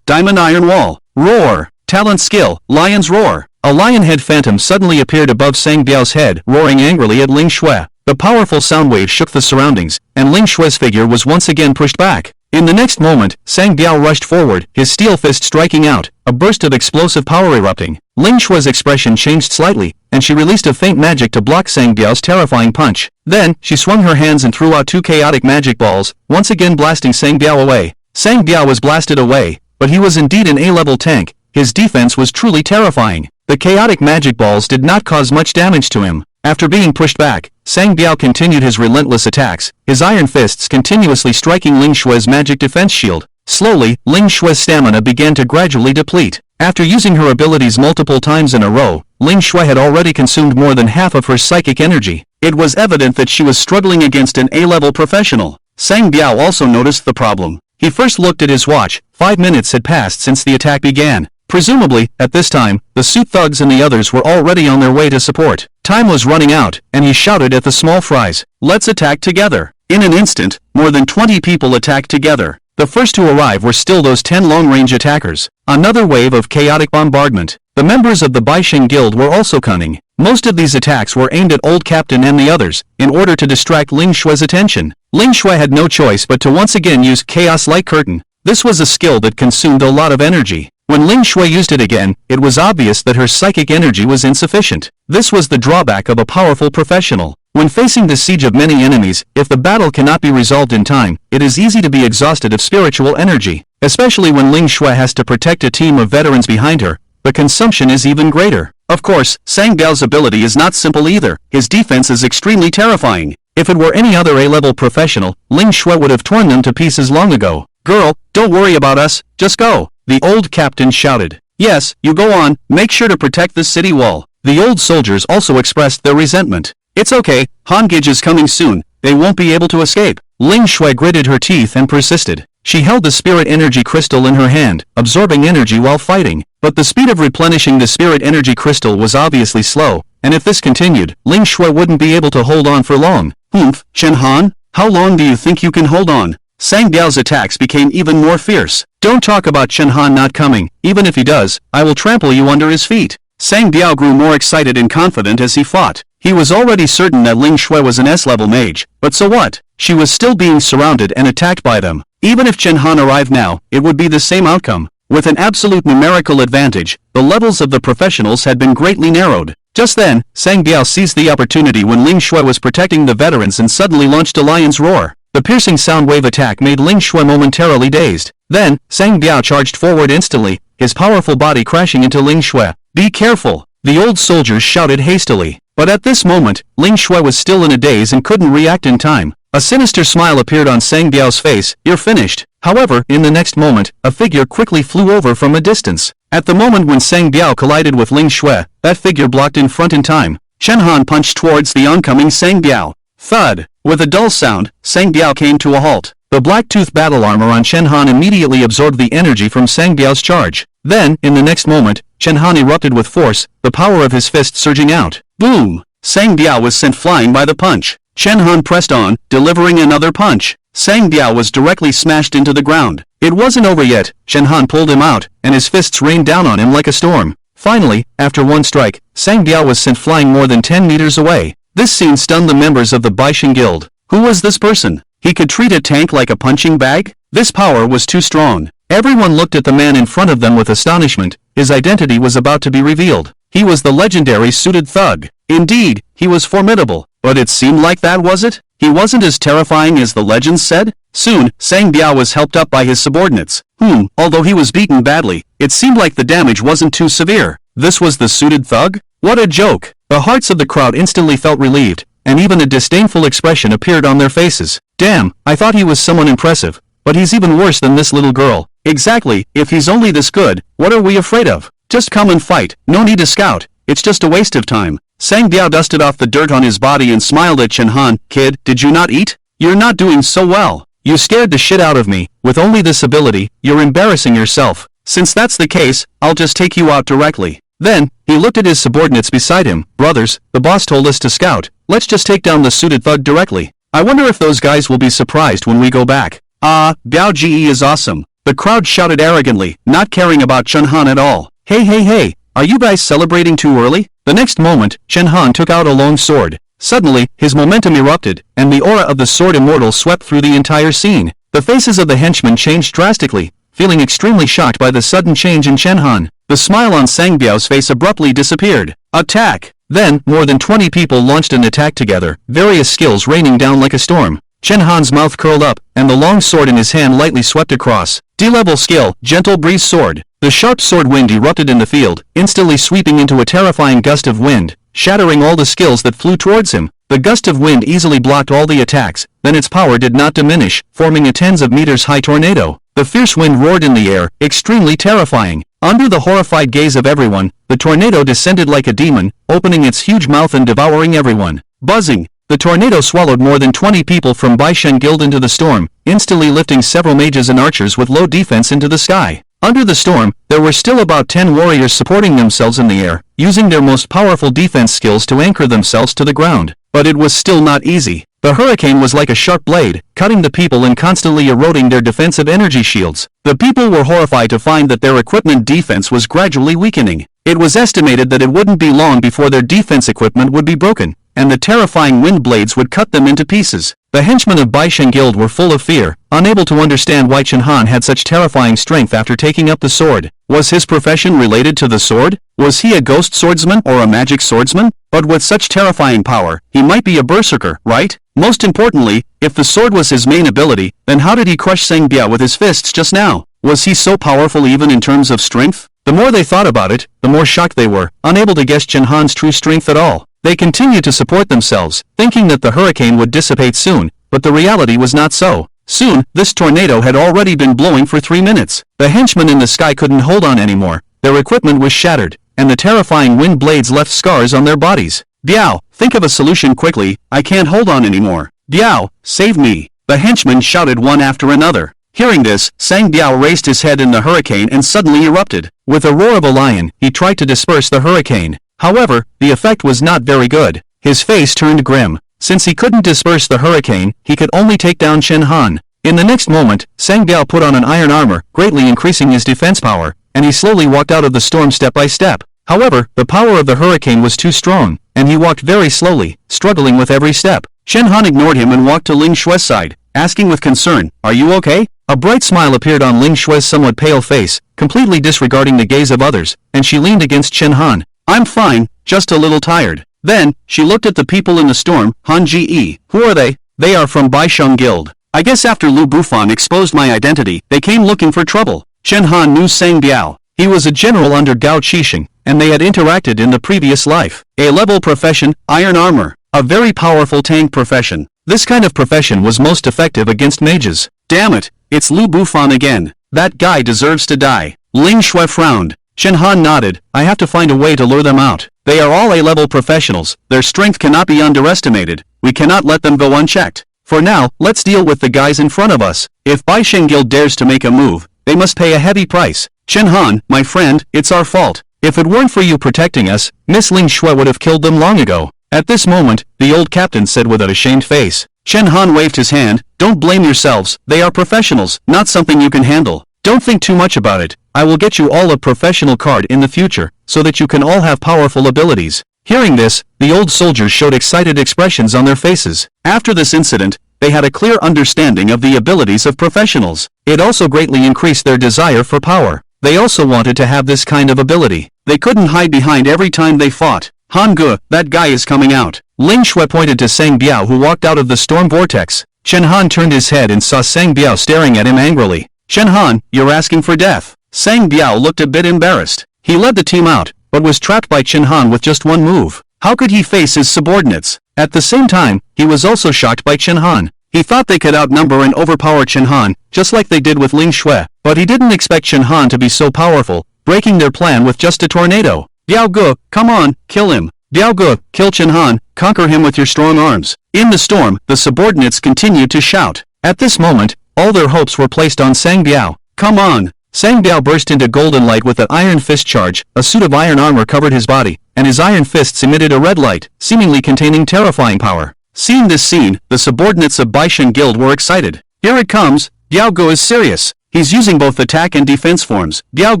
Diamond Iron Wall. Roar! Talent skill, Lion's Roar. A lion head phantom suddenly appeared above Sang Biao's head, roaring angrily at Ling Shui. The powerful sound wave shook the surroundings, and Ling Shui's figure was once again pushed back. In the next moment, Sang Biao rushed forward, his steel fist striking out, a burst of explosive power erupting. Ling Shui's expression changed slightly, and she released a faint magic to block Sang Biao's terrifying punch. Then, she swung her hands and threw out two chaotic magic balls, once again blasting Sang Biao away. Sang Biao was blasted away, but he was indeed an A-level tank. His defense was truly terrifying. The chaotic magic balls did not cause much damage to him. After being pushed back, Sang Biao continued his relentless attacks, his iron fists continuously striking Ling Shui's magic defense shield. Slowly, Ling Shui's stamina began to gradually deplete. After using her abilities multiple times in a row, Ling Shui had already consumed more than half of her psychic energy. It was evident that she was struggling against an A-level professional. Sang Biao also noticed the problem. He first looked at his watch. 5 minutes had passed since the attack began. Presumably, at this time, the suit thugs and the others were already on their way to support. Time was running out, and he shouted at the small fries, "Let's attack together." In an instant, more than 20 people attacked together. The first to arrive were still those 10 long-range attackers. Another wave of chaotic bombardment. The members of the Baixing Guild were also cunning. Most of these attacks were aimed at Old Captain and the others, in order to distract Ling Shui's attention. Ling Shui had no choice but to once again use Chaos Light Curtain. This was a skill that consumed a lot of energy. When Ling Shui used it again, it was obvious that her psychic energy was insufficient. This was the drawback of a powerful professional. When facing the siege of many enemies, if the battle cannot be resolved in time, it is easy to be exhausted of spiritual energy. Especially when Ling Shui has to protect a team of veterans behind her, the consumption is even greater. Of course, Sang Biao's ability is not simple either. His defense is extremely terrifying. If it were any other A-level professional, Ling Shui would have torn them to pieces long ago. "Girl, don't worry about us, just go," the old captain shouted. "Yes, you go on, make sure to protect the city wall." The old soldiers also expressed their resentment. "It's okay, Hongage is coming soon, they won't be able to escape." Ling Shui gritted her teeth and persisted. She held the spirit energy crystal in her hand, absorbing energy while fighting. But the speed of replenishing the spirit energy crystal was obviously slow, and if this continued, Ling Shui wouldn't be able to hold on for long. "Humph, Chen Han, how long do you think you can hold on?" Sang Biao's attacks became even more fierce. "Don't talk about Chen Han not coming, even if he does, I will trample you under his feet." Sang Biao grew more excited and confident as he fought. He was already certain that Ling Shui was an S-level mage, but so what? She was still being surrounded and attacked by them. Even if Chen Han arrived now, it would be the same outcome. With an absolute numerical advantage, the levels of the professionals had been greatly narrowed. Just then, Sang Biao seized the opportunity when Ling Shui was protecting the veterans and suddenly launched a lion's roar. The piercing sound wave attack made Ling Shui momentarily dazed. Then, Sang Biao charged forward instantly, his powerful body crashing into Ling Shui. "Be careful!" the old soldiers shouted hastily. But at this moment, Ling Shui was still in a daze and couldn't react in time. A sinister smile appeared on Sang Biao's face. "You're finished." However, in the next moment, a figure quickly flew over from a distance. At the moment when Sang Biao collided with Ling Shui, that figure blocked in front in time. Chen Han punched towards the oncoming Sang Biao. Thud! With a dull sound, Sang Biao came to a halt. The black-tooth battle armor on Chen Han immediately absorbed the energy from Sang Biao's charge. Then, in the next moment, Chen Han erupted with force, the power of his fist surging out. Boom! Sang Biao was sent flying by the punch. Chen Han pressed on, delivering another punch. Sang Biao was directly smashed into the ground. It wasn't over yet. Chen Han pulled him out, and his fists rained down on him like a storm. Finally, after one strike, Sang Biao was sent flying more than 10 meters away. This scene stunned the members of the Baishan Guild. Who was this person? He could treat a tank like a punching bag? This power was too strong. Everyone looked at the man in front of them with astonishment. His identity was about to be revealed. He was the legendary suited thug. Indeed, he was formidable. But it seemed like that was it? He wasn't as terrifying as the legends said? Soon, Sang Biao was helped up by his subordinates, whom, although he was beaten badly, it seemed like the damage wasn't too severe. This was the suited thug? What a joke! The hearts of the crowd instantly felt relieved, and even a disdainful expression appeared on their faces. Damn, I thought he was someone impressive, but he's even worse than this little girl. Exactly, if he's only this good, what are we afraid of? Just come and fight, no need to scout, it's just a waste of time. Sang Biao dusted off the dirt on his body and smiled at Chen Han. Kid, did you not eat? You're not doing so well. You scared the shit out of me. With only this ability, you're embarrassing yourself. Since that's the case, I'll just take you out directly. Then, he looked at his subordinates beside him. Brothers, the boss told us to scout. Let's just take down the suited thug directly. I wonder if those guys will be surprised when we go back. Biao Ji is awesome. The crowd shouted arrogantly, not caring about Chen Han at all. Hey, are you guys celebrating too early? The next moment, Chen Han took out a long sword. Suddenly, his momentum erupted, and the aura of the sword immortal swept through the entire scene. The faces of the henchmen changed drastically, feeling extremely shocked by the sudden change in Chen Han. The smile on Sang Biao's face abruptly disappeared. Attack! Then, more than 20 people launched an attack together, various skills raining down like a storm. Chen Han's mouth curled up, and the long sword in his hand lightly swept across. D-level skill, Gentle Breeze Sword. The sharp sword wind erupted in the field, instantly sweeping into a terrifying gust of wind, shattering all the skills that flew towards him. The gust of wind easily blocked all the attacks, then its power did not diminish, forming a tens of meters high tornado. The fierce wind roared in the air, extremely terrifying. Under the horrified gaze of everyone, the tornado descended like a demon, opening its huge mouth and devouring everyone. Buzzing! The tornado swallowed more than 20 people from Baishan Guild into the storm, instantly lifting several mages and archers with low defense into the sky. Under the storm, there were still about 10 warriors supporting themselves in the air, using their most powerful defense skills to anchor themselves to the ground. But it was still not easy. The hurricane was like a sharp blade, cutting the people and constantly eroding their defensive energy shields. The people were horrified to find that their equipment defense was gradually weakening. It was estimated that it wouldn't be long before their defense equipment would be broken, and the terrifying wind blades would cut them into pieces. The henchmen of Baishan Guild were full of fear, unable to understand why Chen Han had such terrifying strength after taking up the sword. Was his profession related to the sword? Was he a ghost swordsman or a magic swordsman? But with such terrifying power, he might be a berserker, right? Most importantly, if the sword was his main ability, then how did he crush Sang Biao with his fists just now? Was he so powerful even in terms of strength? The more they thought about it, the more shocked they were, unable to guess Chen Han's true strength at all. They continued to support themselves, thinking that the hurricane would dissipate soon, but the reality was not so. Soon, this tornado had already been blowing for 3 minutes. The henchmen in the sky couldn't hold on anymore. Their equipment was shattered, and the terrifying wind blades left scars on their bodies. Biao, think of a solution quickly, I can't hold on anymore. Biao, save me. The henchmen shouted one after another. Hearing this, Sang Biao raised his head in the hurricane and suddenly erupted. With a roar of a lion, he tried to disperse the hurricane. However, the effect was not very good. His face turned grim. Since he couldn't disperse the hurricane, he could only take down Chen Han. In the next moment, Sang Biao put on an iron armor, greatly increasing his defense power, and he slowly walked out of the storm step by step. However, the power of the hurricane was too strong, and he walked very slowly, struggling with every step. Chen Han ignored him and walked to Ling Shui's side, asking with concern, "Are you okay?" A bright smile appeared on Ling Shui's somewhat pale face, completely disregarding the gaze of others, and she leaned against Chen Han. "I'm fine, just a little tired." Then, she looked at the people in the storm. Han Ji. Who are they? They are from Baishan Guild. I guess after Lu Bufan exposed my identity, they came looking for trouble. Chen Han knew Sang Biao. He was a general under Gao Qixing, and they had interacted in the previous life. A-level profession, iron armor. A very powerful tank profession. This kind of profession was most effective against mages. Damn it, it's Lu Bufan again. That guy deserves to die. Ling Shui frowned. Chen Han nodded. I have to find a way to lure them out. They are all A-level professionals. Their strength cannot be underestimated. We cannot let them go unchecked. For now, let's deal with the guys in front of us. If Baisheng Guild dares to make a move, they must pay a heavy price. Chen Han, my friend, it's our fault. If it weren't for you protecting us, Miss Ling Shui would have killed them long ago. At this moment, the old captain said with a ashamed face. Chen Han waved his hand. Don't blame yourselves. They are professionals, not something you can handle. Don't think too much about it. I will get you all a professional card in the future, so that you can all have powerful abilities. Hearing this, the old soldiers showed excited expressions on their faces. After this incident, they had a clear understanding of the abilities of professionals. It also greatly increased their desire for power. They also wanted to have this kind of ability. They couldn't hide behind every time they fought. Han Ge, that guy is coming out. Ling Shui pointed to Sang Biao who walked out of the storm vortex. Chen Han turned his head and saw Sang Biao staring at him angrily. Chen Han, you're asking for death. Sang Biao looked a bit embarrassed. He led the team out, but was trapped by Chen Han with just one move. How could he face his subordinates? At the same time, he was also shocked by Chen Han. He thought they could outnumber and overpower Chen Han, just like they did with Ling Shui, but he didn't expect Chen Han to be so powerful, breaking their plan with just a tornado. Biao Ge, come on, kill him. Biao Ge, kill Chen Han, conquer him with your strong arms. In the storm, the subordinates continued to shout. At this moment, all their hopes were placed on Sang Biao. Come on! Sang Biao burst into golden light with an iron fist charge. A suit of iron armor covered his body, and his iron fists emitted a red light, seemingly containing terrifying power. Seeing this scene, the subordinates of Baisheng Guild were excited. Here it comes. Biao Ge is serious. He's using both attack and defense forms. Biao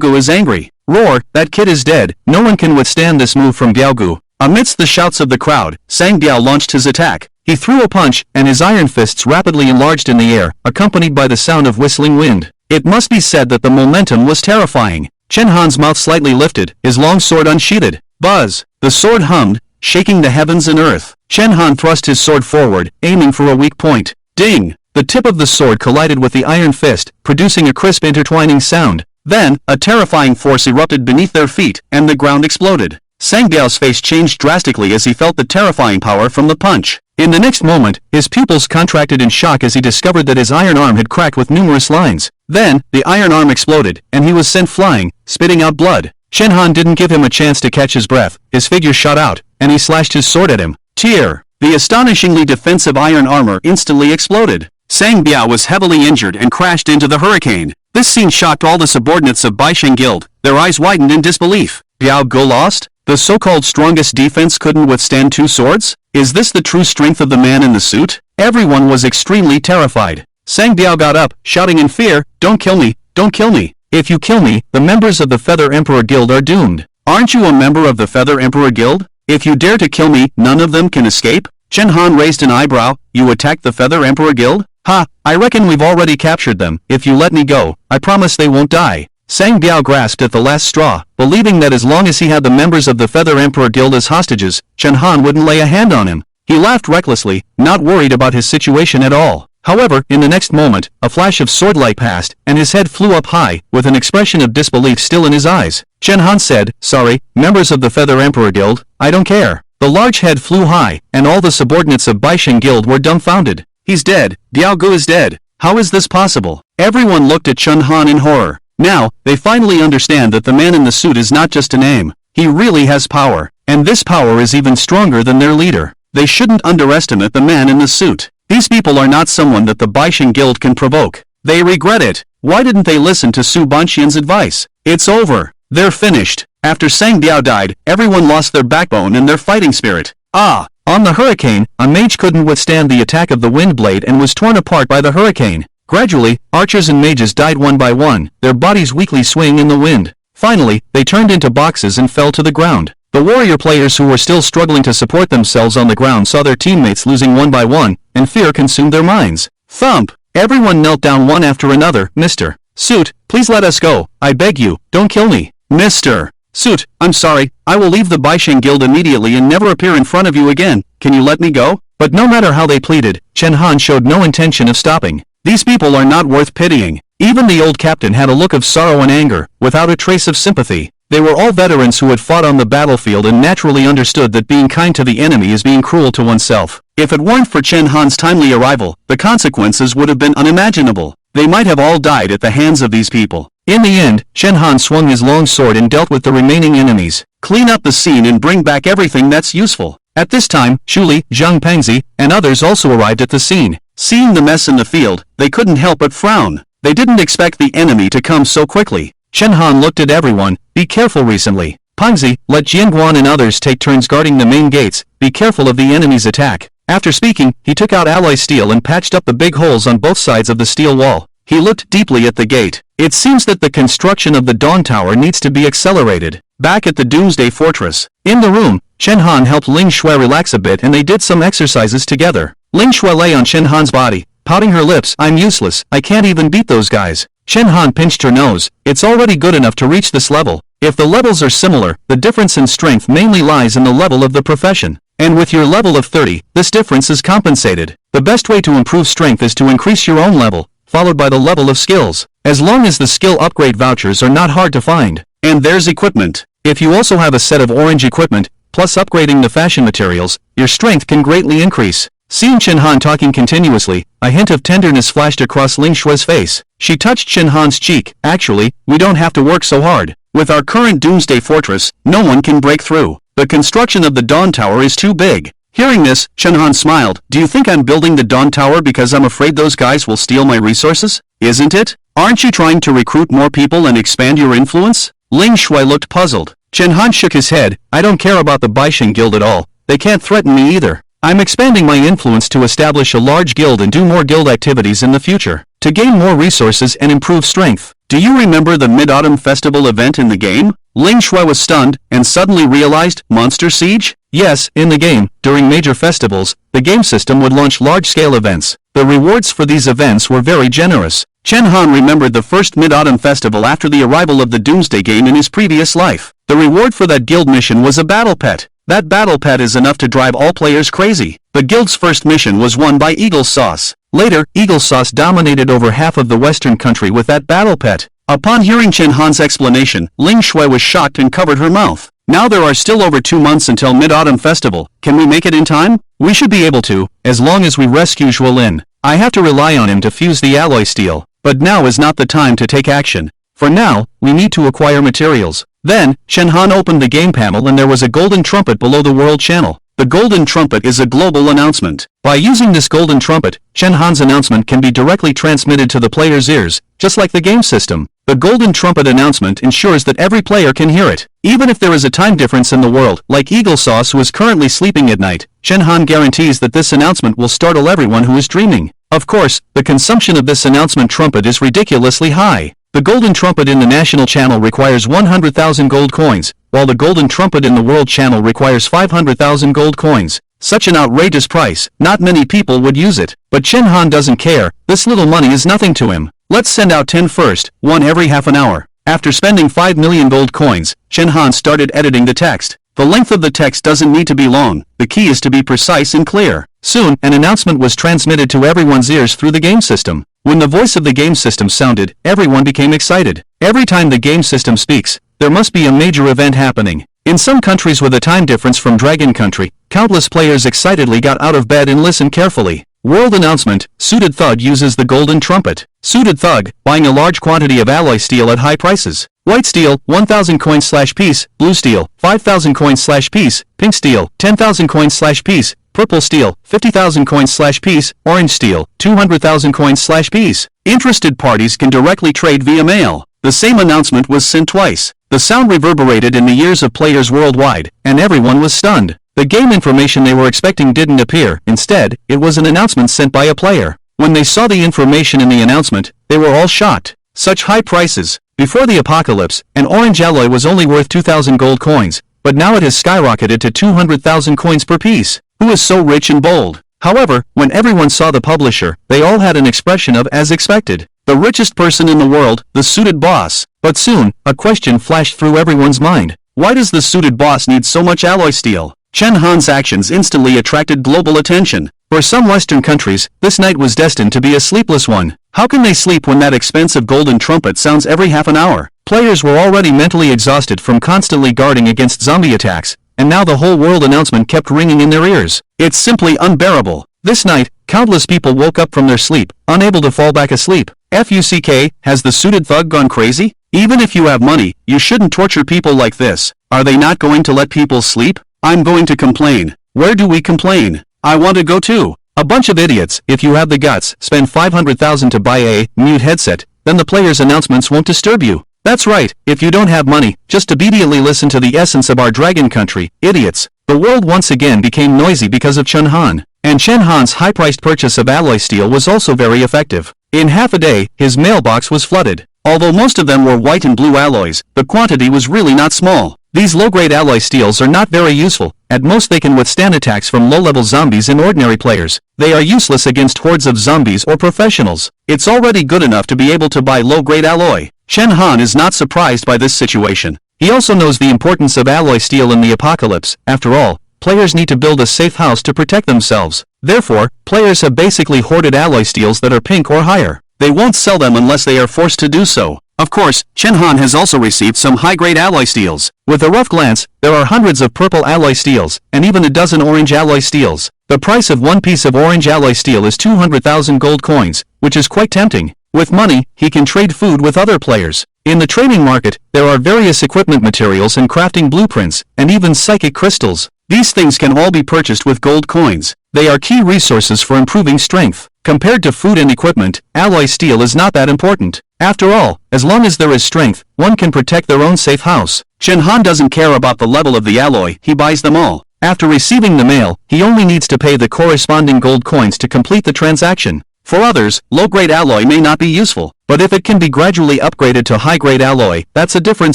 Ge is angry. Roar, that kid is dead. No one can withstand this move from Biao Ge. Amidst the shouts of the crowd, Sang Biao launched his attack. He threw a punch, and his iron fists rapidly enlarged in the air, accompanied by the sound of whistling wind. It must be said that the momentum was terrifying. Chen Han's mouth slightly lifted, his long sword unsheathed. Buzz! The sword hummed, shaking the heavens and earth. Chen Han thrust his sword forward, aiming for a weak point. Ding! The tip of the sword collided with the iron fist, producing a crisp intertwining sound. Then, a terrifying force erupted beneath their feet, and the ground exploded. Sang Biao's face changed drastically as he felt the terrifying power from the punch. In the next moment, his pupils contracted in shock as he discovered that his iron arm had cracked with numerous lines. Then, the iron arm exploded, and he was sent flying, spitting out blood. Chen Han didn't give him a chance to catch his breath. His figure shot out, and he slashed his sword at him. Tear! The astonishingly defensive iron armor instantly exploded. Sang Biao was heavily injured and crashed into the hurricane. This scene shocked all the subordinates of Baisheng Guild. Their eyes widened in disbelief. Biao Ge lost? The so-called strongest defense couldn't withstand two swords? Is this the true strength of the man in the suit? Everyone was extremely terrified. Sang Biao got up, shouting in fear, Don't kill me, don't kill me. If you kill me, the members of the Feather Emperor Guild are doomed. Aren't you a member of the Feather Emperor Guild? If you dare to kill me, none of them can escape? Chen Han raised an eyebrow. You attacked the Feather Emperor Guild? Ha, I reckon we've already captured them. If you let me go, I promise they won't die. Sang Biao grasped at the last straw, believing that as long as he had the members of the Feather Emperor Guild as hostages, Chen Han wouldn't lay a hand on him. He laughed recklessly, not worried about his situation at all. However, in the next moment, a flash of swordlight passed, and his head flew up high, with an expression of disbelief still in his eyes. Chen Han said, Sorry, members of the Feather Emperor Guild, I don't care. The large head flew high, and all the subordinates of Baisheng Guild were dumbfounded. He's dead. Biao Ge is dead. How is this possible? Everyone looked at Chen Han in horror. Now, they finally understand that the man in the suit is not just a name. He really has power, and this power is even stronger than their leader. They shouldn't underestimate the man in the suit. These people are not someone that the Baisheng Guild can provoke. They regret it. Why didn't they listen to Su Banqian's advice? It's over. They're finished. After Sang Biao died, everyone lost their backbone and their fighting spirit. On the hurricane, a mage couldn't withstand the attack of the wind blade and was torn apart by the hurricane. Gradually, archers and mages died one by one, their bodies weakly swaying in the wind. Finally, they turned into boxes and fell to the ground. The warrior players who were still struggling to support themselves on the ground saw their teammates losing one by one, and fear consumed their minds. Thump! Everyone knelt down one after another. Mr. Suit, please let us go. I beg you, don't kill me. Mr. Suit, I'm sorry, I will leave the Baisheng Guild immediately and never appear in front of you again. Can you let me go? But no matter how they pleaded, Chen Han showed no intention of stopping. These people are not worth pitying. Even the old captain had a look of sorrow and anger, without a trace of sympathy. They were all veterans who had fought on the battlefield and naturally understood that being kind to the enemy is being cruel to oneself. If it weren't for Chen Han's timely arrival, the consequences would have been unimaginable. they might have all died at the hands of these people. In the end, Shen Han swung his long sword and dealt with the remaining enemies. Clean up the scene and bring back everything that's useful. At this time, Shuli, Zhang Pengzi, and others also arrived at the scene. Seeing the mess in the field, they couldn't help but frown. They didn't expect the enemy to come so quickly. Shen Han looked at everyone. Be careful recently. Pengzi, let Jianguan and others take turns guarding the main gates. Be careful of the enemy's attack. After speaking, he took out alloy steel and patched up the big holes on both sides of the steel wall. He looked deeply at the gate. It seems that the construction of the Dawn Tower needs to be accelerated. Back at the Doomsday Fortress. In the room, Shen Han helped Ling Shui relax a bit and they did some exercises together. Ling Shui lay on Shen Han's body, pouting her lips. I'm useless, I can't even beat those guys. Shen Han pinched her nose. It's already good enough to reach this level. If the levels are similar, the difference in strength mainly lies in the level of the profession. And with your level of 30, this difference is compensated. The best way to improve strength is to increase your own level, followed by the level of skills. As long as the skill upgrade vouchers are not hard to find. And there's equipment. If you also have a set of orange equipment, plus upgrading the fashion materials, your strength can greatly increase. Seeing Shen Han talking continuously, a hint of tenderness flashed across Ling Shui's face. She touched Shen Han's cheek. Actually, we don't have to work so hard. With our current Doomsday Fortress, no one can break through. The construction of the Dawn Tower is too big. Hearing this, Shen Han smiled. Do you think I'm building the Dawn Tower because I'm afraid those guys will steal my resources? Isn't it? Aren't you trying to recruit more people and expand your influence? Ling Shui looked puzzled. Shen Han shook his head. I don't care about the Baixing Guild at all. They can't threaten me either. I'm expanding my influence to establish a large guild and do more guild activities in the future, to gain more resources and improve strength. Do you remember the Mid-Autumn Festival event in the game? Ling Shui was stunned, and suddenly realized, Monster Siege? Yes, in the game, during major festivals, the game system would launch large-scale events. The rewards for these events were very generous. Shen Han remembered the first Mid-Autumn Festival after the arrival of the Doomsday game in his previous life. The reward for that guild mission was a battle pet. That battle pet is enough to drive all players crazy. The guild's first mission was won by Eagle Sauce. Later, Eagle Sauce dominated over half of the western country with that battle pet. Upon hearing Shen Han's explanation, Ling Shui was shocked and covered her mouth. Now there are still over 2 months until Mid-Autumn Festival. Can we make it in time? We should be able to, as long as we rescue Zhuolin. I have to rely on him to fuse the alloy steel. But now is not the time to take action. For now, we need to acquire materials. Then, Shen Han opened the game panel and there was a golden trumpet below the world channel. The golden trumpet is a global announcement. By using this golden trumpet, Shen Han's announcement can be directly transmitted to the player's ears, just like the game system. The golden trumpet announcement ensures that every player can hear it. Even if there is a time difference in the world, like Eagle Sauce who is currently sleeping at night, Shen Han guarantees that this announcement will startle everyone who is dreaming. Of course, the consumption of this announcement trumpet is ridiculously high. The golden trumpet in the national channel requires 100,000 gold coins, while the golden trumpet in the world channel requires 500,000 gold coins. Such an outrageous price, not many people would use it. But Shen Han doesn't care, this little money is nothing to him. Let's send out 10 first, one every half an hour. After spending 5 million gold coins, Shen Han started editing the text. The length of the text doesn't need to be long, the key is to be precise and clear. Soon, an announcement was transmitted to everyone's ears through the game system. When the voice of the game system sounded, everyone became excited. Every time the game system speaks, there must be a major event happening. In some countries with a time difference from Dragon Country, countless players excitedly got out of bed and listened carefully. World announcement, Suited Thug uses the golden trumpet. Suited Thug, buying a large quantity of alloy steel at high prices. White steel, 1,000 coins/piece, blue steel, 5,000 coins/piece, pink steel, 10,000 coins/piece, purple steel, 50,000 coins/piece, orange steel, 200,000 coins/piece. Interested parties can directly trade via mail. The same announcement was sent twice. The sound reverberated in the ears of players worldwide, and everyone was stunned. The game information they were expecting didn't appear. Instead, it was an announcement sent by a player. When they saw the information in the announcement, they were all shocked. Such high prices. Before the apocalypse, an orange alloy was only worth 2,000 gold coins, but now it has skyrocketed to 200,000 coins per piece. Who is so rich and bold? However, when everyone saw the publisher, they all had an expression of as expected. The richest person in the world, the suited boss. But soon, a question flashed through everyone's mind. Why does the suited boss need so much alloy steel? Shen Han's actions instantly attracted global attention. For some Western countries, this night was destined to be a sleepless one. How can they sleep when that expensive golden trumpet sounds every half an hour? Players were already mentally exhausted from constantly guarding against zombie attacks, and now the whole world announcement kept ringing in their ears. It's simply unbearable. This night, countless people woke up from their sleep, unable to fall back asleep. FUCK, has the suited thug gone crazy? Even if you have money, you shouldn't torture people like this. Are they not going to let people sleep? I'm going to complain. Where do we complain? I want to go too. A bunch of idiots. If you have the guts, spend 500,000 to buy a mute headset, then the player's announcements won't disturb you. That's right, if you don't have money, just immediately listen to the essence of our dragon country, idiots. The world once again became noisy because of Chen Han, and Chen Han's high-priced purchase of alloy steel was also very effective. In half a day, his mailbox was flooded. Although most of them were white and blue alloys, the quantity was really not small. These low-grade alloy steels are not very useful. At most they can withstand attacks from low-level zombies and ordinary players. They are useless against hordes of zombies or professionals. It's already good enough to be able to buy low-grade alloy. Chen Han is not surprised by this situation. He also knows the importance of alloy steel in the apocalypse. After all, players need to build a safe house to protect themselves. Therefore, players have basically hoarded alloy steels that are pink or higher. They won't sell them unless they are forced to do so. Of course, Chen Han has also received some high-grade alloy steels. With a rough glance, there are hundreds of purple alloy steels, and even a dozen orange alloy steels. The price of one piece of orange alloy steel is 200,000 gold coins, which is quite tempting. With money, he can trade food with other players. In the trading market, there are various equipment materials and crafting blueprints, and even psychic crystals. These things can all be purchased with gold coins. They are key resources for improving strength. Compared to food and equipment, alloy steel is not that important. After all, as long as there is strength, one can protect their own safe house. Chen Han doesn't care about the level of the alloy, he buys them all. After receiving the mail, he only needs to pay the corresponding gold coins to complete the transaction. For others, low-grade alloy may not be useful, but if it can be gradually upgraded to high-grade alloy, that's a different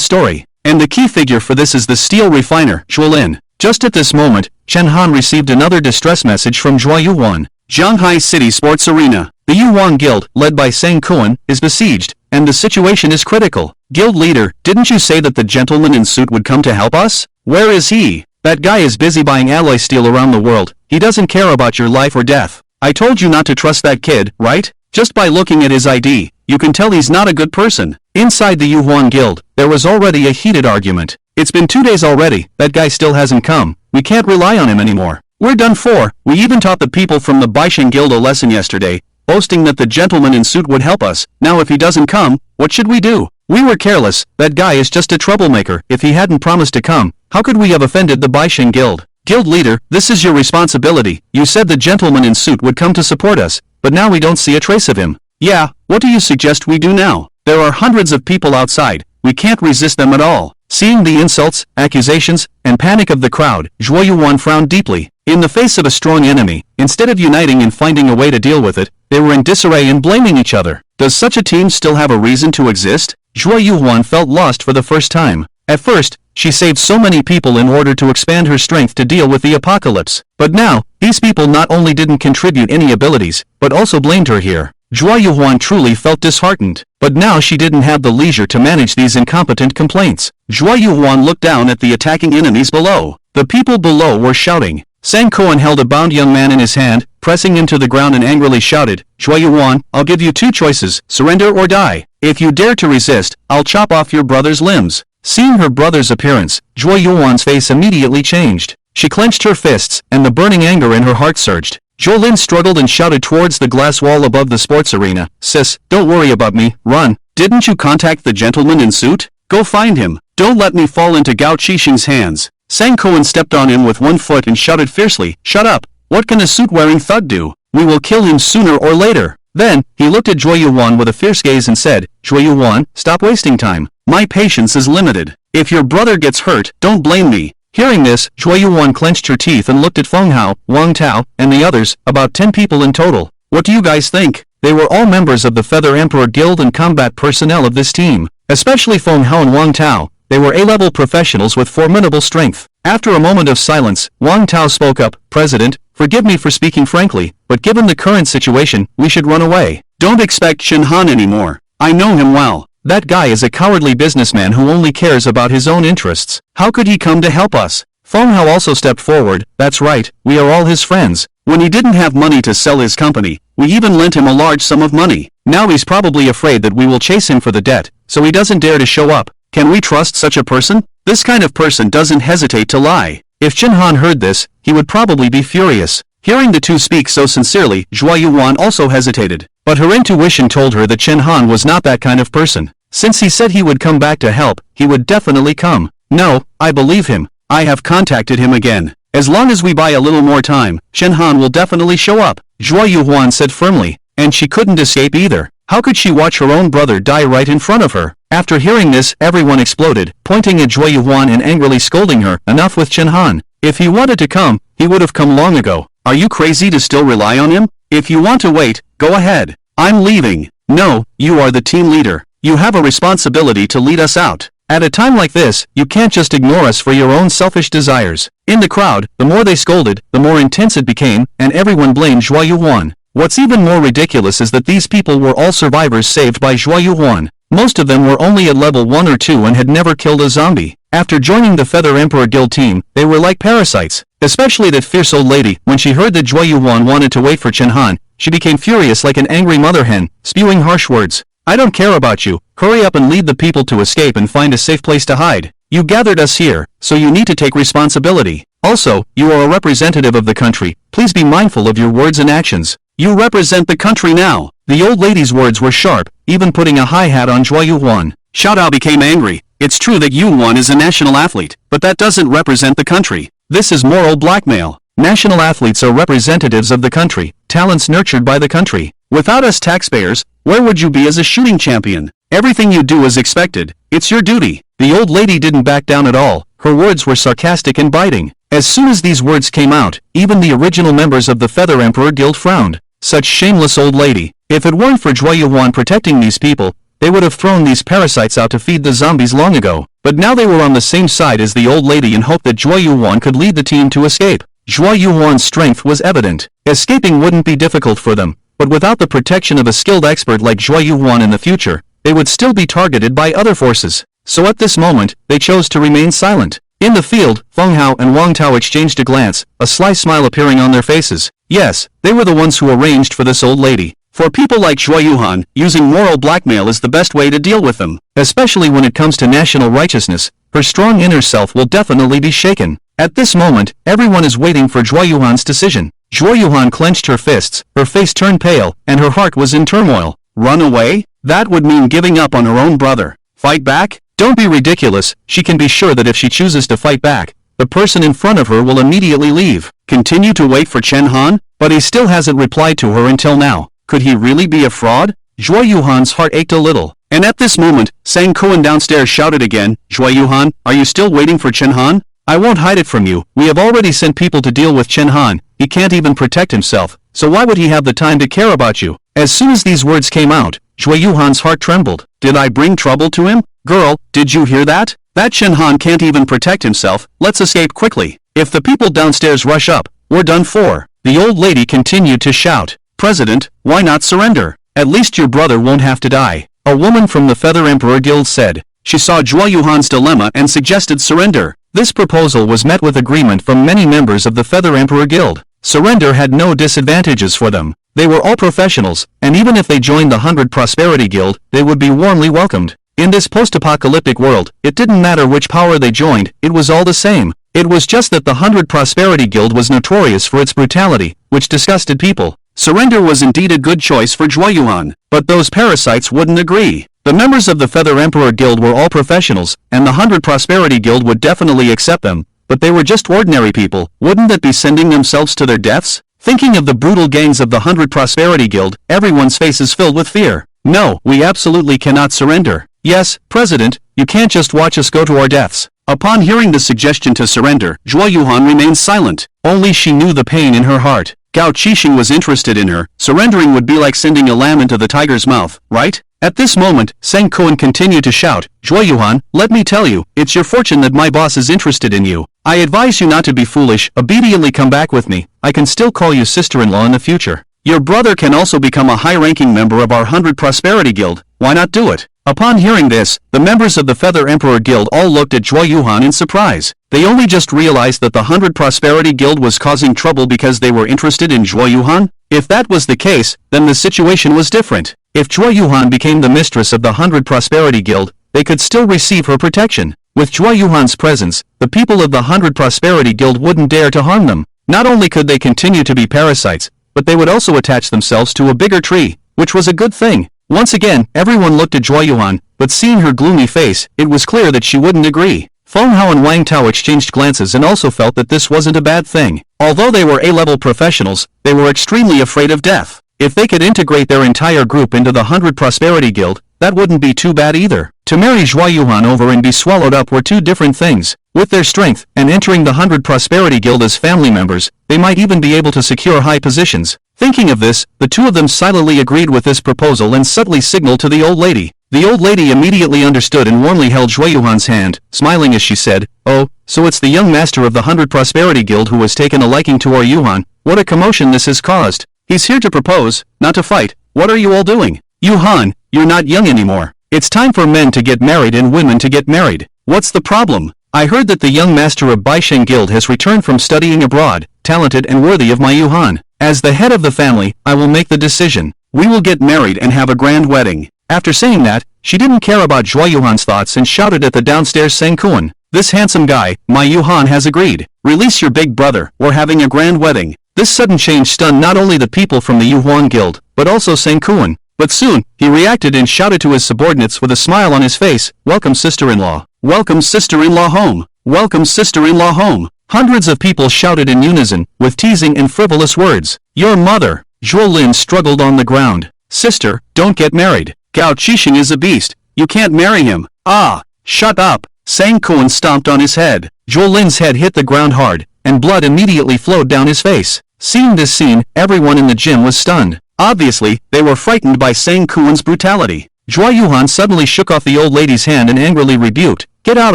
story. And the key figure for this is the steel refiner, Zhuolin. Just at this moment, Chen Han received another distress message from Zhuo Yuan. Shanghai City Sports Arena. The Yuan Guild, led by Sang Kuan, is besieged, and the situation is critical. Guild leader, didn't you say that the gentleman in suit would come to help us? Where is he? That guy is busy buying alloy steel around the world. He doesn't care about your life or death. I told you not to trust that kid, right? Just by looking at his ID, you can tell he's not a good person. Inside the Yuan Guild, there was already a heated argument. It's been 2 days already, that guy still hasn't come. We can't rely on him anymore. We're done for. We even taught the people from the Baishan Guild a lesson yesterday, boasting that the gentleman in suit would help us. Now if he doesn't come, what should we do? We were careless. That guy is just a troublemaker. If he hadn't promised to come, how could we have offended the Baishan Guild? Guild leader, this is your responsibility. You said the gentleman in suit would come to support us, but now we don't see a trace of him. Yeah, what do you suggest we do now? There are hundreds of people outside. We can't resist them at all. Seeing the insults, accusations, and panic of the crowd, Zhuo Yuan frowned deeply. In the face of a strong enemy, instead of uniting and finding a way to deal with it, they were in disarray and blaming each other. Does such a team still have a reason to exist? Zhuo Yuan felt lost for the first time. At first, she saved so many people in order to expand her strength to deal with the apocalypse. But now, these people not only didn't contribute any abilities, but also blamed her here. Zhuo Yuan truly felt disheartened, but now she didn't have the leisure to manage these incompetent complaints. Zhuo Yuan looked down at the attacking enemies below. The people below were shouting. Sang Kuan held a bound young man in his hand, pressing him to the ground and angrily shouted, Zhuo Yuan, I'll give you 2 choices, surrender or die. If you dare to resist, I'll chop off your brother's limbs. Seeing her brother's appearance, Zhuo Yuan's face immediately changed. She clenched her fists, and the burning anger in her heart surged. Zhuolin struggled and shouted towards the glass wall above the sports arena, Sis, don't worry about me, run. Didn't you contact the gentleman in suit? Go find him. Don't let me fall into Gao Qixing's hands. Sang Kuan stepped on him with one foot and shouted fiercely, Shut up. What can a suit-wearing thug do? We will kill him sooner or later. Then, he looked at Zhuo Yuan with a fierce gaze and said, Zhuo Yuan, stop wasting time. My patience is limited. If your brother gets hurt, don't blame me. Hearing this, Zhuo Yuan clenched her teeth and looked at Feng Hao, Wang Tao, and the others, about 10 people in total. What do you guys think? They were all members of the Feather Emperor Guild and combat personnel of this team. Especially Feng Hao and Wang Tao. They were A-level professionals with formidable strength. After a moment of silence, Wang Tao spoke up, President, forgive me for speaking frankly, but given the current situation, we should run away. Don't expect Chen Han anymore. I know him well. That guy is a cowardly businessman who only cares about his own interests. How could he come to help us? Feng Hao also stepped forward. That's right, we are all his friends. When he didn't have money to sell his company, we even lent him a large sum of money. Now he's probably afraid that we will chase him for the debt, so he doesn't dare to show up. Can we trust such a person? This kind of person doesn't hesitate to lie. If Chen Han heard this, he would probably be furious. Hearing the two speak so sincerely, Zhuo Yuan also hesitated. But her intuition told her that Chen Han was not that kind of person. Since he said he would come back to help, he would definitely come. No, I believe him. I have contacted him again. As long as we buy a little more time, Chen Han will definitely show up, Zhuo Yuan said firmly. And she couldn't escape either. How could she watch her own brother die right in front of her? After hearing this, everyone exploded, pointing at Zhuo Yuan and angrily scolding her. Enough with Chen Han. If he wanted to come, he would have come long ago. Are you crazy to still rely on him? If you want to wait, go ahead. I'm leaving. No, you are the team leader. You have a responsibility to lead us out. At a time like this, you can't just ignore us for your own selfish desires. In the crowd, the more they scolded, the more intense it became, and everyone blamed Zhuo Yuan. What's even more ridiculous is that these people were all survivors saved by Zhuo Yuan. Most of them were only at level 1 or 2 and had never killed a zombie. After joining the Feather Emperor Guild team, they were like parasites. Especially that fierce old lady. When she heard that Zhuo Yuan wanted to wait for Chen Han, she became furious like an angry mother hen, spewing harsh words. I don't care about you. Hurry up and lead the people to escape and find a safe place to hide. You gathered us here, so you need to take responsibility. Also, you are a representative of the country. Please be mindful of your words and actions. You represent the country now. The old lady's words were sharp, even putting a high hat on Zhuo Yuan. Xiaodao became angry. It's true that Yuan is a national athlete, but that doesn't represent the country. This is moral blackmail. National athletes are representatives of the country, talents nurtured by the country. Without us taxpayers, where would you be as a shooting champion? Everything you do is expected. It's your duty. The old lady didn't back down at all. Her words were sarcastic and biting. As soon as these words came out, even the original members of the Feather Emperor Guild frowned. Such shameless old lady. If it weren't for Zhuo Yuan protecting these people, they would have thrown these parasites out to feed the zombies long ago. But now they were on the same side as the old lady and hoped that Zhuo Yuan could lead the team to escape. Zhuo Yuan's strength was evident. Escaping wouldn't be difficult for them, but without the protection of a skilled expert like Zhuo Yuan in the future, they would still be targeted by other forces. So at this moment, they chose to remain silent. In the field, Feng Hao and Wang Tao exchanged a glance, a sly smile appearing on their faces. Yes, they were the ones who arranged for this old lady. For people like Zhuo Yuan, using moral blackmail is the best way to deal with them. Especially when it comes to national righteousness, her strong inner self will definitely be shaken. At this moment, everyone is waiting for Zhuo Yuan's decision. Zhuo Yuan clenched her fists, her face turned pale, and her heart was in turmoil. Run away? That would mean giving up on her own brother. Fight back? Don't be ridiculous. She can be sure that if she chooses to fight back, the person in front of her will immediately leave. Continue to wait for Chen Han? But he still hasn't replied to her until now. Could he really be a fraud? Zhuo Yuan's heart ached a little. And at this moment, Sang Kuan downstairs shouted again, Zhuo Yuan, are you still waiting for Chen Han? I won't hide it from you. We have already sent people to deal with Chen Han. He can't even protect himself, so why would he have the time to care about you? As soon as these words came out, Zhuo Yuan's heart trembled. Did I bring trouble to him? Girl, did you hear that? That Chen Han can't even protect himself. Let's escape quickly. If the people downstairs rush up, we're done for. The old lady continued to shout. President, why not surrender? At least your brother won't have to die. A woman from the Feather Emperor Guild said. She saw Zhuo Yuan's dilemma and suggested surrender. This proposal was met with agreement from many members of the Feather Emperor Guild. Surrender had no disadvantages for them. They were all professionals, and even if they joined the 100 Prosperity Guild, they would be warmly welcomed. In this post-apocalyptic world, it didn't matter which power they joined, it was all the same. It was just that the 100 Prosperity Guild was notorious for its brutality, which disgusted people. Surrender was indeed a good choice for Zhuo Yuan, but those parasites wouldn't agree. The members of the Feather Emperor Guild were all professionals, and the 100 Prosperity Guild would definitely accept them, but they were just ordinary people. Wouldn't that be sending themselves to their deaths? Thinking of the brutal gangs of the 100 Prosperity Guild, everyone's face is filled with fear. No, we absolutely cannot surrender. Yes, President, you can't just watch us go to our deaths. Upon hearing the suggestion to surrender, Zhuo Yuan remained silent. Only she knew the pain in her heart. Gao Qixing was interested in her. Surrendering would be like sending a lamb into the tiger's mouth, right? At this moment, Sang Kuan continued to shout, Zhuo Yuan, let me tell you, it's your fortune that my boss is interested in you. I advise you not to be foolish, obediently come back with me. I can still call you sister-in-law in the future. Your brother can also become a high-ranking member of our 100 Prosperity Guild. Why not do it? Upon hearing this, the members of the Feather Emperor Guild all looked at Zhuo Yuan in surprise. They only just realized that the 100 Prosperity Guild was causing trouble because they were interested in Zhuo Yuan. If that was the case, then the situation was different. If Zhuo Yuan became the mistress of the 100 Prosperity Guild, they could still receive her protection. With Zhuo Yuan's presence, the people of the 100 Prosperity Guild wouldn't dare to harm them. Not only could they continue to be parasites, but they would also attach themselves to a bigger tree, which was a good thing. Once again, everyone looked at Zhuo Yuhan, but seeing her gloomy face, it was clear that she wouldn't agree. Feng Hao and Wang Tao exchanged glances and also felt that this wasn't a bad thing. Although they were A-level professionals, they were extremely afraid of death. If they could integrate their entire group into the 100 Prosperity Guild, that wouldn't be too bad either. To marry Zhuo Yuhan over and be swallowed up were two different things. With their strength, and entering the 100 Prosperity Guild as family members, they might even be able to secure high positions. Thinking of this, the two of them silently agreed with this proposal and subtly signaled to the old lady. The old lady immediately understood and warmly held Zhuo Yuhan's hand, smiling as she said, "Oh, so it's the young master of the 100 Prosperity Guild who has taken a liking to our Yuhan. What a commotion this has caused. He's here to propose, not to fight. What are you all doing? Yuhan, you're not young anymore. It's time for men to get married and women to get married. What's the problem? I heard that the young master of Baisheng Guild has returned from studying abroad, talented and worthy of my Yuhan. As the head of the family, I will make the decision. We will get married and have a grand wedding." After saying that, she didn't care about Zhuo Yuhan's thoughts and shouted at the downstairs Seng Kuan. "This handsome guy, my Yuhan has agreed. Release your big brother, we're having a grand wedding." This sudden change stunned not only the people from the Yuhuan Guild, but also Seng Kuan. But soon, he reacted and shouted to his subordinates with a smile on his face, "Welcome sister-in-law. Welcome sister-in-law home. Welcome sister-in-law home." Hundreds of people shouted in unison, with teasing and frivolous words. "Your mother." Zhuo Lin struggled on the ground. "Sister, don't get married. Gao Qixing is a beast. You can't marry him." "Ah, shut up." Sang Kuan stomped on his head. Zhuo Lin's head hit the ground hard, and blood immediately flowed down his face. Seeing this scene, everyone in the gym was stunned. Obviously, they were frightened by Sang Kuan's brutality. Zhuo Yuhan suddenly shook off the old lady's hand and angrily rebuked, "Get out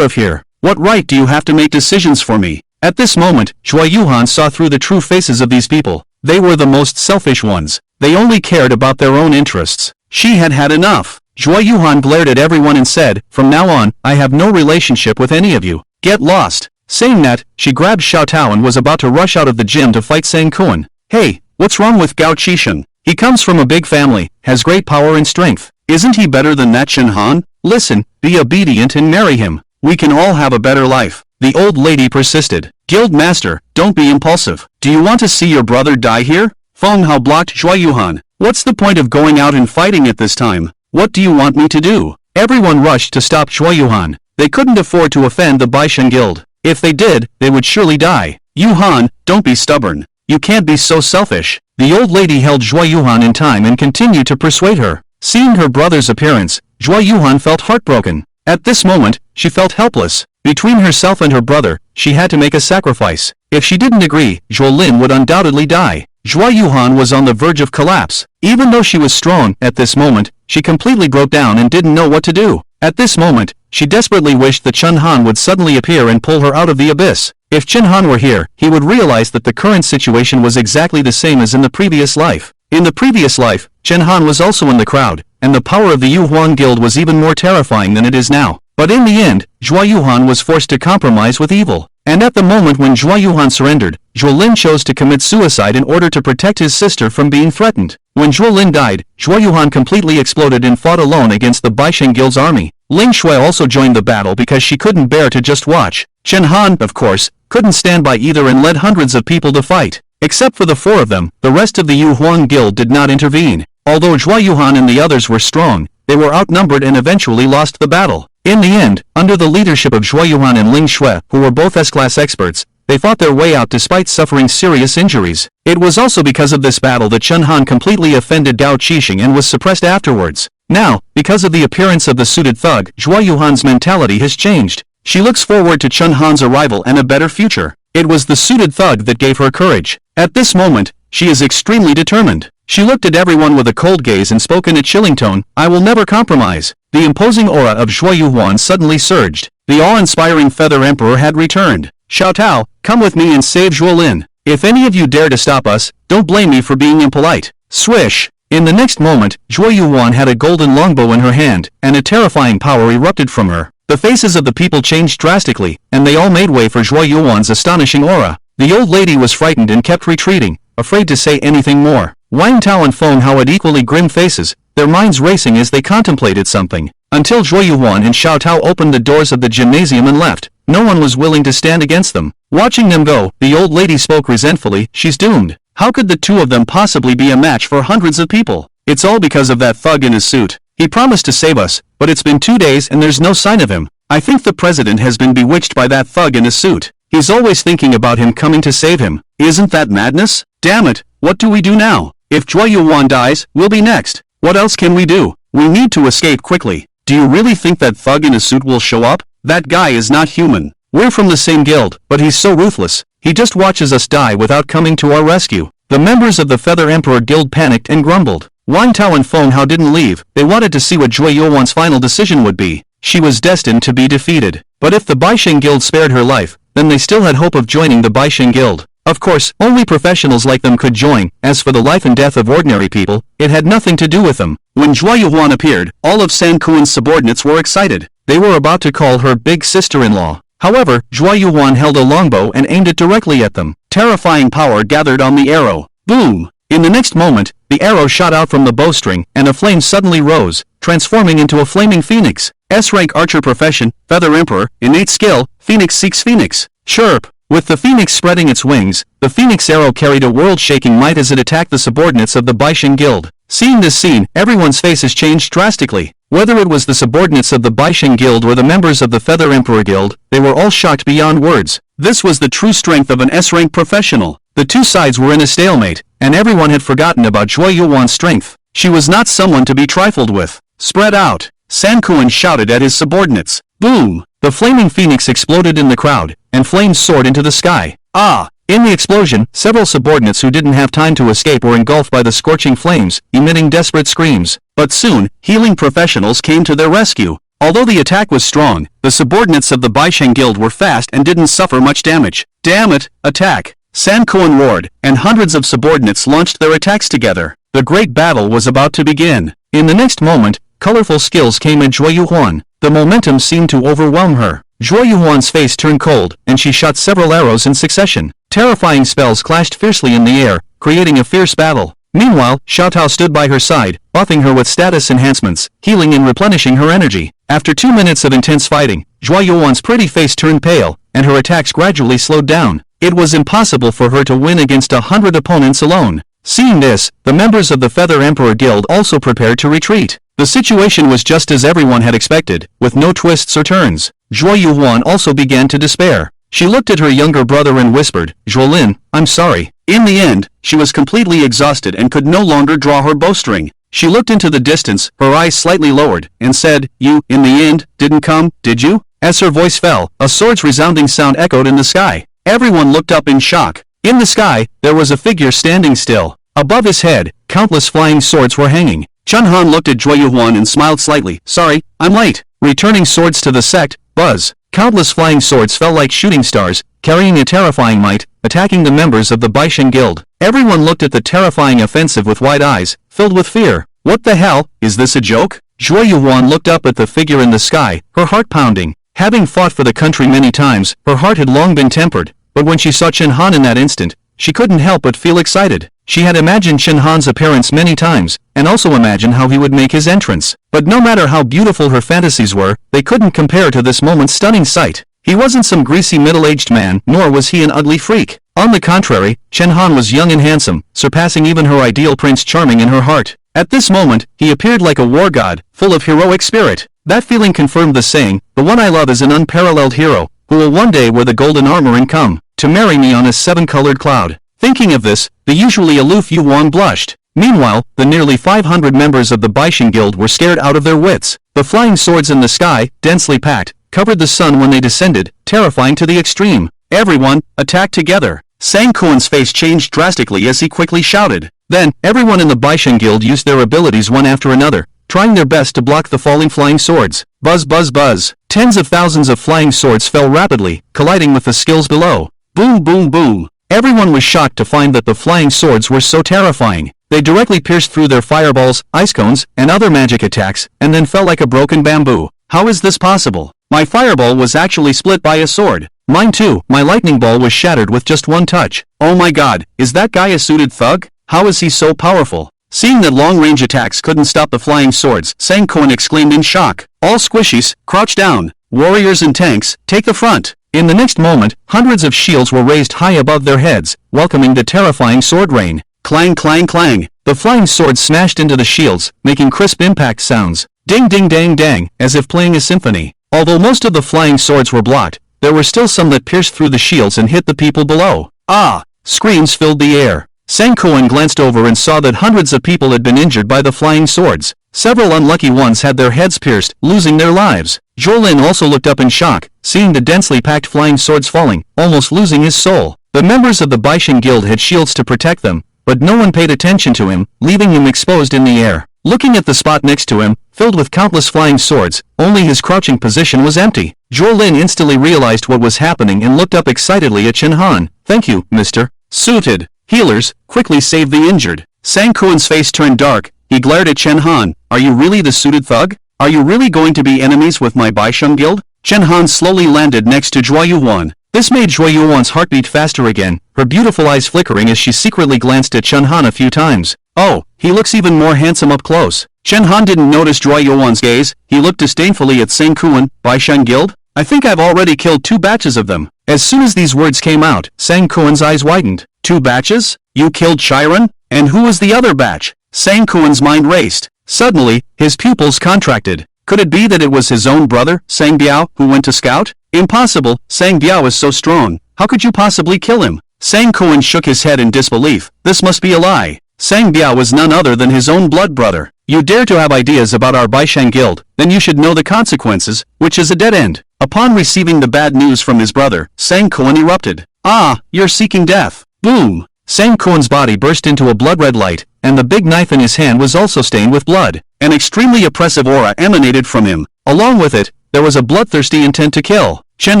of here. What right do you have to make decisions for me?" At this moment, Zhuo Yuhan saw through the true faces of these people. They were the most selfish ones. They only cared about their own interests. She had had enough. Zhuo Yuhan glared at everyone and said, "From now on, I have no relationship with any of you. Get lost." Saying that, she grabbed Xiao Tao and was about to rush out of the gym to fight Sang Kuan. "Hey, what's wrong with Gao Qixing? He comes from a big family, has great power and strength. Isn't he better than that Chen Han? Listen, be obedient and marry him. We can all have a better life." The old lady persisted. "Guild master, don't be impulsive. Do you want to see your brother die here?" Feng Hao blocked Zhuo Yuhan. "What's the point of going out and fighting at this time? What do you want me to do?" Everyone rushed to stop Zhuo Yuhan. They couldn't afford to offend the Baisheng Guild. If they did, they would surely die. "Yuhan, don't be stubborn. You can't be so selfish." The old lady held Zhuo Yuhan in time and continued to persuade her. Seeing her brother's appearance, Zhuo Yuhan felt heartbroken. At this moment, she felt helpless. Between herself and her brother, she had to make a sacrifice. If she didn't agree, Zhuo Lin would undoubtedly die. Zhuo Yuhan was on the verge of collapse. Even though she was strong, at this moment, she completely broke down and didn't know what to do. At this moment, she desperately wished that Chen Han would suddenly appear and pull her out of the abyss. If Chen Han were here, he would realize that the current situation was exactly the same as in the previous life. In the previous life, Chen Han was also in the crowd, and the power of the Yuhuan Guild was even more terrifying than it is now. But in the end, Zhuo Yuhan was forced to compromise with evil. And at the moment when Zhuo Yuhan surrendered, Zhuo Lin chose to commit suicide in order to protect his sister from being threatened. When Zhuo Lin died, Zhuo Yuhan completely exploded and fought alone against the Baisheng Guild's army. Ling Shui also joined the battle because she couldn't bear to just watch. Chen Han, of course, couldn't stand by either and led hundreds of people to fight. Except for the four of them, the rest of the Yuhuan Guild did not intervene. Although Zhuo Yuhan and the others were strong, they were outnumbered and eventually lost the battle. In the end, under the leadership of Zhuo Yuhan and Ling Shui, who were both S-class experts, they fought their way out despite suffering serious injuries. It was also because of this battle that Chen Han completely offended Gao Qixing and was suppressed afterwards. Now, because of the appearance of the suited thug, Zhuo Yuhan's mentality has changed. She looks forward to Chen Han's arrival and a better future. It was the suited thug that gave her courage. At this moment, she is extremely determined. She looked at everyone with a cold gaze and spoke in a chilling tone, "I will never compromise." The imposing aura of Zhuo Yuhuan suddenly surged. The awe-inspiring Feather Emperor had returned. "Xiao Tao, come with me and save Zhuo Lin. If any of you dare to stop us, don't blame me for being impolite." Swish! In the next moment, Zhuo Yuhuan had a golden longbow in her hand, and a terrifying power erupted from her. The faces of the people changed drastically, and they all made way for Zhuo Yuhuan's astonishing aura. The old lady was frightened and kept retreating, afraid to say anything more. Wang Tao and Feng Hao had equally grim faces, their minds racing as they contemplated something. until Zhuo Yuan and Xiao Tao opened the doors of the gymnasium and left. No one was willing to stand against them. Watching them go, the old lady spoke resentfully, she's doomed. How could the two of them possibly be a match for hundreds of people? It's all because of that thug in his suit. He promised to save us, but it's been 2 days and there's no sign of him. I think the president has been bewitched by that thug in his suit. He's always thinking about him coming to save him. Isn't that madness? Damn it, what do we do now? If Zhuo Yuan dies, we'll be next. What else can we do? We need to escape quickly. Do you really think that thug in a suit will show up? That guy is not human. We're from the same guild, but he's so ruthless. He just watches us die without coming to our rescue. The members of the Feather Emperor Guild panicked and grumbled. Wang Tao and Feng Hao didn't leave. They wanted to see what Zhuo Yuan's final decision would be. She was destined to be defeated. But if the Baixing Guild spared her life, then they still had hope of joining the Baixing Guild. Of course, only professionals like them could join. As for the life and death of ordinary people, it had nothing to do with them. When Zhuo Yuan appeared, all of San Kuan's subordinates were excited. They were about to call her big sister-in-law. However, Zhuo Yuan held a longbow and aimed it directly at them. Terrifying power gathered on the arrow. Boom! In the next moment, the arrow shot out from the bowstring, and a flame suddenly rose, transforming into a flaming phoenix. S-rank archer profession, Feather Emperor, innate skill, Phoenix seeks Phoenix. Chirp! With the phoenix spreading its wings, the phoenix arrow carried a world-shaking might as it attacked the subordinates of the Baixing Guild. Seeing this scene, everyone's faces changed drastically. Whether it was the subordinates of the Baixing Guild or the members of the Feather Emperor Guild, they were all shocked beyond words. This was the true strength of an S-rank professional. The two sides were in a stalemate, and everyone had forgotten about Zhuo Yuan's strength. She was not someone to be trifled with. Spread out! San Kuan shouted at his subordinates. Boom! The flaming phoenix exploded in the crowd, and flames soared into the sky. Ah! In the explosion, several subordinates who didn't have time to escape were engulfed by the scorching flames, emitting desperate screams. But soon, healing professionals came to their rescue. Although the attack was strong, the subordinates of the Baixing Guild were fast and didn't suffer much damage. Damn it! Attack! San Kuan roared, and hundreds of subordinates launched their attacks together. The great battle was about to begin. In the next moment, colorful skills came at Zhuo Yuan. The momentum seemed to overwhelm her. Zhuo Yuan's face turned cold, and she shot several arrows in succession. Terrifying spells clashed fiercely in the air, creating a fierce battle. Meanwhile, Xiao Tao stood by her side, buffing her with status enhancements, healing and replenishing her energy. After 2 minutes of intense fighting, Zhuo Yuan's pretty face turned pale, and her attacks gradually slowed down. It was impossible for her to win against 100 opponents alone. Seeing this, the members of the Feather Emperor Guild also prepared to retreat. The situation was just as everyone had expected, with no twists or turns. Zhuo Yuan also began to despair. She looked at her younger brother and whispered, Zhuolin, I'm sorry. In the end, she was completely exhausted and could no longer draw her bowstring. She looked into the distance, her eyes slightly lowered, and said, You, in the end, didn't come, did you? As her voice fell, a sword's resounding sound echoed in the sky. Everyone looked up in shock. In the sky, there was a figure standing still. Above his head, countless flying swords were hanging. Chun Han looked at Zhuo Yuan and smiled slightly. Sorry, I'm late. Returning swords to the sect, buzz. Countless flying swords fell like shooting stars, carrying a terrifying might, attacking the members of the Baixing Guild. Everyone looked at the terrifying offensive with wide eyes, filled with fear. What the hell, is this a joke? Zhuo Yuan looked up at the figure in the sky, her heart pounding. Having fought for the country many times, her heart had long been tempered, but when she saw Chen Han in that instant, she couldn't help but feel excited. She had imagined Chen Han's appearance many times, and also imagined how he would make his entrance. But no matter how beautiful her fantasies were, they couldn't compare to this moment's stunning sight. He wasn't some greasy middle-aged man, nor was he an ugly freak. On the contrary, Chen Han was young and handsome, surpassing even her ideal Prince Charming in her heart. At this moment, he appeared like a war god, full of heroic spirit. That feeling confirmed the saying, the one I love is an unparalleled hero, who will one day wear the golden armor and come to marry me on a seven-colored cloud. Thinking of this, the usually aloof Yu Wang blushed. Meanwhile, the nearly 500 members of the Baixing Guild were scared out of their wits. The flying swords in the sky, densely packed, covered the sun when they descended, terrifying to the extreme. Everyone, attack together. Sang Kuan's face changed drastically as he quickly shouted. Then, everyone in the Baixing Guild used their abilities one after another, trying their best to block the falling flying swords. Buzz buzz buzz. Tens of thousands of flying swords fell rapidly, colliding with the skills below. Boom boom boom. Everyone was shocked to find that the flying swords were so terrifying. They directly pierced through their fireballs, ice cones, and other magic attacks, and then fell like a broken bamboo. How is this possible? My fireball was actually split by a sword. Mine too, my lightning ball was shattered with just one touch. Oh my god, is that guy a suited thug? How is he so powerful? Seeing that long-range attacks couldn't stop the flying swords, Sang Kuan exclaimed in shock. All squishies, crouch down. Warriors and tanks, take the front. In the next moment, hundreds of shields were raised high above their heads, welcoming the terrifying sword rain. Clang clang clang. The flying swords smashed into the shields, making crisp impact sounds. Ding ding dang dang, as if playing a symphony. Although most of the flying swords were blocked, there were still some that pierced through the shields and hit the people below. Ah! Screams filled the air. Sang Kuan glanced over and saw that hundreds of people had been injured by the flying swords. Several unlucky ones had their heads pierced, losing their lives. Zhou Lin also looked up in shock, seeing the densely packed flying swords falling, almost losing his soul. The members of the Baishan Guild had shields to protect them, but no one paid attention to him, leaving him exposed in the air. Looking at the spot next to him, filled with countless flying swords, only his crouching position was empty. Zhou Lin instantly realized what was happening and looked up excitedly at Chen Han. Thank you, Mr. Suited. Healers, quickly save the injured. Sang Kuan's face turned dark. He glared at Chen Han. Are you really the suited thug? Are you really going to be enemies with my Baisheng Guild? Chen Han slowly landed next to Zhuo Yuan. This made Zhuo Yuan's heart beat faster again, her beautiful eyes flickering as she secretly glanced at Chen Han a few times. Oh, he looks even more handsome up close. Chen Han didn't notice Zhuo Yuan's gaze. He looked disdainfully at Sang Kuan. Baisheng Guild? I think I've already killed 2 batches of them. As soon as these words came out, Sang Kuan's eyes widened. 2 batches? You killed Chiron? And who was the other batch? Sang Kuan's mind raced. Suddenly, his pupils contracted. Could it be that it was his own brother, Sang Biao, who went to scout? Impossible, Sang Biao is so strong. How could you possibly kill him? Sang Kuan shook his head in disbelief. This must be a lie. Sang Biao was none other than his own blood brother. You dare to have ideas about our Baisheng Guild, then you should know the consequences, which is a dead end. Upon receiving the bad news from his brother, Sang Kuan erupted. Ah, you're seeking death. Boom! Sang Kuan's body burst into a blood-red light, and the big knife in his hand was also stained with blood. An extremely oppressive aura emanated from him. Along with it, there was a bloodthirsty intent to kill. Chen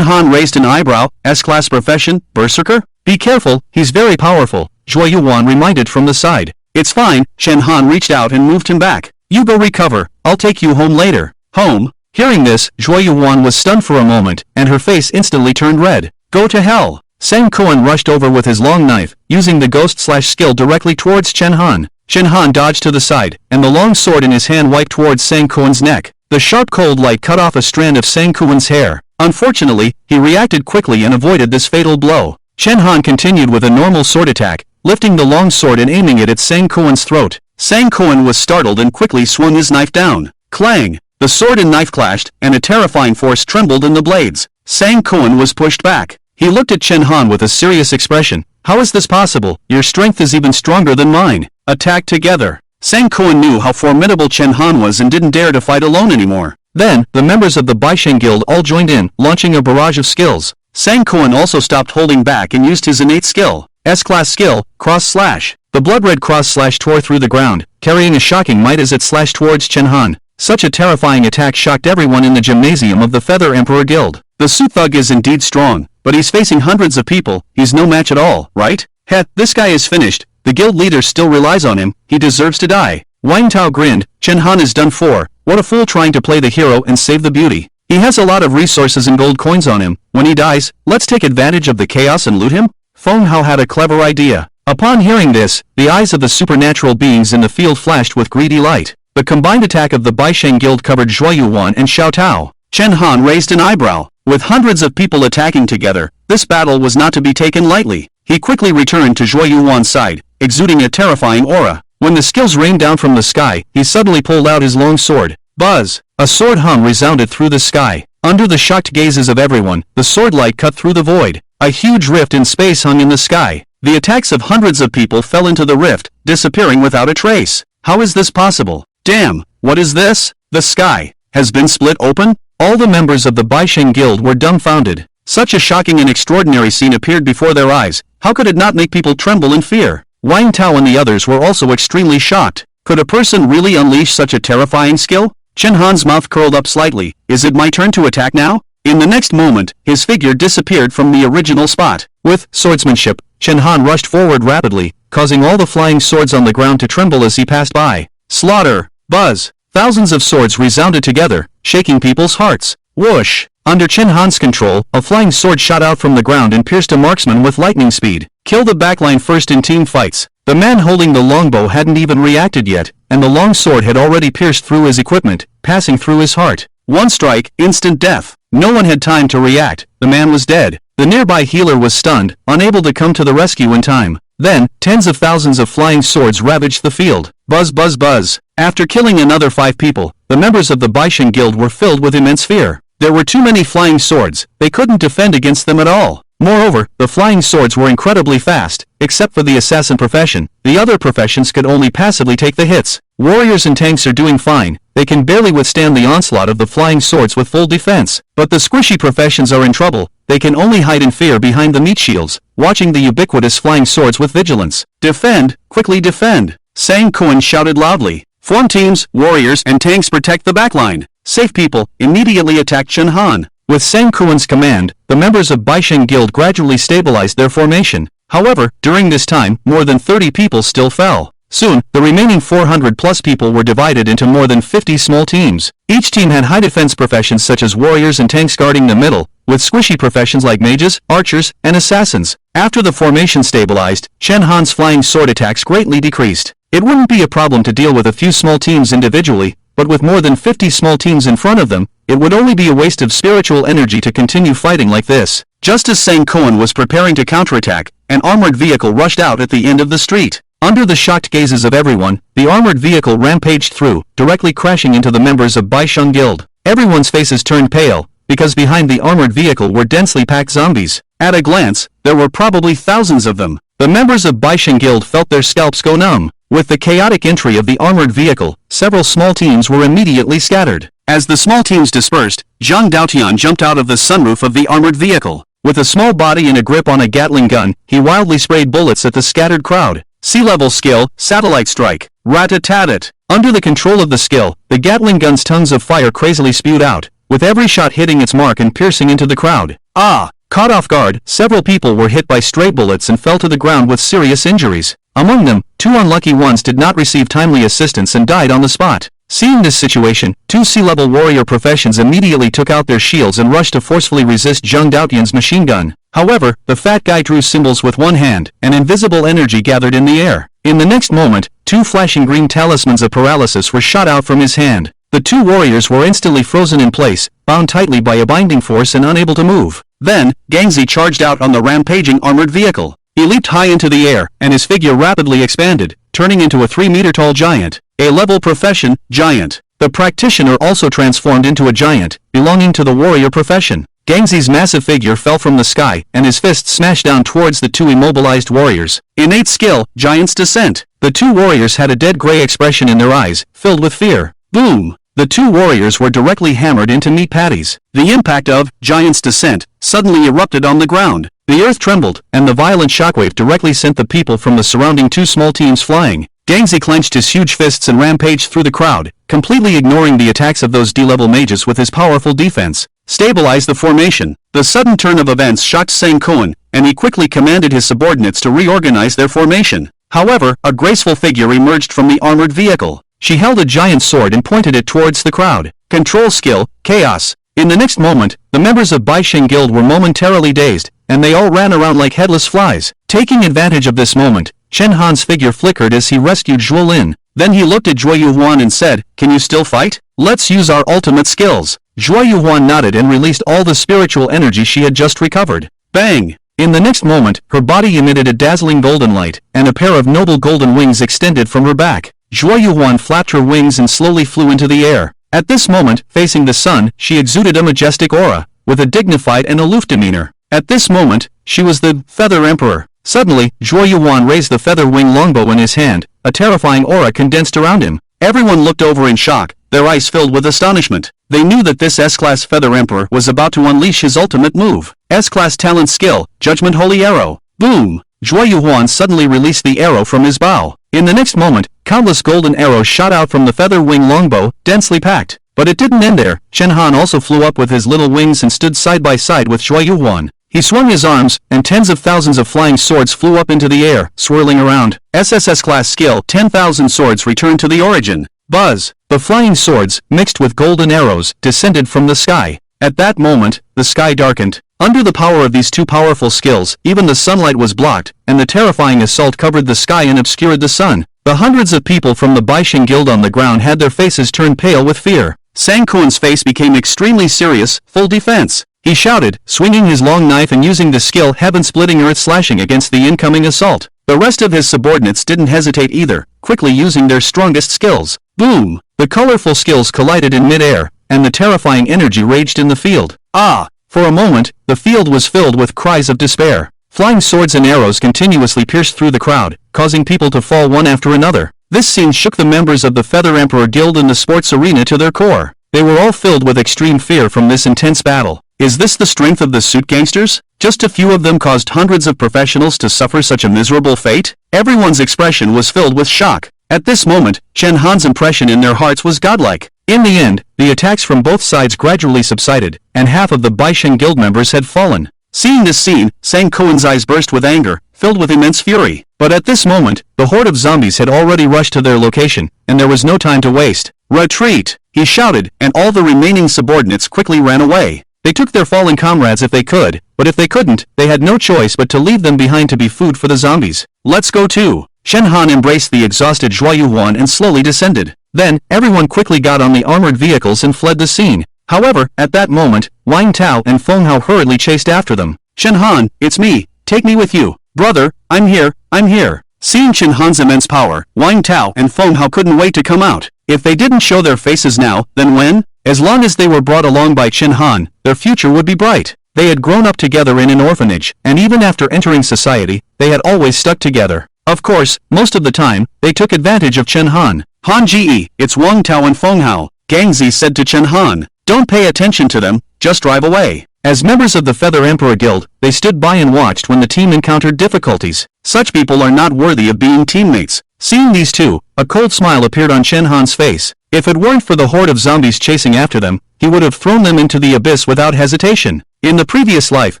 Han raised an eyebrow. S-class profession, berserker? Be careful, he's very powerful, Zhuo Yuan reminded from the side. It's fine, Chen Han reached out and moved him back. You go recover, I'll take you home later. Home? Hearing this, Zhuo Yuan was stunned for a moment, and her face instantly turned red. Go to hell! Sang Kuan rushed over with his long knife, using the ghost/skill directly towards Chen Han. Chen Han dodged to the side, and the long sword in his hand wiped towards Sang Kuan's neck. The sharp cold light cut off a strand of Sang Kuan's hair. Unfortunately, he reacted quickly and avoided this fatal blow. Chen Han continued with a normal sword attack, lifting the long sword and aiming it at Sang Kuan's throat. Sang Kuan was startled and quickly swung his knife down. Clang! The sword and knife clashed, and a terrifying force trembled in the blades. Sang Kuan was pushed back. He looked at Chen Han with a serious expression. How is this possible? Your strength is even stronger than mine. Attack together. Sang Kuan knew how formidable Chen Han was and didn't dare to fight alone anymore. Then, the members of the Baisheng Guild all joined in, launching a barrage of skills. Sang Kuan also stopped holding back and used his innate skill. S-class skill, cross-slash. The blood-red cross-slash tore through the ground, carrying a shocking might as it slashed towards Chen Han. Such a terrifying attack shocked everyone in the gymnasium of the Feather Emperor Guild. The suit thug is indeed strong, but he's facing hundreds of people. He's no match at all, right? Heh, this guy is finished. The guild leader still relies on him. He deserves to die. Wang Tao grinned. Chen Han is done for. What a fool trying to play the hero and save the beauty. He has a lot of resources and gold coins on him. When he dies, let's take advantage of the chaos and loot him? Feng Hao had a clever idea. Upon hearing this, the eyes of the supernatural beings in the field flashed with greedy light. The combined attack of the Baisheng Guild covered Zhuo Yuan and Xiao Tao. Chen Han raised an eyebrow. With hundreds of people attacking together, this battle was not to be taken lightly. He quickly returned to Zhuo Yuan's side, exuding a terrifying aura. When the skills rained down from the sky, he suddenly pulled out his long sword. Buzz! A sword hum resounded through the sky. Under the shocked gazes of everyone, the sword light cut through the void. A huge rift in space hung in the sky. The attacks of hundreds of people fell into the rift, disappearing without a trace. How is this possible? Damn! What is this? The sky has been split open? All the members of the Baisheng Guild were dumbfounded. Such a shocking and extraordinary scene appeared before their eyes. How could it not make people tremble in fear? Wang Tao and the others were also extremely shocked. Could a person really unleash such a terrifying skill? Chen Han's mouth curled up slightly. Is it my turn to attack now? In the next moment, his figure disappeared from the original spot. With swordsmanship, Chen Han rushed forward rapidly, causing all the flying swords on the ground to tremble as he passed by. Slaughter! Buzz! Thousands of swords resounded together, shaking people's hearts. Whoosh! Under Chen Han's control, a flying sword shot out from the ground and pierced a marksman with lightning speed. Kill the backline first in team fights. The man holding the longbow hadn't even reacted yet, and the long sword had already pierced through his equipment, passing through his heart. One strike, instant death. No one had time to react. The man was dead. The nearby healer was stunned, unable to come to the rescue in time. Then, tens of thousands of flying swords ravaged the field. Buzz buzz buzz. After killing another 5 people, the members of the Baishan Guild were filled with immense fear. There were too many flying swords. They couldn't defend against them at all. Moreover, the flying swords were incredibly fast. Except for the assassin profession, the other professions could only passively take the hits. Warriors and tanks are doing fine. They can barely withstand the onslaught of the flying swords with full defense. But the squishy professions are in trouble. They can only hide in fear behind the meat shields, watching the ubiquitous flying swords with vigilance. Defend! Quickly defend! Sang Kuan shouted loudly. Form teams, warriors and tanks protect the backline. Safe people immediately attacked Chen Han. With Sang Kuan's command, the members of Baishan Guild gradually stabilized their formation. However, during this time, more than 30 people still fell. Soon, the remaining 400-plus people were divided into more than 50 small teams. Each team had high defense professions such as warriors and tanks guarding the middle, with squishy professions like mages, archers, and assassins. After the formation stabilized, Chen Han's flying sword attacks greatly decreased. It wouldn't be a problem to deal with a few small teams individually, but with more than 50 small teams in front of them, it would only be a waste of spiritual energy to continue fighting like this. Just as Sang Kuan was preparing to counterattack, an armored vehicle rushed out at the end of the street. Under the shocked gazes of everyone, the armored vehicle rampaged through, directly crashing into the members of Baishan Guild. Everyone's faces turned pale, because behind the armored vehicle were densely packed zombies. At a glance, there were probably thousands of them. The members of Baishan Guild felt their scalps go numb. With the chaotic entry of the armored vehicle, several small teams were immediately scattered. As the small teams dispersed, Zhang Daotian jumped out of the sunroof of the armored vehicle. With a small body and a grip on a Gatling gun, he wildly sprayed bullets at the scattered crowd. Sea-level skill, satellite strike. Rat-a-tat-tat. Under the control of the skill, the Gatling gun's tongues of fire crazily spewed out, with every shot hitting its mark and piercing into the crowd. Caught off guard, several people were hit by stray bullets and fell to the ground with serious injuries. Among them, 2 unlucky ones did not receive timely assistance and died on the spot. Seeing this situation, 2 sea-level warrior professions immediately took out their shields and rushed to forcefully resist Zhang Daotian's machine gun. However, the fat guy drew symbols with one hand, and invisible energy gathered in the air. In the next moment, 2 flashing green talismans of paralysis were shot out from his hand. The 2 warriors were instantly frozen in place, bound tightly by a binding force and unable to move. Then, Gangzi charged out on the rampaging armored vehicle. He leaped high into the air, and his figure rapidly expanded, turning into a 3-meter-tall giant. A-level profession, giant. The practitioner also transformed into a giant, belonging to the warrior profession. Gangzi's massive figure fell from the sky, and his fist smashed down towards the 2 immobilized warriors. Innate skill, Giant's Descent. The 2 warriors had a dead gray expression in their eyes, filled with fear. Boom! The 2 warriors were directly hammered into meat patties. The impact of Giant's Descent suddenly erupted on the ground. The earth trembled, and the violent shockwave directly sent the people from the surrounding 2 small teams flying. Gangzi clenched his huge fists and rampaged through the crowd, completely ignoring the attacks of those D-level mages with his powerful defense. Stabilize the formation. The sudden turn of events shocked Sang Kuan, and he quickly commanded his subordinates to reorganize their formation. However, a graceful figure emerged from the armored vehicle. She held a giant sword and pointed it towards the crowd. Control skill, Chaos. In the next moment, the members of Baishan Guild were momentarily dazed, and they all ran around like headless flies. Taking advantage of this moment, Chen Han's figure flickered as he rescued Zhuo Lin. Then he looked at Zhuo Yuhuan and said, "Can you still fight? Let's use our ultimate skills." Zhuo Yuhuan nodded and released all the spiritual energy she had just recovered. Bang! In the next moment, her body emitted a dazzling golden light, and a pair of noble golden wings extended from her back. Zhuo Yuhuan flapped her wings and slowly flew into the air. At this moment, facing the sun, she exuded a majestic aura, with a dignified and aloof demeanor. At this moment, she was the Feather Emperor. Suddenly, Zhuo Yuhuan raised the feather wing longbow in his hand. A terrifying aura condensed around him. Everyone looked over in shock, their eyes filled with astonishment. They knew that this S-Class Feather Emperor was about to unleash his ultimate move. S-Class Talent Skill, Judgment Holy Arrow. Boom! Zhuo Yuhuan suddenly released the arrow from his bow. In the next moment, countless golden arrows shot out from the feather wing longbow, densely packed. But it didn't end there. Chen Han also flew up with his little wings and stood side by side with Zhuo Yuhuan. He swung his arms, and tens of thousands of flying swords flew up into the air, swirling around. SSS class skill, 10,000 swords returned to the origin. Buzz! The flying swords, mixed with golden arrows, descended from the sky. At that moment, the sky darkened. Under the power of these two powerful skills, even the sunlight was blocked, and the terrifying assault covered the sky and obscured the sun. The hundreds of people from the Baishin Guild on the ground had their faces turned pale with fear. Sang Kuan's face became extremely serious, full defense. He shouted, swinging his long knife and using the skill heaven-splitting earth slashing against the incoming assault. The rest of his subordinates didn't hesitate either, quickly using their strongest skills. Boom! The colorful skills collided in mid-air, and the terrifying energy raged in the field. Ah! For a moment, the field was filled with cries of despair. Flying swords and arrows continuously pierced through the crowd, causing people to fall one after another. This scene shook the members of the Feather Emperor Guild in the sports arena to their core. They were all filled with extreme fear from this intense battle. Is this the strength of the suit gangsters? Just a few of them caused hundreds of professionals to suffer such a miserable fate? Everyone's expression was filled with shock. At this moment, Chen Han's impression in their hearts was godlike. In the end, the attacks from both sides gradually subsided, and half of the Baishin Guild members had fallen. Seeing this scene, Sang Kuan's eyes burst with anger, filled with immense fury. But at this moment, the horde of zombies had already rushed to their location, and there was no time to waste. Retreat! He shouted, and all the remaining subordinates quickly ran away. They took their fallen comrades if they could, but if they couldn't, they had no choice but to leave them behind to be food for the zombies. Let's go too! Shen Han embraced the exhausted Zhuo Yuhuan and slowly descended. Then, everyone quickly got on the armored vehicles and fled the scene. However, at that moment, Wang Tao and Feng Hao hurriedly chased after them. Shen Han, it's me, take me with you. Brother, I'm here, I'm here. Seeing Shen Han's immense power, Wang Tao and Feng Hao couldn't wait to come out. If they didn't show their faces now, then when? As long as they were brought along by Shen Han, their future would be bright. They had grown up together in an orphanage, and even after entering society, they had always stuck together. Of course, most of the time, they took advantage of Chen Han. Han Ji, it's Wang Tao and Feng Hao, Gang Zi said to Chen Han. Don't pay attention to them, just drive away. As members of the Feather Emperor Guild, they stood by and watched when the team encountered difficulties. Such people are not worthy of being teammates. Seeing these two, a cold smile appeared on Chen Han's face. If it weren't for the horde of zombies chasing after them, he would have thrown them into the abyss without hesitation. In the previous life,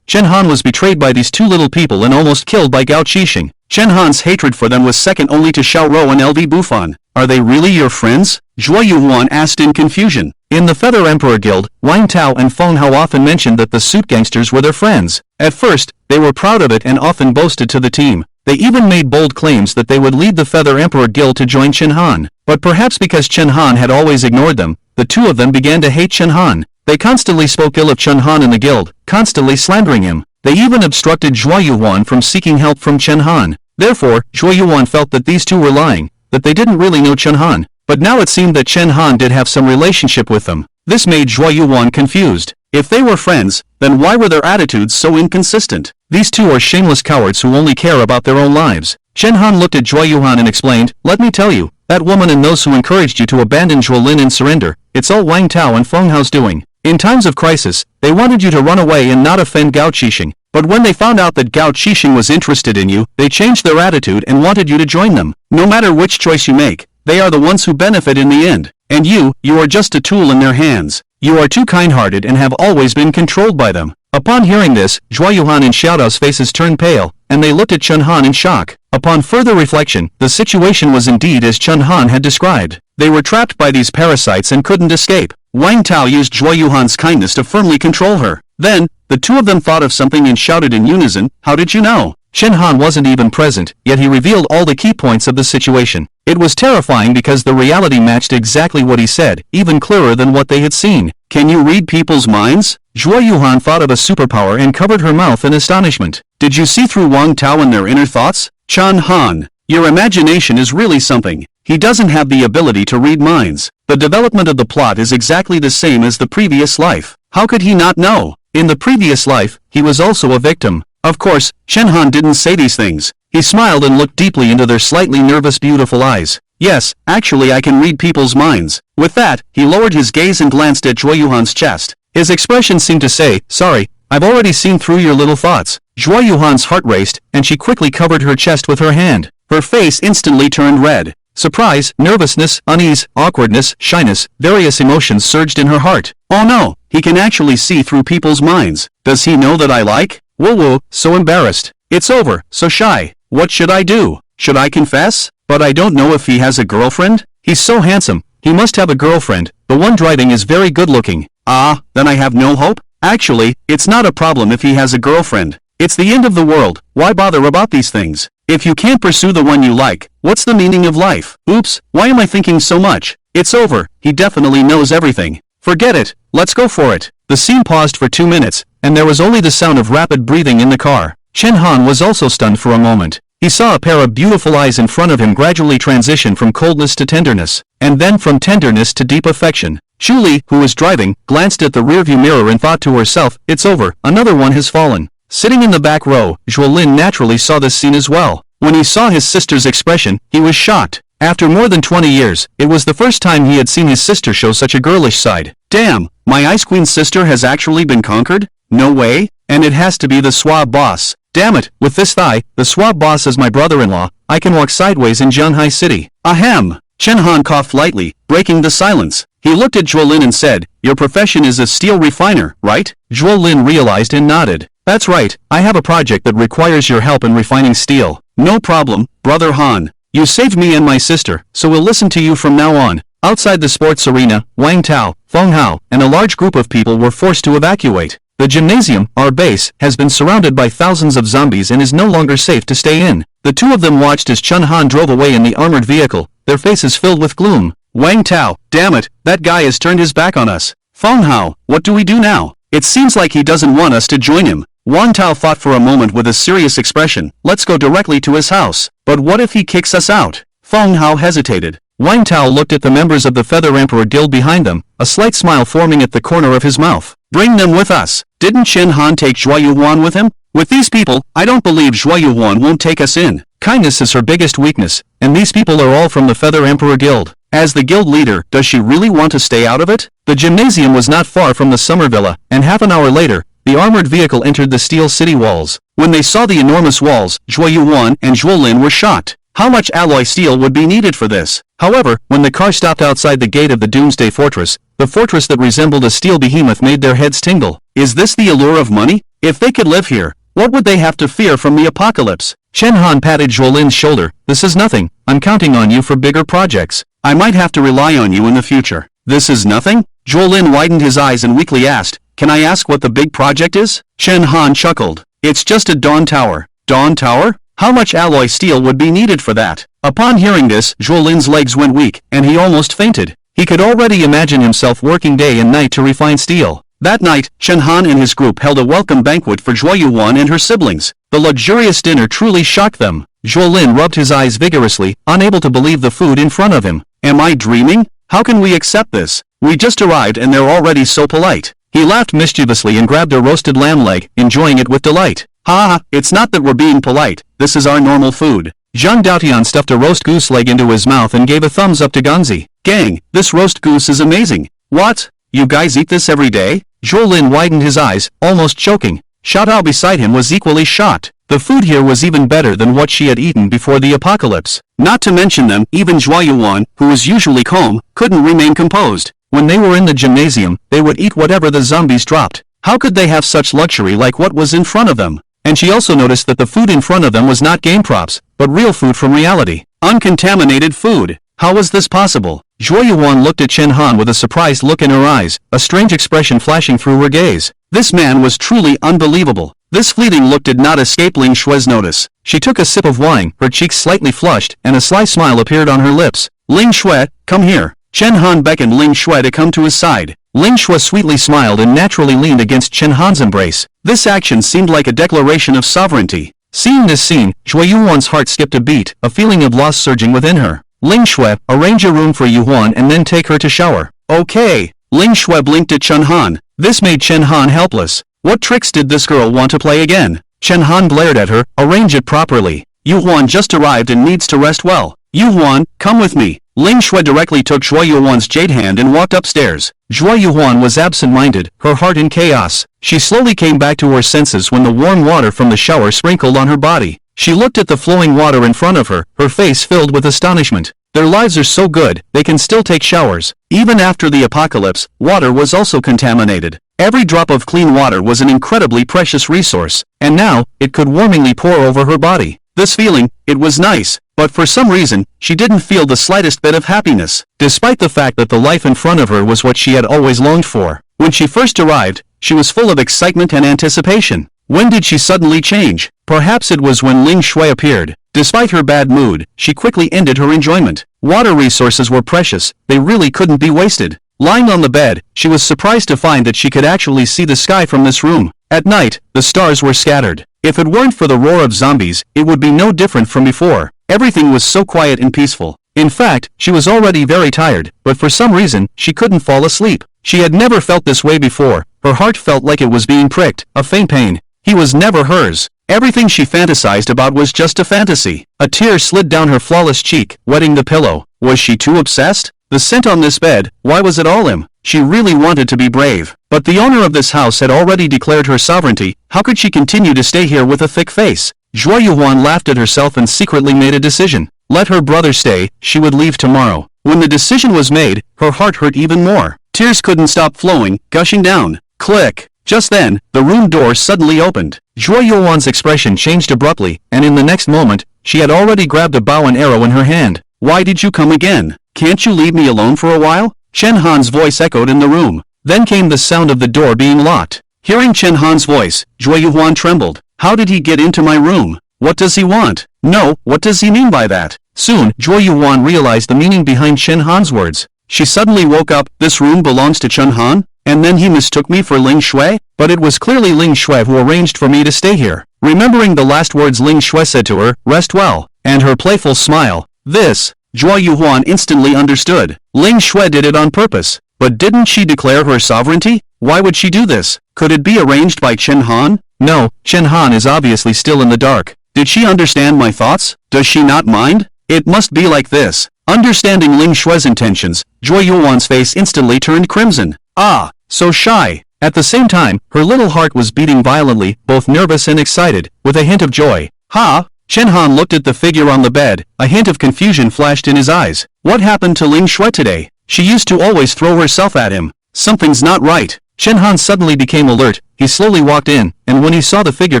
Chen Han was betrayed by these two little people and almost killed by Gao Qixing. Chen Han's hatred for them was second only to Xiao Rou and LV Bufan. Are they really your friends? Zhuo Yuhuan asked in confusion. In the Feather Emperor Guild, Wang Tao and Feng Hao often mentioned that the suit gangsters were their friends. At first, they were proud of it and often boasted to the team. They even made bold claims that they would lead the Feather Emperor Guild to join Chen Han. But perhaps because Chen Han had always ignored them, the two of them began to hate Chen Han. They constantly spoke ill of Chen Han in the guild, constantly slandering him. They even obstructed Zhuo Yuhuan from seeking help from Chen Han. Therefore, Zhuo Yuhuan felt that these two were lying, that they didn't really know Chen Han. But now it seemed that Chen Han did have some relationship with them. This made Zhuo Yuhuan confused. If they were friends, then why were their attitudes so inconsistent? These two are shameless cowards who only care about their own lives. Chen Han looked at Zhuo Yuhuan and explained, let me tell you, that woman and those who encouraged you to abandon Zhuo Lin and surrender, it's all Wang Tao and Feng Hao's doing. In times of crisis, they wanted you to run away and not offend Gao Qixing. But when they found out that Gao Qixing was interested in you, they changed their attitude and wanted you to join them. No matter which choice you make, they are the ones who benefit in the end. And you are just a tool in their hands. You are too kind-hearted and have always been controlled by them. Upon hearing this, Zhuo Yuhuan and Xiao Dao's faces turned pale, and they looked at Chen Han in shock. Upon further reflection, the situation was indeed as Chen Han had described. They were trapped by these parasites and couldn't escape. Wang Tao used Zhuo Yuhan's kindness to firmly control her. Then, the two of them thought of something and shouted in unison, how did you know? Chen Han wasn't even present, yet he revealed all the key points of the situation. It was terrifying because the reality matched exactly what he said, even clearer than what they had seen. Can you read people's minds? Zhuo Yuhan thought of a superpower and covered her mouth in astonishment. Did you see through Wang Tao and their inner thoughts? Chen Han, your imagination is really something. He doesn't have the ability to read minds. The development of the plot is exactly the same as the previous life. How could he not know? In the previous life, he was also a victim. Of course, Chen Han didn't say these things. He smiled and looked deeply into their slightly nervous beautiful eyes. Yes, actually I can read people's minds. With that, he lowered his gaze and glanced at Zhuo Yuhan's chest. His expression seemed to say, sorry, I've already seen through your little thoughts. Zhuo Yuhan's heart raced, and she quickly covered her chest with her hand. Her face instantly turned red. Surprise, nervousness, unease, awkwardness, shyness, various emotions surged in her heart. Oh no, he can actually see through people's minds. Does he know that I like? Whoa, so embarrassed. It's over, so shy. What should I do? Should I confess? But I don't know if he has a girlfriend. He's so handsome. He must have a girlfriend. The one driving is very good looking. Ah, then I have no hope? Actually, it's not a problem if he has a girlfriend. It's the end of the world, why bother about these things? If you can't pursue the one you like, what's the meaning of life? Oops, why am I thinking so much? It's over, he definitely knows everything. Forget it, let's go for it. The scene paused for 2 minutes, and there was only the sound of rapid breathing in the car. Chen Han was also stunned for a moment. He saw a pair of beautiful eyes in front of him gradually transition from coldness to tenderness, and then from tenderness to deep affection. Julie, who was driving, glanced at the rearview mirror and thought to herself, it's over, another one has fallen. Sitting in the back row, Zhuolin naturally saw this scene as well. When he saw his sister's expression, he was shocked. After more than 20 years, it was the first time he had seen his sister show such a girlish side. Damn, my Ice Queen sister has actually been conquered? No way? And it has to be the swab boss. Damn it, with this thigh, the swab boss is my brother-in-law, I can walk sideways in Zhanghai City. Ahem! Chen Han coughed lightly, breaking the silence. He looked at Zhuolin and said, your profession is a steel refiner, right? Zhuolin realized and nodded. That's right, I have a project that requires your help in refining steel. No problem, Brother Han. You saved me and my sister, so we'll listen to you from now on. Outside the sports arena, Wang Tao, Feng Hao, and a large group of people were forced to evacuate. The gymnasium, our base, has been surrounded by thousands of zombies and is no longer safe to stay in. The two of them watched as Chen Han drove away in the armored vehicle, their faces filled with gloom. Wang Tao, damn it, that guy has turned his back on us. Feng Hao, what do we do now? It seems like he doesn't want us to join him. Wang Tao thought for a moment with a serious expression, let's go directly to his house. But what if he kicks us out? Feng Hao hesitated. Wang Tao looked at the members of the Feather Emperor Guild behind them, a slight smile forming at the corner of his mouth. Bring them with us. Didn't Chen Han take Zhuo Yuan with him? With these people, I don't believe Zhuo Yuan won't take us in. Kindness is her biggest weakness, and these people are all from the Feather Emperor Guild. As the guild leader, does she really want to stay out of it? The gymnasium was not far from the summer villa, and half an hour later, the armored vehicle entered the steel city walls. When they saw the enormous walls, Zhuo Yuan and Zhuolin were shocked. How much alloy steel would be needed for this? However, when the car stopped outside the gate of the Doomsday Fortress, the fortress that resembled a steel behemoth made their heads tingle. Is this the allure of money? If they could live here, what would they have to fear from the apocalypse? Chen Han patted Zhuolin's shoulder. This is nothing. I'm counting on you for bigger projects. I might have to rely on you in the future. This is nothing? Zhuolin widened his eyes and weakly asked, can I ask what the big project is? Chen Han chuckled. It's just a dawn tower. Dawn tower? How much alloy steel would be needed for that? Upon hearing this, Zhuolin's legs went weak, and he almost fainted. He could already imagine himself working day and night to refine steel. That night, Chen Han and his group held a welcome banquet for Zhuo Yuan and her siblings. The luxurious dinner truly shocked them. Zhuolin rubbed his eyes vigorously, unable to believe the food in front of him. Am I dreaming? How can we accept this? We just arrived and they're already so polite. He laughed mischievously and grabbed a roasted lamb leg, enjoying it with delight. Ha ha, it's not that we're being polite, this is our normal food. Zhang Daotian stuffed a roast goose leg into his mouth and gave a thumbs up to Ganzi. Gang, this roast goose is amazing. What? You guys eat this every day? Zhuolin widened his eyes, almost choking. Xiaotao beside him was equally shocked. The food here was even better than what she had eaten before the apocalypse. Not to mention them, even Zhuo Yuan, who was usually calm, couldn't remain composed. When they were in the gymnasium, they would eat whatever the zombies dropped. How could they have such luxury like what was in front of them? And she also noticed that the food in front of them was not game props, but real food from reality. Uncontaminated food. How was this possible? Zhuo Yuan looked at Chen Han with a surprised look in her eyes, a strange expression flashing through her gaze. This man was truly unbelievable. This fleeting look did not escape Ling Shue's notice. She took a sip of wine, her cheeks slightly flushed, and a sly smile appeared on her lips. Ling Shue, come here. Chen Han beckoned Ling Shue to come to his side. Ling Shue sweetly smiled and naturally leaned against Chen Han's embrace. This action seemed like a declaration of sovereignty. Seeing this scene, Zhuo Yuan's heart skipped a beat, a feeling of loss surging within her. Ling Shue, arrange a room for Yuan and then take her to shower. Okay. Ling Shue blinked at Chen Han. This made Chen Han helpless. What tricks did this girl want to play again? Chen Han glared at her. Arrange it properly. Yuan just arrived and needs to rest well. Yuan, come with me. Ling Shue directly took Zhuo Yuan's jade hand and walked upstairs. Zhuo Yuan was absent-minded, her heart in chaos. She slowly came back to her senses when the warm water from the shower sprinkled on her body. She looked at the flowing water in front of her, her face filled with astonishment. Their lives are so good, they can still take showers. Even after the apocalypse, water was also contaminated. Every drop of clean water was an incredibly precious resource, and now, it could warmingly pour over her body. This feeling, it was nice, but for some reason, she didn't feel the slightest bit of happiness, despite the fact that the life in front of her was what she had always longed for. When she first arrived, she was full of excitement and anticipation. When did she suddenly change? Perhaps it was when Ling Shui appeared. Despite her bad mood, she quickly ended her enjoyment. Water resources were precious, they really couldn't be wasted. Lying on the bed, she was surprised to find that she could actually see the sky from this room. At night, the stars were scattered. If it weren't for the roar of zombies, it would be no different from before. Everything was so quiet and peaceful. In fact, she was already very tired, but for some reason, she couldn't fall asleep. She had never felt this way before. Her heart felt like it was being pricked, a faint pain. He was never hers. Everything she fantasized about was just a fantasy. A tear slid down her flawless cheek, wetting the pillow. Was she too obsessed? The scent on this bed, why was it all him? She really wanted to be brave. But the owner of this house had already declared her sovereignty. How could she continue to stay here with a thick face? Zhuo Yuhuan laughed at herself and secretly made a decision. Let her brother stay, she would leave tomorrow. When the decision was made, her heart hurt even more. Tears couldn't stop flowing, gushing down. Click! Just then, the room door suddenly opened. Zhuo Yuan's expression changed abruptly, and in the next moment, she had already grabbed a bow and arrow in her hand. Why did you come again? Can't you leave me alone for a while? Chen Han's voice echoed in the room. Then came the sound of the door being locked. Hearing Chen Han's voice, Zhuo Yuan trembled. How did he get into my room? What does he want? No, what does he mean by that? Soon, Zhuo Yuan realized the meaning behind Chen Han's words. She suddenly woke up. This room belongs to Chen Han? And then he mistook me for Ling Shui? But it was clearly Ling Shui who arranged for me to stay here. Remembering the last words Ling Shui said to her, rest well, and her playful smile. This, Zhuo Yuan instantly understood. Ling Shui did it on purpose. But didn't she declare her sovereignty? Why would she do this? Could it be arranged by Chen Han? No, Chen Han is obviously still in the dark. Did she understand my thoughts? Does she not mind? It must be like this. Understanding Ling Shui's intentions, Zhuo Yuan's face instantly turned crimson. Ah, so shy. At the same time, her little heart was beating violently, both nervous and excited, with a hint of joy. Ha! Chen Han looked at the figure on the bed. A hint of confusion flashed in his eyes. What happened to Ling Shui today? She used to always throw herself at him. Something's not right. Chen Han suddenly became alert. He slowly walked in, and when he saw the figure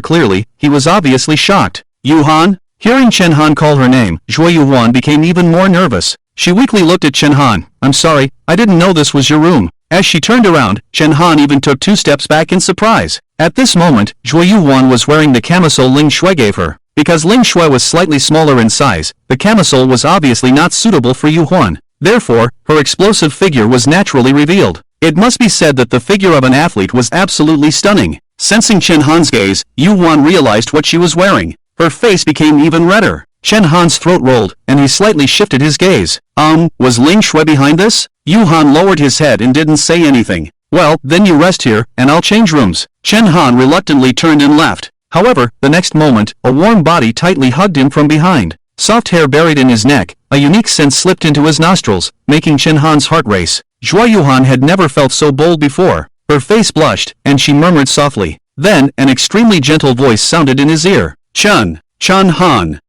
clearly, he was obviously shocked. Yuhan? Hearing Chen Han call her name, Zhuo Yuan became even more nervous. She weakly looked at Chen Han. I'm sorry, I didn't know this was your room. As she turned around, Chen Han even took 2 steps back in surprise. At this moment, Zhuo Yuan was wearing the camisole Ling Shui gave her. Because Ling Shui was slightly smaller in size, the camisole was obviously not suitable for Yuhuan. Therefore, her explosive figure was naturally revealed. It must be said that the figure of an athlete was absolutely stunning. Sensing Chen Han's gaze, Yuhuan realized what she was wearing. Her face became even redder. Chen Han's throat rolled, and he slightly shifted his gaze. Was Ling Shui behind this? Yuhuan lowered his head and didn't say anything. Well, then you rest here, and I'll change rooms. Chen Han reluctantly turned and left. However, the next moment, a warm body tightly hugged him from behind. Soft hair buried in his neck, a unique scent slipped into his nostrils, making Chen Han's heart race. Zhuo Yuhan had never felt so bold before. Her face blushed, and she murmured softly. Then, an extremely gentle voice sounded in his ear. Chen Han.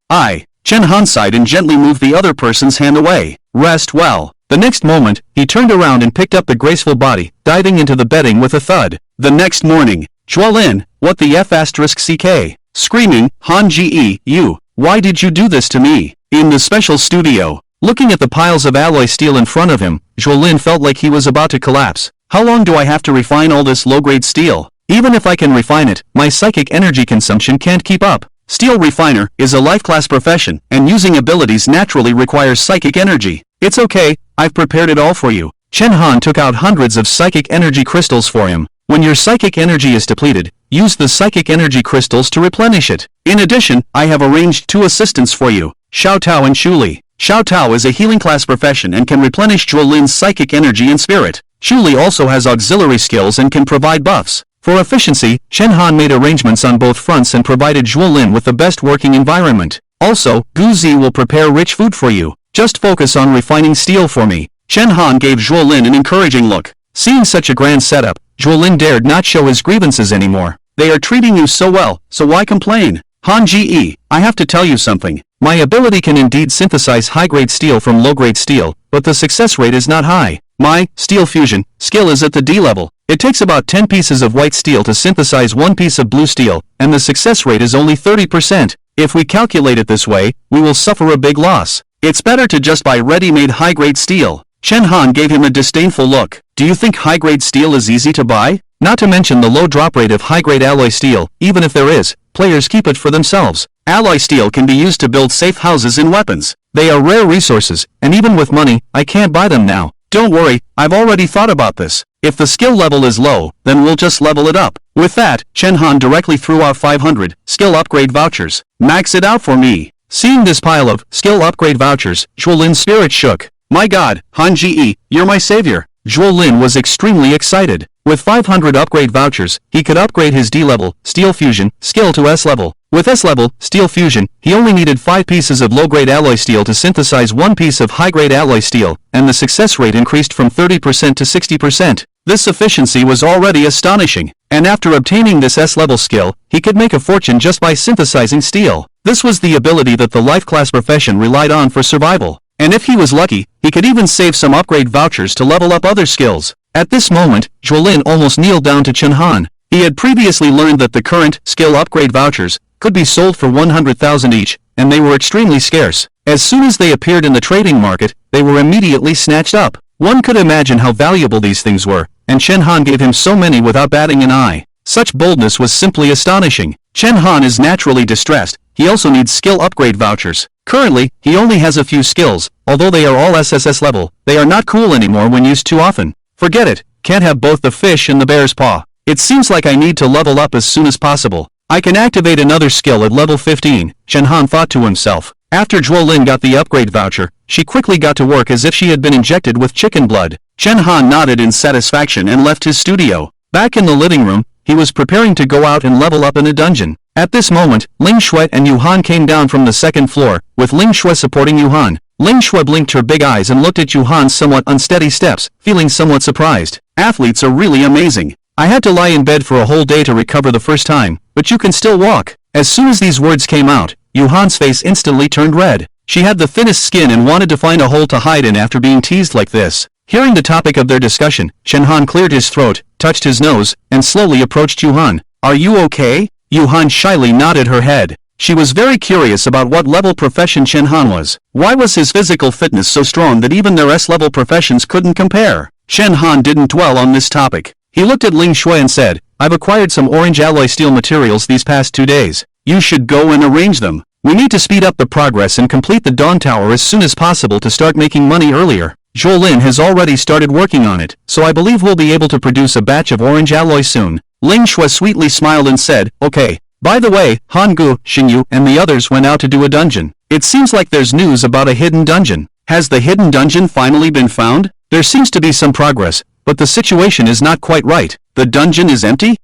Chen Han sighed and gently moved the other person's hand away. Rest well. The next moment, he turned around and picked up the graceful body, diving into the bedding with a thud. The next morning, Zhuolin, what the F***ck? Screaming, Han Ge, you, why did you do this to me? In the special studio, looking at the piles of alloy steel in front of him, Zhuolin felt like he was about to collapse. How long do I have to refine all this low-grade steel? Even if I can refine it, my psychic energy consumption can't keep up. Steel refiner is a life-class profession, and using abilities naturally requires psychic energy. It's okay, I've prepared it all for you. Chen Han took out hundreds of psychic energy crystals for him. When your psychic energy is depleted, use the psychic energy crystals to replenish it. In addition, I have arranged 2 assistants for you, Xiao Tao and Shu Li. Xiao Tao is a healing class profession and can replenish Zhuolin's psychic energy and spirit. Shu Li also has auxiliary skills and can provide buffs. For efficiency, Chen Han made arrangements on both fronts and provided Zhuolin with the best working environment. Also, Gu Zi will prepare rich food for you. Just focus on refining steel for me. Chen Han gave Zhuolin an encouraging look. Seeing such a grand setup, Zhuolin dared not show his grievances anymore. They are treating you so well, so why complain? Han Ge, I have to tell you something. My ability can indeed synthesize high-grade steel from low-grade steel, but the success rate is not high. My steel fusion skill is at the D level. It takes about 10 pieces of white steel to synthesize 1 piece of blue steel, and the success rate is only 30%. If we calculate it this way, we will suffer a big loss. It's better to just buy ready-made high-grade steel. Chen Han gave him a disdainful look. Do you think high-grade steel is easy to buy? Not to mention the low drop rate of high-grade alloy steel. Even if there is, players keep it for themselves. Alloy steel can be used to build safe houses and weapons. They are rare resources, and even with money, I can't buy them now. Don't worry, I've already thought about this. If the skill level is low, then we'll just level it up. With that, Chen Han directly threw out 500 skill upgrade vouchers. Max it out for me. Seeing this pile of skill upgrade vouchers, Zhuo Lin's spirit shook. My god, Han Ji, you're my savior. Zhuo Lin was extremely excited. With 500 upgrade vouchers, he could upgrade his D-level, Steel Fusion, skill to S-level. With S-level, Steel Fusion, he only needed 5 pieces of low-grade alloy steel to synthesize 1 piece of high-grade alloy steel, and the success rate increased from 30% to 60%. This efficiency was already astonishing, and after obtaining this S-level skill, he could make a fortune just by synthesizing steel. This was the ability that the life class profession relied on for survival. And if he was lucky, he could even save some upgrade vouchers to level up other skills. At this moment, Zhuo Lin almost kneeled down to Chen Han. He had previously learned that the current skill upgrade vouchers could be sold for 100,000 each, and they were extremely scarce. As soon as they appeared in the trading market, they were immediately snatched up. One could imagine how valuable these things were, and Chen Han gave him so many without batting an eye. Such boldness was simply astonishing. Chen Han is naturally distressed. He also needs skill upgrade vouchers. Currently, he only has a few skills. Although they are all SSS level, they are not cool anymore when used too often. Forget it, can't have both the fish and the bear's paw. It seems like I need to level up as soon as possible. I can activate another skill at level 15, Chen Han thought to himself. After Zhuo Lin got the upgrade voucher, she quickly got to work as if she had been injected with chicken blood. Chen Han nodded in satisfaction and left his studio. Back in the living room, he was preparing to go out and level up in a dungeon. At this moment, Ling Shui and Yu Han came down from the second floor, with Ling Shui supporting Yu Han. Ling Shui blinked her big eyes and looked at Yu Han's somewhat unsteady steps, feeling somewhat surprised. Athletes are really amazing. I had to lie in bed for a whole day to recover the first time, but you can still walk. As soon as these words came out, Yu Han's face instantly turned red. She had the thinnest skin and wanted to find a hole to hide in after being teased like this. Hearing the topic of their discussion, Chen Han cleared his throat, touched his nose, and slowly approached Yu Han. Are you okay? Yu Han shyly nodded her head. She was very curious about what level profession Chen Han was. Why was his physical fitness so strong that even their S-level professions couldn't compare? Chen Han didn't dwell on this topic. He looked at Ling Shui and said, I've acquired some orange alloy steel materials these past 2 days. You should go and arrange them. We need to speed up the progress and complete the Dawn Tower as soon as possible to start making money earlier. Zhuo Lin has already started working on it, so I believe we'll be able to produce a batch of orange alloy soon. Ling Shui sweetly smiled and said, okay. By the way, Han Gu, Xingyu, and the others went out to do a dungeon. It seems like there's news about a hidden dungeon. Has the hidden dungeon finally been found? There seems to be some progress, but the situation is not quite right. The dungeon is empty?